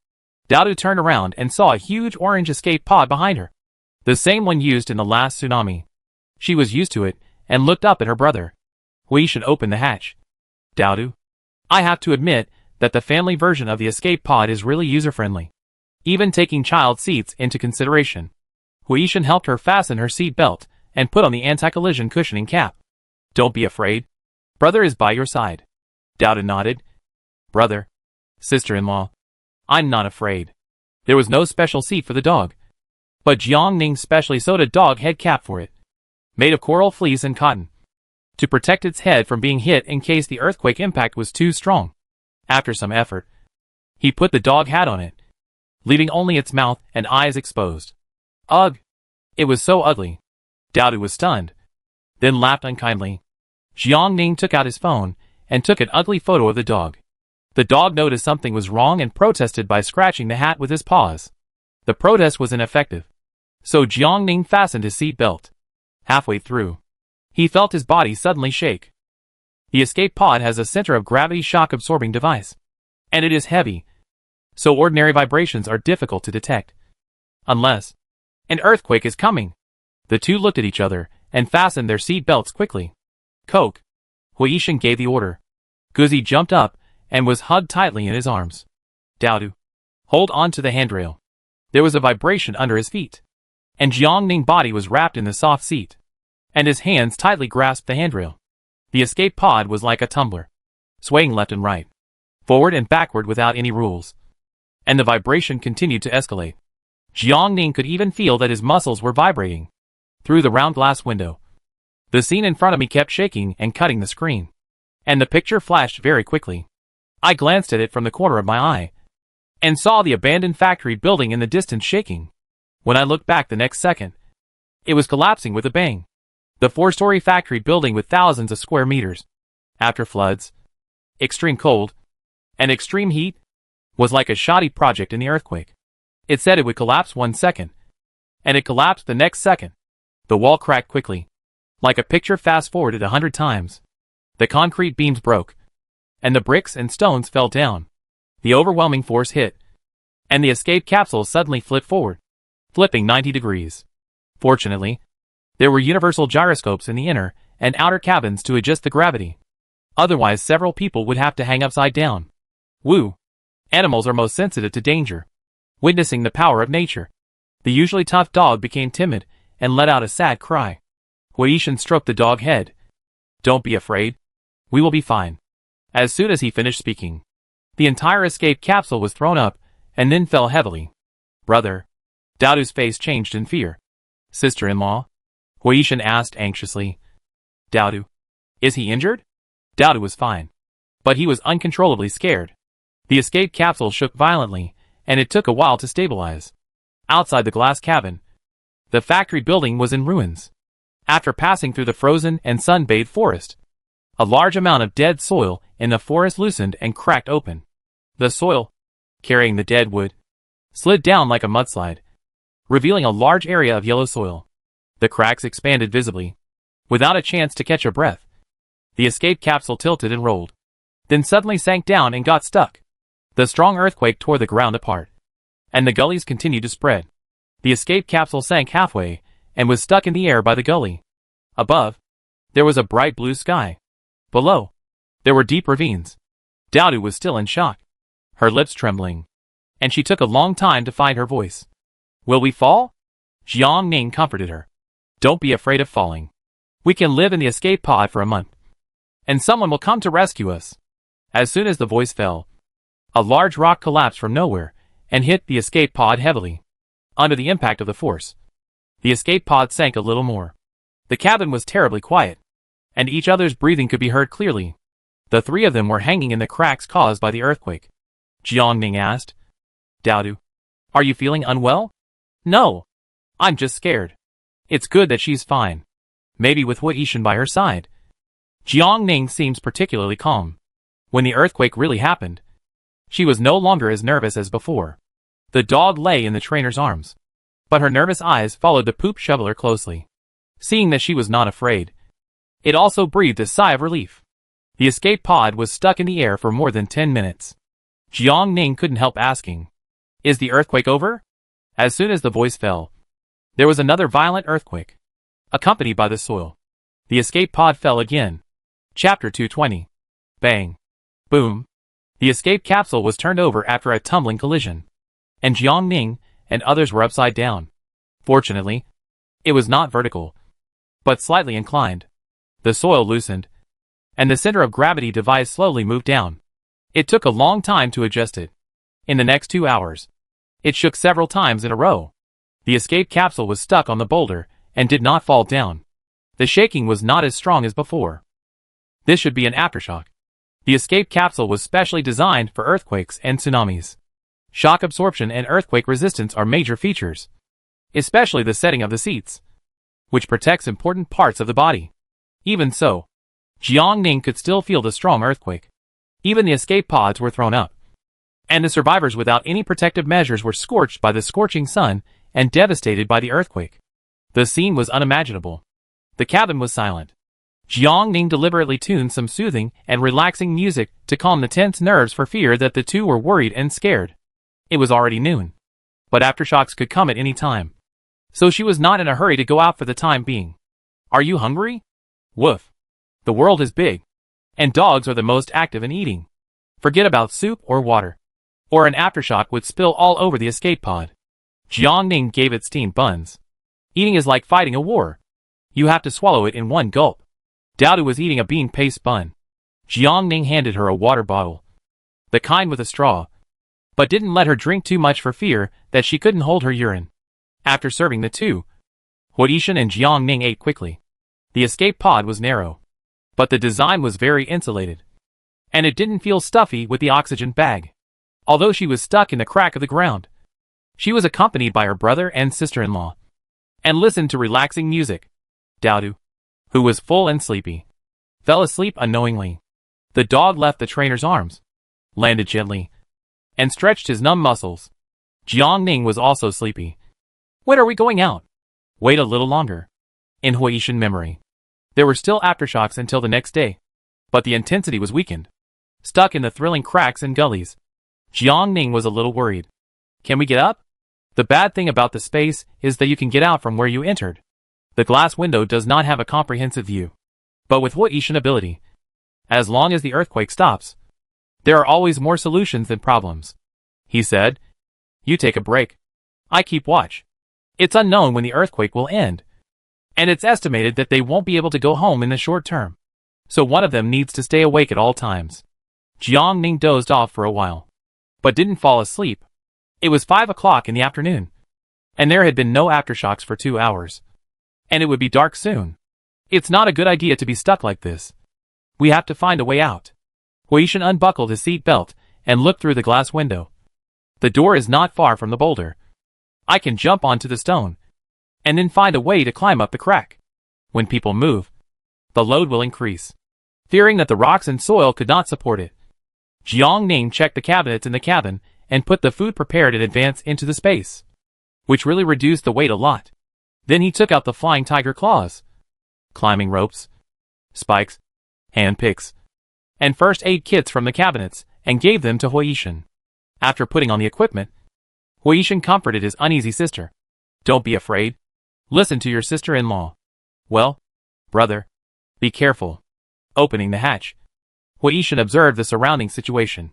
Doubtu turned around and saw a huge orange escape pod behind her, the same one used in the last tsunami. She was used to it, and looked up at her brother. Huishan opened the hatch. Doubtu, I have to admit that the family version of the escape pod is really user-friendly, even taking child seats into consideration. Huishan helped her fasten her seat belt and put on the anti-collision cushioning cap. Don't be afraid. Brother is by your side. Doubtu nodded. Brother. Sister-in-law. I'm not afraid. There was no special seat for the dog, but Jiangning specially sewed a dog head cap for it, made of coral fleece and cotton, to protect its head from being hit in case the earthquake impact was too strong. After some effort, he put the dog hat on it, leaving only its mouth and eyes exposed. Ugh! It was so ugly. Doubtu was stunned, then laughed unkindly. Jiangning took out his phone and took an ugly photo of the dog. The dog noticed something was wrong and protested by scratching the hat with his paws. The protest was ineffective, so Jiangning fastened his seat belt. Halfway through, he felt his body suddenly shake. The escape pod has a center of gravity shock absorbing device, and it is heavy, so ordinary vibrations are difficult to detect. Unless an earthquake is coming. The two looked at each other and fastened their seat belts quickly. Coke. Huishan gave the order. Guzi jumped up and was hugged tightly in his arms. Doubtu, hold on to the handrail. There was a vibration under his feet, and Jiangning's body was wrapped in the soft seat, and his hands tightly grasped the handrail. The escape pod was like a tumbler, swaying left and right, forward and backward without any rules, and the vibration continued to escalate. Jiangning could even feel that his muscles were vibrating through the round glass window. The scene in front of me kept shaking and cutting the screen, and the picture flashed very quickly. I glanced at it from the corner of my eye, and saw the abandoned factory building in the distance shaking. When I looked back the next second, it was collapsing with a bang. The 4-story factory building with thousands of square meters, after floods, extreme cold, and extreme heat, was like a shoddy project in the earthquake. It said it would collapse 1 second, and it collapsed the next second. The wall cracked quickly, like a picture fast-forwarded 100 times. The concrete beams broke, and the bricks and stones fell down. The overwhelming force hit, and the escape capsule suddenly flipped forward, flipping 90 degrees. Fortunately, there were universal gyroscopes in the inner and outer cabins to adjust the gravity. Otherwise, several people would have to hang upside down. Woo! Animals are most sensitive to danger. Witnessing the power of nature, the usually tough dog became timid and let out a sad cry. Huishan stroked the dog head. Don't be afraid. We will be fine. As soon as he finished speaking, the entire escape capsule was thrown up and then fell heavily. Brother. Doubtu's face changed in fear. Sister-in-law? Huishan asked anxiously. Doubtu. Is he injured? Doubtu was fine, but he was uncontrollably scared. The escape capsule shook violently, and it took a while to stabilize. Outside the glass cabin, the factory building was in ruins. After passing through the frozen and sun-bathed forest, a large amount of dead soil in the forest loosened and cracked open. The soil, carrying the dead wood, slid down like a mudslide, revealing a large area of yellow soil. The cracks expanded visibly. Without a chance to catch a breath, the escape capsule tilted and rolled, then suddenly sank down and got stuck. The strong earthquake tore the ground apart, and the gullies continued to spread. The escape capsule sank halfway and was stuck in the air by the gully. Above, there was a bright blue sky. Below, there were deep ravines. Doubtu was still in shock, her lips trembling, and she took a long time to find her voice. Will we fall? Jiangning comforted her. Don't be afraid of falling. We can live in the escape pod for a month, and someone will come to rescue us. As soon as the voice fell, a large rock collapsed from nowhere and hit the escape pod heavily. Under the impact of the force, the escape pod sank a little more. The cabin was terribly quiet, and each other's breathing could be heard clearly. The three of them were hanging in the cracks caused by the earthquake. Jiangning asked, Doubtu, are you feeling unwell? No. I'm just scared. It's good that she's fine. Maybe with Huishan by her side. Jiangning seems particularly calm. When the earthquake really happened, She was no longer as nervous as before. The dog lay in the trainer's arms, but her nervous eyes followed the poop shoveler closely. Seeing that she was not afraid, it also breathed a sigh of relief. The escape pod was stuck in the air for more than 10 minutes. Jiang Ning couldn't help asking, "Is the earthquake over?" As soon as the voice fell, there was another violent earthquake, accompanied by the soil. The escape pod fell again. Chapter 220. Bang. Boom. The escape capsule was turned over after a tumbling collision, and Jiang Ning and others were upside down. Fortunately, it was not vertical, but slightly inclined. The soil loosened, and the center of gravity device slowly moved down. It took a long time to adjust it. In the next 2 hours, it shook several times in a row. The escape capsule was stuck on the boulder and did not fall down. The shaking was not as strong as before. This should be an aftershock. The escape capsule was specially designed for earthquakes and tsunamis. Shock absorption and earthquake resistance are major features, especially the setting of the seats, which protects important parts of the body. Even so, Jiang Ning could still feel the strong earthquake. Even the escape pods were thrown up, and the survivors without any protective measures were scorched by the scorching sun and devastated by the earthquake. The scene was unimaginable. The cabin was silent. Jiang Ning deliberately tuned some soothing and relaxing music to calm the tense nerves for fear that the two were worried and scared. It was already noon, but aftershocks could come at any time, so she was not in a hurry to go out for the time being. "Are you hungry?" "Woof. The world is big, and dogs are the most active in eating. Forget about soup or water, or an aftershock would spill all over the escape pod." Jiang Ning gave it steamed buns. "Eating is like fighting a war. You have to swallow it in one gulp." Dowdu was eating a bean paste bun. Jiang Ning handed her a water bottle, the kind with a straw, but didn't let her drink too much for fear that she couldn't hold her urine. After serving the two, Hoarding and Jiang Ning ate quickly. The escape pod was narrow, but the design was very insulated, and it didn't feel stuffy with the oxygen bag. Although she was stuck in the crack of the ground, she was accompanied by her brother and sister-in-law, and listened to relaxing music. Dowdu, who was full and sleepy, fell asleep unknowingly. The dog left the trainer's arms, landed gently, and stretched his numb muscles. Jiang Ning was also sleepy. "When are we going out?" "Wait a little longer." In Hoishin memory, there were still aftershocks until the next day, but the intensity was weakened. Stuck in the thrilling cracks and gullies, Jiang Ning was a little worried. "Can we get up?" "The bad thing about the space is that you can get out from where you entered. The glass window does not have a comprehensive view, but with Hoishin ability, as long as the earthquake stops, there are always more solutions than problems," he said. "You take a break. I keep watch. It's unknown when the earthquake will end, and it's estimated that they won't be able to go home in the short term, so one of them needs to stay awake at all times." Jiang Ning dozed off for a while, but didn't fall asleep. It was 5 o'clock in the afternoon, and there had been no aftershocks for 2 hours, and it would be dark soon. "It's not a good idea to be stuck like this. We have to find a way out." Hoishin unbuckled his seat belt and looked through the glass window. "The door is not far from the boulder. I can jump onto the stone, and then find a way to climb up the crack. When people move, the load will increase." Fearing that the rocks and soil could not support it, Jiang Ning checked the cabinets in the cabin and put the food prepared in advance into the space, which really reduced the weight a lot. Then he took out the flying tiger claws, climbing ropes, spikes, hand picks, and first aid kits from the cabinets and gave them to Hoishin. After putting on the equipment, Hoishin comforted his uneasy sister. "Don't be afraid. Listen to your sister-in-law." "Well, brother, be careful." Opening the hatch, Hoishin observed the surrounding situation.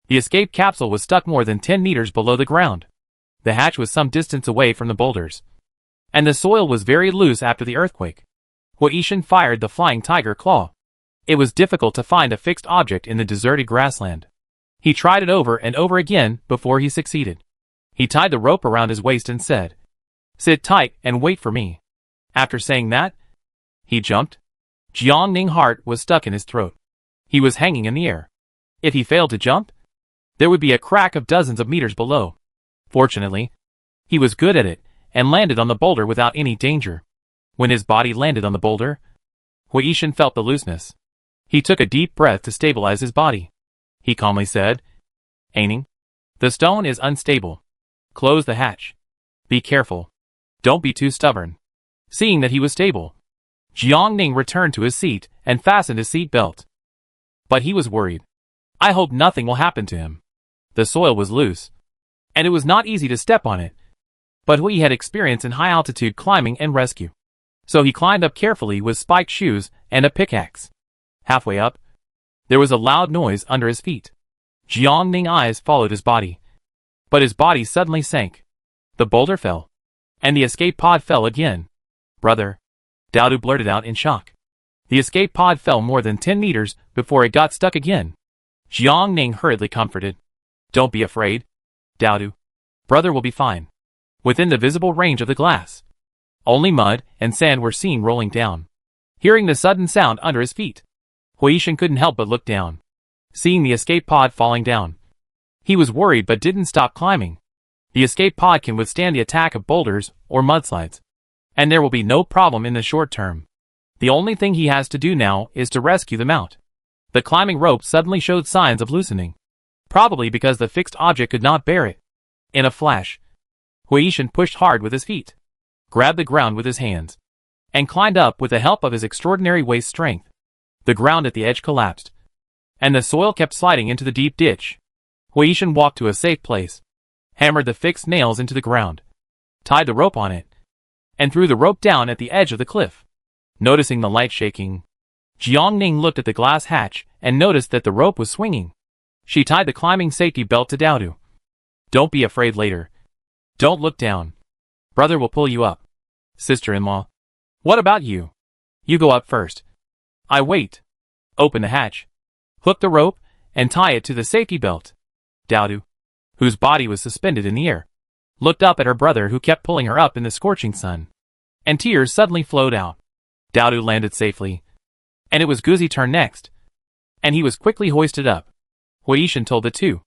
The escape capsule was stuck more than 10 meters below the ground. The hatch was some distance away from the boulders, and the soil was very loose after the earthquake. Hoishin fired the flying tiger claw. It was difficult to find a fixed object in the deserted grassland. He tried it over and over again before he succeeded. He tied the rope around his waist and said, "Sit tight and wait for me." After saying that, he jumped. Jiang Ning's heart was stuck in his throat. He was hanging in the air. If he failed to jump, there would be a crack of dozens of meters below. Fortunately, he was good at it and landed on the boulder without any danger. When his body landed on the boulder, Hoishin felt the looseness. He took a deep breath to stabilize his body. He calmly said, Aining. The stone is unstable. Close the hatch. Be careful. Don't be too stubborn. Seeing that he was stable, Jiangning returned to his seat and fastened his seat belt. But he was worried. I hope nothing will happen to him. The soil was loose, and it was not easy to step on it. But Hui had experience in high-altitude climbing and rescue. So he climbed up carefully with spiked shoes and a pickaxe. Halfway up, there was a loud noise under his feet. Jiangning's eyes followed his body. But his body suddenly sank. The boulder fell, and the escape pod fell again. Brother, Daodu blurted out in shock. The escape pod fell more than 10 meters before it got stuck again. Jiangning hurriedly comforted. Don't be afraid, Daodu. Brother will be fine. Within the visible range of the glass, only mud and sand were seen rolling down. Hearing the sudden sound under his feet, Huishan couldn't help but look down. Seeing the escape pod falling down, he was worried but didn't stop climbing. The escape pod can withstand the attack of boulders or mudslides, and there will be no problem in the short term. The only thing he has to do now is to rescue them out. The climbing rope suddenly showed signs of loosening, probably because the fixed object could not bear it. In a flash, Huishan pushed hard with his feet, grabbed the ground with his hands, and climbed up with the help of his extraordinary waist strength. The ground at the edge collapsed, and the soil kept sliding into the deep ditch. Huishan walked to a safe place, hammered the fixed nails into the ground, tied the rope on it, and threw the rope down at the edge of the cliff. Noticing the light shaking, Jiangning looked at the glass hatch and noticed that the rope was swinging. She tied the climbing safety belt to Daodu. Don't be afraid later. Don't look down. Brother will pull you up. Sister-in-law. What about you? You go up first. I wait. Open the hatch. Hook the rope and tie it to the safety belt. Daodu, whose body was suspended in the air, looked up at her brother who kept pulling her up in the scorching sun, and tears suddenly flowed out. Daodu landed safely, and it was Guzi's turn next, and he was quickly hoisted up. Huishan told the two,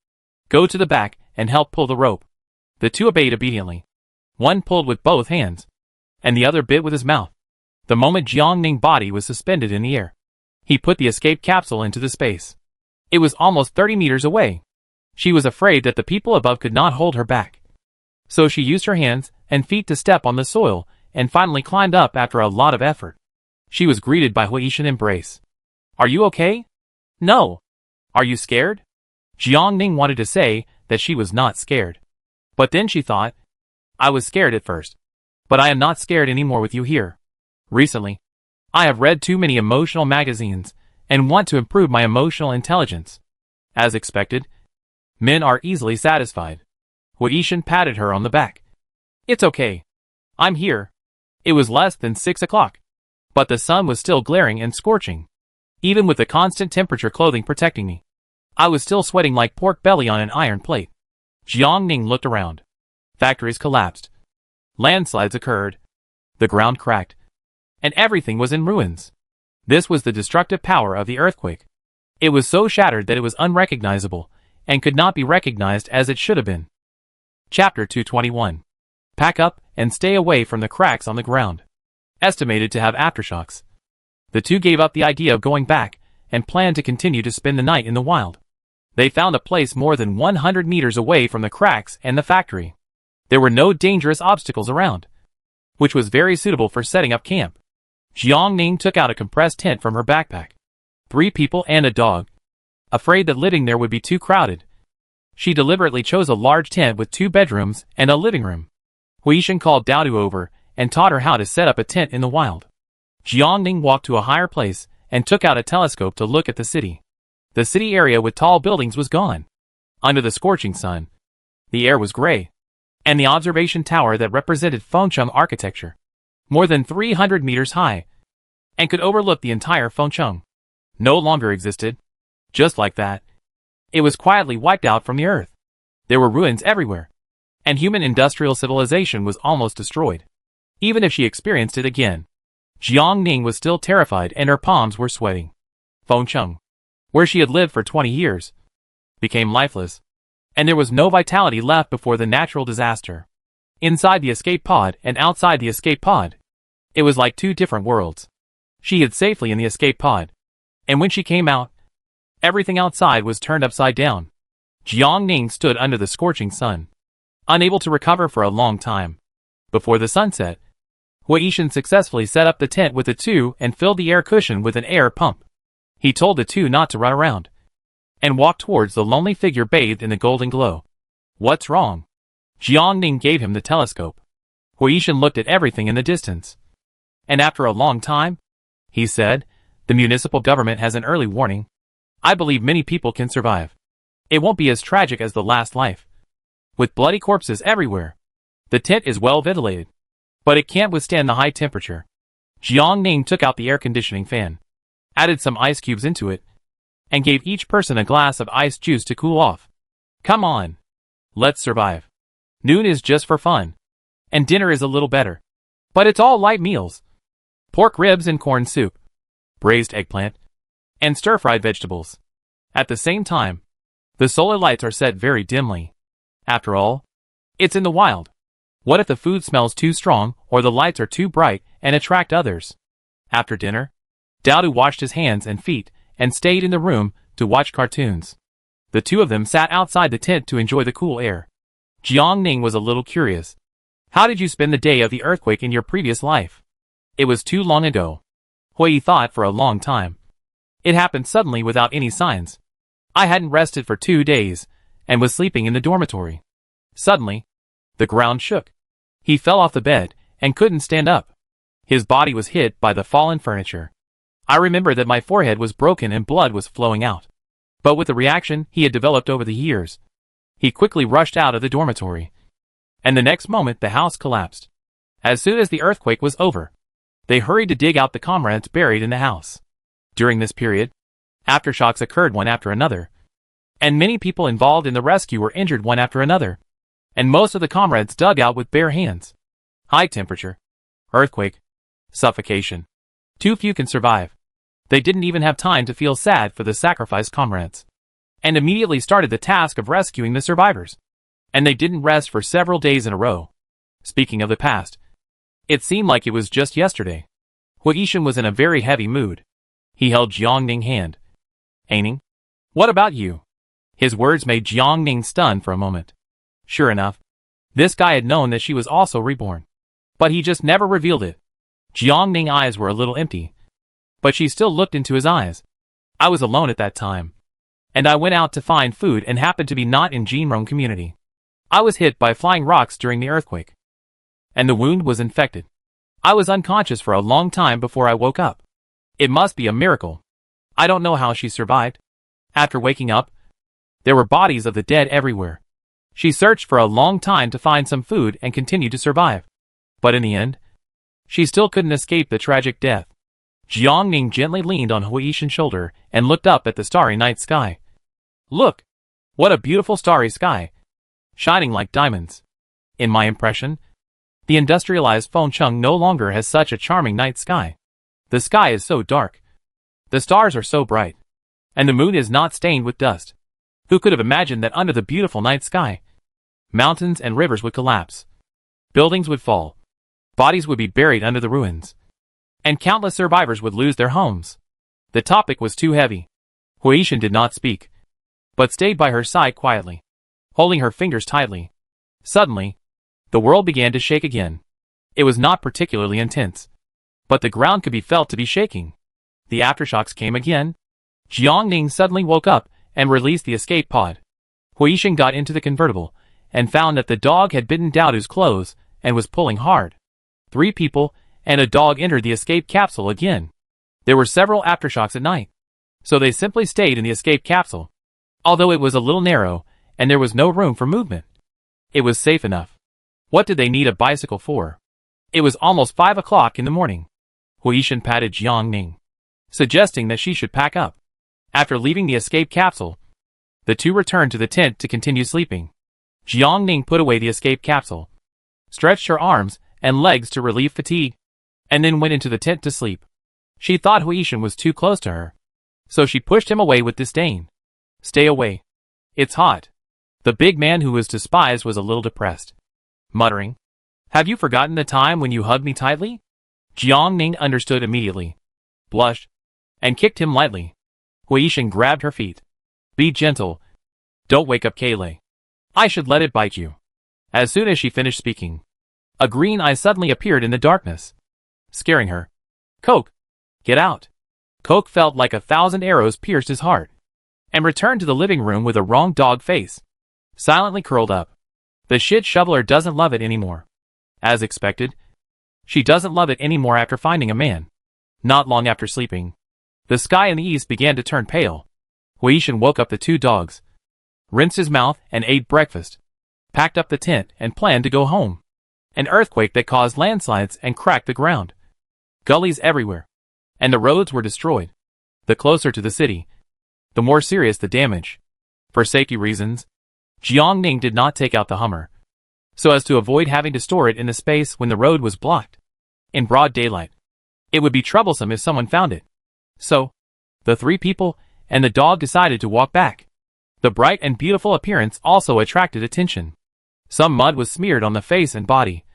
go to the back and help pull the rope. The two obeyed obediently. One pulled with both hands, and the other bit with his mouth. The moment Jiangning's body was suspended in the air, he put the escape capsule into the space. It was almost 30 meters away. She was afraid that the people above could not hold her back. So she used her hands and feet to step on the soil and finally climbed up after a lot of effort. She was greeted by Huishan's embrace. Are you okay? No. Are you scared? Jiangning wanted to say that she was not scared. But then she thought, I was scared at first, but I am not scared anymore with you here. Recently, I have read too many emotional magazines and want to improve my emotional intelligence. As expected, men are easily satisfied. Huishan patted her on the back. It's okay. I'm here. It was less than 6 o'clock, but the sun was still glaring and scorching. Even with the constant temperature clothing protecting me, I was still sweating like pork belly on an iron plate. Jiangning looked around. Factories collapsed. Landslides occurred. The ground cracked. And everything was in ruins. This was the destructive power of the earthquake. It was so shattered that it was unrecognizable, and could not be recognized as it should have been. Chapter 221. Pack up and stay away from the cracks on the ground. Estimated to have aftershocks. The two gave up the idea of going back, and planned to continue to spend the night in the wild. They found a place more than 100 meters away from the cracks and the factory. There were no dangerous obstacles around, which was very suitable for setting up camp. Jiangning took out a compressed tent from her backpack. 3 people and a dog. Afraid that living there would be too crowded, she deliberately chose a large tent with 2 bedrooms and a living room. Huishan called Daodu over and taught her how to set up a tent in the wild. Jiangning walked to a higher place and took out a telescope to look at the city. The city area with tall buildings was gone. Under the scorching sun, the air was gray, and the observation tower that represented Fengcheng architecture, more than 300 meters high, and could overlook the entire Fengcheng, no longer existed. Just like that, it was quietly wiped out from the earth. There were ruins everywhere, and human industrial civilization was almost destroyed. Even if she experienced it again, Jiangning was still terrified and her palms were sweating. Fengcheng, where she had lived for 20 years, became lifeless, and there was no vitality left before the natural disaster. Inside the escape pod and outside the escape pod, it was like 2 different worlds. She hid safely in the escape pod, and when she came out, everything outside was turned upside down. Jiang Ning stood under the scorching sun, unable to recover for a long time. Before the sunset, Hui Yishan successfully set up the tent with the two and filled the air cushion with an air pump. He told the two not to run around, and walked towards the lonely figure bathed in the golden glow. What's wrong? Jiang Ning gave him the telescope. Hui Yishan looked at everything in the distance. And after a long time, he said, the municipal government has an early warning. I believe many people can survive. It won't be as tragic as the last life. With bloody corpses everywhere. The tent is well ventilated, but it can't withstand the high temperature. Jiang Ning took out the air conditioning fan, added some ice cubes into it, and gave each person a glass of ice juice to cool off. Come on. Let's survive. Noon is just for fun. And dinner is a little better. But it's all light meals. Pork ribs and corn soup, braised eggplant, and stir-fried vegetables. At the same time, the solar lights are set very dimly. After all, it's in the wild. What if the food smells too strong or the lights are too bright and attract others? After dinner, Dowdu washed his hands and feet and stayed in the room to watch cartoons. The two of them sat outside the tent to enjoy the cool air. Jiang Ning was a little curious. How did you spend the day of the earthquake in your previous life? It was too long ago. Hui thought for a long time. It happened suddenly without any signs. I hadn't rested for 2 days and was sleeping in the dormitory. Suddenly, the ground shook. He fell off the bed and couldn't stand up. His body was hit by the fallen furniture. I remember that my forehead was broken and blood was flowing out. But with the reaction he had developed over the years, he quickly rushed out of the dormitory. And the next moment the house collapsed. As soon as the earthquake was over, they hurried to dig out the comrades buried in the house. During this period, aftershocks occurred one after another, and many people involved in the rescue were injured one after another, and most of the comrades dug out with bare hands. High temperature, earthquake, suffocation. Too few can survive. They didn't even have time to feel sad for the sacrificed comrades, and immediately started the task of rescuing the survivors. And they didn't rest for several days in a row. Speaking of the past, it seemed like it was just yesterday. Hui Yishan was in a very heavy mood. He held Jiang Ning's hand. Aining? What about you? His words made Jiang Ning stunned for a moment. Sure enough, this guy had known that she was also reborn. But he just never revealed it. Jiang Ning's eyes were a little empty, but she still looked into his eyes. I was alone at that time, and I went out to find food and happened to be not in Jinrong community. I was hit by flying rocks during the earthquake, and the wound was infected. I was unconscious for a long time before I woke up. It must be a miracle. I don't know how she survived. After waking up, there were bodies of the dead everywhere. She searched for a long time to find some food and continued to survive. But in the end, she still couldn't escape the tragic death. Jiang Ning gently leaned on Hui Yishan's shoulder and looked up at the starry night sky. Look! What a beautiful starry sky! Shining like diamonds. In my impression, the industrialized Fengcheng no longer has such a charming night sky. The sky is so dark. The stars are so bright. And the moon is not stained with dust. Who could have imagined that under the beautiful night sky, mountains and rivers would collapse, buildings would fall, bodies would be buried under the ruins, and countless survivors would lose their homes. The topic was too heavy. Hui Yishan did not speak, but stayed by her side quietly, holding her fingers tightly. Suddenly, the world began to shake again. It was not particularly intense, but the ground could be felt to be shaking. The aftershocks came again. Jiang Ning suddenly woke up and released the escape pod. Hui Yishan got into the convertible and found that the dog had bitten Dowdu's clothes and was pulling hard. 3 people and a dog entered the escape capsule again. There were several aftershocks at night, so they simply stayed in the escape capsule. Although it was a little narrow and there was no room for movement, it was safe enough. What did they need a bicycle for? It was almost 5 o'clock in the morning. Hui Yishan patted Jiang Ning, suggesting that she should pack up. After leaving the escape capsule, the two returned to the tent to continue sleeping. Jiang Ning put away the escape capsule, stretched her arms and legs to relieve fatigue, and then went into the tent to sleep. She thought Hui Yishan was too close to her, so she pushed him away with disdain. Stay away. It's hot. The big man who was despised was a little depressed, muttering, Have you forgotten the time when you hugged me tightly? Jiang Ning understood immediately, blushed, and kicked him lightly. Hui Yishan grabbed her feet. Be gentle. Don't wake up Kayleigh. I should let it bite you. As soon as she finished speaking, a green eye suddenly appeared in the darkness, scaring her. Coke! Get out! Coke felt like 1,000 arrows pierced his heart, and returned to the living room with a wrong dog face, silently curled up. The shit shoveler doesn't love it anymore. As expected, she doesn't love it anymore after finding a man. Not long after sleeping, the sky in the east began to turn pale. Huishan woke up the two dogs, rinsed his mouth and ate breakfast, packed up the tent and planned to go home. An earthquake that caused landslides and cracked the ground. Gullies everywhere, and the roads were destroyed. The closer to the city, the more serious the damage. For safety reasons, Jiangning did not take out the Hummer, so as to avoid having to store it in the space when the road was blocked. In broad daylight, it would be troublesome if someone found it. So, the three people and the dog decided to walk back. The bright and beautiful appearance also attracted attention. Some mud was smeared on the face and body,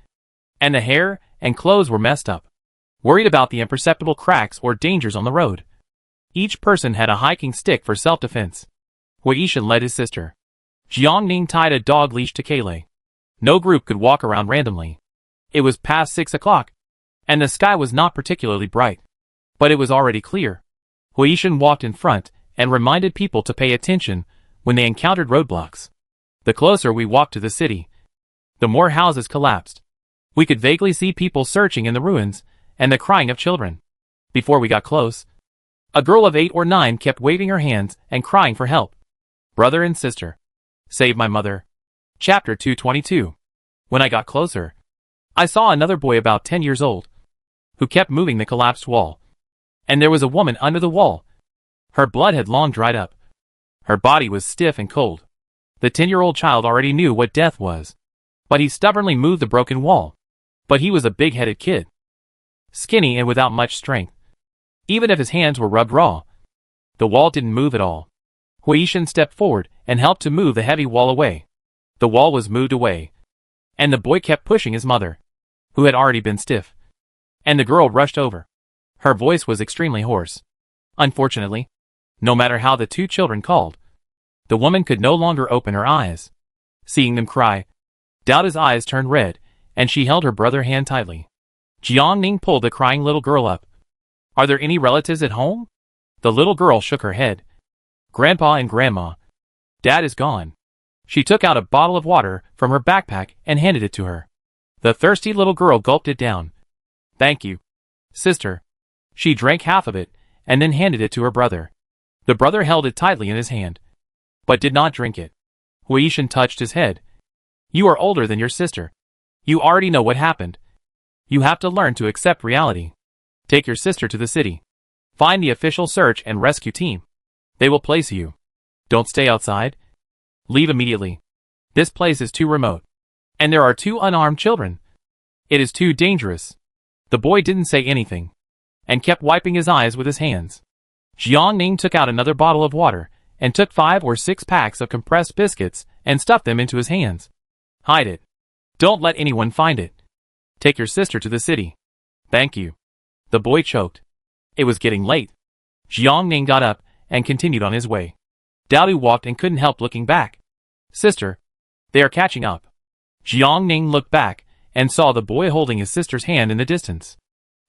and the hair and clothes were messed up. Worried about the imperceptible cracks or dangers on the road, each person had a hiking stick for self-defense. Huishan led his sister. Jiangning tied a dog leash to Kayleigh. No group could walk around randomly. It was past 6 o'clock, and the sky was not particularly bright, but it was already clear. Huishan walked in front and reminded people to pay attention when they encountered roadblocks. The closer we walked to the city, the more houses collapsed. We could vaguely see people searching in the ruins and the crying of children. Before we got close, a girl of 8 or 9 kept waving her hands and crying for help. Brother and sister, save my mother. Chapter 222. When I got closer, I saw another boy about 10 years old, who kept moving the collapsed wall. And there was a woman under the wall. Her blood had long dried up. Her body was stiff and cold. The 10-year-old child already knew what death was, but he stubbornly moved the broken wall. But he was a big-headed kid, skinny and without much strength. Even if his hands were rubbed raw, the wall didn't move at all. Huishan stepped forward and helped to move the heavy wall away. The wall was moved away, and the boy kept pushing his mother, who had already been stiff. And the girl rushed over. Her voice was extremely hoarse. Unfortunately, no matter how the two children called, the woman could no longer open her eyes. Seeing them cry, Daoda's eyes turned red, and she held her brother's hand tightly. Jiangning pulled the crying little girl up. Are there any relatives at home? The little girl shook her head. Grandpa and Grandma. Dad is gone. She took out a bottle of water from her backpack and handed it to her. The thirsty little girl gulped it down. Thank you, sister. She drank half of it and then handed it to her brother. The brother held it tightly in his hand, but did not drink it. Huishan touched his head. You are older than your sister. You already know what happened. You have to learn to accept reality. Take your sister to the city. Find the official search and rescue team. They will place you. Don't stay outside. Leave immediately. This place is too remote, and there are 2 unarmed children. It is too dangerous. The boy didn't say anything, and kept wiping his eyes with his hands. Jiangning took out another bottle of water, and took 5 or 6 packs of compressed biscuits, and stuffed them into his hands. Hide it. Don't let anyone find it. Take your sister to the city. Thank you. The boy choked. It was getting late. Jiangning got up, and continued on his way. Daoda walked and couldn't help looking back. Sister, they are catching up. Jiangning looked back, and saw the boy holding his sister's hand in the distance.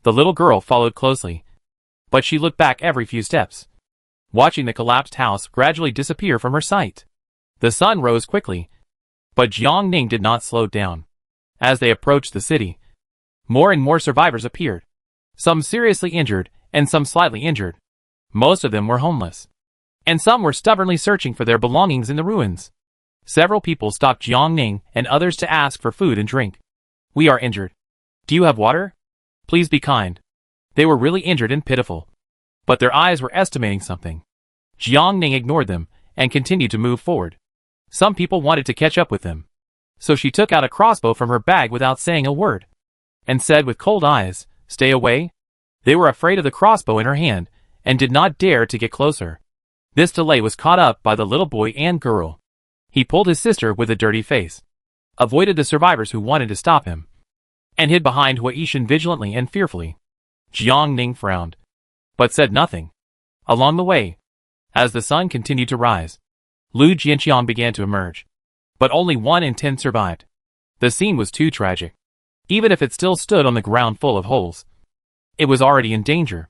The little girl followed closely, but she looked back every few steps, watching the collapsed house gradually disappear from her sight. The sun rose quickly, but Jiangning did not slow down. As they approached the city, more and more survivors appeared, some seriously injured and some slightly injured. Most of them were homeless, and some were stubbornly searching for their belongings in the ruins. Several people stopped Jiangning and others to ask for food and drink. We are injured. Do you have water? Please be kind. They were really injured and pitiful, but their eyes were estimating something. Jiangning ignored them and continued to move forward. Some people wanted to catch up with them, so she took out a crossbow from her bag without saying a word, and said with cold eyes, Stay away. They were afraid of the crossbow in her hand, and did not dare to get closer. This delay was caught up by the little boy and girl. He pulled his sister with a dirty face, avoided the survivors who wanted to stop him, and hid behind Huishan vigilantly and fearfully. Jiangning frowned, but said nothing. Along the way, as the sun continued to rise, Lu Jianqiang began to emerge. But only 1 in 10 survived. The scene was too tragic. Even if it still stood on the ground full of holes, it was already in danger.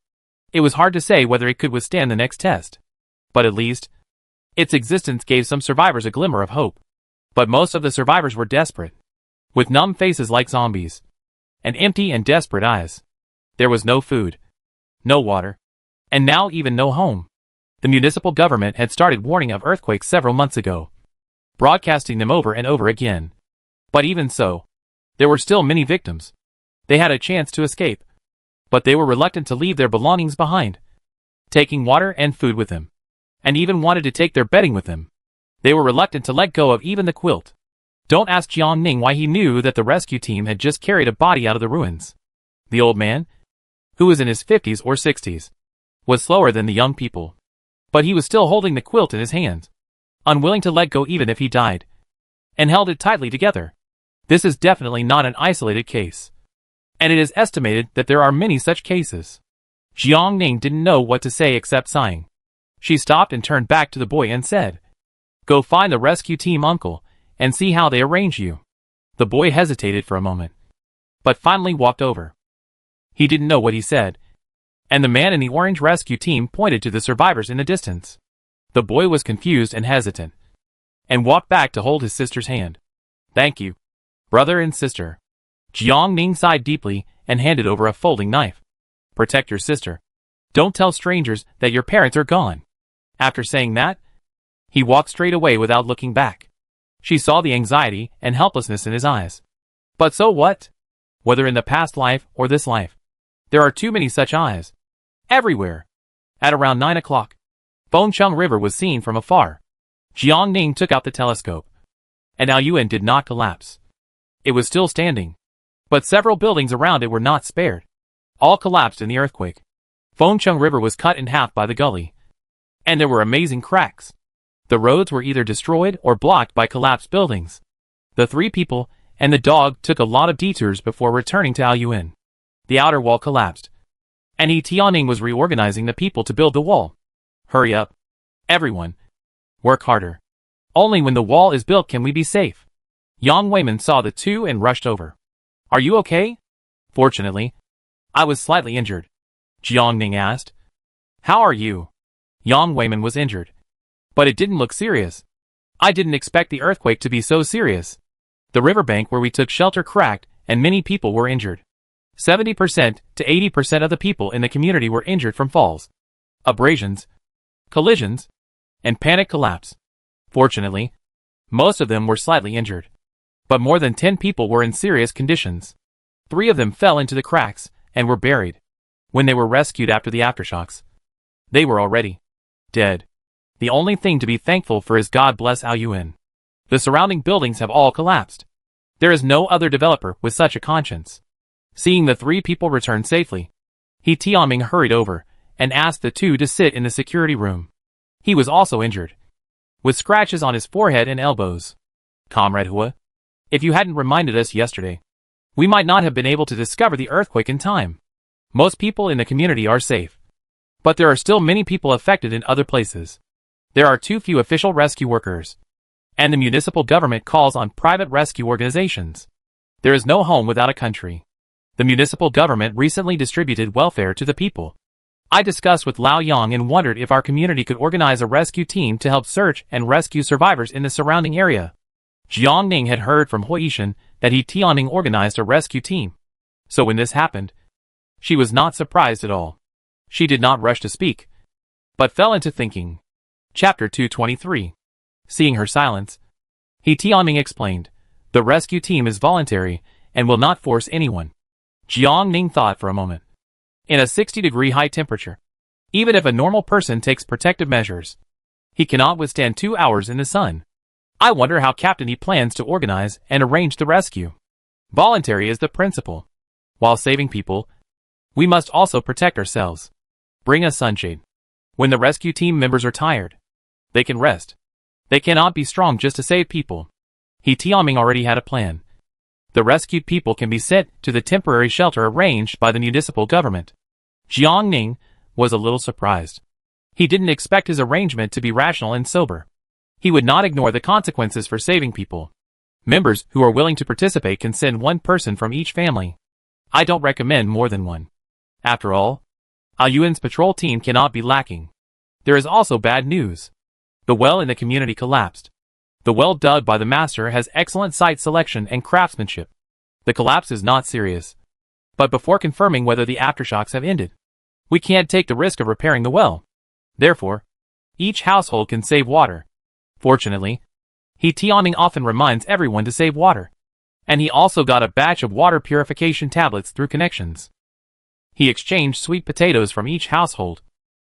It was hard to say whether it could withstand the next test. But at least, its existence gave some survivors a glimmer of hope. But most of the survivors were desperate, with numb faces like zombies, and empty and desperate eyes. There was no food, no water, and now even no home. The municipal government had started warning of earthquakes several months ago, broadcasting them over and over again. But even so, there were still many victims. They had a chance to escape, but they were reluctant to leave their belongings behind, taking water and food with them, and even wanted to take their bedding with them. They were reluctant to let go of even the quilt. Don't ask Jiang Ning why he knew that the rescue team had just carried a body out of the ruins. The old man, who was in his 50s or 60s, was slower than the young people. But he was still holding the quilt in his hands, unwilling to let go even if he died, and held it tightly together. This is definitely not an isolated case, and it is estimated that there are many such cases. Jiang Ning didn't know what to say except sighing. She stopped and turned back to the boy and said, "Go find the rescue team, uncle, and see how they arrange you." The boy hesitated for a moment, but finally walked over. He didn't know what he said, and the man in the orange rescue team pointed to the survivors in the distance. The boy was confused and hesitant, and walked back to hold his sister's hand. "Thank you, brother and sister." Jiang Ning sighed deeply and handed over a folding knife. "Protect your sister. Don't tell strangers that your parents are gone." After saying that, he walked straight away without looking back. She saw the anxiety and helplessness in his eyes. But so what? Whether in the past life or this life, there are too many such eyes. Everywhere. At around 9 o'clock, Fengcheng River was seen from afar. Jiang Ning took out the telescope, and Aoyuan did not collapse. It was still standing, but several buildings around it were not spared. All collapsed in the earthquake. Fengcheng River was cut in half by the gully, and there were amazing cracks. The roads were either destroyed or blocked by collapsed buildings. The 3 people and the dog took a lot of detours before returning to Aoyuan. The outer wall collapsed, and Tianning was reorganizing the people to build the wall. "Hurry up, everyone. Work harder. Only when the wall is built can we be safe." Yang Weiman saw the two and rushed over. "Are you okay?" "Fortunately, I was slightly injured." Jiang Ning asked. "How are you?" Yang Weiman was injured, but it didn't look serious. "I didn't expect the earthquake to be so serious. The riverbank where we took shelter cracked and many people were injured. 70% to 80% of the people in the community were injured from falls, abrasions, collisions, and panic collapse. Fortunately, most of them were slightly injured, but more than 10 people were in serious conditions. 3 of them fell into the cracks and were buried. When they were rescued after the aftershocks, they were already dead. The only thing to be thankful for is God bless Aoyuan. The surrounding buildings have all collapsed. There is no other developer with such a conscience." Seeing the 3 people return safely, Tianming hurried over and asked the 2 to sit in the security room. He was also injured, with scratches on his forehead and elbows. "Comrade Hua, if you hadn't reminded us yesterday, we might not have been able to discover the earthquake in time. Most people in the community are safe, but there are still many people affected in other places. There are too few official rescue workers, and the municipal government calls on private rescue organizations. There is no home without a country. The municipal government recently distributed welfare to the people. I discussed with Lao Yang and wondered if our community could organize a rescue team to help search and rescue survivors in the surrounding area." Jiang Ning had heard from Hui Yishan that Tianning organized a rescue team. So when this happened, she was not surprised at all. She did not rush to speak, but fell into thinking. Chapter 223. Seeing her silence, Tianning explained, "The rescue team is voluntary and will not force anyone." Jiang Ning thought for a moment. In a 60-degree high temperature, even if a normal person takes protective measures, he cannot withstand 2 hours in the sun. I wonder how Captain Yi plans to organize and arrange the rescue. Voluntary is the principle. While saving people, we must also protect ourselves. Bring a sunshade. When the rescue team members are tired, they can rest. They cannot be strong just to save people. Tianming already had a plan. The rescued people can be sent to the temporary shelter arranged by the municipal government. Jiang Ning was a little surprised. He didn't expect his arrangement to be rational and sober. He would not ignore the consequences for saving people. Members who are willing to participate can send one person from each family. I don't recommend more than one. After all, Yuan's patrol team cannot be lacking. There is also bad news. The well in the community collapsed. The well dug by the master has excellent site selection and craftsmanship. The collapse is not serious. But before confirming whether the aftershocks have ended, we can't take the risk of repairing the well. Therefore, each household can save water. Fortunately, He Tianming often reminds everyone to save water. And he also got a batch of water purification tablets through connections. He exchanged sweet potatoes from each household.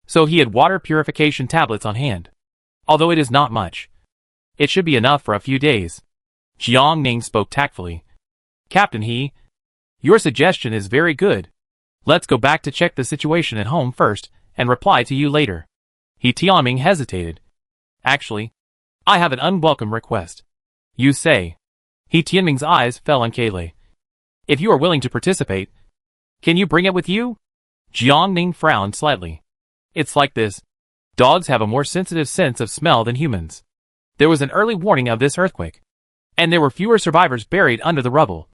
So he had water purification tablets on hand. Although it is not much, it should be enough for a few days. Jiang Ning spoke tactfully. Captain He, your suggestion is very good. Let's go back to check the situation at home first, and reply to you later. He Tianming hesitated. Actually, I have an unwelcome request. You say. He Tianming's eyes fell on Kailei. If you are willing to participate, can you bring it with you? Jiang Ning frowned slightly. It's like this. Dogs have a more sensitive sense of smell than humans. There was an early warning of this earthquake, and there were fewer survivors buried under the rubble.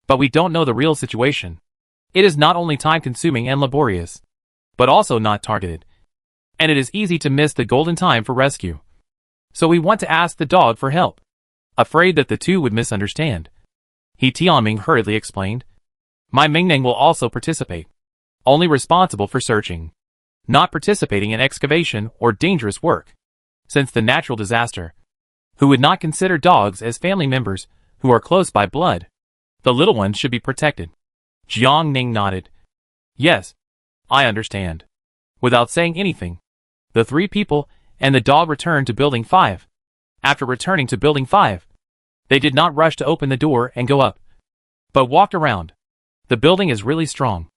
But we don't know the real situation. It is not only time-consuming and laborious, but also not targeted. And it is easy to miss the golden time for rescue. So we want to ask the dog for help, afraid that the two would misunderstand. He Tianming hurriedly explained. My Mingning will also participate, only responsible for searching, not participating in excavation or dangerous work. Since the natural disaster, who would not consider dogs as family members who are close by blood, the little ones should be protected. Jiang Ning nodded. Yes, I understand. Without saying anything, the three people and the dog returned to Building 5. After returning to Building 5, they did not rush to open the door and go up, but walked around. The building is really strong.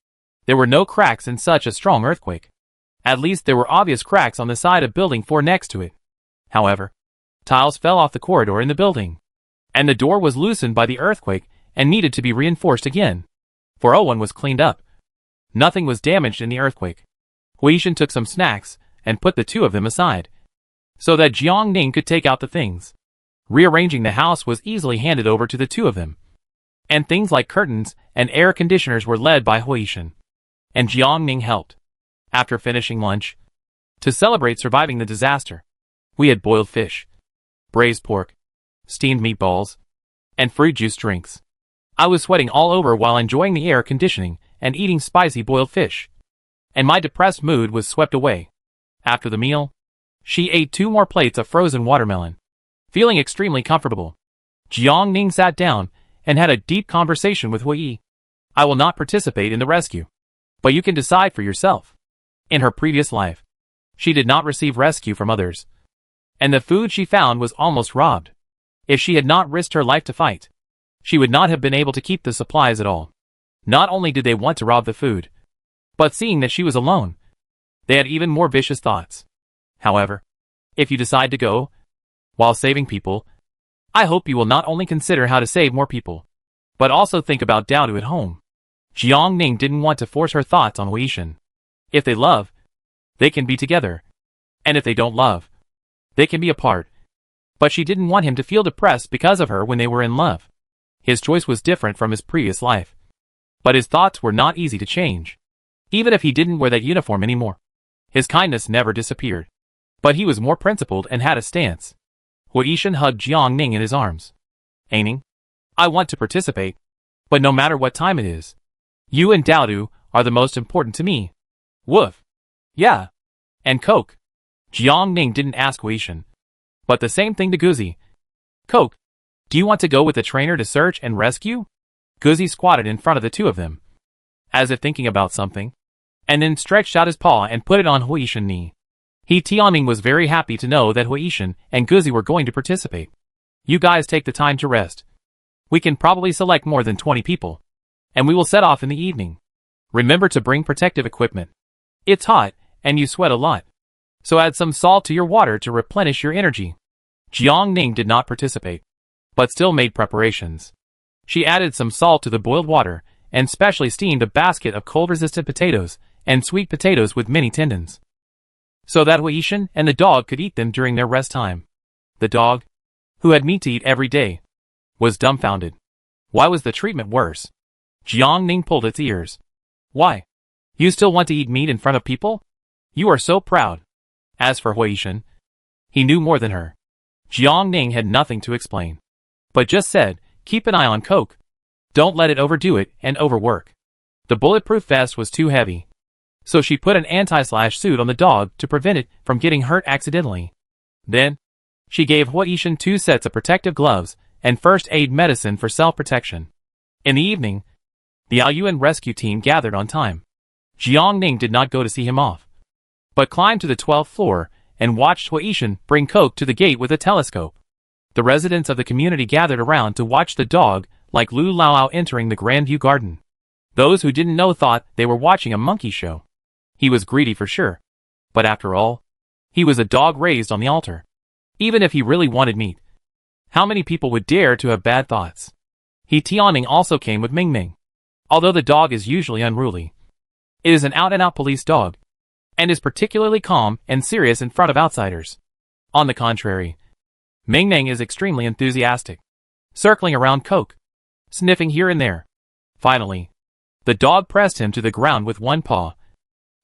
There were no cracks in such a strong earthquake. At least there were obvious cracks on the side of Building 4 next to it. However, tiles fell off the corridor in the building, and the door was loosened by the earthquake and needed to be reinforced again. 401 was cleaned up. Nothing was damaged in the earthquake. Huishan took some snacks and put the two of them aside, so that Jiang Ning could take out the things. Rearranging the house was easily handed over to the two of them, and things like curtains and air conditioners were led by Huishan, and Jiang Ning helped. After finishing lunch, to celebrate surviving the disaster, we had boiled fish, braised pork, steamed meatballs, and fruit juice drinks. I was sweating all over while enjoying the air conditioning and eating spicy boiled fish, and my depressed mood was swept away. After the meal, she ate 2 more plates of frozen watermelon. Feeling extremely comfortable, Jiang Ning sat down and had a deep conversation with Hui. I will not participate in the rescue, but you can decide for yourself. In her previous life, she did not receive rescue from others, and the food she found was almost robbed. If she had not risked her life to fight, she would not have been able to keep the supplies at all. Not only did they want to rob the food, but seeing that she was alone, they had even more vicious thoughts. However, if you decide to go, while saving people, I hope you will not only consider how to save more people, but also think about Daodu at home. Jiang Ning didn't want to force her thoughts on Huishan. If they love, they can be together, and if they don't love, they can be apart. But she didn't want him to feel depressed because of her when they were in love. His choice was different from his previous life, but his thoughts were not easy to change. Even if he didn't wear that uniform anymore, his kindness never disappeared. But he was more principled and had a stance. Huishan hugged Jiang Ning in his arms. Aining, I want to participate, but no matter what time it is, you and Daodu are the most important to me. Woof. Yeah. And Coke. Jiang Ning didn't ask Huishan, but the same thing to Guzi. Coke, do you want to go with the trainer to search and rescue? Guzi squatted in front of the two of them, as if thinking about something, and then stretched out his paw and put it on Huishan's knee. He Tianming was very happy to know that Huishan and Guzi were going to participate. You guys take the time to rest. We can probably select more than 20 people, and we will set off in the evening. Remember to bring protective equipment. It's hot, and you sweat a lot, so add some salt to your water to replenish your energy. Jiang Ning did not participate, but still made preparations. She added some salt to the boiled water, and specially steamed a basket of cold-resistant potatoes and sweet potatoes with many tendons, so that Huishan and the dog could eat them during their rest time. The dog, who had meat to eat every day, was dumbfounded. Why was the treatment worse? Jiang Ning pulled its ears. Why? You still want to eat meat in front of people? You are so proud. As for Huishan, he knew more than her. Jiang Ning had nothing to explain, but just said, keep an eye on Coke. Don't let it overdo it and overwork. The bulletproof vest was too heavy, so she put an anti-slash suit on the dog to prevent it from getting hurt accidentally. Then, she gave Huishan 2 sets of protective gloves and first aid medicine for self-protection. In the evening, the Aoyuan rescue team gathered on time. Jiang Ning did not go to see him off, but climbed to the 12th floor and watched Huishan bring Coke to the gate with a telescope. The residents of the community gathered around to watch the dog like Lu Laoao entering the Grandview Garden. Those who didn't know thought they were watching a monkey show. He was greedy for sure, but after all, he was a dog raised on the altar. Even if he really wanted meat, how many people would dare to have bad thoughts? He Tianming also came with Ming Ming. Although the dog is usually unruly, it is an out-and-out police dog, and is particularly calm and serious in front of outsiders. On the contrary, Ming Ming is extremely enthusiastic, circling around Coke, sniffing here and there. Finally, the dog pressed him to the ground with one paw,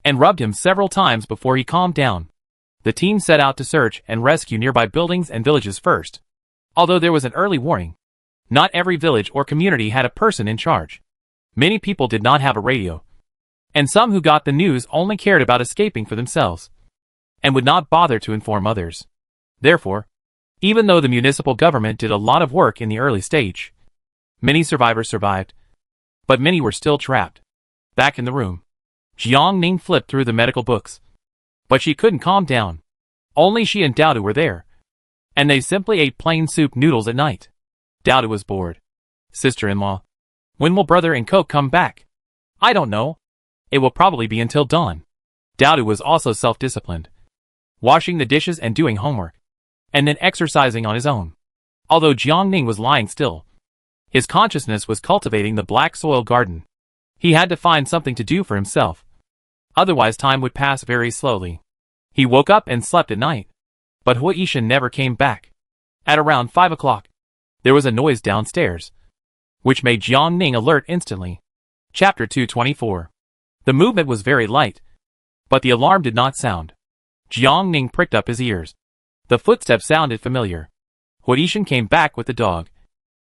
and rubbed him several times before he calmed down. The team set out to search and rescue nearby buildings and villages first. Although there was an early warning, not every village or community had a person in charge. Many people did not have a radio, and some who got the news only cared about escaping for themselves, and would not bother to inform others. Therefore, even though the municipal government did a lot of work in the early stage, many survivors survived, but many were still trapped. Back in the room, Jiang Ning flipped through the medical books, but she couldn't calm down. Only she and Daodu were there, and they simply ate plain soup noodles at night. Daodu was bored. Sister-in-law, when will brother and Coke come back? I don't know. It will probably be until dawn. Daodu was also self-disciplined, washing the dishes and doing homework, and then exercising on his own. Although Jiang Ning was lying still, his consciousness was cultivating the black soil garden. He had to find something to do for himself. Otherwise time would pass very slowly. He woke up and slept at night, but Huishan never came back. At around 5 o'clock, there was a noise downstairs, which made Jiang Ning alert instantly. Chapter 224. The movement was very light, but the alarm did not sound. Jiang Ning pricked up his ears. The footsteps sounded familiar. Huishan came back with the dog,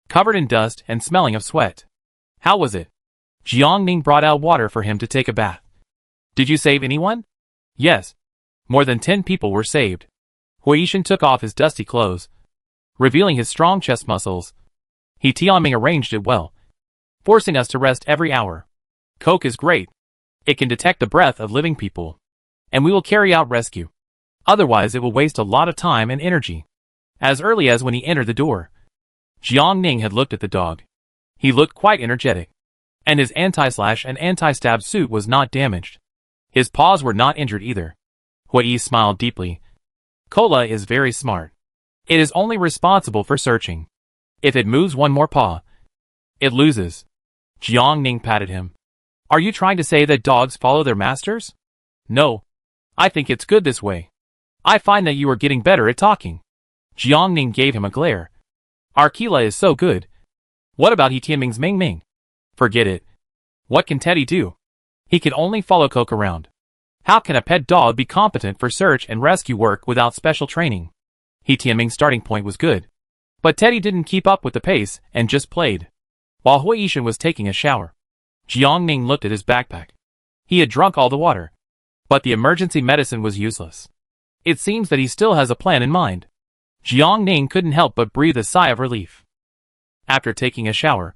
covered in dust and smelling of sweat. How was it? Jiang Ning brought out water for him to take a bath. Did you save anyone? Yes. More than 10 people were saved. Huishan took off his dusty clothes, revealing his strong chest muscles. He Tianming arranged it well, forcing us to rest every hour. Coke is great. It can detect the breath of living people, and we will carry out rescue. Otherwise it will waste a lot of time and energy. As early as when he entered the door, Jiang Ning had looked at the dog. He looked quite energetic, and his anti-slash and anti-stab suit was not damaged. His paws were not injured either. Hui smiled deeply. Cola is very smart. It is only responsible for searching. If it moves one more paw, it loses. Jiang Ning patted him. Are you trying to say that dogs follow their masters? No. I think it's good this way. I find that you are getting better at talking. Jiang Ning gave him a glare. Our Keela is so good. What about He Tianming's Ming Ming? Forget it. What can Teddy do? He can only follow Coke around. How can a pet dog be competent for search and rescue work without special training? He Tianming's starting point was good, but Teddy didn't keep up with the pace and just played. While Huishan was taking a shower, Jiang Ning looked at his backpack. He had drunk all the water, but the emergency medicine was useless. It seems that he still has a plan in mind. Jiang Ning couldn't help but breathe a sigh of relief. After taking a shower,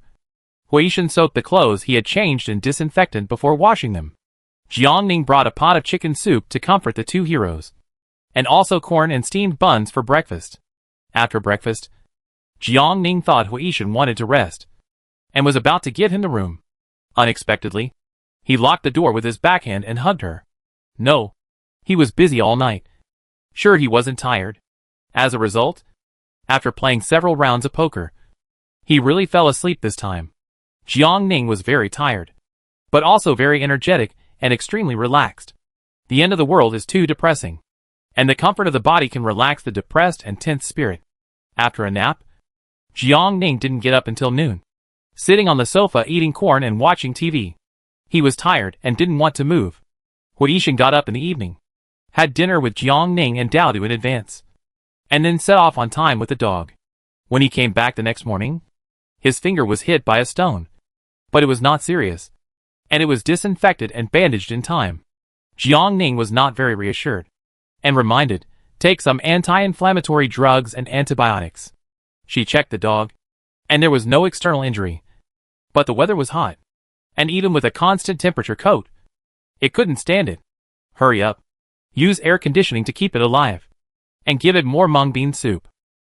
Huishan soaked the clothes he had changed in disinfectant before washing them. Jiang Ning brought a pot of chicken soup to comfort the two heroes, and also corn and steamed buns for breakfast. After breakfast, Jiang Ning thought Huishan wanted to rest, and was about to give him the room. Unexpectedly, he locked the door with his backhand and hugged her. No, he was busy all night. Sure, he wasn't tired. As a result, after playing several rounds of poker, he really fell asleep this time. Jiang Ning was very tired, but also very energetic and extremely relaxed. The end of the world is too depressing. and the comfort of the body can relax the depressed and tense spirit. After a nap, Jiang Ning didn't get up until noon, sitting on the sofa eating corn and watching TV. He was tired and didn't want to move. Huishan got up in the evening, had dinner with Jiang Ning and Daodu in advance, and then set off on time with the dog. When he came back the next morning, his finger was hit by a stone, but it was not serious, and it was disinfected and bandaged in time. Jiang Ning was not very reassured, and reminded, take some anti-inflammatory drugs and antibiotics. She checked the dog, and there was no external injury. But the weather was hot, and even with a constant temperature coat, it couldn't stand it. Hurry up. Use air conditioning to keep it alive, and give it more mung bean soup.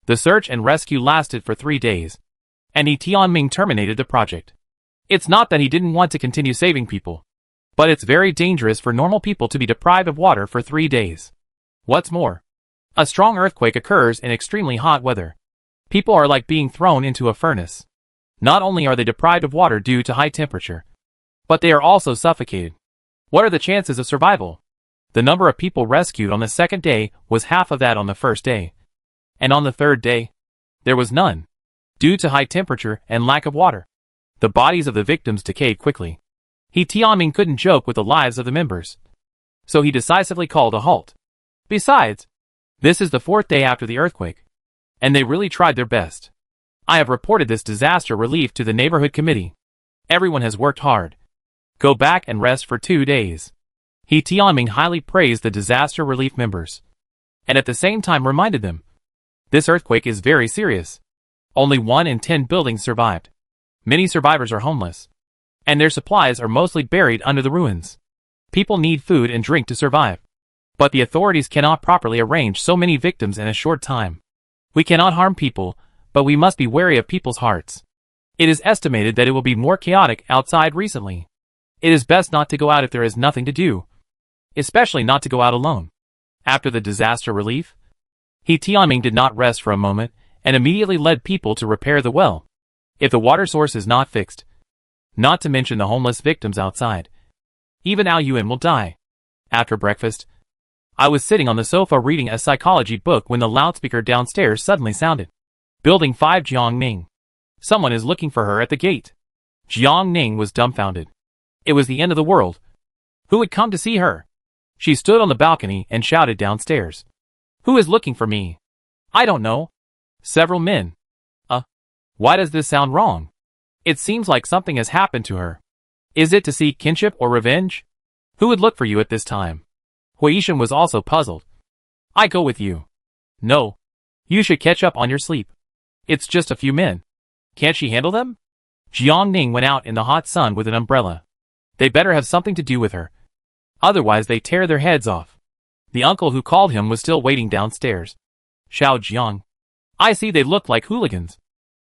The search and rescue lasted for 3 days, and He Tianming terminated the project. It's not that he didn't want to continue saving people, but it's very dangerous for normal people to be deprived of water for 3 days. What's more, a strong earthquake occurs in extremely hot weather. People are like being thrown into a furnace. Not only are they deprived of water due to high temperature, but they are also suffocated. What are the chances of survival? The number of people rescued on the second day was half of that on the first day. And on the third day, there was none, due to high temperature and lack of water. The bodies of the victims decayed quickly. He Tianming couldn't joke with the lives of the members, so he decisively called a halt. Besides, this is the 4th day after the earthquake, and they really tried their best. I have reported this disaster relief to the neighborhood committee. Everyone has worked hard. Go back and rest for 2 days. He Tianming highly praised the disaster relief members, and at the same time reminded them, this earthquake is very serious. Only 1 in 10 buildings survived. Many survivors are homeless, and their supplies are mostly buried under the ruins. People need food and drink to survive, but the authorities cannot properly arrange so many victims in a short time. We cannot harm people, but we must be wary of people's hearts. It is estimated that it will be more chaotic outside recently. It is best not to go out if there is nothing to do, especially not to go out alone. After the disaster relief, He Tianming did not rest for a moment and immediately led people to repair the well, if the water source is not fixed. Not to mention the homeless victims outside. Even Ao Yuan will die. After breakfast, I was sitting on the sofa reading a psychology book when the loudspeaker downstairs suddenly sounded. Building 5 Jiang Ning. Someone is looking for her at the gate. Jiang Ning was dumbfounded. It was the end of the world. Who had come to see her? She stood on the balcony and shouted downstairs. Who is looking for me? I don't know. Several men. Why does this sound wrong? It seems like something has happened to her. Is it to seek kinship or revenge? Who would look for you at this time? Huishan was also puzzled. I go with you. No. You should catch up on your sleep. It's just a few men. Can't she handle them? Jiang Ning went out in the hot sun with an umbrella. They better have something to do with her. Otherwise they tear their heads off. The uncle who called him was still waiting downstairs. Xiao Jiang. I see they look like hooligans,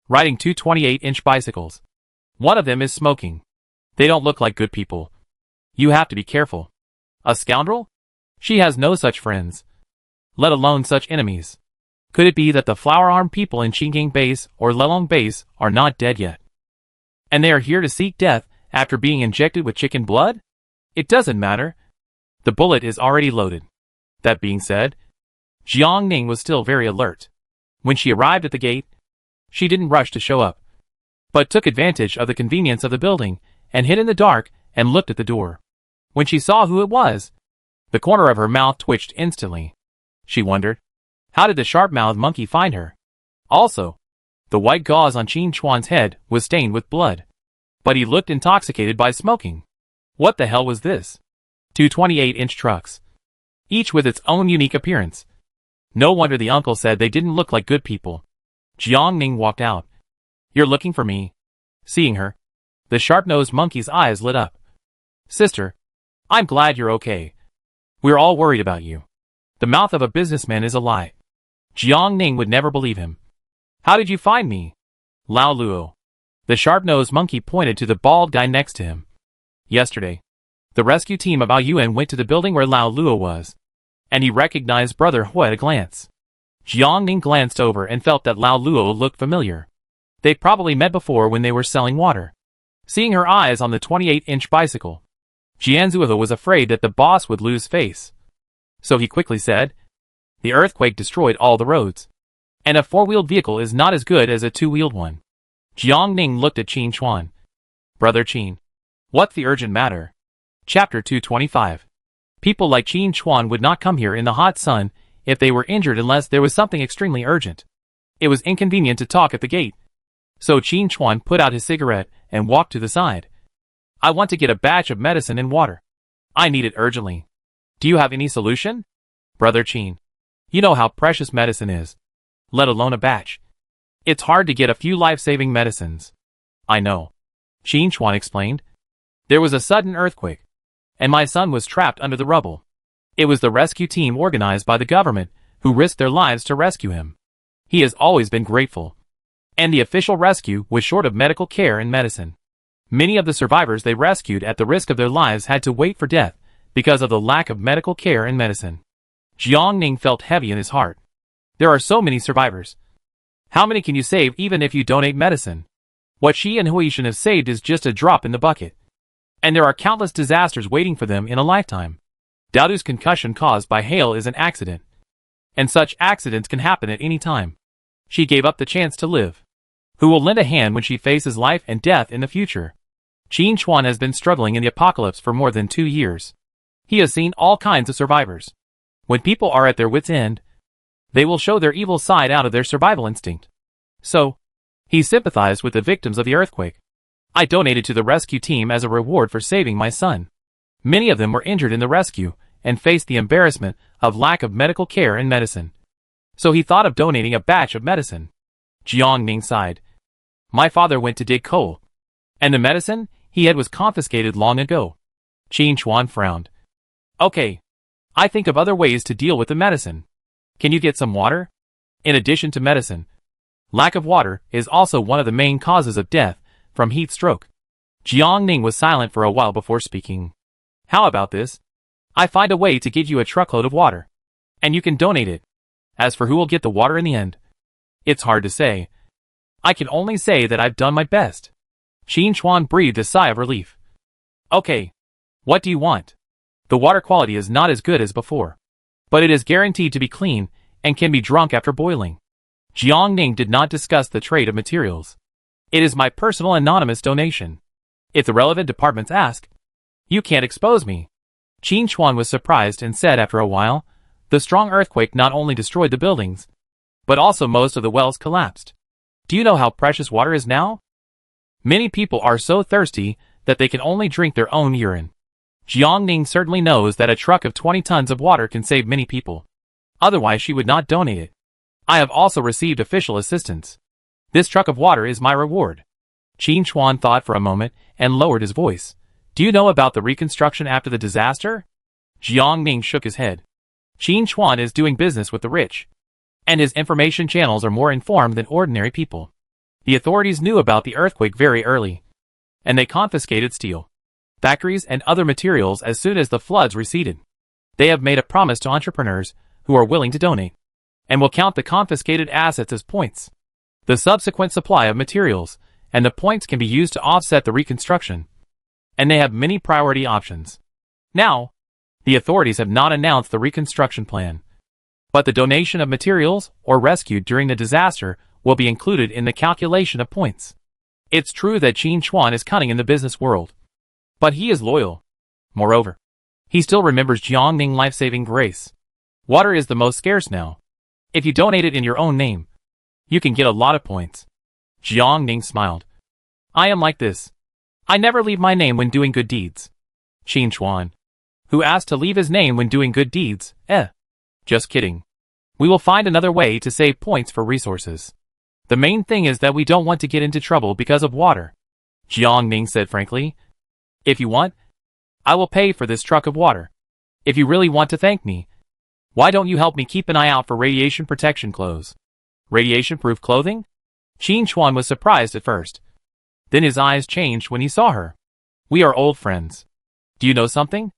riding 2 28-inch bicycles. One of them is smoking. They don't look like good people. You have to be careful. A scoundrel? She has no such friends, let alone such enemies. Could it be that the flower-armed people in Qinggang Base or Lelong Base are not dead yet, and they are here to seek death after being injected with chicken blood? It doesn't matter. The bullet is already loaded. That being said, Jiang Ning was still very alert. When she arrived at the gate, she didn't rush to show up, but took advantage of the convenience of the building and hid in the dark and looked at the door. When she saw who it was, the corner of her mouth twitched instantly. She wondered, how did the sharp-mouthed monkey find her? Also, the white gauze on Qin Chuan's head was stained with blood, but he looked intoxicated by smoking. What the hell was this? 2 28-inch trucks, each with its own unique appearance. No wonder the uncle said they didn't look like good people. Jiang Ning walked out. You're looking for me? Seeing her, the sharp-nosed monkey's eyes lit up. Sister, I'm glad you're okay. We're all worried about you. The mouth of a businessman is a lie. Jiang Ning would never believe him. How did you find me? Lao Luo. The sharp-nosed monkey pointed to the bald guy next to him. Yesterday, the rescue team of Ao Yuan went to the building where Lao Luo was, and he recognized Brother Hui at a glance. Jiang Ning glanced over and felt that Lao Luo looked familiar. They'd probably met before when they were selling water. Seeing her eyes on the 28-inch bicycle, Jianzuo was afraid that the boss would lose face. So he quickly said, The earthquake destroyed all the roads. And a four-wheeled vehicle is not as good as a two-wheeled one. Jiang Ning looked at Qin Chuan. Brother Qin. What's the urgent matter? Chapter 225. People like Qin Chuan would not come here in the hot sun if they were injured unless there was something extremely urgent. It was inconvenient to talk at the gate. So Qin Chuan put out his cigarette and walked to the side. I want to get a batch of medicine and water. I need it urgently. Do you have any solution? Brother Qin. You know how precious medicine is. Let alone a batch. It's hard to get a few life-saving medicines. I know. Qin Chuan explained. There was a sudden earthquake, and my son was trapped under the rubble. It was the rescue team organized by the government who risked their lives to rescue him. He has always been grateful. And the official rescue was short of medical care and medicine. Many of the survivors they rescued at the risk of their lives had to wait for death because of the lack of medical care and medicine. Jiang Ning felt heavy in his heart. There are so many survivors. How many can you save even if you donate medicine? What she and Huishan have saved is just a drop in the bucket. And there are countless disasters waiting for them in a lifetime. Daodu's concussion caused by hail is an accident. And such accidents can happen at any time. She gave up the chance to live. Who will lend a hand when she faces life and death in the future? Qin Chuan has been struggling in the apocalypse for more than 2 years. He has seen all kinds of survivors. When people are at their wits' end, they will show their evil side out of their survival instinct. So, he sympathized with the victims of the earthquake. I donated to the rescue team as a reward for saving my son. Many of them were injured in the rescue and faced the embarrassment of lack of medical care and medicine. So he thought of donating a batch of medicine. Jiang Ning sighed. My father went to dig coal. And the medicine he had was confiscated long ago. Qin Chuan frowned. Okay. I think of other ways to deal with the medicine. Can you get some water? In addition to medicine, lack of water is also one of the main causes of death from heat stroke. Jiang Ning was silent for a while before speaking. How about this? I find a way to give you a truckload of water. And you can donate it. As for who will get the water in the end, it's hard to say. I can only say that I've done my best. Qin Chuan breathed a sigh of relief. Okay. What do you want? The water quality is not as good as before. But it is guaranteed to be clean and can be drunk after boiling. Jiang Ning did not discuss the trade of materials. It is my personal anonymous donation. If the relevant departments ask, you can't expose me. Qin Chuan was surprised and said after a while, the strong earthquake not only destroyed the buildings, but also most of the wells collapsed. Do you know how precious water is now? Many people are so thirsty that they can only drink their own urine. Jiang Ning certainly knows that a truck of 20 tons of water can save many people. Otherwise she would not donate it. I have also received official assistance. This truck of water is my reward. Qin Chuan thought for a moment and lowered his voice. Do you know about the reconstruction after the disaster? Jiang Ning shook his head. Qin Chuan is doing business with the rich. And his information channels are more informed than ordinary people. The authorities knew about the earthquake very early. And they confiscated steel, factories and other materials as soon as the floods receded. They have made a promise to entrepreneurs who are willing to donate, and will count the confiscated assets as points. The subsequent supply of materials and the points can be used to offset the reconstruction. And they have many priority options. Now, the authorities have not announced the reconstruction plan. But the donation of materials or rescued during the disaster will be included in the calculation of points. It's true that Qin Chuan is cunning in the business world. But he is loyal. Moreover, he still remembers Jiang Ning life-saving grace. Water is the most scarce now. If you donate it in your own name, you can get a lot of points. Jiang Ning smiled. I am like this. I never leave my name when doing good deeds. Qin Chuan, who asked to leave his name when doing good deeds, Just kidding. We will find another way to save points for resources. The main thing is that we don't want to get into trouble because of water. Jiang Ning said frankly. If you want, I will pay for this truck of water. If you really want to thank me, why don't you help me keep an eye out for radiation protection clothes? Radiation-proof clothing? Qin Chuan was surprised at first. Then his eyes changed when he saw her. We are old friends. Do you know something?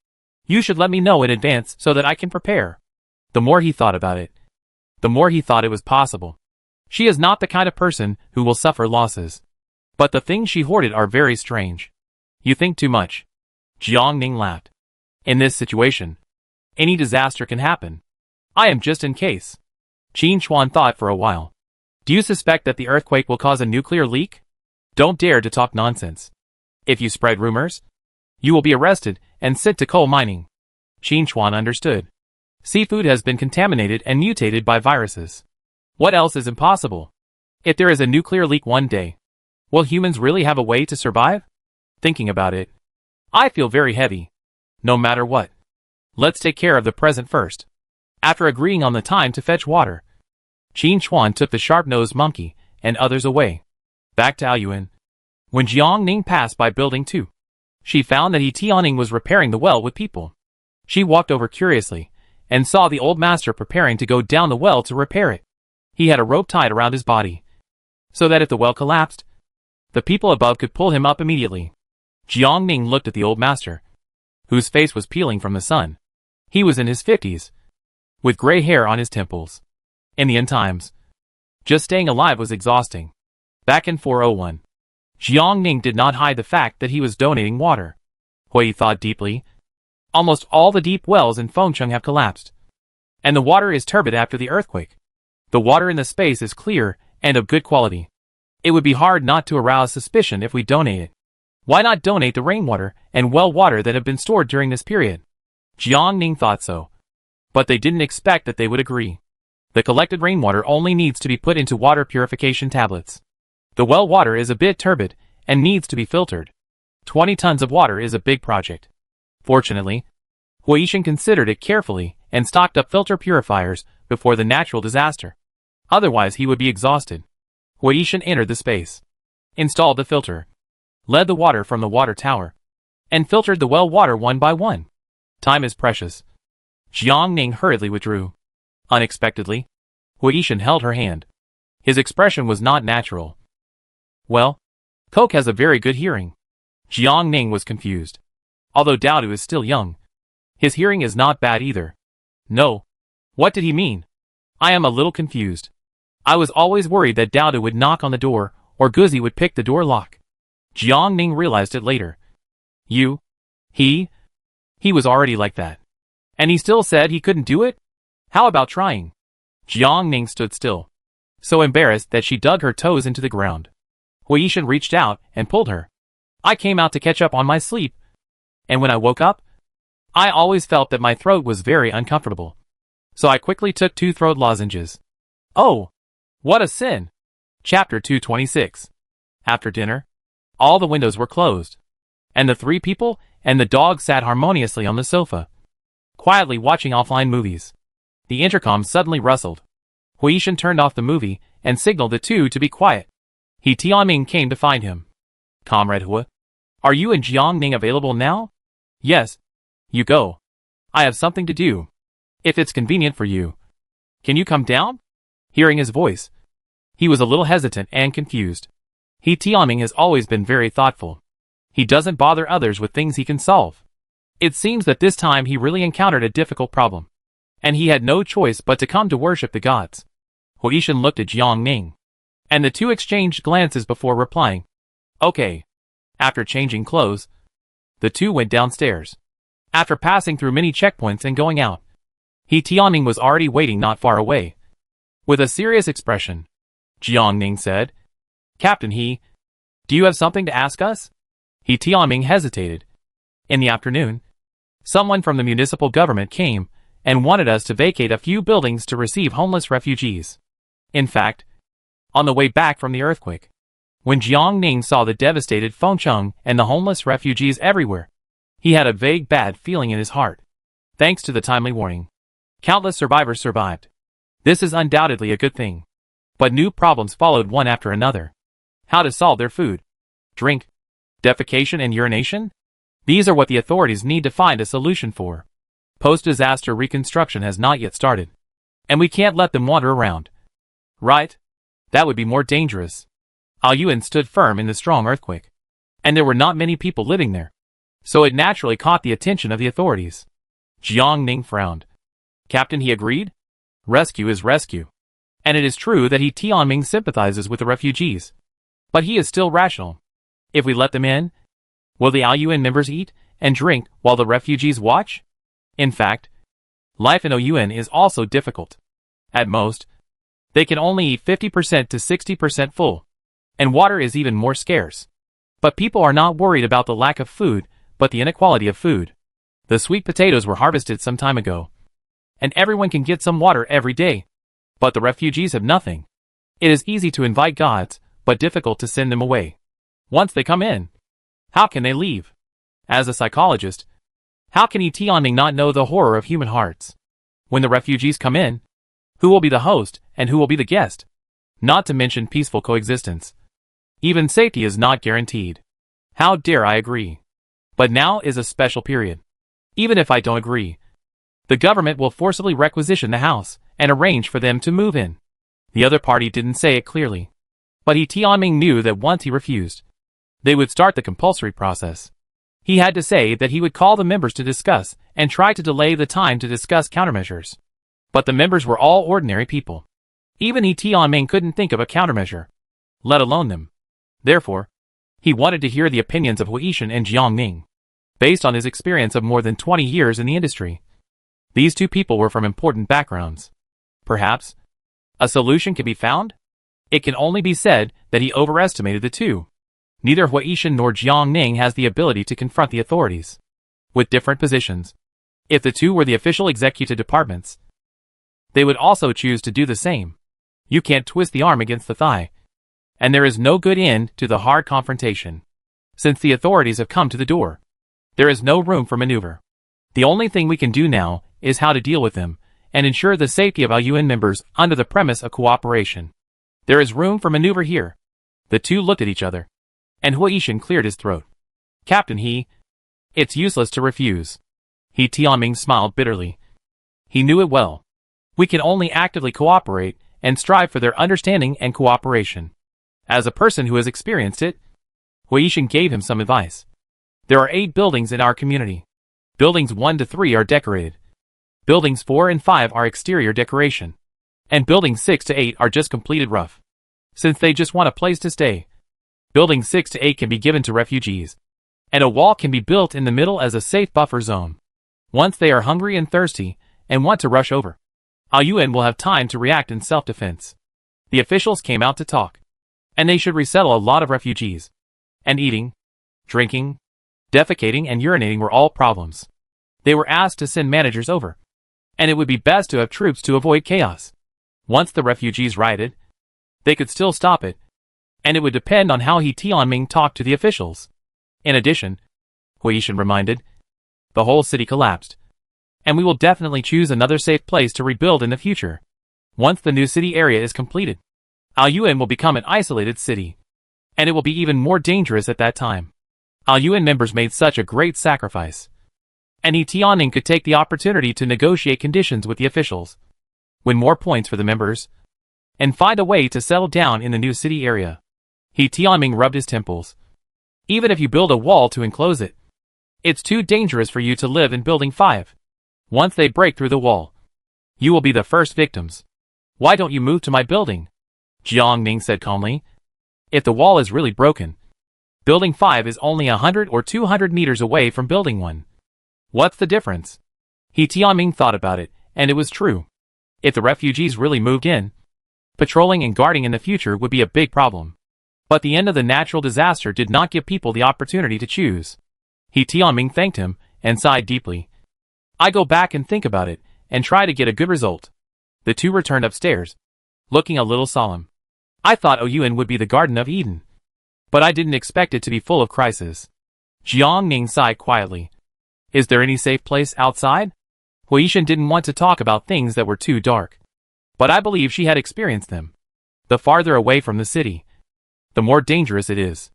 You should let me know in advance so that I can prepare. The more he thought about it, the more he thought it was possible. She is not the kind of person who will suffer losses. But the things she hoarded are very strange. You think too much. Jiang Ning laughed. In this situation, any disaster can happen. I am just in case. Qin Chuan thought for a while. Do you suspect that the earthquake will cause a nuclear leak? Don't dare to talk nonsense. If you spread rumors, you will be arrested and sent to coal mining. Qin Chuan understood. Seafood has been contaminated and mutated by viruses. What else is impossible? If there is a nuclear leak one day, will humans really have a way to survive? Thinking about it, I feel very heavy. No matter what, let's take care of the present first. After agreeing on the time to fetch water, Qin Chuan took the sharp-nosed monkey and others away. Back to Aoyuan. When Jiang Ning passed by Building 2, she found that He Tianning was repairing the well with people. She walked over curiously and saw the old master preparing to go down the well to repair it. He had a rope tied around his body, so that if the well collapsed, the people above could pull him up immediately. Jiang Ning looked at the old master, whose face was peeling from the sun. He was in his 50s, with gray hair on his temples. In the end times, just staying alive was exhausting. Back in 401, Jiang Ning did not hide the fact that he was donating water. Hui thought deeply. Almost all the deep wells in Fengcheng have collapsed, and the water is turbid after the earthquake. The water in the space is clear and of good quality. It would be hard not to arouse suspicion if we donate it. Why not donate the rainwater and well water that have been stored during this period? Jiang Ning thought so, but they didn't expect that they would agree. The collected rainwater only needs to be put into water purification tablets. The well water is a bit turbid and needs to be filtered. 20 tons of water is a big project. Fortunately, Huishan considered it carefully and stocked up filter purifiers before the natural disaster. Otherwise he would be exhausted. Huishan entered the space, installed the filter, led the water from the water tower, and filtered the well water one by one. Time is precious. Jiang Ning hurriedly withdrew. Unexpectedly, Huishan held her hand. His expression was not natural. Well, Coke has a very good hearing. Jiang Ning was confused. Although Daodu is still young, his hearing is not bad either. No. What did he mean? I am a little confused. I was always worried that Daodu would knock on the door, or Guzi would pick the door lock. Jiang Ning realized it later. He was already like that. And he still said he couldn't do it? How about trying? Jiang Ning stood still, so embarrassed that she dug her toes into the ground. Huishan reached out and pulled her. I came out to catch up on my sleep, and when I woke up, I always felt that my throat was very uncomfortable. So I quickly took 2 throat lozenges. Oh, what a sin! Chapter 226. After dinner, all the windows were closed, and the 3 people and the dog sat harmoniously on the sofa, quietly watching offline movies. The intercom suddenly rustled. Huishan turned off the movie and signaled the 2 to be quiet. He Tianming came to find him. Comrade Hua, are you and Jiang Ning available now? Yes. You go. I have something to do. If it's convenient for you. Can you come down? Hearing his voice, he was a little hesitant and confused. He Tianming has always been very thoughtful. He doesn't bother others with things he can solve. It seems that this time he really encountered a difficult problem, and he had no choice but to come to worship the gods. Huishan looked at Jiang Ning, and the 2 exchanged glances before replying. Okay. After changing clothes, the 2 went downstairs. After passing through many checkpoints and going out, He Tianming was already waiting not far away. With a serious expression, Jiang Ning said, Captain He, do you have something to ask us? He Tianming hesitated. In the afternoon, someone from the municipal government came and wanted us to vacate a few buildings to receive homeless refugees. In fact, on the way back from the earthquake, when Jiang Ning saw the devastated Fengcheng and the homeless refugees everywhere, he had a vague bad feeling in his heart. Thanks to the timely warning, countless survivors survived. This is undoubtedly a good thing. But new problems followed one after another. How to solve their food, drink, defecation and urination? These are what the authorities need to find a solution for. Post-disaster reconstruction has not yet started, and we can't let them wander around. Right? That would be more dangerous. Aoyuan stood firm in the strong earthquake, and there were not many people living there, so it naturally caught the attention of the authorities. Jiang Ning frowned. Captain, he agreed. Rescue is rescue. And it is true that He Tianming sympathizes with the refugees. But he is still rational. If we let them in, will the Aoyuan members eat and drink while the refugees watch? In fact, Life in Ouyuan is also difficult. At most, they can only eat 50% to 60% full, and water is even more scarce. But people are not worried about the lack of food, but the inequality of food. The sweet potatoes were harvested some time ago, and everyone can get some water every day. But the refugees have nothing. It is easy to invite gods, but difficult to send them away. Once they come in, how can they leave? As a psychologist, how can Tianming not know the horror of human hearts? When the refugees come in, who will be the host and who will be the guest? Not to mention peaceful coexistence. Even safety is not guaranteed. How dare I agree? But now is a special period. Even if I don't agree, the government will forcibly requisition the house and arrange for them to move in. The other party didn't say it clearly, but Tianming knew that once he refused, they would start the compulsory process. He had to say that he would call the members to discuss and try to delay the time to discuss countermeasures. But the members were all ordinary people. Even Tianming couldn't think of a countermeasure, let alone them. Therefore, he wanted to hear the opinions of Huishan and Jiangning, based on his experience of more than 20 years in the industry. These two people were from important backgrounds. Perhaps a solution can be found? It can only be said that he overestimated the two. Neither Huishan nor Jiangning has the ability to confront the authorities. With different positions, if the two were the official executive departments, they would also choose to do the same. You can't twist the arm against the thigh. And there is no good end to the hard confrontation. Since the authorities have come to the door, there is no room for maneuver. The only thing we can do now is how to deal with them and ensure the safety of Ouyuan members under the premise of cooperation. There is room for maneuver here. The two looked at each other, and Huishan cleared his throat. Captain it's useless to refuse. Tianming smiled bitterly. He knew it well. We can only actively cooperate and strive for their understanding and cooperation. As a person who has experienced it, Huishan gave him some advice. There are 8 buildings in our community. Buildings 1 to 3 are decorated. Buildings 4 and 5 are exterior decoration. And buildings 6 to 8 are just completed rough. Since they just want a place to stay, buildings 6 to 8 can be given to refugees. And a wall can be built in the middle as a safe buffer zone. Once they are hungry and thirsty, and want to rush over, Ouyuan will have time to react in self-defense. The officials came out to talk. And they should resettle a lot of refugees. And eating, drinking, defecating and urinating were all problems. They were asked to send managers over. And it would be best to have troops to avoid chaos. Once the refugees rioted, they could still stop it. And it would depend on how Tianming talked to the officials. In addition, Huishan reminded, the whole city collapsed. And we will definitely choose another safe place to rebuild in the future. Once the new city area is completed, Ouyuan will become an isolated city. And it will be even more dangerous at that time. Ouyuan members made such a great sacrifice. And Tianming could take the opportunity to negotiate conditions with the officials, win more points for the members, and find a way to settle down in the new city area. Tianming rubbed his temples. Even if you build a wall to enclose it, it's too dangerous for you to live in building 5. Once they break through the wall, you will be the first victims. Why don't you move to my building? Jiangning said calmly. If the wall is really broken, building 5 is only 100 or 200 meters away from building 1. What's the difference? Tianming thought about it, and it was true. If the refugees really moved in, patrolling and guarding in the future would be a big problem. But the end of the natural disaster did not give people the opportunity to choose. Tianming thanked him, and sighed deeply. I go back and think about it, and try to get a good result. The two returned upstairs, looking a little solemn. I thought Ouyuan would be the Garden of Eden. But I didn't expect it to be full of crises. Jiangning sighed quietly. Is there any safe place outside? Huishan didn't want to talk about things that were too dark. But I believe she had experienced them. The farther away from the city, the more dangerous it is.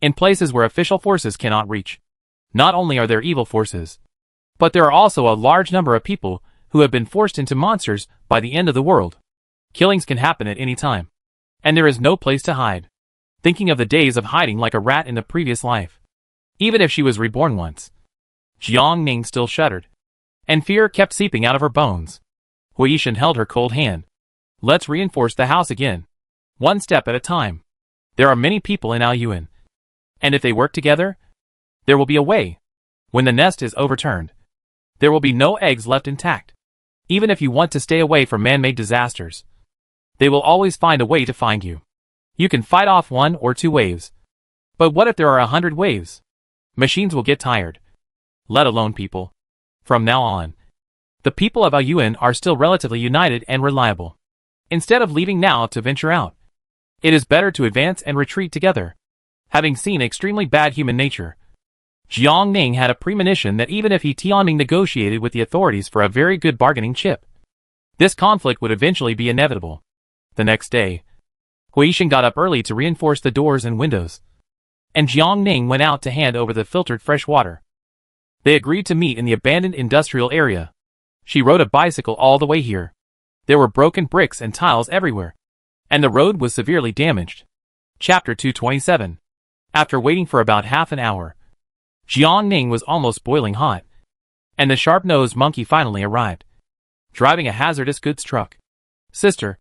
In places where official forces cannot reach, not only are there evil forces, but there are also a large number of people who have been forced into monsters by the end of the world. Killings can happen at any time. And there is no place to hide. Thinking of the days of hiding like a rat in the previous life. Even if she was reborn once. Jiangning still shuddered. And fear kept seeping out of her bones. Huishan held her cold hand. Let's reinforce the house again. One step at a time. There are many people in Ouyuan. And if they work together, there will be a way. When the nest is overturned, there will be no eggs left intact. Even if you want to stay away from man-made disasters, they will always find a way to find you. You can fight off 1 or 2 waves. But what if there are 100 waves? Machines will get tired. Let alone people. From now on, the people of Aoyuan are still relatively united and reliable. Instead of leaving now to venture out, it is better to advance and retreat together. Having seen extremely bad human nature, Jiang Ning had a premonition that even if Tianming negotiated with the authorities for a very good bargaining chip, this conflict would eventually be inevitable. The next day, Huishan got up early to reinforce the doors and windows, and Jiang Ning went out to hand over the filtered fresh water. They agreed to meet in the abandoned industrial area. She rode a bicycle all the way here. There were broken bricks and tiles everywhere, and the road was severely damaged. Chapter 227. After waiting for about half an hour, Jiang Ning was almost boiling hot, and the sharp-nosed monkey finally arrived, driving a hazardous goods truck. "Sister,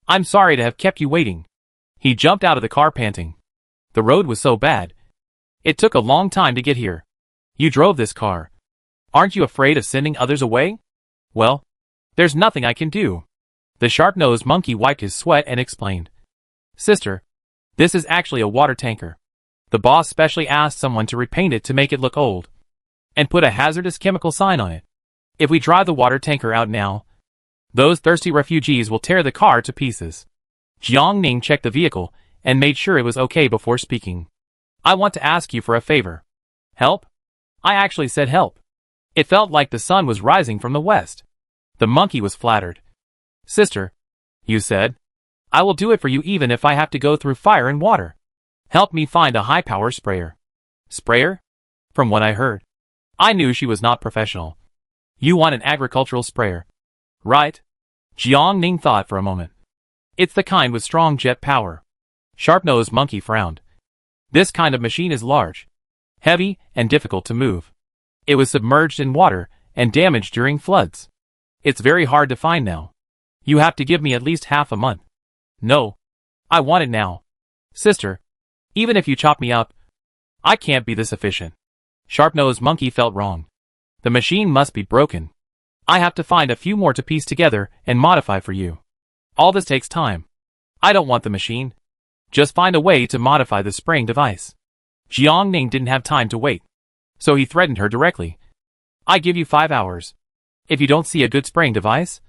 I'm sorry to have kept you waiting." He jumped out of the car panting. The road was so bad. It took a long time to get here. You drove this car. Aren't you afraid of sending others away? Well, there's nothing I can do. The sharp-nosed monkey wiped his sweat and explained. "Sister, this is actually a water tanker. The boss specially asked someone to repaint it to make it look old, and put a hazardous chemical sign on it. If we drive the water tanker out now, those thirsty refugees will tear the car to pieces." Jiang Ning checked the vehicle and made sure it was okay before speaking. "I want to ask you for a favor." "Help?" "I actually said help." It felt like the sun was rising from the west. The monkey was flattered. "Sister, you said, I will do it for you even if I have to go through fire and water. Help me find a high-power sprayer." "Sprayer?" From what I heard, I knew she was not professional. "You want an agricultural sprayer, right?" Jiang Ning thought for a moment. "It's the kind with strong jet power." Sharp-nosed monkey frowned. "This kind of machine is large, heavy, and difficult to move. It was submerged in water and damaged during floods. It's very hard to find now. You have to give me at least half a month." "No. I want it now." "Sister, even if you chop me up, I can't be this efficient." Sharp-nosed monkey felt wrong. "The machine must be broken. I have to find a few more to piece together and modify for you. All this takes time. I don't want the machine. Just find a way to modify the spraying device." Jiang Ning didn't have time to wait, so he threatened her directly. "I give you 5 hours. If you don't see a good spraying device,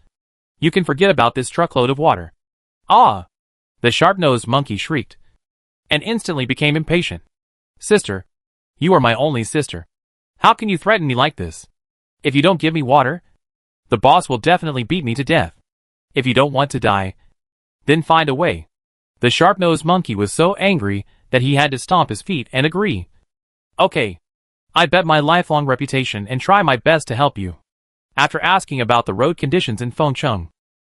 you can forget about this truckload of water." "Ah!" The sharp-nosed monkey shrieked, and instantly became impatient. "Sister, you are my only sister. How can you threaten me like this? If you don't give me water, the boss will definitely beat me to death. If you don't want to die, then find a way." The sharp-nosed monkey was so angry that he had to stomp his feet and agree. "Okay. I bet my lifelong reputation and try my best to help you." After asking about the road conditions in Fengcheng,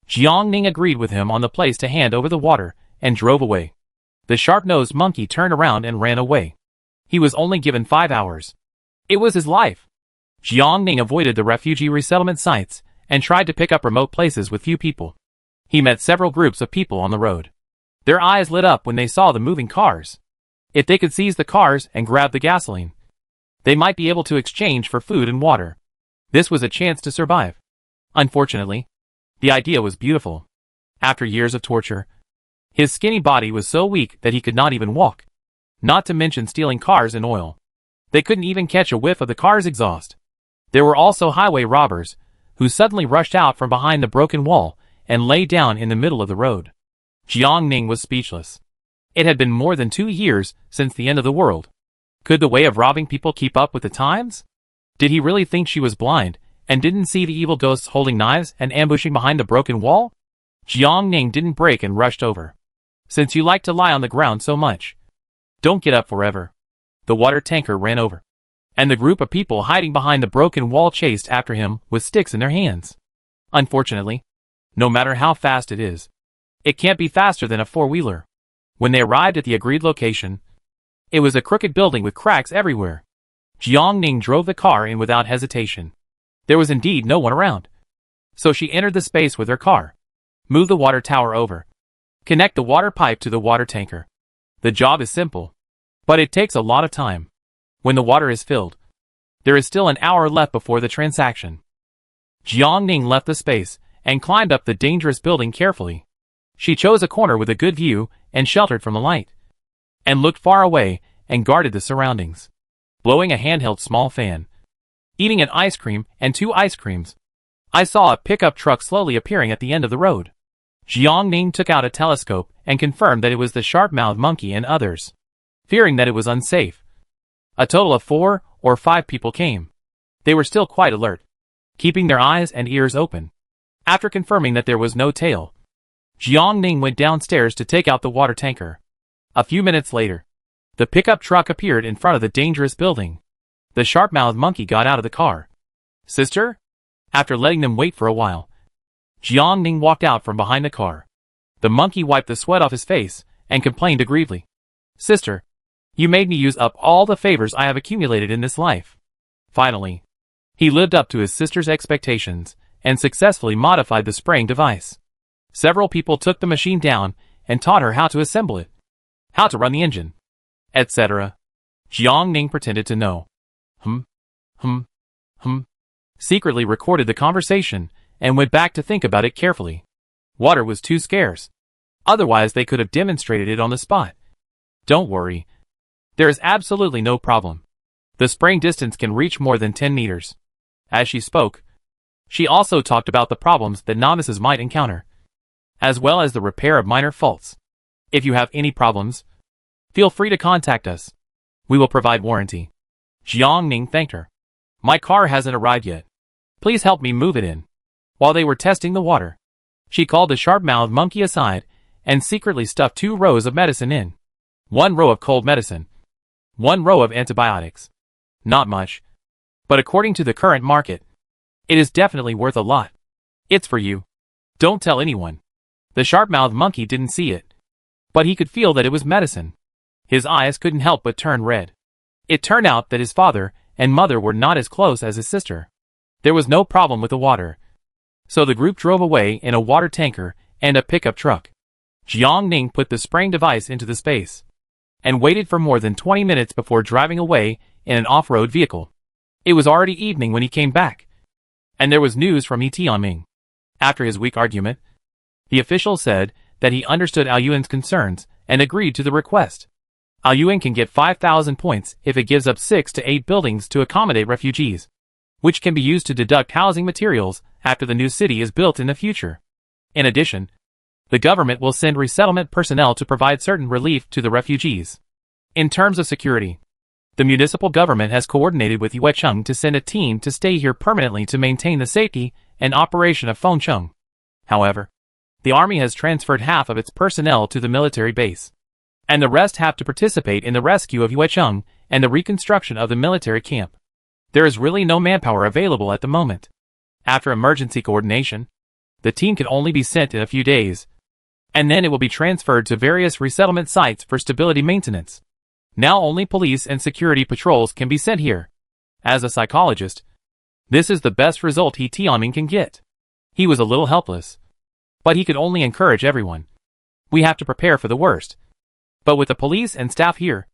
Jiang Ning agreed with him on the place to hand over the water and drove away. The sharp-nosed monkey turned around and ran away. He was only given 5 hours. It was his life. Jiang Ning avoided the refugee resettlement sites and tried to pick up remote places with few people. He met several groups of people on the road. Their eyes lit up when they saw the moving cars. If they could seize the cars and grab the gasoline, they might be able to exchange for food and water. This was a chance to survive. Unfortunately, the idea was beautiful. After years of torture, his skinny body was so weak that he could not even walk. Not to mention stealing cars and oil. They couldn't even catch a whiff of the car's exhaust. There were also highway robbers, who suddenly rushed out from behind the broken wall and lay down in the middle of the road. Jiang Ning was speechless. It had been more than 2 years since the end of the world. Could the way of robbing people keep up with the times? Did he really think she was blind and didn't see the evil ghosts holding knives and ambushing behind the broken wall? Jiang Ning didn't break and rushed over. "Since you like to lie on the ground so much, don't get up forever." The water tanker ran over, and the group of people hiding behind the broken wall chased after him with sticks in their hands. Unfortunately, no matter how fast it is, it can't be faster than a 4-wheeler. When they arrived at the agreed location, it was a crooked building with cracks everywhere. Jiang Ning drove the car in without hesitation. There was indeed no one around. So she entered the space with her car. Move the water tower over. Connect the water pipe to the water tanker. The job is simple, but it takes a lot of time. When the water is filled, there is still an hour left before the transaction. Jiang Ning left the space and climbed up the dangerous building carefully. She chose a corner with a good view and sheltered from the light, and looked far away and guarded the surroundings, blowing a handheld small fan. Eating an ice cream and 2 ice creams. I saw a pickup truck slowly appearing at the end of the road. Jiang Ning took out a telescope and confirmed that it was the sharp-mouthed monkey and others, fearing that it was unsafe. A total of 4 or 5 people came. They were still quite alert, keeping their eyes and ears open. After confirming that there was no tail, Jiang Ning went downstairs to take out the water tanker. A few minutes later, the pickup truck appeared in front of the dangerous building. The sharp-mouthed monkey got out of the car. Sister? After letting them wait for a while, Jiang Ning walked out from behind the car. The monkey wiped the sweat off his face and complained aggrievedly. Sister, you made me use up all the favors I have accumulated in this life. Finally, he lived up to his sister's expectations and successfully modified the spraying device. Several people took the machine down and taught her how to assemble it, how to run the engine, etc. Jiang Ning pretended to know. Secretly recorded the conversation and went back to think about it carefully. Water was too scarce. Otherwise they could have demonstrated it on the spot. Don't worry. There is absolutely no problem. The spraying distance can reach more than 10 meters. As she spoke, she also talked about the problems that novices might encounter, as well as the repair of minor faults. If you have any problems, feel free to contact us. We will provide warranty. Jiang Ning thanked her. My car hasn't arrived yet. Please help me move it in. While they were testing the water, she called the sharp-mouthed monkey aside and secretly stuffed 2 rows of medicine in. 1 row of cold medicine. 1 row of antibiotics. Not much, but according to the current market, it is definitely worth a lot. It's for you. Don't tell anyone. The sharp-mouthed monkey didn't see it, but he could feel that it was medicine. His eyes couldn't help but turn red. It turned out that his father and mother were not as close as his sister. There was no problem with the water, so the group drove away in a water tanker and a pickup truck. Jiang Ning put the spraying device into the space and waited for more than 20 minutes before driving away in an off-road vehicle. It was already evening when he came back, and there was news from Tianming. After his weak argument, the official said that he understood Aoyuan's concerns and agreed to the request. Aoyuan can get 5,000 points if it gives up 6 to 8 buildings to accommodate refugees, which can be used to deduct housing materials after the new city is built in the future. In addition, the government will send resettlement personnel to provide certain relief to the refugees. In terms of security, the municipal government has coordinated with Yuecheng to send a team to stay here permanently to maintain the safety and operation of Fengcheng. However, the army has transferred half of its personnel to the military base, and the rest have to participate in the rescue of Yuecheng and the reconstruction of the military camp. There is really no manpower available at the moment. After emergency coordination, the team can only be sent in a few days, and then it will be transferred to various resettlement sites for stability maintenance. Now only police and security patrols can be sent here. As a psychologist, this is the best result Tianming can get. He was a little helpless, but he could only encourage everyone. We have to prepare for the worst. But with the police and staff here,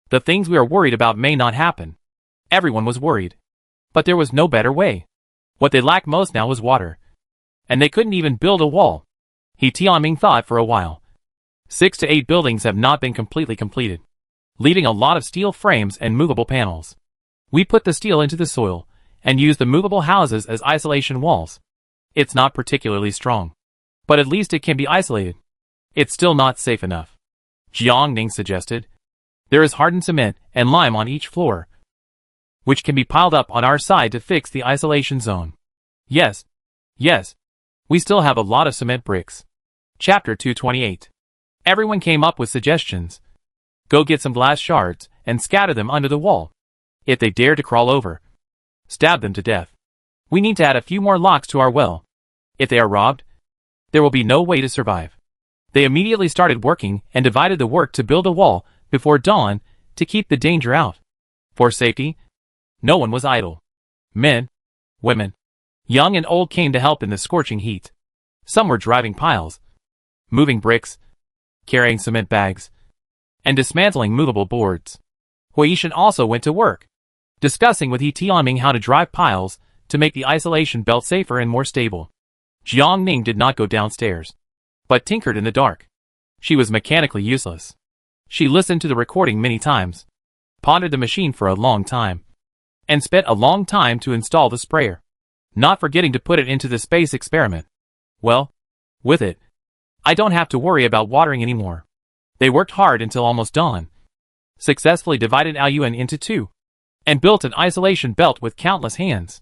the things we are worried about may not happen. Everyone was worried, but there was no better way. What they lacked most now was water, and they couldn't even build a wall. Tianming thought for a while. 6 to 8 buildings have not been completely completed, leaving a lot of steel frames and movable panels. We put the steel into the soil and use the movable houses as isolation walls. It's not particularly strong, but at least it can be isolated. It's still not safe enough. Jiang Ning suggested. There is hardened cement and lime on each floor, which can be piled up on our side to fix the isolation zone. Yes. We still have a lot of cement bricks. Chapter 228. Everyone came up with suggestions. Go get some glass shards and scatter them under the wall. If they dare to crawl over, stab them to death. We need to add a few more locks to our well. If they are robbed, there will be no way to survive. They immediately started working and divided the work to build a wall before dawn to keep the danger out. For safety, no one was idle. Men, women, young and old came to help in the scorching heat. Some were driving piles, moving bricks, carrying cement bags, and dismantling movable boards. Huishan also went to work, discussing with Tianming how to drive piles to make the isolation belt safer and more stable. Jiang Ning did not go downstairs, but tinkered in the dark. She was mechanically useless. She listened to the recording many times, pondered the machine for a long time, and spent a long time to install the sprayer, not forgetting to put it into the space experiment. Well, with it, I don't have to worry about watering anymore. They worked hard until almost dawn, successfully divided Aoyuan into two, and built an isolation belt with countless hands.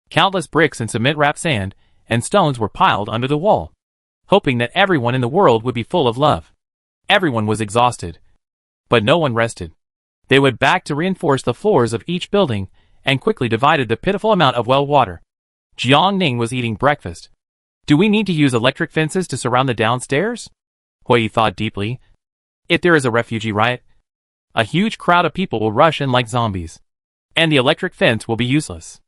Countless bricks and cement-wrapped sand and stones were piled under the wall, hoping that everyone in the world would be full of love. Everyone was exhausted, but no one rested. They went back to reinforce the floors of each building and quickly divided the pitiful amount of well water. Jiang Ning was eating breakfast. Do we need to use electric fences to surround the downstairs? Hui thought deeply. If there is a refugee riot, a huge crowd of people will rush in like zombies, and the electric fence will be useless.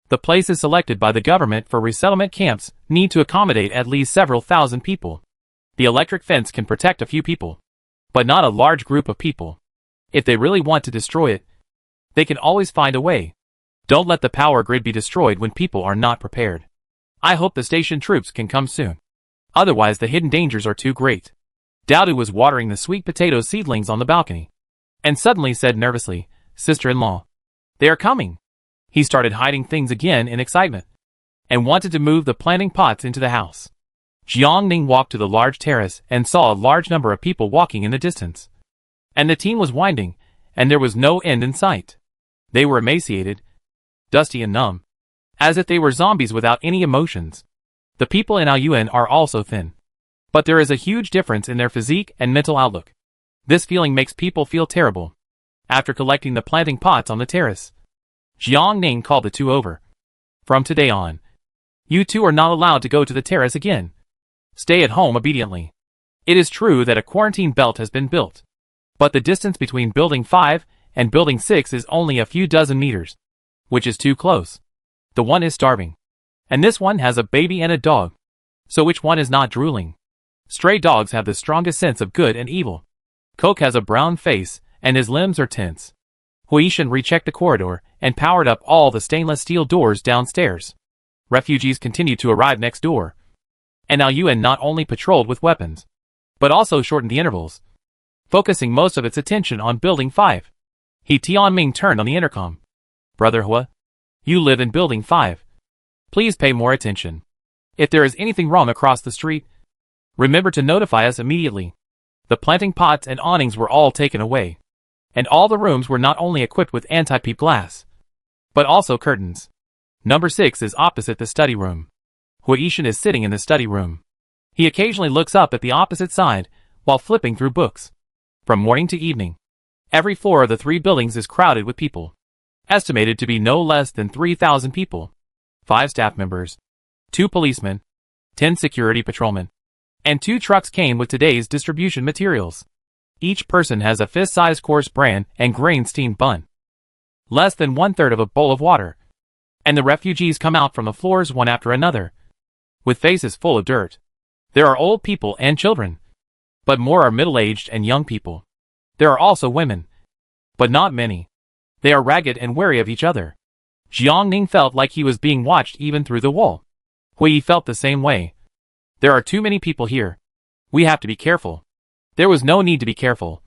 The places selected by the government for resettlement camps need to accommodate at least several thousand people. The electric fence can protect a few people, but not a large group of people. If they really want to destroy it, they can always find a way. Don't let the power grid be destroyed when people are not prepared. I hope the station troops can come soon. Otherwise the hidden dangers are too great. Dowdu was watering the sweet potato seedlings on the balcony, and suddenly said nervously, "Sister-in-law, they are coming." He started hiding things again in excitement, and wanted to move the planting pots into the house. Jiang Ning walked to the large terrace and saw a large number of people walking in the distance. And the team was winding, and there was no end in sight. They were emaciated, dusty and numb, as if they were zombies without any emotions. The people in Aoyuan are also thin, but there is a huge difference in their physique and mental outlook. This feeling makes people feel terrible. After collecting the planting pots on the terrace, Jiang Ning called the two over. From today on, you two are not allowed to go to the terrace again. Stay at home obediently. It is true that a quarantine belt has been built, but the distance between Building 5 and Building 6 is only a few dozen meters, which is too close. The one is starving, and this one has a baby and a dog. So which one is not drooling? Stray dogs have the strongest sense of good and evil. Coke has a brown face, and his limbs are tense. Huishan rechecked the corridor and powered up all the stainless steel doors downstairs. Refugees continued to arrive next door, and Aoyuan not only patrolled with weapons, but also shortened the intervals, focusing most of its attention on Building 5. Tianming turned on the intercom. "Brother Hua, you live in Building 5. Please pay more attention. If there is anything wrong across the street, remember to notify us immediately." The planting pots and awnings were all taken away, and all the rooms were not only equipped with anti-peep glass, but also curtains. Number 6 is opposite the study room. Huishan is sitting in the study room. He occasionally looks up at the opposite side while flipping through books. From morning to evening, every floor of the 3 buildings is crowded with people, estimated to be no less than 3,000 people. 5 staff members, 2 policemen, 10 security patrolmen, and 2 trucks came with today's distribution materials. Each person has a fist-sized coarse bran and grain steamed bun, less than 1/3 of a bowl of water, and the refugees come out from the floors one after another, with faces full of dirt. There are old people and children, but more are middle-aged and young people. There are also women, but not many. They are ragged and wary of each other. Jiang Ning felt like he was being watched even through the wall. Hui felt the same way. There are too many people here. We have to be careful. There was no need to be careful,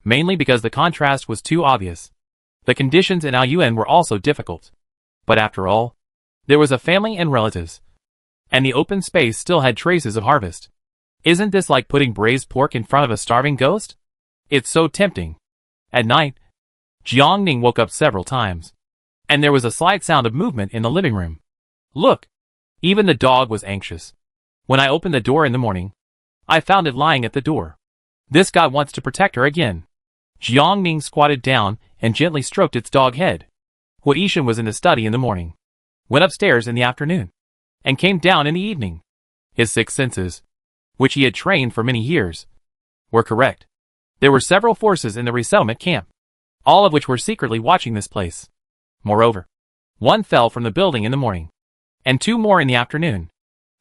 mainly because the contrast was too obvious. The conditions in Aoyuan were also difficult. But after all, there was a family and relatives, and the open space still had traces of harvest. Isn't this like putting braised pork in front of a starving ghost? It's so tempting. At night, Jiang Ning woke up several times, and there was a slight sound of movement in the living room. Look! Even the dog was anxious. When I opened the door in the morning, I found it lying at the door. This guy wants to protect her again. Jiang Ning squatted down and gently stroked its dog head. Huishan was in the study in the morning, went upstairs in the afternoon, and came down in the evening. His 6 senses, which he had trained for many years, were correct. There were several forces in the resettlement camp, all of which were secretly watching this place. Moreover, 1 fell from the building in the morning, and 2 more in the afternoon.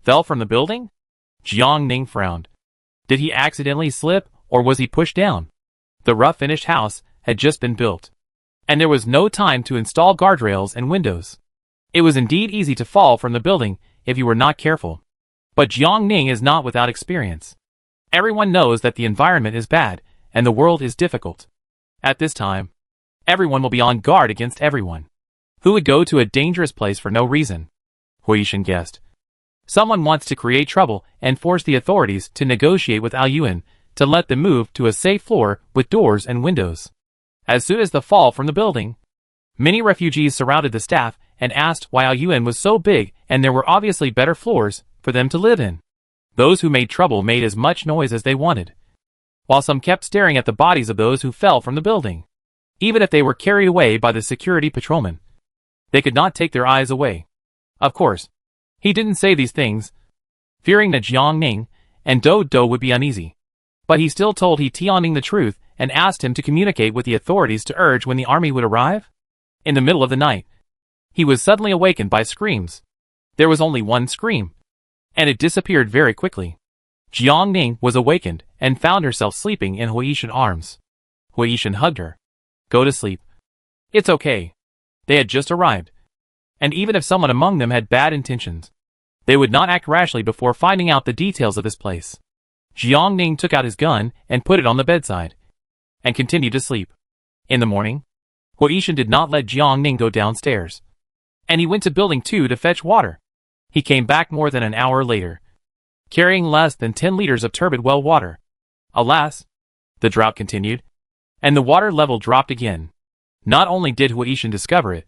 Fell from the building? Jiang Ning frowned. Did he accidentally slip, or was he pushed down? The rough finished house had just been built, and there was no time to install guardrails and windows. It was indeed easy to fall from the building if you were not careful. But Jiang Ning is not without experience. Everyone knows that the environment is bad and the world is difficult. At this time, everyone will be on guard against everyone. Who would go to a dangerous place for no reason? Huishan guessed. Someone wants to create trouble and force the authorities to negotiate with Al Yuan to let them move to a safe floor with doors and windows. As soon as the fall from the building, many refugees surrounded the staff and asked why Al Yuan was so big and there were obviously better floors for them to live in. Those who made trouble made as much noise as they wanted, while some kept staring at the bodies of those who fell from the building. Even if they were carried away by the security patrolmen, they could not take their eyes away. Of course, he didn't say these things, fearing that Jiang Ning and Do Do would be uneasy. But he still told He Tianming the truth and asked him to communicate with the authorities to urge when the army would arrive. In the middle of the night, he was suddenly awakened by screams. There was only one scream, and it disappeared very quickly. Jiang Ning was awakened and found herself sleeping in Huishan's arms. Huishan hugged her. Go to sleep. It's okay. They had just arrived. And even if someone among them had bad intentions, they would not act rashly before finding out the details of this place. Jiang Ning took out his gun and put it on the bedside, and continued to sleep. In the morning, Huishan did not let Jiang Ning go downstairs, and he went to building 2 to fetch water. He came back more than an hour later, carrying less than 10 liters of turbid well water. Alas, the drought continued, and the water level dropped again. Not only did Huishan discover it,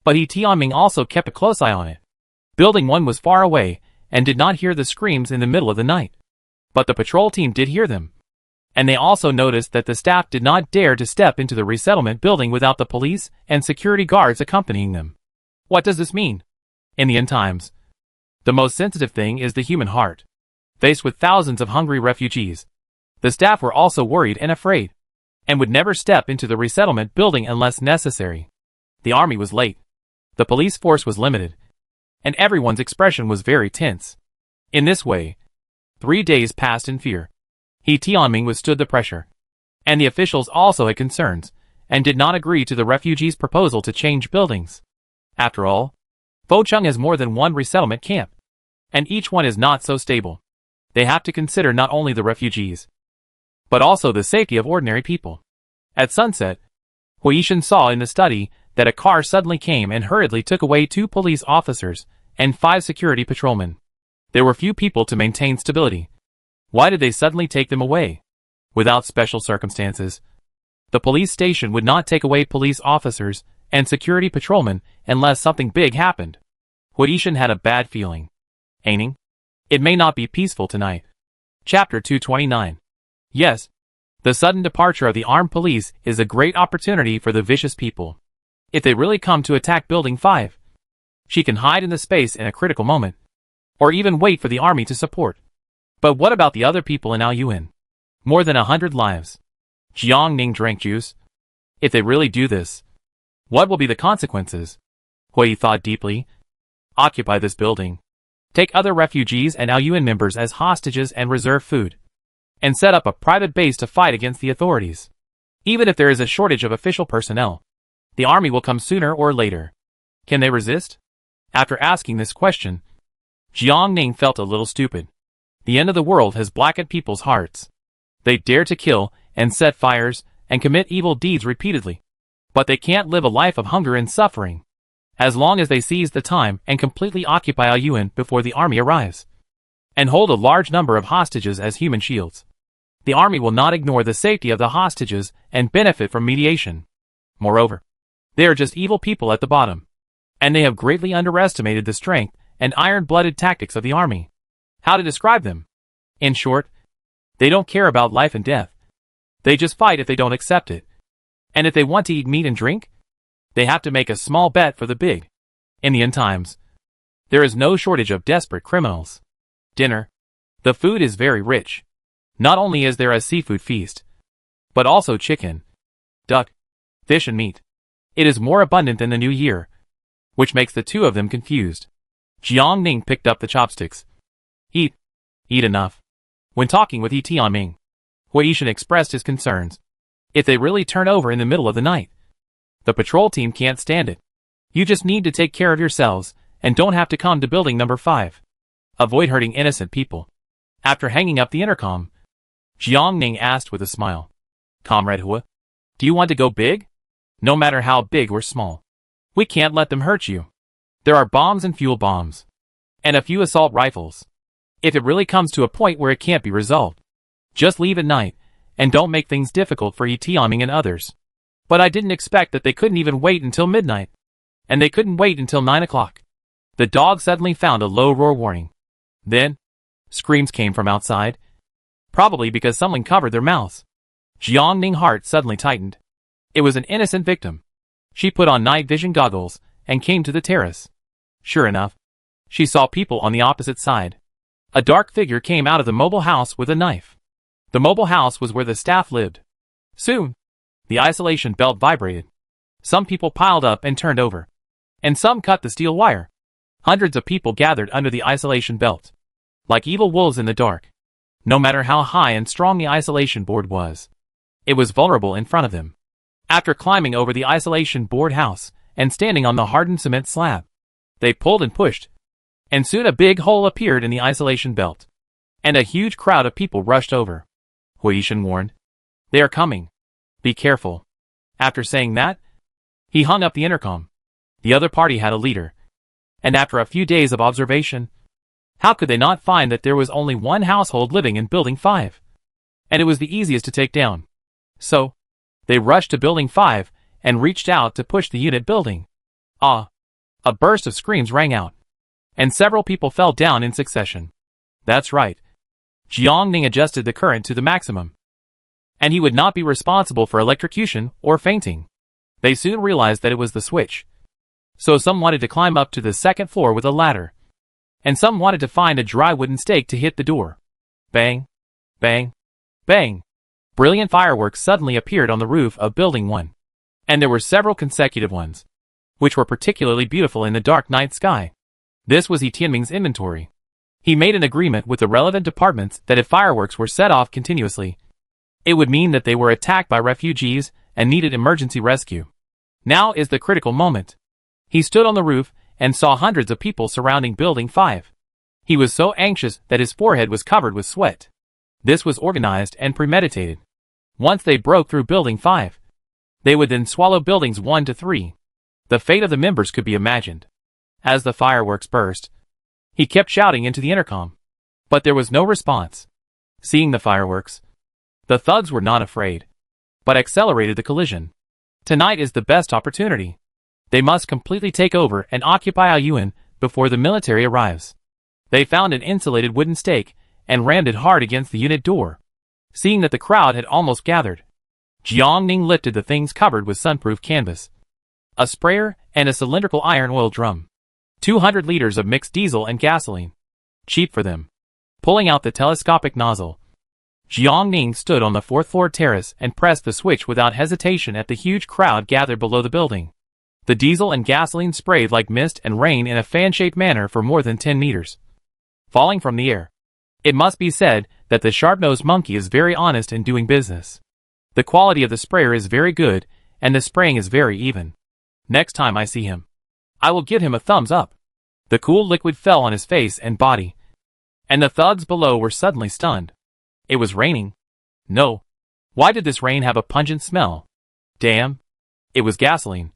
but He Tianming also kept a close eye on it. Building 1 was far away and did not hear the screams in the middle of the night. But the patrol team did hear them. And they also noticed that the staff did not dare to step into the resettlement building without the police and security guards accompanying them. What does this mean? In the end times, the most sensitive thing is the human heart. Faced with thousands of hungry refugees, the staff were also worried and afraid, and would never step into the resettlement building unless necessary. The army was late. The police force was limited, and everyone's expression was very tense. In this way, 3 days passed in fear. He Tianming withstood the pressure, and the officials also had concerns, and did not agree to the refugees' proposal to change buildings. After all, Foucheng has more than one resettlement camp, and each one is not so stable. They have to consider not only the refugees, but also the safety of ordinary people. At sunset, Huishan saw in the study that a car suddenly came and hurriedly took away 2 police officers and 5 security patrolmen. There were few people to maintain stability. Why did they suddenly take them away? Without special circumstances, the police station would not take away police officers and security patrolmen unless something big happened. Huishan had a bad feeling. Aining, it may not be peaceful tonight. Chapter 229. Yes, the sudden departure of the armed police is a great opportunity for the vicious people. If they really come to attack Building 5, she can hide in the space in a critical moment, or even wait for the army to support. But what about the other people in Al Yuan? More than 100 lives. Jiang Ning drank juice. If they really do this, what will be the consequences? Hui thought deeply. Occupy this building. Take other refugees and Al Yuan members as hostages and reserve food. And set up a private base to fight against the authorities. Even if there is a shortage of official personnel, the army will come sooner or later. Can they resist? After asking this question, Jiang Ning felt a little stupid. The end of the world has blackened people's hearts. They dare to kill and set fires and commit evil deeds repeatedly. But they can't live a life of hunger and suffering, as long as they seize the time and completely occupy Al Yuan before the army arrives, and hold a large number of hostages as human shields. The army will not ignore the safety of the hostages and benefit from mediation. Moreover, they are just evil people at the bottom, and they have greatly underestimated the strength and iron-blooded tactics of the army. How to describe them? In short, they don't care about life and death. They just fight if they don't accept it. And if they want to eat meat and drink, they have to make a small bet for the big. In the end times, there is no shortage of desperate criminals. Dinner. The food is very rich. Not only is there a seafood feast, but also chicken, duck, fish and meat. It is more abundant than the New Year, which makes the 2 of them confused. Jiang Ning picked up the chopsticks. Eat enough. When talking with He Tianming, Huishan expressed his concerns. If they really turn over in the middle of the night, the patrol team can't stand it. You just need to take care of yourselves, and don't have to come to building number 5. Avoid hurting innocent people. After hanging up the intercom, Jiang Ning asked with a smile. Comrade Hua, do you want to go big? No matter how big or small. We can't let them hurt you. There are bombs and fuel bombs. And a few assault rifles. If it really comes to a point where it can't be resolved, just leave at night, and don't make things difficult for Tianming and others. But I didn't expect that they couldn't even wait until midnight. And they couldn't wait until 9 o'clock. The dog suddenly found a low roar warning. Then, screams came from outside. Probably because someone covered their mouths. Jiang Ning's heart suddenly tightened. It was an innocent victim. She put on night vision goggles and came to the terrace. Sure enough, she saw people on the opposite side. A dark figure came out of the mobile house with a knife. The mobile house was where the staff lived. Soon, the isolation belt vibrated. Some people piled up and turned over. And some cut the steel wire. Hundreds of people gathered under the isolation belt. Like evil wolves in the dark. No matter how high and strong the isolation board was, it was vulnerable in front of them. After climbing over the isolation board house and standing on the hardened cement slab, they pulled and pushed. And soon a big hole appeared in the isolation belt. And a huge crowd of people rushed over. Huishan warned. They are coming. Be careful. After saying that, he hung up the intercom. The other party had a leader. And after a few days of observation, how could they not find that there was only one household living in Building 5? And it was the easiest to take down. So, they rushed to Building 5 and reached out to push the unit building. Ah! A burst of screams rang out. And several people fell down in succession. That's right. Jiang Ning adjusted the current to the maximum. And he would not be responsible for electrocution or fainting. They soon realized that it was the switch. So some wanted to climb up to the second floor with a ladder. And some wanted to find a dry wooden stake to hit the door. Bang! Bang! Bang! Brilliant fireworks suddenly appeared on the roof of Building 1. And there were several consecutive ones, which were particularly beautiful in the dark night sky. This was Tianming's inventory. He made an agreement with the relevant departments that if fireworks were set off continuously, it would mean that they were attacked by refugees and needed emergency rescue. Now is the critical moment. He stood on the roof and saw hundreds of people surrounding Building 5. He was so anxious that his forehead was covered with sweat. This was organized and premeditated. Once they broke through Building 5, they would then swallow Buildings 1 to 3. The fate of the members could be imagined. As the fireworks burst, he kept shouting into the intercom. But there was no response. Seeing the fireworks, the thugs were not afraid, but accelerated the collision. Tonight is the best opportunity. They must completely take over and occupy Aoyuan before the military arrives. They found an insulated wooden stake and rammed it hard against the unit door. Seeing that the crowd had almost gathered, Jiang Ning lifted the things covered with sunproof canvas, a sprayer, and a cylindrical iron oil drum. 200 liters of mixed diesel and gasoline. Cheap for them. Pulling out the telescopic nozzle, Jiang Ning stood on the 4th floor terrace and pressed the switch without hesitation at the huge crowd gathered below the building. The diesel and gasoline sprayed like mist and rain in a fan-shaped manner for more than 10 meters, falling from the air. It must be said that the sharp-nosed monkey is very honest in doing business. The quality of the sprayer is very good, and the spraying is very even. Next time I see him, I will give him a thumbs up. The cool liquid fell on his face and body, and the thugs below were suddenly stunned. It was raining. No. Why did this rain have a pungent smell? Damn. It was gasoline.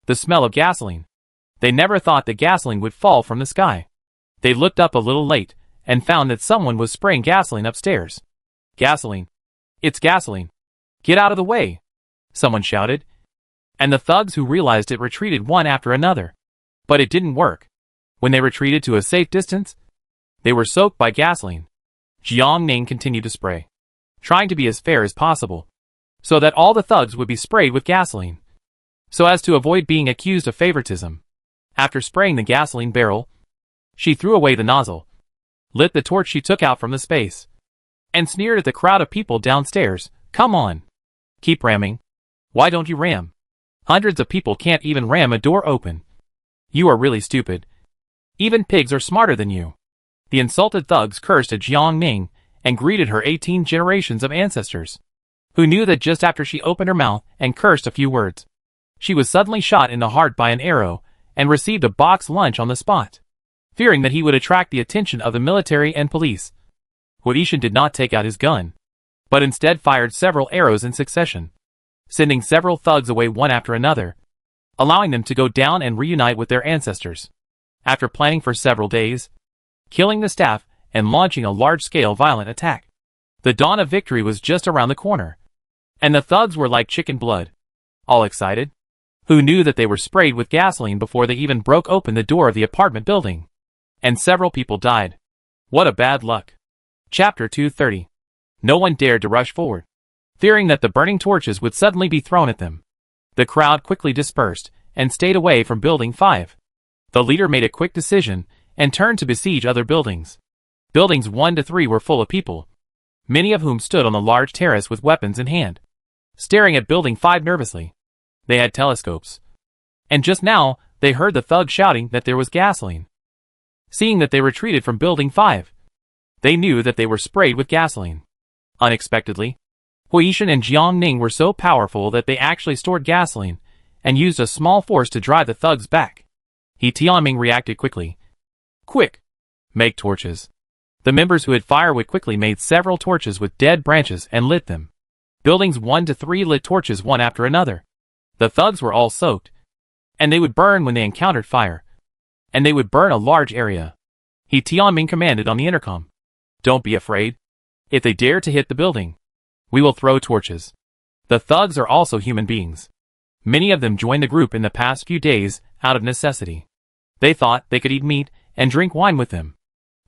The smell of gasoline. They never thought that gasoline would fall from the sky. They looked up a little late and found that someone was spraying gasoline upstairs. Gasoline. It's gasoline. Get out of the way, someone shouted. And the thugs who realized it retreated one after another. But it didn't work. When they retreated to a safe distance, they were soaked by gasoline. Jiang Ning continued to spray, trying to be as fair as possible, so that all the thugs would be sprayed with gasoline, so as to avoid being accused of favoritism. After spraying the gasoline barrel, she threw away the nozzle, lit the torch she took out from the space, and sneered at the crowd of people downstairs. Come on. Keep ramming. Why don't you ram? Hundreds of people can't even ram a door open. You are really stupid. Even pigs are smarter than you. The insulted thugs cursed at Jiang Ning and greeted her 18 generations of ancestors, who knew that just after she opened her mouth and cursed a few words, she was suddenly shot in the heart by an arrow and received a box lunch on the spot, fearing that he would attract the attention of the military and police. Hoarding did not take out his gun, but instead fired several arrows in succession, sending several thugs away one after another, allowing them to go down and reunite with their ancestors. After planning for several days, killing the staff, and launching a large-scale violent attack, the dawn of victory was just around the corner, and the thugs were like chicken blood, all excited. Who knew that they were sprayed with gasoline before they even broke open the door of the apartment building? And several people died. What a bad luck. Chapter 230. No one dared to rush forward, fearing that the burning torches would suddenly be thrown at them. The crowd quickly dispersed and stayed away from Building 5. The leader made a quick decision and turned to besiege other buildings. Buildings 1 to 3 were full of people, many of whom stood on the large terrace with weapons in hand, staring at Building 5 nervously. They had telescopes, and just now they heard the thug shouting that there was gasoline. Seeing that they retreated from Building 5, they knew that they were sprayed with gasoline. Unexpectedly, Hoarding and Jiangning were so powerful that they actually stored gasoline and used a small force to drive the thugs back. Tianming reacted quickly. Quick! Make torches. The members who had firewood quickly made several torches with dead branches and lit them. Buildings 1 to 3 lit torches one after another. The thugs were all soaked, and they would burn when they encountered fire, and they would burn a large area. Tianming commanded on the intercom. Don't be afraid. If they dare to hit the building, we will throw torches. The thugs are also human beings. Many of them joined the group in the past few days out of necessity. They thought they could eat meat and drink wine with them,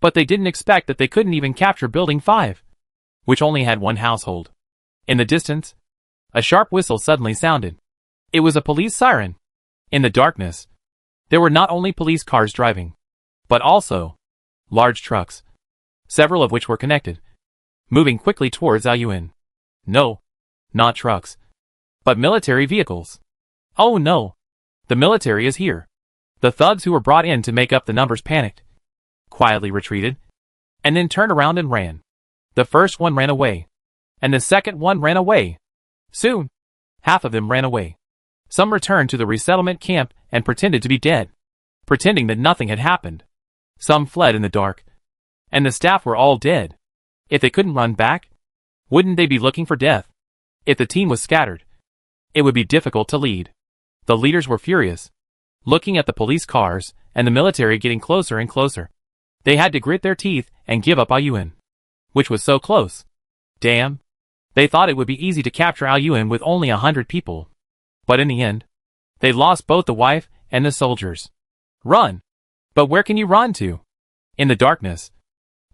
but they didn't expect that they couldn't even capture Building 5, which only had one household. In the distance, a sharp whistle suddenly sounded. It was a police siren. In the darkness, there were not only police cars driving, but also large trucks, several of which were connected, moving quickly towards Aoyuan. No, not trucks, but military vehicles. Oh no, the military is here. The thugs who were brought in to make up the numbers panicked, quietly retreated, and then turned around and ran. The first one ran away, and the second one ran away. Soon, half of them ran away. Some returned to the resettlement camp and pretended to be dead, pretending that nothing had happened. Some fled in the dark, and the staff were all dead. If they couldn't run back, wouldn't they be looking for death? If the team was scattered, it would be difficult to lead. The leaders were furious, looking at the police cars and the military getting closer and closer. They had to grit their teeth and give up Aoyuan, which was so close. Damn. They thought it would be easy to capture Aoyuan with only 100 people. But in the end, they lost both the wife and the soldiers. Run! But where can you run to? In the darkness,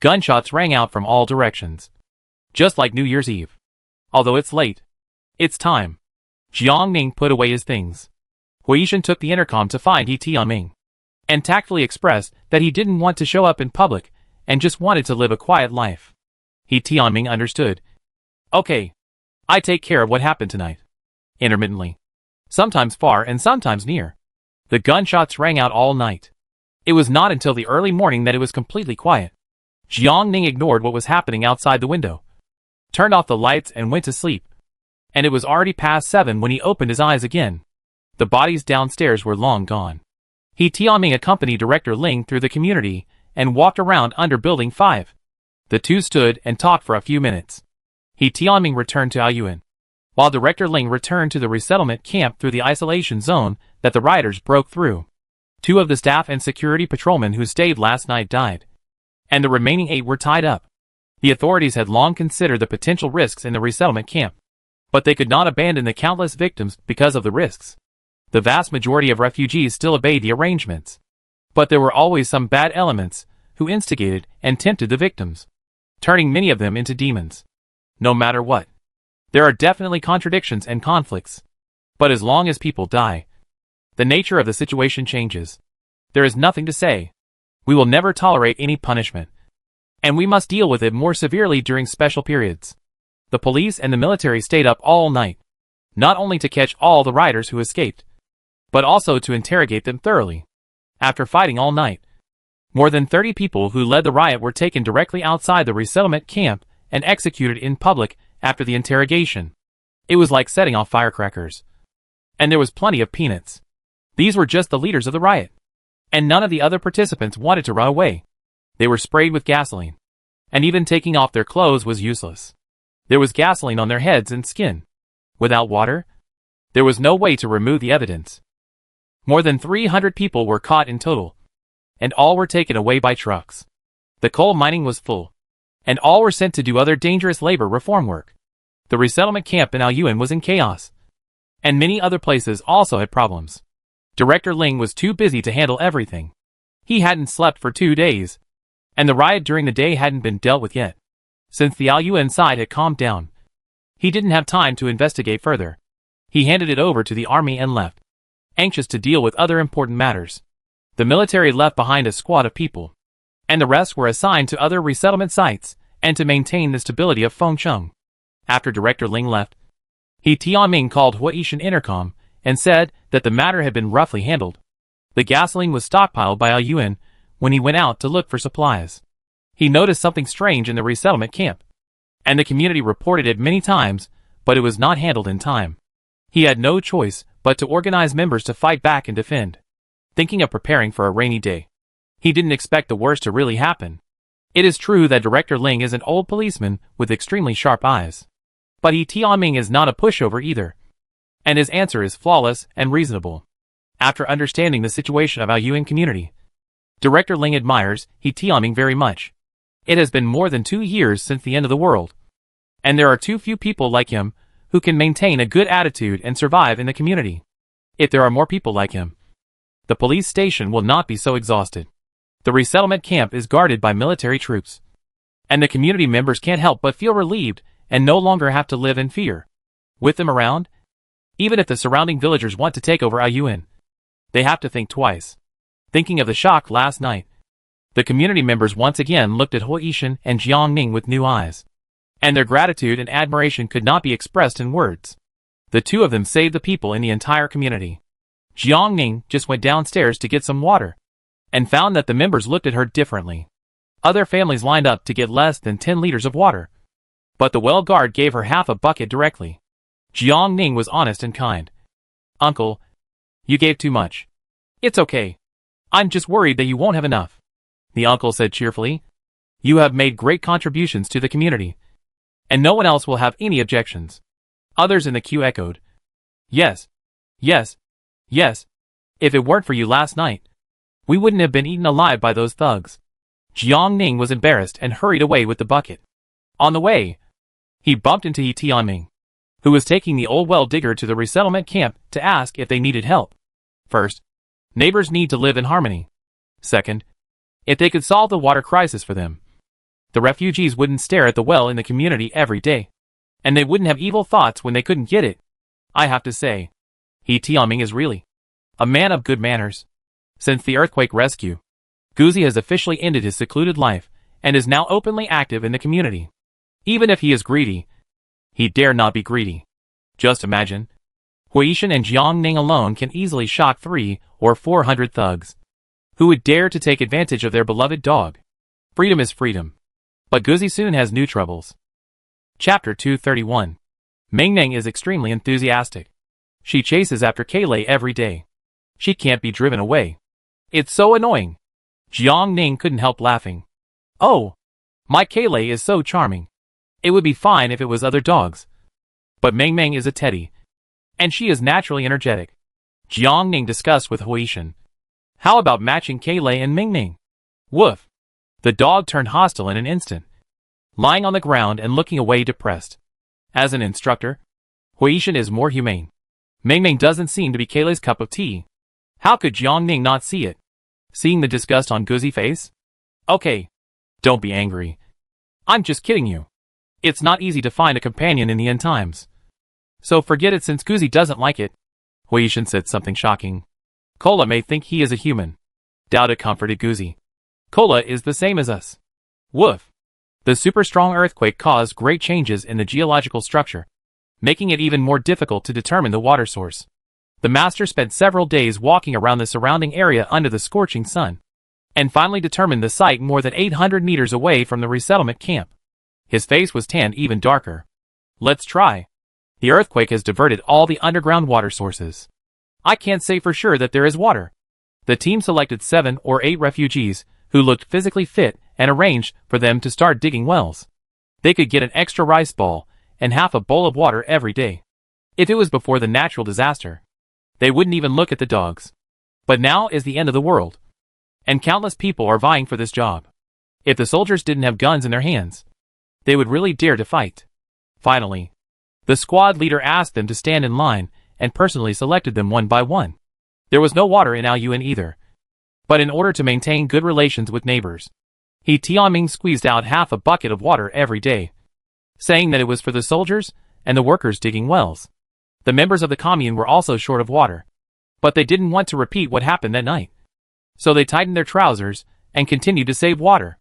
gunshots rang out from all directions. Just like New Year's Eve. Although it's late, it's time. Jiangning put away his things. Hoarding took the intercom to find Tianming, and tactfully expressed that he didn't want to show up in public and just wanted to live a quiet life. Tianming understood. Okay, I take care of what happened tonight. Intermittently, sometimes far and sometimes near, the gunshots rang out all night. It was not until the early morning that it was completely quiet. Jiangning ignored what was happening outside the window, turned off the lights and went to sleep. And it was already past 7 when he opened his eyes again. The bodies downstairs were long gone. Tianming accompanied Director Ling through the community and walked around under Building 5. The two stood and talked for a few minutes. Tianming returned to Aoyuan, while Director Ling returned to the resettlement camp through the isolation zone that the rioters broke through. 2 of the staff and security patrolmen who stayed last night died, and the remaining 8 were tied up. The authorities had long considered the potential risks in the resettlement camp, but they could not abandon the countless victims because of the risks. The vast majority of refugees still obeyed the arrangements, but there were always some bad elements who instigated and tempted the victims, turning many of them into demons. No matter what, there are definitely contradictions and conflicts. But as long as people die, the nature of the situation changes. There is nothing to say. We will never tolerate any punishment, and we must deal with it more severely during special periods. The police and the military stayed up all night, not only to catch all the rioters who escaped, but also to interrogate them thoroughly. After fighting all night, more than 30 people who led the riot were taken directly outside the resettlement camp and executed in public after the interrogation. It was like setting off firecrackers. And there was plenty of peanuts. These were just the leaders of the riot. And none of the other participants wanted to run away. They were sprayed with gasoline. And even taking off their clothes was useless. There was gasoline on their heads and skin. Without water, there was no way to remove the evidence. More than 300 people were caught in total, and all were taken away by trucks. The coal mining was full, and all were sent to do other dangerous labor reform work. The resettlement camp in Aoyuan was in chaos, and many other places also had problems. Director Ling was too busy to handle everything. He hadn't slept for 2 days, and the riot during the day hadn't been dealt with yet. Since the Aoyuan side had calmed down, he didn't have time to investigate further. He handed it over to the army and left, anxious to deal with other important matters. The military left behind a squad of people, and the rest were assigned to other resettlement sites and to maintain the stability of Fengcheng. After Director Ling left, He Tianming called Huaishan intercom and said that the matter had been roughly handled. The gasoline was stockpiled by Aoyuan when he went out to look for supplies. He noticed something strange in the resettlement camp, and the community reported it many times, but it was not handled in time. He had no choice but to organize members to fight back and defend. Thinking of preparing for a rainy day, he didn't expect the worst to really happen. It is true that Director Ling is an old policeman with extremely sharp eyes. But He Tianming is not a pushover either, and his answer is flawless and reasonable. After understanding the situation of Aoyuan community, Director Ling admires He Tianming very much. It has been more than 2 years since the end of the world, and there are too few people like him who can maintain a good attitude and survive in the community. If there are more people like him, the police station will not be so exhausted. The resettlement camp is guarded by military troops, and the community members can't help but feel relieved and no longer have to live in fear. With them around, even if the surrounding villagers want to take over Aoyuan, they have to think twice. Thinking of the shock last night, the community members once again looked at Huaishan and Jiangning with new eyes, and their gratitude and admiration could not be expressed in words. The two of them saved the people in the entire community. Jiangning just went downstairs to get some water, and found that the members looked at her differently. Other families lined up to get less than 10 liters of water, but the well guard gave her half a bucket directly. Jiangning was honest and kind. "Uncle, you gave too much. It's okay. I'm just worried that you won't have enough," the uncle said cheerfully. "You have made great contributions to the community, and no one else will have any objections." Others in the queue echoed, "Yes, yes, yes. If it weren't for you last night, we wouldn't have been eaten alive by those thugs." Jiangning was embarrassed and hurried away with the bucket. On the way, he bumped into He Tianming, who was taking the old well digger to the resettlement camp to ask if they needed help. First, neighbors need to live in harmony. Second, if they could solve the water crisis for them, the refugees wouldn't stare at the well in the community every day, and they wouldn't have evil thoughts when they couldn't get it. I have to say, He Tianming is really a man of good manners. Since the earthquake rescue, Guzi has officially ended his secluded life and is now openly active in the community. Even if he is greedy, he dare not be greedy. Just imagine, Huaishan and Jiangning alone can easily shock 300 or 400 thugs. Who would dare to take advantage of their beloved dog? Freedom is freedom. But Guzi soon has new troubles. Chapter 231. Meng Meng is extremely enthusiastic. She chases after Kailei every day. She can't be driven away. It's so annoying. Jiangning couldn't help laughing. "Oh, my Kailei is so charming. It would be fine if it was other dogs. But Meng Meng is a teddy, and she is naturally energetic." Jiangning discussed with Huaishan. "How about matching Kailei and Meng Meng?" Woof! The dog turned hostile in an instant, lying on the ground and looking away depressed. As an instructor, Huaishan is more humane. Meng Meng doesn't seem to be Kayleigh's cup of tea. How could Jiangning not see it? Seeing the disgust on Guzi's face? "Okay, don't be angry. I'm just kidding you. It's not easy to find a companion in the end times. So forget it since Guzi doesn't like it." Huaishan said something shocking. "Kola may think he is a human." Dowda comforted Guzi. "Kola is the same as us." Woof! The super strong earthquake caused great changes in the geological structure, making it even more difficult to determine the water source. The master spent several days walking around the surrounding area under the scorching sun, and finally determined the site more than 800 meters away from the resettlement camp. His face was tanned even darker. "Let's try. The earthquake has diverted all the underground water sources. I can't say for sure that there is water. The team selected 7 or 8 refugees who looked physically fit and arranged for them to start digging wells. They could get an extra rice ball and half a bowl of water every day. If it was before the natural disaster, they wouldn't even look at the dogs. But now is the end of the world, and countless people are vying for this job. If the soldiers didn't have guns in their hands, they would really dare to fight. Finally, the squad leader asked them to stand in line and personally selected them one by one. There was no water in Aoyuan either, but in order to maintain good relations with neighbors, he Tianming squeezed out half a bucket of water every day, saying that it was for the soldiers and the workers digging wells. The members of the commune were also short of water, but they didn't want to repeat what happened that night. So they tightened their trousers and continued to save water.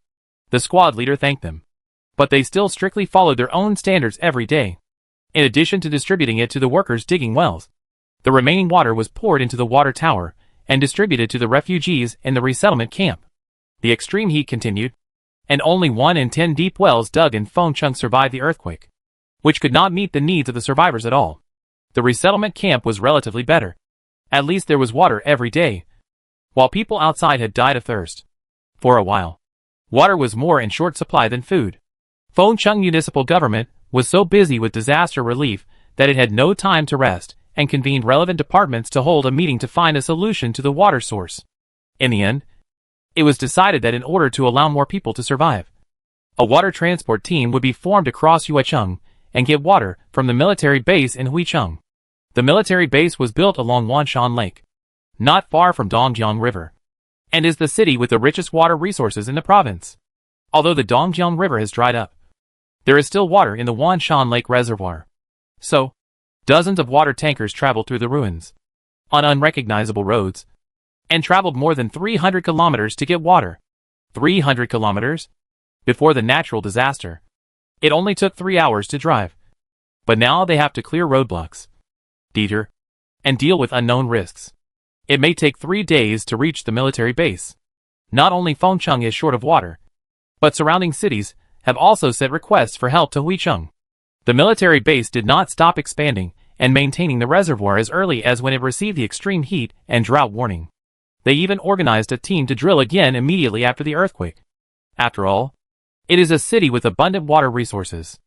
The squad leader thanked them, but they still strictly followed their own standards every day. In addition to distributing it to the workers digging wells, the remaining water was poured into the water tower and distributed to the refugees in the resettlement camp. The extreme heat continued, and only 1 in 10 deep wells dug in Fengcheng survived the earthquake, which could not meet the needs of the survivors at all. The resettlement camp was relatively better. At least there was water every day, while people outside had died of thirst. For a while, water was more in short supply than food. Fengcheng municipal government was so busy with disaster relief that it had no time to rest and convened relevant departments to hold a meeting to find a solution to the water source. In the end, it was decided that in order to allow more people to survive, a water transport team would be formed across Huicheng and get water from the military base in Huicheng. The military base was built along Wanshan Lake, not far from Dongjiang River, and is the city with the richest water resources in the province. Although the Dongjiang River has dried up, there is still water in the Wanshan Lake Reservoir. So, dozens of water tankers traveled through the ruins, on unrecognizable roads, and traveled more than 300 kilometers to get water. 300 kilometers? Before the natural disaster, it only took 3 hours to drive. But now they have to clear roadblocks, detour, and deal with unknown risks. It may take 3 days to reach the military base. Not only Fengcheng is short of water, but surrounding cities have also sent requests for help to Huicheng. The military base did not stop expanding and maintaining the reservoir as early as when it received the extreme heat and drought warning. They even organized a team to drill again immediately after the earthquake. After all, it is a city with abundant water resources.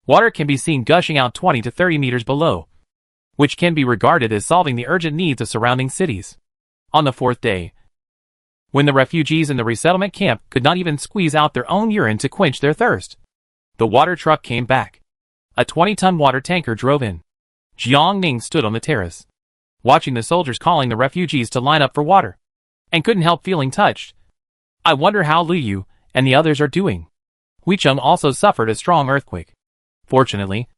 Water can be seen gushing out 20 to 30 meters below, which can be regarded as solving the urgent needs of surrounding cities. On the 4th day, when the refugees in the resettlement camp could not even squeeze out their own urine to quench their thirst, the water truck came back. A 20-ton water tanker drove in. Jiang Ning stood on the terrace, watching the soldiers calling the refugees to line up for water, and couldn't help feeling touched. I wonder how Liu Yu and the others are doing. Huicheng also suffered a strong earthquake. Fortunately,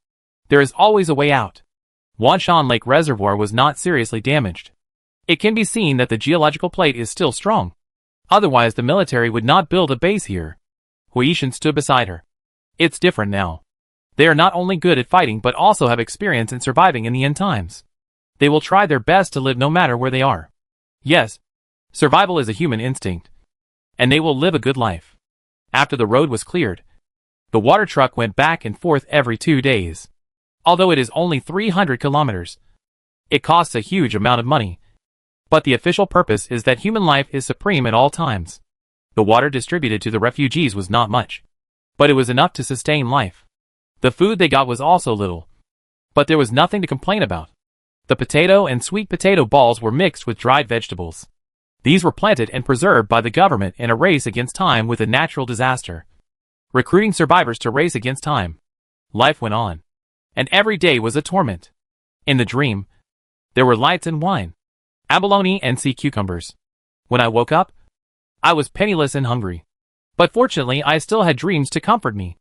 there is always a way out. Wanshan Lake Reservoir was not seriously damaged. It can be seen that the geological plate is still strong. Otherwise the military would not build a base here. Huishan stood beside her. It's different now. They are not only good at fighting but also have experience in surviving in the end times. They will try their best to live no matter where they are. Yes, survival is a human instinct, and they will live a good life. After the road was cleared, the water truck went back and forth every 2 days. Although it is only 300 kilometers, it costs a huge amount of money. But the official purpose is that human life is supreme at all times. The water distributed to the refugees was not much, but it was enough to sustain life. The food they got was also little, but there was nothing to complain about. The potato and sweet potato balls were mixed with dried vegetables. These were planted and preserved by the government in a race against time with a natural disaster, recruiting survivors to race against time. Life went on, and every day was a torment. In the dream, there were lights and wine, abalone and sea cucumbers. When I woke up, I was penniless and hungry. But fortunately I still had dreams to comfort me,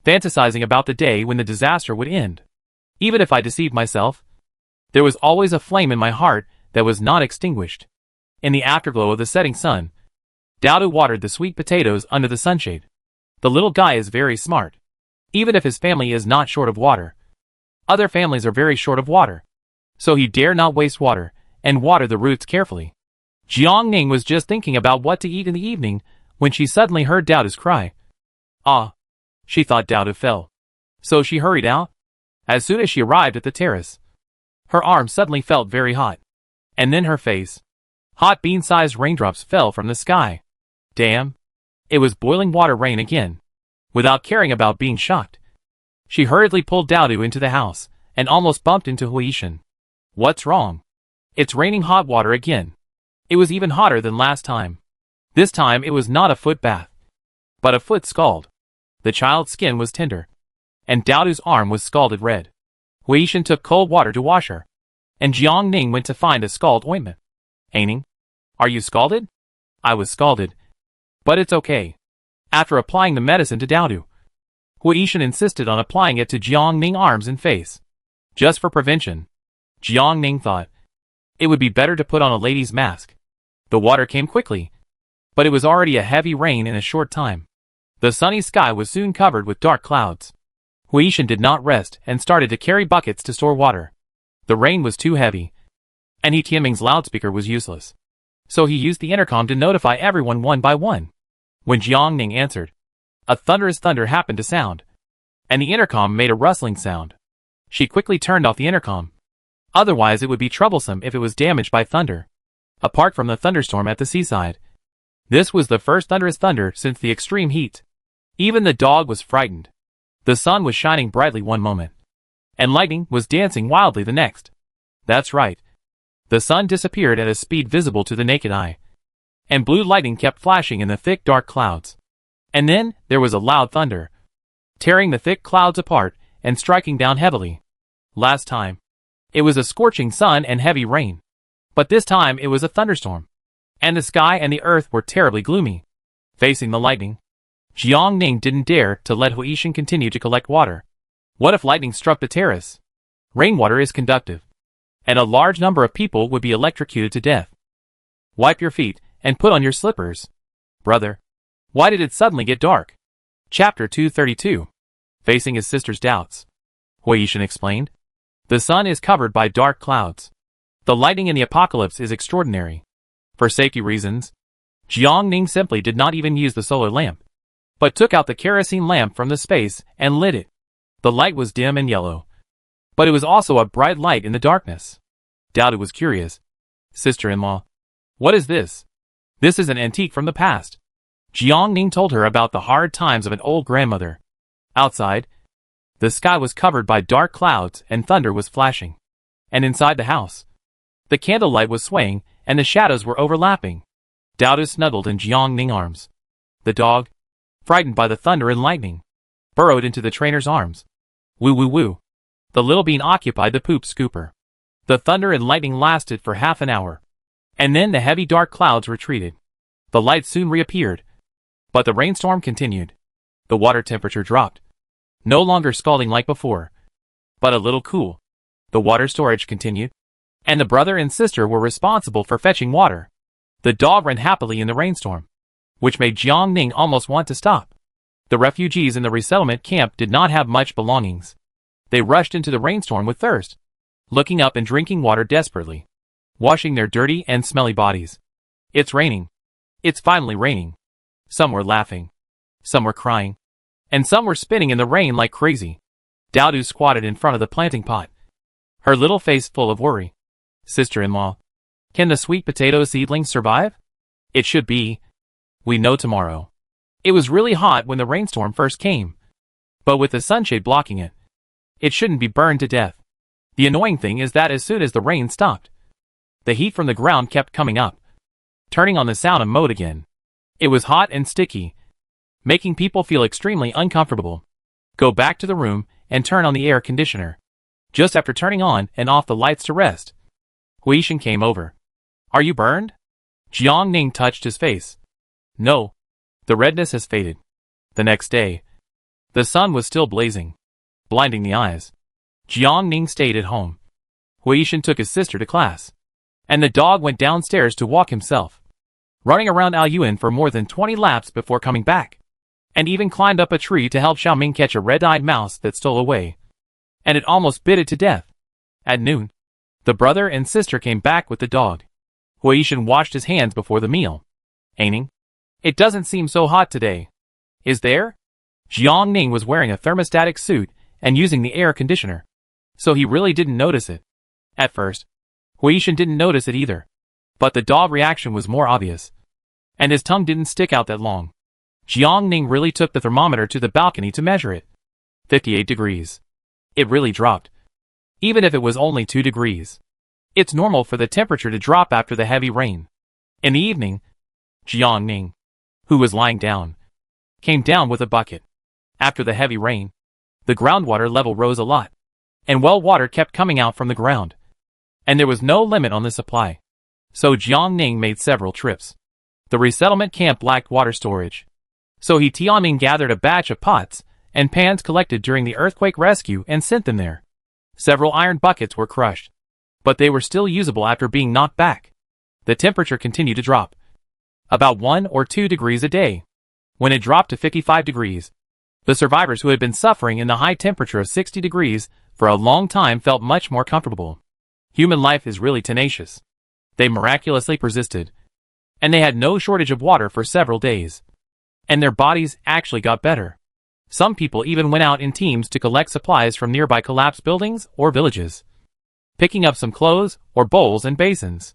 fantasizing about the day when the disaster would end. Even if I deceived myself, there was always a flame in my heart that was not extinguished. In the afterglow of the setting sun, Dowdu watered the sweet potatoes under the sunshade. The little guy is very smart. Even if his family is not short of water, other families are very short of water. So he dare not waste water, and water the roots carefully. Jiang Ning was just thinking about what to eat in the evening when she suddenly heard Dowdu's cry. Ah! She thought Dowdu fell. So she hurried out. As soon as she arrived at the terrace, her arm suddenly felt very hot. And then her face. Hot bean-sized raindrops fell from the sky. Damn. It was boiling water rain again. Without caring about being shocked, she hurriedly pulled Dowdu into the house, and almost bumped into Huishan. What's wrong? It's raining hot water again. It was even hotter than last time. This time it was not a foot bath, but a foot scald. The child's skin was tender, and Dowdu's arm was scalded red. Huishan took cold water to wash her, and Jiang Ning went to find a scald ointment. Aining, are you scalded? I was scalded, but it's okay. After applying the medicine to Dowdu, Huishan insisted on applying it to Jiang Ning's arms and face. Just for prevention, Jiang Ning thought it would be better to put on a lady's mask. The water came quickly, but it was already a heavy rain in a short time. The sunny sky was soon covered with dark clouds. Huishan did not rest and started to carry buckets to store water. The rain was too heavy, and He Tianming's loudspeaker was useless. So he used the intercom to notify everyone one by one. When Jiang Ning answered, a thunderous thunder happened to sound, and the intercom made a rustling sound. She quickly turned off the intercom. Otherwise it would be troublesome if it was damaged by thunder. Apart from the thunderstorm at the seaside, this was the first thunderous thunder since the extreme heat. Even the dog was frightened. The sun was shining brightly one moment, and lightning was dancing wildly the next. That's right. The sun disappeared at a speed visible to the naked eye, and blue lightning kept flashing in the thick dark clouds. And then there was a loud thunder, tearing the thick clouds apart and striking down heavily. Last time, it was a scorching sun and heavy rain, but this time it was a thunderstorm, and the sky and the earth were terribly gloomy. Facing the lightning, Jiang Ning didn't dare to let Huishan continue to collect water. What if lightning struck the terrace? Rainwater is conductive, and a large number of people would be electrocuted to death. Wipe your feet and put on your slippers. Brother, why did it suddenly get dark? Chapter 232. Facing his sister's doubts, Huishan explained. The sun is covered by dark clouds. The lightning in the apocalypse is extraordinary. For safety reasons, Jiang Ning simply did not even use the solar lamp, but took out the kerosene lamp from the space and lit it. The light was dim and yellow, but it was also a bright light in the darkness. Dowdu was curious. Sister-in-law, what is this? This is an antique from the past. Jiang Ning told her about the hard times of an old grandmother. Outside, the sky was covered by dark clouds and thunder was flashing. And inside the house, the candlelight was swaying and the shadows were overlapping. Dowdu snuggled in Jiang Ning's arms. The dog, frightened by the thunder and lightning, burrowed into the trainer's arms. Woo woo woo. The little bean occupied the poop scooper. The thunder and lightning lasted for half an hour, and then the heavy dark clouds retreated. The light soon reappeared, but the rainstorm continued. The water temperature dropped, no longer scalding like before, but a little cool. The water storage continued, and the brother and sister were responsible for fetching water. The dog ran happily in the rainstorm, which made Jiang Ning almost want to stop. The refugees in the resettlement camp did not have much belongings. They rushed into the rainstorm with thirst, looking up and drinking water desperately, washing their dirty and smelly bodies. It's raining. It's finally raining. Some were laughing, some were crying, and some were spinning in the rain like crazy. Dowdu squatted in front of the planting pot, her little face full of worry. Sister-in-law, can the sweet potato seedlings survive? It should be. We know tomorrow. It was really hot when the rainstorm first came, but with the sunshade blocking it, it shouldn't be burned to death. The annoying thing is that as soon as the rain stopped, the heat from the ground kept coming up, turning on the sauna mode again. It was hot and sticky, making people feel extremely uncomfortable. Go back to the room and turn on the air conditioner. Just after turning on and off the lights to rest, Huishan came over. Are you burned? Jiang Ning touched his face. No. The redness has faded. The next day, the sun was still blazing, blinding the eyes. Jiang Ning stayed at home. Huishan took his sister to class, and the dog went downstairs to walk himself, running around Aoyuan for more than 20 laps before coming back, and even climbed up a tree to help Xiaoming catch a red-eyed mouse that stole away, and it almost bit it to death. At noon, the brother and sister came back with the dog. Huishan washed his hands before the meal. Aining, it doesn't seem so hot today. Is there? Jiang Ning was wearing a thermostatic suit and using the air conditioner, so he really didn't notice it. At first, Huishan didn't notice it either. But the dog reaction was more obvious. And his tongue didn't stick out that long. Jiang Ning really took the thermometer to the balcony to measure it. 58 degrees. It really dropped. Even if it was only 2 degrees. It's normal for the temperature to drop after the heavy rain. In the evening, Jiang Ning, who was lying down, came down with a bucket. After the heavy rain, the groundwater level rose a lot, and well water kept coming out from the ground. And there was no limit on the supply. So Jiang Ning made several trips. The resettlement camp lacked water storage. So Tianming gathered a batch of pots and pans collected during the earthquake rescue and sent them there. Several iron buckets were crushed, but they were still usable after being knocked back. The temperature continued to drop. About 1 or 2 degrees a day. When it dropped to 55 degrees, the survivors who had been suffering in the high temperature of 60 degrees for a long time felt much more comfortable. Human life is really tenacious. They miraculously persisted. And they had no shortage of water for several days. And their bodies actually got better. Some people even went out in teams to collect supplies from nearby collapsed buildings or villages, picking up some clothes or bowls and basins.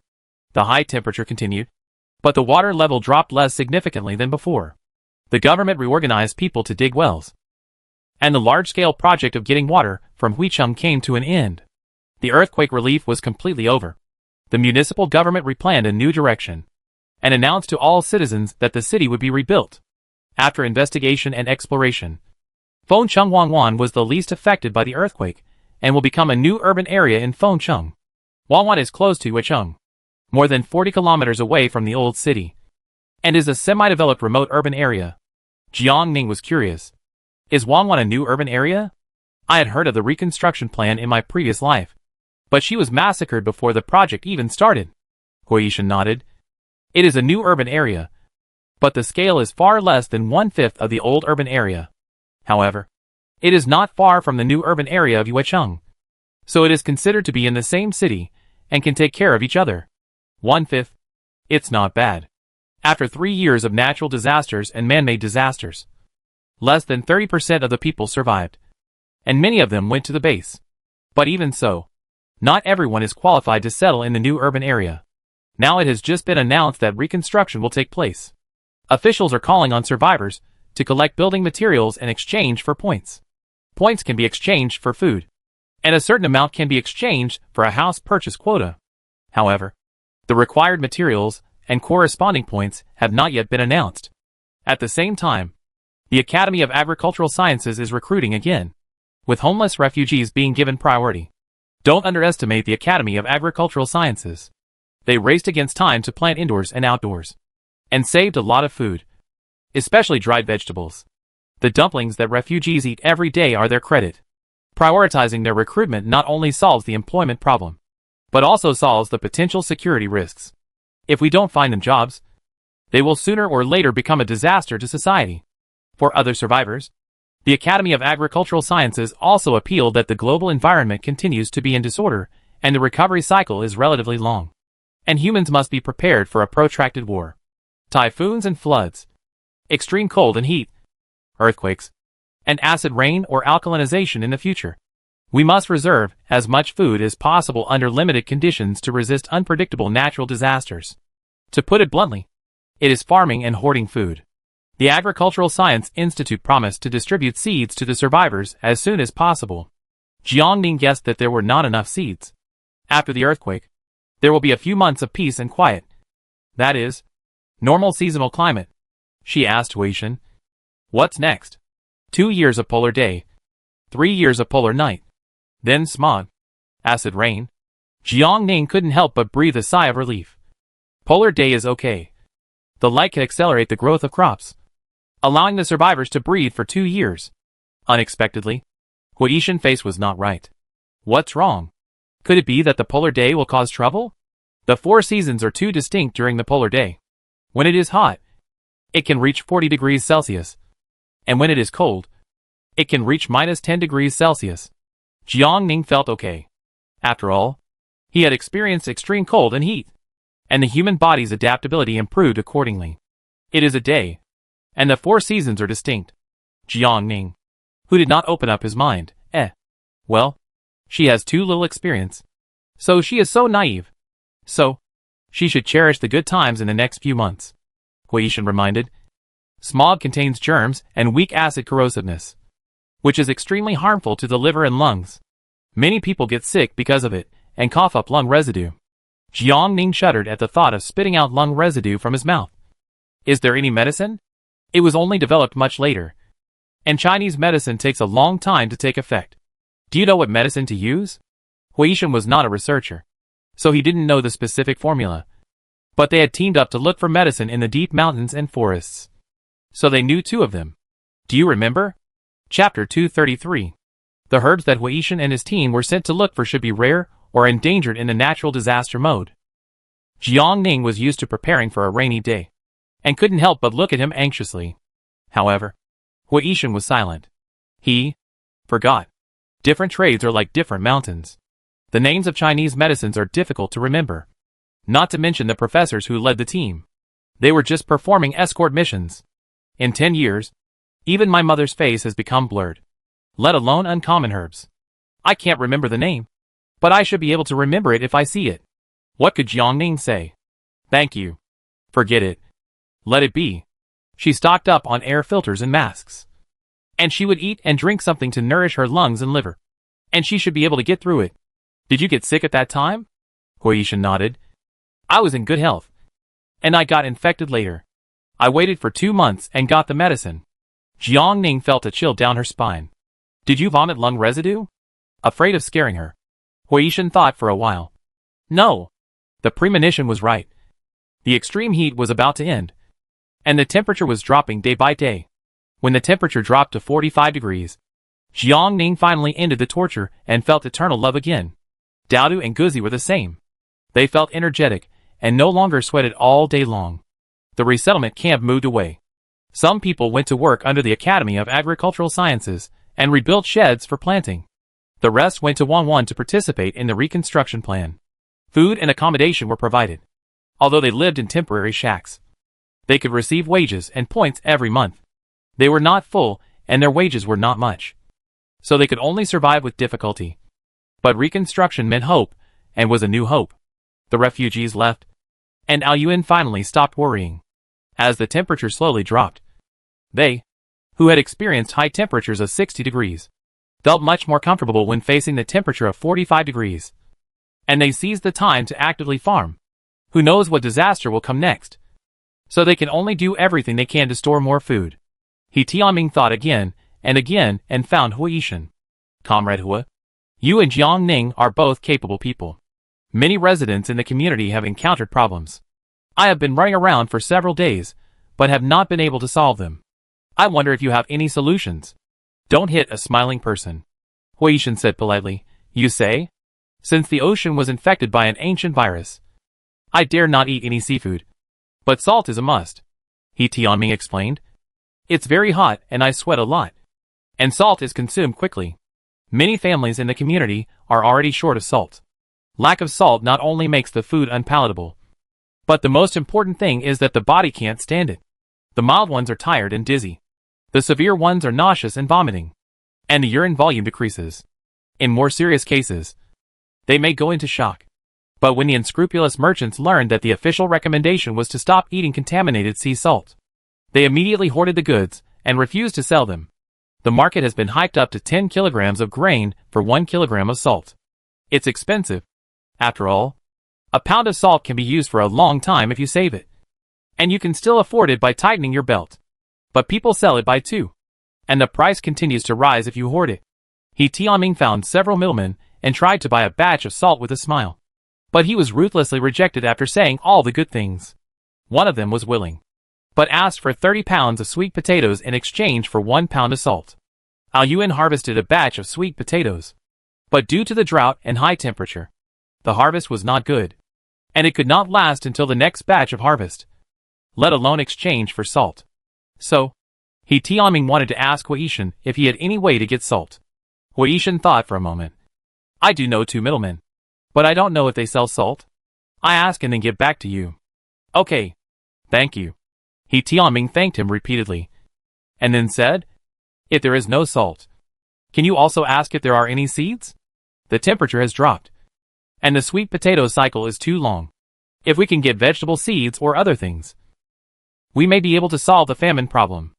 The high temperature continued, but the water level dropped less significantly than before. The government reorganized people to dig wells. And the large-scale project of getting water from Huicheng came to an end. The earthquake relief was completely over. The municipal government replanned a new direction and announced to all citizens that the city would be rebuilt. After investigation and exploration, Fengcheng Wangwan was the least affected by the earthquake and will become a new urban area in Fengcheng. Wangwan is close to Huicheng, more than 40 kilometers away from the old city, and is a semi-developed remote urban area. Jiang Ning was curious. Is Wangwan a new urban area? I had heard of the reconstruction plan in my previous life, but she was massacred before the project even started. Huishan nodded. It is a new urban area, but the scale is far less than 1/5 of the old urban area. However, it is not far from the new urban area of Yuecheng, so it is considered to be in the same city and can take care of each other. 1/5. It's not bad. After 3 years of natural disasters and man-made disasters, less than 30% of the people survived, and many of them went to the base. But even so, not everyone is qualified to settle in the new urban area. Now it has just been announced that reconstruction will take place. Officials are calling on survivors to collect building materials in exchange for points. Points can be exchanged for food, and a certain amount can be exchanged for a house purchase quota. However, the required materials and corresponding points have not yet been announced. At the same time, the Academy of Agricultural Sciences is recruiting again, with homeless refugees being given priority. Don't underestimate the Academy of Agricultural Sciences. They raced against time to plant indoors and outdoors, and saved a lot of food, especially dried vegetables. The dumplings that refugees eat every day are their credit. Prioritizing their recruitment not only solves the employment problem, but also solves the potential security risks. If we don't find them jobs, they will sooner or later become a disaster to society. For other survivors, the Academy of Agricultural Sciences also appealed that the global environment continues to be in disorder and the recovery cycle is relatively long. And humans must be prepared for a protracted war. Typhoons and floods, extreme cold and heat, earthquakes, and acid rain or alkalinization in the future. We must reserve as much food as possible under limited conditions to resist unpredictable natural disasters. To put it bluntly, it is farming and hoarding food. The Agricultural Science Institute promised to distribute seeds to the survivors as soon as possible. Jiang Ning guessed that there were not enough seeds. After the earthquake, there will be a few months of peace and quiet. That is, normal seasonal climate. She asked Huishan. What's next? 2 years of polar day. 3 years of polar night. Then smog. Acid rain. Jiang Ning couldn't help but breathe a sigh of relief. Polar day is okay. The light can accelerate the growth of crops, allowing the survivors to breathe for 2 years. Unexpectedly, Huishan's face was not right. What's wrong? Could it be that the polar day will cause trouble? The 4 seasons are too distinct during the polar day. When it is hot, it can reach 40 degrees Celsius. And when it is cold, it can reach -10 degrees Celsius. Jiang Ning felt okay. After all, he had experienced extreme cold and heat, and the human body's adaptability improved accordingly. It is a day, and the 4 seasons are distinct. Jiang Ning, who did not open up his mind, well, she has too little experience. So she is so naive. So, she should cherish the good times in the next few months. Hui Yishan reminded. Smog contains germs and weak acid corrosiveness, which is extremely harmful to the liver and lungs. Many people get sick because of it, and cough up lung residue. Jiang Ning shuddered at the thought of spitting out lung residue from his mouth. Is there any medicine? It was only developed much later, and Chinese medicine takes a long time to take effect. Do you know what medicine to use? Hui Yishan was not a researcher, so he didn't know the specific formula. But they had teamed up to look for medicine in the deep mountains and forests. So they knew two of them. Do you remember? Chapter 233. The herbs that Hui Yishan and his team were sent to look for should be rare or endangered in the natural disaster mode. Jiang Ning was used to preparing for a rainy day, and couldn't help but look at him anxiously. However, Hui Yishan was silent. He forgot. Different trades are like different mountains. The names of Chinese medicines are difficult to remember. Not to mention the professors who led the team. They were just performing escort missions. In 10 years, even my mother's face has become blurred. Let alone uncommon herbs. I can't remember the name, but I should be able to remember it if I see it. What could Jiang Ning say? Thank you. Forget it. Let it be. She stocked up on air filters and masks. And she would eat and drink something to nourish her lungs and liver. And she should be able to get through it. Did you get sick at that time? Hui Yishan nodded. I was in good health. And I got infected later. I waited for 2 months and got the medicine. Jiang Ning felt a chill down her spine. Did you vomit lung residue? Afraid of scaring her, Hui Yishan thought for a while. No. The premonition was right. The extreme heat was about to end, and the temperature was dropping day by day. When the temperature dropped to 45 degrees, Jiang Ning finally ended the torture and felt eternal love again. Daodu and Guzi were the same. They felt energetic and no longer sweated all day long. The resettlement camp moved away. Some people went to work under the Academy of Agricultural Sciences and rebuilt sheds for planting. The rest went to Wanwan to participate in the reconstruction plan. Food and accommodation were provided, although they lived in temporary shacks. They could receive wages and points every month. They were not full, and their wages were not much, so they could only survive with difficulty. But reconstruction meant hope, and was a new hope. The refugees left, and Aoyuan finally stopped worrying. As the temperature slowly dropped, they, who had experienced high temperatures of 60 degrees, felt much more comfortable when facing the temperature of 45 degrees. And they seized the time to actively farm. Who knows what disaster will come next? So they can only do everything they can to store more food. He Tianming thought again and found Hui Yishan. Comrade Hua, you and Jiang Ning are both capable people. Many residents in the community have encountered problems. I have been running around for several days, but have not been able to solve them. I wonder if you have any solutions. Don't hit a smiling person, Hui Yishan said politely. You say? Since the ocean was infected by an ancient virus, I dare not eat any seafood. But salt is a must, He Tianming explained. It's very hot and I sweat a lot. And salt is consumed quickly. Many families in the community are already short of salt. Lack of salt not only makes the food unpalatable, but the most important thing is that the body can't stand it. The mild ones are tired and dizzy. The severe ones are nauseous and vomiting. And the urine volume decreases. In more serious cases, they may go into shock. But when the unscrupulous merchants learned that the official recommendation was to stop eating contaminated sea salt, they immediately hoarded the goods and refused to sell them. The market has been hiked up to 10 kilograms of grain for 1 kilogram of salt. It's expensive. After all, a pound of salt can be used for a long time if you save it. And you can still afford it by tightening your belt. But people sell it by 2. And the price continues to rise if you hoard it. He Tianming found several middlemen and tried to buy a batch of salt with a smile. But he was ruthlessly rejected after saying all the good things. One of them was willing, but asked for 30 pounds of sweet potatoes in exchange for 1 pound of salt. Aoyuan harvested a batch of sweet potatoes. But due to the drought and high temperature, the harvest was not good, and it could not last until the next batch of harvest, let alone exchange for salt. So, He Tianming wanted to ask Hui Yishan if he had any way to get salt. Hui Yishan thought for a moment. I do know 2 middlemen, but I don't know if they sell salt. I ask and then get back to you. Okay. Thank you. He Tianming thanked him repeatedly, and then said, if there is no salt, can you also ask if there are any seeds? The temperature has dropped, and the sweet potato cycle is too long. If we can get vegetable seeds or other things, we may be able to solve the famine problem.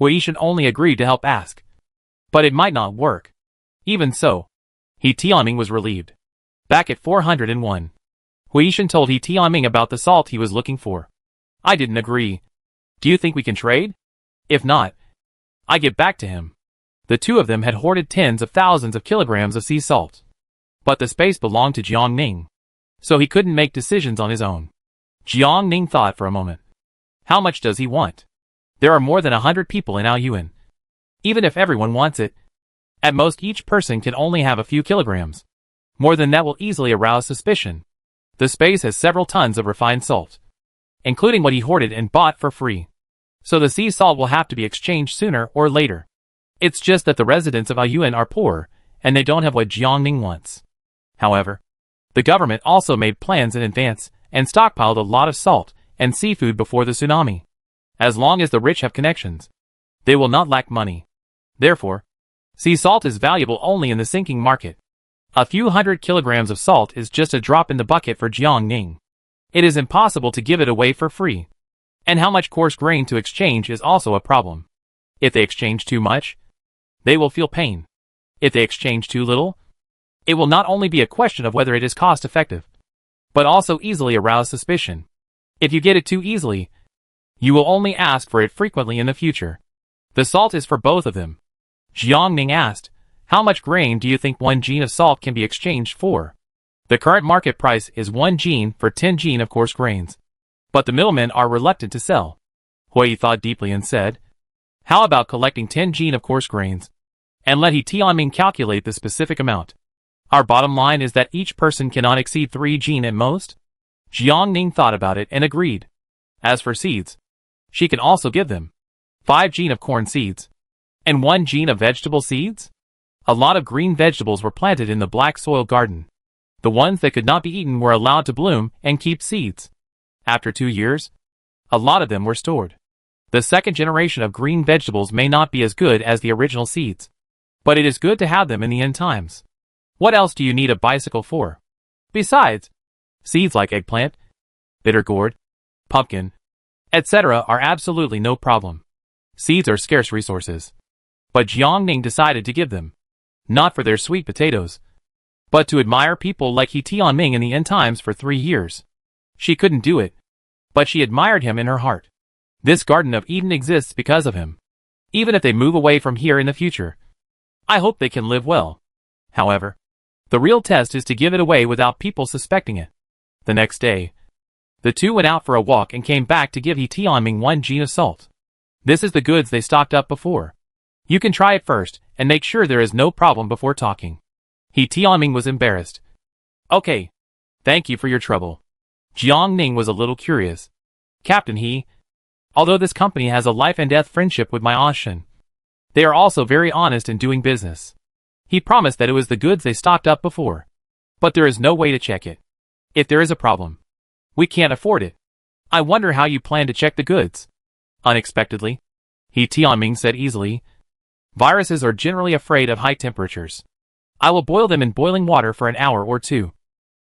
Huishan only agreed to help ask. But it might not work. Even so, He Tianming was relieved. Back at 401. Huishan told He Tianming about the salt he was looking for. I didn't agree. Do you think we can trade? If not, I get back to him. The two of them had hoarded tens of thousands of kilograms of sea salt. But the space belonged to Jiangning, so he couldn't make decisions on his own. Jiangning thought for a moment. How much does he want? There are more than 100 people in Aoyuan. Even if everyone wants it, at most each person can only have a few kilograms. More than that will easily arouse suspicion. The space has several tons of refined salt, including what he hoarded and bought for free. So the sea salt will have to be exchanged sooner or later. It's just that the residents of Aoyuan are poor, and they don't have what Jiangning wants. However, the government also made plans in advance and stockpiled a lot of salt and seafood before the tsunami. As long as the rich have connections, they will not lack money. Therefore, sea salt is valuable only in the sinking market. A few hundred kilograms of salt is just a drop in the bucket for Jiangning. It is impossible to give it away for free. And how much coarse grain to exchange is also a problem. If they exchange too much, they will feel pain. If they exchange too little, it will not only be a question of whether it is cost effective, but also easily arouse suspicion. If you get it too easily, you will only ask for it frequently in the future. The salt is for both of them. Jiangning asked, how much grain do you think 1 gene of salt can be exchanged for? The current market price is 1 gene for 10 gene of coarse grains. But the middlemen are reluctant to sell. Hui thought deeply and said, how about collecting 10 gene of coarse grains, and let He Tianming calculate the specific amount? Our bottom line is that each person cannot exceed 3 gene at most. Jiangning thought about it and agreed. As for seeds, she can also give them 5 gene of corn seeds, and 1 gene of vegetable seeds. A lot of green vegetables were planted in the black soil garden. The ones that could not be eaten were allowed to bloom and keep seeds. After 2 years, a lot of them were stored. The second generation of green vegetables may not be as good as the original seeds, but it is good to have them in the end times. What else do you need a bicycle for? Besides, seeds like eggplant, bitter gourd, pumpkin, etc. are absolutely no problem. Seeds are scarce resources. But Jiangning decided to give them, not for their sweet potatoes, but to admire people like He Tianming in the end times for 3 years. She couldn't do it, but she admired him in her heart. This Garden of Eden exists because of him. Even if they move away from here in the future, I hope they can live well. However, the real test is to give it away without people suspecting it. The next day, the two went out for a walk and came back to give He Tianming 1 gene of salt. This is the goods they stocked up before. You can try it first and make sure there is no problem before talking. He Tianming was embarrassed. Okay. Thank you for your trouble. Jiangning was a little curious. Captain He, although this company has a life and death friendship with my Ashen, they are also very honest in doing business. He promised that it was the goods they stocked up before. But there is no way to check it. If there is a problem, we can't afford it. I wonder how you plan to check the goods. Unexpectedly, He Tianming said easily, viruses are generally afraid of high temperatures. I will boil them in boiling water for an hour or 2.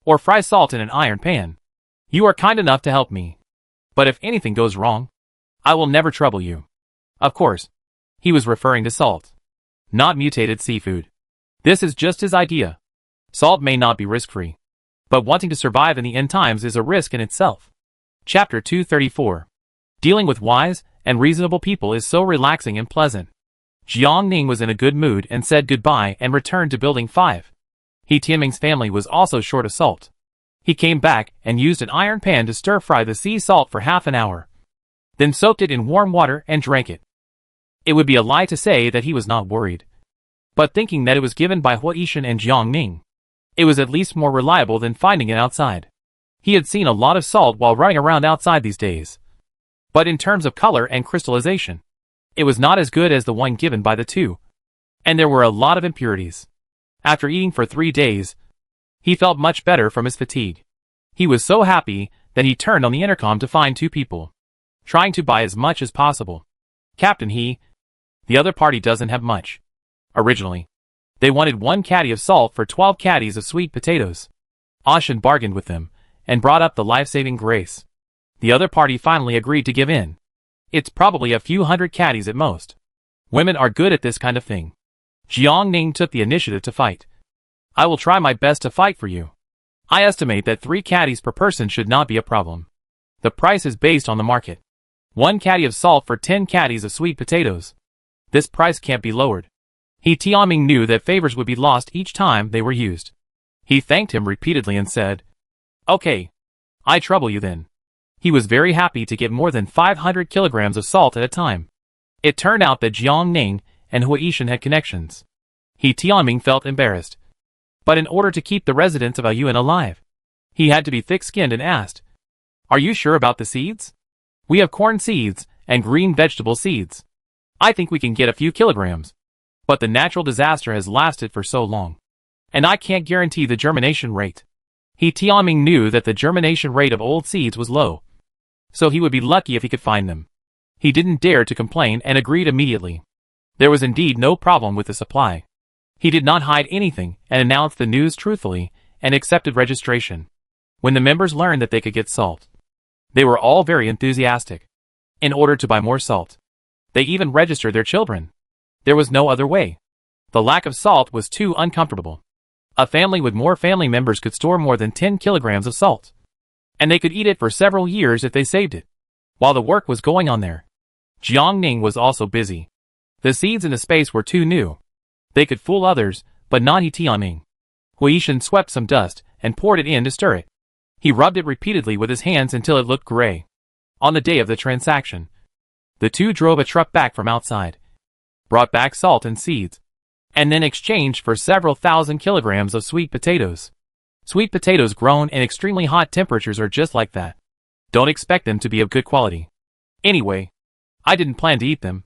Or fry salt in an iron pan. You are kind enough to help me. But if anything goes wrong, I will never trouble you. Of course, he was referring to salt, not mutated seafood. This is just his idea. Salt may not be risk-free, but wanting to survive in the end times is a risk in itself. Chapter 234. Dealing with wise and reasonable people is so relaxing and pleasant. Jiangning was in a good mood and said goodbye and returned to Building 5. He Tianming's family was also short of salt. He came back and used an iron pan to stir-fry the sea salt for half an hour. Then soaked it in warm water and drank it. It would be a lie to say that he was not worried. But thinking that it was given by Huishan and Jiangning, it was at least more reliable than finding it outside. He had seen a lot of salt while running around outside these days. But in terms of color and crystallization, it was not as good as the one given by the two. And there were a lot of impurities. After eating for 3 days, he felt much better from his fatigue. He was so happy that he turned on the intercom to find 2 people, trying to buy as much as possible. Captain He, the other party doesn't have much. Originally, they wanted 1 caddy of salt for 12 caddies of sweet potatoes. Ashen bargained with them, and brought up the life-saving grace. The other party finally agreed to give in. It's probably a few hundred caddies at most. Women are good at this kind of thing. Jiang Ning took the initiative to fight. I will try my best to fight for you. I estimate that 3 caddies per person should not be a problem. The price is based on the market. 1 caddy of salt for 10 caddies of sweet potatoes. This price can't be lowered. He Tianming knew that favors would be lost each time they were used. He thanked him repeatedly and said, "Okay. I trouble you then." He was very happy to get more than 500 kilograms of salt at a time. It turned out that Jiang Ning and Hui Yishan had connections. He Tianming felt embarrassed. But in order to keep the residents of Aoyuan alive, he had to be thick-skinned and asked, "Are you sure about the seeds? We have corn seeds and green vegetable seeds. I think we can get a few kilograms. But the natural disaster has lasted for so long, and I can't guarantee the germination rate." He Tianming knew that the germination rate of old seeds was low, so he would be lucky if he could find them. He didn't dare to complain and agreed immediately. There was indeed no problem with the supply. He did not hide anything and announced the news truthfully and accepted registration. When the members learned that they could get salt, they were all very enthusiastic. In order to buy more salt, they even registered their children. There was no other way. The lack of salt was too uncomfortable. A family with more family members could store more than 10 kilograms of salt, and they could eat it for several years if they saved it. While the work was going on there, Jiang Ning was also busy. The seeds in the space were too new. They could fool others, but not He Tianming. Hui Yishan swept some dust and poured it in to stir it. He rubbed it repeatedly with his hands until it looked gray. On the day of the transaction, the two drove a truck back from outside, brought back salt and seeds, and then exchanged for several thousand kilograms of sweet potatoes. Sweet potatoes grown in extremely hot temperatures are just like that. Don't expect them to be of good quality. Anyway, I didn't plan to eat them.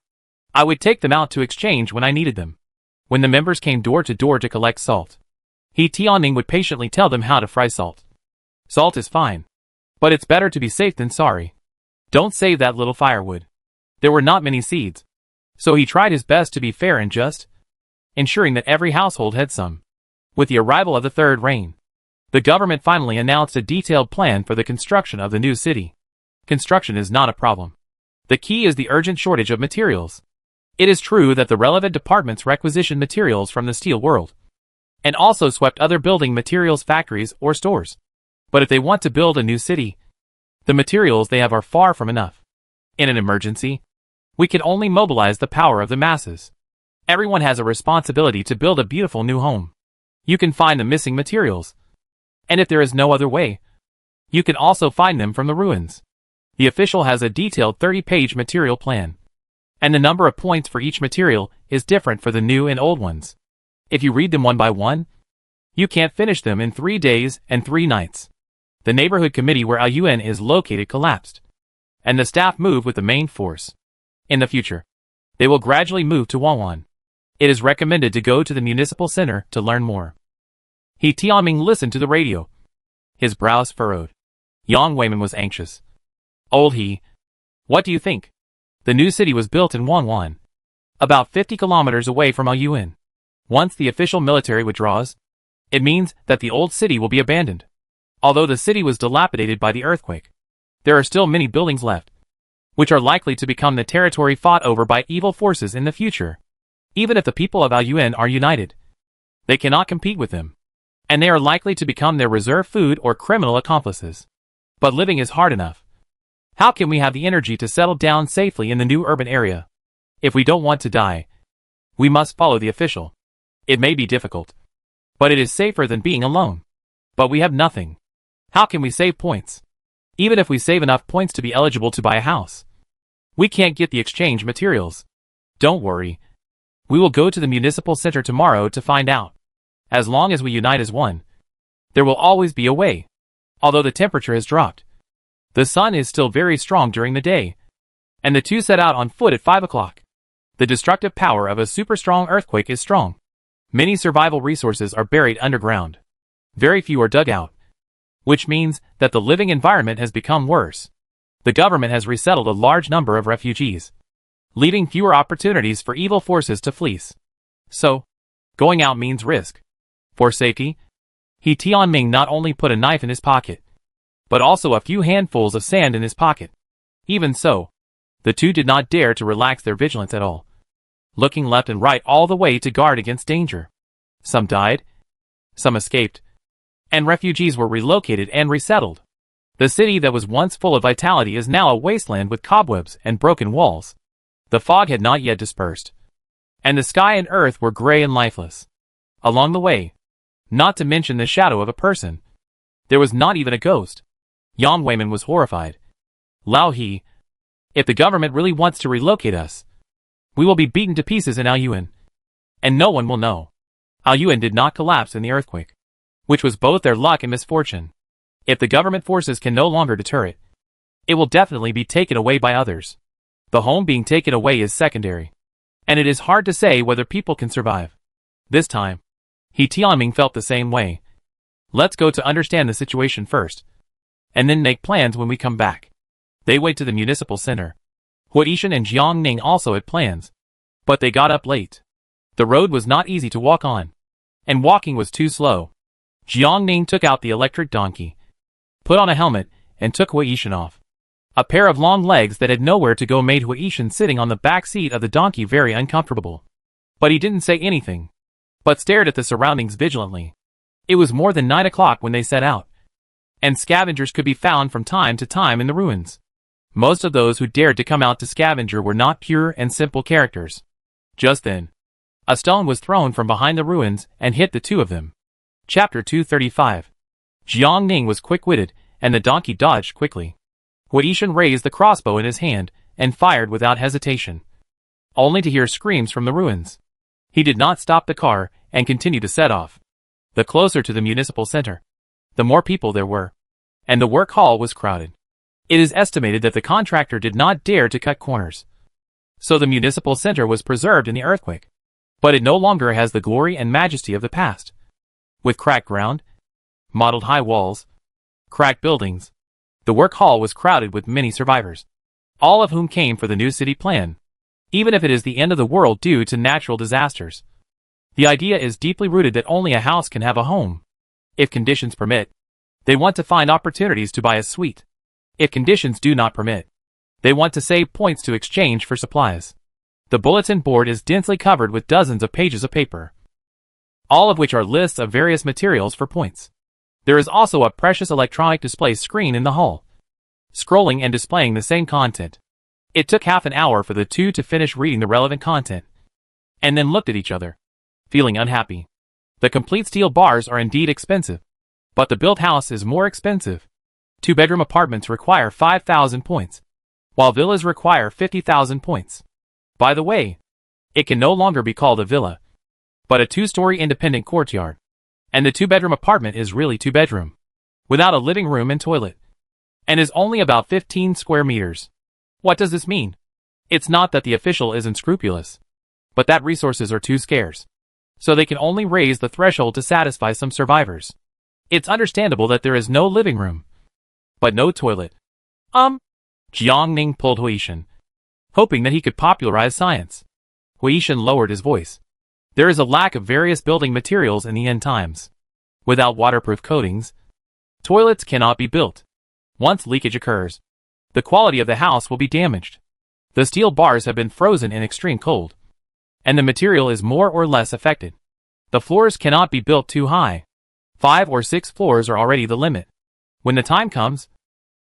I would take them out to exchange when I needed them. When the members came door to door to collect salt, He Tianming would patiently tell them how to fry salt. Salt is fine, but it's better to be safe than sorry. Don't save that little firewood. There were not many seeds, so he tried his best to be fair and just, ensuring that every household had some. With the arrival of the third rain, the government finally announced a detailed plan for the construction of the new city. Construction is not a problem. The key is the urgent shortage of materials. It is true that the relevant departments requisitioned materials from the steel world, and also swept other building materials factories or stores. But if they want to build a new city, the materials they have are far from enough. In an emergency, we can only mobilize the power of the masses. Everyone has a responsibility to build a beautiful new home. You can find the missing materials, and if there is no other way, you can also find them from the ruins. The official has a detailed 30-page material plan, and the number of points for each material is different for the new and old ones. If you read them one by one, you can't finish them in 3 days and 3 nights. The neighborhood committee where Aoyuan is located collapsed, and the staff moved with the main force. In the future, they will gradually move to Wanwan. It is recommended to go to the municipal center to learn more. He Tianming listened to the radio. His brows furrowed. Yang Weiman was anxious. Old He, what do you think? The new city was built in Wanwan, about 50 kilometers away from Aoyuan. Once the official military withdraws, it means that the old city will be abandoned. Although the city was dilapidated by the earthquake, there are still many buildings left, which are likely to become the territory fought over by evil forces in the future. Even if the people of Aoyuan are united, they cannot compete with them, and they are likely to become their reserve food or criminal accomplices. But living is hard enough. How can we have the energy to settle down safely in the new urban area? If we don't want to die, we must follow the official. It may be difficult, but it is safer than being alone. But we have nothing. How can we save points? Even if we save enough points to be eligible to buy a house, we can't get the exchange materials. Don't worry. We will go to the municipal center tomorrow to find out. As long as we unite as one, there will always be a way. Although the temperature has dropped, the sun is still very strong during the day, and the two set out on foot at 5 o'clock. The destructive power of a super strong earthquake is strong. Many survival resources are buried underground. Very few are dug out, which means that the living environment has become worse. The government has resettled a large number of refugees, leaving fewer opportunities for evil forces to fleece. So, going out means risk. For safety, He Tianming not only put a knife in his pocket, but also a few handfuls of sand in his pocket. Even so, the two did not dare to relax their vigilance at all, looking left and right all the way to guard against danger. Some died, some escaped, and refugees were relocated and resettled. The city that was once full of vitality is now a wasteland with cobwebs and broken walls. The fog had not yet dispersed, and the sky and earth were gray and lifeless. Along the way, not to mention the shadow of a person, there was not even a ghost. Yang Weiman was horrified. Lao He, if the government really wants to relocate us, we will be beaten to pieces in Aoyuan, and no one will know. Aoyuan did not collapse in the earthquake, which was both their luck and misfortune. If the government forces can no longer deter it, it will definitely be taken away by others. The home being taken away is secondary, and it is hard to say whether people can survive. This time, He Tianming felt the same way. Let's go to understand the situation first, and then make plans when we come back. They went to the municipal center. Hua Yishan and Jiang Ning also had plans, but they got up late. The road was not easy to walk on, and walking was too slow. Jiang Ning took out the electric donkey, put on a helmet, and took Hua Yishan off. A pair of long legs that had nowhere to go made Hua Yishan sitting on the back seat of the donkey very uncomfortable. But he didn't say anything, but stared at the surroundings vigilantly. It was more than 9 o'clock when they set out, and scavengers could be found from time to time in the ruins. Most of those who dared to come out to scavenger were not pure and simple characters. Just then, a stone was thrown from behind the ruins and hit the two of them. Chapter 235. Jiang Ning was quick-witted, and the donkey dodged quickly. Hua Yishan raised the crossbow in his hand and fired without hesitation, only to hear screams from the ruins. He did not stop the car and continued to set off. The closer to the municipal center, the more people there were, and the work hall was crowded. It is estimated that the contractor did not dare to cut corners, so the municipal center was preserved in the earthquake. But it no longer has the glory and majesty of the past. With cracked ground, mottled high walls, cracked buildings, the work hall was crowded with many survivors, all of whom came for the new city plan, even if it is the end of the world due to natural disasters. The idea is deeply rooted that only a house can have a home. If conditions permit, they want to find opportunities to buy a suite. If conditions do not permit, they want to save points to exchange for supplies. The bulletin board is densely covered with dozens of pages of paper, all of which are lists of various materials for points. There is also a precious electronic display screen in the hall, scrolling and displaying the same content. It took half an hour for the two to finish reading the relevant content, and then looked at each other, feeling unhappy. The complete steel bars are indeed expensive, but the built house is more expensive. 2-bedroom apartments require 5,000 points, while villas require 50,000 points. By the way, it can no longer be called a villa, but a 2-story independent courtyard. And the 2-bedroom apartment is really 2-bedroom, without a living room and toilet, and is only about 15 square meters. What does this mean? It's not that the official is unscrupulous, but that resources are too scarce, so they can only raise the threshold to satisfy some survivors. It's understandable that there is no living room, but no toilet. Jiang Ning pulled Hua Yishan, hoping that he could popularize science. Hua Yishan lowered his voice. There is a lack of various building materials in the end times. Without waterproof coatings, toilets cannot be built. Once leakage occurs, the quality of the house will be damaged. The steel bars have been frozen in extreme cold, and the material is more or less affected. The floors cannot be built too high. 5 or 6 floors are already the limit. When the time comes,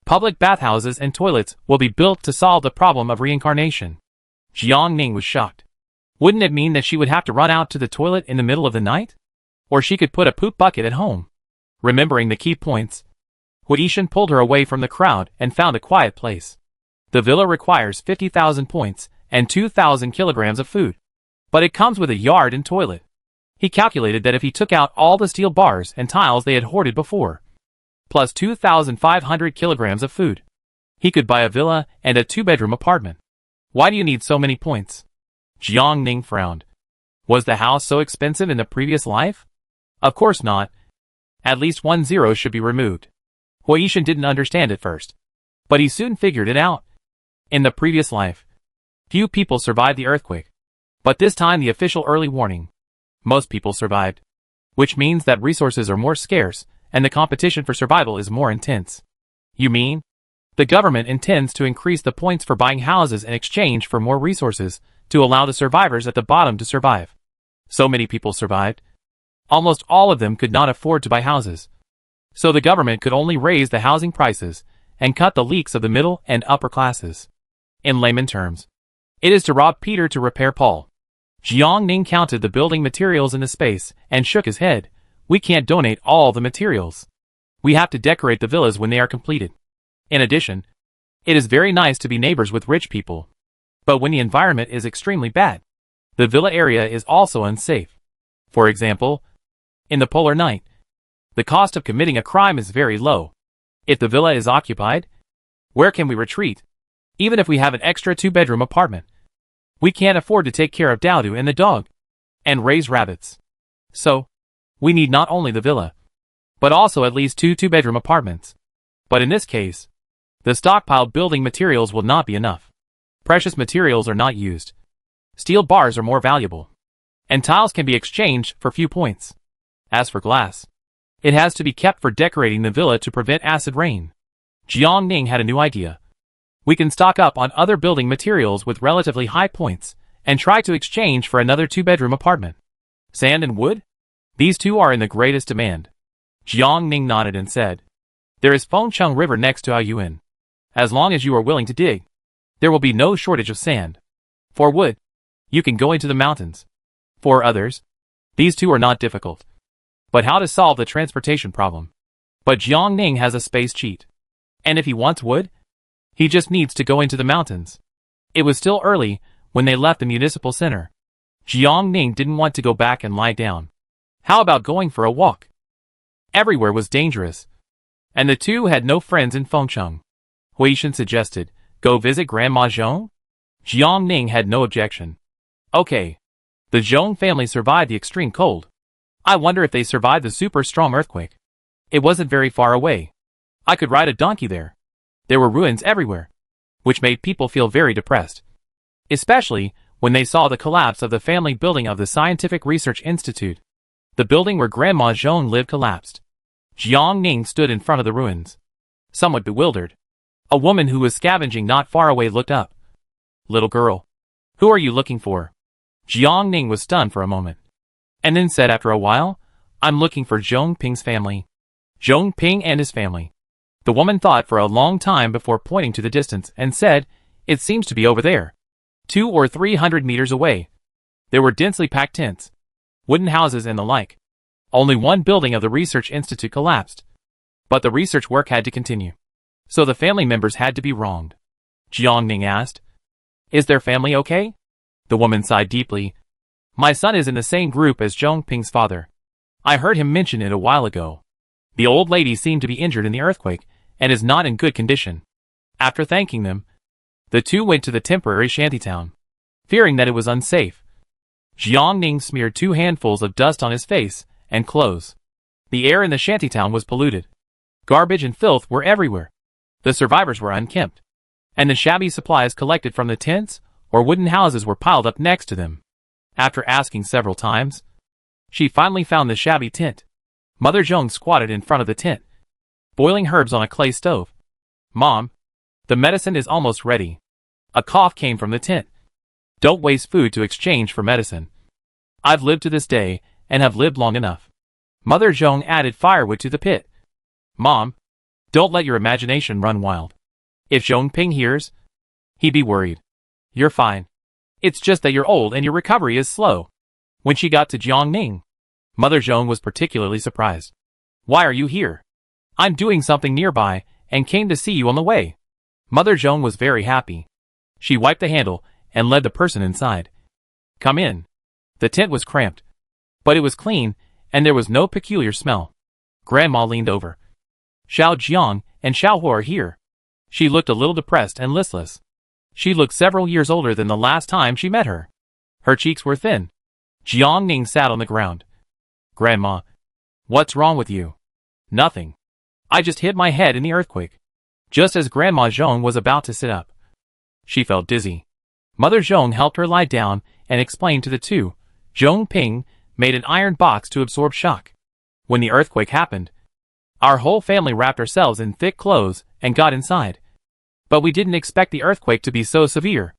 public bathhouses and toilets will be built to solve the problem of reincarnation. Jiang Ning was shocked. Wouldn't it mean that she would have to run out to the toilet in the middle of the night? Or she could put a poop bucket at home. Remembering the key points, Hua Yishan pulled her away from the crowd and found a quiet place. The villa requires 50,000 points and 2,000 kilograms of food, but it comes with a yard and toilet. He calculated that if he took out all the steel bars and tiles they had hoarded before, plus 2,500 kilograms of food, he could buy a villa and a 2-bedroom apartment. Why do you need so many points? Jiang Ning frowned. Was the house so expensive in the previous life? Of course not. At least 1 zero should be removed. Hua Yishan didn't understand at first, but he soon figured it out. In the previous life, few people survived the earthquake, but this time the official early warning. Most people survived, which means that resources are more scarce and the competition for survival is more intense. You mean? The government intends to increase the points for buying houses in exchange for more resources to allow the survivors at the bottom to survive. So many people survived. Almost all of them could not afford to buy houses. So the government could only raise the housing prices and cut the leaks of the middle and upper classes. In layman terms, it is to rob Peter to repair Paul. Jiang Ning counted the building materials in the space and shook his head. We can't donate all the materials. We have to decorate the villas when they are completed. In addition, it is very nice to be neighbors with rich people. But when the environment is extremely bad, the villa area is also unsafe. For example, in the polar night, the cost of committing a crime is very low. If the villa is occupied, where can we retreat? Even if we have an extra 2-bedroom apartment, we can't afford to take care of Dowdu and the dog, and raise rabbits. So, we need not only the villa, but also at least 2 2-bedroom apartments. But in this case, the stockpiled building materials will not be enough. Precious materials are not used. Steel bars are more valuable, and tiles can be exchanged for few points. As for glass, it has to be kept for decorating the villa to prevent acid rain. Jiang Ning had a new idea. We can stock up on other building materials with relatively high points and try to exchange for another 2-bedroom apartment. Sand and wood? These two are in the greatest demand. Jiang Ning nodded and said, There is Fengcheng River next to Aoyuan. As long as you are willing to dig, there will be no shortage of sand. For wood, you can go into the mountains. For others, these two are not difficult. But how to solve the transportation problem? But Jiang Ning has a space cheat. And if he wants wood, he just needs to go into the mountains. It was still early when they left the municipal center. Jiang Ning didn't want to go back and lie down. How about going for a walk? Everywhere was dangerous, and the two had no friends in Fengcheng. Huishan suggested, Go visit Grandma Zhong? Jiang Ning had no objection. Okay. The Zhong family survived the extreme cold. I wonder if they survived the super strong earthquake. It wasn't very far away. I could ride a donkey there. There were ruins everywhere, which made people feel very depressed. Especially when they saw the collapse of the family building of the Scientific Research Institute. The building where Grandma Zhong lived collapsed. Jiang Ning stood in front of the ruins, somewhat bewildered. A woman who was scavenging not far away looked up. Little girl, who are you looking for? Jiang Ning was stunned for a moment, and then said after a while, I'm looking for Zhong Ping's family. Zhong Ping and his family. The woman thought for a long time before pointing to the distance and said, It seems to be over there. 200 or 300 meters away. There were densely packed tents, wooden houses and the like. Only one building of the research institute collapsed. But the research work had to continue. So the family members had to be wronged. Jiang Ning asked, Is their family okay? The woman sighed deeply. My son is in the same group as Zhong Ping's father. I heard him mention it a while ago. The old lady seemed to be injured in the earthquake and is not in good condition. After thanking them, the two went to the temporary shantytown, fearing that it was unsafe. Jiang Ning smeared 2 handfuls of dust on his face and clothes. The air in the shantytown was polluted. Garbage and filth were everywhere. The survivors were unkempt, and the shabby supplies collected from the tents or wooden houses were piled up next to them. After asking several times, she finally found the shabby tent. Mother Zhong squatted in front of the tent, boiling herbs on a clay stove. Mom, the medicine is almost ready. A cough came from the tent. Don't waste food to exchange for medicine. I've lived to this day and have lived long enough. Mother Zhong added firewood to the pit. Mom, don't let your imagination run wild. If Zhong Ping hears, he'd be worried. You're fine. It's just that you're old and your recovery is slow. When she got to Jiang Ning, Mother Zhong was particularly surprised. Why are you here? I'm doing something nearby and came to see you on the way. Mother Zhong was very happy. She wiped the handle and led the person inside. Come in. The tent was cramped, but it was clean and there was no peculiar smell. Grandma leaned over. Xiao Jiang and Xiao Huo are here. She looked a little depressed and listless. She looked several years older than the last time she met her. Her cheeks were thin. Jiang Ning sat on the ground. Grandma, what's wrong with you? Nothing. I just hit my head in the earthquake. Just as Grandma Zhong was about to sit up, she felt dizzy. Mother Zhong helped her lie down and explained to the two. Zhong Ping made an iron box to absorb shock. When the earthquake happened, our whole family wrapped ourselves in thick clothes and got inside. But we didn't expect the earthquake to be so severe.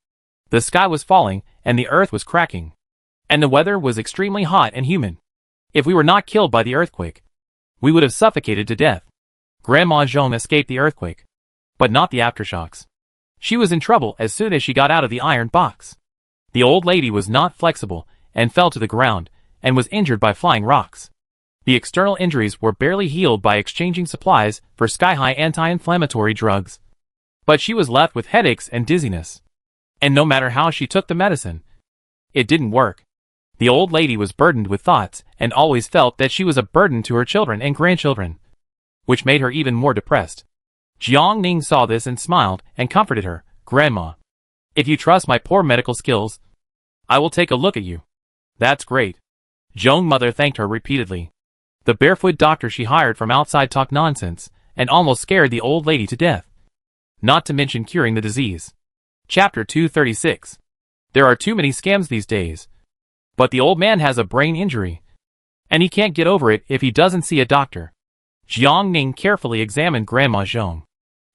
The sky was falling, and the earth was cracking. And the weather was extremely hot and humid. If we were not killed by the earthquake, we would have suffocated to death. Grandma Zhong escaped the earthquake, but not the aftershocks. She was in trouble as soon as she got out of the iron box. The old lady was not flexible and fell to the ground and was injured by flying rocks. The external injuries were barely healed by exchanging supplies for sky-high anti-inflammatory drugs. But she was left with headaches and dizziness. And no matter how she took the medicine, it didn't work. The old lady was burdened with thoughts and always felt that she was a burden to her children and grandchildren, which made her even more depressed. Jiang Ning saw this and smiled and comforted her. Grandma, if you trust my poor medical skills, I will take a look at you. That's great. Zhong mother thanked her repeatedly. The barefoot doctor she hired from outside talked nonsense and almost scared the old lady to death. Not to mention curing the disease. Chapter 236. There are too many scams these days. But the old man has a brain injury, and he can't get over it if he doesn't see a doctor. Jiang Ning carefully examined Grandma Zhong.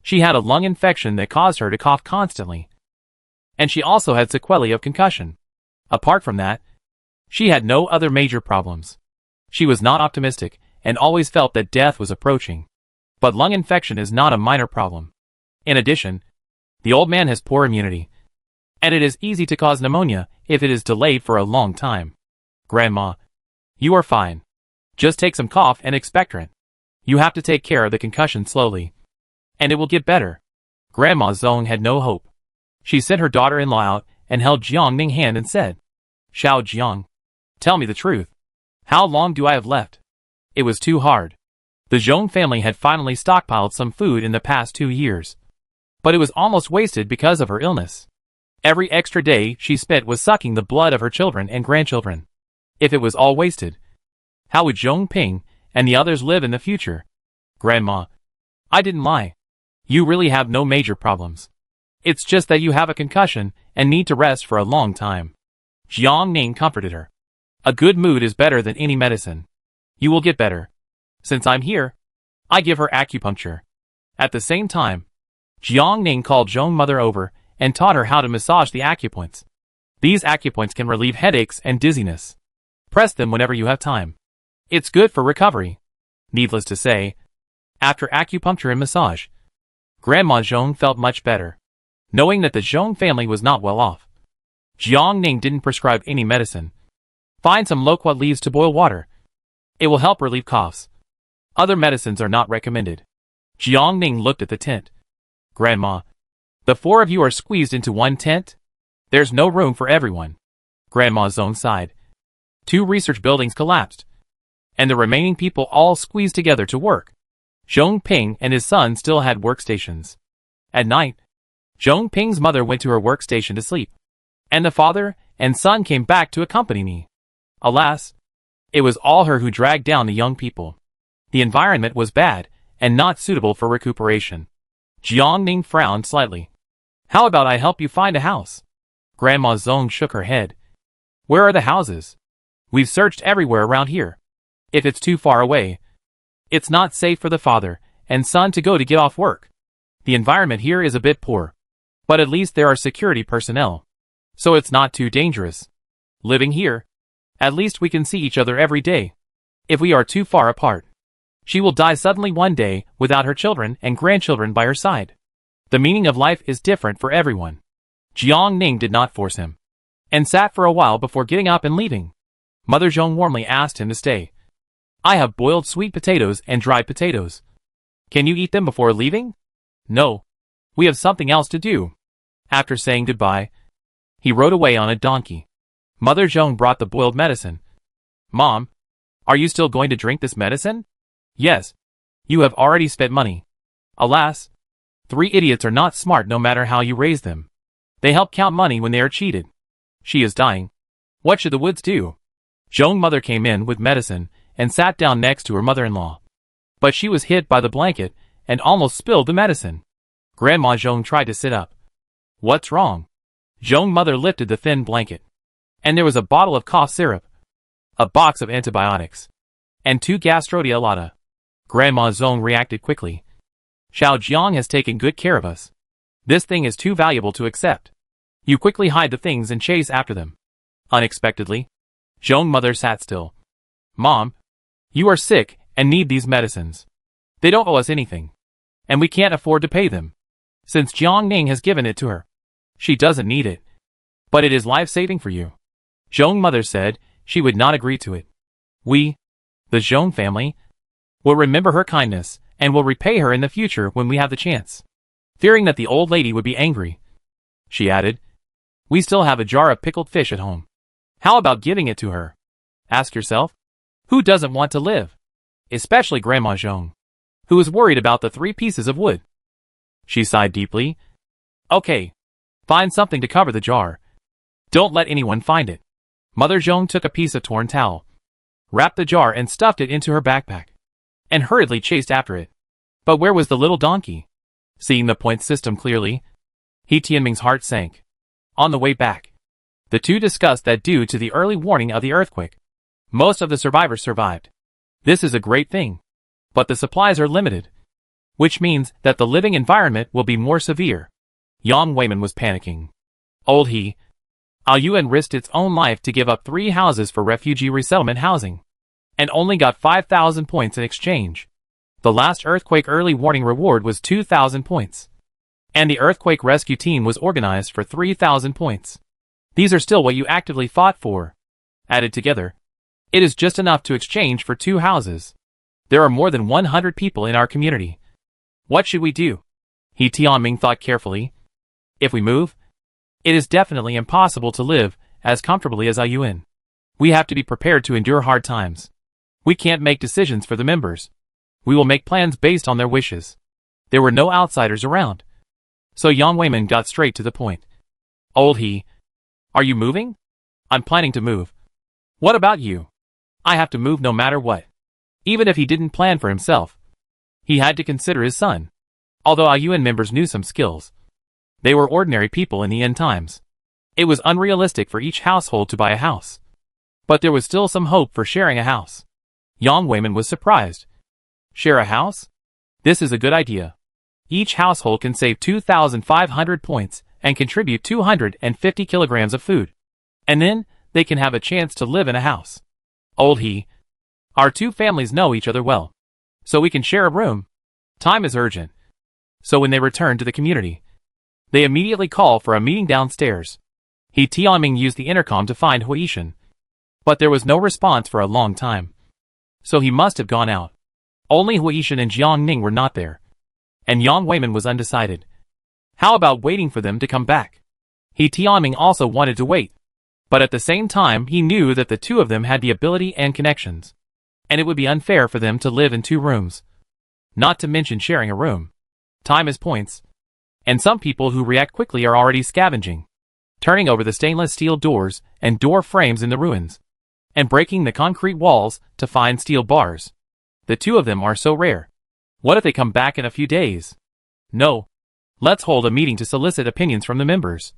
She had a lung infection that caused her to cough constantly, and she also had sequelae of concussion. Apart from that, she had no other major problems. She was not optimistic and always felt that death was approaching. But lung infection is not a minor problem. In addition, the old man has poor immunity, and it is easy to cause pneumonia if it is delayed for a long time. Grandma, you are fine. Just take some cough and expectorant. You have to take care of the concussion slowly, and it will get better. Grandma Zhong had no hope. She sent her daughter-in-law out and held Jiang Ning's hand and said, Xiao Jiang, tell me the truth. How long do I have left? It was too hard. The Zhong family had finally stockpiled some food in the past 2 years, but it was almost wasted because of her illness. Every extra day she spent was sucking the blood of her children and grandchildren. If it was all wasted, how would Zhong Ping and the others live in the future? Grandma, I didn't lie. You really have no major problems. It's just that you have a concussion and need to rest for a long time. Jiang Ning comforted her. A good mood is better than any medicine. You will get better. Since I'm here, I give her acupuncture. At the same time, Jiang Ning called Zhong mother over and taught her how to massage the acupoints. These acupoints can relieve headaches and dizziness. Press them whenever you have time. It's good for recovery. Needless to say, after acupuncture and massage, Grandma Zhong felt much better, knowing that the Zhong family was not well off. Jiang Ning didn't prescribe any medicine. Find some loquat leaves to boil water. It will help relieve coughs. Other medicines are not recommended. Jiang Ning looked at the tent. Grandma, the 4 of you are squeezed into one tent? There's no room for everyone. Grandma Zhong sighed. 2 research buildings collapsed, and the remaining people all squeezed together to work. Zhong Ping and his son still had workstations. At night, Zhong Ping's mother went to her workstation to sleep, and the father and son came back to accompany me. Alas, it was all her who dragged down the young people. The environment was bad and not suitable for recuperation. Jiang Ning frowned slightly. How about I help you find a house? Grandma Zhong shook her head. Where are the houses? We've searched everywhere around here. If it's too far away, it's not safe for the father and son to go to get off work. The environment here is a bit poor, but at least there are security personnel, so it's not too dangerous. Living here, at least we can see each other every day. If we are too far apart, she will die suddenly one day without her children and grandchildren by her side. The meaning of life is different for everyone. Jiang Ning did not force him, and sat for a while before getting up and leaving. Mother Zhong warmly asked him to stay. I have boiled sweet potatoes and dried potatoes. Can you eat them before leaving? No. We have something else to do. After saying goodbye, he rode away on a donkey. Mother Zhong brought the boiled medicine. Mom, are you still going to drink this medicine? Yes. You have already spent money. Alas, 3 idiots are not smart no matter how you raise them. They help count money when they are cheated. She is dying. What should the woods do? Zhong mother came in with medicine and sat down next to her mother-in-law. But she was hit by the blanket and almost spilled the medicine. Grandma Zhong tried to sit up. What's wrong? Zhong mother lifted the thin blanket, and there was a bottle of cough syrup, a box of antibiotics, and 2 gastrodiolata. Grandma Zhong reacted quickly. Xiao Jiang has taken good care of us. This thing is too valuable to accept. You quickly hide the things and chase after them. Unexpectedly, Zhong's mother sat still. Mom, you are sick and need these medicines. They don't owe us anything. And we can't afford to pay them. Since Jiang Ning has given it to her. She doesn't need it. But it is life-saving for you. Zhong's mother said she would not agree to it. We, the Zhong family, will remember her kindness and will repay her in the future when we have the chance. Fearing that the old lady would be angry, she added, we still have a jar of pickled fish at home. How about giving it to her? Ask yourself, who doesn't want to live? Especially Grandma Zhong, who is worried about the 3 pieces of wood. She sighed deeply. Okay, find something to cover the jar. Don't let anyone find it. Mother Zhong took a piece of torn towel, wrapped the jar and stuffed it into her backpack, and hurriedly chased after it. But where was the little donkey? Seeing the point system clearly, He Tianming's heart sank. On the way back, the two discussed that due to the early warning of the earthquake, most of the survivors survived. This is a great thing. But the supplies are limited, which means that the living environment will be more severe. Yang Weiman was panicking. Old He Aoyuan risked its own life to give up 3 houses for refugee resettlement housing, and only got 5,000 points in exchange. The last earthquake early warning reward was 2,000 points. And the earthquake rescue team was organized for 3,000 points. These are still what you actively fought for. Added together, it is just enough to exchange for 2 houses. There are more than 100 people in our community. What should we do? He Tianming thought carefully. If we move, it is definitely impossible to live as comfortably as Aoyuan. We have to be prepared to endure hard times. We can't make decisions for the members. We will make plans based on their wishes. There were no outsiders around. So Yang Weiman got straight to the point. Old He, are you moving? I'm planning to move. What about you? I have to move no matter what. Even if he didn't plan for himself, he had to consider his son. Although Aoyuan members knew some skills, they were ordinary people in the end times. It was unrealistic for each household to buy a house. But there was still some hope for sharing a house. Yang Weiman was surprised. Share a house? This is a good idea. Each household can save 2,500 points and contribute 250 kilograms of food. And then, they can have a chance to live in a house. Old He, our 2 families know each other well. So we can share a room. Time is urgent. So when they return to the community, they immediately call for a meeting downstairs. He Tianming used the intercom to find Huishan. But there was no response for a long time. So he must have gone out. Only Huishan and Jiang Ning were not there. And Yang Weiman was undecided. How about waiting for them to come back? He Tianming also wanted to wait. But at the same time he knew that the 2 of them had the ability and connections. And it would be unfair for them to live in 2 rooms. Not to mention sharing a room. Time is points. And some people who react quickly are already scavenging, turning over the stainless steel doors and door frames in the ruins, and breaking the concrete walls to find steel bars. The 2 of them are so rare. What if they come back in a few days? No. Let's hold a meeting to solicit opinions from the members.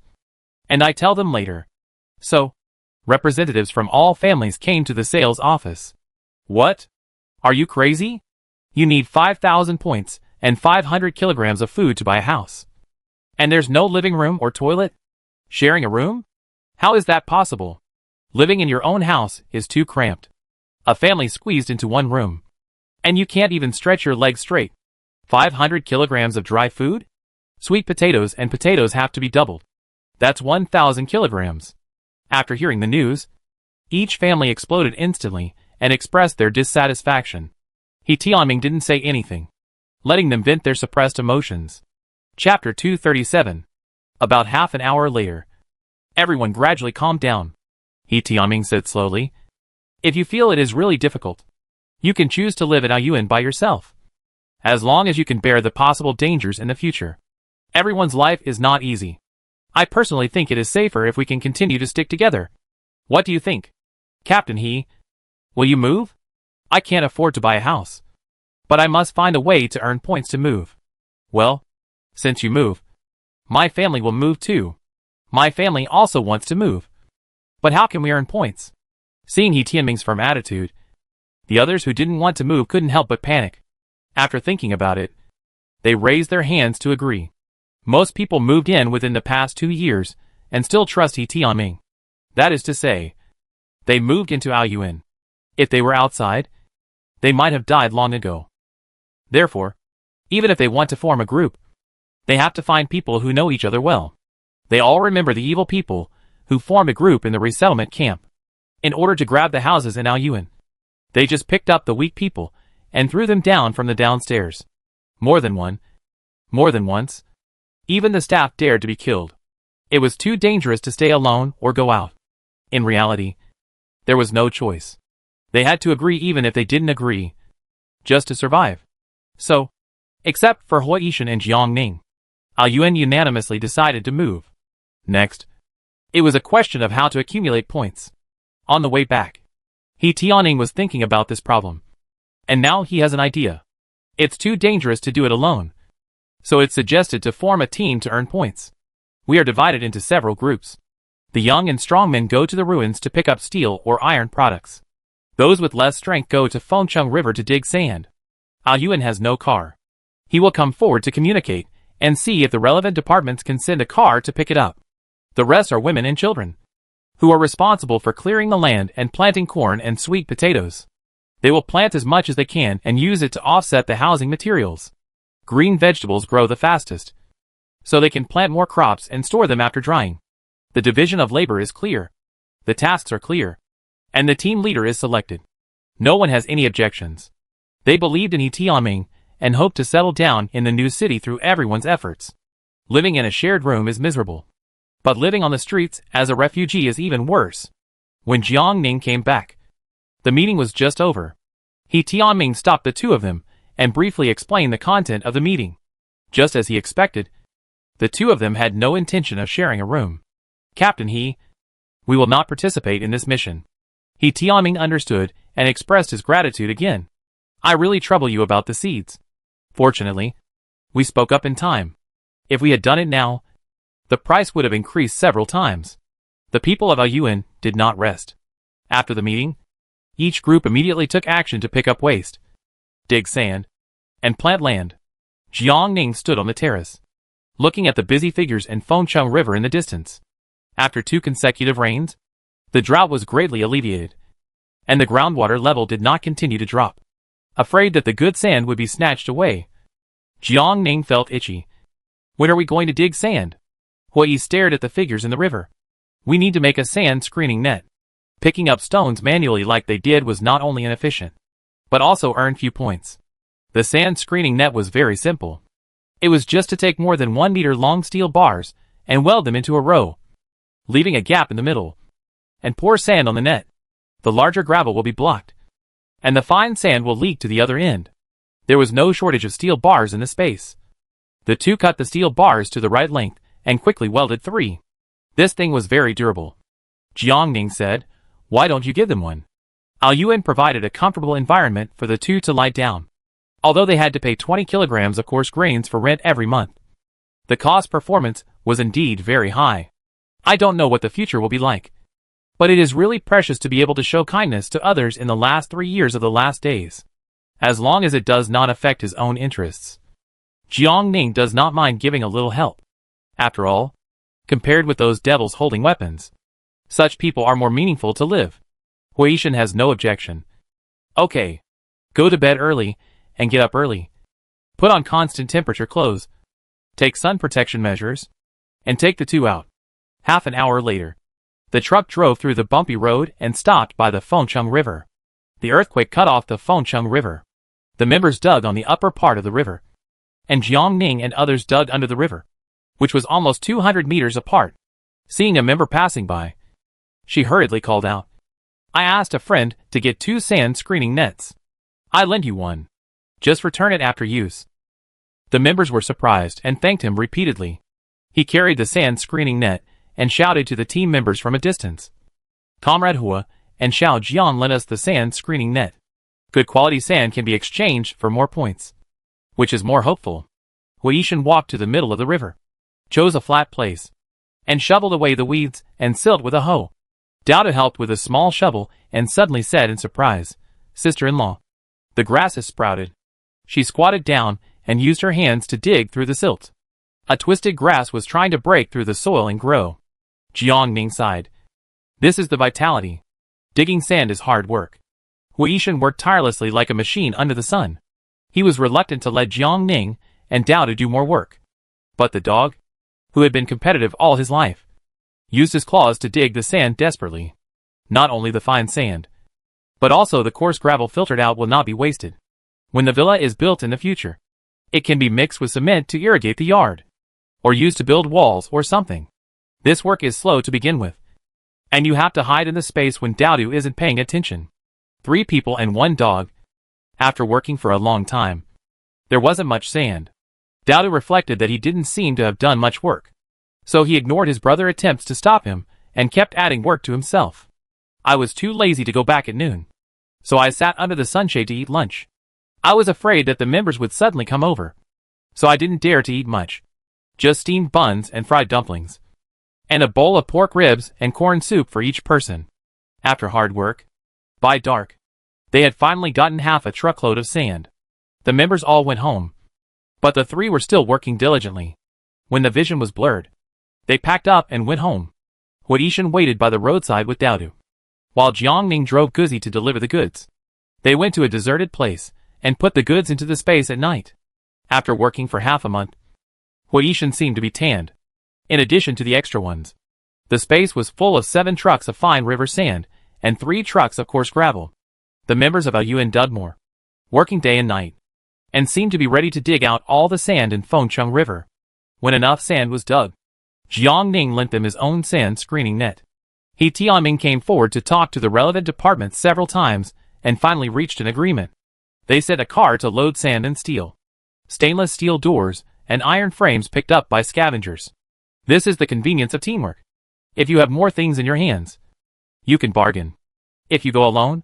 And I tell them later. So, representatives from all families came to the sales office. What? Are you crazy? You need 5,000 points and 500 kilograms of food to buy a house. And there's no living room or toilet? Sharing a room? How is that possible? Living in your own house is too cramped. A family squeezed into 1 room. And you can't even stretch your legs straight. 500 kilograms of dry food? Sweet potatoes and potatoes have to be doubled. That's 1,000 kilograms. After hearing the news, each family exploded instantly and expressed their dissatisfaction. He Tianming didn't say anything, letting them vent their suppressed emotions. Chapter 237. About half an hour later, everyone gradually calmed down. He Tianming said slowly, if you feel it is really difficult, you can choose to live in Aoyuan by yourself. As long as you can bear the possible dangers in the future. Everyone's life is not easy. I personally think it is safer if we can continue to stick together. What do you think? Captain He, will you move? I can't afford to buy a house. But I must find a way to earn points to move. Well, since you move, my family will move too. My family also wants to move. But how can we earn points? Seeing He Tianming's firm attitude, the others who didn't want to move couldn't help but panic. After thinking about it, They raised their hands to agree. Most people moved in within the past 2 years and still trust He Tianming. That is to say, they moved into Aoyuan. If they were outside, they might have died long ago. Therefore, even if they want to form a group, they have to find people who know each other well. They all remember the evil people who formed a group in the resettlement camp in order to grab the houses in Aoyuan. They just picked up the weak people and threw them down from the downstairs. More than once. Even the staff dared to be killed. It was too dangerous to stay alone or go out. In reality, there was no choice. They had to agree even if they didn't agree, just to survive. So, except for Hui Yishan and Jiang Ning, Aoyuan unanimously decided to move. Next, it was a question of how to accumulate points. On the way back, He Tianming was thinking about this problem. And now he has an idea. It's too dangerous to do it alone. So it's suggested to form a team to earn points. We are divided into several groups. The young and strong men go to the ruins to pick up steel or iron products. Those with less strength go to Fengcheng River to dig sand. Aoyuan has no car. He will come forward to communicate and see if the relevant departments can send a car to pick it up. The rest are women and children, who are responsible for clearing the land and planting corn and sweet potatoes. They will plant as much as they can and use it to offset the housing materials. Green vegetables grow the fastest, so they can plant more crops and store them after drying. The division of labor is clear. The tasks are clear. And the team leader is selected. No one has any objections. They believed in He Tianming and hoped to settle down in the new city through everyone's efforts. Living in a shared room is miserable. But living on the streets as a refugee is even worse. When Jiang Ning came back, the meeting was just over. He Tianming stopped the two of them and briefly explained the content of the meeting. Just as he expected, the two of them had no intention of sharing a room. Captain He, we will not participate in this mission. He Tianming understood and expressed his gratitude again. I really trouble you about the seeds. Fortunately, we spoke up in time. If we had done it now, the price would have increased several times. The people of Aoyuan did not rest. After the meeting, each group immediately took action to pick up waste, dig sand, and plant land. Jiang Ning stood on the terrace, looking at the busy figures and Fengcheng River in the distance. After 2 consecutive rains, the drought was greatly alleviated, and the groundwater level did not continue to drop. Afraid that the good sand would be snatched away, Jiang Ning felt itchy. When are we going to dig sand? Hui stared at the figures in the river. We need to make a sand screening net. Picking up stones manually like they did was not only inefficient, but also earned few points. The sand screening net was very simple. It was just to take more than 1 meter long steel bars and weld them into a row, leaving a gap in the middle, and pour sand on the net. The larger gravel will be blocked, and the fine sand will leak to the other end. There was no shortage of steel bars in the space. The two cut the steel bars to the right length and quickly welded 3. This thing was very durable. Jiang Ning said, "Why don't you give them one?" Aoyuan provided a comfortable environment for the two to lie down, although they had to pay 20 kilograms of coarse grains for rent every month. The cost performance was indeed very high. I don't know what the future will be like, but it is really precious to be able to show kindness to others in the last 3 years of the last days, as long as it does not affect his own interests. Jiang Ning does not mind giving a little help. After all, compared with those devils holding weapons, such people are more meaningful to live. Hui Yishan has no objection. Okay, go to bed early and get up early. Put on constant temperature clothes, take sun protection measures, and take the two out. Half an hour later, the truck drove through the bumpy road and stopped by the Fengcheng River. The earthquake cut off the Fengcheng River. The members dug on the upper part of the river, and Jiang Ning and others dug under the river, which was almost 200 meters apart. Seeing a member passing by, she hurriedly called out, "I asked a friend to get 2 sand screening nets. I lend you one. Just return it after use." The members were surprised and thanked him repeatedly. He carried the sand screening net and shouted to the team members from a distance, "Comrade Hua and Xiao Jian lent us the sand screening net. Good quality sand can be exchanged for more points. Which is more hopeful?" Hui Yishan walked to the middle of the river, chose a flat place, and shoveled away the weeds and silt with a hoe. Dowda helped with a small shovel and suddenly said in surprise, "Sister-in-law, the grass has sprouted." She squatted down and used her hands to dig through the silt. A twisted grass was trying to break through the soil and grow. Jiangning sighed. This is the vitality. Digging sand is hard work. Huishan worked tirelessly like a machine under the sun. He was reluctant to let Jiangning and Dao to do more work. But the dog, who had been competitive all his life, used his claws to dig the sand desperately. Not only the fine sand, but also the coarse gravel filtered out will not be wasted. When the villa is built in the future, it can be mixed with cement to irrigate the yard, or used to build walls or something. This work is slow to begin with, and you have to hide in the space when Daodu isn't paying attention. 3 people and 1 dog. After working for a long time, there wasn't much sand. Daodu reflected that he didn't seem to have done much work, so he ignored his brother's attempts to stop him and kept adding work to himself. I was too lazy to go back at noon, so I sat under the sunshade to eat lunch. I was afraid that the members would suddenly come over, so I didn't dare to eat much. Just steamed buns and fried dumplings, and a bowl of pork ribs and corn soup for each person. After hard work, by dark, they had finally gotten half a truckload of sand. The members all went home, but the 3 were still working diligently. When the vision was blurred, they packed up and went home. Huishan waited by the roadside with Daodu, while Jiangning drove Guzi to deliver the goods. They went to a deserted place and put the goods into the space at night. After working for half a month, Huishan seemed to be tanned. In addition to the extra ones, the space was full of 7 trucks of fine river sand and 3 trucks of coarse gravel. The members of Aoyuan Dudmore, working day and night, and seemed to be ready to dig out all the sand in Fengcheng River. When enough sand was dug, Jiangning lent them his own sand screening net. He Tianming came forward to talk to the relevant departments several times and finally reached an agreement. They sent a car to load sand and steel, stainless steel doors, and iron frames picked up by scavengers. This is the convenience of teamwork. If you have more things in your hands, you can bargain. If you go alone,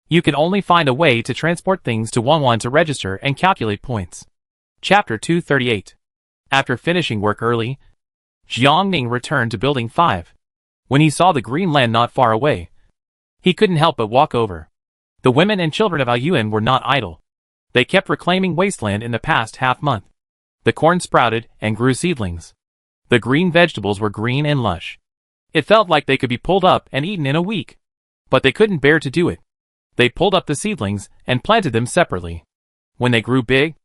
you can only find a way to transport things to Wanwan to register and calculate points. Chapter 238. After finishing work early, Jiangning returned to Building 5. When he saw the green land not far away, he couldn't help but walk over. The women and children of Aoyuan were not idle. They kept reclaiming wasteland in the past half-month. The corn sprouted and grew seedlings. The green vegetables were green and lush. It felt like they could be pulled up and eaten in a week. But they couldn't bear to do it. They pulled up the seedlings and planted them separately. When they grew big,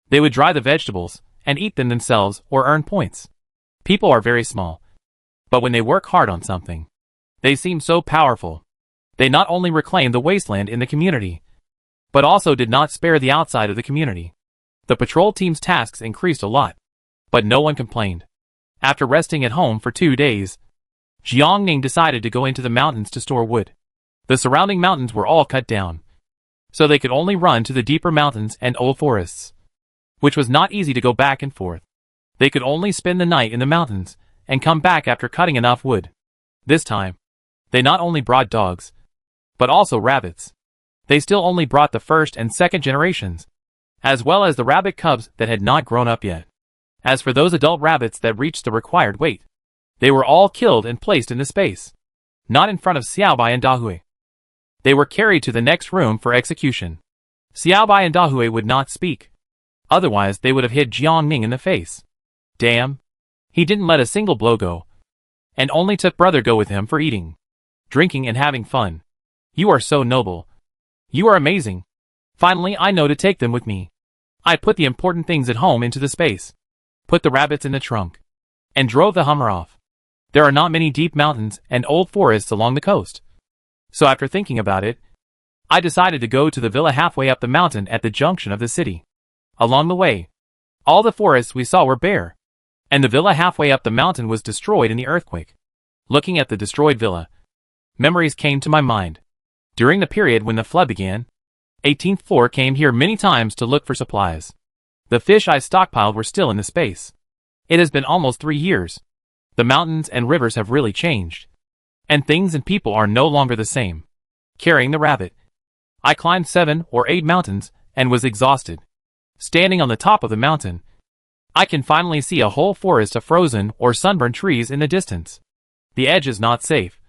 they would dry the vegetables and eat them themselves or earn points. People are very small, but when they work hard on something, they seem so powerful. They not only reclaimed the wasteland in the community, but also did not spare the outside of the community. The patrol team's tasks increased a lot, but no one complained. After resting at home for 2 days, Jiangning decided to go into the mountains to store wood. The surrounding mountains were all cut down, so they could only run to the deeper mountains and old forests, which was not easy to go back and forth. They could only spend the night in the mountains and come back after cutting enough wood. This time, they not only brought dogs, but also rabbits. They still only brought the first and second generations, as well as the rabbit cubs that had not grown up yet. As for those adult rabbits that reached the required weight, they were all killed and placed in the space, not in front of Xiaobai and Dahui. They were carried to the next room for execution. Xiaobai and Dahui would not speak. Otherwise they would have hit Jiangning in the face. Damn. He didn't let a single blow go, and only took brother go with him for eating, drinking and having fun. You are so noble. You are amazing. Finally I know to take them with me. I put the important things at home into the space, put the rabbits in the trunk, and drove the Hummer off. There are not many deep mountains and old forests along the coast. So after thinking about it, I decided to go to the villa halfway up the mountain at the junction of the city. Along the way, all the forests we saw were bare, and the villa halfway up the mountain was destroyed in the earthquake. Looking at the destroyed villa, memories came to my mind. During the period when the flood began, 18th floor came here many times to look for supplies. The fish I stockpiled were still in the space. It has been almost 3 years. The mountains and rivers have really changed, and things and people are no longer the same. Carrying the rabbit, I climbed 7 or 8 mountains and was exhausted. Standing on the top of the mountain, I can finally see a whole forest of frozen or sunburned trees in the distance. The edge is not safe,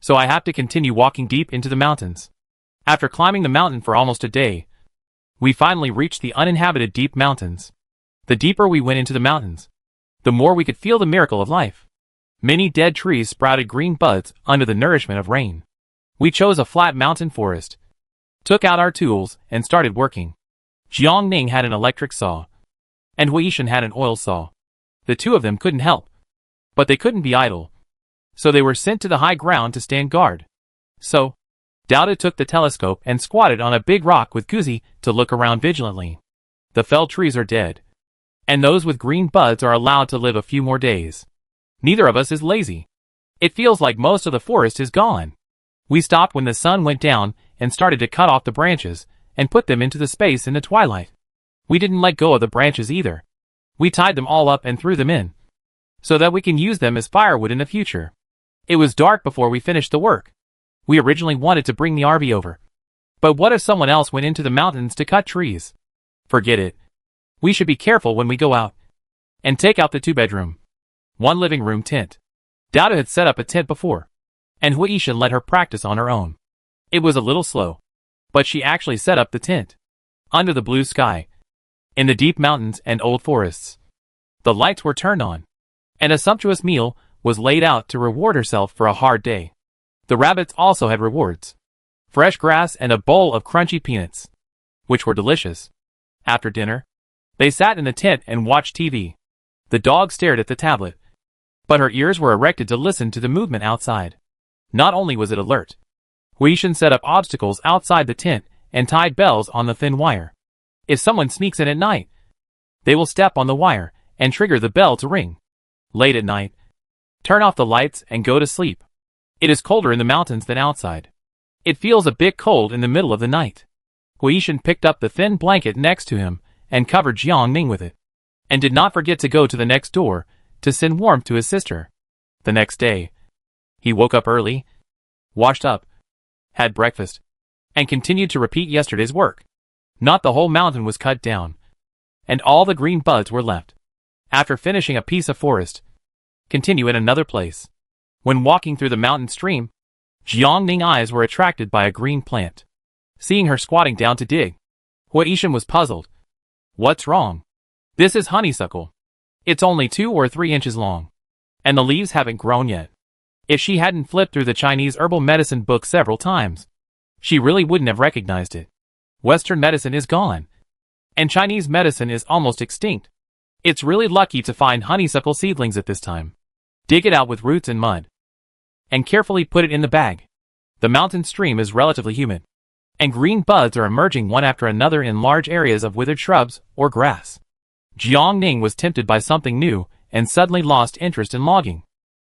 so I have to continue walking deep into the mountains. After climbing the mountain for almost a day, We finally reached the uninhabited deep mountains. The deeper we went into the mountains, the more we could feel the miracle of life. Many dead trees sprouted green buds under the nourishment of rain. We chose a flat mountain forest, took out our tools, and started working. Jiangning had an electric saw, and Huishan had an oil saw. The two of them couldn't help, but they couldn't be idle, so they were sent to the high ground to stand guard. So, Dowda took the telescope and squatted on a big rock with Guzi to look around vigilantly. The felled trees are dead, and those with green buds are allowed to live a few more days. Neither of us is lazy. It feels like most of the forest is gone. We stopped when the sun went down and started to cut off the branches and put them into the space in the twilight. We didn't let go of the branches either. We tied them all up and threw them in, so that we can use them as firewood in the future. It was dark before we finished the work. We originally wanted to bring the RV over, but what if someone else went into the mountains to cut trees? Forget it. We should be careful when we go out. And take out the 2-bedroom, 1 living room tent. Dowda had set up a tent before, and Huishan let her practice on her own. It was a little slow, but she actually set up the tent under the blue sky, in the deep mountains and old forests. The lights were turned on, and a sumptuous meal was laid out to reward herself for a hard day. The rabbits also had rewards: fresh grass and a bowl of crunchy peanuts, which were delicious. After dinner, they sat in the tent and watched TV. The dog stared at the tablet, but her ears were erected to listen to the movement outside. Not only was it alert, Huishan set up obstacles outside the tent and tied bells on the thin wire. If someone sneaks in at night, they will step on the wire and trigger the bell to ring. Late at night, turn off the lights and go to sleep. It is colder in the mountains than outside. It feels a bit cold in the middle of the night. Huishan picked up the thin blanket next to him and covered Jiangning with it, and did not forget to go to the next door to send warmth to his sister. The next day, he woke up early, washed up, had breakfast, and continued to repeat yesterday's work. Not the whole mountain was cut down, and all the green buds were left. After finishing a piece of forest, continue in another place. When walking through the mountain stream, Jiangning's eyes were attracted by a green plant. Seeing her squatting down to dig, Huishan was puzzled. What's wrong? This is honeysuckle. It's only 2 or 3 inches long, and the leaves haven't grown yet. If she hadn't flipped through the Chinese herbal medicine book several times, she really wouldn't have recognized it. Western medicine is gone, and Chinese medicine is almost extinct. It's really lucky to find honeysuckle seedlings at this time. Dig it out with roots and mud, and carefully put it in the bag. The mountain stream is relatively humid, and green buds are emerging one after another in large areas of withered shrubs or grass. Jiangning was tempted by something new and suddenly lost interest in logging.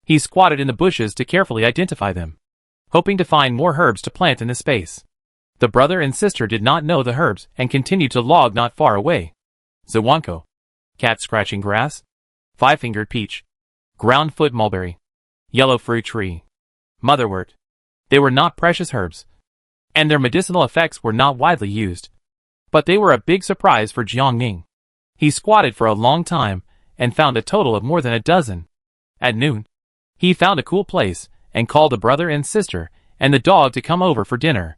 He squatted in the bushes to carefully identify them, hoping to find more herbs to plant in the space. The brother and sister did not know the herbs and continued to log not far away. Zawanko, cat scratching grass, 5-fingered peach, ground foot mulberry, yellow fruit tree, motherwort. They were not precious herbs, and their medicinal effects were not widely used. But they were a big surprise for Jiangning. He squatted for a long time and found a total of more than a dozen. At noon, he found a cool place and called the brother and sister and the dog to come over for dinner.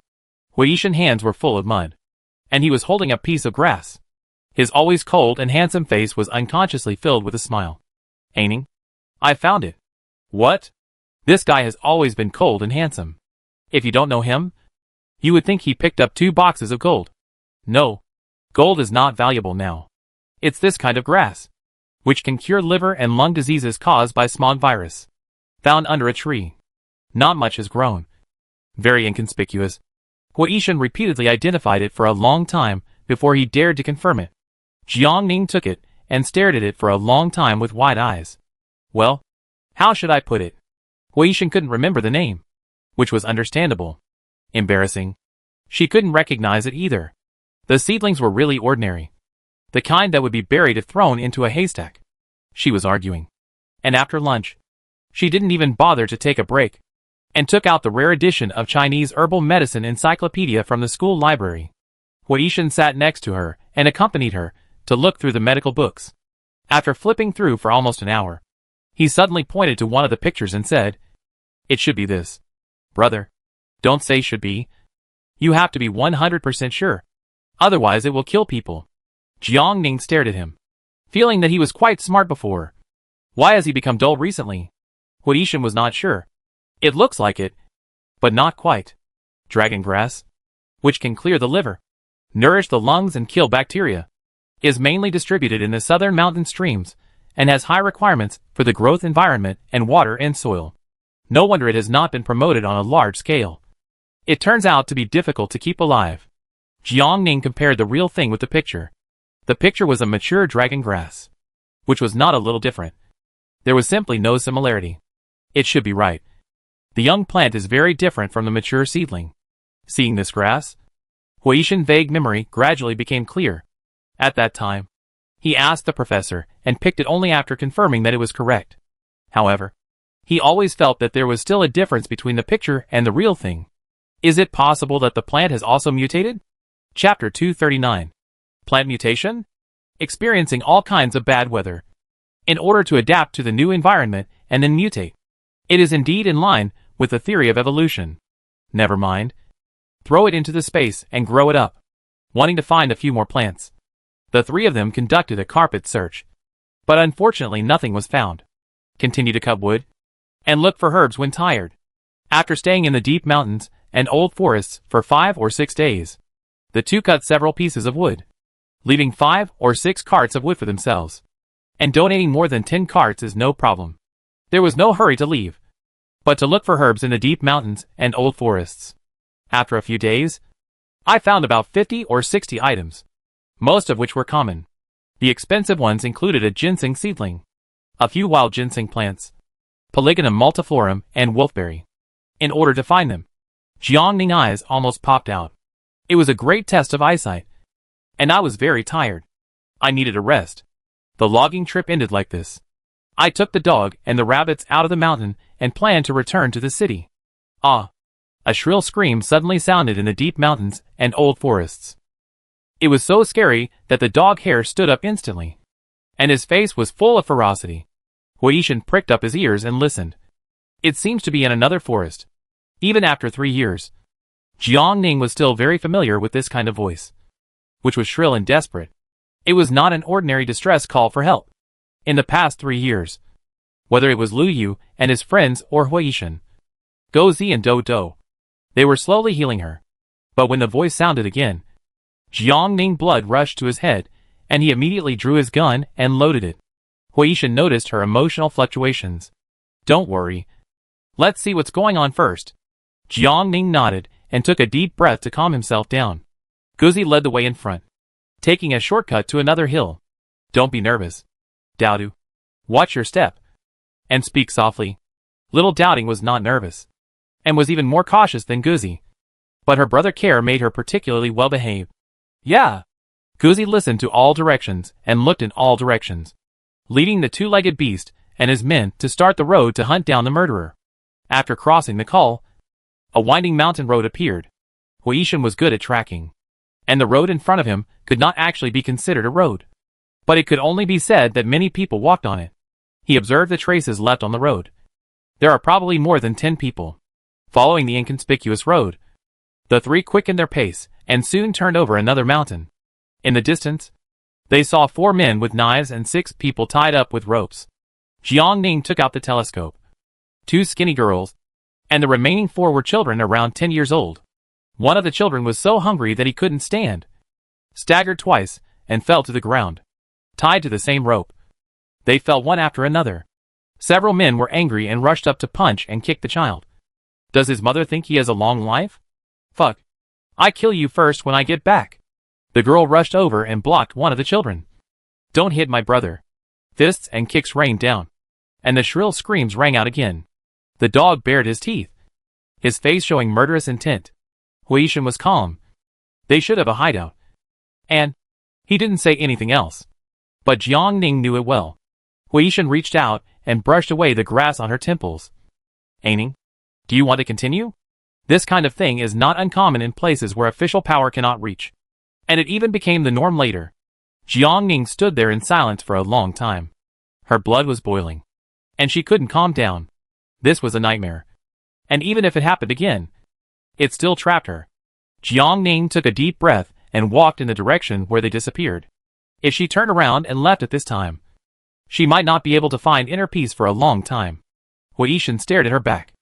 Huishan's hands were full of mud, and he was holding a piece of grass. His always cold and handsome face was unconsciously filled with a smile. Aining, I found it. What? This guy has always been cold and handsome. If you don't know him, you would think he picked up 2 boxes of gold. No, gold is not valuable now. It's this kind of grass, which can cure liver and lung diseases caused by smog virus. Found under a tree. Not much has grown. Very inconspicuous. Huishan repeatedly identified it for a long time before he dared to confirm it. Jiangning took it and stared at it for a long time with wide eyes. Well, how should I put it? Huishan couldn't remember the name, which was understandable. Embarrassing. She couldn't recognize it either. The seedlings were really ordinary, the kind that would be buried if thrown into a haystack. She was arguing. And after lunch, she didn't even bother to take a break, and took out the rare edition of Chinese herbal medicine encyclopedia from the school library. Huishan sat next to her and accompanied her to look through the medical books. After flipping through for almost an hour, he suddenly pointed to one of the pictures and said, "It should be this." "Brother, don't say should be. You have to be 100% sure." Otherwise it will kill people. Jiang Ning stared at him, feeling that he was quite smart before. Why has he become dull recently? Hui Yishan was not sure. It looks like it, but not quite. Dragon grass, which can clear the liver, nourish the lungs and kill bacteria, is mainly distributed in the southern mountain streams and has high requirements for the growth environment and water and soil. No wonder it has not been promoted on a large scale. It turns out to be difficult to keep alive. Jiang Ning compared the real thing with the picture. The picture was a mature dragon grass, which was not a little different. There was simply no similarity. It should be right. The young plant is very different from the mature seedling. Seeing this grass, Hui Yishan's vague memory gradually became clear. At that time, he asked the professor and picked it only after confirming that it was correct. However, he always felt that there was still a difference between the picture and the real thing. Is it possible that the plant has also mutated? Chapter 239. Plant mutation? Experiencing all kinds of bad weather in order to adapt to the new environment and then mutate. It is indeed in line with the theory of evolution. Never mind. Throw it into the space and grow it up. Wanting to find a few more plants, the three of them conducted a carpet search. But unfortunately nothing was found. Continue to cut wood and look for herbs when tired. After staying in the deep mountains and old forests for 5 or 6 days, the two cut several pieces of wood, leaving 5 or 6 carts of wood for themselves. And donating more than 10 carts is no problem. There was no hurry to leave, but to look for herbs in the deep mountains and old forests. After a few days, I found about 50 or 60 items, most of which were common. The expensive ones included a ginseng seedling, a few wild ginseng plants, Polygonum multiflorum, and wolfberry. In order to find them, Jiang Ning's eyes almost popped out. It was a great test of eyesight, and I was very tired. I needed a rest. The logging trip ended like this. I took the dog and the rabbits out of the mountain and planned to return to the city. Ah! A shrill scream suddenly sounded in the deep mountains and old forests. It was so scary that the dog hair stood up instantly, and his face was full of ferocity. Hui Yishan pricked up his ears and listened. It seems to be in another forest. Even after 3 years, Jiang Ning was still very familiar with this kind of voice, which was shrill and desperate. It was not an ordinary distress call for help. In the past 3 years, whether it was Lu Yu and his friends or Hui Yishan, Go Zi and Do Do, they were slowly healing her. But when the voice sounded again, Jiang Ning's blood rushed to his head, and he immediately drew his gun and loaded it. Hui Yishan noticed her emotional fluctuations. Don't worry. Let's see what's going on first. Jiang Ning nodded and took a deep breath to calm himself down. Guzi led the way in front, taking a shortcut to another hill. Don't be nervous, Doubtu. Watch your step. And speak softly. Little Doubting was not nervous, and was even more cautious than Guzi. But her brother Care made her particularly well behaved. Yeah. Guzi listened to all directions and looked in all directions, leading the two-legged beast and his men to start the road to hunt down the murderer. After crossing the col, a winding mountain road appeared. Hui Yishan was good at tracking, and the road in front of him could not actually be considered a road, but it could only be said that many people walked on it. He observed the traces left on the road. There are probably more than 10 people following the inconspicuous road. The three quickened their pace and soon turned over another mountain. In the distance, they saw 4 men with knives and 6 people tied up with ropes. Jiang Ning took out the telescope. 2 skinny girls, and the remaining 4 were children around 10 years old. One of the children was so hungry that he couldn't stand, staggered twice, and fell to the ground, tied to the same rope. They fell one after another. Several men were angry and rushed up to punch and kick the child. Does his mother think he has a long life? Fuck. I kill you first when I get back. The girl rushed over and blocked one of the children. Don't hit my brother. Fists and kicks rained down, and the shrill screams rang out again. The dog bared his teeth, his face showing murderous intent. Hui Yishan was calm. They should have a hideout. And he didn't say anything else. But Jiang Ning knew it well. Hui Yishan reached out and brushed away the grass on her temples. Aining, do you want to continue? This kind of thing is not uncommon in places where official power cannot reach, and it even became the norm later. Jiang Ning stood there in silence for a long time. Her blood was boiling, and she couldn't calm down. This was a nightmare, and even if it happened again, it still trapped her. Jiang Ning took a deep breath and walked in the direction where they disappeared. If she turned around and left at this time, she might not be able to find inner peace for a long time. Hoarding stared at her back,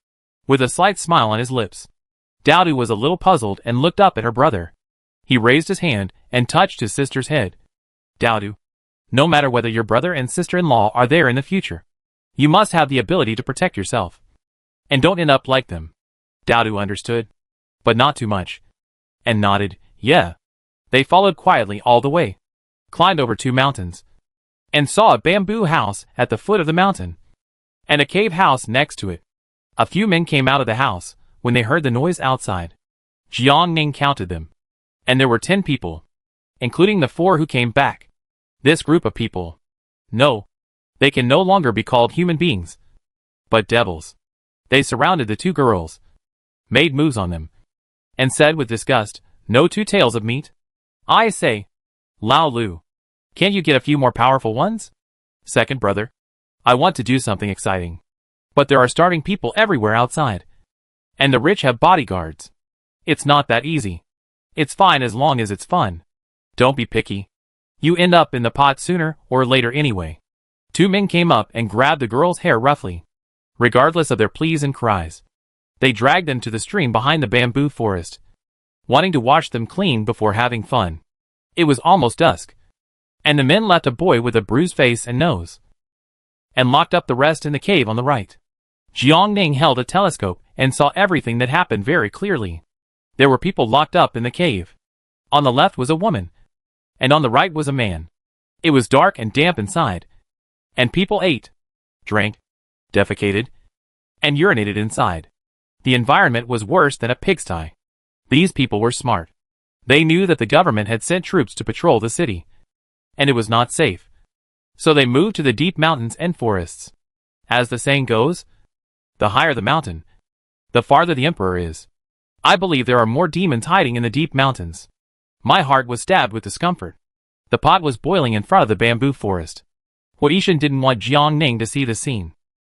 with a slight smile on his lips. Dodo was a little puzzled and looked up at her brother. He raised his hand and touched his sister's head. Dodo, no matter whether your brother and sister-in-law are there in the future, you must have the ability to protect yourself. And don't end up like them. Dodo understood, but not too much, and nodded, yeah. They followed quietly all the way, climbed over 2 mountains, and saw a bamboo house at the foot of the mountain, and a cave house next to it. A few men came out of the house when they heard the noise outside. Jiang Ning counted them, and there were 10 people, including the 4 who came back. This group of people, no, they can no longer be called human beings, but devils. They surrounded the 2 girls, made moves on them, and said with disgust, no 2 tails of meat? I say, Lao Lu, can't you get a few more powerful ones? Second brother, I want to do something exciting, but there are starving people everywhere outside, and the rich have bodyguards. It's not that easy. It's fine as long as it's fun. Don't be picky. You end up in the pot sooner or later anyway. 2 men came up and grabbed the girl's hair roughly, regardless of their pleas and cries. They dragged them to the stream behind the bamboo forest, wanting to wash them clean before having fun. It was almost dusk, and the men left a boy with a bruised face and nose, and locked up the rest in the cave on the right. Jiang Ning held a telescope and saw everything that happened very clearly. There were people locked up in the cave. On the left was a woman, and on the right was a man. It was dark and damp inside, and people ate, drank, defecated, and urinated inside. The environment was worse than a pigsty. These people were smart. They knew that the government had sent troops to patrol the city, and it was not safe. So they moved to the deep mountains and forests. As the saying goes, the higher the mountain, the farther the emperor is. I believe there are more demons hiding in the deep mountains. My heart was stabbed with discomfort. The pot was boiling in front of the bamboo forest. Hoarding didn't want Jiang Ning to see the scene,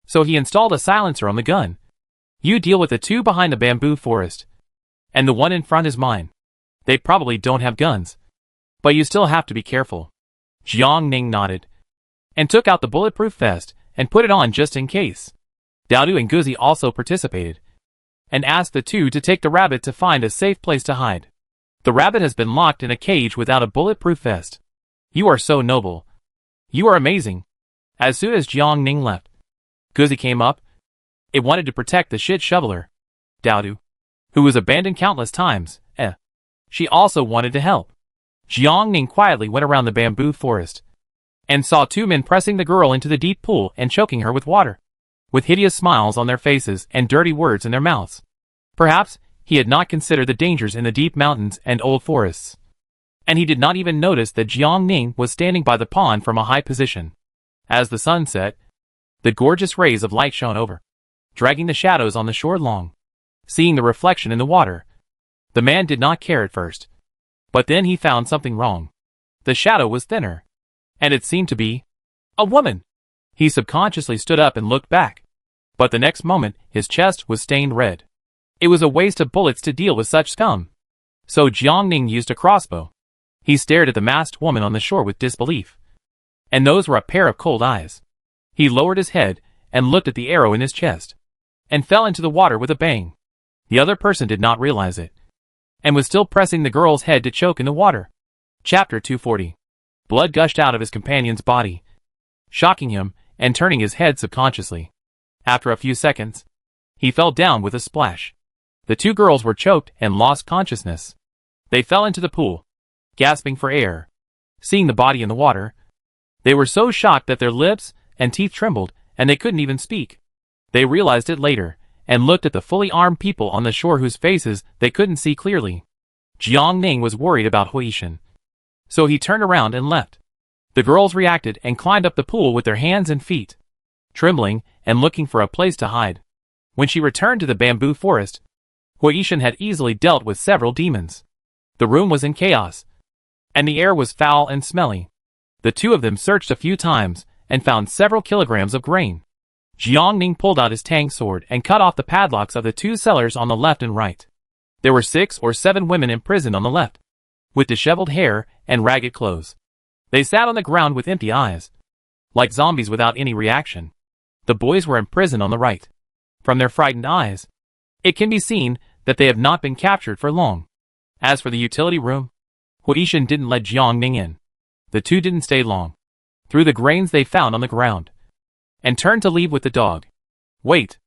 so he installed a silencer on the gun. You deal with the 2 behind the bamboo forest, and the one in front is mine. They probably don't have guns, but you still have to be careful. Jiang Ning nodded, and took out the bulletproof vest and put it on just in case. Dodo and Guzi also participated, and asked the 2 to take the rabbit to find a safe place to hide. The rabbit has been locked in a cage without a bulletproof vest. You are so noble. You are amazing. As soon as Jiang Ning left, Guzi came up. It wanted to protect the shit shoveler, Dodo, who was abandoned countless times. She also wanted to help. Jiang Ning quietly went around the bamboo forest, and saw 2 men pressing the girl into the deep pool and choking her with water, with hideous smiles on their faces and dirty words in their mouths. Perhaps he had not considered the dangers in the deep mountains and old forests, and he did not even notice that Jiang Ning was standing by the pond from a high position. As the sun set, the gorgeous rays of light shone over, dragging the shadows on the shore long. Seeing the reflection in the water, the man did not care at first, but then he found something wrong. The shadow was thinner, and it seemed to be a woman. He subconsciously stood up and looked back, but the next moment his chest was stained red. It was a waste of bullets to deal with such scum, so Jiang Ning used a crossbow. He stared at the masked woman on the shore with disbelief, and those were a pair of cold eyes. He lowered his head and looked at the arrow in his chest, and fell into the water with a bang. The other person did not realize it, and was still pressing the girl's head to choke in the water. Chapter 240. Blood gushed out of his companion's body, shocking him and turning his head subconsciously. After a few seconds, he fell down with a splash. The 2 girls were choked and lost consciousness. They fell into the pool, gasping for air. Seeing the body in the water, they were so shocked that their lips and teeth trembled, and they couldn't even speak. They realized it later, and looked at the fully armed people on the shore whose faces they couldn't see clearly. Jiang Ning was worried about Hoarding, so he turned around and left. The girls reacted and climbed up the pool with their hands and feet, trembling and looking for a place to hide. When she returned to the bamboo forest, Hoarding had easily dealt with several demons. The room was in chaos, and the air was foul and smelly. The 2 of them searched a few times and found several kilograms of grain. Jiang Ning pulled out his tang sword and cut off the padlocks of the 2 cellars on the left and right. There were 6 or 7 women imprisoned on the left, with disheveled hair and ragged clothes. They sat on the ground with empty eyes, like zombies without any reaction. The boys were imprisoned on the right. From their frightened eyes, it can be seen that they have not been captured for long. As for the utility room, Huishan didn't let Jiangning in. The two didn't stay long. Threw the grains they found on the ground, and turned to leave with the dog. Wait.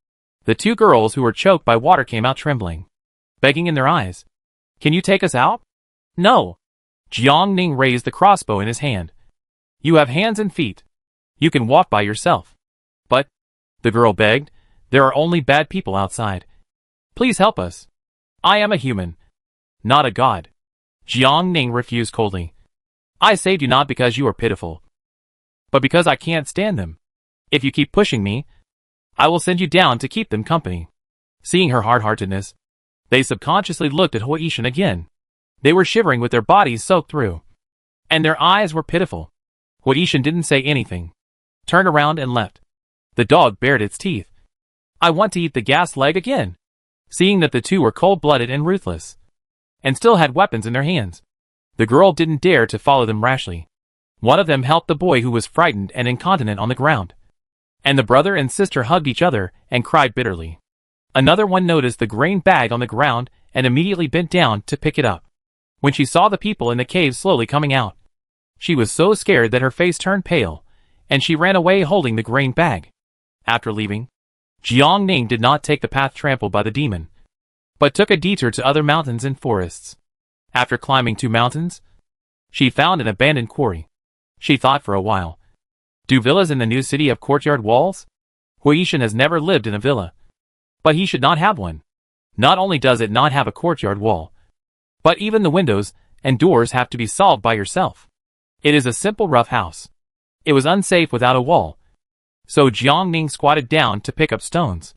The two girls who were choked by water came out trembling, begging in their eyes. Can you take us out? No. Jiangning raised the crossbow in his hand. You have hands and feet. You can walk by yourself. But, the girl begged, there are only bad people outside. Please help us. I am a human, not a god. Jiangning refused coldly. I saved you not because you are pitiful, but because I can't stand them. If you keep pushing me, I will send you down to keep them company. Seeing her hard-heartedness, they subconsciously looked at Huishan again. They were shivering with their bodies soaked through, and their eyes were pitiful. Huishan didn't say anything, turned around and left. The dog bared its teeth. I want to eat the gas leg again. Seeing that the two were cold-blooded and ruthless, and still had weapons in their hands, the girl didn't dare to follow them rashly. One of them helped the boy who was frightened and incontinent on the ground, and the brother and sister hugged each other and cried bitterly. Another one noticed the grain bag on the ground and immediately bent down to pick it up. When she saw the people in the cave slowly coming out, she was so scared that her face turned pale, and she ran away holding the grain bag. After leaving, Jiangning did not take the path trampled by the demon, but took a detour to other mountains and forests. After climbing 2 mountains, she found an abandoned quarry. She thought for a while. Do villas in the new city have courtyard walls? Huishan has never lived in a villa, but he should not have one. Not only does it not have a courtyard wall, but even the windows and doors have to be solved by yourself. It is a simple rough house. It was unsafe without a wall, so Jiangning squatted down to pick up stones.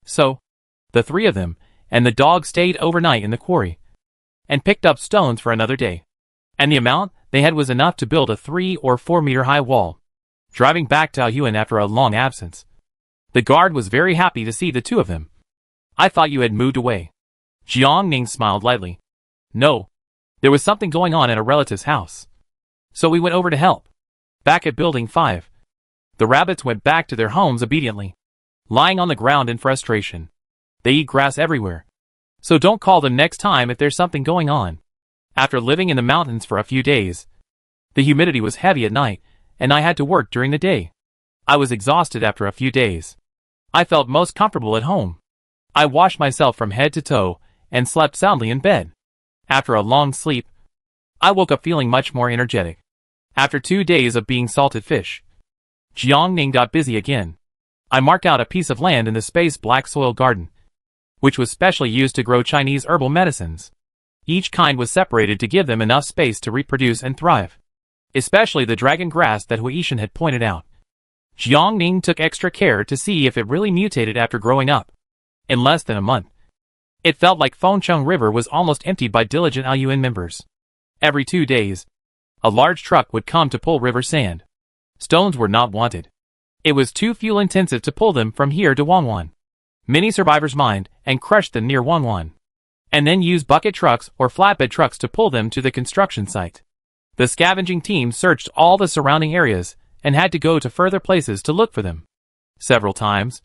So, the 3 of them and the dog stayed overnight in the quarry, and picked up stones for another day. And the amount they had was enough to build a 3 or 4 meter high wall. Driving back to Taoyuan after a long absence, the guard was very happy to see the 2 of them. I thought you had moved away. Jiangning smiled lightly. No. There was something going on at a relative's house, so we went over to help. Back at Building 5, the rabbits went back to their homes obediently, lying on the ground in frustration. They eat grass everywhere, so don't call them next time if there's something going on. After living in the mountains for a few days, the humidity was heavy at night, and I had to work during the day. I was exhausted after a few days. I felt most comfortable at home. I washed myself from head to toe and slept soundly in bed. After a long sleep, I woke up feeling much more energetic. After 2 days of being salted fish, Jiangning got busy again. I marked out a piece of land in the space black soil garden, which was specially used to grow Chinese herbal medicines. Each kind was separated to give them enough space to reproduce and thrive, especially the dragon grass that Huishan had pointed out. Jiangning took extra care to see if it really mutated after growing up. In less than a month, it felt like Fengcheng River was almost emptied by diligent Aoyuan members. Every 2 days, a large truck would come to pull river sand. Stones were not wanted. It was too fuel-intensive to pull them from here to Wangwan. Many survivors mined and crushed them near Wangwan, and then used bucket trucks or flatbed trucks to pull them to the construction site. The scavenging team searched all the surrounding areas and had to go to further places to look for them. Several times,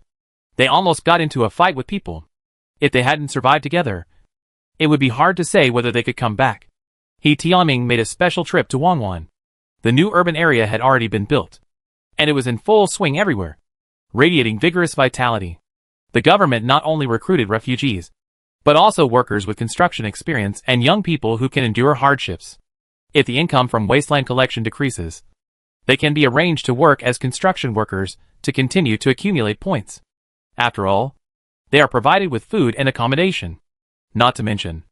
they almost got into a fight with people. If they hadn't survived together, it would be hard to say whether they could come back. He Tianming made a special trip to Wangwan. The new urban area had already been built, and it was in full swing everywhere, radiating vigorous vitality. The government not only recruited refugees, but also workers with construction experience and young people who can endure hardships. If the income from wasteland collection decreases, they can be arranged to work as construction workers to continue to accumulate points. After all, they are provided with food and accommodation. Not to mention,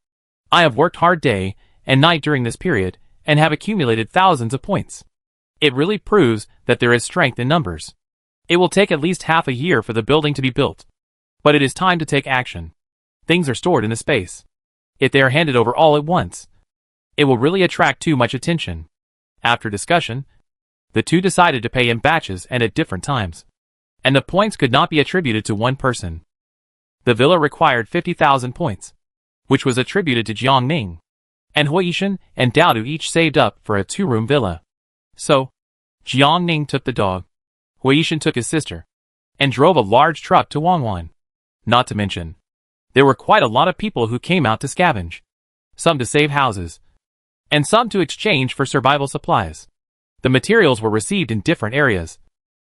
I have worked hard day and night during this period and have accumulated thousands of points. It really proves that there is strength in numbers. It will take at least half a year for the building to be built, but it is time to take action. Things are stored in the space. If they are handed over all at once, it will really attract too much attention. After discussion, the two decided to pay in batches and at different times, and the points could not be attributed to one person. The villa required 50,000 points, which was attributed to Jiangning. and Huishan and Daodu each saved up for a 2-room villa. So, Jiangning took the dog, Huishan took his sister, and drove a large truck to Wangwan. Not to mention, there were quite a lot of people who came out to scavenge, some to save houses, and some to exchange for survival supplies. The materials were received in different areas,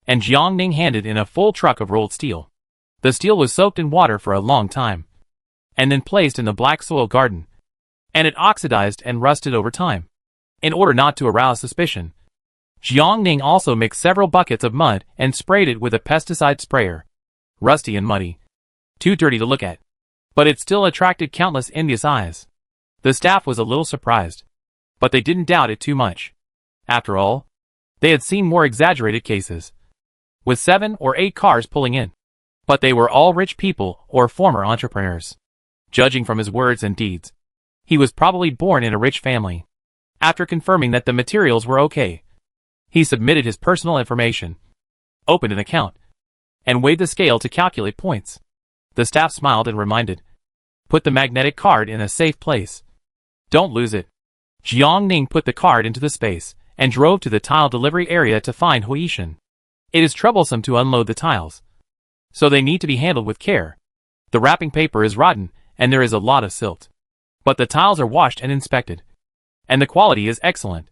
and Jiangning handed in a full truck of rolled steel. The steel was soaked in water for a long time, and then placed in the black soil garden, and it oxidized and rusted over time. In order not to arouse suspicion, Jiangning also mixed several buckets of mud and sprayed it with a pesticide sprayer. Rusty and muddy, too dirty to look at, but it still attracted countless envious eyes. The staff was a little surprised, but they didn't doubt it too much. After all, they had seen more exaggerated cases, with 7 or 8 cars pulling in. But they were all rich people or former entrepreneurs. Judging from his words and deeds, he was probably born in a rich family. After confirming that the materials were okay, he submitted his personal information, opened an account, and weighed the scale to calculate points. The staff smiled and reminded, "Put the magnetic card in a safe place. Don't lose it." Jiangning put the card into the space and drove to the tile delivery area to find Huishan. It is troublesome to unload the tiles, so they need to be handled with care. The wrapping paper is rotten and there is a lot of silt. But the tiles are washed and inspected, and the quality is excellent.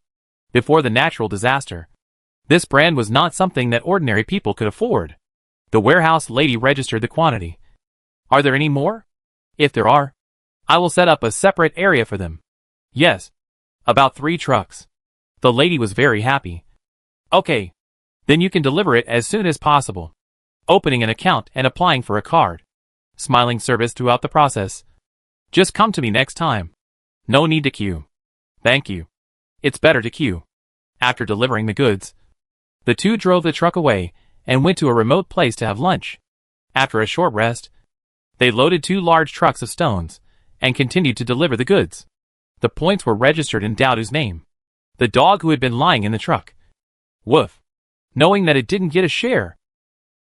Before the natural disaster, this brand was not something that ordinary people could afford. The warehouse lady registered the quantity. "Are there any more? If there are, I will set up a separate area for them." "Yes, about 3 trucks." The lady was very happy. "Okay, then you can deliver it as soon as possible." Opening an account and applying for a card. Smiling service throughout the process. "Just come to me next time. No need to queue." "Thank you. It's better to queue." After delivering the goods, the two drove the truck away and went to a remote place to have lunch. After a short rest, they loaded 2 large trucks of stones and continued to deliver the goods. The points were registered in Daodu's name, the dog who had been lying in the truck. Woof. Knowing that it didn't get a share,